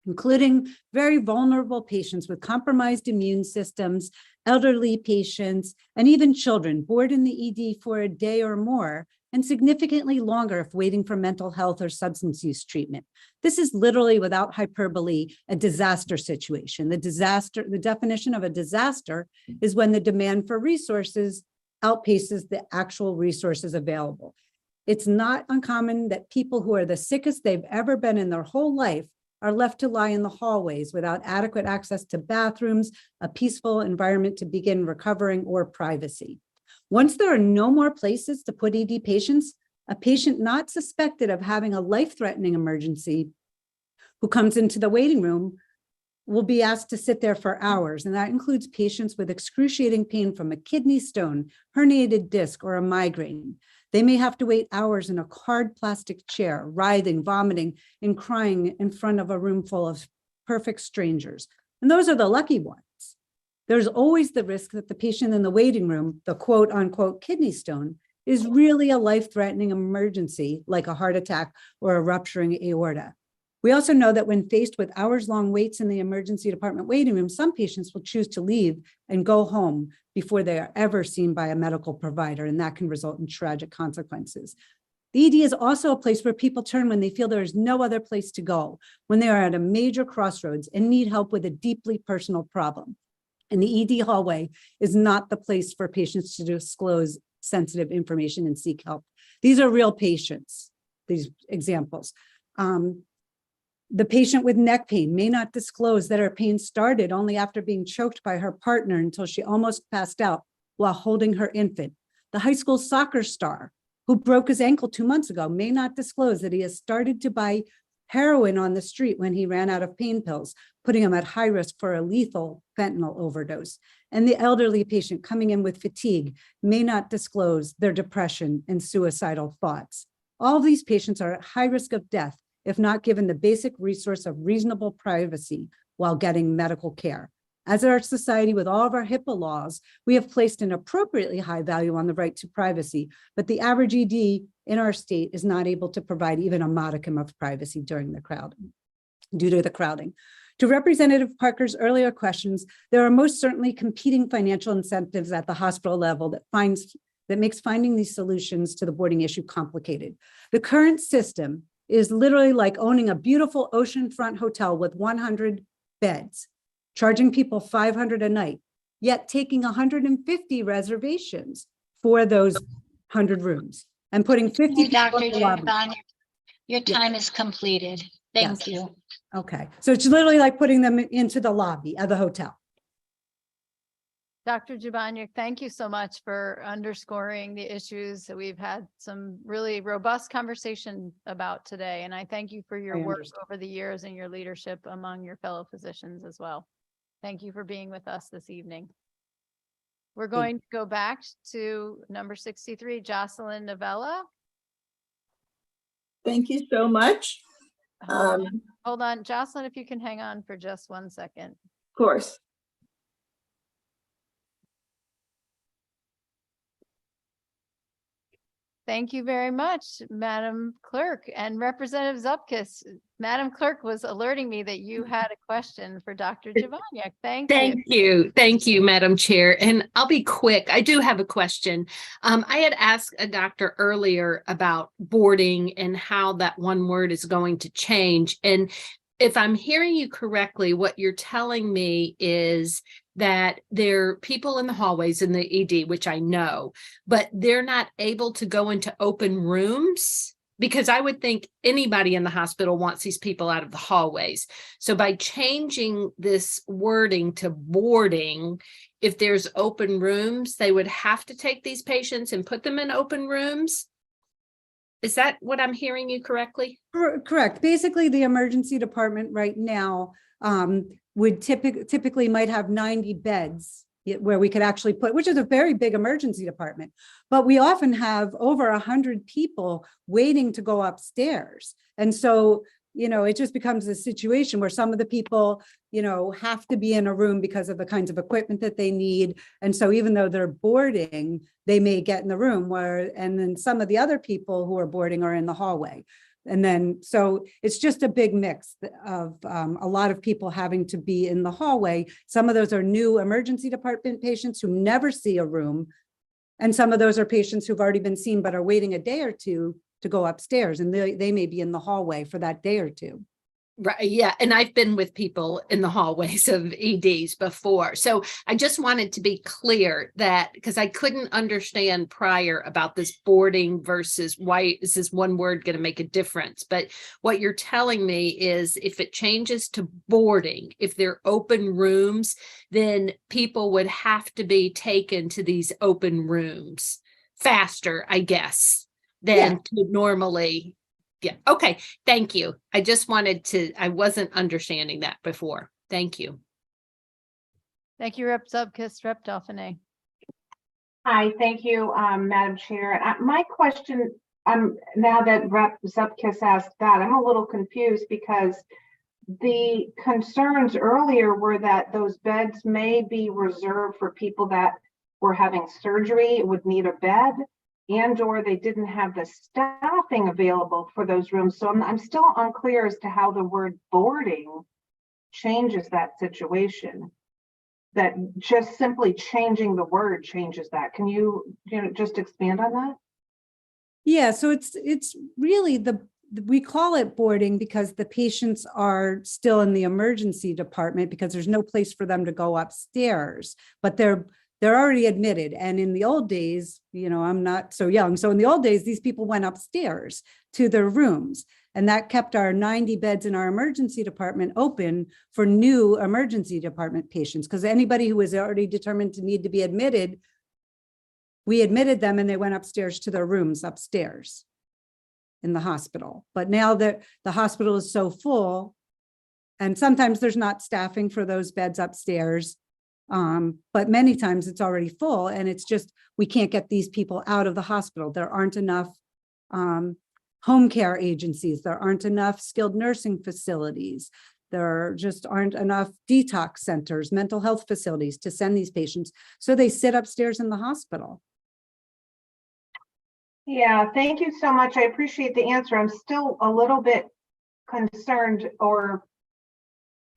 Speaker 12: including very vulnerable patients with compromised immune systems, elderly patients, and even children, board in the ED for a day or more, and significantly longer if waiting for mental health or substance use treatment. This is literally, without hyperbole, a disaster situation. The definition of a disaster is when the demand for resources outpaces the actual resources available. It's not uncommon that people who are the sickest they've ever been in their whole life are left to lie in the hallways without adequate access to bathrooms, a peaceful environment to begin recovering, or privacy. Once there are no more places to put ED patients, a patient not suspected of having a life-threatening emergency who comes into the waiting room will be asked to sit there for hours. And that includes patients with excruciating pain from a kidney stone, herniated disc, or a migraine. They may have to wait hours in a hard plastic chair, writhing, vomiting, and crying in front of a room full of perfect strangers. And those are the lucky ones. There's always the risk that the patient in the waiting room, the quote unquote kidney stone, is really a life-threatening emergency like a heart attack or a rupturing aorta. We also know that when faced with hours-long waits in the emergency department waiting room, some patients will choose to leave and go home before they are ever seen by a medical provider, and that can result in tragic consequences. The ED is also a place where people turn when they feel there is no other place to go, when they are at a major crossroads and need help with a deeply personal problem. And the ED hallway is not the place for patients to disclose sensitive information and seek help. These are real patients, these examples. The patient with neck pain may not disclose that her pain started only after being choked by her partner until she almost passed out while holding her infant. The high school soccer star who broke his ankle 2 months ago may not disclose that he has started to buy heroin on the street when he ran out of pain pills, putting him at high risk for a lethal fentanyl overdose. And the elderly patient coming in with fatigue may not disclose their depression and suicidal thoughts. All of these patients are at high risk of death if not given the basic resource of reasonable privacy while getting medical care. As our society, with all of our HIPAA laws, we have placed an appropriately high value on the right to privacy, but the average ED in our state is not able to provide even a modicum of privacy during the crowding, due to the crowding. To Representative Parker's earlier questions, there are most certainly competing financial incentives at the hospital level that makes finding these solutions to the boarding issue complicated. The current system is literally like owning a beautiful oceanfront hotel with 100 beds, charging people $500 a night, yet taking 150 reservations for those 100 rooms and putting 50 people
Speaker 11: Dr.
Speaker 12: in the lobby.
Speaker 11: Giovanni, your time is completed. Thank you.
Speaker 12: Okay, so it's literally like putting them into the lobby of the hotel.
Speaker 17: Dr. Jubaniuk, thank you so much for underscoring the issues that we've had some really robust conversation about today. And I thank you for your work over the years and your leadership among your fellow physicians as well. Thank you for being with us this evening. We're going to go back to number 63, Jocelyn Novella.
Speaker 1: Thank you so much.
Speaker 17: Hold on, Jocelyn, if you can hang on for just 1 second.
Speaker 1: Of course.
Speaker 17: Thank you very much, Madam Clerk. And Representative Zupkis, Madam Clerk was alerting me that you had a question for Dr. Jubaniuk. Thank you.
Speaker 9: Thank you, Madam Chair. And I'll be quick. I do have a question. I had asked a doctor earlier about boarding and how that one word is going to change. And if I'm hearing you correctly, what you're telling me is that there are people in the hallways in the ED, which I know, but they're not able to go into open rooms, because I would think anybody in the hospital wants these people out of the hallways. So by changing this wording to boarding, if there's open rooms, they would have to take these patients and put them in open rooms. Is that what I'm hearing you correctly?
Speaker 12: Correct. Basically, the emergency department right now would typically might have 90 beds where we could actually put, which is a very big emergency department, but we often have over 100 people waiting to go upstairs. And so, it just becomes a situation where some of the people, have to be in a room because of the kinds of equipment that they need. And so even though they're boarding, they may get in the room and then some of the other people who are boarding are in the hallway. And then, so it's just a big mix of a lot of people having to be in the hallway. Some of those are new emergency department patients who never see a room. And some of those are patients who've already been seen, but are waiting a day or two to go upstairs, and they may be in the hallway for that day or two.
Speaker 9: Right. Yeah. And I've been with people in the hallways of EDs before. So I just wanted to be clear that, because I couldn't understand prior about this boarding versus why is this one word going to make a difference. But what you're telling me is if it changes to boarding, if they're open rooms, then people would have to be taken to these open rooms faster, I guess, than to normally. Yeah. Okay. Thank you. I just wanted to, I wasn't understanding that before. Thank you.
Speaker 17: Thank you, Rep. Zupkis. Rep. Dauphiné.
Speaker 21: Hi, thank you, Madam Chair. My question, now that Rep. Zupkis asked that, I'm a little confused because the concerns earlier were that those beds may be reserved for people that were having surgery, would need a bed, and or they didn't have the staffing available for those rooms. So I'm still unclear as to how the word boarding changes that situation. That just simply changing the word changes that. Can you just expand on that?
Speaker 12: Yeah, so it's really we call it boarding because the patients are still in the emergency department because there's no place for them to go upstairs, but they're already admitted. And in the old days, I'm not so young. So in the old days, these people went upstairs to their rooms, and that kept our 90 beds in our emergency department open for new emergency department patients. Because anybody who was already determined to need to be admitted, we admitted them and they went upstairs to their rooms upstairs in the hospital. But now that the hospital is so full, and sometimes there's not staffing for those beds upstairs, but many times it's already full, and it's just, we can't get these people out of the hospital. There aren't enough home care agencies. There aren't enough skilled nursing facilities. There just aren't enough detox centers, mental health facilities to send these patients. So they sit upstairs in the hospital.
Speaker 21: Yeah, thank you so much. I appreciate the answer. I'm still a little bit concerned or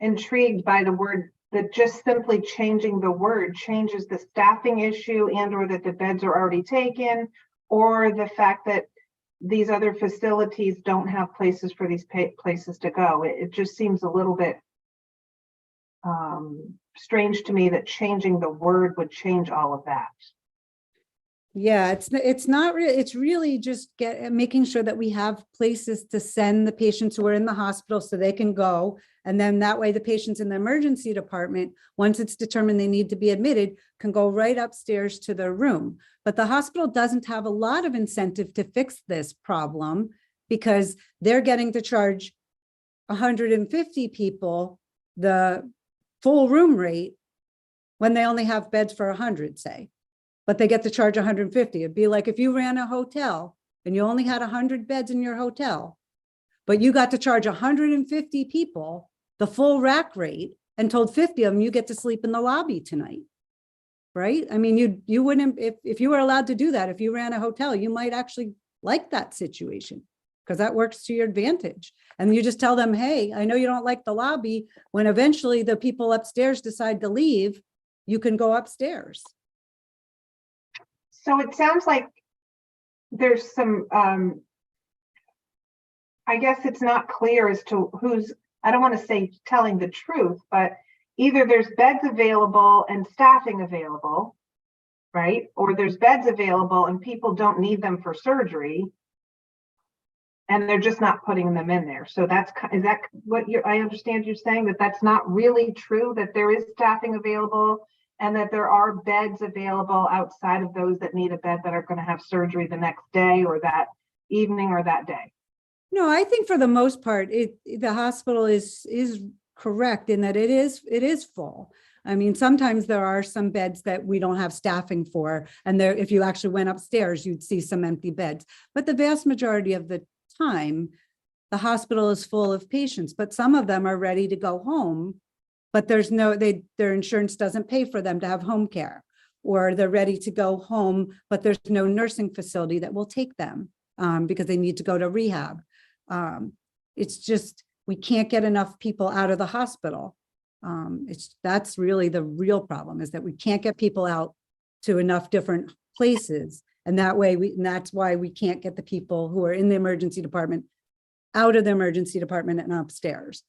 Speaker 21: intrigued by the word, that just simply changing the word changes the staffing issue and or that the beds are already taken, or the fact that these other facilities don't have places for these places to go. It just seems a little bit strange to me that changing the word would change all of that.
Speaker 12: Yeah, it's not really, it's really just making sure that we have places to send the patients who are in the hospital so they can go. And then that way the patients in the emergency department, once it's determined they need to be admitted, can go right upstairs to their room. But the hospital doesn't have a lot of incentive to fix this problem because they're getting to charge 150 people the full room rate when they only have beds for 100, say. But they get to charge 150. It'd be like if you ran a hotel and you only had 100 beds in your hotel, but you got to charge 150 people the full rack rate and told 50 of them you get to sleep in the lobby tonight, right? I mean, you wouldn't, if you were allowed to do that, if you ran a hotel, you might actually like that situation because that works to your advantage. And you just tell them, hey, I know you don't like the lobby. When eventually the people upstairs decide to leave, you can go upstairs.
Speaker 21: So it sounds like there's some, I guess it's not clear as to who's, I don't want to say telling the truth, but either there's beds available and staffing available, right? Or there's beds available and people don't need them for surgery and they're just not putting them in there. So is that what I understand you're saying, that that's not really true, that there is staffing available and that there are beds available outside of those that need a bed that are going to have surgery the next day or that evening or that day?
Speaker 12: No, I think for the most part, the hospital is correct in that it is full. I mean, sometimes there are some beds that we don't have staffing for, and there, if you actually went upstairs, you'd see some empty beds. But the vast majority of the time, the hospital is full of patients, but some of them are ready to go home. But their insurance doesn't pay for them to have home care, or they're ready to go home, but there's no nursing facility that will take them because they need to go to rehab. It's just, we can't get enough people out of the hospital. That's really the real problem, is that we can't get people out to enough different places. And that's why we can't get the people who are in the emergency department out of the emergency department and upstairs.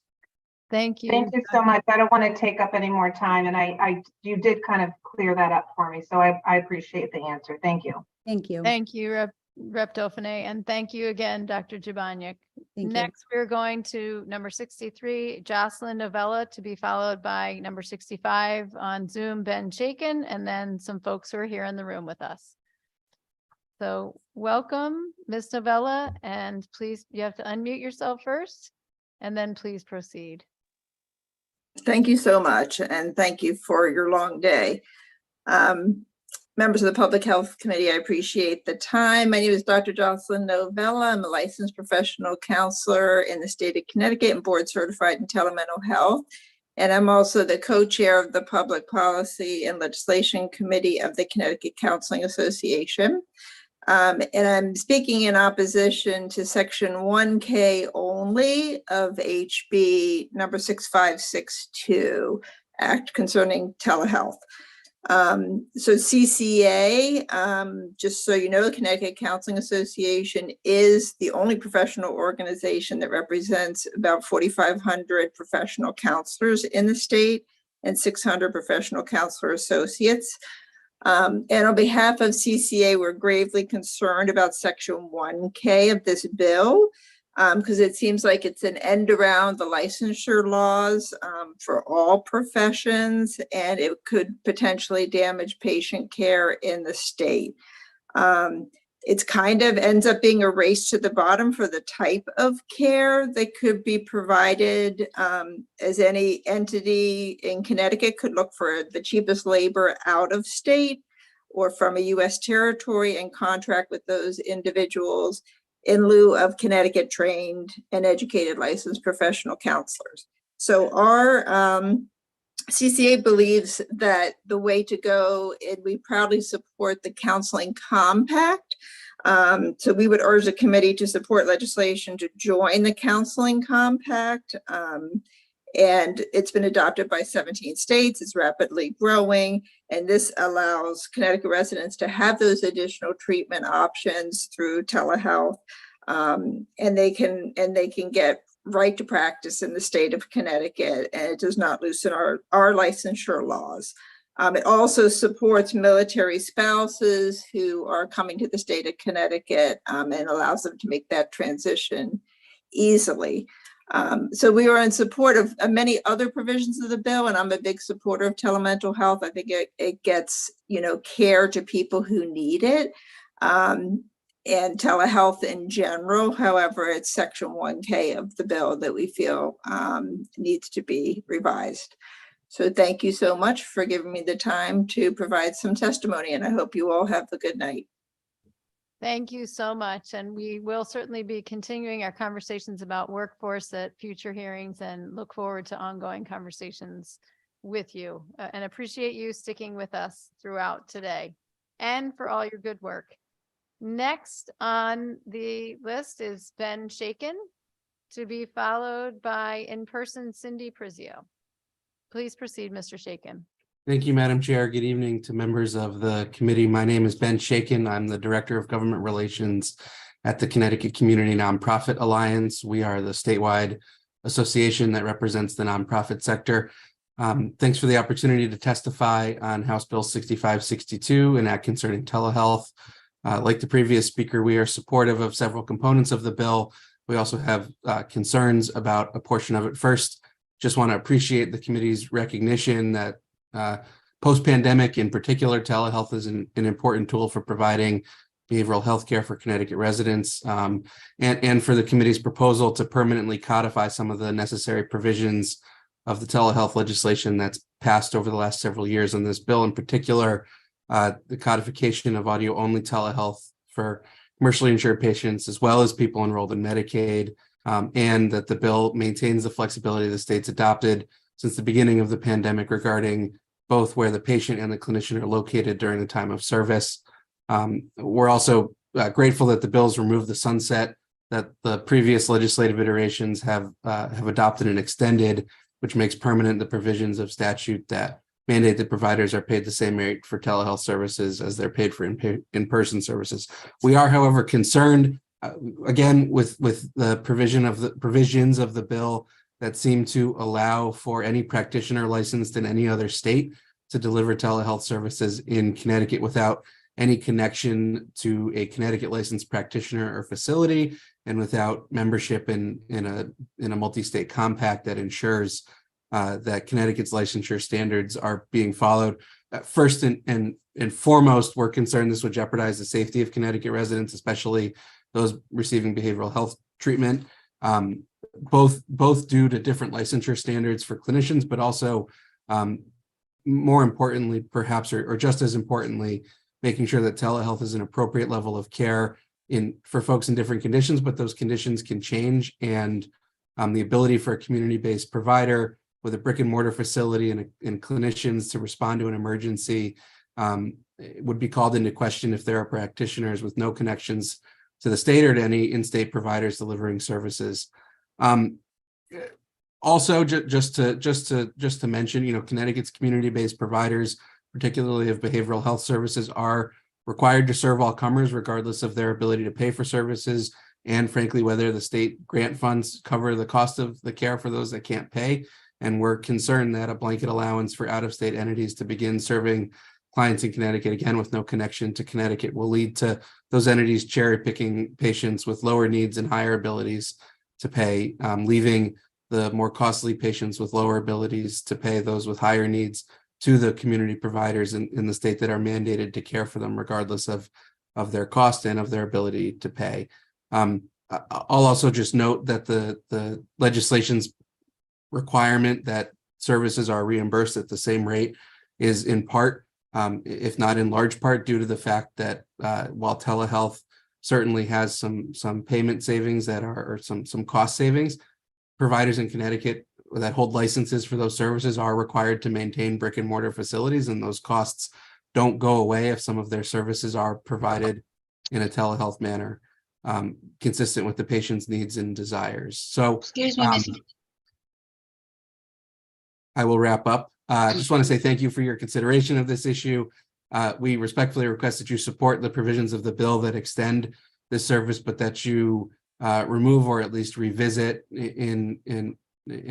Speaker 17: Thank you.
Speaker 21: Thank you so much. I don't want to take up any more time, and you did kind of clear that up for me, so I appreciate the answer. Thank you.
Speaker 12: Thank you.
Speaker 17: Thank you, Rep. Dauphiné, and thank you again, Dr. Jabaniak. Next, we're going to number 63, Jocelyn Novella, to be followed by number 65 on Zoom, Ben Chaikin, and then some folks who are here in the room with us. So welcome, Ms. Novella, and please, you have to unmute yourself first, and then please proceed.
Speaker 6: Thank you so much, and thank you for your long day.
Speaker 1: members of the Public Health Committee, I appreciate the time. My name is Dr. Jocelyn Novella. I'm a licensed professional counselor in the state of Connecticut and board certified in telemental health. And I'm also the co-chair of the Public Policy and Legislation Committee of the Connecticut Counseling Association. And I'm speaking in opposition to Section 1K only of HB number 6562, Act concerning telehealth. So CCA, just so you know, the Connecticut Counseling Association is the only professional organization that represents about 4,500 professional counselors in the state and 600 professional counselor associates. And on behalf of CCA, we're gravely concerned about Section 1K of this bill, because it seems like it's an end around the licensure laws for all professions, and it could potentially damage patient care in the state. It's kind of ends up being a race to the bottom for the type of care that could be provided, as any entity in Connecticut could look for the cheapest labor out of state or from a US territory and contract with those individuals in lieu of Connecticut trained and educated licensed professional counselors. So our CCA believes that the way to go, and we proudly support the Counseling Compact. So we would urge the committee to support legislation to join the Counseling Compact. And it's been adopted by 17 states, it's rapidly growing. And this allows Connecticut residents to have those additional treatment options through telehealth. And they can get right to practice in the state of Connecticut, and it does not loosen our licensure laws. It also supports military spouses who are coming to the state of Connecticut, and allows them to make that transition easily. So we are in support of many other provisions of the bill, and I'm a big supporter of telemental health. I think it gets, care to people who need it. And telehealth in general. However, it's Section 1K of the bill that we feel needs to be revised. So thank you so much for giving me the time to provide some testimony, and I hope you all have a good night.
Speaker 17: Thank you so much. And we will certainly be continuing our conversations about workforce at future hearings and look forward to ongoing conversations with you and appreciate you sticking with us throughout today and for all your good work. Next on the list is Ben Shaken, to be followed by in-person Cindy Prizio. Please proceed, Mr. Shaken.
Speaker 6: Thank you, Madam Chair. Good evening to members of the committee. My name is Ben Shaken. I'm the Director of Government Relations at the Connecticut Community Nonprofit Alliance. We are the statewide association that represents the nonprofit sector. Thanks for the opportunity to testify on House Bill 6562, an act concerning telehealth. Like the previous speaker, we are supportive of several components of the bill. We also have concerns about a portion of it. First, just want to appreciate the committee's recognition that post-pandemic, in particular, telehealth is an important tool for providing behavioral health care for Connecticut residents, and for the committee's proposal to permanently codify some of the necessary provisions of the telehealth legislation that's passed over the last several years. In this bill in particular, the codification of audio-only telehealth for commercially insured patients, as well as people enrolled in Medicaid, and that the bill maintains the flexibility the state's adopted since the beginning of the pandemic regarding both where the patient and the clinician are located during the time of service. We're also grateful that the bills remove the sunset that the previous legislative iterations have adopted and extended, which makes permanent the provisions of statute that mandate that providers are paid the same rate for telehealth services as they're paid for in-person services. We are, however, concerned again with the provisions of the bill that seem to allow for any practitioner licensed in any other state to deliver telehealth services in Connecticut without any connection to a Connecticut licensed practitioner or facility, and without membership in a multi-state compact that ensures that Connecticut's licensure standards are being followed. First and foremost, we're concerned this would jeopardize the safety of Connecticut residents, especially those receiving behavioral health treatment, both due to different licensure standards for clinicians, but also more importantly, perhaps, or just as importantly, making sure that telehealth is an appropriate level of care for folks in different conditions, but those conditions can change. And the ability for a community-based provider with a brick and mortar facility and clinicians to respond to an emergency would be called into question if there are practitioners with no connections to the state or to any in-state providers delivering services. Also, just to mention, Connecticut's community-based providers, particularly of behavioral health services, are required to serve all comers, regardless of their ability to pay for services, and frankly, whether the state grant funds cover the cost of the care for those that can't pay. And we're concerned that a blanket allowance for out-of-state entities to begin serving clients in Connecticut, again, with no connection to Connecticut, will lead to those entities cherry-picking patients with lower needs and higher abilities to pay, leaving the more costly patients with lower abilities to pay those with higher needs to the community providers in the state that are mandated to care for them, regardless of their cost and of their ability to pay. I'll also just note that the legislation's requirement that services are reimbursed at the same rate is in part, if not in large part, due to the fact that while telehealth certainly has some payment savings that are, or some cost savings, providers in Connecticut that hold licenses for those services are required to maintain brick and mortar facilities, and those costs don't go away if some of their services are provided in a telehealth manner, consistent with the patient's needs and desires. So,
Speaker 11: Excuse me, Ms.
Speaker 6: I will wrap up. I just want to say thank you for your consideration of this issue. We respectfully request that you support the provisions of the bill that extend this service, but that you remove or at least revisit in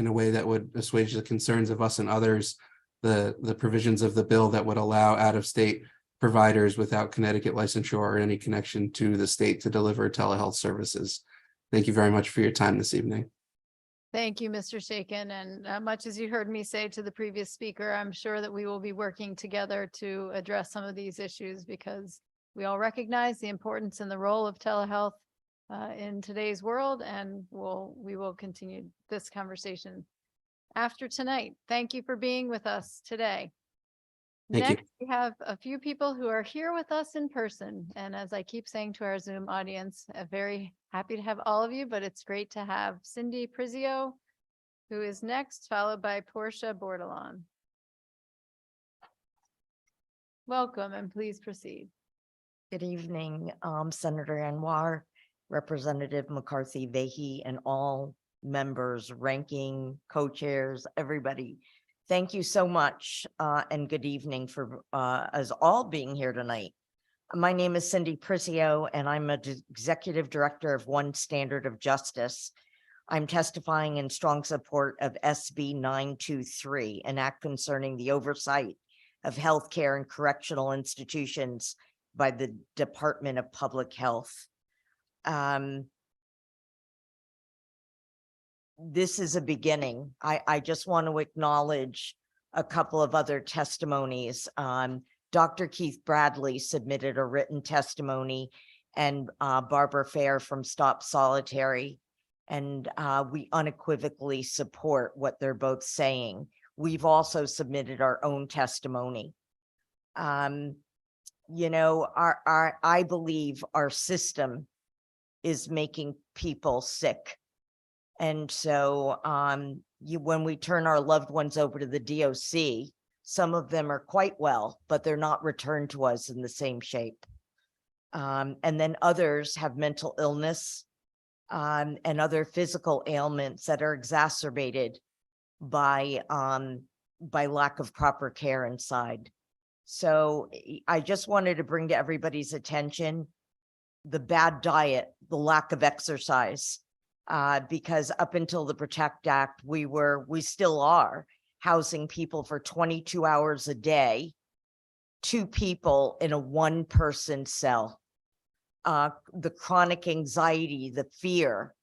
Speaker 6: a way that would assuage the concerns of us and others, the provisions of the bill that would allow out-of-state providers without Connecticut licensure or any connection to the state to deliver telehealth services. Thank you very much for your time this evening.
Speaker 17: Thank you, Mr. Shaken. And much as you heard me say to the previous speaker, I'm sure that we will be working together to address some of these issues, because we all recognize the importance and the role of telehealth in today's world, and we will continue this conversation after tonight. Thank you for being with us today.
Speaker 6: Thank you.
Speaker 17: Next, we have a few people who are here with us in person. And as I keep saying to our Zoom audience, very happy to have all of you, but it's great to have Cindy Prizio, who is next, followed by Portia Bordelon. Welcome, and please proceed.
Speaker 7: Good evening, Senator Anwar, Representative McCarthy Vahey, and all members, ranking, co-chairs, everybody. Thank you so much, and good evening for us all being here tonight. My name is Cindy Prizio, and I'm an executive director of One Standard of Justice. I'm testifying in strong support of SB 923, an act concerning the oversight of healthcare and correctional institutions by the Department of Public Health. This is a beginning. I just want to acknowledge a couple of other testimonies. Dr. Keith Bradley submitted a written testimony, and Barbara Fair from Stop Solitary, and we unequivocally support what they're both saying. We've also submitted our own testimony. You know, I believe our system is making people sick. And so when we turn our loved ones over to the DOC, some of them are quite well, but they're not returned to us in the same shape. And then others have mental illness and other physical ailments that are exacerbated by lack of proper care inside. So I just wanted to bring to everybody's attention the bad diet, the lack of exercise. Because up until the PROTECT Act, we still are housing people for 22 hours a day, 2 people in a 1-person cell. The chronic anxiety, the fear,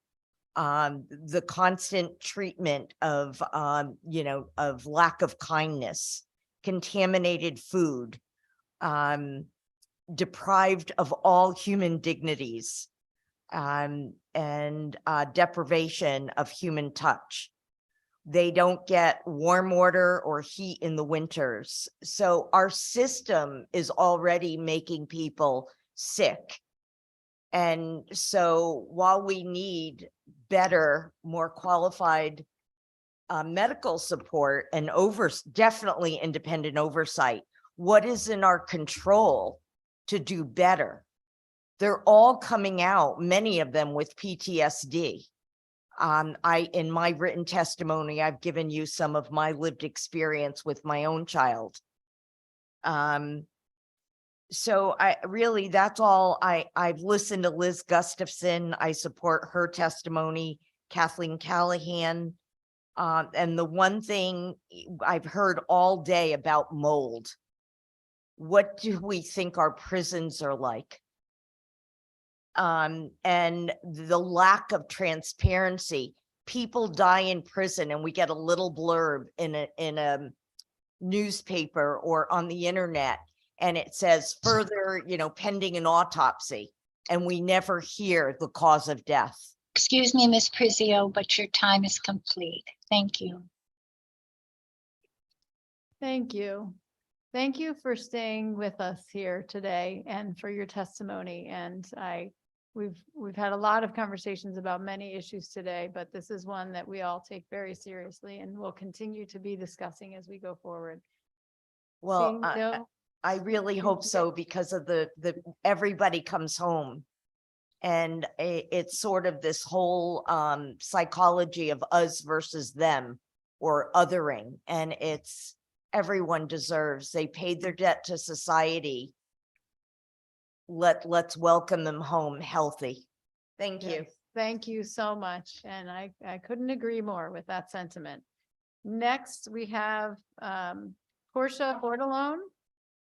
Speaker 7: the constant treatment of, of lack of kindness, contaminated food, deprived of all human dignities, and deprivation of human touch. They don't get warm water or heat in the winters. So our system is already making people sick. And so while we need better, more qualified medical support and definitely independent oversight, what is in our control to do better? They're all coming out, many of them with PTSD. In my written testimony, I've given you some of my lived experience with my own child. So that's all. I've listened to Liz Gustafson. I support her testimony, Kathleen Callahan. And the one thing I've heard all day about mold. What do we think our prisons are like? And the lack of transparency. People die in prison and we get a little blurb in a newspaper or on the internet, and it says further, pending an autopsy, and we never hear the cause of death.
Speaker 11: Excuse me, Ms. Prizio, but your time is complete. Thank you.
Speaker 17: Thank you. Thank you for staying with us here today and for your testimony. And we've had a lot of conversations about many issues today, but this is one that we all take very seriously and will continue to be discussing as we go forward.
Speaker 7: Well,
Speaker 17: Seeing no-
Speaker 7: I really hope so, because of the everybody comes home. And it's sort of this whole psychology of us versus them, or othering. And it's everyone deserves. They paid their debt to society. Let's welcome them home healthy. Thank you.
Speaker 17: Yes, thank you so much. And I couldn't agree more with that sentiment. Next, we have Portia Bordelon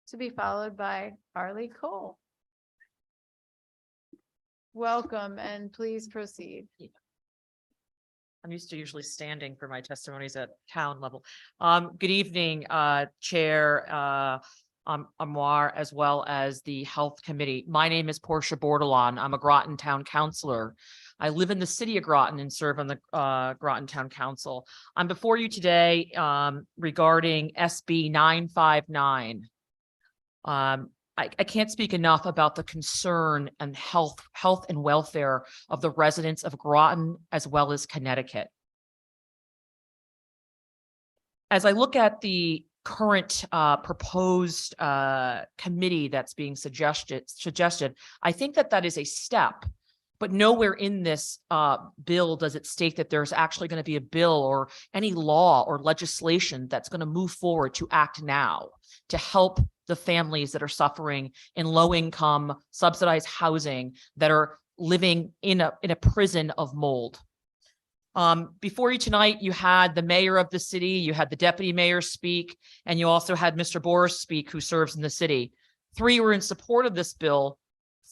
Speaker 17: to be followed by Arlie Cole. Welcome, and please proceed.
Speaker 10: I'm used to usually standing for my testimonies at town level. Good evening, Chair Anwar, as well as the Health Committee. My name is Portia Bordelon. I'm a Groton Town Councilor. I live in the city of Groton and serve on the Groton Town Council. I'm before you today regarding SB 959. I can't speak enough about the concern and health and welfare of the residents of Groton as well as Connecticut. As I look at the current proposed committee that's being suggested, I think that is a step, but nowhere in this bill does it state that there's actually going to be a bill or any law or legislation that's going to move forward to act now to help the families that are suffering in low-income subsidized housing that are living in a prison of mold. Before you tonight, you had the mayor of the city, you had the deputy mayor speak, and you also had Mr. Boris speak, who serves in the city. 3 were in support of this bill.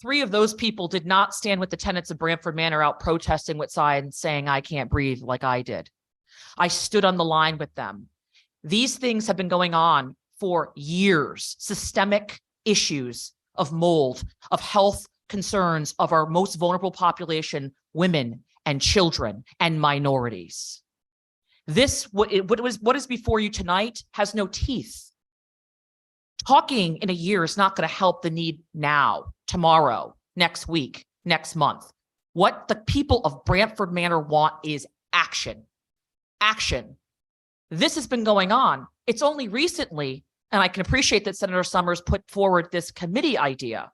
Speaker 10: 3 of those people did not stand with the tenants of Brantford Manor out protesting with signs saying, "I can't breathe," like I did. I stood on the line with them. These things have been going on for years, systemic issues of mold, of health concerns of our most vulnerable population, women and children and minorities. What is before you tonight has no teeth. Talking in a year is not going to help the need now, tomorrow, next week, next month. What the people of Brantford Manor want is action. Action. This has been going on. It's only recently, and I can appreciate that Senator Summers put forward this committee idea.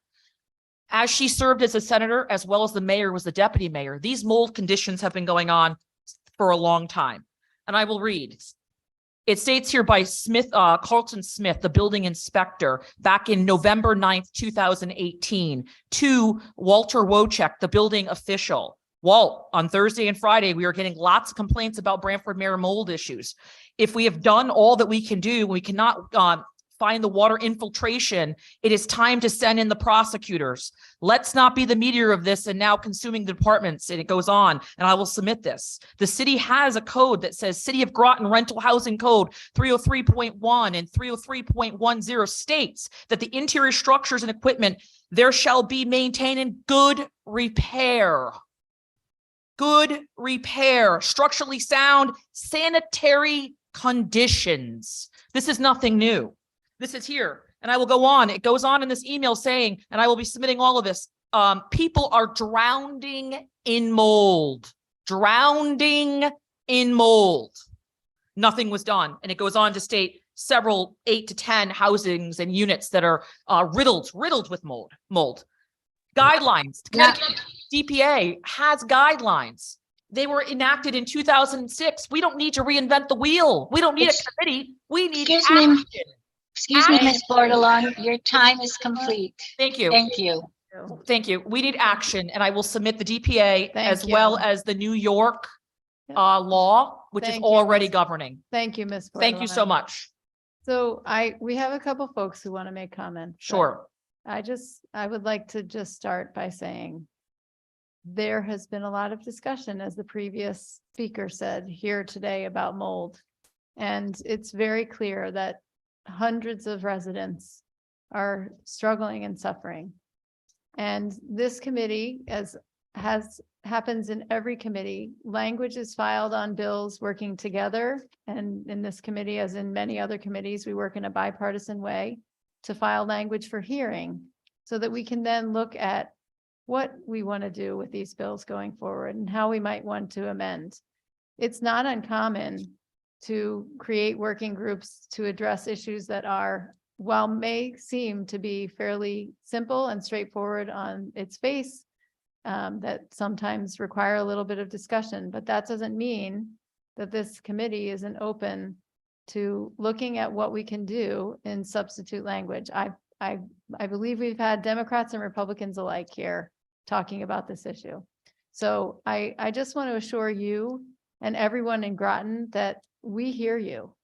Speaker 10: As she served as a senator, as well as the mayor was the deputy mayor, these mold conditions have been going on for a long time. And I will read. It states here by Carlton Smith, the building inspector, back in November 9th, 2018, to Walter Wojcik, the building official. Walt, on Thursday and Friday, we are getting lots of complaints about Brantford Manor mold issues. If we have done all that we can do, we cannot find the water infiltration, it is time to send in the prosecutors. Let's not be the meteor of this and now consuming the departments. And it goes on, and I will submit this. The city has a code that says City of Groton Rental Housing Code 303.1 and 303.10 states that the interior structures and equipment there shall be maintained in good repair. good repair, structurally sound sanitary conditions. This is nothing new. This is here. And I will go on. It goes on in this email saying, and I will be submitting all of this. People are drowning in mold. Drowning in mold. Nothing was done. And it goes on to state several 8 to 10 housings and units that are riddled with mold. Guidelines. Connecticut DPA has guidelines. They were enacted in 2006. We don't need to reinvent the wheel. We don't need a committee. We need action.
Speaker 11: Excuse me, Ms. Bordelon, your time is complete.
Speaker 10: Thank you.
Speaker 11: Thank you.
Speaker 10: Thank you. We need action, and I will submit the DPA as well as the New York law, which is already governing.
Speaker 17: Thank you, Ms.
Speaker 10: Thank you so much.
Speaker 17: So we have a couple folks who want to make comments. but
Speaker 10: Sure.
Speaker 17: I would like to just start by saying there has been a lot of discussion, as the previous speaker said here today, about mold. And it's very clear that hundreds of residents are struggling and suffering. And this committee, as happens in every committee, language is filed on bills working together. And in this committee, as in many other committees, we work in a bipartisan way to file language for hearing so that we can then look at what we want to do with these bills going forward and how we might want to amend. It's not uncommon to create working groups to address issues that are, while may seem to be fairly simple and straightforward on its face, that sometimes require a little bit of discussion, but that doesn't mean that this committee isn't open to looking at what we can do in substitute language. I believe we've had Democrats and Republicans alike here talking about this issue. So I just want to assure you and everyone in Groton that we hear you.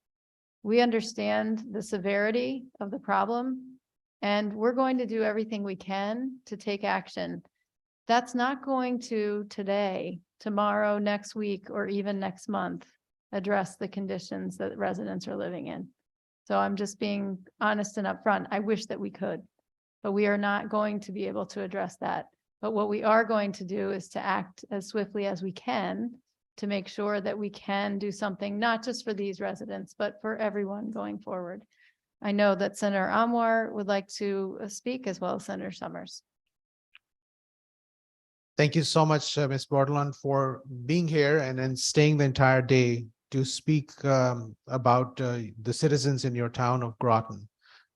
Speaker 17: We understand the severity of the problem, and we're going to do everything we can to take action. That's not going to today, tomorrow, next week, or even next month address the conditions that residents are living in. So I'm just being honest and upfront. I wish that we could, but we are not going to be able to address that. But what we are going to do is to act as swiftly as we can to make sure that we can do something, not just for these residents, but for everyone going forward. I know that Senator Anwar would like to speak, as well as Senator Summers.
Speaker 14: Thank you so much, Ms. Bordelon, for being here and then staying the entire day to speak about the citizens in your town of Groton.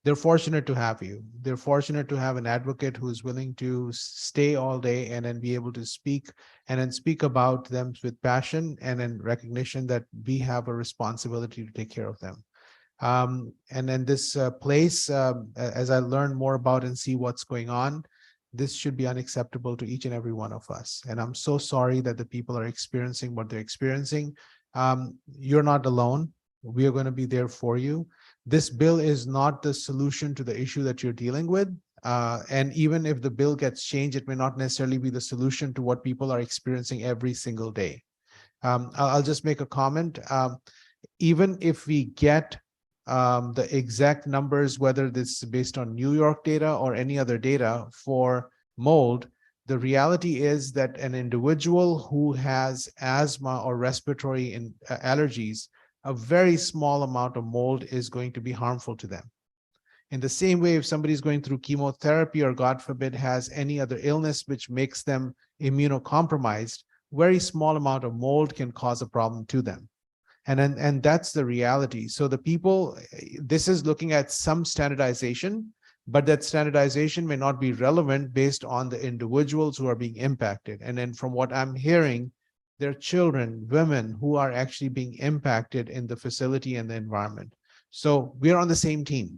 Speaker 14: They're fortunate to have you. They're fortunate to have an advocate who is willing to stay all day and then be able to speak and then speak about them with passion and then recognition that we have a responsibility to take care of them. And then this place, as I learn more about and see what's going on, this should be unacceptable to each and every one of us. And I'm so sorry that the people are experiencing what they're experiencing. You're not alone. We are going to be there for you. This bill is not the solution to the issue that you're dealing with. And even if the bill gets changed, it may not necessarily be the solution to what people are experiencing every single day. I'll just make a comment. Even if we get the exact numbers, whether this is based on New York data or any other data for mold, the reality is that an individual who has asthma or respiratory allergies, a very small amount of mold is going to be harmful to them. In the same way, if somebody is going through chemotherapy or, God forbid, has any other illness which makes them immunocompromised, very small amount of mold can cause a problem to them. And that's the reality. So the people, this is looking at some standardization, but that standardization may not be relevant based on the individuals who are being impacted. And then from what I'm hearing, there are children, women who are actually being impacted in the facility and the environment. So we are on the same team.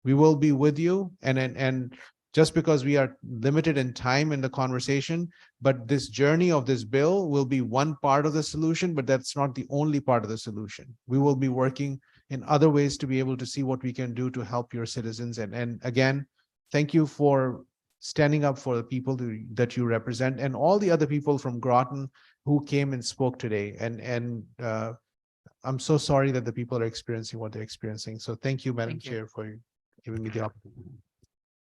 Speaker 14: We will be with you. And just because we are limited in time in the conversation, but this journey of this bill will be one part of the solution, but that's not the only part of the solution. We will be working in other ways to be able to see what we can do to help your citizens. And again, thank you for standing up for the people that you represent and all the other people from Groton who came and spoke today. And I'm so sorry that the people are experiencing what they're experiencing. So thank you, Madam Chair, for giving me the opportunity.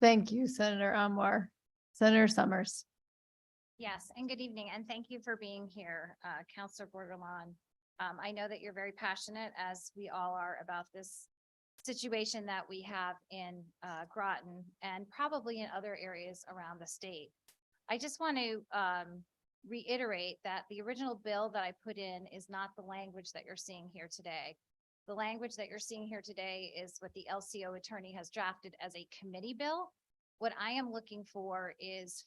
Speaker 17: Thank you, Senator Anwar. Senator Summers.
Speaker 16: Yes, and good evening, and thank you for being here, Counselor Bordelon. I know that you're very passionate, as we all are, about this situation that we have in Groton and probably in other areas around the state. I just want to reiterate that the original bill that I put in is not the language that you're seeing here today. The language that you're seeing here today is what the LCO attorney has drafted as a committee bill. What I am looking for is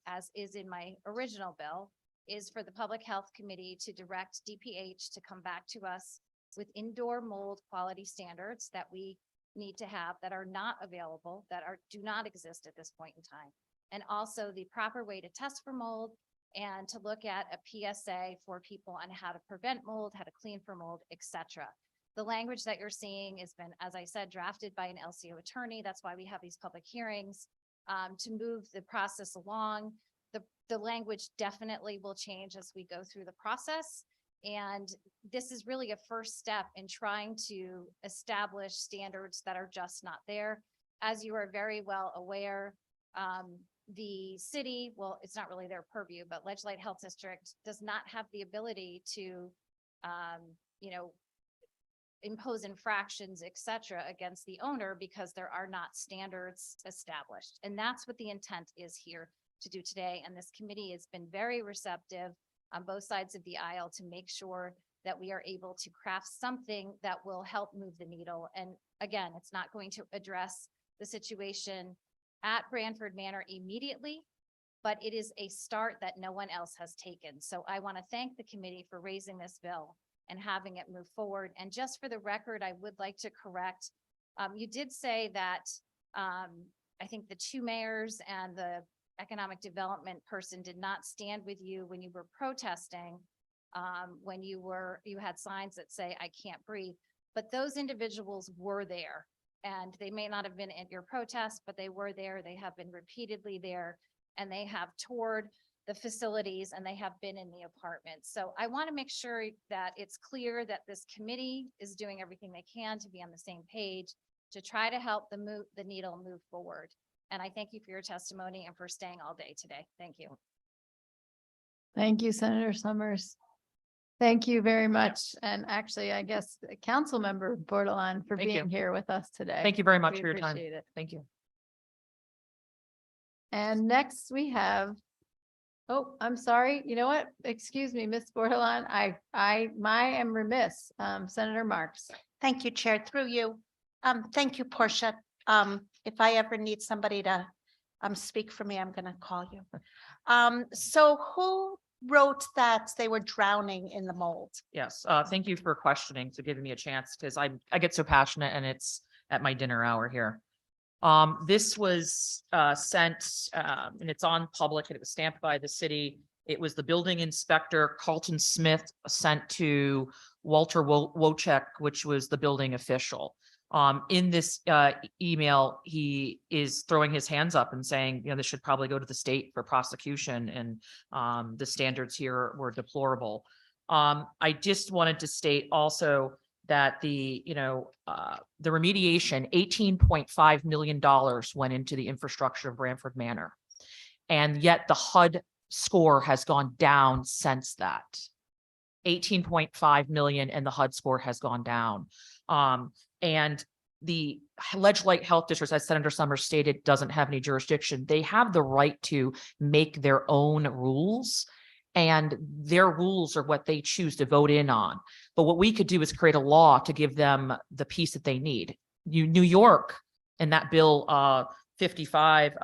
Speaker 16: as is in my original bill, is for the Public Health Committee to direct DPH to come back to us with indoor mold quality standards that we need to have that are not available, do not exist at this point in time. And also the proper way to test for mold and to look at a PSA for people on how to prevent mold, how to clean for mold, etc. The language that you're seeing has been, as I said, drafted by an LCO attorney. That's why we have these public hearings to move the process along. The language definitely will change as we go through the process. And this is really a first step in trying to establish standards that are just not there. As you are very well aware, the city, well, it's not really their purview, but Ledge Light Health District does not have the ability to, impose infractions, et cetera, against the owner because there are not standards established. And that's what the intent is here to do today. And this committee has been very receptive on both sides of the aisle to make sure that we are able to craft something that will help move the needle. And again, it's not going to address the situation at Branford Manor immediately, but it is a start that no one else has taken. So I want to thank the committee for raising this bill and having it move forward. And just for the record, I would like to correct, you did say that I think the two mayors and the economic development person did not stand with you when you were protesting, when you had signs that say, "I can't breathe," but those individuals were there. And they may not have been at your protest, but they were there. They have been repeatedly there, and they have toured the facilities, and they have been in the apartments. So I want to make sure that it's clear that this committee is doing everything they can to be on the same page to try to help the needle move forward. And I thank you for your testimony and for staying all day today. Thank you.
Speaker 17: Thank you, Senator Summers. Thank you very much. And actually, I guess Council Member Bordelon for
Speaker 10: Thank you.
Speaker 17: being here with us today.
Speaker 10: Thank you very much
Speaker 17: We
Speaker 10: for your time.
Speaker 17: appreciate it.
Speaker 10: Thank you.
Speaker 17: And next we have, oh, I'm sorry. You know what? Excuse me, Ms. Bordelon. I am remiss. Senator Marks.
Speaker 18: Thank you, Chair, through you. Thank you, Portia. If I ever need somebody to speak for me, I'm gonna call you. So who wrote that they were drowning in the mold?
Speaker 10: Yes, thank you for questioning, to giving me a chance, because I get so passionate and it's at my dinner hour here. This was sent and it's on public, and it was stamped by the city. It was the building inspector, Carlton Smith, sent to Walter Wojcik, which was the building official. In this email, he is throwing his hands up and saying, this should probably go to the state for prosecution, and the standards here were deplorable. I just wanted to state also that the remediation, $18.5 million went into the infrastructure of Branford Manor. And yet the HUD score has gone down since that. 18.5 million and the HUD score has gone down. And the Ledge Light Health District, as Senator Summers stated, doesn't have any jurisdiction. They have the right to make their own rules, and their rules are what they choose to vote in on. But what we could do is create a law to give them the piece that they need. New York, in that bill 55,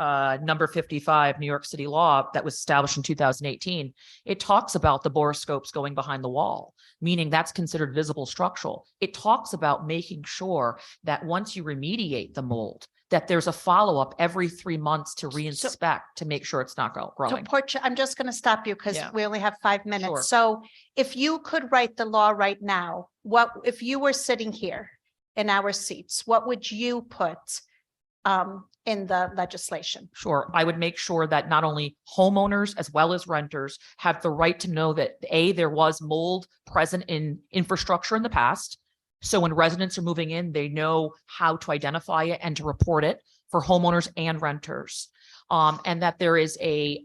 Speaker 10: number 55, New York City law that was established in 2018, it talks about the borescopes going behind the wall, meaning that's considered visible structural. It talks about making sure that once you remediate the mold, that there's a follow-up every 3 months to reinspect to make sure it's not
Speaker 18: So
Speaker 10: growing.
Speaker 18: Portia, I'm just gonna stop you because
Speaker 10: Yeah.
Speaker 18: we only have 5 minutes.
Speaker 10: Sure.
Speaker 18: So if you could write the law right now, what, if you were sitting here in our seats, what would you put in the legislation?
Speaker 10: Sure. I would make sure that not only homeowners as well as renters have the right to know that there was mold present in infrastructure in the past. So when residents are moving in, they know how to identify it and to report it for homeowners and renters. And that there is a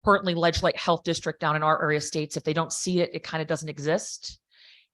Speaker 10: currently Ledge Light Health District down in our area states, if they don't see it, it kind of doesn't exist.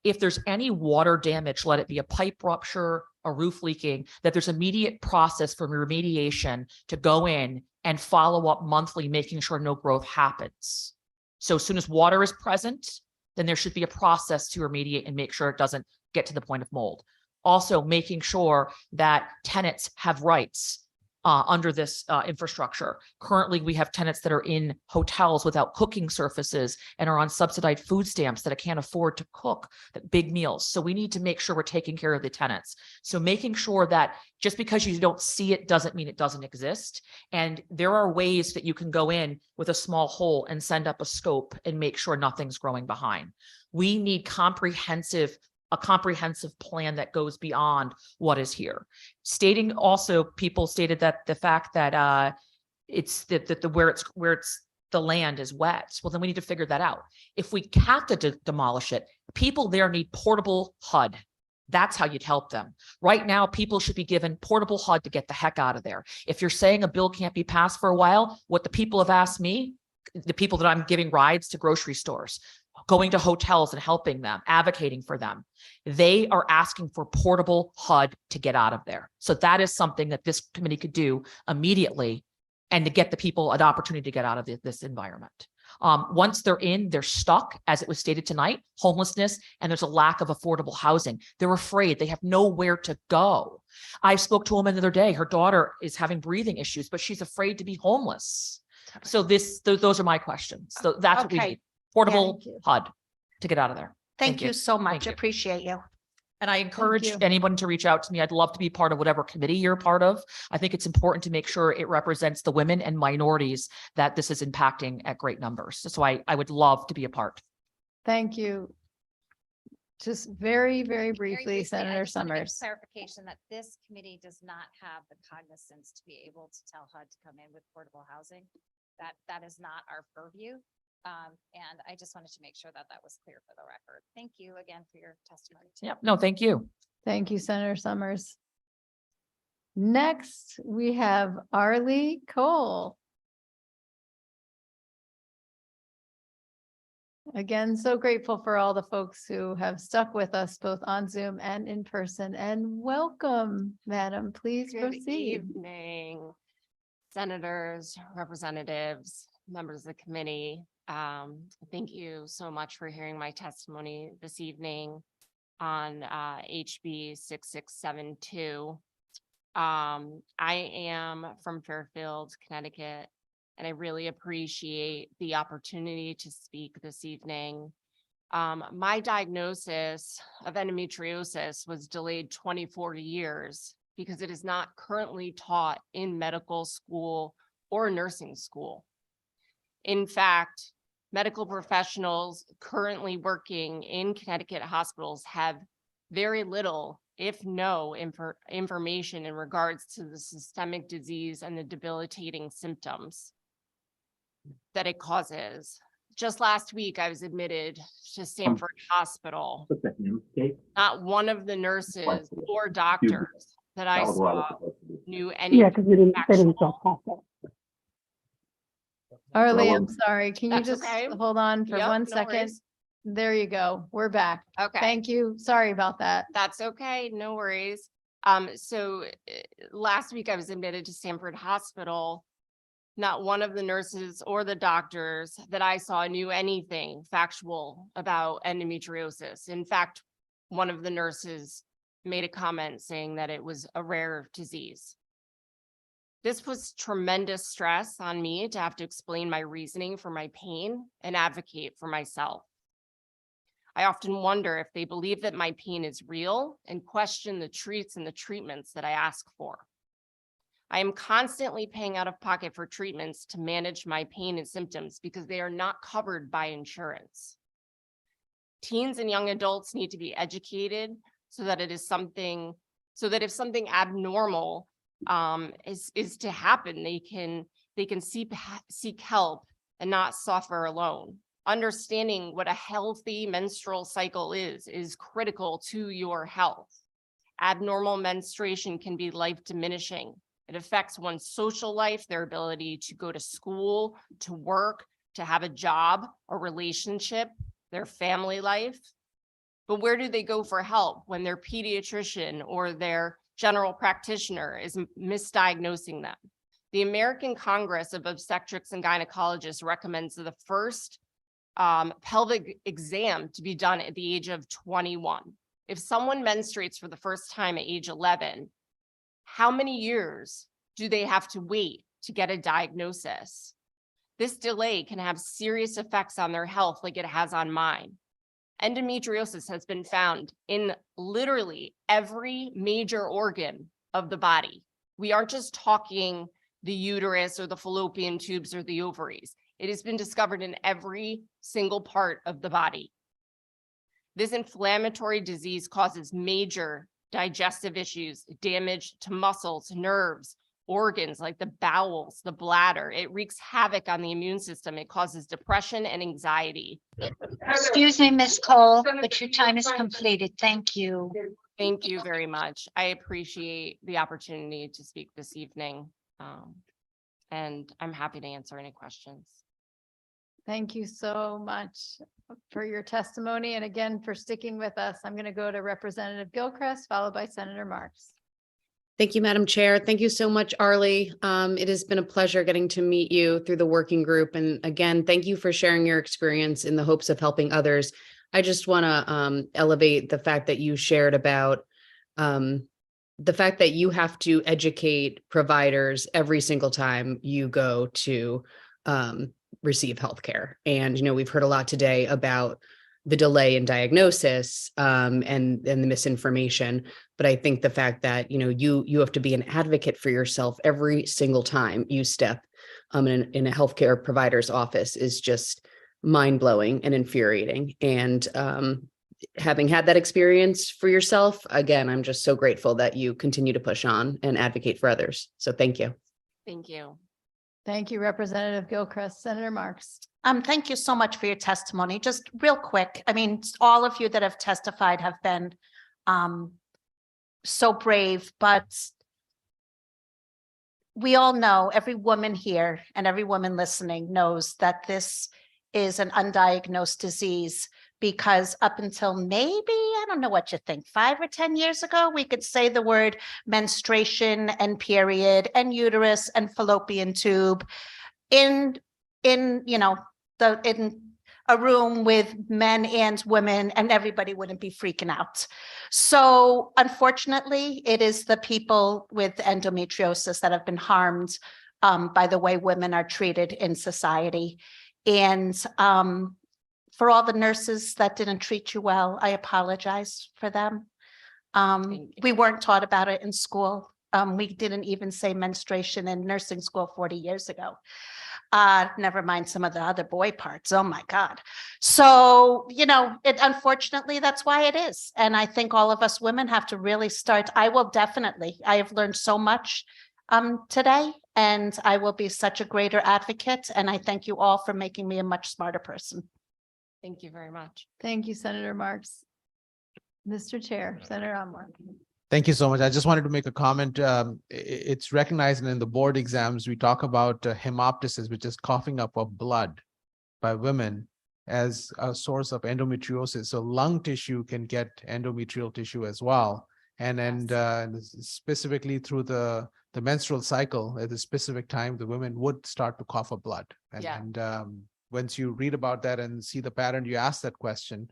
Speaker 10: If there's any water damage, let it be a pipe rupture, a roof leaking, that there's immediate process for remediation to go in and follow up monthly, making sure no growth happens. So as soon as water is present, then there should be a process to remediate and make sure it doesn't get to the point of mold. Also making sure that tenants have rights under this infrastructure. Currently, we have tenants that are in hotels without cooking surfaces and are on subsidized food stamps that can't afford to cook big meals. So we need to make sure we're taking care of the tenants. So making sure that just because you don't see it doesn't mean it doesn't exist. And there are ways that you can go in with a small hole and send up a scope and make sure nothing's growing behind. We need a comprehensive plan that goes beyond what is here. Stating also, people stated that the fact that it's where the land is wet. Well, then we need to figure that out. If we have to demolish it, people there need portable HUD. That's how you'd help them. Right now, people should be given portable HUD to get the heck out of there. If you're saying a bill can't be passed for a while, what the people have asked me, the people that I'm giving rides to grocery stores, going to hotels and helping them, advocating for them, they are asking for portable HUD to get out of there. So that is something that this committee could do immediately and to get the people an opportunity to get out of this environment. Once they're in, they're stuck, as it was stated tonight, homelessness, and there's a lack of affordable housing. They're afraid, they have nowhere to go. I spoke to a woman the other day, her daughter is having breathing issues, but she's afraid to be homeless. So those are my questions. So that's what we
Speaker 18: Okay.
Speaker 10: need. Portable HUD to get out of there.
Speaker 18: Thank you so much.
Speaker 10: Thank you.
Speaker 18: Appreciate you.
Speaker 10: And I encourage
Speaker 17: you.
Speaker 10: anyone to reach out to me. I'd love to be part of whatever committee you're part of. I think it's important to make sure it represents the women and minorities that this is impacting at great numbers. So I would love to be a part.
Speaker 17: Thank you. Just very, very
Speaker 16: Very
Speaker 17: briefly,
Speaker 16: I
Speaker 17: Senator
Speaker 16: just wanna give
Speaker 17: Summers.
Speaker 16: Clarification that this committee does not have the cognizance to be able to tell HUD to come in with portable housing. That is not our purview. And I just wanted to make sure that that was clear for the record. Thank you again for your testimony. too.
Speaker 10: Yep. No, thank you.
Speaker 17: Thank you, Senator Summers. Next, we have Arlie Cole. Again, so grateful for all the folks who have stuck with us both on Zoom and in person, and welcome, madam. Please
Speaker 3: Good
Speaker 17: proceed.
Speaker 3: evening, senators, representatives, members of the committee. Thank you so much for hearing my testimony this evening on HB 6672. I am from Fairfield, Connecticut, and I really appreciate the opportunity to speak this evening. My diagnosis of endometriosis was delayed 24 years because it is not currently taught in medical school or nursing school. In fact, medical professionals currently working in Connecticut hospitals have very little, if no, information in regards to the systemic disease and the debilitating symptoms that it causes. Just last week, I was admitted to Stanford Hospital. Not one of the nurses or doctors that I saw knew any.
Speaker 17: Arlie, I'm sorry. Can you
Speaker 3: That's
Speaker 17: just
Speaker 3: okay.
Speaker 17: hold on for
Speaker 3: Yep,
Speaker 17: 1
Speaker 3: no
Speaker 17: second?
Speaker 3: worries.
Speaker 17: There you go. We're back.
Speaker 3: Okay.
Speaker 17: Thank you. Sorry about that.
Speaker 3: That's okay, no worries. So last week I was admitted to Stanford Hospital. Not one of the nurses or the doctors that I saw knew anything factual about endometriosis. In fact, one of the nurses made a comment saying that it was a rare disease. This was tremendous stress on me to have to explain my reasoning for my pain and advocate for myself. I often wonder if they believe that my pain is real and question the treats and the treatments that I ask for. I am constantly paying out of pocket for treatments to manage my pain and symptoms because they are not covered by insurance. Teens and young adults need to be educated so that if something abnormal is to happen, they can seek help and not suffer alone. Understanding what a healthy menstrual cycle is critical to your health. Abnormal menstruation can be life diminishing. It affects one's social life, their ability to go to school, to work, to have a job, a relationship, their family life. But where do they go for help when their pediatrician or their general practitioner is misdiagnosing them? The American Congress of Obstetrics and Gynecologists recommends the first pelvic exam to be done at the age of 21. If someone menstruates for the first time at age 11, how many years do they have to wait to get a diagnosis? This delay can have serious effects on their health like it has on mine. Endometriosis has been found in literally every major organ of the body. We aren't just talking the uterus or the fallopian tubes or the ovaries. It has been discovered in every single part of the body. This inflammatory disease causes major digestive issues, damage to muscles, nerves, organs like the bowels, the bladder. It wreaks havoc on the immune system. It causes depression and anxiety.
Speaker 11: Excuse me, Ms. Cole, but your time is completed. Thank you.
Speaker 3: Thank you very much. I appreciate the opportunity to speak this evening. And I'm happy to answer any questions.
Speaker 17: Thank you so much for your testimony and again for sticking with us. I'm going to go to Representative Gilchrist, followed by Senator Marks.
Speaker 5: Thank you, Madam Chair. Thank you so much, Arlie. It has been a pleasure getting to meet you through the working group. And again, thank you for sharing your experience in the hopes of helping others. I just want to elevate the fact that you shared about the fact that you have to educate providers every single time you go to receive healthcare. And, you know, we've heard a lot today about the delay in diagnosis and the misinformation. But I think the fact that, you know, you have to be an advocate for yourself every single time you step in a healthcare provider's office is just mind-blowing and infuriating. And having had that experience for yourself, again, I'm just so grateful that you continue to push on and advocate for others. So thank you.
Speaker 3: Thank you.
Speaker 17: Thank you, Representative Gilchrist. Senator Marks.
Speaker 18: Thank you so much for your testimony. Just real quick, I mean, all of you that have testified have been so brave, but we all know, every woman here and every woman listening knows that this is an undiagnosed disease, because up until maybe, I don't know what you think, 5 or 10 years ago, we could say the word menstruation and period and uterus and fallopian tube in a room with men and women, and everybody wouldn't be freaking out. So unfortunately, it is the people with endometriosis that have been harmed by the way women are treated in society. And for all the nurses that didn't treat you well, I apologize for them. We weren't taught about it in school. We didn't even say menstruation in nursing school 40 years ago. Never mind some of the other boy parts. Oh my God. So, you know, unfortunately, that's why it is. And I think all of us women have to really start. I have learned so much today, and I will be such a greater advocate. And I thank you all for making me a much smarter person.
Speaker 3: Thank you very much.
Speaker 17: Thank you, Senator Marks. Mr. Chair, Senator Anwar.
Speaker 14: Thank you so much. I just wanted to make a comment. It's recognized in the board exams, we talk about hemoptysis, which is coughing up of blood by women, as a source of endometriosis. So lung tissue can get endometrial tissue as well. And specifically through the menstrual cycle, at a specific time, the women would start to cough up blood. And once you read about that and see the pattern, you ask that question,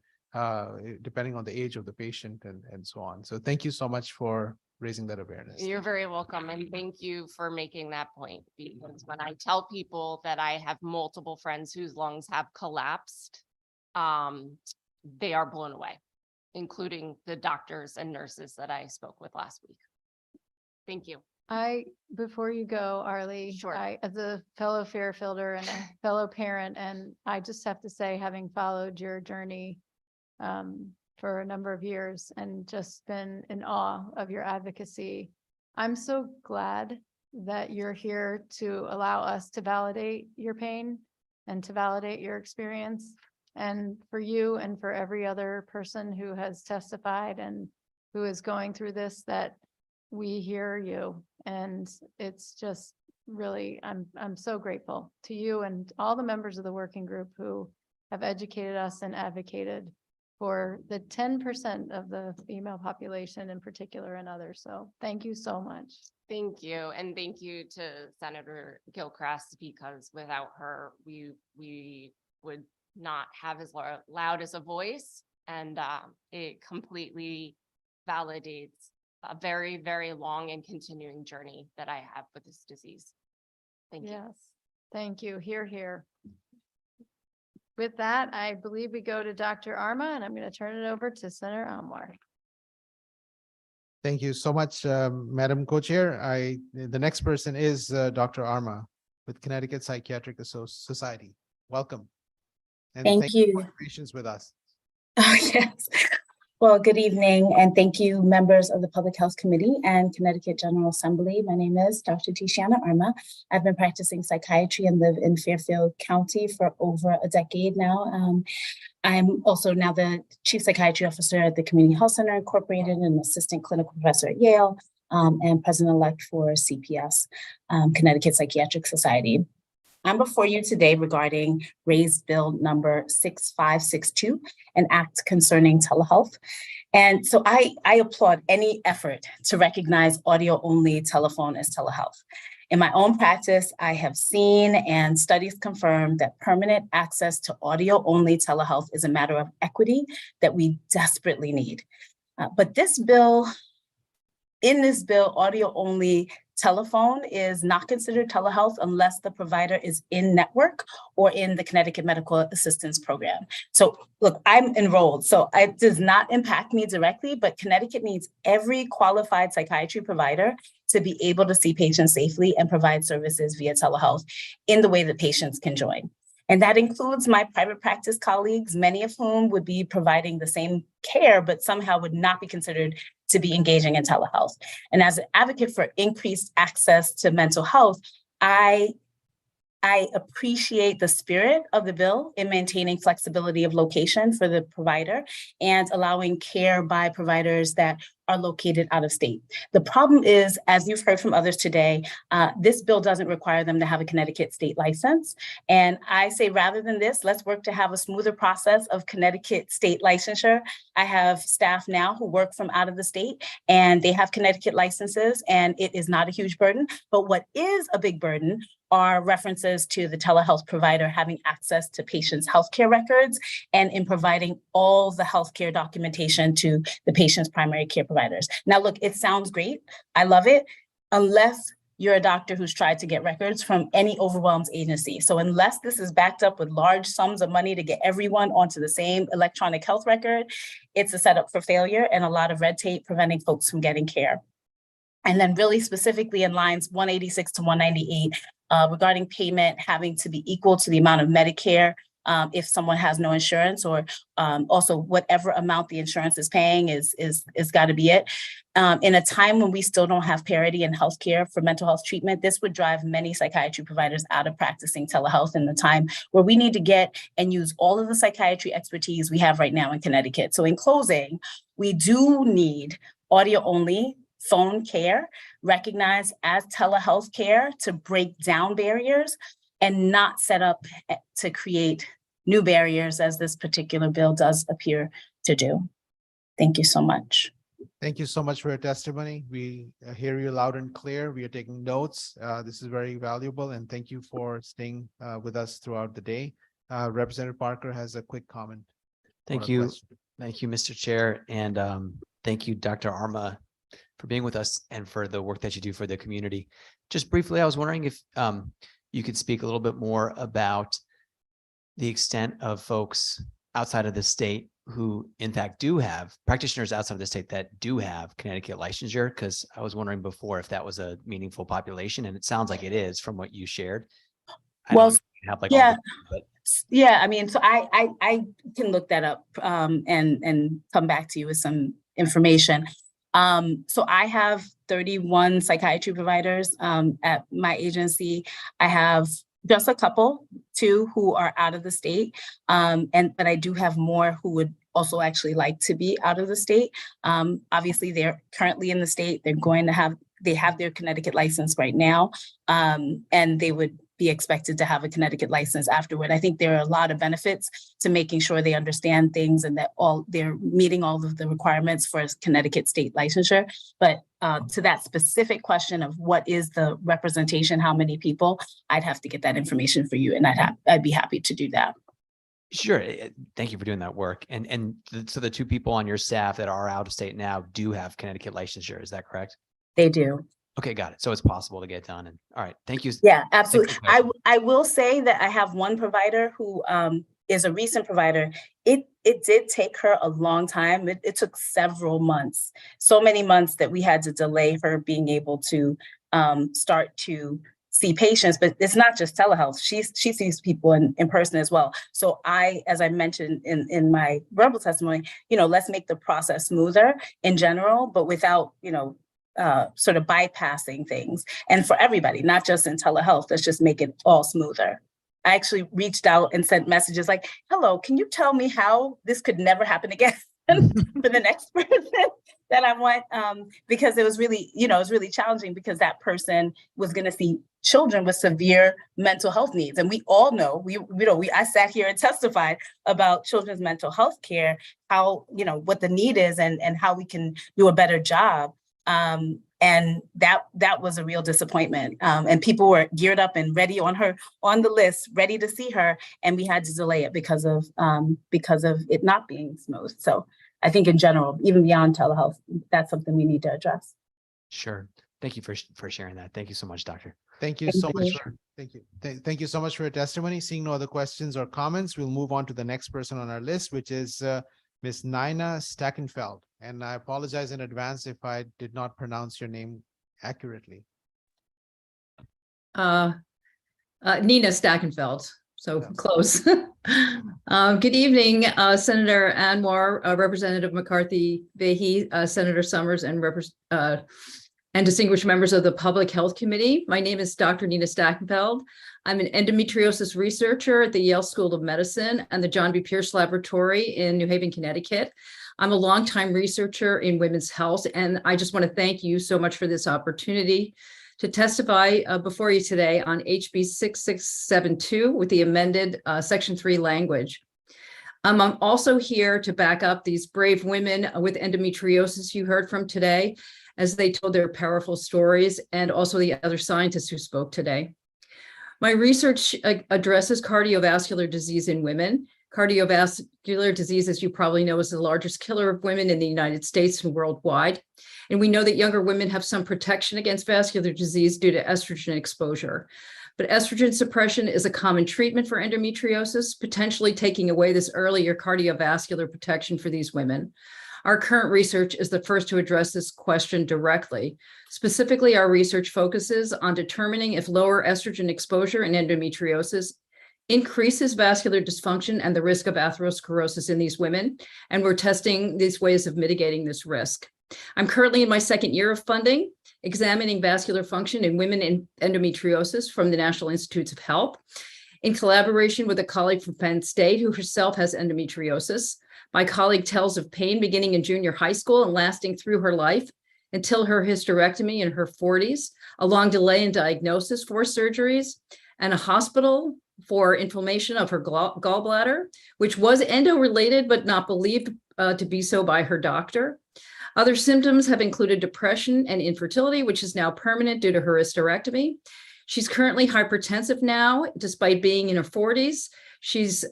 Speaker 14: depending on the age of the patient and so on. So thank you so much for raising that awareness.
Speaker 3: You're very welcome. And thank you for making that point, because when I tell people that I have multiple friends whose lungs have collapsed, they are blown away, including the doctors and nurses that I spoke with last week. Thank you.
Speaker 17: Before you go, Arlie,
Speaker 3: Sure.
Speaker 17: as a fellow Fairfielder and a fellow parent, and I just have to say, having followed your journey for a number of years and just been in awe of your advocacy, I'm so glad that you're here to allow us to validate your pain and to validate your experience. And for you and for every other person who has testified and who is going through this, that we hear you. And it's just really, I'm so grateful to you and all the members of the working group who have educated us and advocated for the 10% of the female population in particular and others. So thank you so much.
Speaker 3: Thank you. And thank you to Senator Gilchrist, because without her, we would not have as loud as a voice. And it completely validates a very, very long and continuing journey that I have with this disease. Thank you.
Speaker 17: Yes, thank you. Hear, hear. With that, I believe we go to Dr. Arma, and I'm going to turn it over to Senator Anwar.
Speaker 14: Thank you so much, Madam Co-Chair. The next person is Dr. Arma with Connecticut Psychiatric Society. Welcome. And
Speaker 15: Thank you.
Speaker 14: for your patience with us.
Speaker 15: Oh, yes. Well, good evening, and thank you, members of the Public Health Committee and Connecticut General Assembly. My name is Dr. Tishiana Arma. I've been practicing psychiatry and live in Fairfield County for over a decade now. I'm also now the Chief Psychiatry Officer at the Community Health Center Incorporated and Assistant Clinical Professor at Yale, and President-elect for CPS, Connecticut Psychiatric Society. I'm before you today regarding raised bill number 6562, an act concerning telehealth. And so I applaud any effort to recognize audio-only telephone as telehealth. In my own practice, I have seen and studies confirm that permanent access to audio-only telehealth is a matter of equity that we desperately need. But in this bill, audio-only telephone is not considered telehealth unless the provider is in network or in the Connecticut Medical Assistance Program. So look, I'm enrolled, so it does not impact me directly, but Connecticut needs every qualified psychiatry provider to be able to see patients safely and provide services via telehealth in the way that patients can join. And that includes my private practice colleagues, many of whom would be providing the same care, but somehow would not be considered to be engaging in telehealth. And as an advocate for increased access to mental health, I appreciate the spirit of the bill in maintaining flexibility of location for the provider and allowing care by providers that are located out of state. The problem is, as you've heard from others today, this bill doesn't require them to have a Connecticut state license. And I say, rather than this, let's work to have a smoother process of Connecticut state licensure. I have staff now who work from out of the state and they have Connecticut licenses, and it is not a huge burden. But what is a big burden are references to the telehealth provider having access to patients' healthcare records and in providing all the healthcare documentation to the patient's primary care providers. Now, look, it sounds great. I love it, unless you're a doctor who's tried to get records from any overwhelmed agency. So unless this is backed up with large sums of money to get everyone onto the same electronic health record, it's a setup for failure and a lot of red tape preventing folks from getting care. And then really specifically in lines 186 to 198, regarding payment having to be equal to the amount of Medicare if someone has no insurance, or also whatever amount the insurance is paying is got to be it. In a time when we still don't have parity in healthcare for mental health treatment, this would drive many psychiatry providers out of practicing telehealth in the time where we need to get and use all of the psychiatry expertise we have right now in Connecticut. So in closing, we do need audio-only phone care recognized as telehealth care to break down barriers and not set up to create new barriers, as this particular bill does appear to do. Thank you so much.
Speaker 14: Thank you so much for your testimony. We hear you loud and clear. We are taking notes. This is very valuable, and thank you for staying with us throughout the day. Representative Parker has a quick comment.
Speaker 19: Thank you. Thank you, Mr. Chair. And thank you, Dr. Arma, for being with us and for the work that you do for the community. Just briefly, I was wondering if you could speak a little bit more about the extent of folks outside of the state who in fact do have practitioners outside of the state that do have Connecticut licensure, because I was wondering before if that was a meaningful population, and it sounds like it is from what you shared.
Speaker 15: Well,
Speaker 19: have like
Speaker 15: yeah.
Speaker 19: all the, but
Speaker 15: Yeah, I mean, so I can look that up and come back to you with some information. So I have 31 psychiatry providers at my agency. I have just a couple, 2 who are out of the state, but I do have more who would also actually like to be out of the state. Obviously, they're currently in the state. They're going to have they have their Connecticut license right now, and they would be expected to have a Connecticut license afterward. I think there are a lot of benefits to making sure they understand things and that they're meeting all of the requirements for Connecticut state licensure. But to that specific question of what is the representation, how many people, I'd have to get that information for you, and I'd be happy to do that.
Speaker 19: Sure. Thank you for doing that work. So the two people on your staff that are out of state now do have Connecticut licensure. Is that correct?
Speaker 15: They do.
Speaker 19: Okay, got it. So it's possible to get done. And all right, thank you.
Speaker 15: Yeah, absolutely. I will say that I have one provider who is a recent provider. It did take her a long time. It took several months, so many months that we had to delay her being able to start to see patients. But it's not just telehealth. She sees people in person as well. So as I mentioned in my verbal testimony, let's make the process smoother in general, but without, sort of bypassing things. And for everybody, not just in telehealth, let's just make it all smoother. I actually reached out and sent messages like, hello, can you tell me how this could never happen again for the next person that I want? Because it was really, it was really challenging because that person was going to see children with severe mental health needs. And we all know, I sat here and testified about children's mental health care, how, what the need is and how we can do a better job. And that was a real disappointment. And people were geared up and ready on the list, ready to see her. And we had to delay it because of it not being smooth. So I think in general, even beyond telehealth, that's something we need to address.
Speaker 19: Sure. Thank you for sharing that. Thank you so much, Doctor.
Speaker 14: Thank you so much. Thank you. Thank you so much for your testimony. Seeing no other questions or comments, we'll move on to the next person on our list, which is Ms. Nina Stackenfeld. And I apologize in advance if I did not pronounce your name accurately.
Speaker 4: Nina Stackenfeld, so close. Good evening, Senator Anwar, Representative McCarthy Vahey, Senator Summers, and distinguished members of the Public Health Committee. My name is Dr. Nina Stackenfeld. I'm an endometriosis researcher at the Yale School of Medicine and the John B. Pierce Laboratory in New Haven, Connecticut. I'm a longtime researcher in women's health, and I just want to thank you so much for this opportunity to testify before you today on HB 6672 with the amended Section 3 language. I'm also here to back up these brave women with endometriosis you heard from today as they told their powerful stories, and also the other scientists who spoke today. My research addresses cardiovascular disease in women. Cardiovascular disease, as you probably know, is the largest killer of women in the United States and worldwide. And we know that younger women have some protection against vascular disease due to estrogen exposure. But estrogen suppression is a common treatment for endometriosis, potentially taking away this earlier cardiovascular protection for these women. Our current research is the first to address this question directly. Specifically, our research focuses on determining if lower estrogen exposure in endometriosis increases vascular dysfunction and the risk of atherosclerosis in these women, and we're testing these ways of mitigating this risk. I'm currently in my second year of funding, examining vascular function in women in endometriosis from the National Institutes of Health, in collaboration with a colleague from Penn State who herself has endometriosis. My colleague tells of pain beginning in junior high school and lasting through her life until her hysterectomy in her 40s, a long delay in diagnosis, 4 surgeries, and a hospital for inflammation of her gallbladder, which was endo-related but not believed to be so by her doctor. Other symptoms have included depression and infertility, which is now permanent due to her hysterectomy. She's currently hypertensive now, despite being in her 40s. She's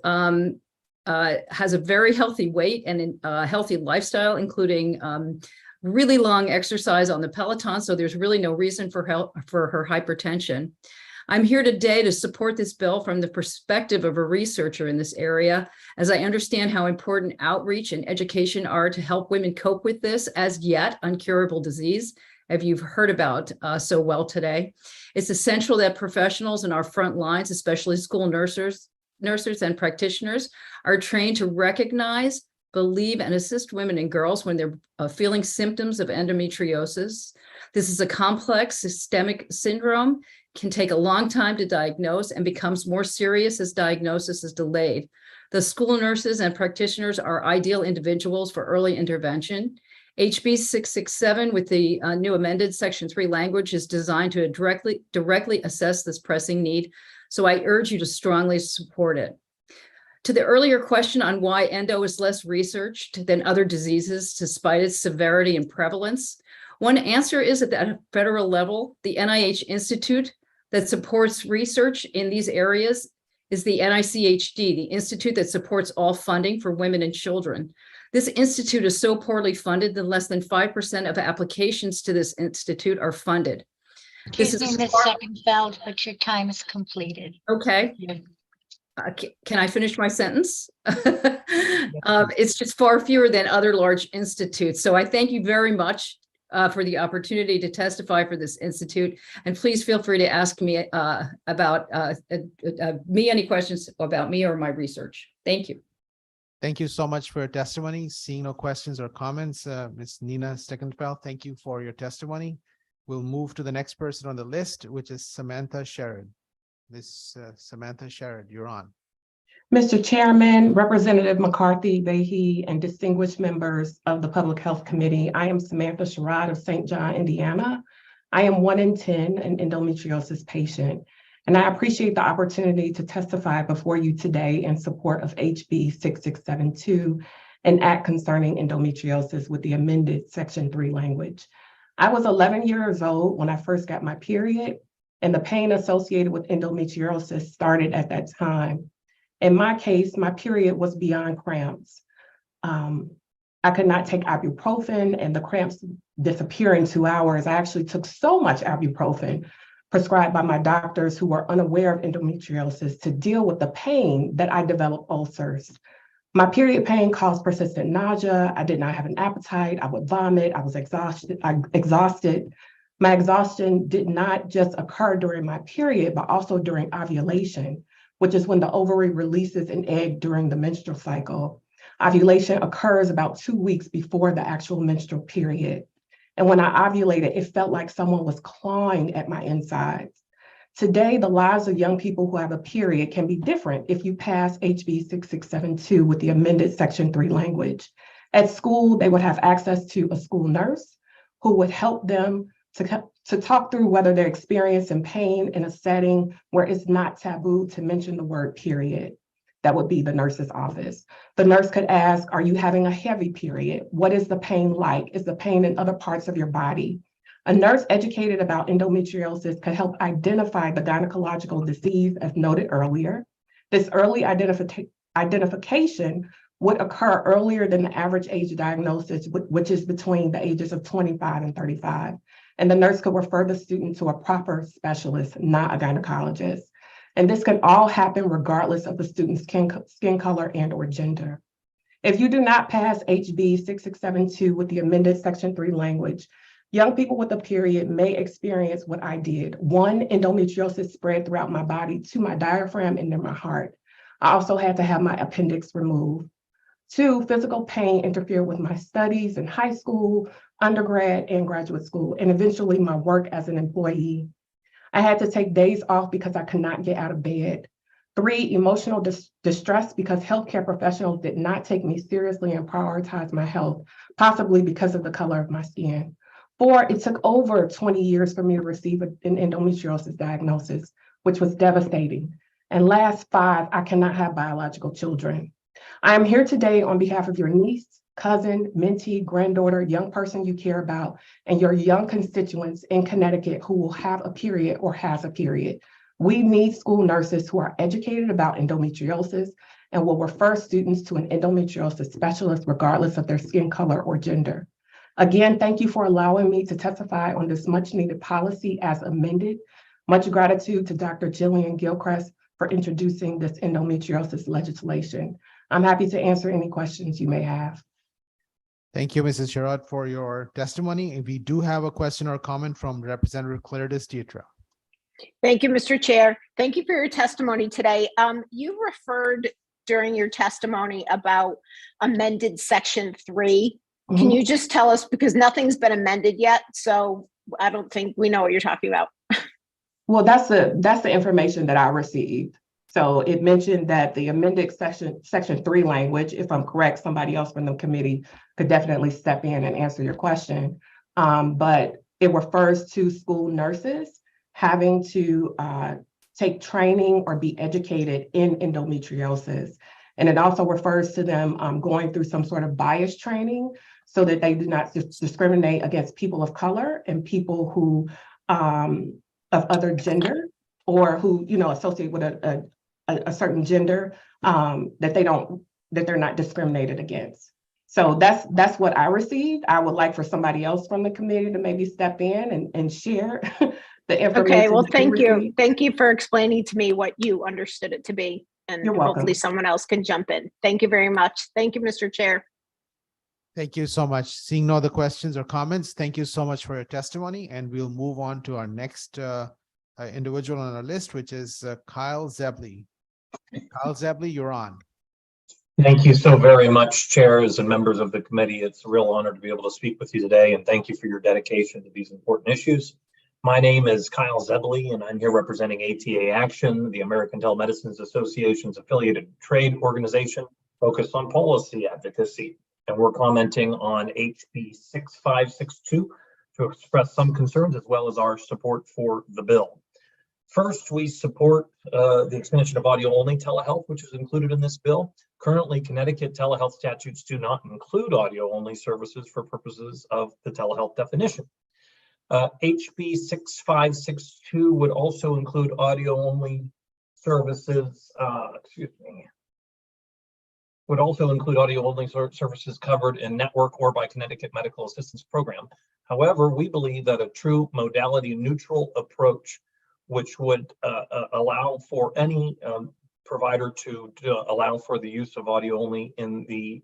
Speaker 4: has a very healthy weight and a healthy lifestyle, including really long exercise on the Peloton. So there's really no reason for her hypertension. I'm here today to support this bill from the perspective of a researcher in this area, as I understand how important outreach and education are to help women cope with this as yet uncurable disease, as you've heard about so well today. It's essential that professionals in our front lines, especially school nurses and practitioners, are trained to recognize, believe, and assist women and girls when they're feeling symptoms of endometriosis. This is a complex systemic syndrome, can take a long time to diagnose, and becomes more serious as diagnosis is delayed. The school nurses and practitioners are ideal individuals for early intervention. HB 667 with the new amended Section 3 language is designed to directly assess this pressing need. So I urge you to strongly support it. To the earlier question on why endo is less researched than other diseases despite its severity and prevalence, one answer is that at a federal level, the NIH Institute that supports research in these areas is the NICHD, the institute that supports all funding for women and children. This institute is so poorly funded that less than 5% of applications to this institute are funded.
Speaker 11: Excuse me, Ms. Seckenfeld, but your time is completed.
Speaker 4: Okay. Can I finish my sentence? It's just far fewer than other large institutes. So I thank you very much for the opportunity to testify for this institute. And please feel free to ask me about any questions about me or my research. Thank you.
Speaker 14: Thank you so much for your testimony. Seeing no questions or comments, Ms. Nina Steckenfeld, thank you for your testimony. We'll move to the next person on the list, which is Samantha Sherrod. Ms. Samantha Sherrod, you're on.
Speaker 20: Mr. Chairman, Representative McCarthy Vahey, and distinguished members of the Public Health Committee, I am Samantha Sherrod of St. John, Indiana. I am 1 in 10 an endometriosis patient, and I appreciate the opportunity to testify before you today in support of HB 6672, an act concerning endometriosis with the amended Section 3 language. I was 11 years old when I first got my period, and the pain associated with endometriosis started at that time. In my case, my period was beyond cramps. I could not take ibuprofen and the cramps disappear in 2 hours. I actually took so much ibuprofen prescribed by my doctors who were unaware of endometriosis to deal with the pain that I developed ulcers. My period pain caused persistent nausea. I did not have an appetite. I would vomit. I was exhausted. My exhaustion did not just occur during my period, but also during ovulation, which is when the ovary releases an egg during the menstrual cycle. Ovulation occurs about 2 weeks before the actual menstrual period. And when I ovulated, it felt like someone was clawing at my insides. Today, the lives of young people who have a period can be different if you pass HB 6672 with the amended Section 3 language. At school, they would have access to a school nurse who would help them to talk through whether they're experiencing pain in a setting where it's not taboo to mention the word period. That would be the nurse's office. The nurse could ask, are you having a heavy period? What is the pain like? Is the pain in other parts of your body? A nurse educated about endometriosis could help identify the gynecological disease as noted earlier. This early identification would occur earlier than the average age diagnosis, which is between the ages of 25 and 35. And the nurse could refer the student to a proper specialist, not a gynecologist. And this can all happen regardless of the student's skin color and or gender. If you do not pass HB 6672 with the amended Section 3 language, young people with a period may experience what I did. 1, endometriosis spread throughout my body to my diaphragm and in my heart. I also had to have my appendix removed. 2, physical pain interfered with my studies in high school, undergrad, and graduate school, and eventually my work as an employee. I had to take days off because I could not get out of bed. 3, emotional distress because healthcare professionals did not take me seriously and prioritize my health, possibly because of the color of my skin. 4, it took over 20 years for me to receive an endometriosis diagnosis, which was devastating. And last, 5, I cannot have biological children. I am here today on behalf of your niece, cousin, mentee, granddaughter, young person you care about, and your young constituents in Connecticut who will have a period or has a period. We need school nurses who are educated about endometriosis and will refer students to an endometriosis specialist regardless of their skin color or gender. Again, thank you for allowing me to testify on this much needed policy as amended. Much gratitude to Dr. Jillian Gilchrist for introducing this endometriosis legislation. I'm happy to answer any questions you may have.
Speaker 14: Thank you, Mrs. Sherrod, for your testimony. And we do have a question or comment from Representative Claritas Dietra.
Speaker 22: Thank you, Mr. Chair. Thank you for your testimony today. You referred during your testimony about amended Section 3. Can you just tell us, because nothing's been amended yet, so I don't think we know what you're talking about.
Speaker 20: Well, that's the information that I received. So it mentioned that the amended section 3 language, if I'm correct, somebody else from the committee could definitely step in and answer your question. But it refers to school nurses having to take training or be educated in endometriosis. And it also refers to them going through some sort of bias training so that they do not discriminate against people of color and people who of other gender, or who, you know, associate with a certain gender, that they're not discriminated against. So that's what I received. I would like for somebody else from the committee to maybe step in and share the information.
Speaker 22: Okay, well,
Speaker 20: that they
Speaker 22: thank you.
Speaker 20: received.
Speaker 22: Thank you for explaining to me what you understood it to be. And
Speaker 20: You're welcome.
Speaker 22: hopefully someone else can jump in. Thank you very much. Thank you, Mr. Chair.
Speaker 14: Thank you so much. Seeing no other questions or comments, thank you so much for your testimony. And we'll move on to our next individual on our list, which is Kyle Zebley. Kyle Zebley, you're on.
Speaker 8: Thank you so very much, chairs and members of the committee. It's a real honor to be able to speak with you today, and thank you for your dedication to these important issues. My name is Kyle Zebley, and I'm here representing ATA Action, the American Telemedicine Association's affiliated trade organization focused on policy advocacy. And we're commenting on HB 6562 to express some concerns as well as our support for the bill. First, we support the expansion of audio-only telehealth, which is included in this bill. Currently, Connecticut telehealth statutes do not include audio-only services for purposes of the telehealth definition. HB 6562 would also include audio-only services, would also include audio-only services covered in network or by Connecticut Medical Assistance Program. However, we believe that a true modality-neutral approach, which would allow for any provider to allow for the use of audio only in the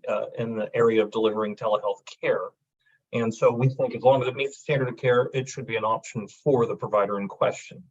Speaker 8: area of delivering telehealth care. And so we think as long as it meets the standard of care, it should be an option for the provider in question.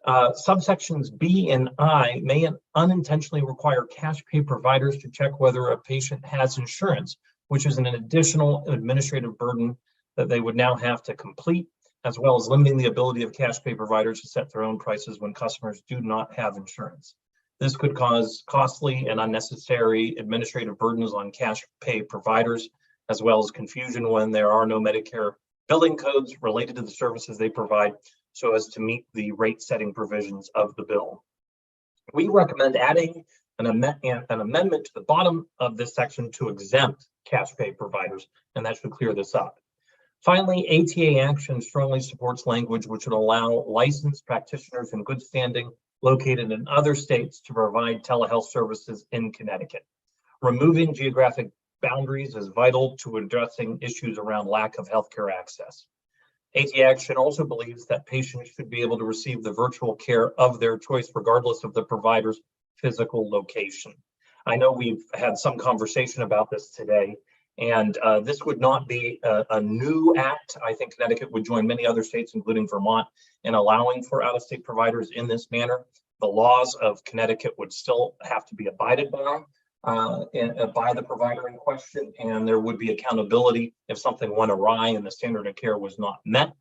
Speaker 8: Subsections B and I may unintentionally require cash pay providers to check whether a patient has insurance, which is an additional administrative burden that they would now have to complete, as well as limiting the ability of cash pay providers to set their own prices when customers do not have insurance. This could cause costly and unnecessary administrative burdens on cash pay providers, as well as confusion when there are no Medicare billing codes related to the services they provide, so as to meet the rate setting provisions of the bill. We recommend adding an amendment to the bottom of this section to exempt cash pay providers, and that should clear this up. Finally, ATA Action strongly supports language which would allow licensed practitioners in good standing located in other states to provide telehealth services in Connecticut. Removing geographic boundaries is vital to addressing issues around lack of healthcare access. ATA Action also believes that patients should be able to receive the virtual care of their choice regardless of the provider's physical location. I know we've had some conversation about this today, and this would not be a new act. I think Connecticut would join many other states, including Vermont, in allowing for out-of-state providers in this manner. The laws of Connecticut would still have to be abided by the provider in question, and there would be accountability if something went awry and the standard of care was not met.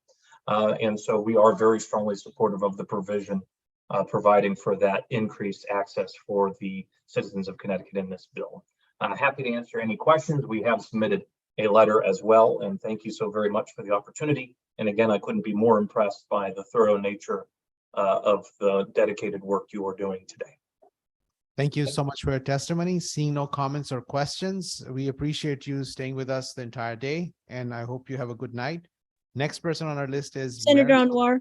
Speaker 8: And so we are very strongly supportive of the provision providing for that increased access for the citizens of Connecticut in this bill. Happy to answer any questions. We have submitted a letter as well, and thank you so very much for the opportunity. And again, I couldn't be more impressed by the thorough nature of the dedicated work you are doing today.
Speaker 14: Thank you so much for your testimony. Seeing no comments or questions, we appreciate you staying with us the entire day, and I hope you have a good night. Next person on our list is
Speaker 13: Senator
Speaker 14: Mary.
Speaker 13: Anwar.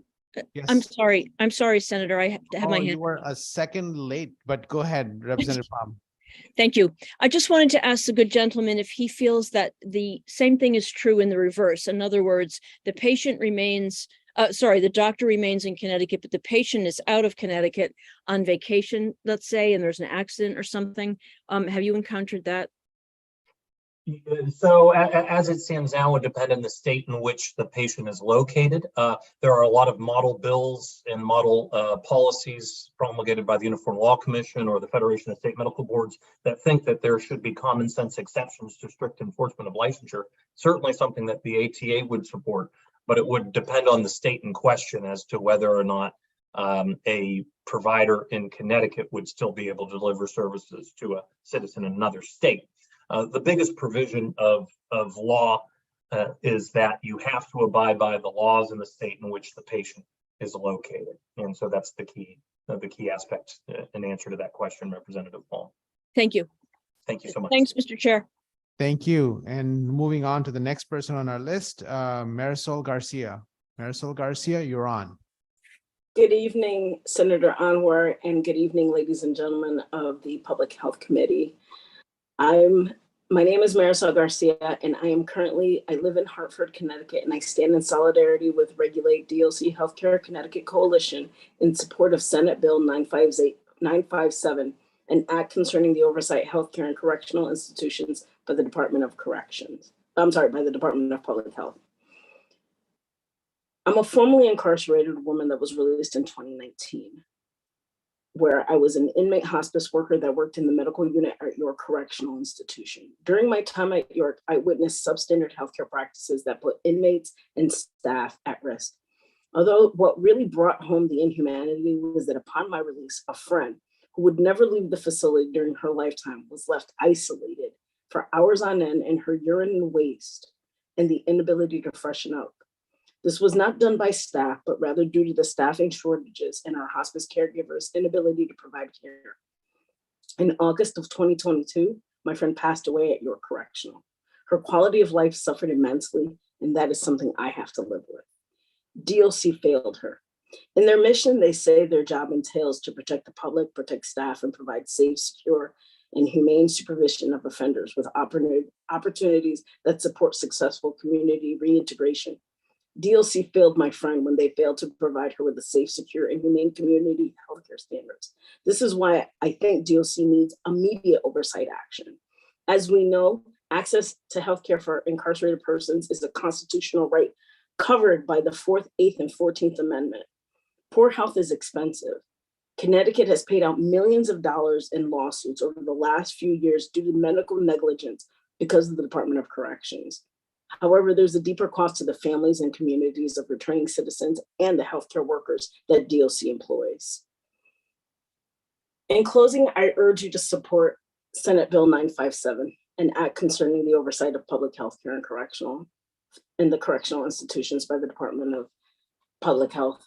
Speaker 14: Yes.
Speaker 13: I'm sorry, Senator. I have my hand.
Speaker 14: You were a second late, but go ahead, Representative Palm.
Speaker 13: Thank you. I just wanted to ask the good gentleman if he feels that the same thing is true in the reverse. In other words, the patient remains, the doctor remains in Connecticut, but the patient is out of Connecticut on vacation, let's say, and there's an accident or something. Have you encountered that?
Speaker 8: So as it stands now, it would depend on the state in which the patient is located. There are a lot of model bills and model policies promulgated by the Uniform Law Commission or the Federation of State Medical Boards that think that there should be common sense exceptions to strict enforcement of licensure. Certainly something that the ATA would support, but it would depend on the state in question as to whether or not a provider in Connecticut would still be able to deliver services to a citizen in another state. The biggest provision of law is that you have to abide by the laws in the state in which the patient is located. And so that's the key aspect in answer to that question, Representative Paul.
Speaker 13: Thank you.
Speaker 8: Thank you so much.
Speaker 13: Thanks, Mr. Chair.
Speaker 14: Thank you. And moving on to the next person on our list, Marisol Garcia. Marisol Garcia, you're on.
Speaker 2: Good evening, Senator Anwar, and good evening, ladies and gentlemen of the Public Health Committee. My name is Marisol Garcia, and I live in Hartford, Connecticut, and I stand in solidarity with Regulate DLC Healthcare Connecticut Coalition in support of Senate Bill 957, an act concerning the oversight of healthcare and correctional institutions by the Department of Corrections. By the Department of Public Health. I'm a formerly incarcerated woman that was released in 2019, where I was an inmate hospice worker that worked in the medical unit at York Correctional Institution. During my time at York, I witnessed substandard healthcare practices that put inmates and staff at risk. Although what really brought home the inhumanity was that upon my release, a friend who would never leave the facility during her lifetime was left isolated for hours on end in her urine and waste and the inability to freshen up. This was not done by staff, but rather due to the staffing shortages and our hospice caregivers' inability to provide care. In August of 2022, my friend passed away at York Correctional. Her quality of life suffered immensely, and that is something I have to live with. DLC failed her. In their mission, they say their job entails to protect the public, protect staff, and provide safe, secure, and humane supervision of offenders with opportunities that support successful community reintegration. DLC failed my friend when they failed to provide her with a safe, secure, and humane community healthcare standards. This is why I think DLC needs immediate oversight action. As we know, access to healthcare for incarcerated persons is a constitutional right covered by the 4th, 8th, and 14th Amendment. Poor health is expensive. Connecticut has paid out millions of dollars in lawsuits over the last few years due to medical negligence because of the Department of Corrections. However, there's a deeper cost to the families and communities of returning citizens and the healthcare workers that DLC employs. In closing, I urge you to support Senate Bill 957, an act concerning the oversight of public health care and the correctional institutions by the Department of Public Health.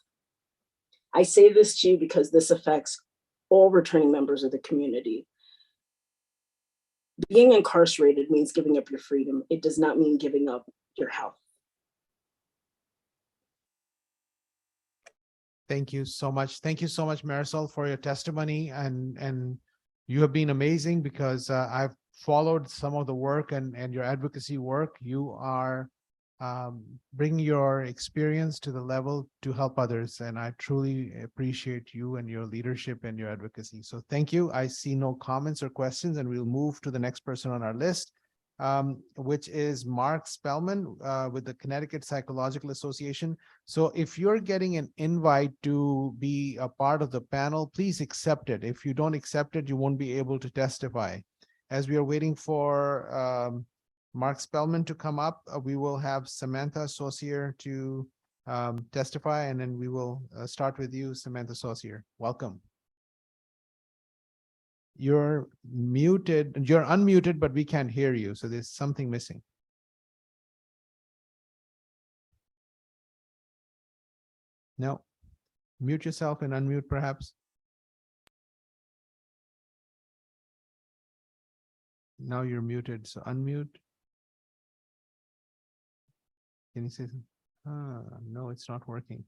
Speaker 2: I say this to you because this affects all returning members of the community. Being incarcerated means giving up your freedom. It does not mean giving up your health.
Speaker 14: Thank you so much. Thank you so much, Marisol, for your testimony. And you have been amazing because I've followed some of the work and your advocacy work. You are bringing your experience to the level to help others. And I truly appreciate you and your leadership and your advocacy. So thank you. I see no comments or questions, and we'll move to the next person on our list, which is Mark Spellman with the Connecticut Psychological Association. So if you're getting an invite to be a part of the panel, please accept it. If you don't accept it, you won't be able to testify. As we are waiting for Mark Spellman to come up, we will have Samantha Saucier to testify, and then we will start with you, Samantha Saucier. Welcome. You're muted, you're unmuted, but we can't hear you, so there's something missing. No, mute yourself and unmute perhaps. Now you're muted, so unmute. Can you say something? No, it's not working.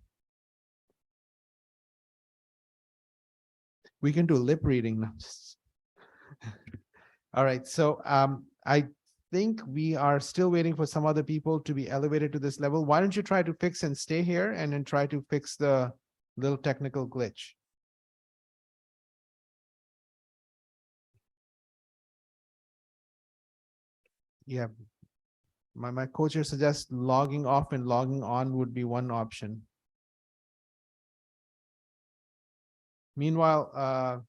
Speaker 14: We can do lip reading now. All right, so I think we are still waiting for some other people to be elevated to this level. Why don't you try to fix and stay here and then try to fix the little technical glitch? Yeah. My coach here suggests logging off and logging on would be one option. Meanwhile,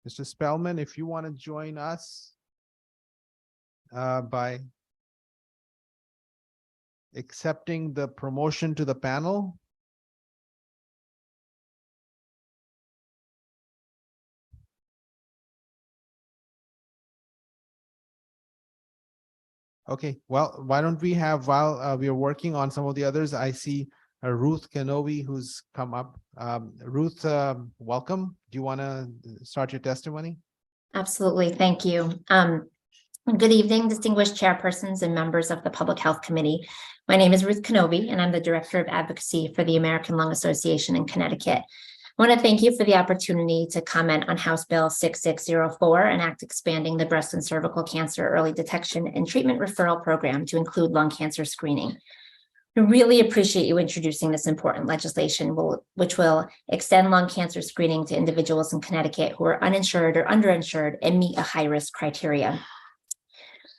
Speaker 14: Mr. Spellman, if you want to join us by accepting the promotion to the panel, Okay, well, why don't we have, while we are working on some of the others, I see Ruth Kenobi who's come up. Ruth, welcome. Do you want to start your testimony?
Speaker 9: Absolutely. Thank you. Good evening, distinguished chairpersons and members of the Public Health Committee. My name is Ruth Kenobi, and I'm the Director of Advocacy for the American Lung Association in Connecticut. I want to thank you for the opportunity to comment on House Bill 6604, an act expanding the breast and cervical cancer early detection and treatment referral program to include lung cancer screening. I really appreciate you introducing this important legislation, which will extend lung cancer screening to individuals in Connecticut who are uninsured or underinsured and meet a high-risk criteria.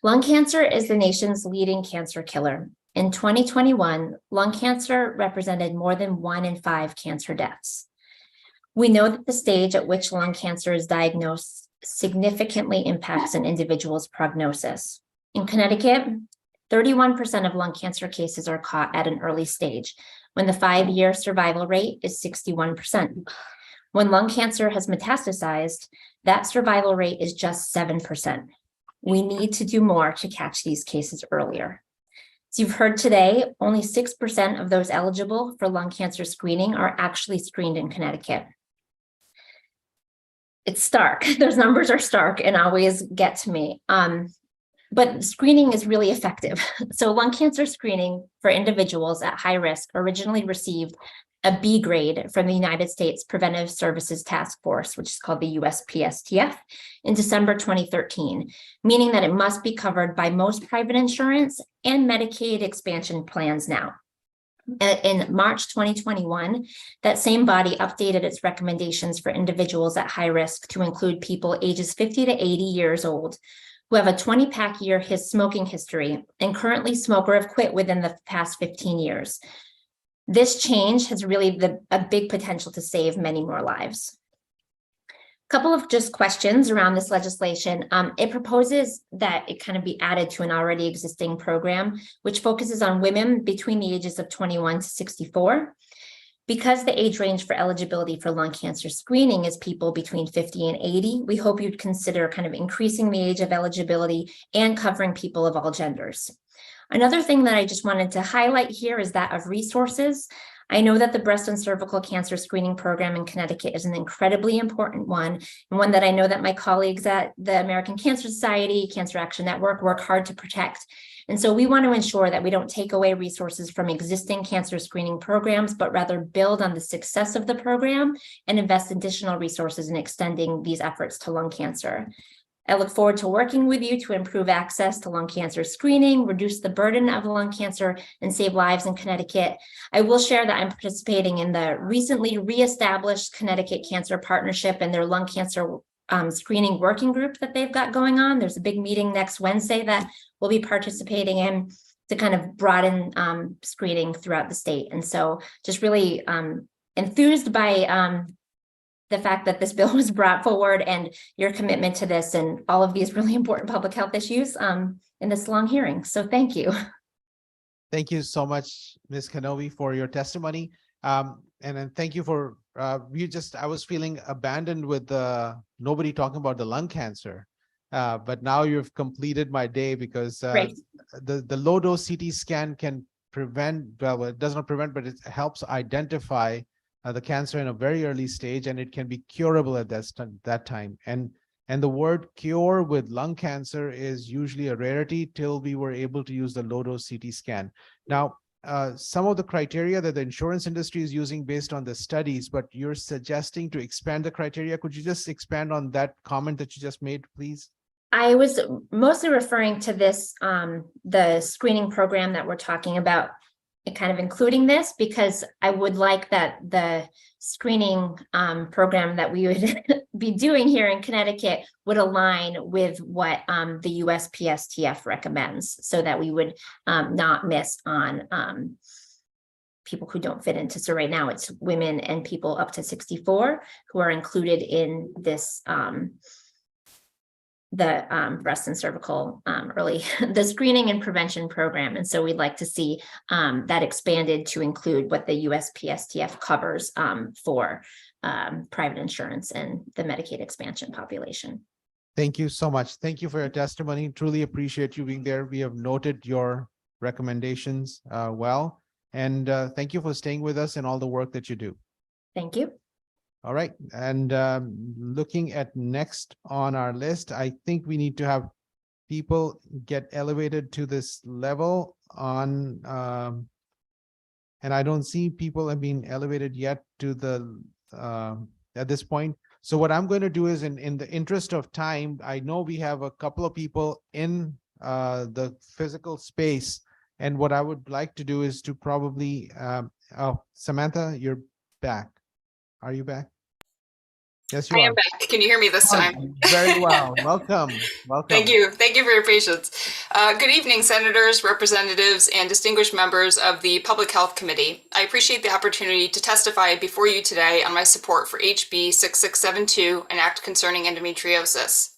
Speaker 9: Lung cancer is the nation's leading cancer killer. In 2021, lung cancer represented more than 1 in 5 cancer deaths. We know that the stage at which lung cancer is diagnosed significantly impacts an individual's prognosis. In Connecticut, 31% of lung cancer cases are caught at an early stage, when the 5-year survival rate is 61%. When lung cancer has metastasized, that survival rate is just 7%. We need to do more to catch these cases earlier. As you've heard today, only 6% of those eligible for lung cancer screening are actually screened in Connecticut. It's stark. Those numbers are stark and always get to me. But screening is really effective. So lung cancer screening for individuals at high risk originally received a B grade from the United States Preventive Services Task Force, which is called the USPSTF, in December 2013, meaning that it must be covered by most private insurance and Medicaid expansion plans now. In March 2021, that same body updated its recommendations for individuals at high risk to include people ages 50 to 80 years old who have a 20-pack year smoking history and currently smoke or have quit within the past 15 years. This change has really a big potential to save many more lives. A couple of just questions around this legislation. It proposes that it kind of be added to an already existing program, which focuses on women between the ages of 21 to 64. Because the age range for eligibility for lung cancer screening is people between 50 and 80, we hope you'd consider kind of increasing the age of eligibility and covering people of all genders. Another thing that I just wanted to highlight here is that of resources. I know that the breast and cervical cancer screening program in Connecticut is an incredibly important one, and one that I know that my colleagues at the American Cancer Society, Cancer Action Network work hard to protect. And so we want to ensure that we don't take away resources from existing cancer screening programs, but rather build on the success of the program and invest additional resources in extending these efforts to lung cancer. I look forward to working with you to improve access to lung cancer screening, reduce the burden of lung cancer, and save lives in Connecticut. I will share that I'm participating in the recently reestablished Connecticut Cancer Partnership and their lung cancer screening working group that they've got going on. There's a big meeting next Wednesday that we'll be participating in to kind of broaden screening throughout the state. And so just really enthused by the fact that this bill was brought forward and your commitment to this and all of these really important public health issues in this long hearing. So thank you.
Speaker 14: Thank you so much, Ms. Kenobi, for your testimony. And then thank you for, I was feeling abandoned with nobody talking about the lung cancer. But now you've completed my day because the low dose CT scan can prevent, well, it does not prevent, but it helps identify the cancer in a very early stage, and it can be curable at that time. And the word cure with lung cancer is usually a rarity till we were able to use the low dose CT scan. Now, some of the criteria that the insurance industry is using based on the studies, but you're suggesting to expand the criteria. Could you just expand on that comment that you just made, please?
Speaker 9: I was mostly referring to this, the screening program that we're talking about, kind of including this, because I would like that the screening program that we would be doing here in Connecticut would align with what the USPSTF recommends, so that we would not miss on people who don't fit into. So right now it's women and people up to 64 who are included in this the breast and cervical the screening and prevention program. And so we'd like to see that expanded to include what the USPSTF covers for private insurance and the Medicaid expansion population.
Speaker 14: Thank you so much. Thank you for your testimony. Truly appreciate you being there. We have noted your recommendations well. And thank you for staying with us and all the work that you do.
Speaker 9: Thank you.
Speaker 14: All right. And looking at next on our list, I think we need to have people get elevated to this level on, and I don't see people have been elevated yet to the, at this point. So what I'm going to do is in the interest of time, I know we have a couple of people in the physical space. And what I would like to do is to probably, oh, Samantha, you're back. Are you back? Yes, you
Speaker 12: I
Speaker 14: are.
Speaker 12: am back. Can you hear me this time?
Speaker 14: Very well. Welcome. Welcome.
Speaker 12: Thank you. Thank you for your patience. Good evening, senators, representatives, and distinguished members of the Public Health Committee. I appreciate the opportunity to testify before you today on my support for HB 6672, an act concerning endometriosis.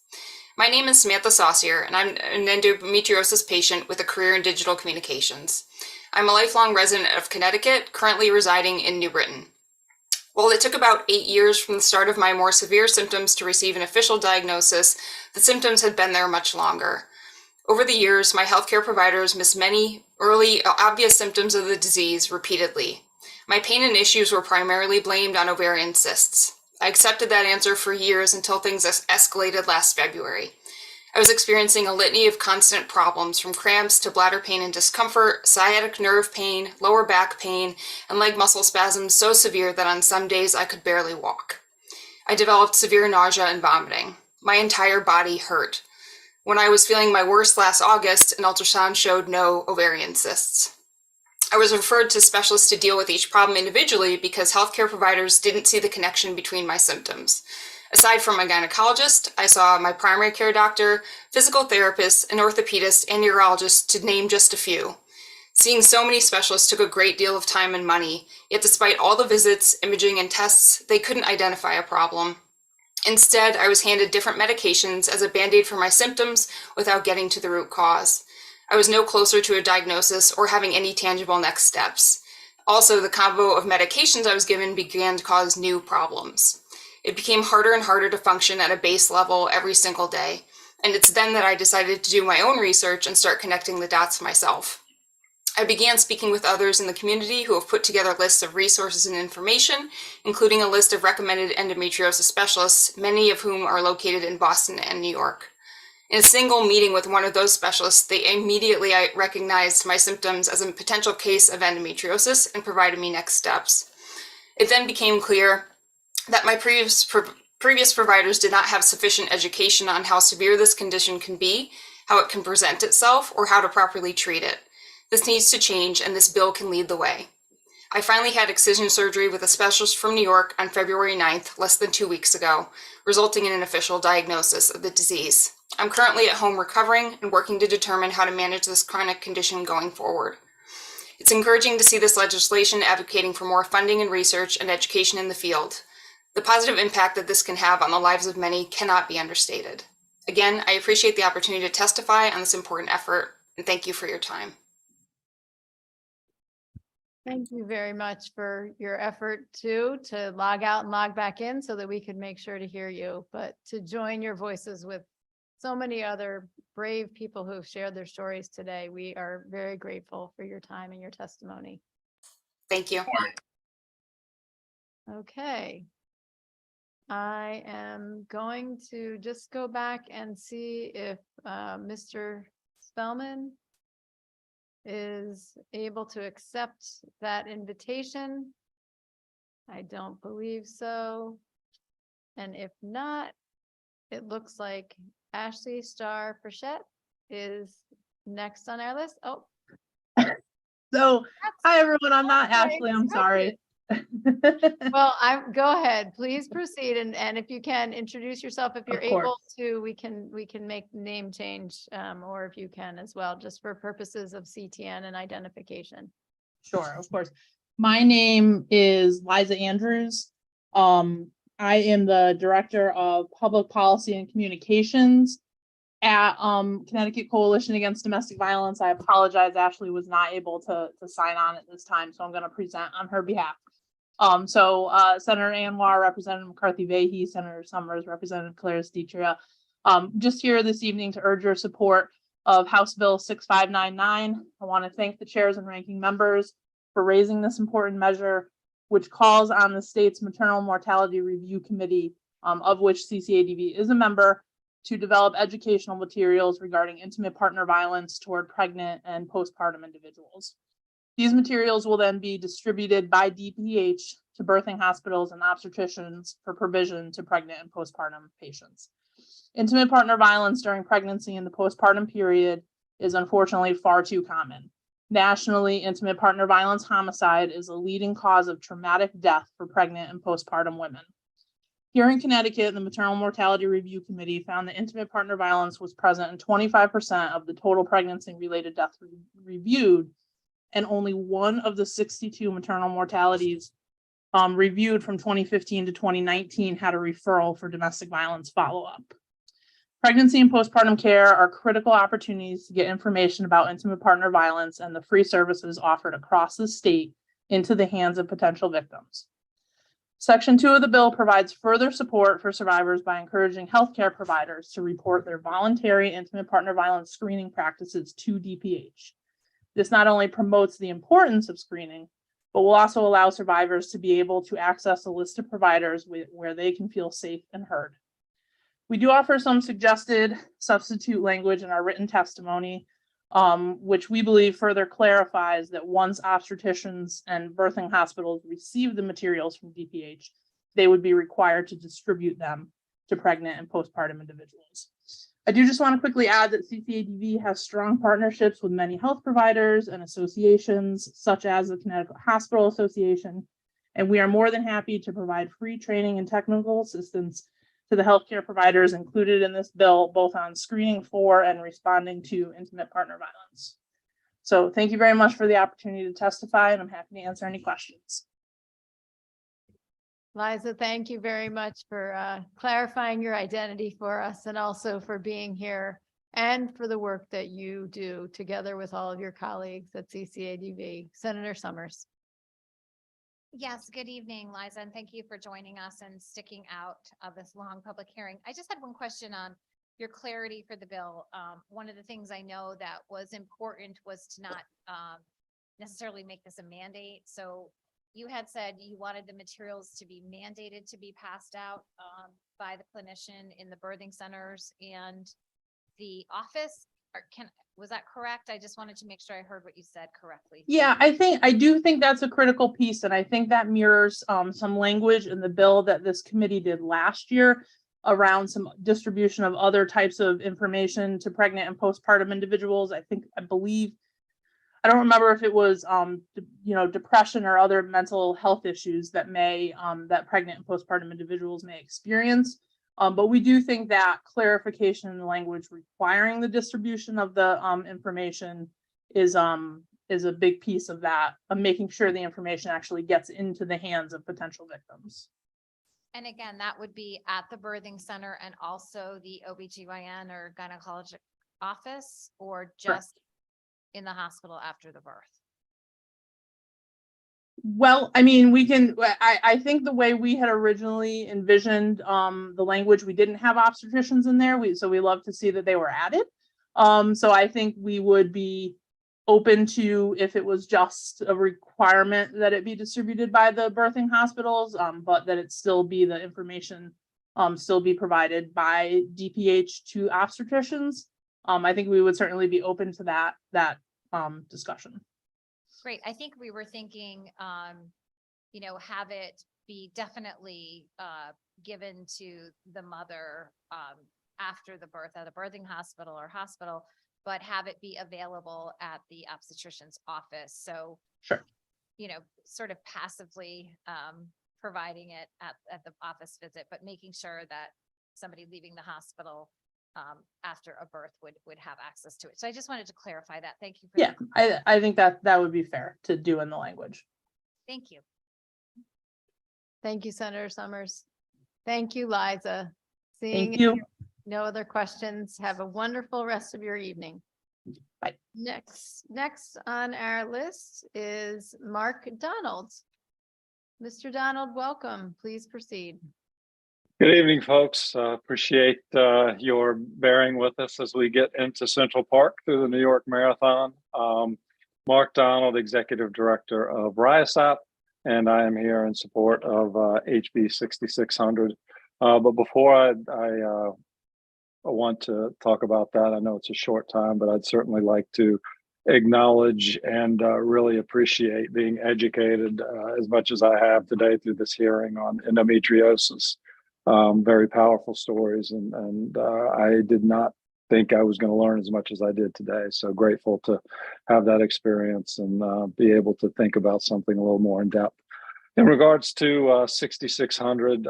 Speaker 12: My name is Samantha Saucier, and I'm an endometriosis patient with a career in digital communications. I'm a lifelong resident of Connecticut, currently residing in New Britain. While it took about 8 years from the start of my more severe symptoms to receive an official diagnosis, the symptoms had been there much longer. Over the years, my healthcare providers missed many early obvious symptoms of the disease repeatedly. My pain and issues were primarily blamed on ovarian cysts. I accepted that answer for years until things escalated last February. I was experiencing a litany of constant problems, from cramps to bladder pain and discomfort, sciatic nerve pain, lower back pain, and leg muscle spasms so severe that on some days I could barely walk. I developed severe nausea and vomiting. My entire body hurt. When I was feeling my worst last August, an ultrasound showed no ovarian cysts. I was referred to specialists to deal with each problem individually because healthcare providers didn't see the connection between my symptoms. Aside from my gynecologist, I saw my primary care doctor, physical therapist, an orthopedist, and urologist, to name just a few. Seeing so many specialists took a great deal of time and money, yet despite all the visits, imaging, and tests, they couldn't identify a problem. Instead, I was handed different medications as a band-aid for my symptoms without getting to the root cause. I was no closer to a diagnosis or having any tangible next steps. Also, the combo of medications I was given began to cause new problems. It became harder and harder to function at a base level every single day, and it's then that I decided to do my own research and start connecting the dots myself. I began speaking with others in the community who have put together lists of resources and information, including a list of recommended endometriosis specialists, many of whom are located in Boston and New York. In a single meeting with one of those specialists, they immediately recognized my symptoms as a potential case of endometriosis and provided me next steps. It then became clear that my previous providers did not have sufficient education on how severe this condition can be, how it can present itself, or how to properly treat it. This needs to change, and this bill can lead the way. I finally had excision surgery with a specialist from New York on February 9th, less than 2 weeks ago, resulting in an official diagnosis of the disease. I'm currently at home recovering and working to determine how to manage this chronic condition going forward. It's encouraging to see this legislation advocating for more funding and research and education in the field. The positive impact that this can have on the lives of many cannot be understated. Again, I appreciate the opportunity to testify on this important effort, and thank you for your time.
Speaker 17: Thank you very much for your effort too, to log out and log back in so that we could make sure to hear you, but to join your voices with so many other brave people who've shared their stories today. We are very grateful for your time and your testimony.
Speaker 12: Thank you.
Speaker 17: Okay. I am going to just go back and see if Mr. Spellman is able to accept that invitation. I don't believe so. And if not, it looks like Ashley Starr Frechette is next on our list. Oh.
Speaker 21: So, hi everyone, I'm not Ashley, I'm sorry.
Speaker 17: Well, go ahead, please proceed. And if you can introduce yourself, if you're able to, we can make name change, or if you can as well, just for purposes of CTN and identification.
Speaker 21: Sure, of course. My name is Liza Andrews. I am the Director of Public Policy and Communications at Connecticut Coalition Against Domestic Violence. I apologize, Ashley was not able to sign on at this time, so I'm going to present on her behalf. Senator Anwar, Representative McCarthy Vahey, Senator Summers, Representative Clarice DiTria, Just here this evening to urge your support of House Bill 6599. I want to thank the chairs and ranking members for raising this important measure, which calls on the state's Maternal Mortality Review Committee, of which CCADV is a member, to develop educational materials regarding intimate partner violence toward pregnant and postpartum individuals. These materials will then be distributed by DPH to birthing hospitals and obstetricians for provision to pregnant and postpartum patients. Intimate partner violence during pregnancy and the postpartum period is unfortunately far too common. Nationally, intimate partner violence homicide is a leading cause of traumatic death for pregnant and postpartum women. Here in Connecticut, the Maternal Mortality Review Committee found that intimate partner violence was present in 25% of the total pregnancy-related deaths reviewed, and only one of the 62 maternal mortalities reviewed from 2015 to 2019 had a referral for domestic violence follow-up. Pregnancy and postpartum care are critical opportunities to get information about intimate partner violence and the free services offered across the state into the hands of potential victims. Section 2 of the bill provides further support for survivors by encouraging healthcare providers to report their voluntary intimate partner violence screening practices to DPH. This not only promotes the importance of screening, but will also allow survivors to be able to access a list of providers where they can feel safe and heard. We do offer some suggested substitute language in our written testimony, which we believe further clarifies that once obstetricians and birthing hospitals receive the materials from DPH, they would be required to distribute them to pregnant and postpartum individuals. I do just want to quickly add that CCADV has strong partnerships with many health providers and associations, such as the Connecticut Hospital Association, and we are more than happy to provide free training and technical assistance to the healthcare providers included in this bill, both on screening for and responding to intimate partner violence. So thank you very much for the opportunity to testify, and I'm happy to answer any questions.
Speaker 17: Liza, thank you very much for clarifying your identity for us and also for being here and for the work that you do together with all of your colleagues at CCADV. Senator Summers.
Speaker 16: Yes, good evening, Liza, and thank you for joining us and sticking out of this long public hearing. I just had one question on your clarity for the bill. One of the things I know that was important was to not necessarily make this a mandate. So you had said you wanted the materials to be mandated to be passed out by the clinician in the birthing centers and the office. Was that correct? I just wanted to make sure I heard what you said correctly.
Speaker 21: Yeah, I do think that's a critical piece, and I think that mirrors some language in the bill that this committee did last year around some distribution of other types of information to pregnant and postpartum individuals. I believe, I don't remember if it was depression or other mental health issues that that pregnant and postpartum individuals may experience. But we do think that clarification in the language requiring the distribution of the information is a big piece of that, of making sure the information actually gets into the hands of potential victims.
Speaker 16: And again, that would be at the birthing center and also the OBGYN or gynecologic office, or just in the hospital after the birth?
Speaker 21: Well, I mean, I think the way we had originally envisioned the language, we didn't have obstetricians in there. So we love to see that they were added. So I think we would be open to, if it was just a requirement that it be distributed by the birthing hospitals, but that it still be the information still be provided by DPH to obstetricians. I think we would certainly be open to that discussion.
Speaker 16: Great. I think we were thinking, have it be definitely given to the mother after the birth at a birthing hospital or hospital, but have it be available at the obstetrician's office. So,
Speaker 21: sure,
Speaker 16: sort of passively providing it at the office visit, but making sure that somebody leaving the hospital after a birth would have access to it. So I just wanted to clarify that. Thank you.
Speaker 21: I think that would be fair to do in the language.
Speaker 16: Thank you.
Speaker 17: Thank you, Senator Summers. Thank you, Liza.
Speaker 21: Thank you.
Speaker 17: No other questions. Have a wonderful rest of your evening.
Speaker 21: Bye.
Speaker 17: Next on our list is Mark Donald. Mr. Donald, welcome. Please proceed.
Speaker 1: Good evening, folks. Appreciate your bearing with us as we get into Central Park through the New York Marathon. Mark Donald, Executive Director of RIASAP, and I am here in support of HB 6600. But before I want to talk about that, I know it's a short time, but I'd certainly like to acknowledge and really appreciate being educated as much as I have today through this hearing on endometriosis. Very powerful stories, and I did not think I was going to learn as much as I did today. So grateful to have that experience and be able to think about something a little more in depth. In regards to 6600,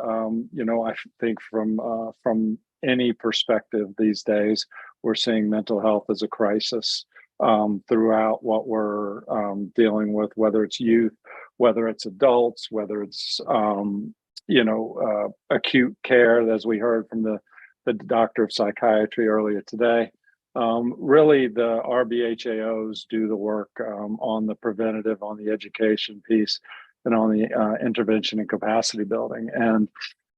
Speaker 1: you know, I think from any perspective these days, we're seeing mental health as a crisis throughout what we're dealing with, whether it's youth, whether it's adults, whether it's you know, acute care, as we heard from the doctor of psychiatry earlier today. Really, the RBHAOs do the work on the preventative, on the education piece, and on the intervention and capacity building. And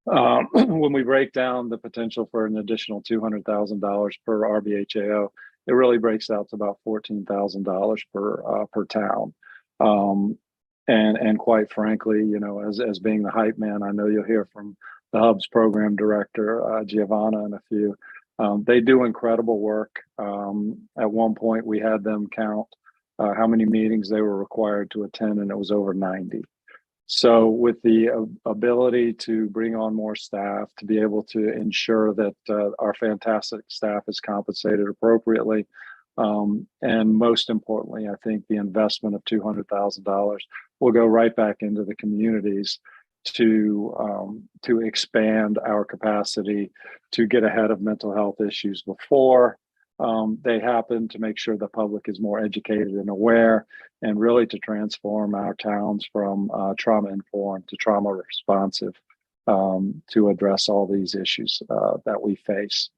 Speaker 1: when we break down the potential for an additional $200,000 per RBHAO, it really breaks out to about $14,000 per town. And quite frankly, you know, as being the hype man, I know you'll hear from the Hub's program director, Giovanna, and a few. They do incredible work. At one point, we had them count how many meetings they were required to attend, and it was over 90. So with the ability to bring on more staff, to be able to ensure that our fantastic staff is compensated appropriately, and most importantly, I think the investment of $200,000 will go right back into the communities to expand our capacity to get ahead of mental health issues before they happen, to make sure the public is more educated and aware, and really to transform our towns from trauma-informed to trauma-responsive to address all these issues that we face.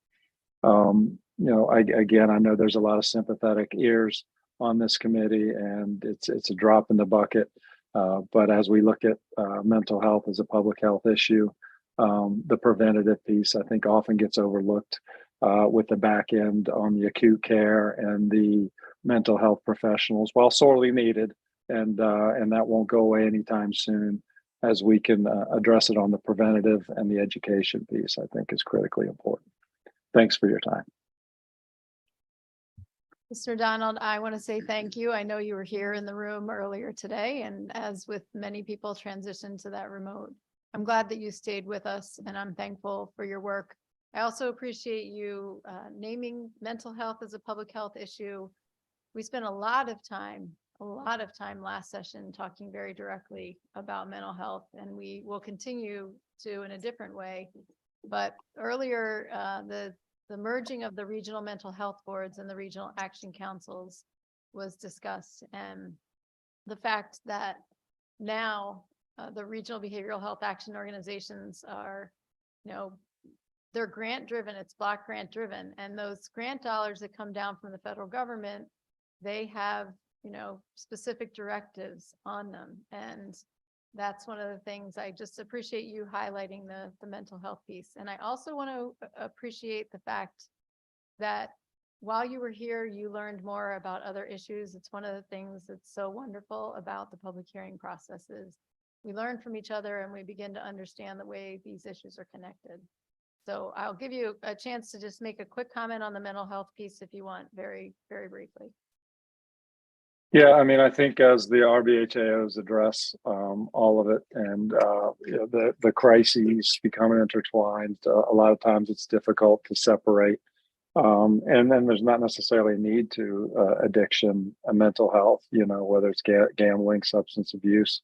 Speaker 1: You know, again, I know there's a lot of sympathetic ears on this committee, and it's a drop in the bucket. But as we look at mental health as a public health issue, the preventative piece, I think, often gets overlooked with the back end on the acute care and the mental health professionals, while sorely needed, and that won't go away anytime soon. As we can address it on the preventative and the education piece, I think is critically important. Thanks for your time.
Speaker 17: Mr. Donald, I want to say thank you. I know you were here in the room earlier today, and as with many people transitioned to that remote, I'm glad that you stayed with us, and I'm thankful for your work. I also appreciate you naming mental health as a public health issue. We spent a lot of time last session talking very directly about mental health, and we will continue to in a different way. But earlier, the merging of the regional mental health boards and the regional action councils was discussed, and the fact that now the regional behavioral health action organizations are, you know, they're grant driven, it's block grant driven, and those grant dollars that come down from the federal government, they have, you know, specific directives on them. And that's one of the things I just appreciate you highlighting the mental health piece. And I also want to appreciate the fact that while you were here, you learned more about other issues. It's one of the things that's so wonderful about the public hearing processes. We learn from each other and we begin to understand the way these issues are connected. So I'll give you a chance to just make a quick comment on the mental health piece if you want, very, very briefly.
Speaker 1: Yeah, I mean, I think as the RBHAOs address all of it, and you know, the crises becoming intertwined, a lot of times it's difficult to separate. And then there's not necessarily a need to addiction and mental health, you know, whether it's gambling, substance abuse,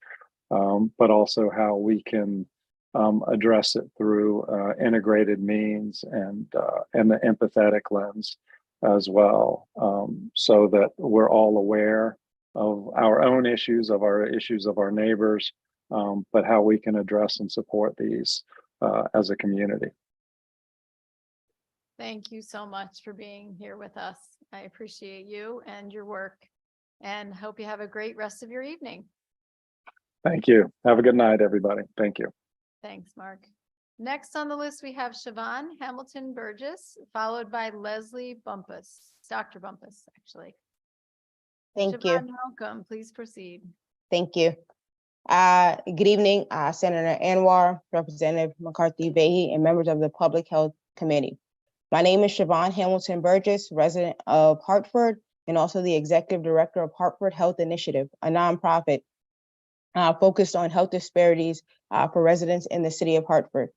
Speaker 1: but also how we can address it through integrated means and the empathetic lens as well, so that we're all aware of our own issues, of our neighbors, but how we can address and support these as a community.
Speaker 17: Thank you so much for being here with us. I appreciate you and your work, and hope you have a great rest of your evening.
Speaker 1: Thank you. Have a good night, everybody. Thank you.
Speaker 17: Thanks, Mark. Next on the list, we have Siobhan Hamilton Burgess, followed by Leslie Bumpus, Dr. Bumpus, actually.
Speaker 6: Thank you.
Speaker 17: Siobhan, welcome. Please proceed.
Speaker 6: Thank you. Good evening, Senator Anwar, Representative McCarthy-Vahey, and members of the Public Health Committee. My name is Siobhan Hamilton Burgess, resident of Hartford, and also the Executive Director of Hartford Health Initiative, a nonprofit focused on health disparities for residents in the city of Hartford.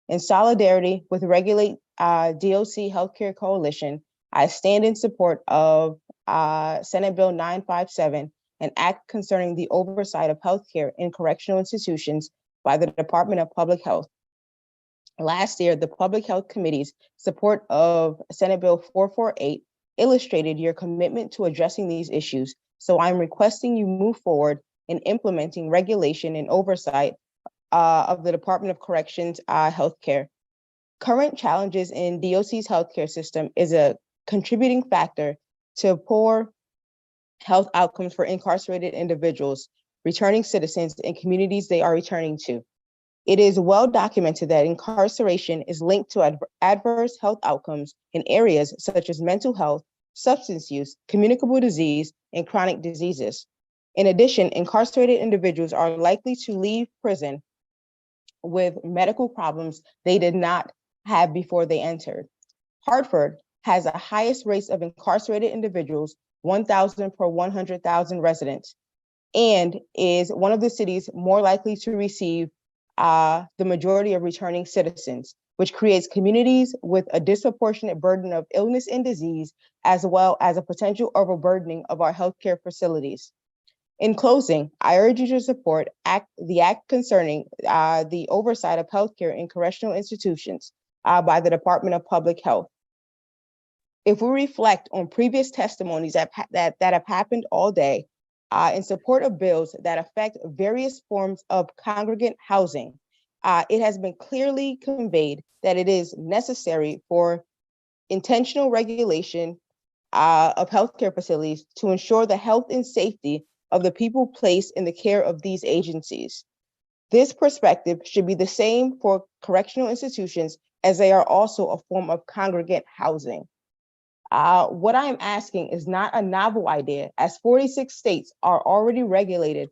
Speaker 6: In solidarity with Regulate DOC Healthcare Coalition, I stand in support of Senate Bill 957, an act concerning the oversight of healthcare in correctional institutions by the Department of Public Health. Last year, the Public Health Committee's support of Senate Bill 448 illustrated your commitment to addressing these issues. So I'm requesting you move forward in implementing regulation and oversight of the Department of Corrections healthcare. Current challenges in DOC's healthcare system is a contributing factor to poor health outcomes for incarcerated individuals, returning citizens, and communities they are returning to. It is well documented that incarceration is linked to adverse health outcomes in areas such as mental health, substance use, communicable disease, and chronic diseases. In addition, incarcerated individuals are likely to leave prison with medical problems they did not have before they entered. Hartford has the highest rates of incarcerated individuals, 1,000 per 100,000 residents, and is one of the cities more likely to receive the majority of returning citizens, which creates communities with a disproportionate burden of illness and disease, as well as a potential overburdening of our healthcare facilities. In closing, I urge you to support the act concerning the oversight of healthcare in correctional institutions by the Department of Public Health. If we reflect on previous testimonies that have happened all day in support of bills that affect various forms of congregate housing, it has been clearly conveyed that it is necessary for intentional regulation of healthcare facilities to ensure the health and safety of the people placed in the care of these agencies. This perspective should be the same for correctional institutions, as they are also a form of congregate housing. What I am asking is not a novel idea, as 46 states are already regulated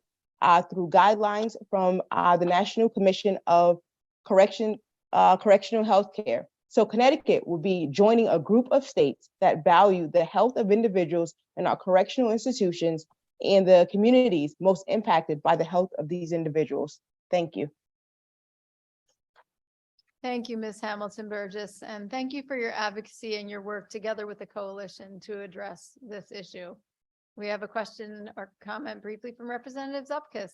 Speaker 6: through guidelines from the National Commission of Correctional Healthcare. So Connecticut will be joining a group of states that value the health of individuals in our correctional institutions and the communities most impacted by the health of these individuals. Thank you.
Speaker 17: Thank you, Ms. Hamilton Burgess, and thank you for your advocacy and your work together with the coalition to address this issue. We have a question or comment briefly from Representative Zupkis.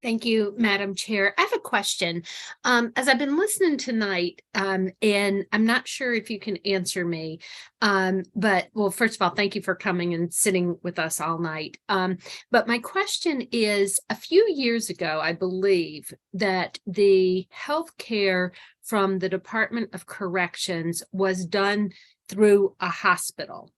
Speaker 7: Thank you, Madam Chair. I have a question. As I've been listening tonight, and I'm not sure if you can answer me, but well, first of all, thank you for coming and sitting with us all night. But my question is, a few years ago, I believe that the healthcare from the Department of Corrections was done through a hospital.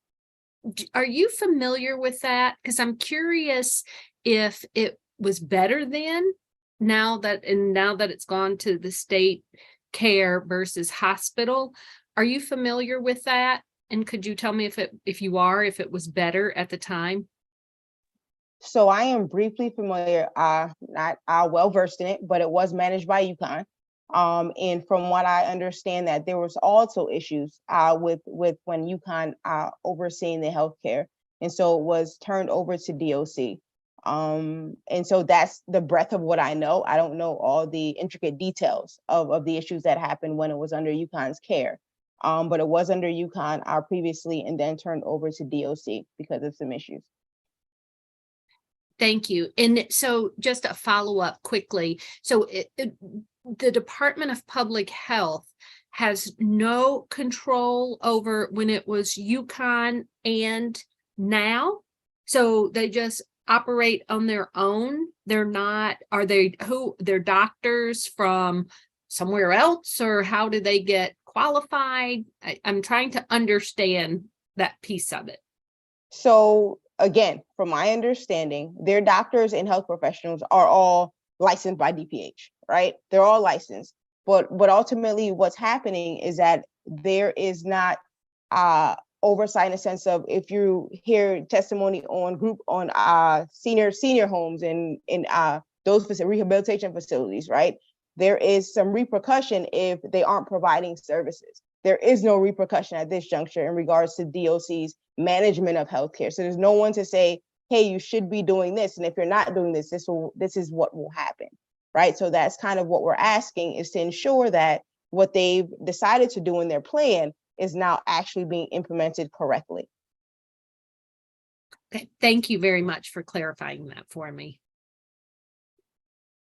Speaker 7: Are you familiar with that? Because I'm curious if it was better then, now that it's gone to the state care versus hospital. Are you familiar with that? And could you tell me if it was better at the time?
Speaker 6: So I am briefly familiar, not well versed in it, but it was managed by UConn. And from what I understand, that there was also issues with when UConn overseeing the healthcare, and so it was turned over to DOC. And so that's the breadth of what I know. I don't know all the intricate details of the issues that happened when it was under UConn's care. But it was under UConn previously and then turned over to DOC because of some issues.
Speaker 7: Thank you. And so just a follow-up quickly. So the Department of Public Health has no control over when it was UConn and now? So they just operate on their own? They're doctors from somewhere else, or how do they get qualified? I'm trying to understand that piece of it.
Speaker 6: So again, from my understanding, their doctors and health professionals are all licensed by DPH, right? They're all licensed. But ultimately what's happening is that there is not oversight in a sense of, if you hear testimony on senior homes and in those rehabilitation facilities, right? There is some repercussion if they aren't providing services. There is no repercussion at this juncture in regards to DOC's management of healthcare. So there's no one to say, hey, you should be doing this. And if you're not doing this, this is what will happen, right? So that's kind of what we're asking, is to ensure that what they've decided to do in their plan is now actually being implemented correctly.
Speaker 7: Okay, thank you very much for clarifying that for me.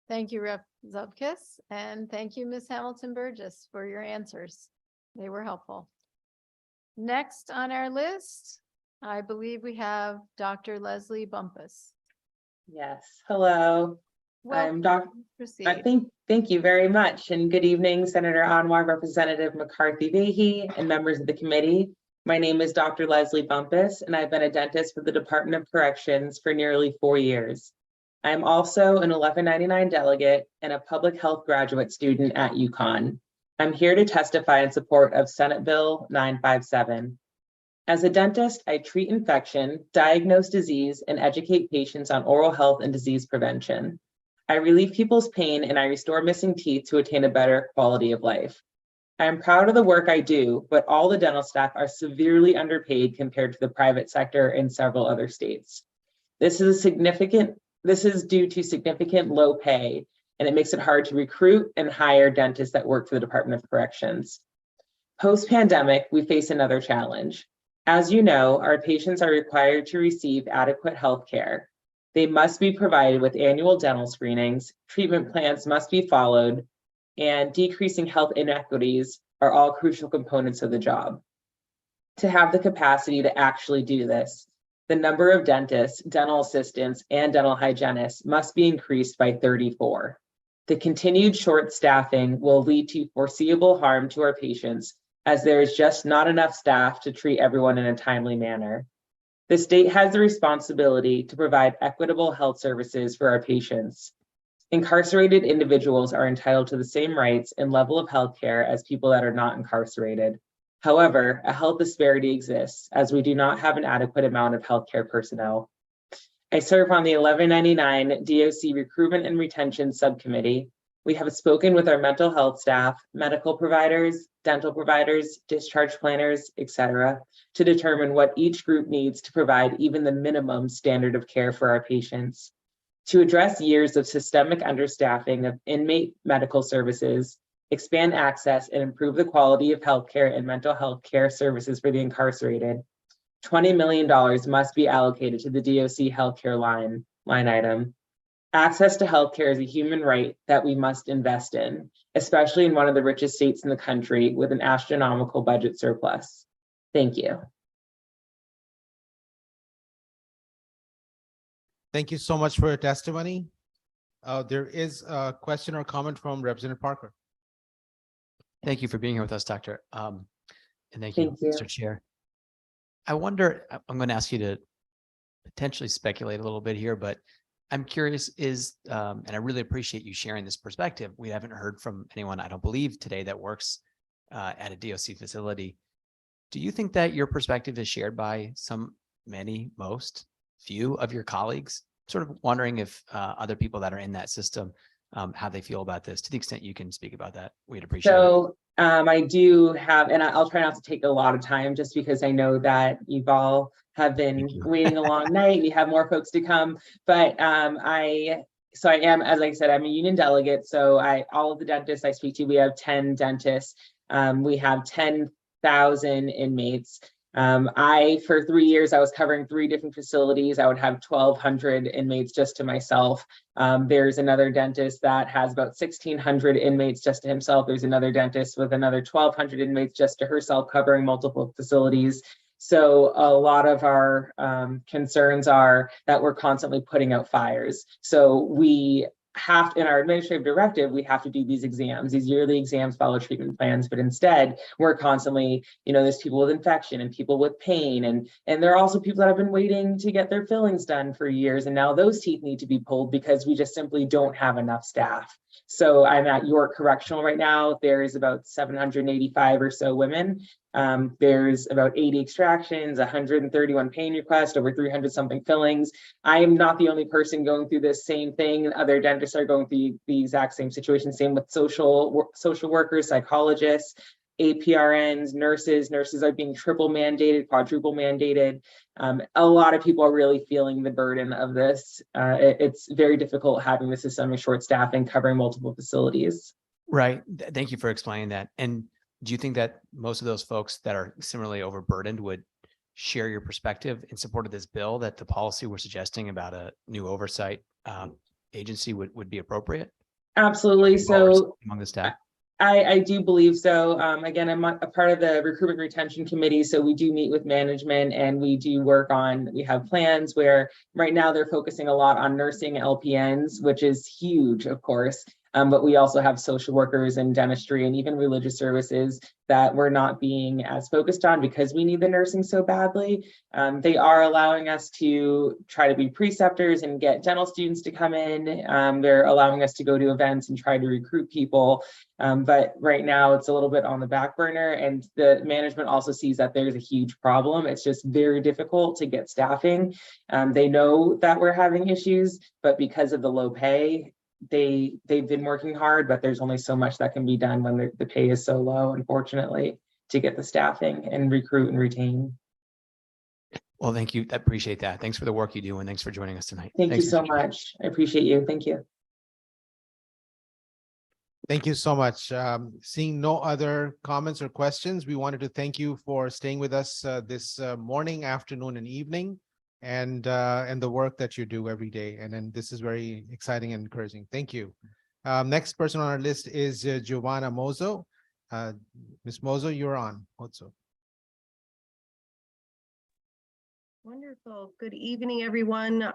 Speaker 17: Thank you, Rep. Zubkis, and thank you, Ms. Hamilton Burgess, for your answers. They were helpful. Next on our list, I believe we have Dr. Leslie Bumpus.
Speaker 5: Yes, hello. I'm Dr.
Speaker 17: Proceed.
Speaker 5: Thank you very much, and good evening, Senator Anwar, Representative McCarthy Vahey, and members of the committee. My name is Dr. Leslie Bumpus, and I've been a dentist for the Department of Corrections for nearly 4 years. I am also an 1199 delegate and a public health graduate student at UConn. I'm here to testify in support of Senate Bill 957. As a dentist, I treat infection, diagnose disease, and educate patients on oral health and disease prevention. I relieve people's pain and I restore missing teeth to attain a better quality of life. I am proud of the work I do, but all the dental staff are severely underpaid compared to the private sector in several other states. This is due to significant low pay, and it makes it hard to recruit and hire dentists that work for the Department of Corrections. Post-pandemic, we face another challenge. As you know, our patients are required to receive adequate health care. They must be provided with annual dental screenings, treatment plans must be followed, and decreasing health inequities are all crucial components of the job. To have the capacity to actually do this, the number of dentists, dental assistants, and dental hygienists must be increased by 34. The continued short staffing will lead to foreseeable harm to our patients, as there is just not enough staff to treat everyone in a timely manner. The state has the responsibility to provide equitable health services for our patients. Incarcerated individuals are entitled to the same rights and level of health care as people that are not incarcerated. However, a health disparity exists as we do not have an adequate amount of healthcare personnel. I serve on the 1199 DOC Recruitment and Retention Subcommittee. We have spoken with our mental health staff, medical providers, dental providers, discharge planners, etc., to determine what each group needs to provide even the minimum standard of care for our patients. To address years of systemic understaffing of inmate medical services, expand access and improve the quality of healthcare and mental health care services for the incarcerated, $20 million must be allocated to the DOC healthcare line item. Access to healthcare is a human right that we must invest in, especially in one of the richest states in the country with an astronomical budget surplus. Thank you.
Speaker 14: Thank you so much for your testimony. There is a question or comment from Representative Parker.
Speaker 19: Thank you for being here with us, Doctor. And thank you, Mr. Chair. I wonder, I'm going to ask you to potentially speculate a little bit here, but I'm curious and I really appreciate you sharing this perspective. We haven't heard from anyone, I don't believe today, that works at a DOC facility. Do you think that your perspective is shared by most few of your colleagues? Sort of wondering if other people that are in that system, how they feel about this. To the extent you can speak about that, we'd appreciate it.
Speaker 5: I do have, and I'll try not to take a lot of time just because I know that you've all have been waiting a long night and you have more folks to come. But I am, as I said, I'm a union delegate. So all of the dentists I speak to, we have 10 dentists. We have 10,000 inmates. For 3 years, I was covering 3 different facilities. I would have 1,200 inmates just to myself. There's another dentist that has about 1,600 inmates just to himself. There's another dentist with another 1,200 inmates just to herself, covering multiple facilities. So a lot of our concerns are that we're constantly putting out fires. So we have, in our administrative directive, we have to do these exams, these yearly exams, follow treatment plans, but instead we're constantly, there's people with infection and people with pain, and there are also people that have been waiting to get their fillings done for years, and now those teeth need to be pulled because we just simply don't have enough staff. So I'm at York Correctional right now. There's about 785 or so women. There's about 80 extractions, 131 pain requests, over 300 something fillings. I am not the only person going through this same thing. Other dentists are going through the exact same situation. Same with social workers, psychologists, APRNs, nurses. Nurses are being triple mandated, quadruple mandated. A lot of people are really feeling the burden of this. It's very difficult having the systemic short staffing covering multiple facilities.
Speaker 19: Right. Thank you for explaining that. And do you think that most of those folks that are similarly overburdened would share your perspective in support of this bill, that the policy we're suggesting about a new oversight agency would be appropriate?
Speaker 5: Absolutely. So
Speaker 19: among the staff.
Speaker 5: I do believe so. Again, I'm a part of the recruitment retention committee, so we do meet with management and we do work on, we have plans where right now they're focusing a lot on nursing LPNs, which is huge, of course. But we also have social workers and dentistry and even religious services that we're not being as focused on because we need the nursing so badly. They are allowing us to try to be preceptors and get dental students to come in. They're allowing us to go to events and try to recruit people. But right now it's a little bit on the back burner, and the management also sees that there's a huge problem. It's just very difficult to get staffing. They know that we're having issues, but because of the low pay, they've been working hard, but there's only so much that can be done when the pay is so low, unfortunately, to get the staffing and recruit and retain.
Speaker 19: Well, thank you. I appreciate that. Thanks for the work you do, and thanks for joining us tonight.
Speaker 5: Thank you so much. I appreciate you. Thank you.
Speaker 14: Thank you so much. Seeing no other comments or questions, we wanted to thank you for staying with us this morning, afternoon, and evening, and the work that you do every day. And then this is very exciting and encouraging. Thank you. Next person on our list is Giovanna Mozo. Ms. Mozo, you're on. Also.
Speaker 10: Wonderful. Good evening, everyone.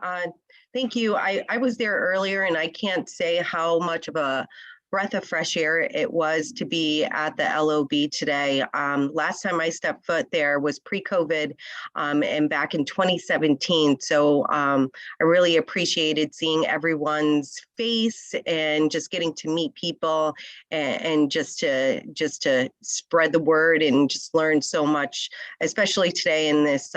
Speaker 10: Thank you. I was there earlier, and I can't say how much of a breath of fresh air it was to be at the LOB today. Last time I stepped foot there was pre-COVID and back in 2017. So I really appreciated seeing everyone's face and just getting to meet people and just to spread the word and just learn so much, especially today in this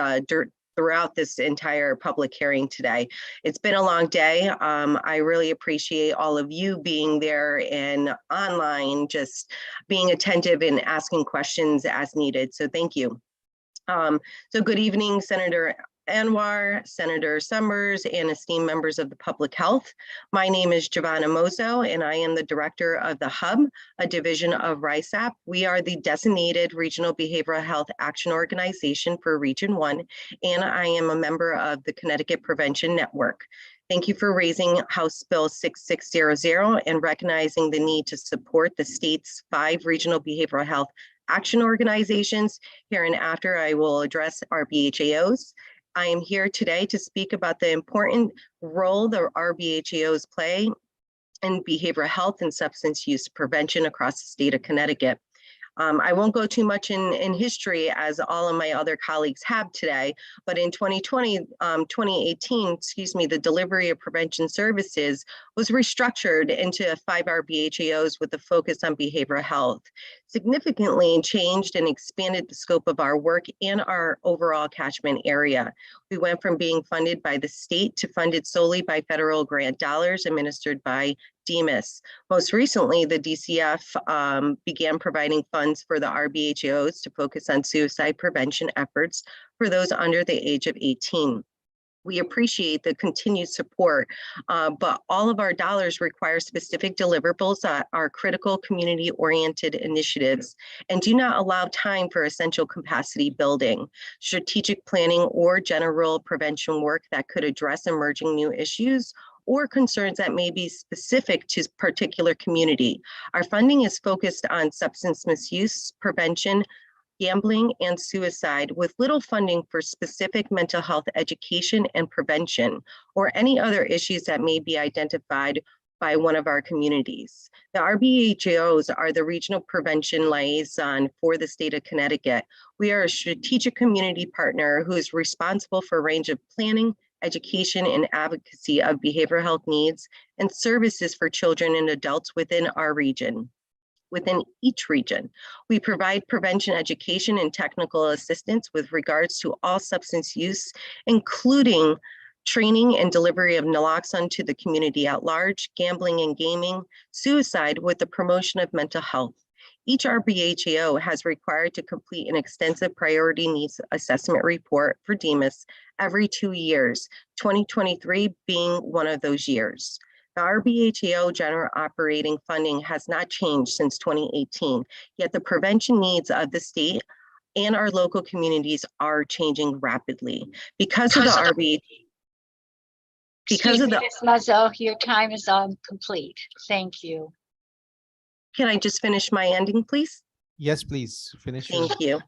Speaker 10: throughout this entire public hearing today. It's been a long day. I really appreciate all of you being there and online, just being attentive and asking questions as needed. So thank you. So good evening, Senator Anwar, Senator Summers, and esteemed members of the Public Health. My name is Giovanna Mozo, and I am the director of the Hub, a division of RISAP. We are the designated Regional Behavioral Health Action Organization for Region 1, and I am a member of the Connecticut Prevention Network. Thank you for raising House Bill 6600 and recognizing the need to support the state's 5 regional behavioral health action organizations. Hereinafter, I will address our BHAOs. I am here today to speak about the important role that our BHAOs play in behavioral health and substance use prevention across the state of Connecticut. I won't go too much in history as all of my other colleagues have today, but in 2018, the delivery of prevention services was restructured into 5 RBHAOs with a focus on behavioral health, significantly changed and expanded the scope of our work and our overall catchment area. We went from being funded by the state to funded solely by federal grant dollars administered by DMIS. Most recently, the DCF began providing funds for the RBHAOs to focus on suicide prevention efforts for those under the age of 18. We appreciate the continued support, but all of our dollars require specific deliverables that are critical community-oriented initiatives and do not allow time for essential capacity building, strategic planning, or general prevention work that could address emerging new issues or concerns that may be specific to particular community. Our funding is focused on substance misuse prevention, gambling, and suicide, with little funding for specific mental health education and prevention, or any other issues that may be identified by one of our communities. The RBHAOs are the regional prevention liaison for the state of Connecticut. We are a strategic community partner who is responsible for a range of planning, education and advocacy of behavioral health needs and services for children and adults within our region. Within each region, we provide prevention education and technical assistance with regards to all substance use, including training and delivery of naloxone to the community at large, gambling and gaming, suicide with the promotion of mental health. Each RBHAO has required to complete an extensive priority needs assessment report for DEMIS every 2 years, 2023 being one of those years. The RBHAO general operating funding has not changed since 2018, yet the prevention needs of the state and our local communities are changing rapidly. Because of the RBHAO,
Speaker 11: Ms. Muzzo, your time is complete. Thank you.
Speaker 10: Can I just finish my ending, please?
Speaker 14: Yes, please finish.
Speaker 10: Thank you.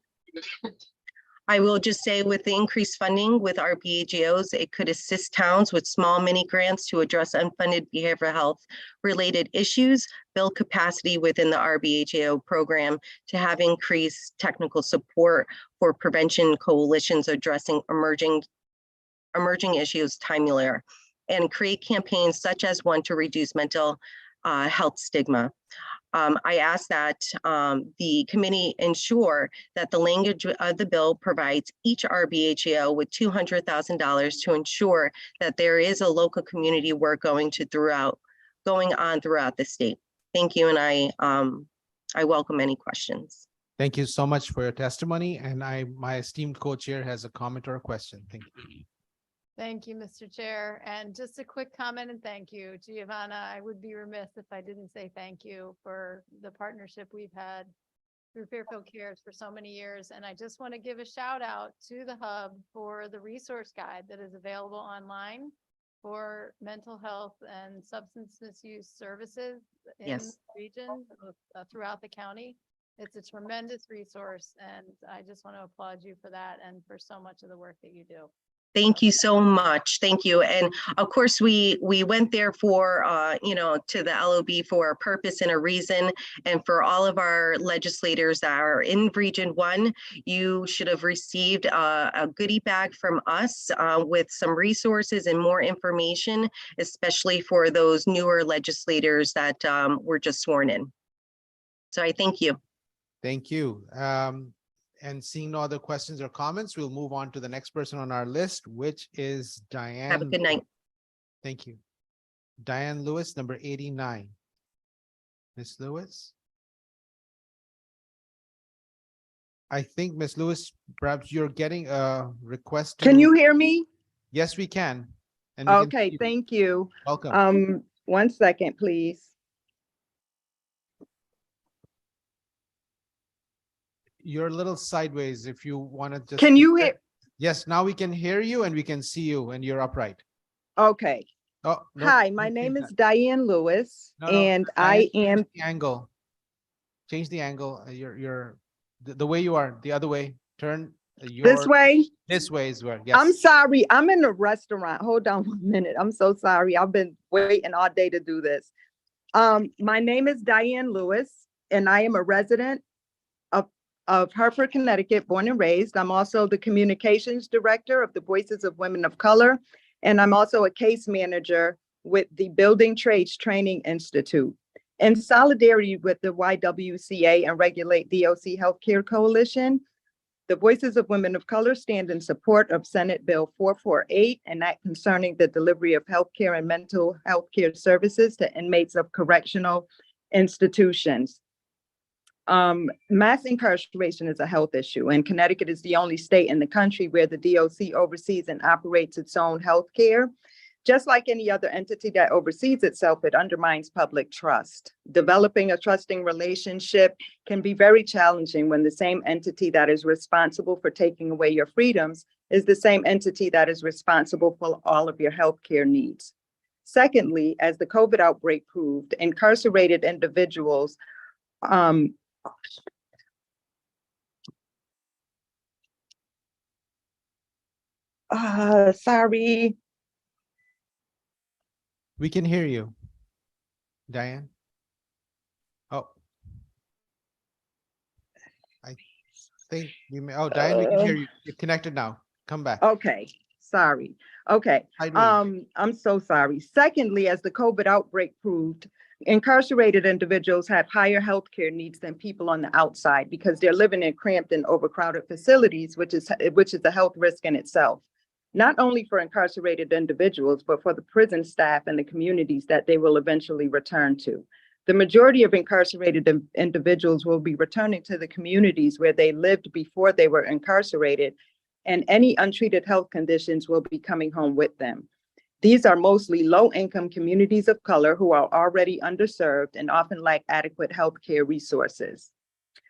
Speaker 10: I will just say with the increased funding with RBHAOs, it could assist towns with small mini grants to address unfunded behavioral health related issues, build capacity within the RBHAO program to have increased technical support for prevention coalitions addressing emerging issues timely, and create campaigns such as one to reduce mental health stigma. I ask that the committee ensure that the language of the bill provides each RBHAO with $200,000 to ensure that there is a local community work going on throughout the state. Thank you, and I welcome any questions.
Speaker 14: Thank you so much for your testimony. And my esteemed co-chair has a comment or a question. Thank you.
Speaker 17: Thank you, Mr. Chair. And just a quick comment and thank you, Giovanna. I would be remiss if I didn't say thank you for the partnership we've had through Fairfield Cares for so many years. And I just want to give a shout out to the Hub for the resource guide that is available online for mental health and substance misuse services in the region throughout the county. It's a tremendous resource, and I just want to applaud you for that and for so much of the work that you do.
Speaker 10: Thank you so much. Thank you. And of course, we went there for, to the LOB for a purpose and a reason. And for all of our legislators that are in Region 1, you should have received a goodie bag from us with some resources and more information, especially for those newer legislators that were just sworn in. So I thank you.
Speaker 14: Thank you. And seeing no other questions or comments, we'll move on to the next person on our list, which is Diane.
Speaker 10: Have a good night.
Speaker 14: Thank you. Diane Lewis, number 89. Ms. Lewis? I think, Ms. Lewis, perhaps you're getting a request.
Speaker 3: Can you hear me?
Speaker 14: Yes, we can. And we can
Speaker 3: Okay,
Speaker 14: see you.
Speaker 3: thank you.
Speaker 14: Welcome.
Speaker 3: 1 second, please.
Speaker 14: You're a little sideways if you want to just.
Speaker 3: Can you hear?
Speaker 14: Yes, now we can hear you and we can see you and you're upright.
Speaker 3: Okay.
Speaker 14: Oh, no,
Speaker 3: Hi, my name is Diane Lewis,
Speaker 14: No,
Speaker 3: and
Speaker 14: Diane,
Speaker 3: I am.
Speaker 14: change the angle. Change the angle. You're the way you are, the other way. Turn
Speaker 3: This way?
Speaker 14: This way is where.
Speaker 3: I'm
Speaker 14: Yes.
Speaker 3: sorry. I'm in a restaurant. Hold on 1 minute. I'm so sorry. I've been waiting all day to do this. My name is Diane Lewis, and I am a resident of Hartford, Connecticut, born and raised. I'm also the communications director of the Voices of Women of Color, and I'm also a case manager with the Building Trades Training Institute. In solidarity with the YWCA and Regulate DOC Healthcare Coalition, the Voices of Women of Color stand in support of Senate Bill 448, an act concerning the delivery of healthcare and mental health care services to inmates of correctional institutions. Mass incarceration is a health issue, and Connecticut is the only state in the country where the DOC oversees and operates its own health care. Just like any other entity that oversees itself, it undermines public trust. Developing a trusting relationship can be very challenging when the same entity that is responsible for taking away your freedoms is the same entity that is responsible for all of your health care needs. Secondly, as the COVID outbreak proved, incarcerated individuals sorry.
Speaker 14: We can hear you, Diane. Oh. I think we may, Diane, we can hear you. You're connected now. Come back.
Speaker 3: Okay, Sorry. Okay.
Speaker 14: Hi, Louise.
Speaker 3: I'm so sorry. Secondly, as the COVID outbreak proved, incarcerated individuals have higher healthcare needs than people on the outside because they're living in cramped and overcrowded facilities, which is a health risk in itself. Not only for incarcerated individuals, but for the prison staff and the communities that they will eventually return to. The majority of incarcerated individuals will be returning to the communities where they lived before they were incarcerated, and any untreated health conditions will be coming home with them. These are mostly low-income communities of color who are already underserved and often lack adequate healthcare resources.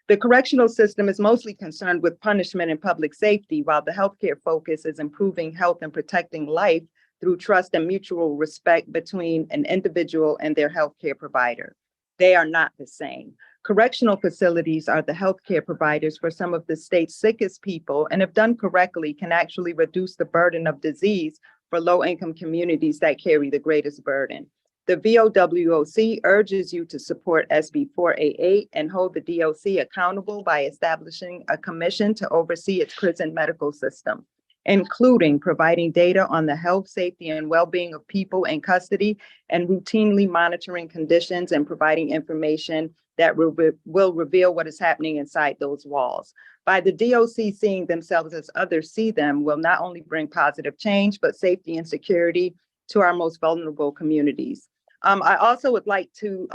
Speaker 3: The correctional system is mostly concerned with punishment and public safety, while the healthcare focus is improving health and protecting life through trust and mutual respect between an individual and their healthcare provider. They are not the same. Correctional facilities are the healthcare providers for some of the state's sickest people, and if done correctly, can actually reduce the burden of disease for low-income communities that carry the greatest burden. The VOWOC urges you to support SB 488 and hold the DOC accountable by establishing a commission to oversee its prison medical system, including providing data on the health, safety, and well-being of people in custody and routinely monitoring conditions and providing information that will reveal what is happening inside those walls. By the DOC seeing themselves as others see them will not only bring positive change, but safety and security to our most vulnerable communities. I also would like to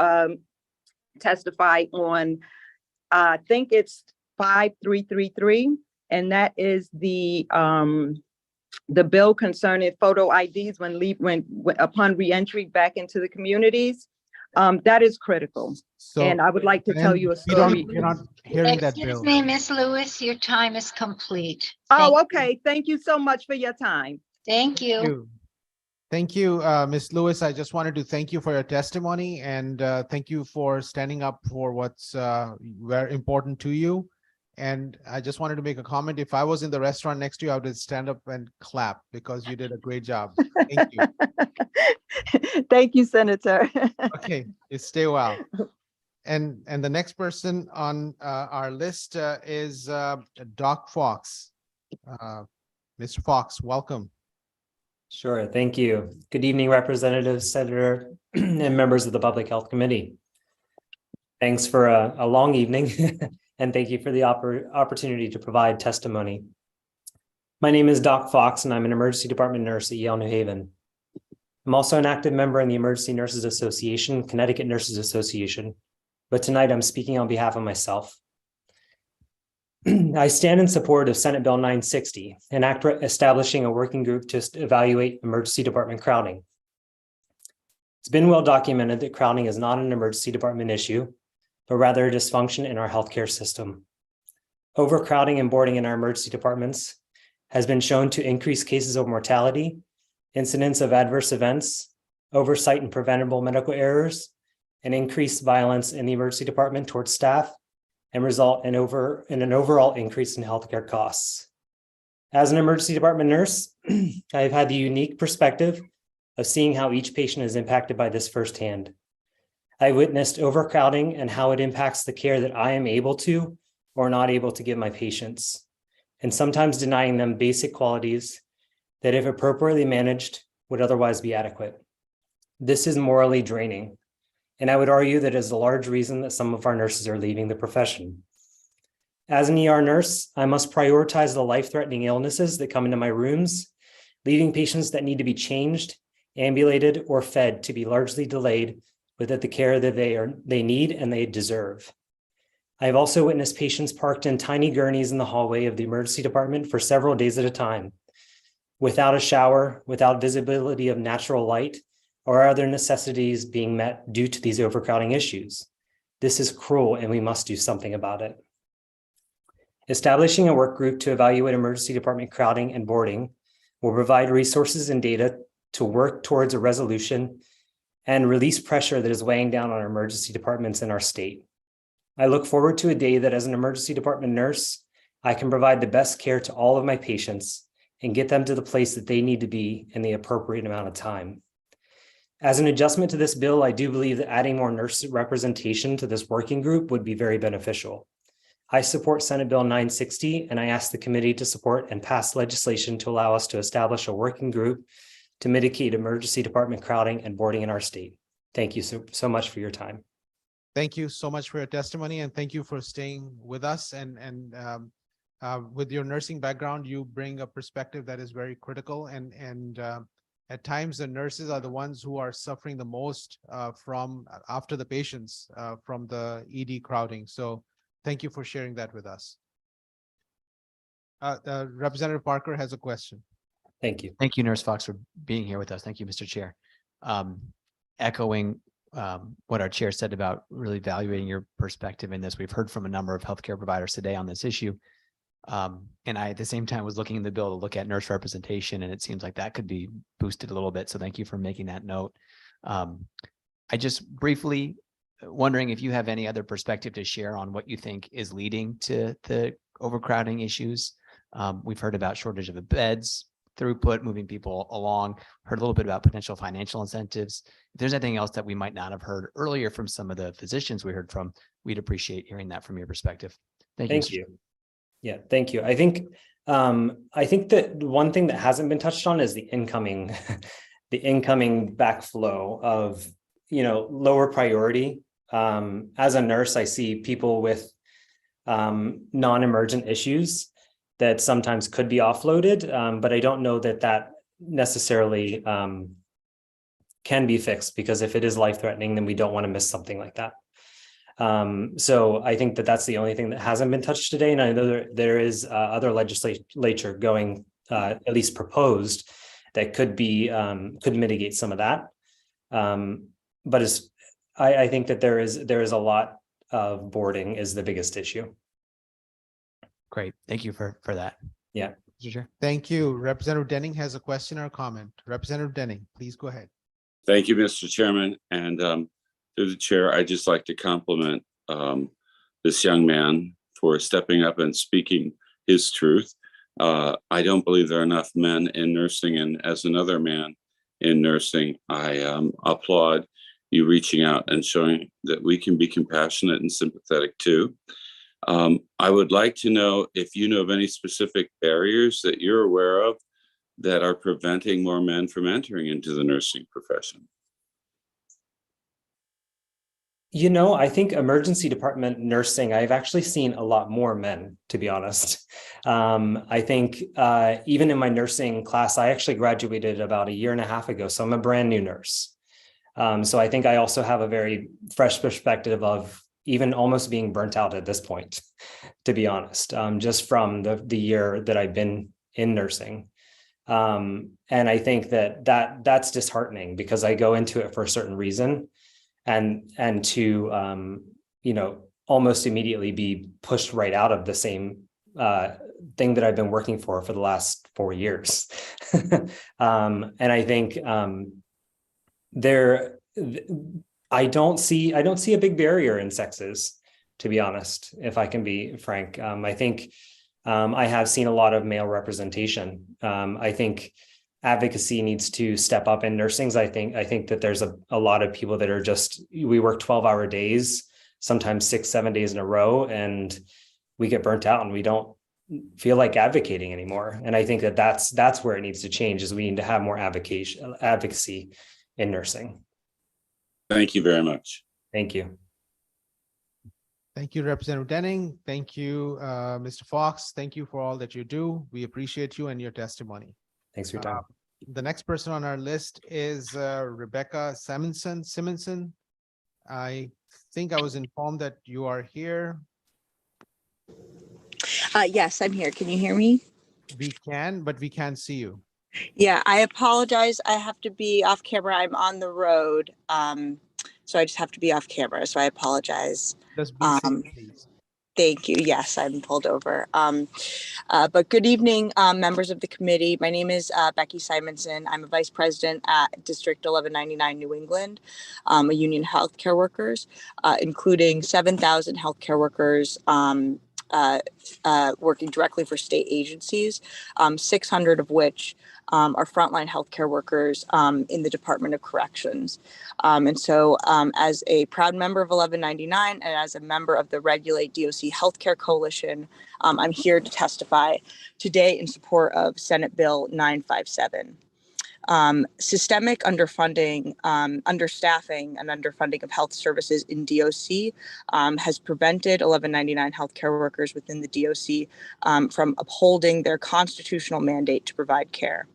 Speaker 3: testify on, I think it's 5333, and that is the bill concerning photo IDs when upon reentry back into the communities. That is critical.
Speaker 14: So,
Speaker 3: and I would like to tell you a story.
Speaker 14: You're not hearing that
Speaker 11: Excuse
Speaker 14: bill.
Speaker 11: me, Miss Lewis, your time is complete.
Speaker 3: Oh, okay. Thank you so much for your time.
Speaker 11: Thank you.
Speaker 14: Thank you, Ms. Lewis. I just wanted to thank you for your testimony and thank you for standing up for what's very important to you. And I just wanted to make a comment. If I was in the restaurant next to you, I would stand up and clap because you did a great job. Thank you.
Speaker 3: Thank you, Senator.
Speaker 14: Okay, you stay well. And the next person on our list is Doc Fox. Mr. Fox, welcome.
Speaker 15: Sure, thank you. Good evening, Representatives, Senator, and members of the Public Health Committee. Thanks for a long evening, and thank you for the opportunity to provide testimony. My name is Doc Fox, and I'm an emergency department nurse at Yale New Haven. I'm also an active member in the Emergency Nurses Association, Connecticut Nurses Association, but tonight I'm speaking on behalf of myself. I stand in support of Senate Bill 960, an act establishing a working group to evaluate emergency department crowding. It's been well documented that crowding is not an emergency department issue, but rather a dysfunction in our healthcare system. Overcrowding and boarding in our emergency departments has been shown to increase cases of mortality, incidents of adverse events, oversight and preventable medical errors, and increased violence in the emergency department towards staff, and result in an overall increase in healthcare costs. As an emergency department nurse, I've had the unique perspective of seeing how each patient is impacted by this firsthand. I witnessed overcrowding and how it impacts the care that I am able to or not able to give my patients, and sometimes denying them basic qualities that, if appropriately managed, would otherwise be adequate. This is morally draining, and I would argue that is a large reason that some of our nurses are leaving the profession. As an ER nurse, I must prioritize the life-threatening illnesses that come into my rooms, leaving patients that need to be changed, ambulated, or fed to be largely delayed without the care that they need and they deserve. I have also witnessed patients parked in tiny gurneys in the hallway of the emergency department for several days at a time, without a shower, without visibility of natural light, or other necessities being met due to these overcrowding issues. This is cruel, and we must do something about it. Establishing a work group to evaluate emergency department crowding and boarding will provide resources and data to work towards a resolution and release pressure that is weighing down on our emergency departments in our state. I look forward to a day that, as an emergency department nurse, I can provide the best care to all of my patients and get them to the place that they need to be in the appropriate amount of time. As an adjustment to this bill, I do believe that adding more nurse representation to this working group would be very beneficial. I support Senate Bill 960, and I ask the committee to support and pass legislation to allow us to establish a working group to mitigate emergency department crowding and boarding in our state. Thank you so much for your time.
Speaker 14: Thank you so much for your testimony, and thank you for staying with us. With your nursing background, you bring a perspective that is very critical. And at times, the nurses are the ones who are suffering the most from after the patients from the ED crowding. So thank you for sharing that with us. Representative Parker has a question.
Speaker 15: Thank you.
Speaker 19: Thank you, Nurse Fox, for being here with us. Thank you, Mr. Chair. Echoing what our chair said about really evaluating your perspective in this. We've heard from a number of healthcare providers today on this issue. And I, at the same time, was looking in the bill to look at nurse representation, and it seems like that could be boosted a little bit. So thank you for making that note. I just briefly wondering if you have any other perspective to share on what you think is leading to the overcrowding issues. We've heard about shortage of beds, throughput, moving people along, heard a little bit about potential financial incentives. If there's anything else that we might not have heard earlier from some of the physicians we heard from, we'd appreciate hearing that from your perspective.
Speaker 15: Thank you. Yeah, thank you. I think that one thing that hasn't been touched on is the incoming backflow of, lower priority. As a nurse, I see people with non-emergent issues that sometimes could be offloaded, but I don't know that necessarily can be fixed, because if it is life-threatening, then we don't want to miss something like that. So I think that that's the only thing that hasn't been touched today. And I know there is other legislature going, at least proposed, that could mitigate some of that. But I think that there is a lot of boarding is the biggest issue.
Speaker 19: Great. Thank you for that.
Speaker 15: Yeah.
Speaker 19: Sure.
Speaker 14: Thank you. Representative Denning has a question or comment. Representative Denning, please go ahead.
Speaker 4: Thank you, Mr. Chairman. And through the chair, I'd just like to compliment this young man for stepping up and speaking his truth. I don't believe there are enough men in nursing, and as another man in nursing, I applaud you reaching out and showing that we can be compassionate and sympathetic too. I would like to know if you know of any specific barriers that you're aware of that are preventing more men from entering into the nursing profession.
Speaker 15: I think emergency department nursing, I've actually seen a lot more men, to be honest. I think even in my nursing class, I actually graduated about 1.5 years ago. So I'm a brand new nurse. So I think I also have a very fresh perspective of even almost being burnt out at this point, to be honest, just from the year that I've been in nursing. And I think that's disheartening, because I go into it for a certain reason, and to almost immediately be pushed right out of the same thing that I've been working for the last 4 years. And I think I don't see a big barrier in sexes, to be honest, if I can be frank. I think I have seen a lot of male representation. I think advocacy needs to step up in nursing. I think that there's a lot of people that are we work 12-hour days, sometimes 6-7 days in a row, and we get burnt out and we don't feel like advocating anymore. And I think that's where it needs to change, is we need to have more advocacy in nursing.
Speaker 4: Thank you very much.
Speaker 15: Thank you.
Speaker 14: Thank you, Representative Denning. Thank you, Mr. Fox. Thank you for all that you do. We appreciate you and your testimony.
Speaker 15: Thanks for your time.
Speaker 14: The next person on our list is Rebecca Simonson. I think I was informed that you are here.
Speaker 18: Yes, I'm here. Can you hear me?
Speaker 14: We can, but we can't see you.
Speaker 18: Yeah, I apologize. I have to be off camera. I'm on the road. So I just have to be off camera. So I apologize.
Speaker 14: Just be safe, please.
Speaker 18: Thank you. Yes, I'm pulled over. But good evening, members of the committee. My name is Becky Simonson. I'm a vice president at District 1199 New England, a union healthcare workers, including 7,000 healthcare workers working directly for state agencies, 600 of which are frontline healthcare workers in the Department of Corrections. And so as a proud member of 1199 and as a member of the Regulate DOC Healthcare Coalition, I'm here to testify today in support of Senate Bill 957. Systemic underfunding, understaffing, and underfunding of health services in DOC has prevented 1199 healthcare workers within the DOC from upholding their constitutional mandate to provide care.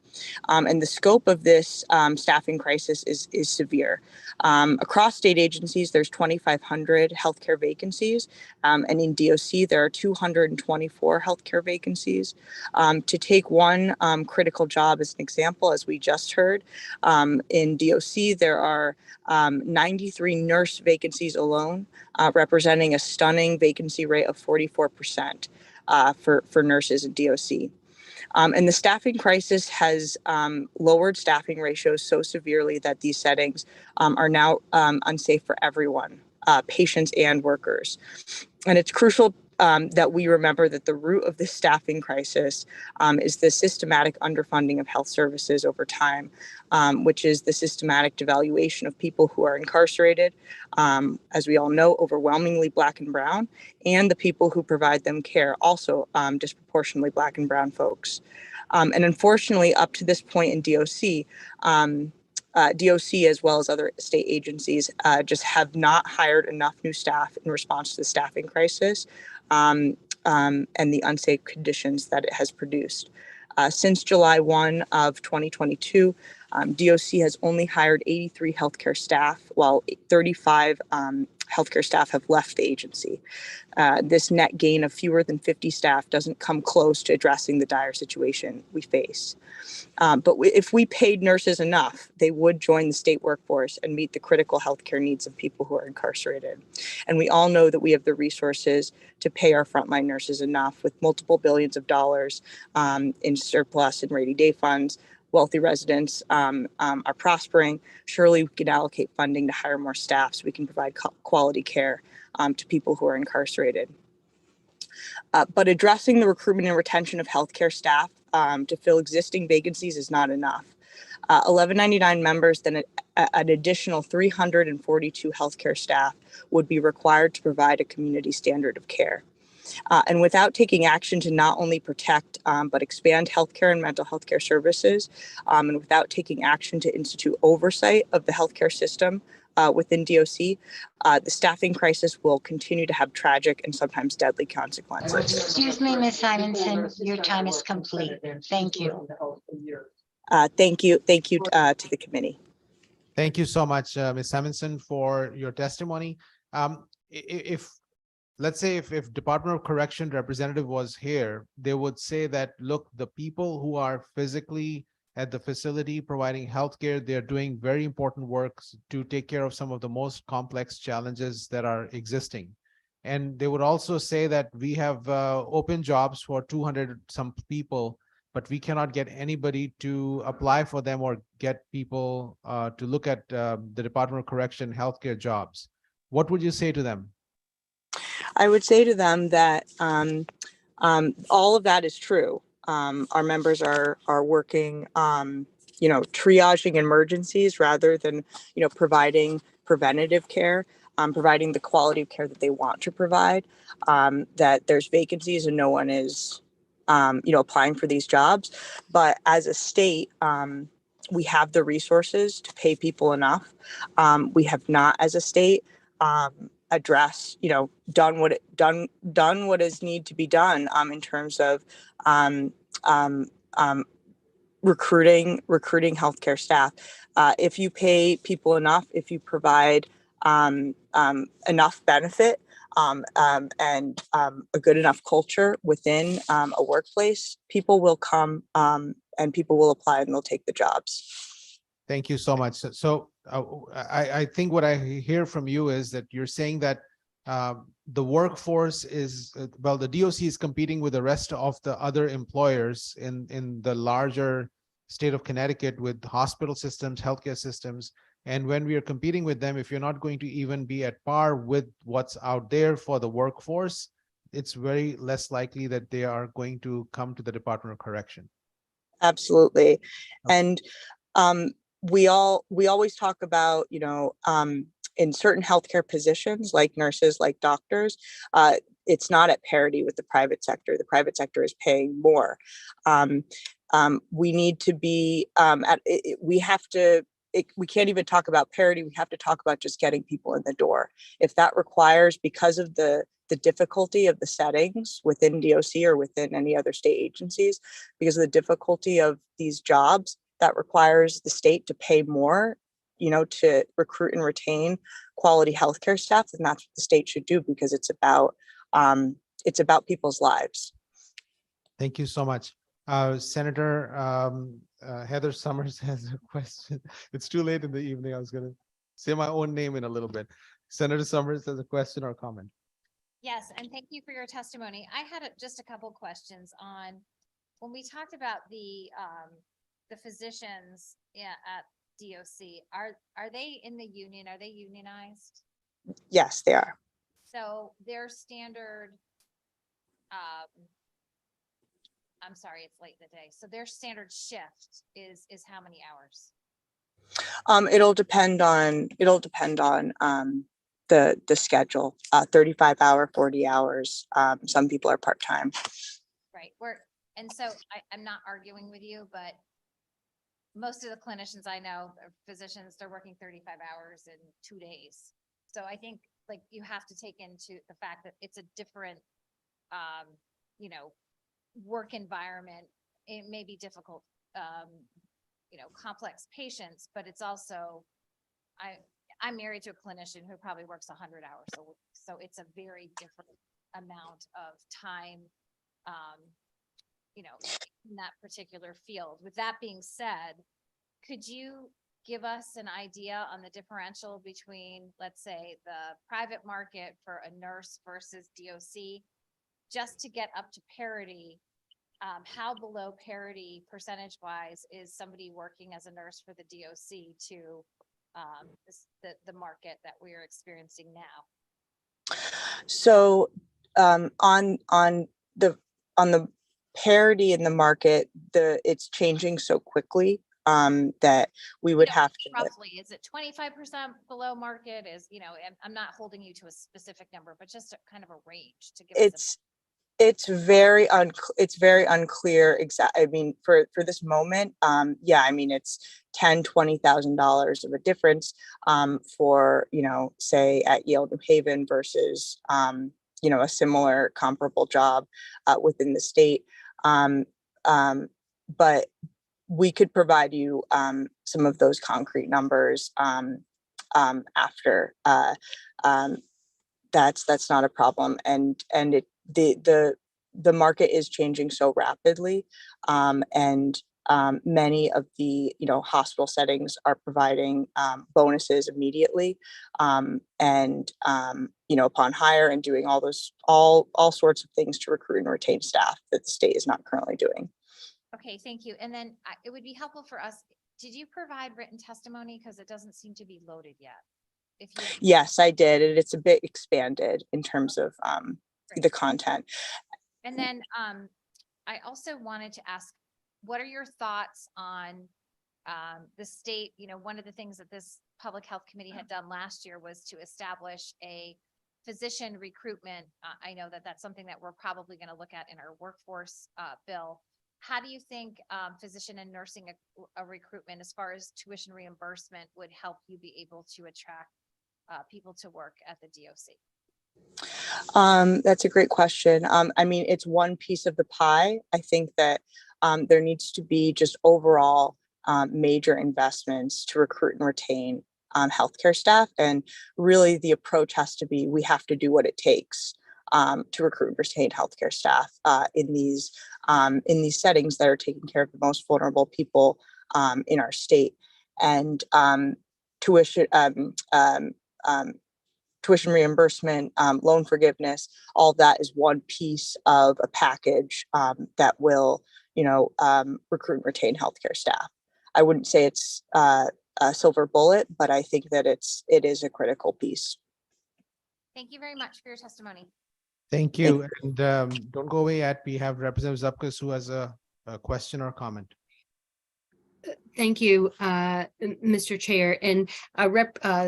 Speaker 18: And the scope of this staffing crisis is severe. Across state agencies, there's 2,500 healthcare vacancies, and in DOC, there are 224 healthcare vacancies. To take one critical job as an example, as we just heard, in DOC, there are 93 nurse vacancies alone, representing a stunning vacancy rate of 44% for nurses in DOC. And the staffing crisis has lowered staffing ratios so severely that these settings are now unsafe for everyone, patients and workers. And it's crucial that we remember that the root of this staffing crisis is the systematic underfunding of health services over time, which is the systematic devaluation of people who are incarcerated, as we all know, overwhelmingly Black and Brown, and the people who provide them care, also disproportionately Black and Brown folks. And unfortunately, up to this point in DOC, DOC as well as other state agencies just have not hired enough new staff in response to the staffing crisis and the unsafe conditions that it has produced. Since July 1 of 2022, DOC has only hired 83 healthcare staff, while 35 healthcare staff have left the agency. This net gain of fewer than 50 staff doesn't come close to addressing the dire situation we face. But if we paid nurses enough, they would join the state workforce and meet the critical healthcare needs of people who are incarcerated. And we all know that we have the resources to pay our frontline nurses enough, with multiple billions of dollars in surplus and rainy day funds. Wealthy residents are prospering. Surely we can allocate funding to hire more staff so we can provide quality care to people who are incarcerated. But addressing the recruitment and retention of healthcare staff to fill existing vacancies is not enough. 1199 members, then an additional 342 healthcare staff would be required to provide a community standard of care. And without taking action to not only protect but expand healthcare and mental health care services, and without taking action to institute oversight of the healthcare system within DOC, the staffing crisis will continue to have tragic and sometimes deadly consequences.
Speaker 11: Excuse me, Ms. Simonson, your time is complete. Thank you.
Speaker 18: Thank you to the committee.
Speaker 14: Thank you so much, Ms. Simonson, for your testimony. Let's say if Department of Correction representative was here, they would say that, look, the people who are physically at the facility providing healthcare, they're doing very important work to take care of some of the most complex challenges that are existing. And they would also say that we have open jobs for 200 some people, but we cannot get anybody to apply for them or get people to look at the Department of Correction healthcare jobs. What would you say to them?
Speaker 18: I would say to them that all of that is true. Our members are working, triaging emergencies rather than, providing preventative care, providing the quality of care that they want to provide. That there's vacancies and no one is, applying for these jobs. But as a state, we have the resources to pay people enough. We have not, as a state, address, done what is need to be done in terms of recruiting healthcare staff. If you pay people enough, if you provide enough benefit and a good enough culture within a workplace, people will come and people will apply and they'll take the jobs.
Speaker 14: Thank you so much. So I think what I hear from you is that you're saying that the workforce is, the DOC is competing with the rest of the other employers in the larger state of Connecticut with hospital systems, healthcare systems. And when we are competing with them, if you're not going to even be at par with what's out there for the workforce, it's very less likely that they are going to come to the Department of Correction.
Speaker 18: Absolutely. And we always talk about, in certain healthcare positions like nurses, like doctors, it's not at parity with the private sector. The private sector is paying more. We need to be we have to, we can't even talk about parity. We have to talk about just getting people in the door. If that requires, because of the difficulty of the settings within DOC or within any other state agencies, because of the difficulty of these jobs, that requires the state to pay more, to recruit and retain quality healthcare staff, then that's what the state should do, because it's about people's lives.
Speaker 14: Thank you so much. Senator Heather Summers has a question. It's too late in the evening. I was going to say my own name in a little bit. Senator Summers has a question or comment.
Speaker 16: Yes, and thank you for your testimony. I had just a couple questions on when we talked about the physicians at DOC. Are they in the union? Are they unionized?
Speaker 18: Yes, they are.
Speaker 16: So their standard, I'm sorry, it's late in the day. So their standard shift is how many hours?
Speaker 18: It'll depend on the schedule, 35 hour, 40 hours. Some people are part-time.
Speaker 16: Right. And so I'm not arguing with you, but most of the clinicians I know, physicians, they're working 35 hours in 2 days. So I think like you have to take into the fact that it's a different, work environment. It may be difficult, complex patients, but it's also, I'm married to a clinician who probably works 100 hours a week. So it's a very different amount of time, in that particular field. With that being said, could you give us an idea on the differential between, let's say, the private market for a nurse versus DOC, just to get up to parity? How below parity percentage wise is somebody working as a nurse for the DOC to the market that we are experiencing now?
Speaker 18: So on the parity in the market, it's changing so quickly that we would have to.
Speaker 16: Roughly, is it 25% below market? I'm not holding you to a specific number, but just kind of a range to give us.
Speaker 18: It's very unclear. I mean, for this moment, it's $10,000-$20,000 of a difference for, say at Yale New Haven versus, a similar comparable job within the state. But we could provide you some of those concrete numbers after. That's not a problem, and the market is changing so rapidly, and many of the hospital settings are providing bonuses immediately, and upon hire, and doing all sorts of things to recruit and retain staff that the state is not currently doing.
Speaker 16: Okay, thank you. And then it would be helpful for us. Did you provide written testimony? Because it doesn't seem to be loaded yet.
Speaker 18: Yes, I did, and it's a bit expanded in terms of the content.
Speaker 16: And then I also wanted to ask, what are your thoughts on the state? One of the things that this Public Health Committee had done last year was to establish a physician recruitment. I know that that's something that we're probably going to look at in our workforce bill. How do you think physician and nursing a recruitment as far as tuition reimbursement would help you be able to attract people to work at the DOC?
Speaker 18: That's a great question. I mean, it's one piece of the pie. I think that there needs to be just overall major investments to recruit and retain healthcare staff. And really the approach has to be, we have to do what it takes to recruit and retain healthcare staff in these settings that are taking care of the most vulnerable people in our state. And tuition reimbursement, loan forgiveness, all of that is one piece of a package that will, recruit and retain healthcare staff. I wouldn't say it's a silver bullet, but I think that it is a critical piece.
Speaker 16: Thank you very much for your testimony.
Speaker 14: Thank you. And don't go away yet. We have Representative Zupkus who has a question or comment.
Speaker 7: Thank you, Mr. Chair. And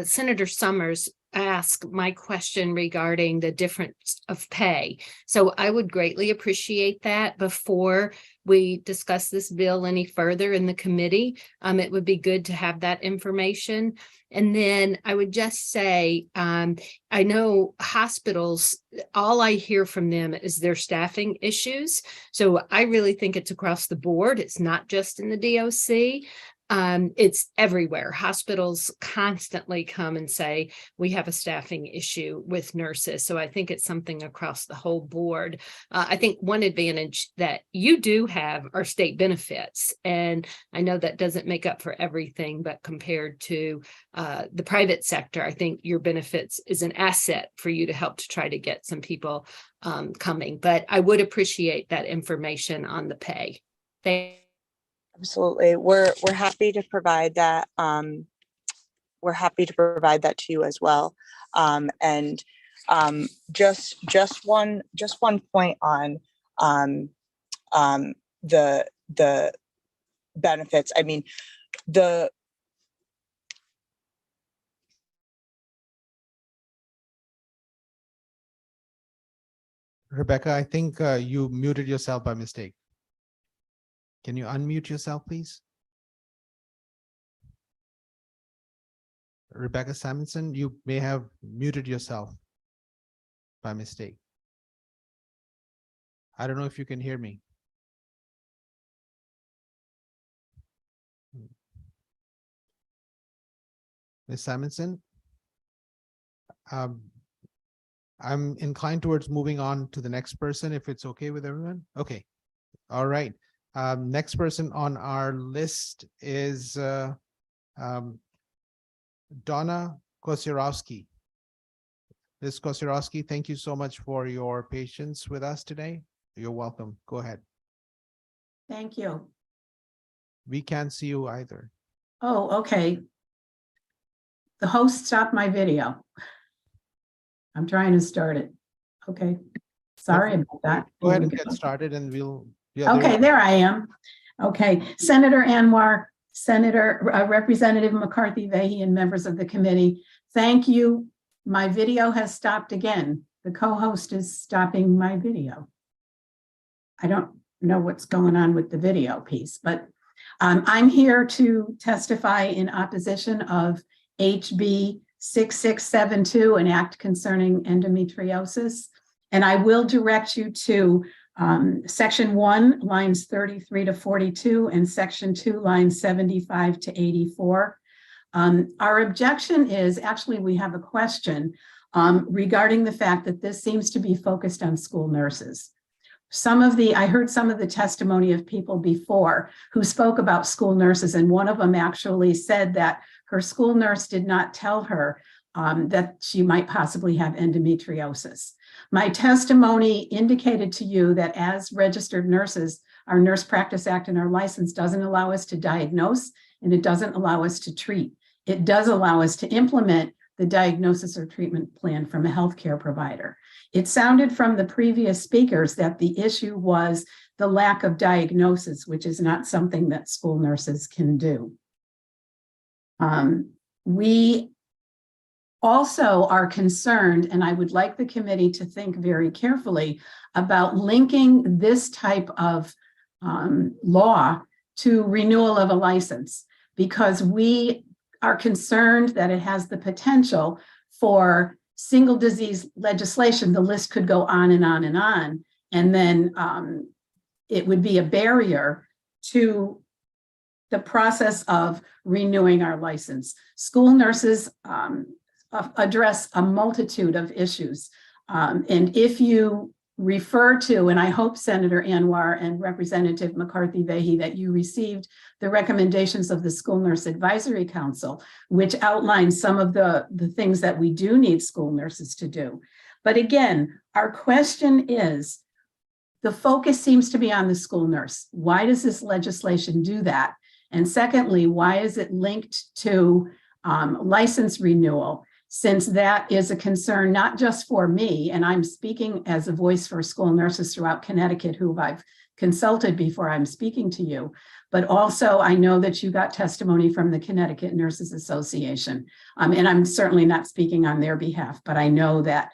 Speaker 7: Senator Summers asked my question regarding the difference of pay. So I would greatly appreciate that before we discuss this bill any further in the committee. It would be good to have that information. And then I would just say, I know hospitals, all I hear from them is their staffing issues. So I really think it's across the board. It's not just in the DOC. It's everywhere. Hospitals constantly come and say, we have a staffing issue with nurses. So I think it's something across the whole board. I think one advantage that you do have are state benefits. And I know that doesn't make up for everything, but compared to the private sector, I think your benefits is an asset for you to help to try to get some people coming. But I would appreciate that information on the pay.
Speaker 18: Absolutely. We're happy to provide that. We're happy to provide that to you as well. And just one point on the benefits. I mean,
Speaker 14: Rebecca, I think you muted yourself by mistake. Can you unmute yourself, please? Rebecca Simonson, you may have muted yourself by mistake. I don't know if you can hear me. Ms. Simonson, I'm inclined towards moving on to the next person, if it's okay with everyone. Okay, all right. Next person on our list is Donna Kosierowski. Ms. Kosierowski, thank you so much for your patience with us today. You're welcome. Go ahead.
Speaker 20: Thank you.
Speaker 14: We can't see you either.
Speaker 20: Oh, okay. The host stopped my video. I'm trying to start it. Okay. Sorry about that.
Speaker 14: Go ahead and get started and we'll.
Speaker 20: Okay, there I am. Okay, Senator Anwar, Representative McCarthy-Vahey, and members of the committee, thank you. My video has stopped again. The co-host is stopping my video. I don't know what's going on with the video piece, but I'm here to testify in opposition of HB 6672, an act concerning endometriosis. And I will direct you to Section 1, lines 33 to 42, and Section 2, lines 75 to 84. Our objection is, actually, we have a question regarding the fact that this seems to be focused on school nurses. I heard some of the testimony of people before who spoke about school nurses, and one of them actually said that her school nurse did not tell her that she might possibly have endometriosis. My testimony indicated to you that as registered nurses, our Nurse Practice Act and our license doesn't allow us to diagnose, and it doesn't allow us to treat. It does allow us to implement the diagnosis or treatment plan from a healthcare provider. It sounded from the previous speakers that the issue was the lack of diagnosis, which is not something that school nurses can do. We also are concerned, and I would like the committee to think very carefully about linking this type of law to renewal of a license, because we are concerned that it has the potential for single disease legislation. The list could go on and on and on, and then it would be a barrier to the process of renewing our license. School nurses address a multitude of issues. And if you refer to, and I hope Senator Anwar and Representative McCarthy-Vahey that you received the recommendations of the School Nurse Advisory Council, which outlines some of the things that we do need school nurses to do. But again, our question is, the focus seems to be on the school nurse. Why does this legislation do that? And secondly, why is it linked to license renewal? since that is a concern, not just for me, and I'm speaking as a voice for school nurses throughout Connecticut who I've consulted before I'm speaking to you, but also I know that you got testimony from the Connecticut Nurses Association. And I'm certainly not speaking on their behalf, but I know that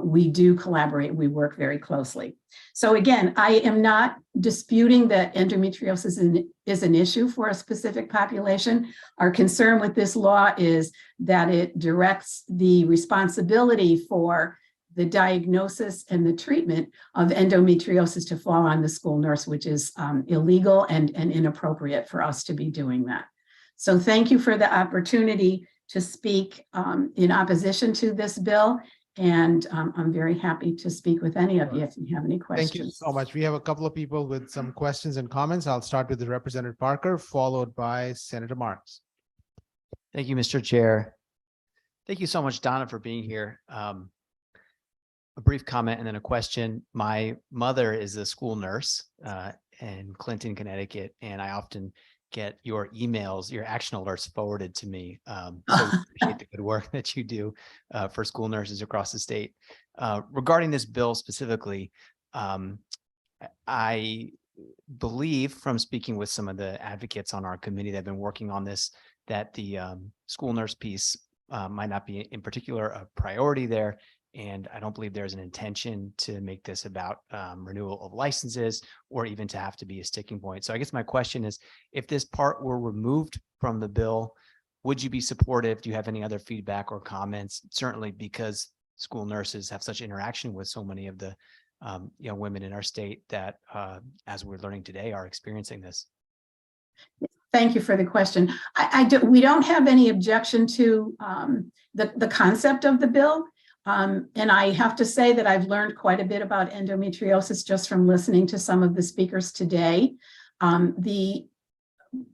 Speaker 20: we do collaborate, we work very closely. So again, I am not disputing that endometriosis is an issue for a specific population. Our concern with this law is that it directs the responsibility for the diagnosis and the treatment of endometriosis to fall on the school nurse, which is illegal and inappropriate for us to be doing that. So thank you for the opportunity to speak in opposition to this bill. And I'm very happy to speak with any of you if you have any questions.
Speaker 14: Thank you so much. We have a couple of people with some questions and comments. I'll start with the Representative Parker, followed by Senator Marks.
Speaker 19: Thank you, Mr. Chair. Thank you so much, Donna, for being here. A brief comment and then a question. My mother is a school nurse in Clinton, Connecticut, and I often get your emails, your action alerts forwarded to me. So we appreciate the good work that you do for school nurses across the state. Regarding this bill specifically, I believe from speaking with some of the advocates on our committee that have been working on this, that the school nurse piece might not be in particular a priority there. And I don't believe there's an intention to make this about renewal of licenses or even to have to be a sticking point. So I guess my question is, if this part were removed from the bill, would you be supportive? Do you have any other feedback or comments? Certainly because school nurses have such interaction with so many of the young women in our state that, as we're learning today, are experiencing this.
Speaker 20: Thank you for the question. We don't have any objection to the concept of the bill. And I have to say that I've learned quite a bit about endometriosis just from listening to some of the speakers today. The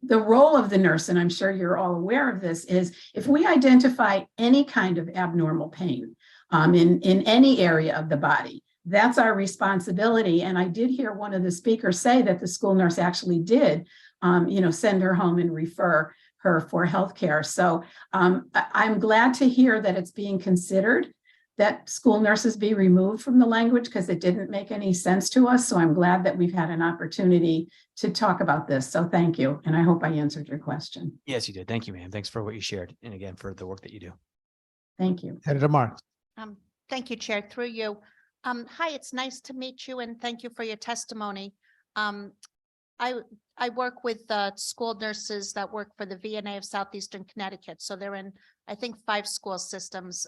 Speaker 20: role of the nurse, and I'm sure you're all aware of this, is if we identify any kind of abnormal pain in any area of the body, that's our responsibility. And I did hear one of the speakers say that the school nurse actually did, send her home and refer her for healthcare. So I'm glad to hear that it's being considered that school nurses be removed from the language because it didn't make any sense to us. So I'm glad that we've had an opportunity to talk about this. So thank you. And I hope I answered your question.
Speaker 19: Yes, you did. Thank you, ma'am. Thanks for what you shared. And again, for the work that you do.
Speaker 20: Thank you.
Speaker 14: Senator Marks.
Speaker 8: Thank you, Chair, through you. Hi, it's nice to meet you and thank you for your testimony. I work with school nurses that work for the VNA of Southeastern Connecticut. So they're in, I think, 5 school systems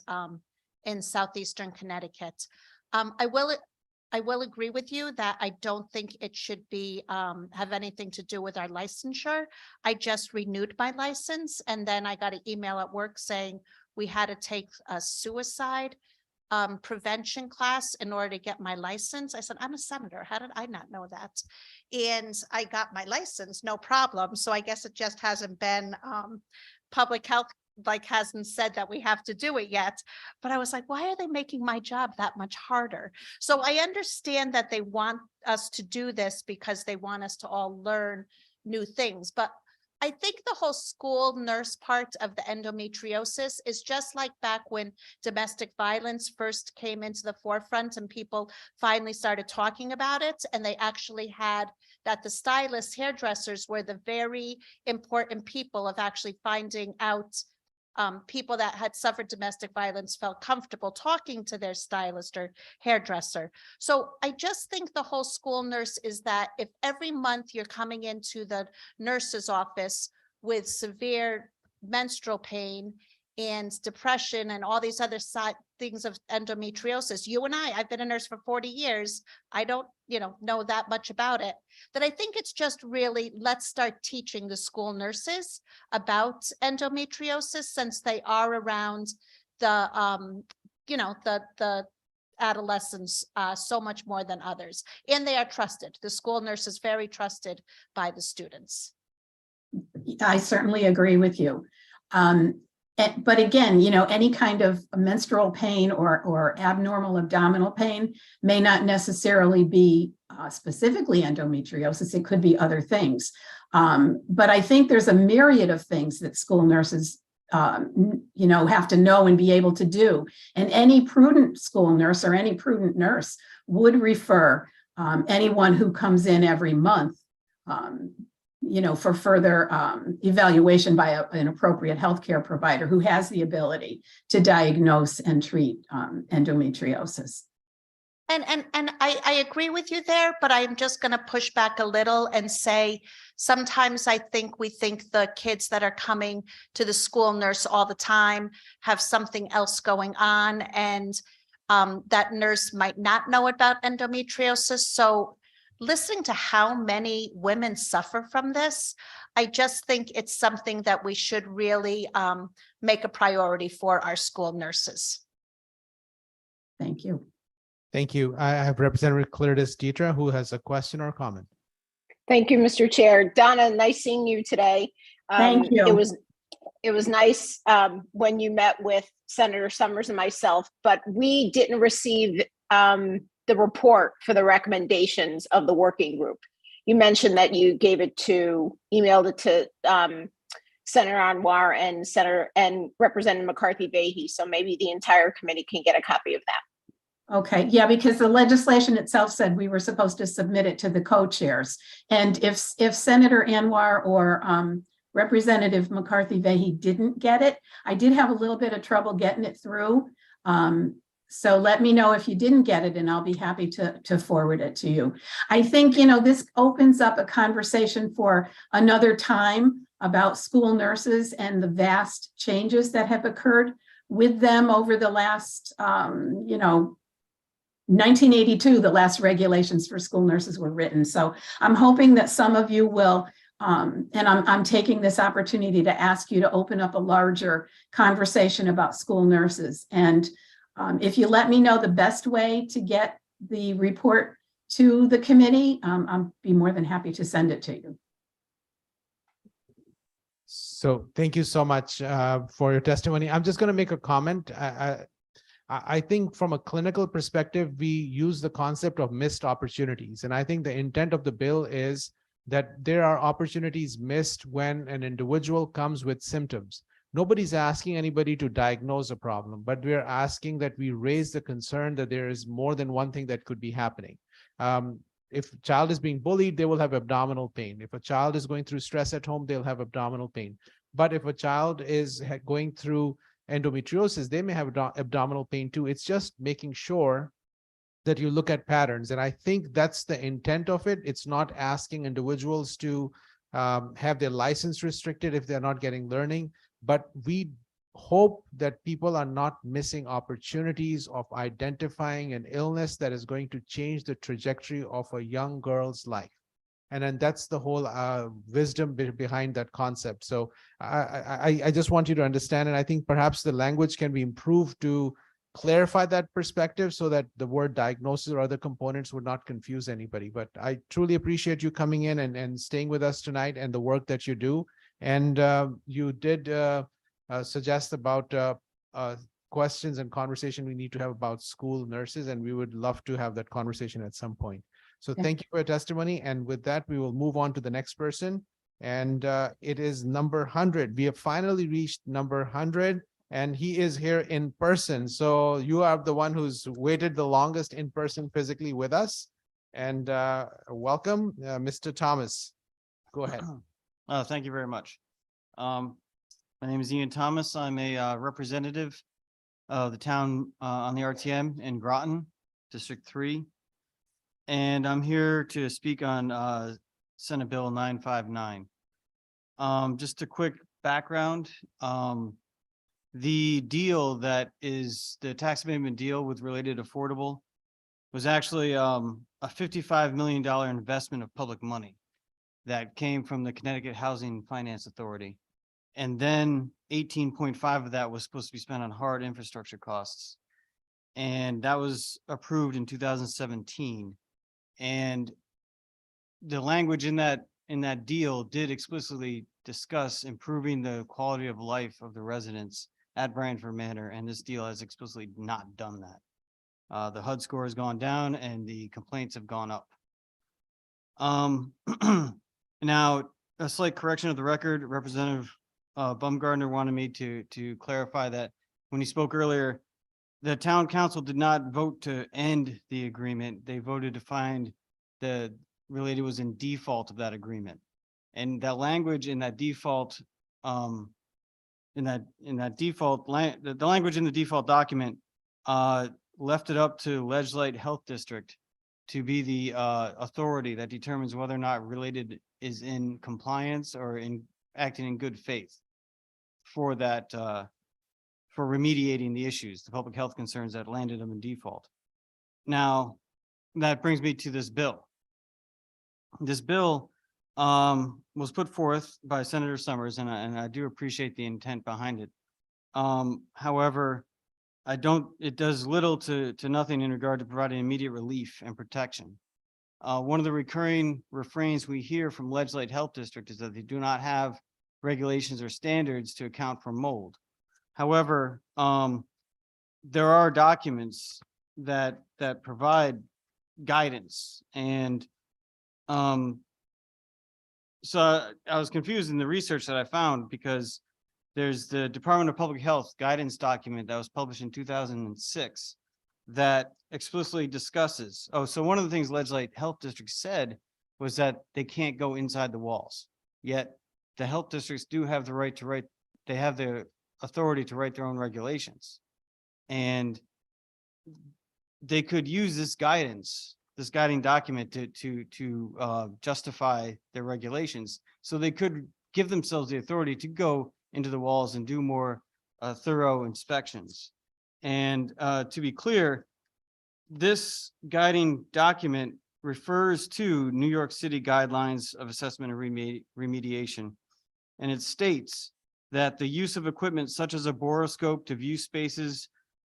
Speaker 8: in Southeastern Connecticut. I will agree with you that I don't think it should be have anything to do with our licensure. I just renewed my license and then I got an email at work saying we had to take a suicide prevention class in order to get my license. I said, I'm a senator. How did I not know that? And I got my license, no problem. So I guess it just hasn't been public health hasn't said that we have to do it yet. But I was like, why are they making my job that much harder? So I understand that they want us to do this because they want us to all learn new things. But I think the whole school nurse part of the endometriosis is just like back when domestic violence first came into the forefront and people finally started talking about it. And they actually had that the stylists, hairdressers were the very important people of actually finding out people that had suffered domestic violence felt comfortable talking to their stylist or hairdresser. So I just think the whole school nurse is that if every month you're coming into the nurse's office with severe menstrual pain and depression and all these other side things of endometriosis, you and I've been a nurse for 40 years. I don't, know that much about it. That I think it's just really, let's start teaching the school nurses about endometriosis since they are around the, the adolescents so much more than others. And they are trusted. The school nurse is very trusted by the students.
Speaker 20: I certainly agree with you. But again, any kind of menstrual pain or abnormal abdominal pain may not necessarily be specifically endometriosis. It could be other things. But I think there's a myriad of things that school nurses have to know and be able to do. And any prudent school nurse or any prudent nurse would refer anyone who comes in every month, for further evaluation by an appropriate healthcare provider who has the ability to diagnose and treat endometriosis.
Speaker 8: And I agree with you there, but I'm just going to push back a little and say, sometimes I think we think the kids that are coming to the school nurse all the time have something else going on, and that nurse might not know about endometriosis. So listening to how many women suffer from this, I just think it's something that we should really make a priority for our school nurses.
Speaker 20: Thank you.
Speaker 14: Thank you. I have Representative Cleardis Dietra, who has a question or comment.
Speaker 13: Thank you, Mr. Chair. Donna, nice seeing you today.
Speaker 20: Thank you.
Speaker 13: It was nice when you met with Senator Summers and myself, but we didn't receive the report for the recommendations of the working group. You mentioned that you emailed it to Senator Anwar and Representative McCarthy Vahey. So maybe the entire committee can get a copy of that.
Speaker 20: Okay, yeah, because the legislation itself said we were supposed to submit it to the co-chairs. And if Senator Anwar or Representative McCarthy Vahey didn't get it, I did have a little bit of trouble getting it through. So let me know if you didn't get it and I'll be happy to forward it to you. I think, this opens up a conversation for another time about school nurses and the vast changes that have occurred with them over the last, 1982, the last regulations for school nurses were written. So I'm hoping that some of you will, and I'm taking this opportunity to ask you to open up a larger conversation about school nurses. And if you let me know the best way to get the report to the committee, I'll be more than happy to send it to you.
Speaker 14: So thank you so much for your testimony. I'm just going to make a comment. I think from a clinical perspective, we use the concept of missed opportunities. And I think the intent of the bill is that there are opportunities missed when an individual comes with symptoms. Nobody's asking anybody to diagnose a problem, but we're asking that we raise the concern that there is more than one thing that could be happening. If a child is being bullied, they will have abdominal pain. If a child is going through stress at home, they'll have abdominal pain. But if a child is going through endometriosis, they may have abdominal pain too. It's just making sure that you look at patterns. And I think that's the intent of it. It's not asking individuals to have their license restricted if they're not getting learning, but we hope that people are not missing opportunities of identifying an illness that is going to change the trajectory of a young girl's life. And then that's the whole wisdom behind that concept. So I just want you to understand, and I think perhaps the language can be improved to clarify that perspective so that the word diagnosis or other components would not confuse anybody. But I truly appreciate you coming in and staying with us tonight and the work that you do. And you did suggest about questions and conversation we need to have about school nurses, and we would love to have that conversation at some point. So thank you for your testimony. And with that, we will move on to the next person. And it is number 100. We have finally reached number 100, and he is here in person. So you are the one who's waited the longest in person physically with us. And welcome, Mr. Thomas. Go ahead.
Speaker 22: Thank you very much. My name is Ian Thomas. I'm a representative of the town on the RTM in Groton, District 3. And I'm here to speak on Senate Bill 959. Just a quick background. The deal that is the tax abatement deal with Related Affordable was actually a $55 million investment of public money that came from the Connecticut Housing Finance Authority. And then 18.5 of that was supposed to be spent on hard infrastructure costs. And that was approved in 2017. And the language in that deal did explicitly discuss improving the quality of life of the residents at Branford Manor, and this deal has explicitly not done that. The HUD score has gone down and the complaints have gone up. Now, a slight correction of the record, Representative Baumgartner wanted me to clarify that when he spoke earlier, the town council did not vote to end the agreement. They voted to find the related was in default of that agreement. And that language in that default, the language in the default document, left it up to Ledgelight Health District to be the, authority that determines whether or not related is in compliance or in acting in good faith for that, for remediating the issues, the public health concerns that landed them in default. Now, that brings me to this bill. This bill was put forth by Senator Summers, and I do appreciate the intent behind it. However, it does little to nothing in regard to providing immediate relief and protection. One of the recurring refrains we hear from Ledgelight Health District is that they do not have regulations or standards to account for mold. However, there are documents that provide guidance, and so I was confused in the research that I found, because there's the Department of Public Health guidance document that was published in 2006 that explicitly discusses. Oh, so one of the things Ledgelight Health District said was that they can't go inside the walls. Yet the health districts do have the right to write. They have the authority to write their own regulations, and they could use this guidance, this guiding document to justify their regulations. So they could give themselves the authority to go into the walls and do more thorough inspections. And to be clear, this guiding document refers to New York City guidelines of assessment and remediation. And it states that the use of equipment such as a borescope to view spaces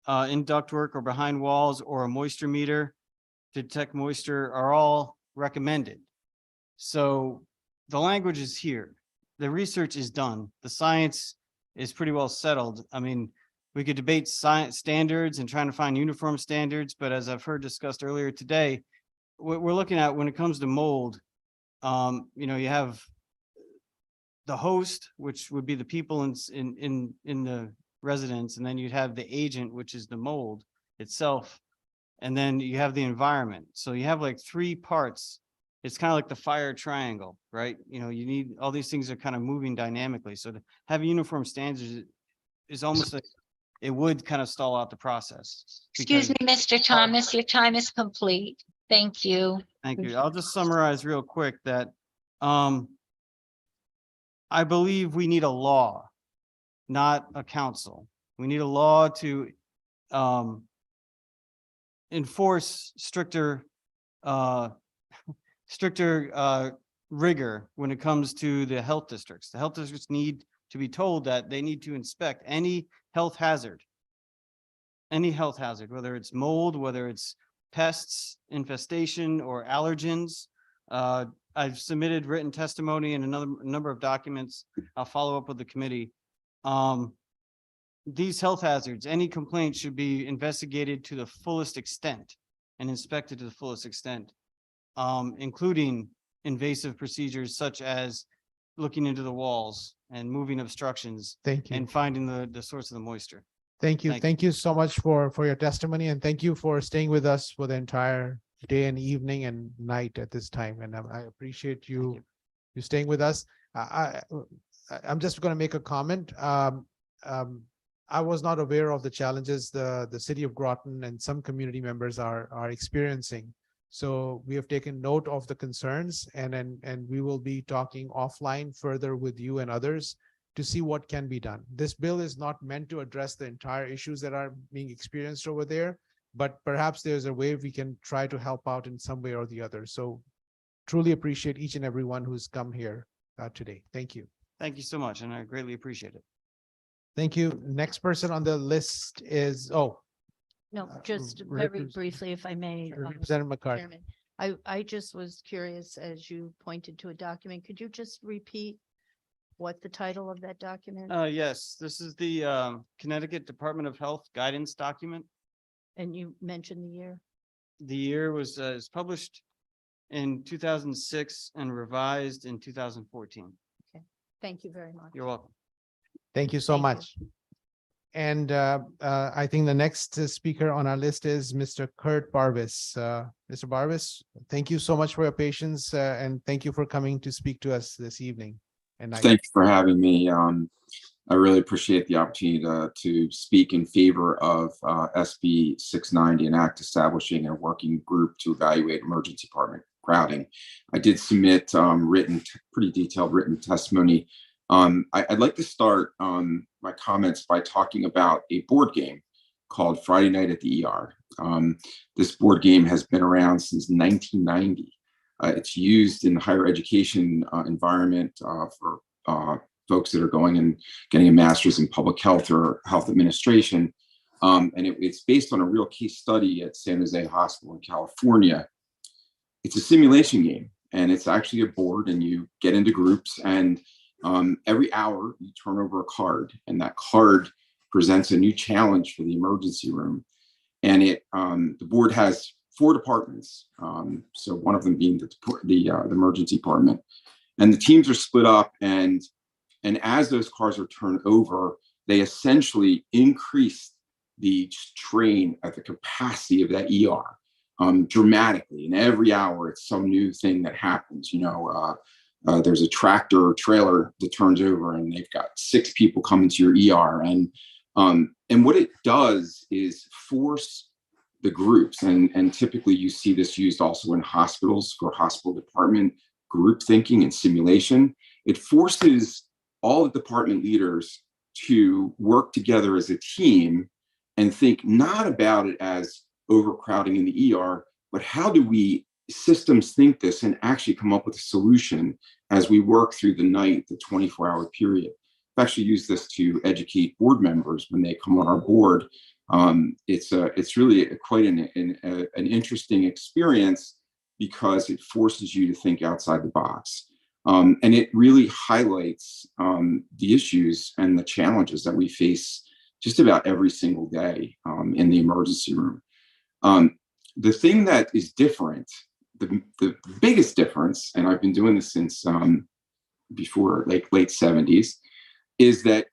Speaker 22: in ductwork or behind walls, or a moisture meter to detect moisture, are all recommended. So the language is here. The research is done. The science is pretty well settled. I mean, we could debate science standards and trying to find uniform standards, but as I've heard discussed earlier today, what we're looking at when it comes to mold, you have the host, which would be the people in the residence, and then you'd have the agent, which is the mold itself, and then you have the environment. So you have like three parts. It's kind of like the fire triangle, right? You need all these things are kind of moving dynamically. So to have uniform standards is almost like it would kind of stall out the process.
Speaker 11: Excuse me, Mr. Thomas, your time is complete. Thank you.
Speaker 22: Thank you. I'll just summarize real quick that I believe we need a law, not a council. We need a law to enforce stricter rigor when it comes to the health districts. The health districts need to be told that they need to inspect any health hazard, whether it's mold, whether it's pests, infestation, or allergens. I've submitted written testimony and a number of documents. I'll follow up with the committee. These health hazards, any complaint should be investigated to the fullest extent and inspected to the fullest extent, including invasive procedures such as looking into the walls and moving obstructions.
Speaker 14: Thank you.
Speaker 22: And finding the source of the moisture.
Speaker 14: Thank you. Thank you so much for your testimony, and thank you for staying with us for the entire day and evening and night at this time. And I appreciate you staying with us. I'm just going to make a comment. I was not aware of the challenges the city of Groton and some community members are experiencing. So we have taken note of the concerns, and we will be talking offline further with you and others to see what can be done. This bill is not meant to address the entire issues that are being experienced over there, but perhaps there's a way we can try to help out in some way or the other. So truly appreciate each and everyone who's come here today. Thank you.
Speaker 22: Thank you so much, and I greatly appreciate it.
Speaker 14: Thank you. Next person on the list is,
Speaker 2: No, just very
Speaker 14: Representative-
Speaker 2: briefly, if I may.
Speaker 14: Representative McCarthy.
Speaker 2: Chairman. I just was curious, as you pointed to a document, could you just repeat what the title of that document?
Speaker 22: Yes, this is the Connecticut Department of Health guidance document.
Speaker 2: And you mentioned the year?
Speaker 22: The year was published in 2006 and revised in 2014.
Speaker 2: Thank you very much.
Speaker 22: You're welcome.
Speaker 14: Thank you so much. And I think the next speaker on our list is Mr. Kurt Barvis. Mr. Barvis, thank you so much for your patience and thank you for coming to speak to us this evening. And
Speaker 9: Thank you for having me. I really appreciate the opportunity to speak in favor of SB 690, an act establishing a working group to evaluate emergency department crowding. I did submit pretty detailed written testimony. I'd like to start my comments by talking about a board game called Friday Night at the ER. This board game has been around since 1990. It's used in the higher education environment for folks that are going and getting a master's in public health or health administration. And it's based on a real case study at San Jose Hospital in California. It's a simulation game, and it's actually a board, and you get into groups, and every hour you turn over a card, and that card presents a new challenge for the emergency room. And the board has 4 departments, so one of them being the emergency department. And the teams are split up, and as those cards are turned over, they essentially increase the strain at the capacity of that ER dramatically. And every hour, it's some new thing that happens. There's a tractor or trailer that turns over, and they've got 6 people coming to your ER. And what it does is force the groups, and typically you see this used also in hospitals for hospital department group thinking and simulation. It forces all the department leaders to work together as a team and think not about it as overcrowding in the ER, but how do we systems think this and actually come up with a solution as we work through the night, the 24-hour period. I've actually used this to educate board members when they come on our board. It's really quite an interesting experience because it forces you to think outside the box. And it really highlights the issues and the challenges that we face just about every single day in the emergency room. The thing that is different, the biggest difference, and I've been doing this since before late 70s, is that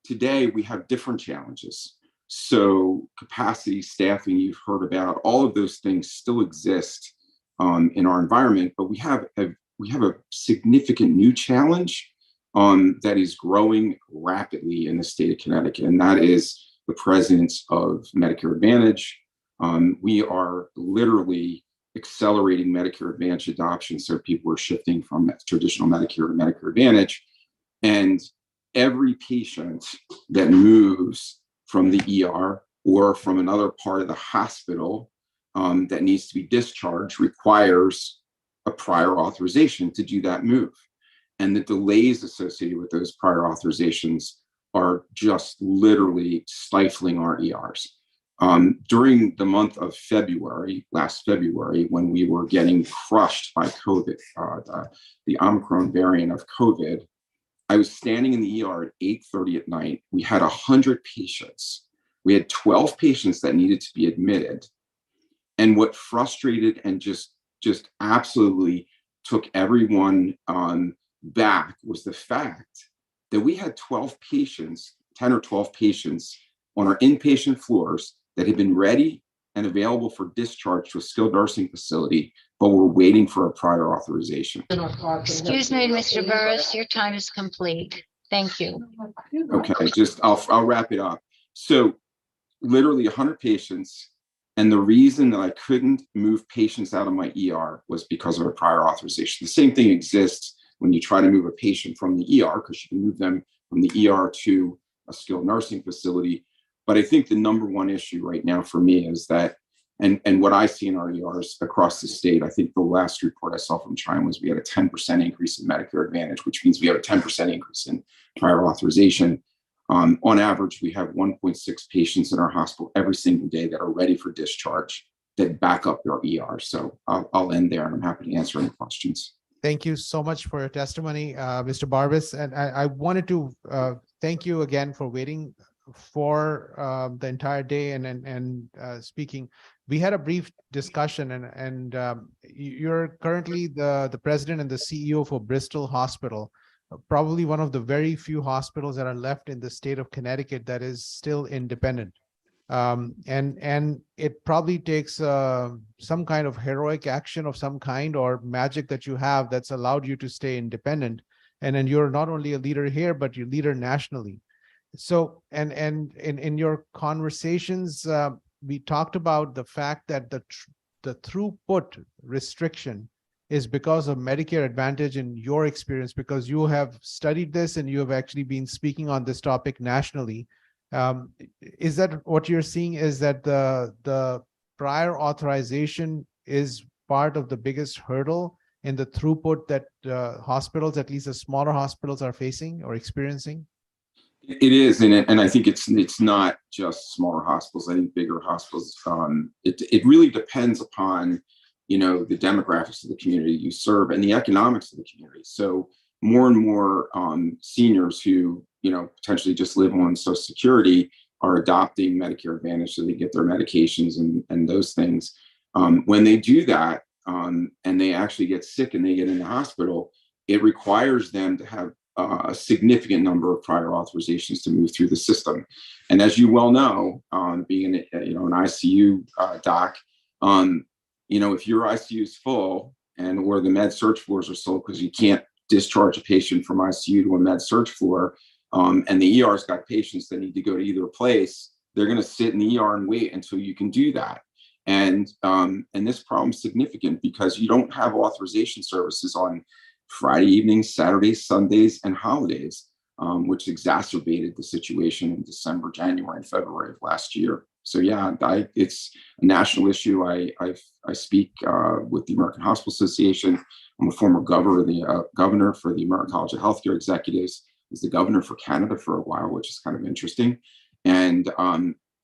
Speaker 9: today we have different challenges. So capacity, staffing, you've heard about, all of those things still exist in our environment, but we have a significant new challenge that is growing rapidly in the state of Connecticut, and that is the presence of Medicare Advantage. We are literally accelerating Medicare Advantage adoption, so people are shifting from traditional Medicare to Medicare Advantage. And every patient that moves from the ER or from another part of the hospital that needs to be discharged requires a prior authorization to do that move. And the delays associated with those prior authorizations are just literally stifling our ERs. During the month of February, last February, when we were getting crushed by COVID, the Omicron variant of COVID, I was standing in the ER at 8:30 at night. We had 100 patients. We had 12 patients that needed to be admitted. And what frustrated and just absolutely took everyone back was the fact that we had 12 patients, 10 or 12 patients on our inpatient floors that had been ready and available for discharge to a skilled nursing facility, but were waiting for a prior authorization.
Speaker 11: Excuse me, Mr. Burris, your time is complete. Thank you.
Speaker 9: Okay, I'll wrap it up. So literally 100 patients. And the reason that I couldn't move patients out of my ER was because of a prior authorization. The same thing exists when you try to move a patient from the ER, because you can move them from the ER to a skilled nursing facility. But I think the number one issue right now for me is that, and what I see in our ERs across the state, I think the last report I saw from China was we had a 10% increase in Medicare Advantage, which means we have a 10% increase in prior authorization. On average, we have 1.6 patients in our hospital every single day that are ready for discharge that back up our ER. So I'll end there, and I'm happy to answer any questions.
Speaker 14: Thank you so much for your testimony, Mr. Barvis. And I wanted to thank you again for waiting for the entire day and speaking. We had a brief discussion, and you're currently the president and the CEO for Bristol Hospital. probably one of the very few hospitals that are left in the state of Connecticut that is still independent. And it probably takes some kind of heroic action of some kind or magic that you have that's allowed you to stay independent. And then you're not only a leader here, but you're leader nationally. So, and in your conversations, we talked about the fact that the throughput restriction is because of Medicare Advantage in your experience, because you have studied this and you have actually been speaking on this topic nationally. Is that what you're seeing, is that the prior authorization is part of the biggest hurdle in the throughput that hospitals, at least the smaller hospitals, are facing or experiencing?
Speaker 9: It is, and I think it's not just smaller hospitals. I think bigger hospitals. It really depends upon, you know, the demographics of the community you serve and the economics of the community. So more and more seniors who, you know, potentially just live on Social Security are adopting Medicare Advantage so they get their medications and those things. When they do that and they actually get sick and they get in the hospital, it requires them to have a significant number of prior authorizations to move through the system. And as you well know, being an ICU doc, you know, if your ICU is full and or the med surg floors are full because you can't discharge a patient from ICU to a med surg floor, and the ER's got patients that need to go to either place, they're going to sit in the ER and wait until you can do that. And this problem is significant because you don't have authorization services on Friday evenings, Saturdays, Sundays, and holidays, which exacerbated the situation in December, January, and February of last year. So yeah, it's a national issue. I speak with the American Hospital Association. I'm a former governor for the American College of Healthcare Executives. I was the governor for Canada for a while, which is kind of interesting. And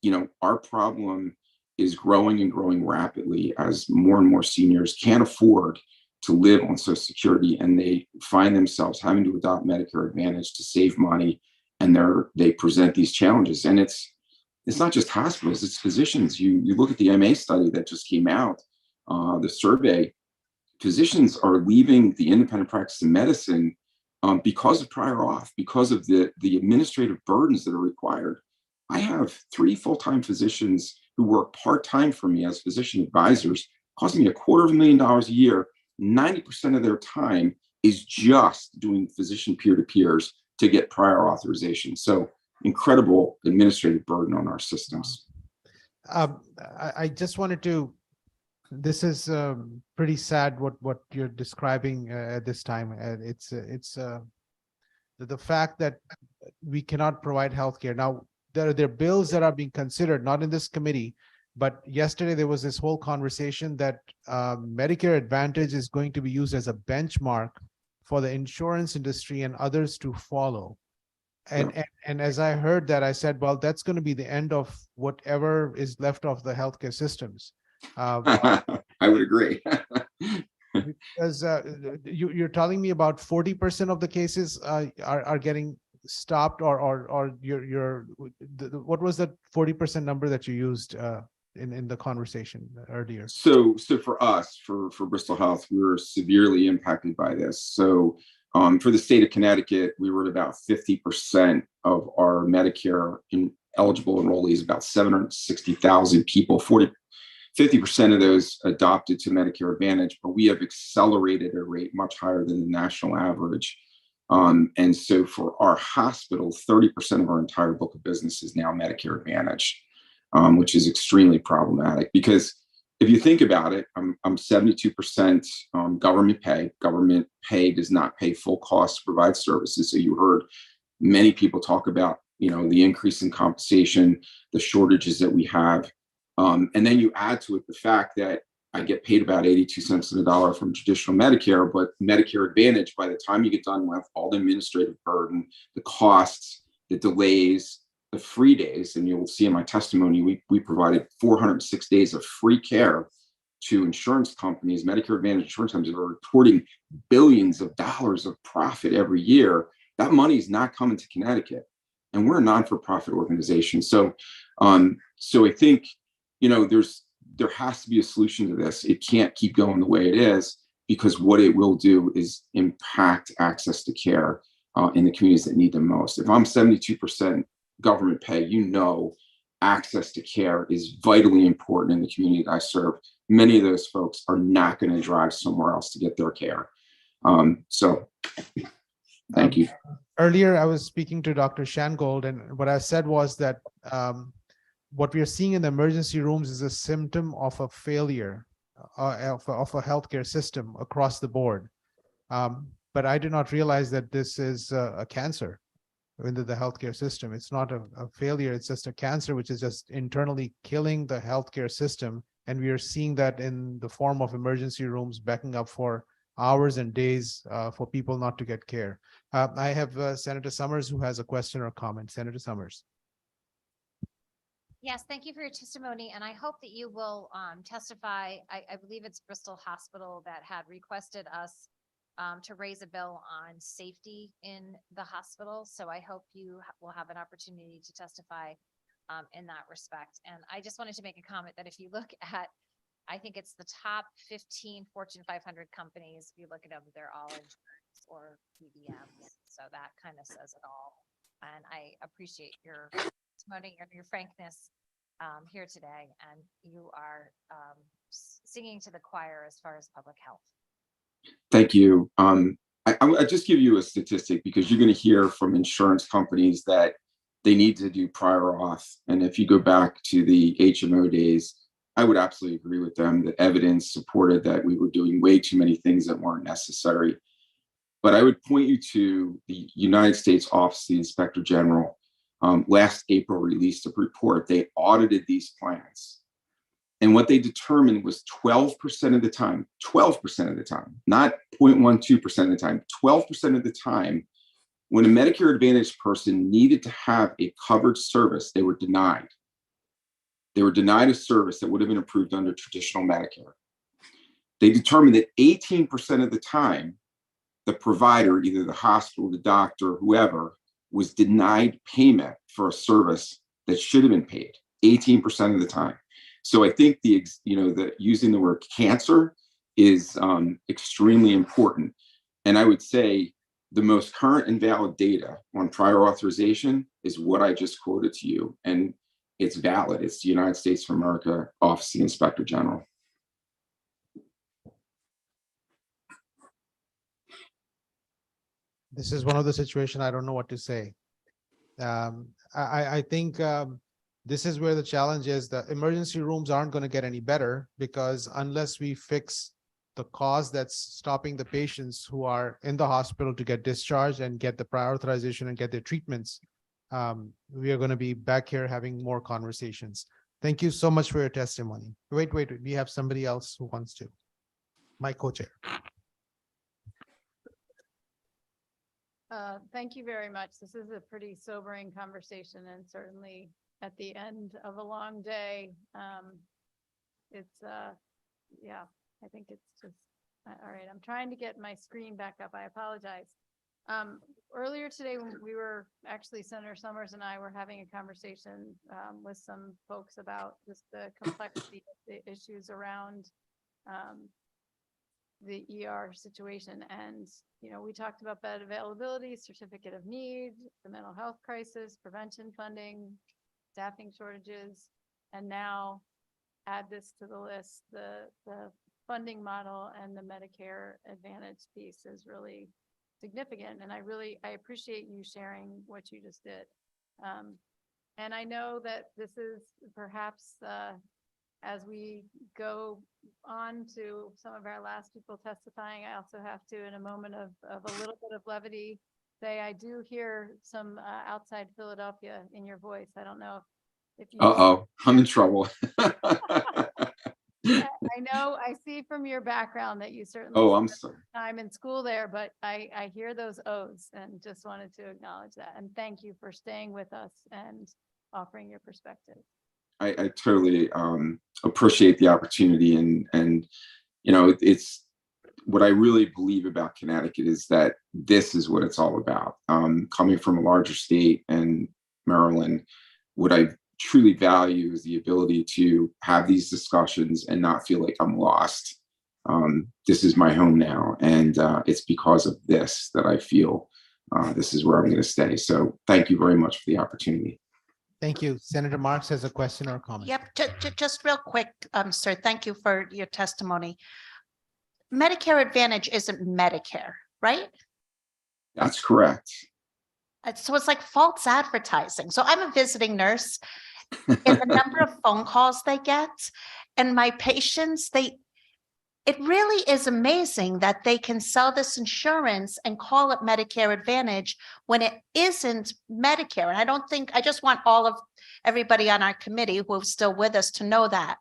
Speaker 9: you know, our problem is growing and growing rapidly as more and more seniors can't afford to live on Social Security, and they find themselves having to adopt Medicare Advantage to save money, and they present these challenges. And it's not just hospitals, it's physicians. You look at the MA study that just came out, the survey, physicians are leaving the independent practice of medicine because of prior auth, because of the administrative burdens that are required. I have 3 full-time physicians who work part-time for me as physician advisors, costing me $250,000 a year. 90% of their time is just doing physician peer-to-peers to get prior authorization. So incredible administrative burden on our systems.
Speaker 14: I just wanted to, this is pretty sad what you're describing at this time. It's the fact that we cannot provide healthcare. Now, there are bills that are being considered, not in this committee, but yesterday there was this whole conversation that Medicare Advantage is going to be used as a benchmark for the insurance industry and others to follow. And as I heard that, I said, well, that's going to be the end of whatever is left of the healthcare systems.
Speaker 9: I would agree.
Speaker 14: Because you're telling me about 40% of the cases are getting stopped, or what was that 40% number that you used in the conversation earlier?
Speaker 9: So for us, for Bristol Health, we were severely impacted by this. So for the state of Connecticut, we were at about 50% of our Medicare eligible enrollees, about 760,000 people. 50% of those adopted to Medicare Advantage, but we have accelerated a rate much higher than the national average. And so for our hospital, 30% of our entire book of business is now Medicare Advantage, which is extremely problematic because if you think about it, I'm 72% government pay. Government pay does not pay full cost to provide services. So you heard many people talk about, you know, the increase in compensation, the shortages that we have. And then you add to it the fact that I get paid about 82 cents on the dollar from traditional Medicare, but Medicare Advantage, by the time you get done with all the administrative burden, the costs, the delays, the free days, and you'll see in my testimony, we provided 406 days of free care to insurance companies. Medicare Advantage insurance companies are reporting billions of dollars of profit every year. That money is not coming to Connecticut, and we're a non-for-profit organization. So I think, you know, there has to be a solution to this. It can't keep going the way it is, because what it will do is impact access to care. in the communities that need them most. If I'm 72% government pay, access to care is vitally important in the community that I serve. Many of those folks are not going to drive somewhere else to get their care. So thank you.
Speaker 14: Earlier, I was speaking to Dr. Shangold, and what I said was that what we are seeing in the emergency rooms is a symptom of a failure of a healthcare system across the board. But I did not realize that this is a cancer into the healthcare system. It's not a failure, it's just a cancer, which is just internally killing the healthcare system. And we are seeing that in the form of emergency rooms backing up for hours and days for people not to get care. I have Senator Summers who has a question or comment. Senator Summers.
Speaker 16: Yes, thank you for your testimony, and I hope that you will testify. I believe it's Bristol Hospital that had requested us to raise a bill on safety in the hospital. So I hope you will have an opportunity to testify in that respect. And I just wanted to make a comment that if you look at, I think it's the top 15 Fortune 500 companies, if you look at them, they're all insurance or PBMs. So that kind of says it all. And I appreciate your testimony and your frankness here today. And you are singing to the choir as far as public health.
Speaker 9: Thank you. I just give you a statistic because you're going to hear from insurance companies that they need to do prior auth. And if you go back to the HMO days, I would absolutely agree with them that evidence supported that we were doing way too many things that weren't necessary. But I would point you to the United States Office of the Inspector General. Last April released a report. They audited these plans. And what they determined was 12% of the time, 12% of the time, not 0.12% of the time, 12% of the time, when a Medicare Advantage person needed to have a covered service, they were denied. They were denied a service that would have been approved under traditional Medicare. They determined that 18% of the time, the provider, either the hospital, the doctor, whoever, was denied payment for a service that should have been paid, 18% of the time. So I think the using the word cancer is extremely important. And I would say the most current and valid data on prior authorization is what I just quoted to you. And it's valid. It's the United States of America Office of the Inspector General.
Speaker 14: This is one of the situations I don't know what to say. I think this is where the challenge is. The emergency rooms aren't going to get any better because unless we fix the cause that's stopping the patients who are in the hospital to get discharged and get the prior authorization and get their treatments, we are going to be back here having more conversations. Thank you so much for your testimony. Wait, we have somebody else who wants to. My co-chair.
Speaker 17: Thank you very much. This is a pretty sobering conversation, and certainly at the end of a long day, yeah, I think it's just, all right, I'm trying to get my screen back up. I apologize. Earlier today, when we were actually, Senator Summers and I were having a conversation with some folks about just the complexity of the issues around the ER situation. And, we talked about bed availability, certificate of need, the mental health crisis, prevention funding, staffing shortages, and now add this to the list, the funding model and the Medicare Advantage piece is really significant. And I appreciate you sharing what you just did. And I know that this is perhaps as we go on to some of our last people testifying, I also have to, in a moment of a little bit of levity, say I do hear some outside Philadelphia in your voice. I don't know if you.
Speaker 9: Uh-oh, I'm in trouble.
Speaker 17: I know, I see from your background that you certainly.
Speaker 9: Oh, I'm sorry.
Speaker 17: Time in school there, but I hear those O's and just wanted to acknowledge that. And thank you for staying with us and offering your perspective.
Speaker 9: I totally appreciate the opportunity, and it's what I really believe about Connecticut is that this is what it's all about. Coming from a larger state and Maryland, what I truly value is the ability to have these discussions and not feel like I'm lost. This is my home now, and it's because of this that I feel this is where I'm going to stay. So thank you very much for the opportunity.
Speaker 14: Thank you. Senator Marks has a question or comment.
Speaker 8: Yep, just real quick, sir, thank you for your testimony. Medicare Advantage isn't Medicare, right?
Speaker 9: That's correct.
Speaker 8: So it's like false advertising. So I'm a visiting nurse and the number of phone calls they get and my patients, it really is amazing that they can sell this insurance and call it Medicare Advantage when it isn't Medicare. And I just want everybody on our committee who's still with us to know that.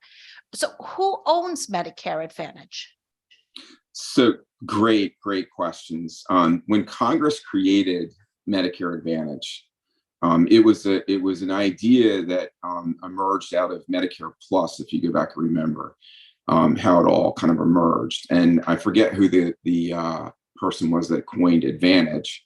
Speaker 8: So who owns Medicare Advantage?
Speaker 9: So great questions. When Congress created Medicare Advantage, it was an idea that emerged out of Medicare Plus, if you go back and remember. How it all kind of emerged. And I forget who the person was that coined Advantage,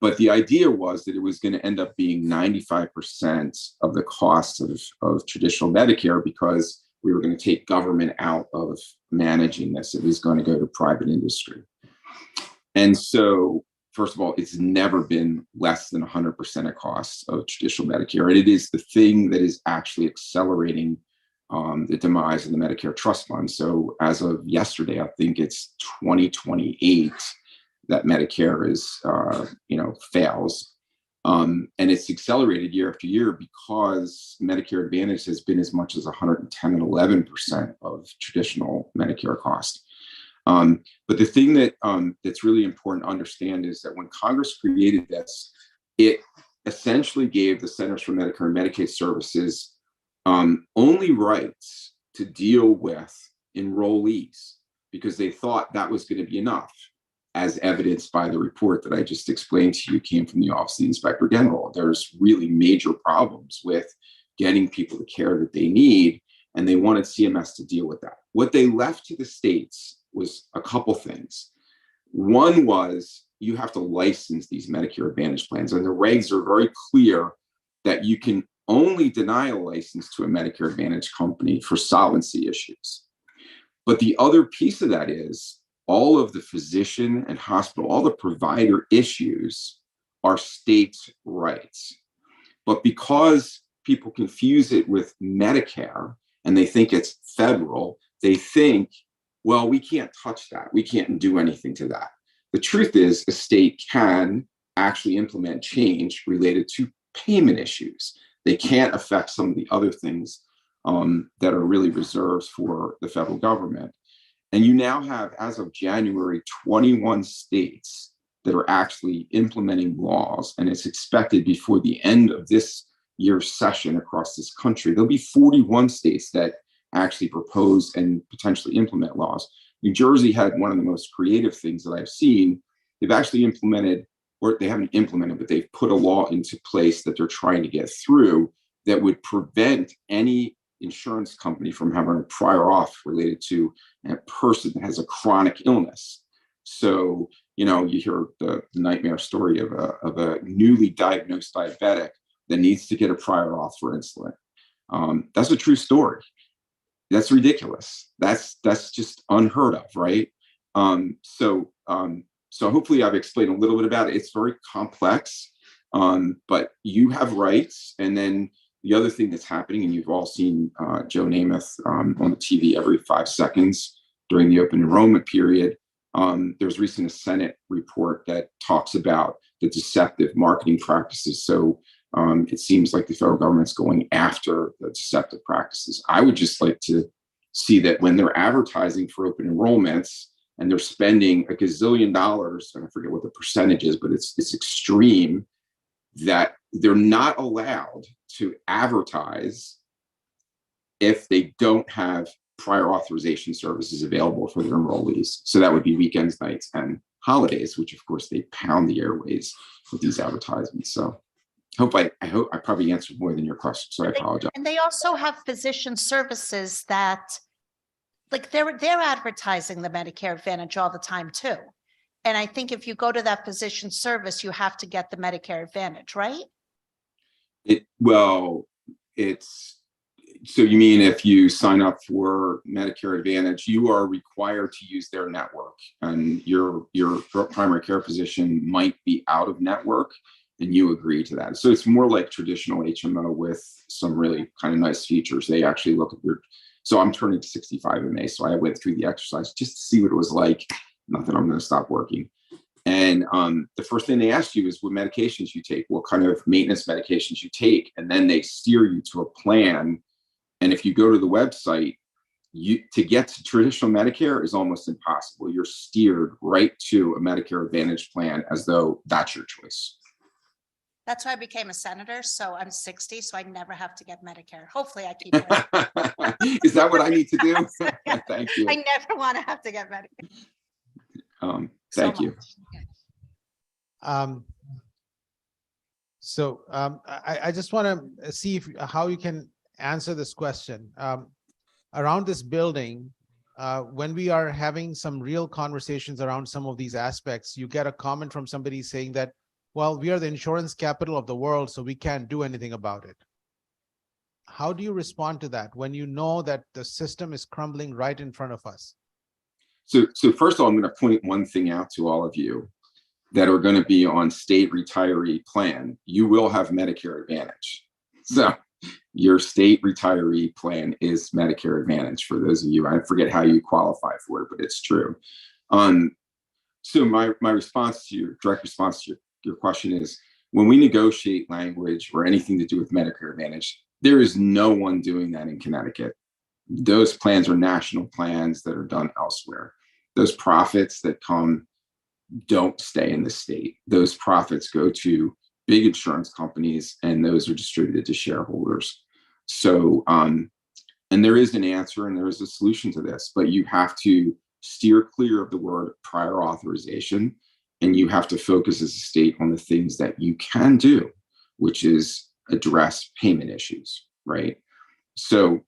Speaker 9: but the idea was that it was going to end up being 95% of the cost of traditional Medicare because we were going to take government out of managing this. It was going to go to private industry. And so, first of all, it's never been less than 100% of costs of traditional Medicare. And it is the thing that is actually accelerating the demise of the Medicare Trust Fund. So as of yesterday, I think it's 2028 that Medicare is, fails. And it's accelerated year after year because Medicare Advantage has been as much as 110 and 11% of traditional Medicare cost. But the thing that's really important to understand is that when Congress created this, it essentially gave the Centers for Medicare and Medicaid Services only rights to deal with enrollees because they thought that was going to be enough, as evidenced by the report that I just explained to you came from the Office of the Inspector General. There's really major problems with getting people the care that they need, and they wanted CMS to deal with that. What they left to the states was a couple things. One was you have to license these Medicare Advantage plans, and the regs are very clear that you can only deny a license to a Medicare Advantage company for solvency issues. But the other piece of that is all of the physician and hospital, all the provider issues are states' rights. But because people confuse it with Medicare and they think it's federal, they think, well, we can't touch that. We can't do anything to that. The truth is a state can actually implement change related to payment issues. They can't affect some of the other things that are really reserved for the federal government. And you now have, as of January, 21 states that are actually implementing laws. And it's expected before the end of this year's session across this country, there'll be 41 states that actually propose and potentially implement laws. New Jersey had one of the most creative things that I've seen. They've actually implemented, or they haven't implemented, but they've put a law into place that they're trying to get through that would prevent any insurance company from having a prior auth related to a person that has a chronic illness. So, you hear the nightmare story of a newly diagnosed diabetic that needs to get a prior auth for insulin. That's a true story. That's ridiculous. That's just unheard of, right? So hopefully I've explained a little bit about it. It's very complex, but you have rights. And then the other thing that's happening, and you've all seen Joe Namath on the TV every 5 seconds during the open enrollment period. There's recently a Senate report that talks about the deceptive marketing practices. So it seems like the federal government's going after the deceptive practices. I would just like to see that when they're advertising for open enrollments and they're spending $1 gazillion, and I forget what the percentage is, but it's extreme, that they're not allowed to advertise if they don't have prior authorization services available for their enrollees. So that would be weekends, nights, and holidays, which of course they pound the airways with these advertisements. So I hope I probably answered more than your question, so I apologize.
Speaker 8: And they also have physician services that, like, they're advertising the Medicare Advantage all the time too. And I think if you go to that physician service, you have to get the Medicare Advantage, right?
Speaker 9: So you mean if you sign up for Medicare Advantage, you are required to use their network, and your primary care physician might be out of network, and you agree to that. So it's more like traditional HMO with some really kind of nice features. They actually look at your, so I'm turning 65 in May, so I went through the exercise just to see what it was like. Not that I'm going to stop working. And the first thing they ask you is what medications you take, what kind of maintenance medications you take, and then they steer you to a plan. And if you go to the website, to get to traditional Medicare is almost impossible. You're steered right to a Medicare Advantage plan as though that's your choice.
Speaker 8: That's why I became a senator. So I'm 60, so I never have to get Medicare. Hopefully I keep it.
Speaker 9: Is that what I need to do? Thank you.
Speaker 8: I never want to have to get Medicare.
Speaker 9: Thank you.
Speaker 14: I just want to see how you can answer this question. Around this building, when we are having some real conversations around some of these aspects, you get a comment from somebody saying that, well, we are the insurance capital of the world, so we can't do anything about it. How do you respond to that when you know that the system is crumbling right in front of us?
Speaker 9: So first of all, I'm going to point one thing out to all of you that are going to be on state retiree plan. You will have Medicare Advantage. So your state retiree plan is Medicare Advantage for those of you. I forget how you qualify for it, but it's true. So my response to your direct response to your question is, when we negotiate language or anything to do with Medicare Advantage, there is no one doing that in Connecticut. Those plans are national plans that are done elsewhere. Those profits that come don't stay in the state. Those profits go to big insurance companies, and those are distributed to shareholders. So, and there is an answer and there is a solution to this, but you have to steer clear of the word prior authorization, and you have to focus as a state on the things that you can do, which is address payment issues, right? So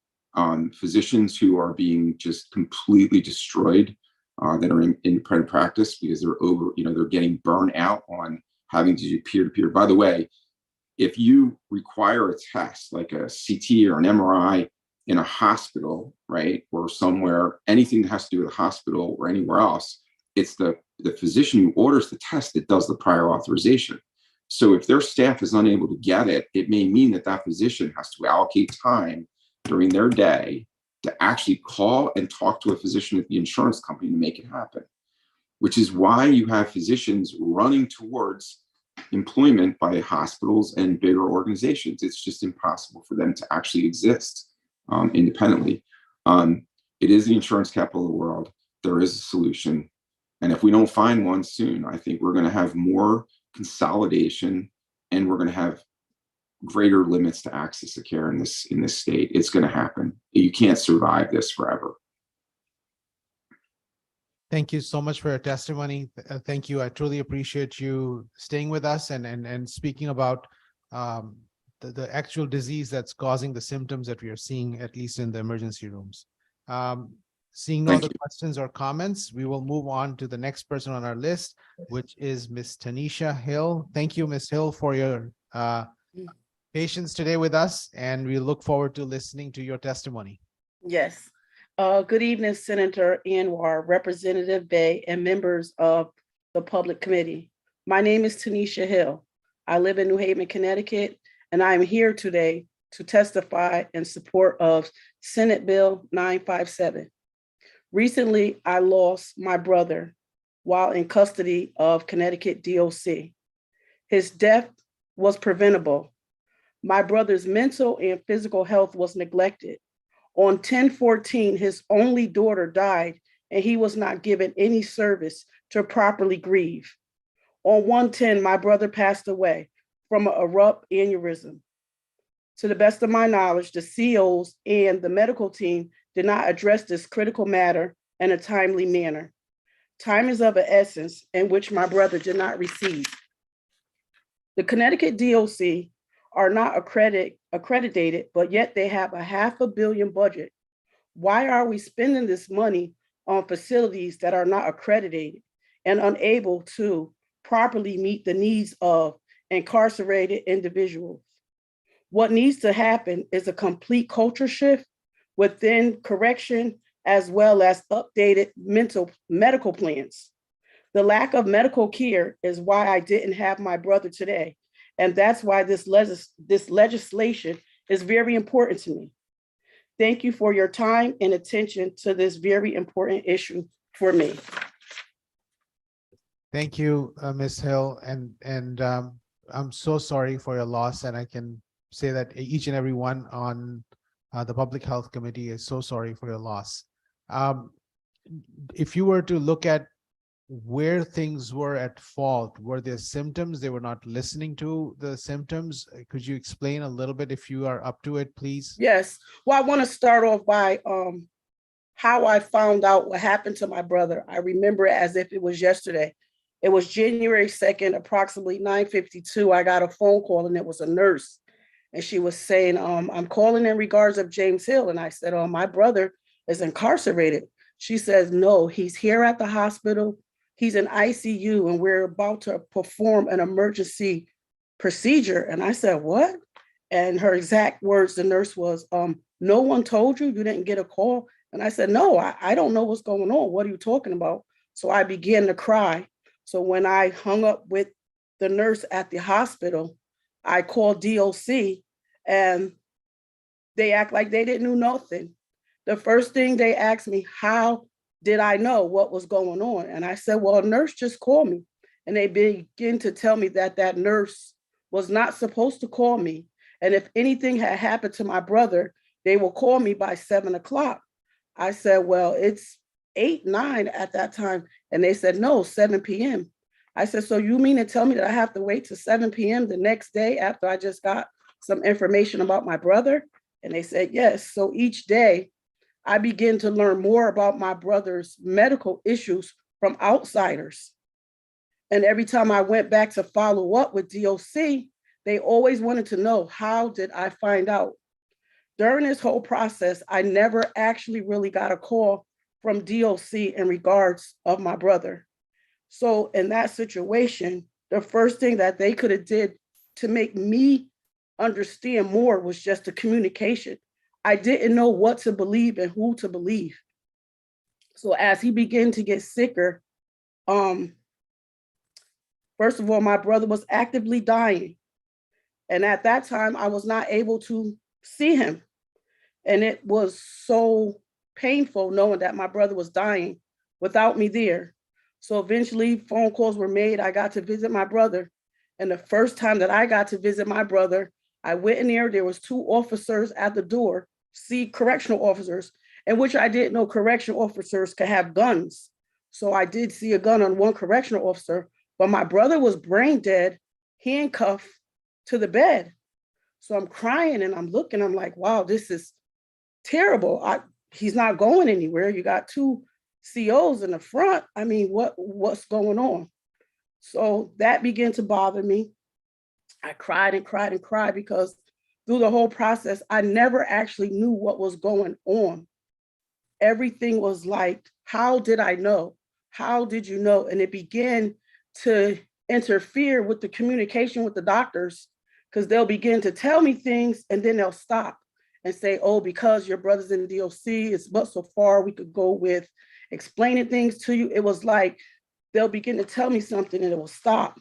Speaker 9: physicians who are being just completely destroyed, that are in independent practice because they're getting burnt out on having to do peer-to-peer. By the way, if you require a test like a CT or an MRI in a hospital, right, or somewhere, anything that has to do with a hospital or anywhere else, it's the physician who orders the test that does the prior authorization. So if their staff is unable to get it, it may mean that that physician has to allocate time during their day to actually call and talk to a physician at the insurance company to make it happen, which is why you have physicians running towards employment by hospitals and bigger organizations. It's just impossible for them to actually exist independently. It is the insurance capital of the world. There is a solution. And if we don't find one soon, I think we're going to have more consolidation, and we're going to have greater limits to access to care in this state. It's going to happen. You can't survive this forever.
Speaker 14: Thank you so much for your testimony. Thank you. I truly appreciate you staying with us and speaking about the actual disease that's causing the symptoms that we are seeing, at least in the emergency rooms. Seeing no other questions or comments, we will move on to the next person on our list, which is Ms. Tanisha Hill. Thank you, Ms. Hill, for your patience today with us, and we look forward to listening to your testimony.
Speaker 12: Yes. Good evening, Senator Anwar, Representative Bay, and members of the Public Committee. My name is Tanisha Hill. I live in New Haven, Connecticut, and I am here today to testify in support of Senate Bill 957. Recently, I lost my brother while in custody of Connecticut DOC. His death was preventable. My brother's mental and physical health was neglected. On 10/14, his only daughter died, and he was not given any service to properly grieve. On 1/10, my brother passed away from an abrupt aneurysm. To the best of my knowledge, the COs and the medical team did not address this critical matter in a timely manner. Time is of the essence, in which my brother did not receive. The Connecticut DOC are not accredited, but yet they have a $500 million budget. Why are we spending this money on facilities that are not accredited and unable to properly meet the needs of incarcerated individuals? What needs to happen is a complete culture shift within correction as well as updated medical plans. The lack of medical care is why I didn't have my brother today. And that's why this legislation is very important to me. Thank you for your time and attention to this very important issue for me.
Speaker 14: Thank you, Ms. Hill, and I'm so sorry for your loss, and I can say that each and every one on the Public Health Committee is so sorry for your loss. If you were to look at where things were at fault, were there symptoms they were not listening to the symptoms? Could you explain a little bit if you are up to it, please?
Speaker 12: Yes. Well, I want to start off by how I found out what happened to my brother. I remember it as if it was yesterday. It was January 2nd, approximately 9:52. I got a phone call and it was a nurse. And she was saying, I'm calling in regards of James Hill. And I said, my brother is incarcerated. She says, no, he's here at the hospital. He's in ICU and we're about to perform an emergency procedure. And I said, what? And her exact words, the nurse was, no one told you? You didn't get a call? And I said, no, I don't know what's going on. What are you talking about? So I began to cry. So when I hung up with the nurse at the hospital, I called DOC and they act like they didn't know nothing. The first thing they asked me, how did I know what was going on? And I said, well, a nurse just called me. And they begin to tell me that that nurse was not supposed to call me. And if anything had happened to my brother, they will call me by 7 o'clock. I said, well, it's 8, 9 at that time. And they said, no, 7 p.m. I said, so you mean to tell me that I have to wait till 7 p.m. the next day after I just got some information about my brother? And they said, yes. So each day I began to learn more about my brother's medical issues from outsiders. And every time I went back to follow up with DOC, they always wanted to know, how did I find out? During this whole process, I never actually really got a call from DOC in regards of my brother. So in that situation, the first thing that they could have did to make me understand more was just the communication. I didn't know what to believe and who to believe. So as he began to get sicker, first of all, my brother was actively dying. And at that time, I was not able to see him. And it was so painful knowing that my brother was dying without me there. So eventually phone calls were made. I got to visit my brother. And the first time that I got to visit my brother, I went in there was 2 officers at the door, correctional officers, in which I didn't know correctional officers could have guns. So I did see a gun on one correctional officer, but my brother was brain dead, handcuffed to the bed. So I'm crying and I'm looking, I'm like, wow, this is terrible. He's not going anywhere. You got 2 COs in the front. I mean, what's going on? So that began to bother me. I cried and cried and cried because through the whole process, I never actually knew what was going on. Everything was like, how did I know? How did you know? And it began to interfere with the communication with the doctors, because they'll begin to tell me things and then they'll stop and say, oh, because your brother's in the DOC, it's but so far we could go with explaining things to you. It was like they'll begin to tell me something and it will stop.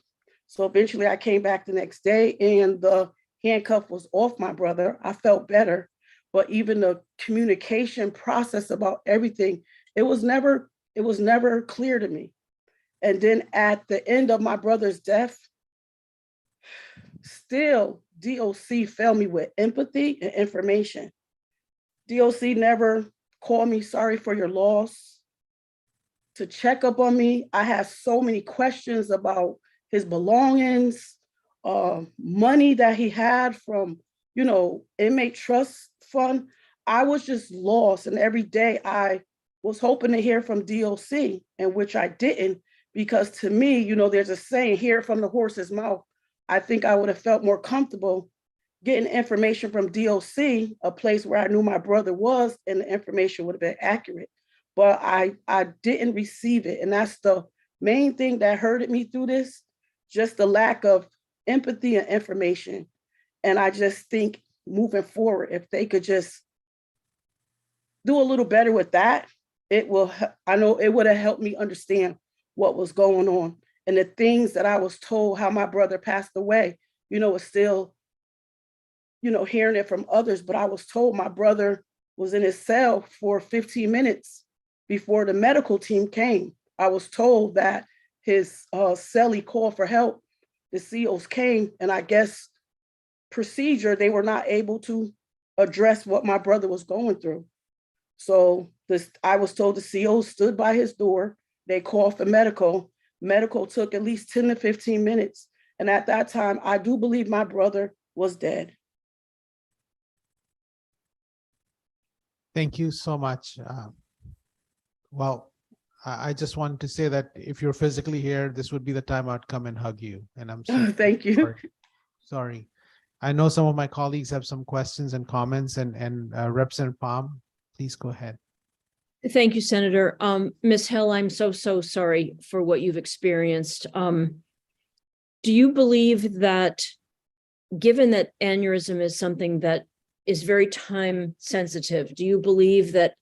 Speaker 12: So eventually I came back the next day and the handcuff was off my brother. I felt better, but even the communication process about everything, it was never clear to me. And then at the end of my brother's death, still DOC failed me with empathy and information. DOC never called me sorry for your loss, to check up on me. I had so many questions about his belongings, money that he had from, inmate trust fund. I was just lost. And every day I was hoping to hear from DOC, in which I didn't, because to me, there's a saying, hear it from the horse's mouth. I think I would have felt more comfortable getting information from DOC, a place where I knew my brother was, and the information would have been accurate. But I didn't receive it. And that's the main thing that hurted me through this, just the lack of empathy and information. And I just think moving forward, if they could just do a little better with that, I know it would have helped me understand what was going on. And the things that I was told how my brother passed away, was still, hearing it from others, but I was told my brother was in his cell for 15 minutes before the medical team came. I was told that his cellie called for help. The COs came, and I guess procedure, they were not able to address what my brother was going through. So I was told the COs stood by his door. They called for medical. Medical took at least 10 to 15 minutes. And at that time, I do believe my brother was dead.
Speaker 14: Thank you so much. Well, I just wanted to say that if you're physically here, this would be the time I'd come and hug you. And I'm so
Speaker 12: Thank you.
Speaker 14: sorry. I know some of my colleagues have some questions and comments, and Representative Palm, please go ahead.
Speaker 1: Thank you, Senator. Ms. Hill, I'm so sorry for what you've experienced. Do you believe that, given that aneurysm is something that is very time sensitive, do you believe that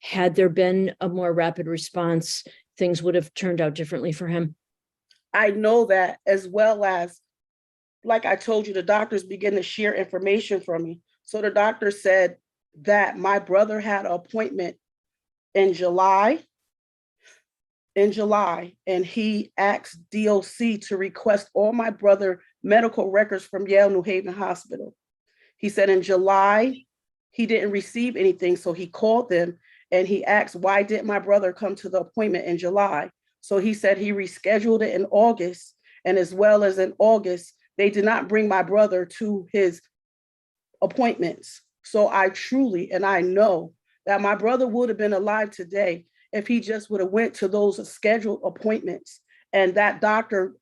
Speaker 1: had there been a more rapid response, things would have turned out differently for him?
Speaker 12: I know that, as well as, like I told you, the doctors began to share information from me. So the doctor said that my brother had an appointment in July, and he asked DOC to request all my brother medical records from Yale New Haven Hospital. He said in July, he didn't receive anything. So he called them and he asked, why didn't my brother come to the appointment in July? So he said he rescheduled it in August. And as well as in August, they did not bring my brother to his appointments. So I truly, and I know that my brother would have been alive today if he just would have went to those scheduled appointments. And that doctor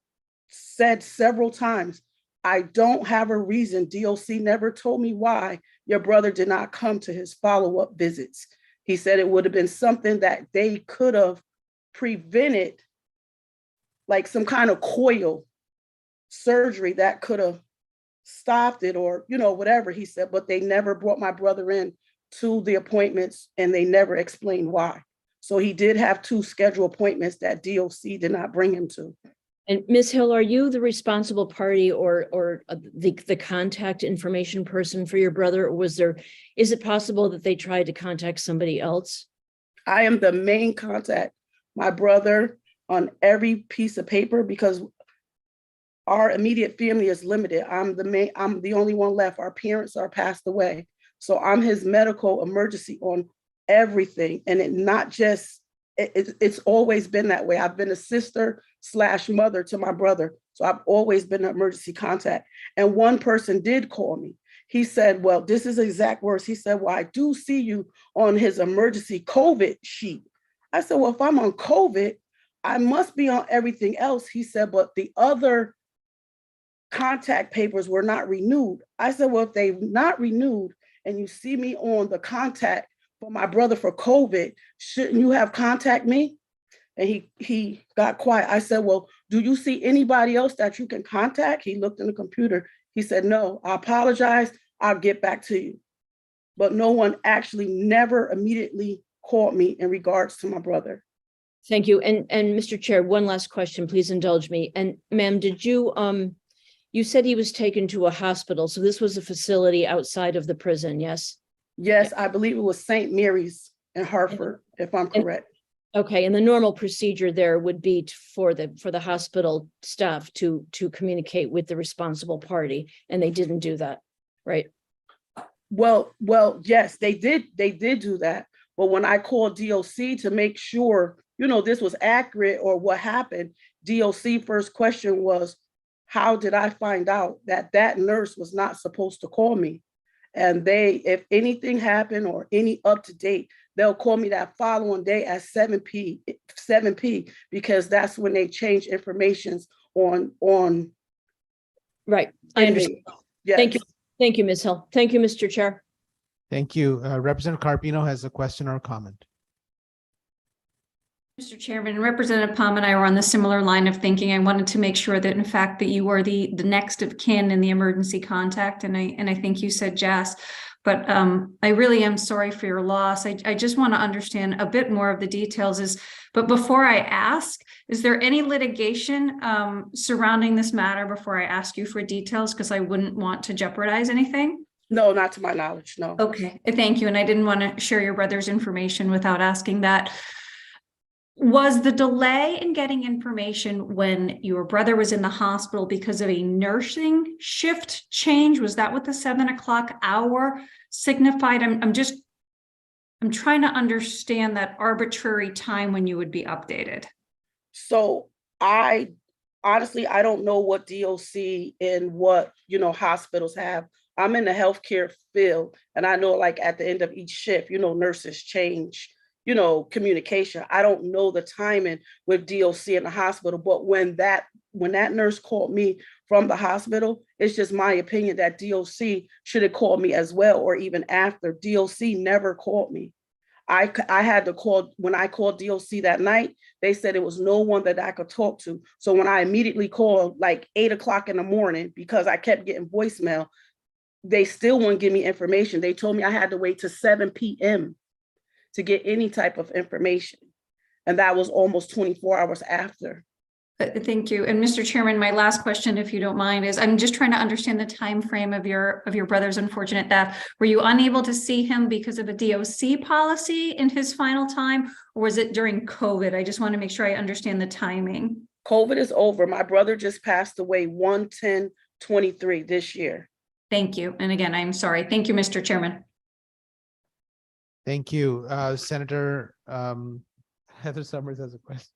Speaker 12: said several times, I don't have a reason. DOC never told me why your brother did not come to his follow-up visits. He said it would have been something that they could have prevented, like some kind of coil surgery that could have stopped it, or, whatever he said, but they never brought my brother in to the appointments, and they never explained why. So he did have 2 scheduled appointments that DOC did not bring him to.
Speaker 1: And Ms. Hill, are you the responsible party or the contact information person for your brother? Or is it possible that they tried to contact somebody else?
Speaker 12: I am the main contact. My brother on every piece of paper, because our immediate family is limited. I'm the only one left. Our parents are passed away. So I'm his medical emergency on everything. And it's always been that way. I've been a sister/mother to my brother. So I've always been an emergency contact. And one person did call me. He said, well, this is exact words. He said, well, I do see you on his emergency COVID sheet. I said, well, if I'm on COVID, I must be on everything else. He said, but the other contact papers were not renewed. I said, well, if they've not renewed and you see me on the contact for my brother for COVID, shouldn't you have contact me? And he got quiet. I said, well, do you see anybody else that you can contact? He looked in the computer. He said, no, I apologize. I'll get back to you. But no one actually never immediately called me in regards to my brother.
Speaker 1: Thank you. And Mr. Chair, one last question, please indulge me. And ma'am, did you, you said he was taken to a hospital. So this was a facility outside of the prison, yes?
Speaker 12: Yes, I believe it was St. Mary's in Hartford, if I'm correct.
Speaker 1: Okay, and the normal procedure there would be for the hospital staff to communicate with the responsible party, and they didn't do that, right?
Speaker 12: Well, yes, they did do that. But when I called DOC to make sure, this was accurate or what happened, DOC first question was, how did I find out that nurse was not supposed to call me? And if anything happened or any up to date, they'll call me that following day at 7 p, because that's when they change informations on.
Speaker 1: Right, I understand.
Speaker 12: Yes.
Speaker 1: Thank you. Thank you, Ms. Hill. Thank you, Mr. Chair.
Speaker 14: Thank you. Representative Carpino has a question or comment.
Speaker 6: Mr. Chairman, Representative Palm and I were on the similar line of thinking. I wanted to make sure that in fact that you were the next of kin in the emergency contact. And I think you said Jess, but I really am sorry for your loss. I just want to understand a bit more of the details but before I ask, is there any litigation surrounding this matter before I ask you for details? Because I wouldn't want to jeopardize anything.
Speaker 12: No, not to my knowledge, no.
Speaker 6: Okay, thank you. And I didn't want to share your brother's information without asking that. Was the delay in getting information when your brother was in the hospital because of a nursing shift change? Was that what the 7 o'clock hour signified? I'm trying to understand that arbitrary time when you would be updated.
Speaker 12: So I honestly, I don't know what DOC and what, hospitals have. I'm in the healthcare field, and I know like at the end of each shift, nurses change, communication. I don't know the timing with DOC in the hospital, but when that nurse called me from the hospital, it's just my opinion that DOC should have called me as well, or even after. DOC never called me. I had to call, when I called DOC that night, they said it was no one that I could talk to. So when I immediately called like 8 o'clock in the morning, because I kept getting voicemail, they still wouldn't give me information. They told me I had to wait till 7 p.m. to get any type of information. And that was almost 24 hours after.
Speaker 6: Thank you. And Mr. Chairman, my last question, if you don't mind, is I'm just trying to understand the time frame of your brother's unfortunate death. Were you unable to see him because of a DOC policy in his final time, or was it during COVID? I just want to make sure I understand the timing.
Speaker 12: COVID is over. My brother just passed away 1/10/23 this year.
Speaker 6: Thank you. And again, I'm sorry. Thank you, Mr. Chairman.
Speaker 14: Thank you. Senator Heather Summers has a question.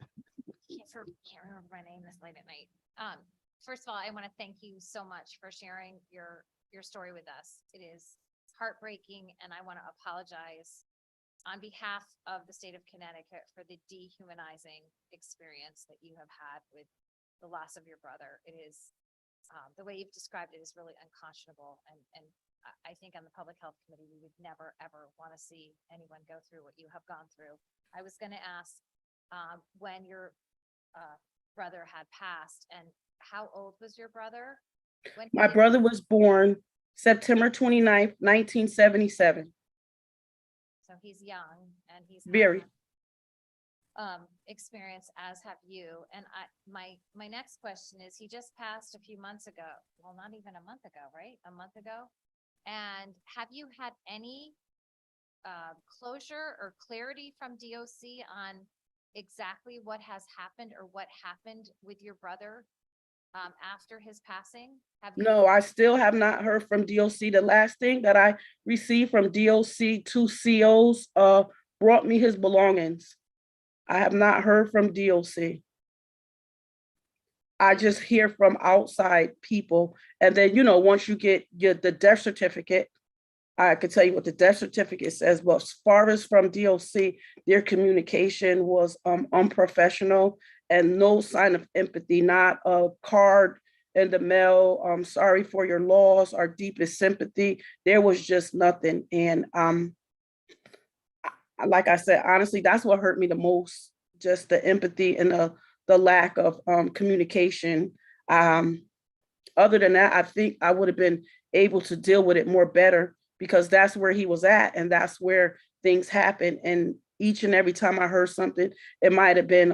Speaker 16: Can't remember my name this late at night. First of all, I want to thank you so much for sharing your story with us. It is heartbreaking, and I want to apologize on behalf of the state of Connecticut for the dehumanizing experience that you have had with the loss of your brother. It is the way you've described it is really unconscionable, and I think on the Public Health Committee, we would never, ever want to see anyone go through what you have gone through. I was going to ask when your brother had passed, and how old was your brother?
Speaker 12: My brother was born September 29th, 1977.
Speaker 16: So he's young, and he's
Speaker 12: Very.
Speaker 16: Experience, as have you. And my next question is, he just passed a few months ago. Well, not even a month ago, right? A month ago. And have you had any closure or clarity from DOC on exactly what has happened or what happened with your brother after his passing?
Speaker 12: No, I still have not heard from DOC. The last thing that I received from DOC, 2 COs brought me his belongings. I have not heard from DOC. I just hear from outside people. And then, once you get the death certificate, I could tell you what the death certificate says, but as far as from DOC, their communication was unprofessional and no sign of empathy, not a card in the mail, sorry for your loss, our deepest sympathy. There was just nothing. And like I said, honestly, that's what hurt me the most, just the empathy and the lack of communication. Other than that, I think I would have been able to deal with it more better, because that's where he was at and that's where things happen. And each and every time I heard something, it might have been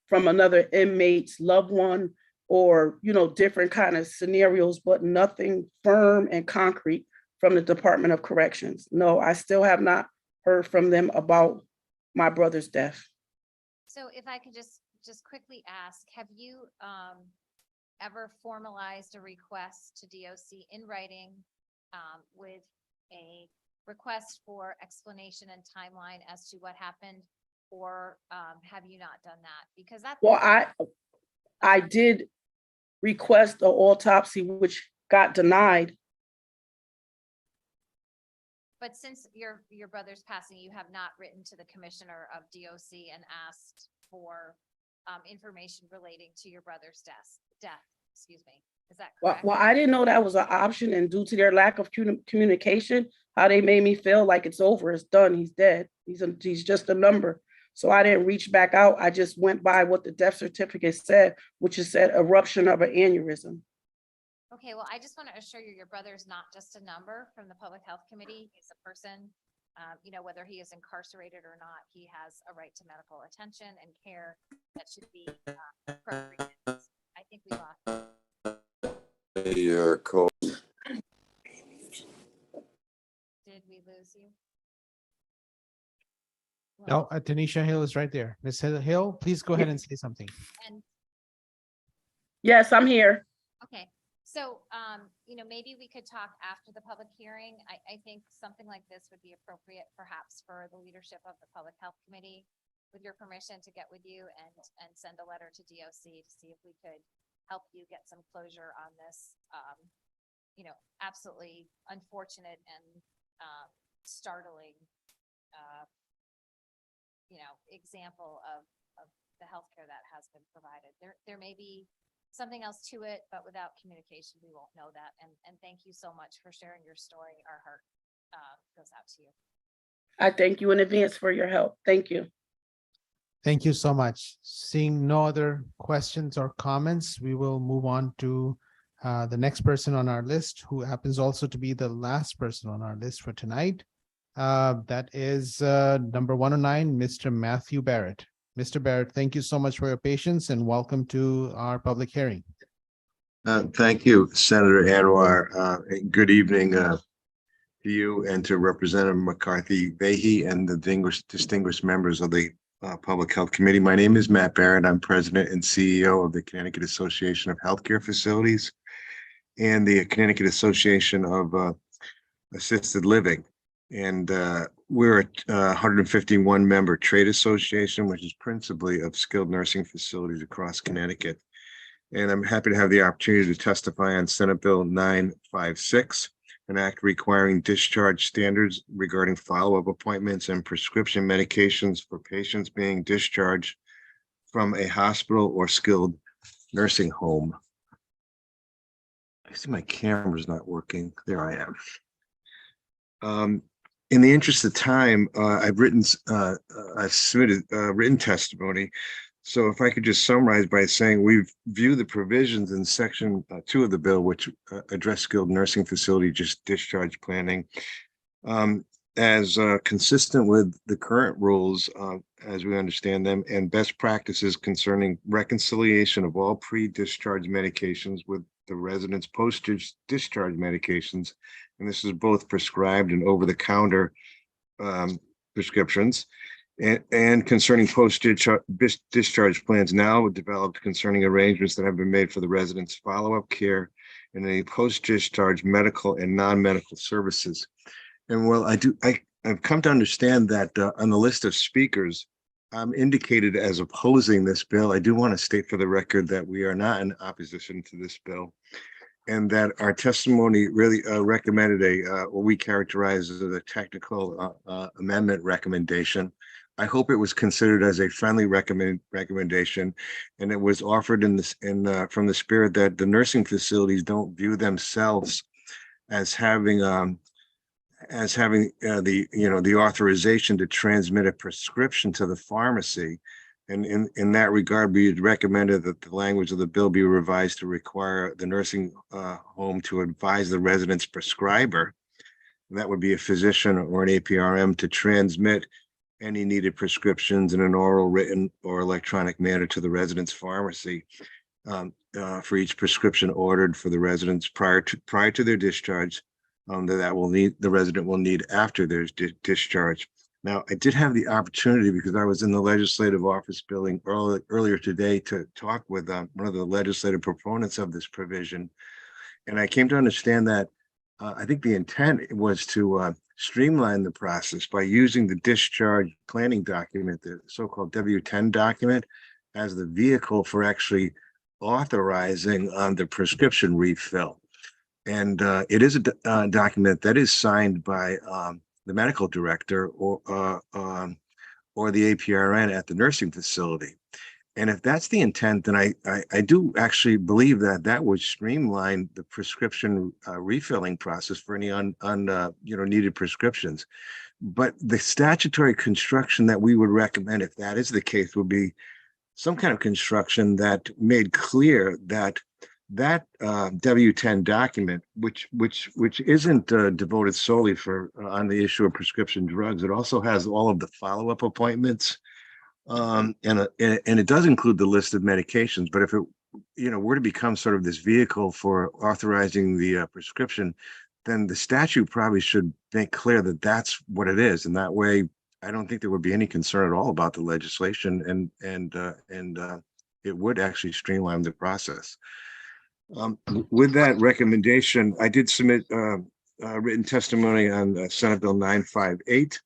Speaker 12: from another inmate's loved one, or, different kind of scenarios, but nothing firm and concrete from the Department of Corrections. No, I still have not heard from them about my brother's death.
Speaker 16: So if I could just quickly ask, have you ever formalized a request to DOC in writing with a request for explanation and timeline as to what happened, or have you not done that? Because that's—
Speaker 12: Well, I did request an autopsy, which got denied.
Speaker 16: But since your brother's passing, you have not written to the commissioner of DOC and asked for information relating to your brother's death, excuse me. Is that correct?
Speaker 12: Well, I didn't know that was an option, and due to their lack of communication, how they made me feel like it's over, it's done, he's dead, he's just a number. So I didn't reach back out. I just went by what the death certificate said, which is said eruption of an aneurysm.
Speaker 16: Okay, well, I just want to assure you, your brother is not just a number from the Public Health Committee. He's a person. You know, whether he is incarcerated or not, he has a right to medical attention and care that should be appropriate. I think we lost.
Speaker 5: Your code.
Speaker 16: Did we lose you?
Speaker 14: No, Tanisha Hill is right there. Ms. Hill, please go ahead and say something.
Speaker 16: And
Speaker 12: Yes, I'm here.
Speaker 16: okay, so, you know, maybe we could talk after the public hearing. I think something like this would be appropriate perhaps for the leadership of the Public Health Committee, with your permission to get with you and send a letter to DOC to see if we could help you get some closure on this, you know, absolutely unfortunate and startling, you know, example of the healthcare that has been provided. There may be something else to it, but without communication, we won't know that. And thank you so much for sharing your story. Our heart goes out to you.
Speaker 12: I thank you in advance for your help. Thank you.
Speaker 14: Thank you so much. Seeing no other questions or comments, we will move on to the next person on our list, who happens also to be the last person on our list for tonight. That is number 109, Mr. Matthew Barrett. Mr. Barrett, thank you so much for your patience and welcome to our public hearing.
Speaker 5: Thank you, Senator Anwar. Good evening to you and to Representative McCarthy Vahey and the distinguished members of the Public Health Committee. My name is Matt Barrett. I'm President and CEO of the Connecticut Association of Healthcare Facilities and the Connecticut Association of Assisted Living. And we're a 151 member trade association, which is principally of skilled nursing facilities across Connecticut. And I'm happy to have the opportunity to testify on Senate Bill 956, an act requiring discharge standards regarding follow-up appointments and prescription medications for patients being discharged from a hospital or skilled nursing home. I see my camera's not working. There I am. In the interest of time, I've submitted written testimony. So if I could just summarize by saying we've viewed the provisions in section 2 of the bill, which address skilled nursing facility discharge planning, as consistent with the current rules as we understand them, and best practices concerning reconciliation of all pre-discharge medications with the resident's post-discharge medications. And this is both prescribed and over-the-counter prescriptions, and concerning post-discharge plans now developed concerning arrangements that have been made for the residents' follow-up care and any post-discharge medical and non-medical services. And well, I've come to understand that on the list of speakers, I'm indicated as opposing this bill. I do want to state for the record that we are not in opposition to this bill, and that our testimony really recommended what we characterize as a technical amendment recommendation. I hope it was considered as a friendly recommendation, and it was offered from the spirit that the nursing facilities don't view themselves as having the authorization to transmit a prescription to the pharmacy. And in that regard, we had recommended that the language of the bill be revised to require the nursing home to advise the resident's prescriber, and that would be a physician or an APRM, to transmit any needed prescriptions in an oral, written, or electronic manner to the resident's pharmacy for each prescription ordered for the residents prior to their discharge, the resident will need after their discharge. Now, I did have the opportunity, because I was in the legislative office building earlier today, to talk with one of the legislative proponents of this provision. And I came to understand that I think the intent was to streamline the process by using the discharge planning document, the so-called W-10 document, as the vehicle for actually authorizing the prescription refill. And it is a document that is signed by the medical director or the APRN at the nursing facility. And if that's the intent, then I do actually believe that that would streamline the prescription refilling process for any needed prescriptions. But the statutory construction that we would recommend, if that is the case, would be some kind of construction that made clear that W-10 document, which isn't devoted solely on the issue of prescription drugs, it also has all of the follow-up appointments. And it does include the list of medications, but if it, were to become sort of this vehicle for authorizing the prescription, then the statute probably should make clear that that's what it is. And that way, I don't think there would be any concern at all about the legislation, and it would actually streamline the process. With that recommendation, I did submit written testimony on Senate Bill 958.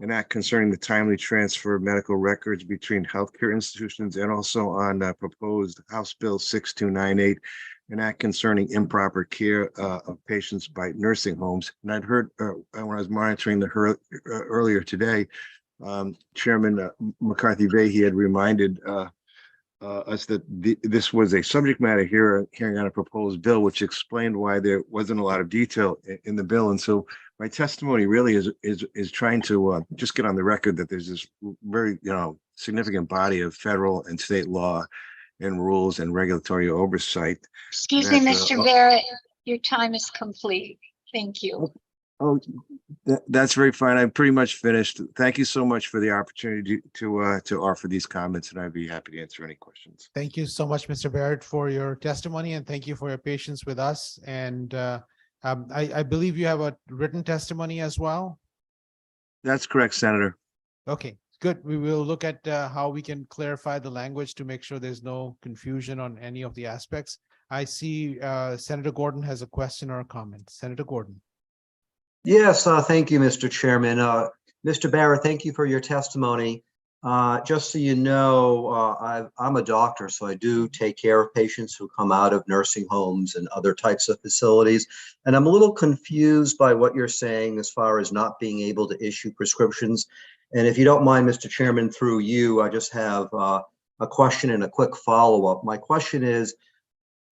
Speaker 5: An act concerning the timely transfer of medical records between healthcare institutions, and also on proposed House Bill 6298, an act concerning improper care of patients by nursing homes. And I'd heard when I was monitoring earlier today, Chairman McCarthy Vahey had reminded us that this was a subject matter hearing on a proposed bill, which explained why there wasn't a lot of detail in the bill. And so my testimony really is trying to just get on the record that there's this very significant body of federal and state law and rules and regulatory oversight.
Speaker 11: Excuse me, Mr. Barrett, your time is complete. Thank you.
Speaker 5: Oh, that's very fine. I'm pretty much finished. Thank you so much for the opportunity to offer these comments, and I'd be happy to answer any questions.
Speaker 14: Thank you so much, Mr. Barrett, for your testimony, and thank you for your patience with us. And I believe you have a written testimony as well.
Speaker 5: That's correct, Senator.
Speaker 14: Okay, good. We will look at how we can clarify the language to make sure there's no confusion on any of the aspects. I see Senator Gordon has a question or a comment. Senator Gordon.
Speaker 10: Yes, thank you, Mr. Chairman. Mr. Barrett, thank you for your testimony. Just so you know, I'm a doctor, so I do take care of patients who come out of nursing homes and other types of facilities. And I'm a little confused by what you're saying as far as not being able to issue prescriptions. And if you don't mind, Mr. Chairman, through you, I just have a question and a quick follow-up. My question is,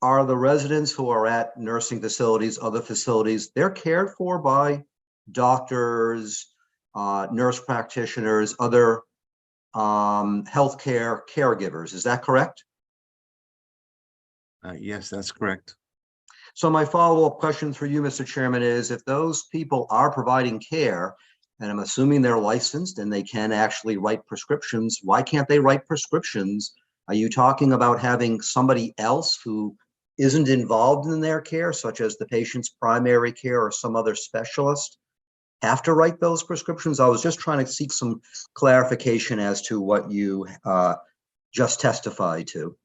Speaker 10: are the residents who are at nursing facilities, other facilities, they're cared for by doctors, nurse practitioners, other healthcare caregivers? Is that correct?
Speaker 5: Yes, that's correct.
Speaker 10: So my follow-up question for you, Mr. Chairman, is if those people are providing care, and I'm assuming they're licensed and they can actually write prescriptions, why can't they write prescriptions? Are you talking about having somebody else who isn't involved in their care, such as the patient's primary care or some other specialist, have to write those prescriptions? I was just trying to seek some clarification as to what you just testified to.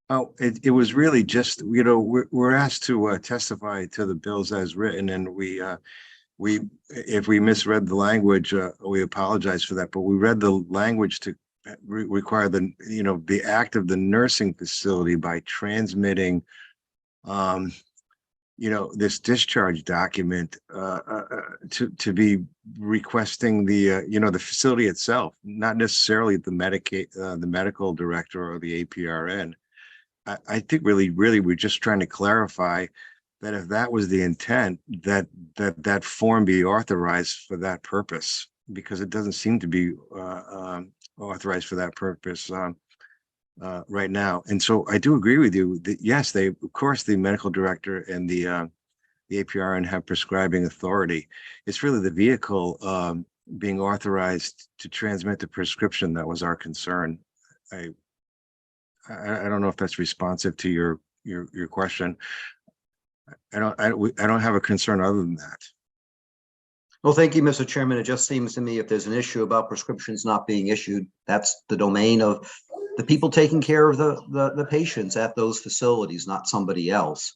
Speaker 5: Oh, it was really just, we're asked to testify to the bills as written, and if we misread the language, we apologize for that, but we read the language to require the act of the nursing facility by transmitting this discharge document to be requesting the facility itself, not necessarily the medical director or the APRN. I think really we're just trying to clarify that if that was the intent, that form be authorized for that purpose, because it doesn't seem to be authorized for that purpose right now. And so I do agree with you that yes, of course, the medical director and the APRN have prescribing authority. It's really the vehicle being authorized to transmit the prescription that was our concern. I don't know if that's responsive to your question. I don't have a concern other than that.
Speaker 10: Well, thank you, Mr. Chairman. It just seems to me if there's an issue about prescriptions not being issued, that's the domain of the people taking care of the patients at those facilities, not somebody else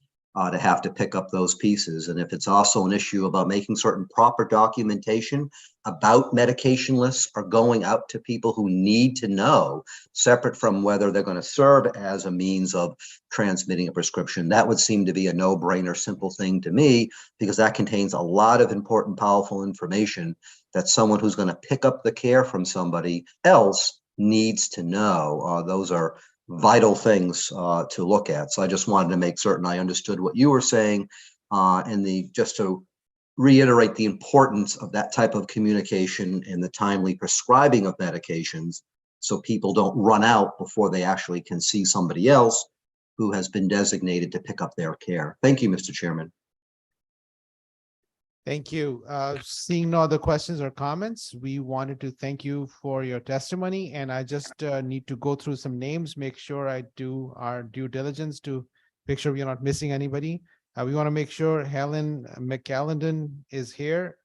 Speaker 10: to have to pick up those pieces. And if it's also an issue about making certain proper documentation about medication lists are going out to people who need to know, separate from whether they're going to serve as a means of transmitting a prescription, that would seem to be a no-brainer, simple thing to me, because that contains a lot of important, powerful information that someone who's going to pick up the care from somebody else needs to know. Those are vital things to look at. So I just wanted to make certain I understood what you were saying, and just to reiterate the importance of that type of communication and the timely prescribing of medications, so people don't run out before they actually can see somebody else who has been designated to pick up their care. Thank you, Mr. Chairman.
Speaker 14: Thank you. Seeing no other questions or comments, we wanted to thank you for your testimony, and I just need to go through some names, make sure I do our due diligence to make sure we are not missing anybody. We want to make sure Helen McCallendon is here.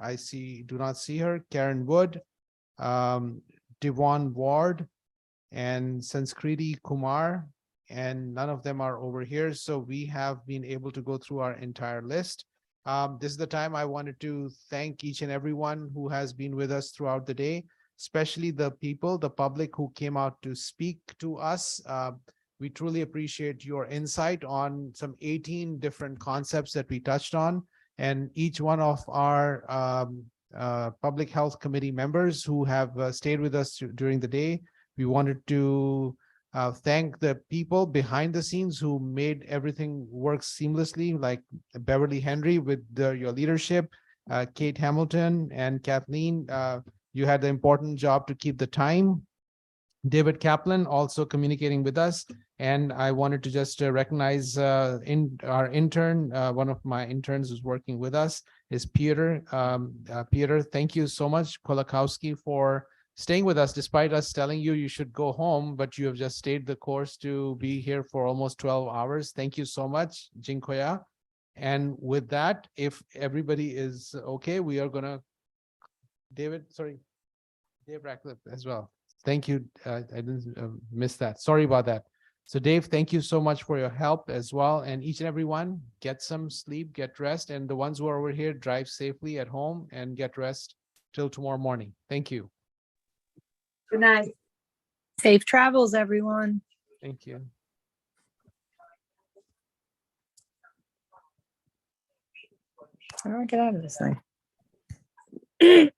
Speaker 14: Do not see her. Karen Wood, Devon Ward, and Sanskriti Kumar, and none of them are over here. So we have been able to go through our entire list. This is the time I wanted to thank each and everyone who has been with us throughout the day, especially the people, the public who came out to speak to us. We truly appreciate your insight on some 18 different concepts that we touched on, and each one of our Public Health Committee members who have stayed with us during the day. We wanted to thank the people behind the scenes who made everything work seamlessly, like Beverly Henry with your leadership, Kate Hamilton and Kathleen. You had the important job to keep the time. David Kaplan also communicating with us. And I wanted to just recognize our intern, one of my interns who's working with us is Peter. Peter, thank you so much, Kolakowski, for staying with us despite us telling you should go home, but you have just stayed the course to be here for almost 12 hours. Thank you so much, Jinkoya. And with that, if everybody is okay, we are gonna, Dave Ratcliffe as well. Thank you. I didn't miss that. Sorry about that. So Dave, thank you so much for your help as well. And each and every one, get some sleep, get rest. And the ones who are over here, drive safely at home and get rest till tomorrow morning. Thank you.
Speaker 17: Good night. Safe travels, everyone.
Speaker 14: Thank you.
Speaker 17: How do I get out of this thing?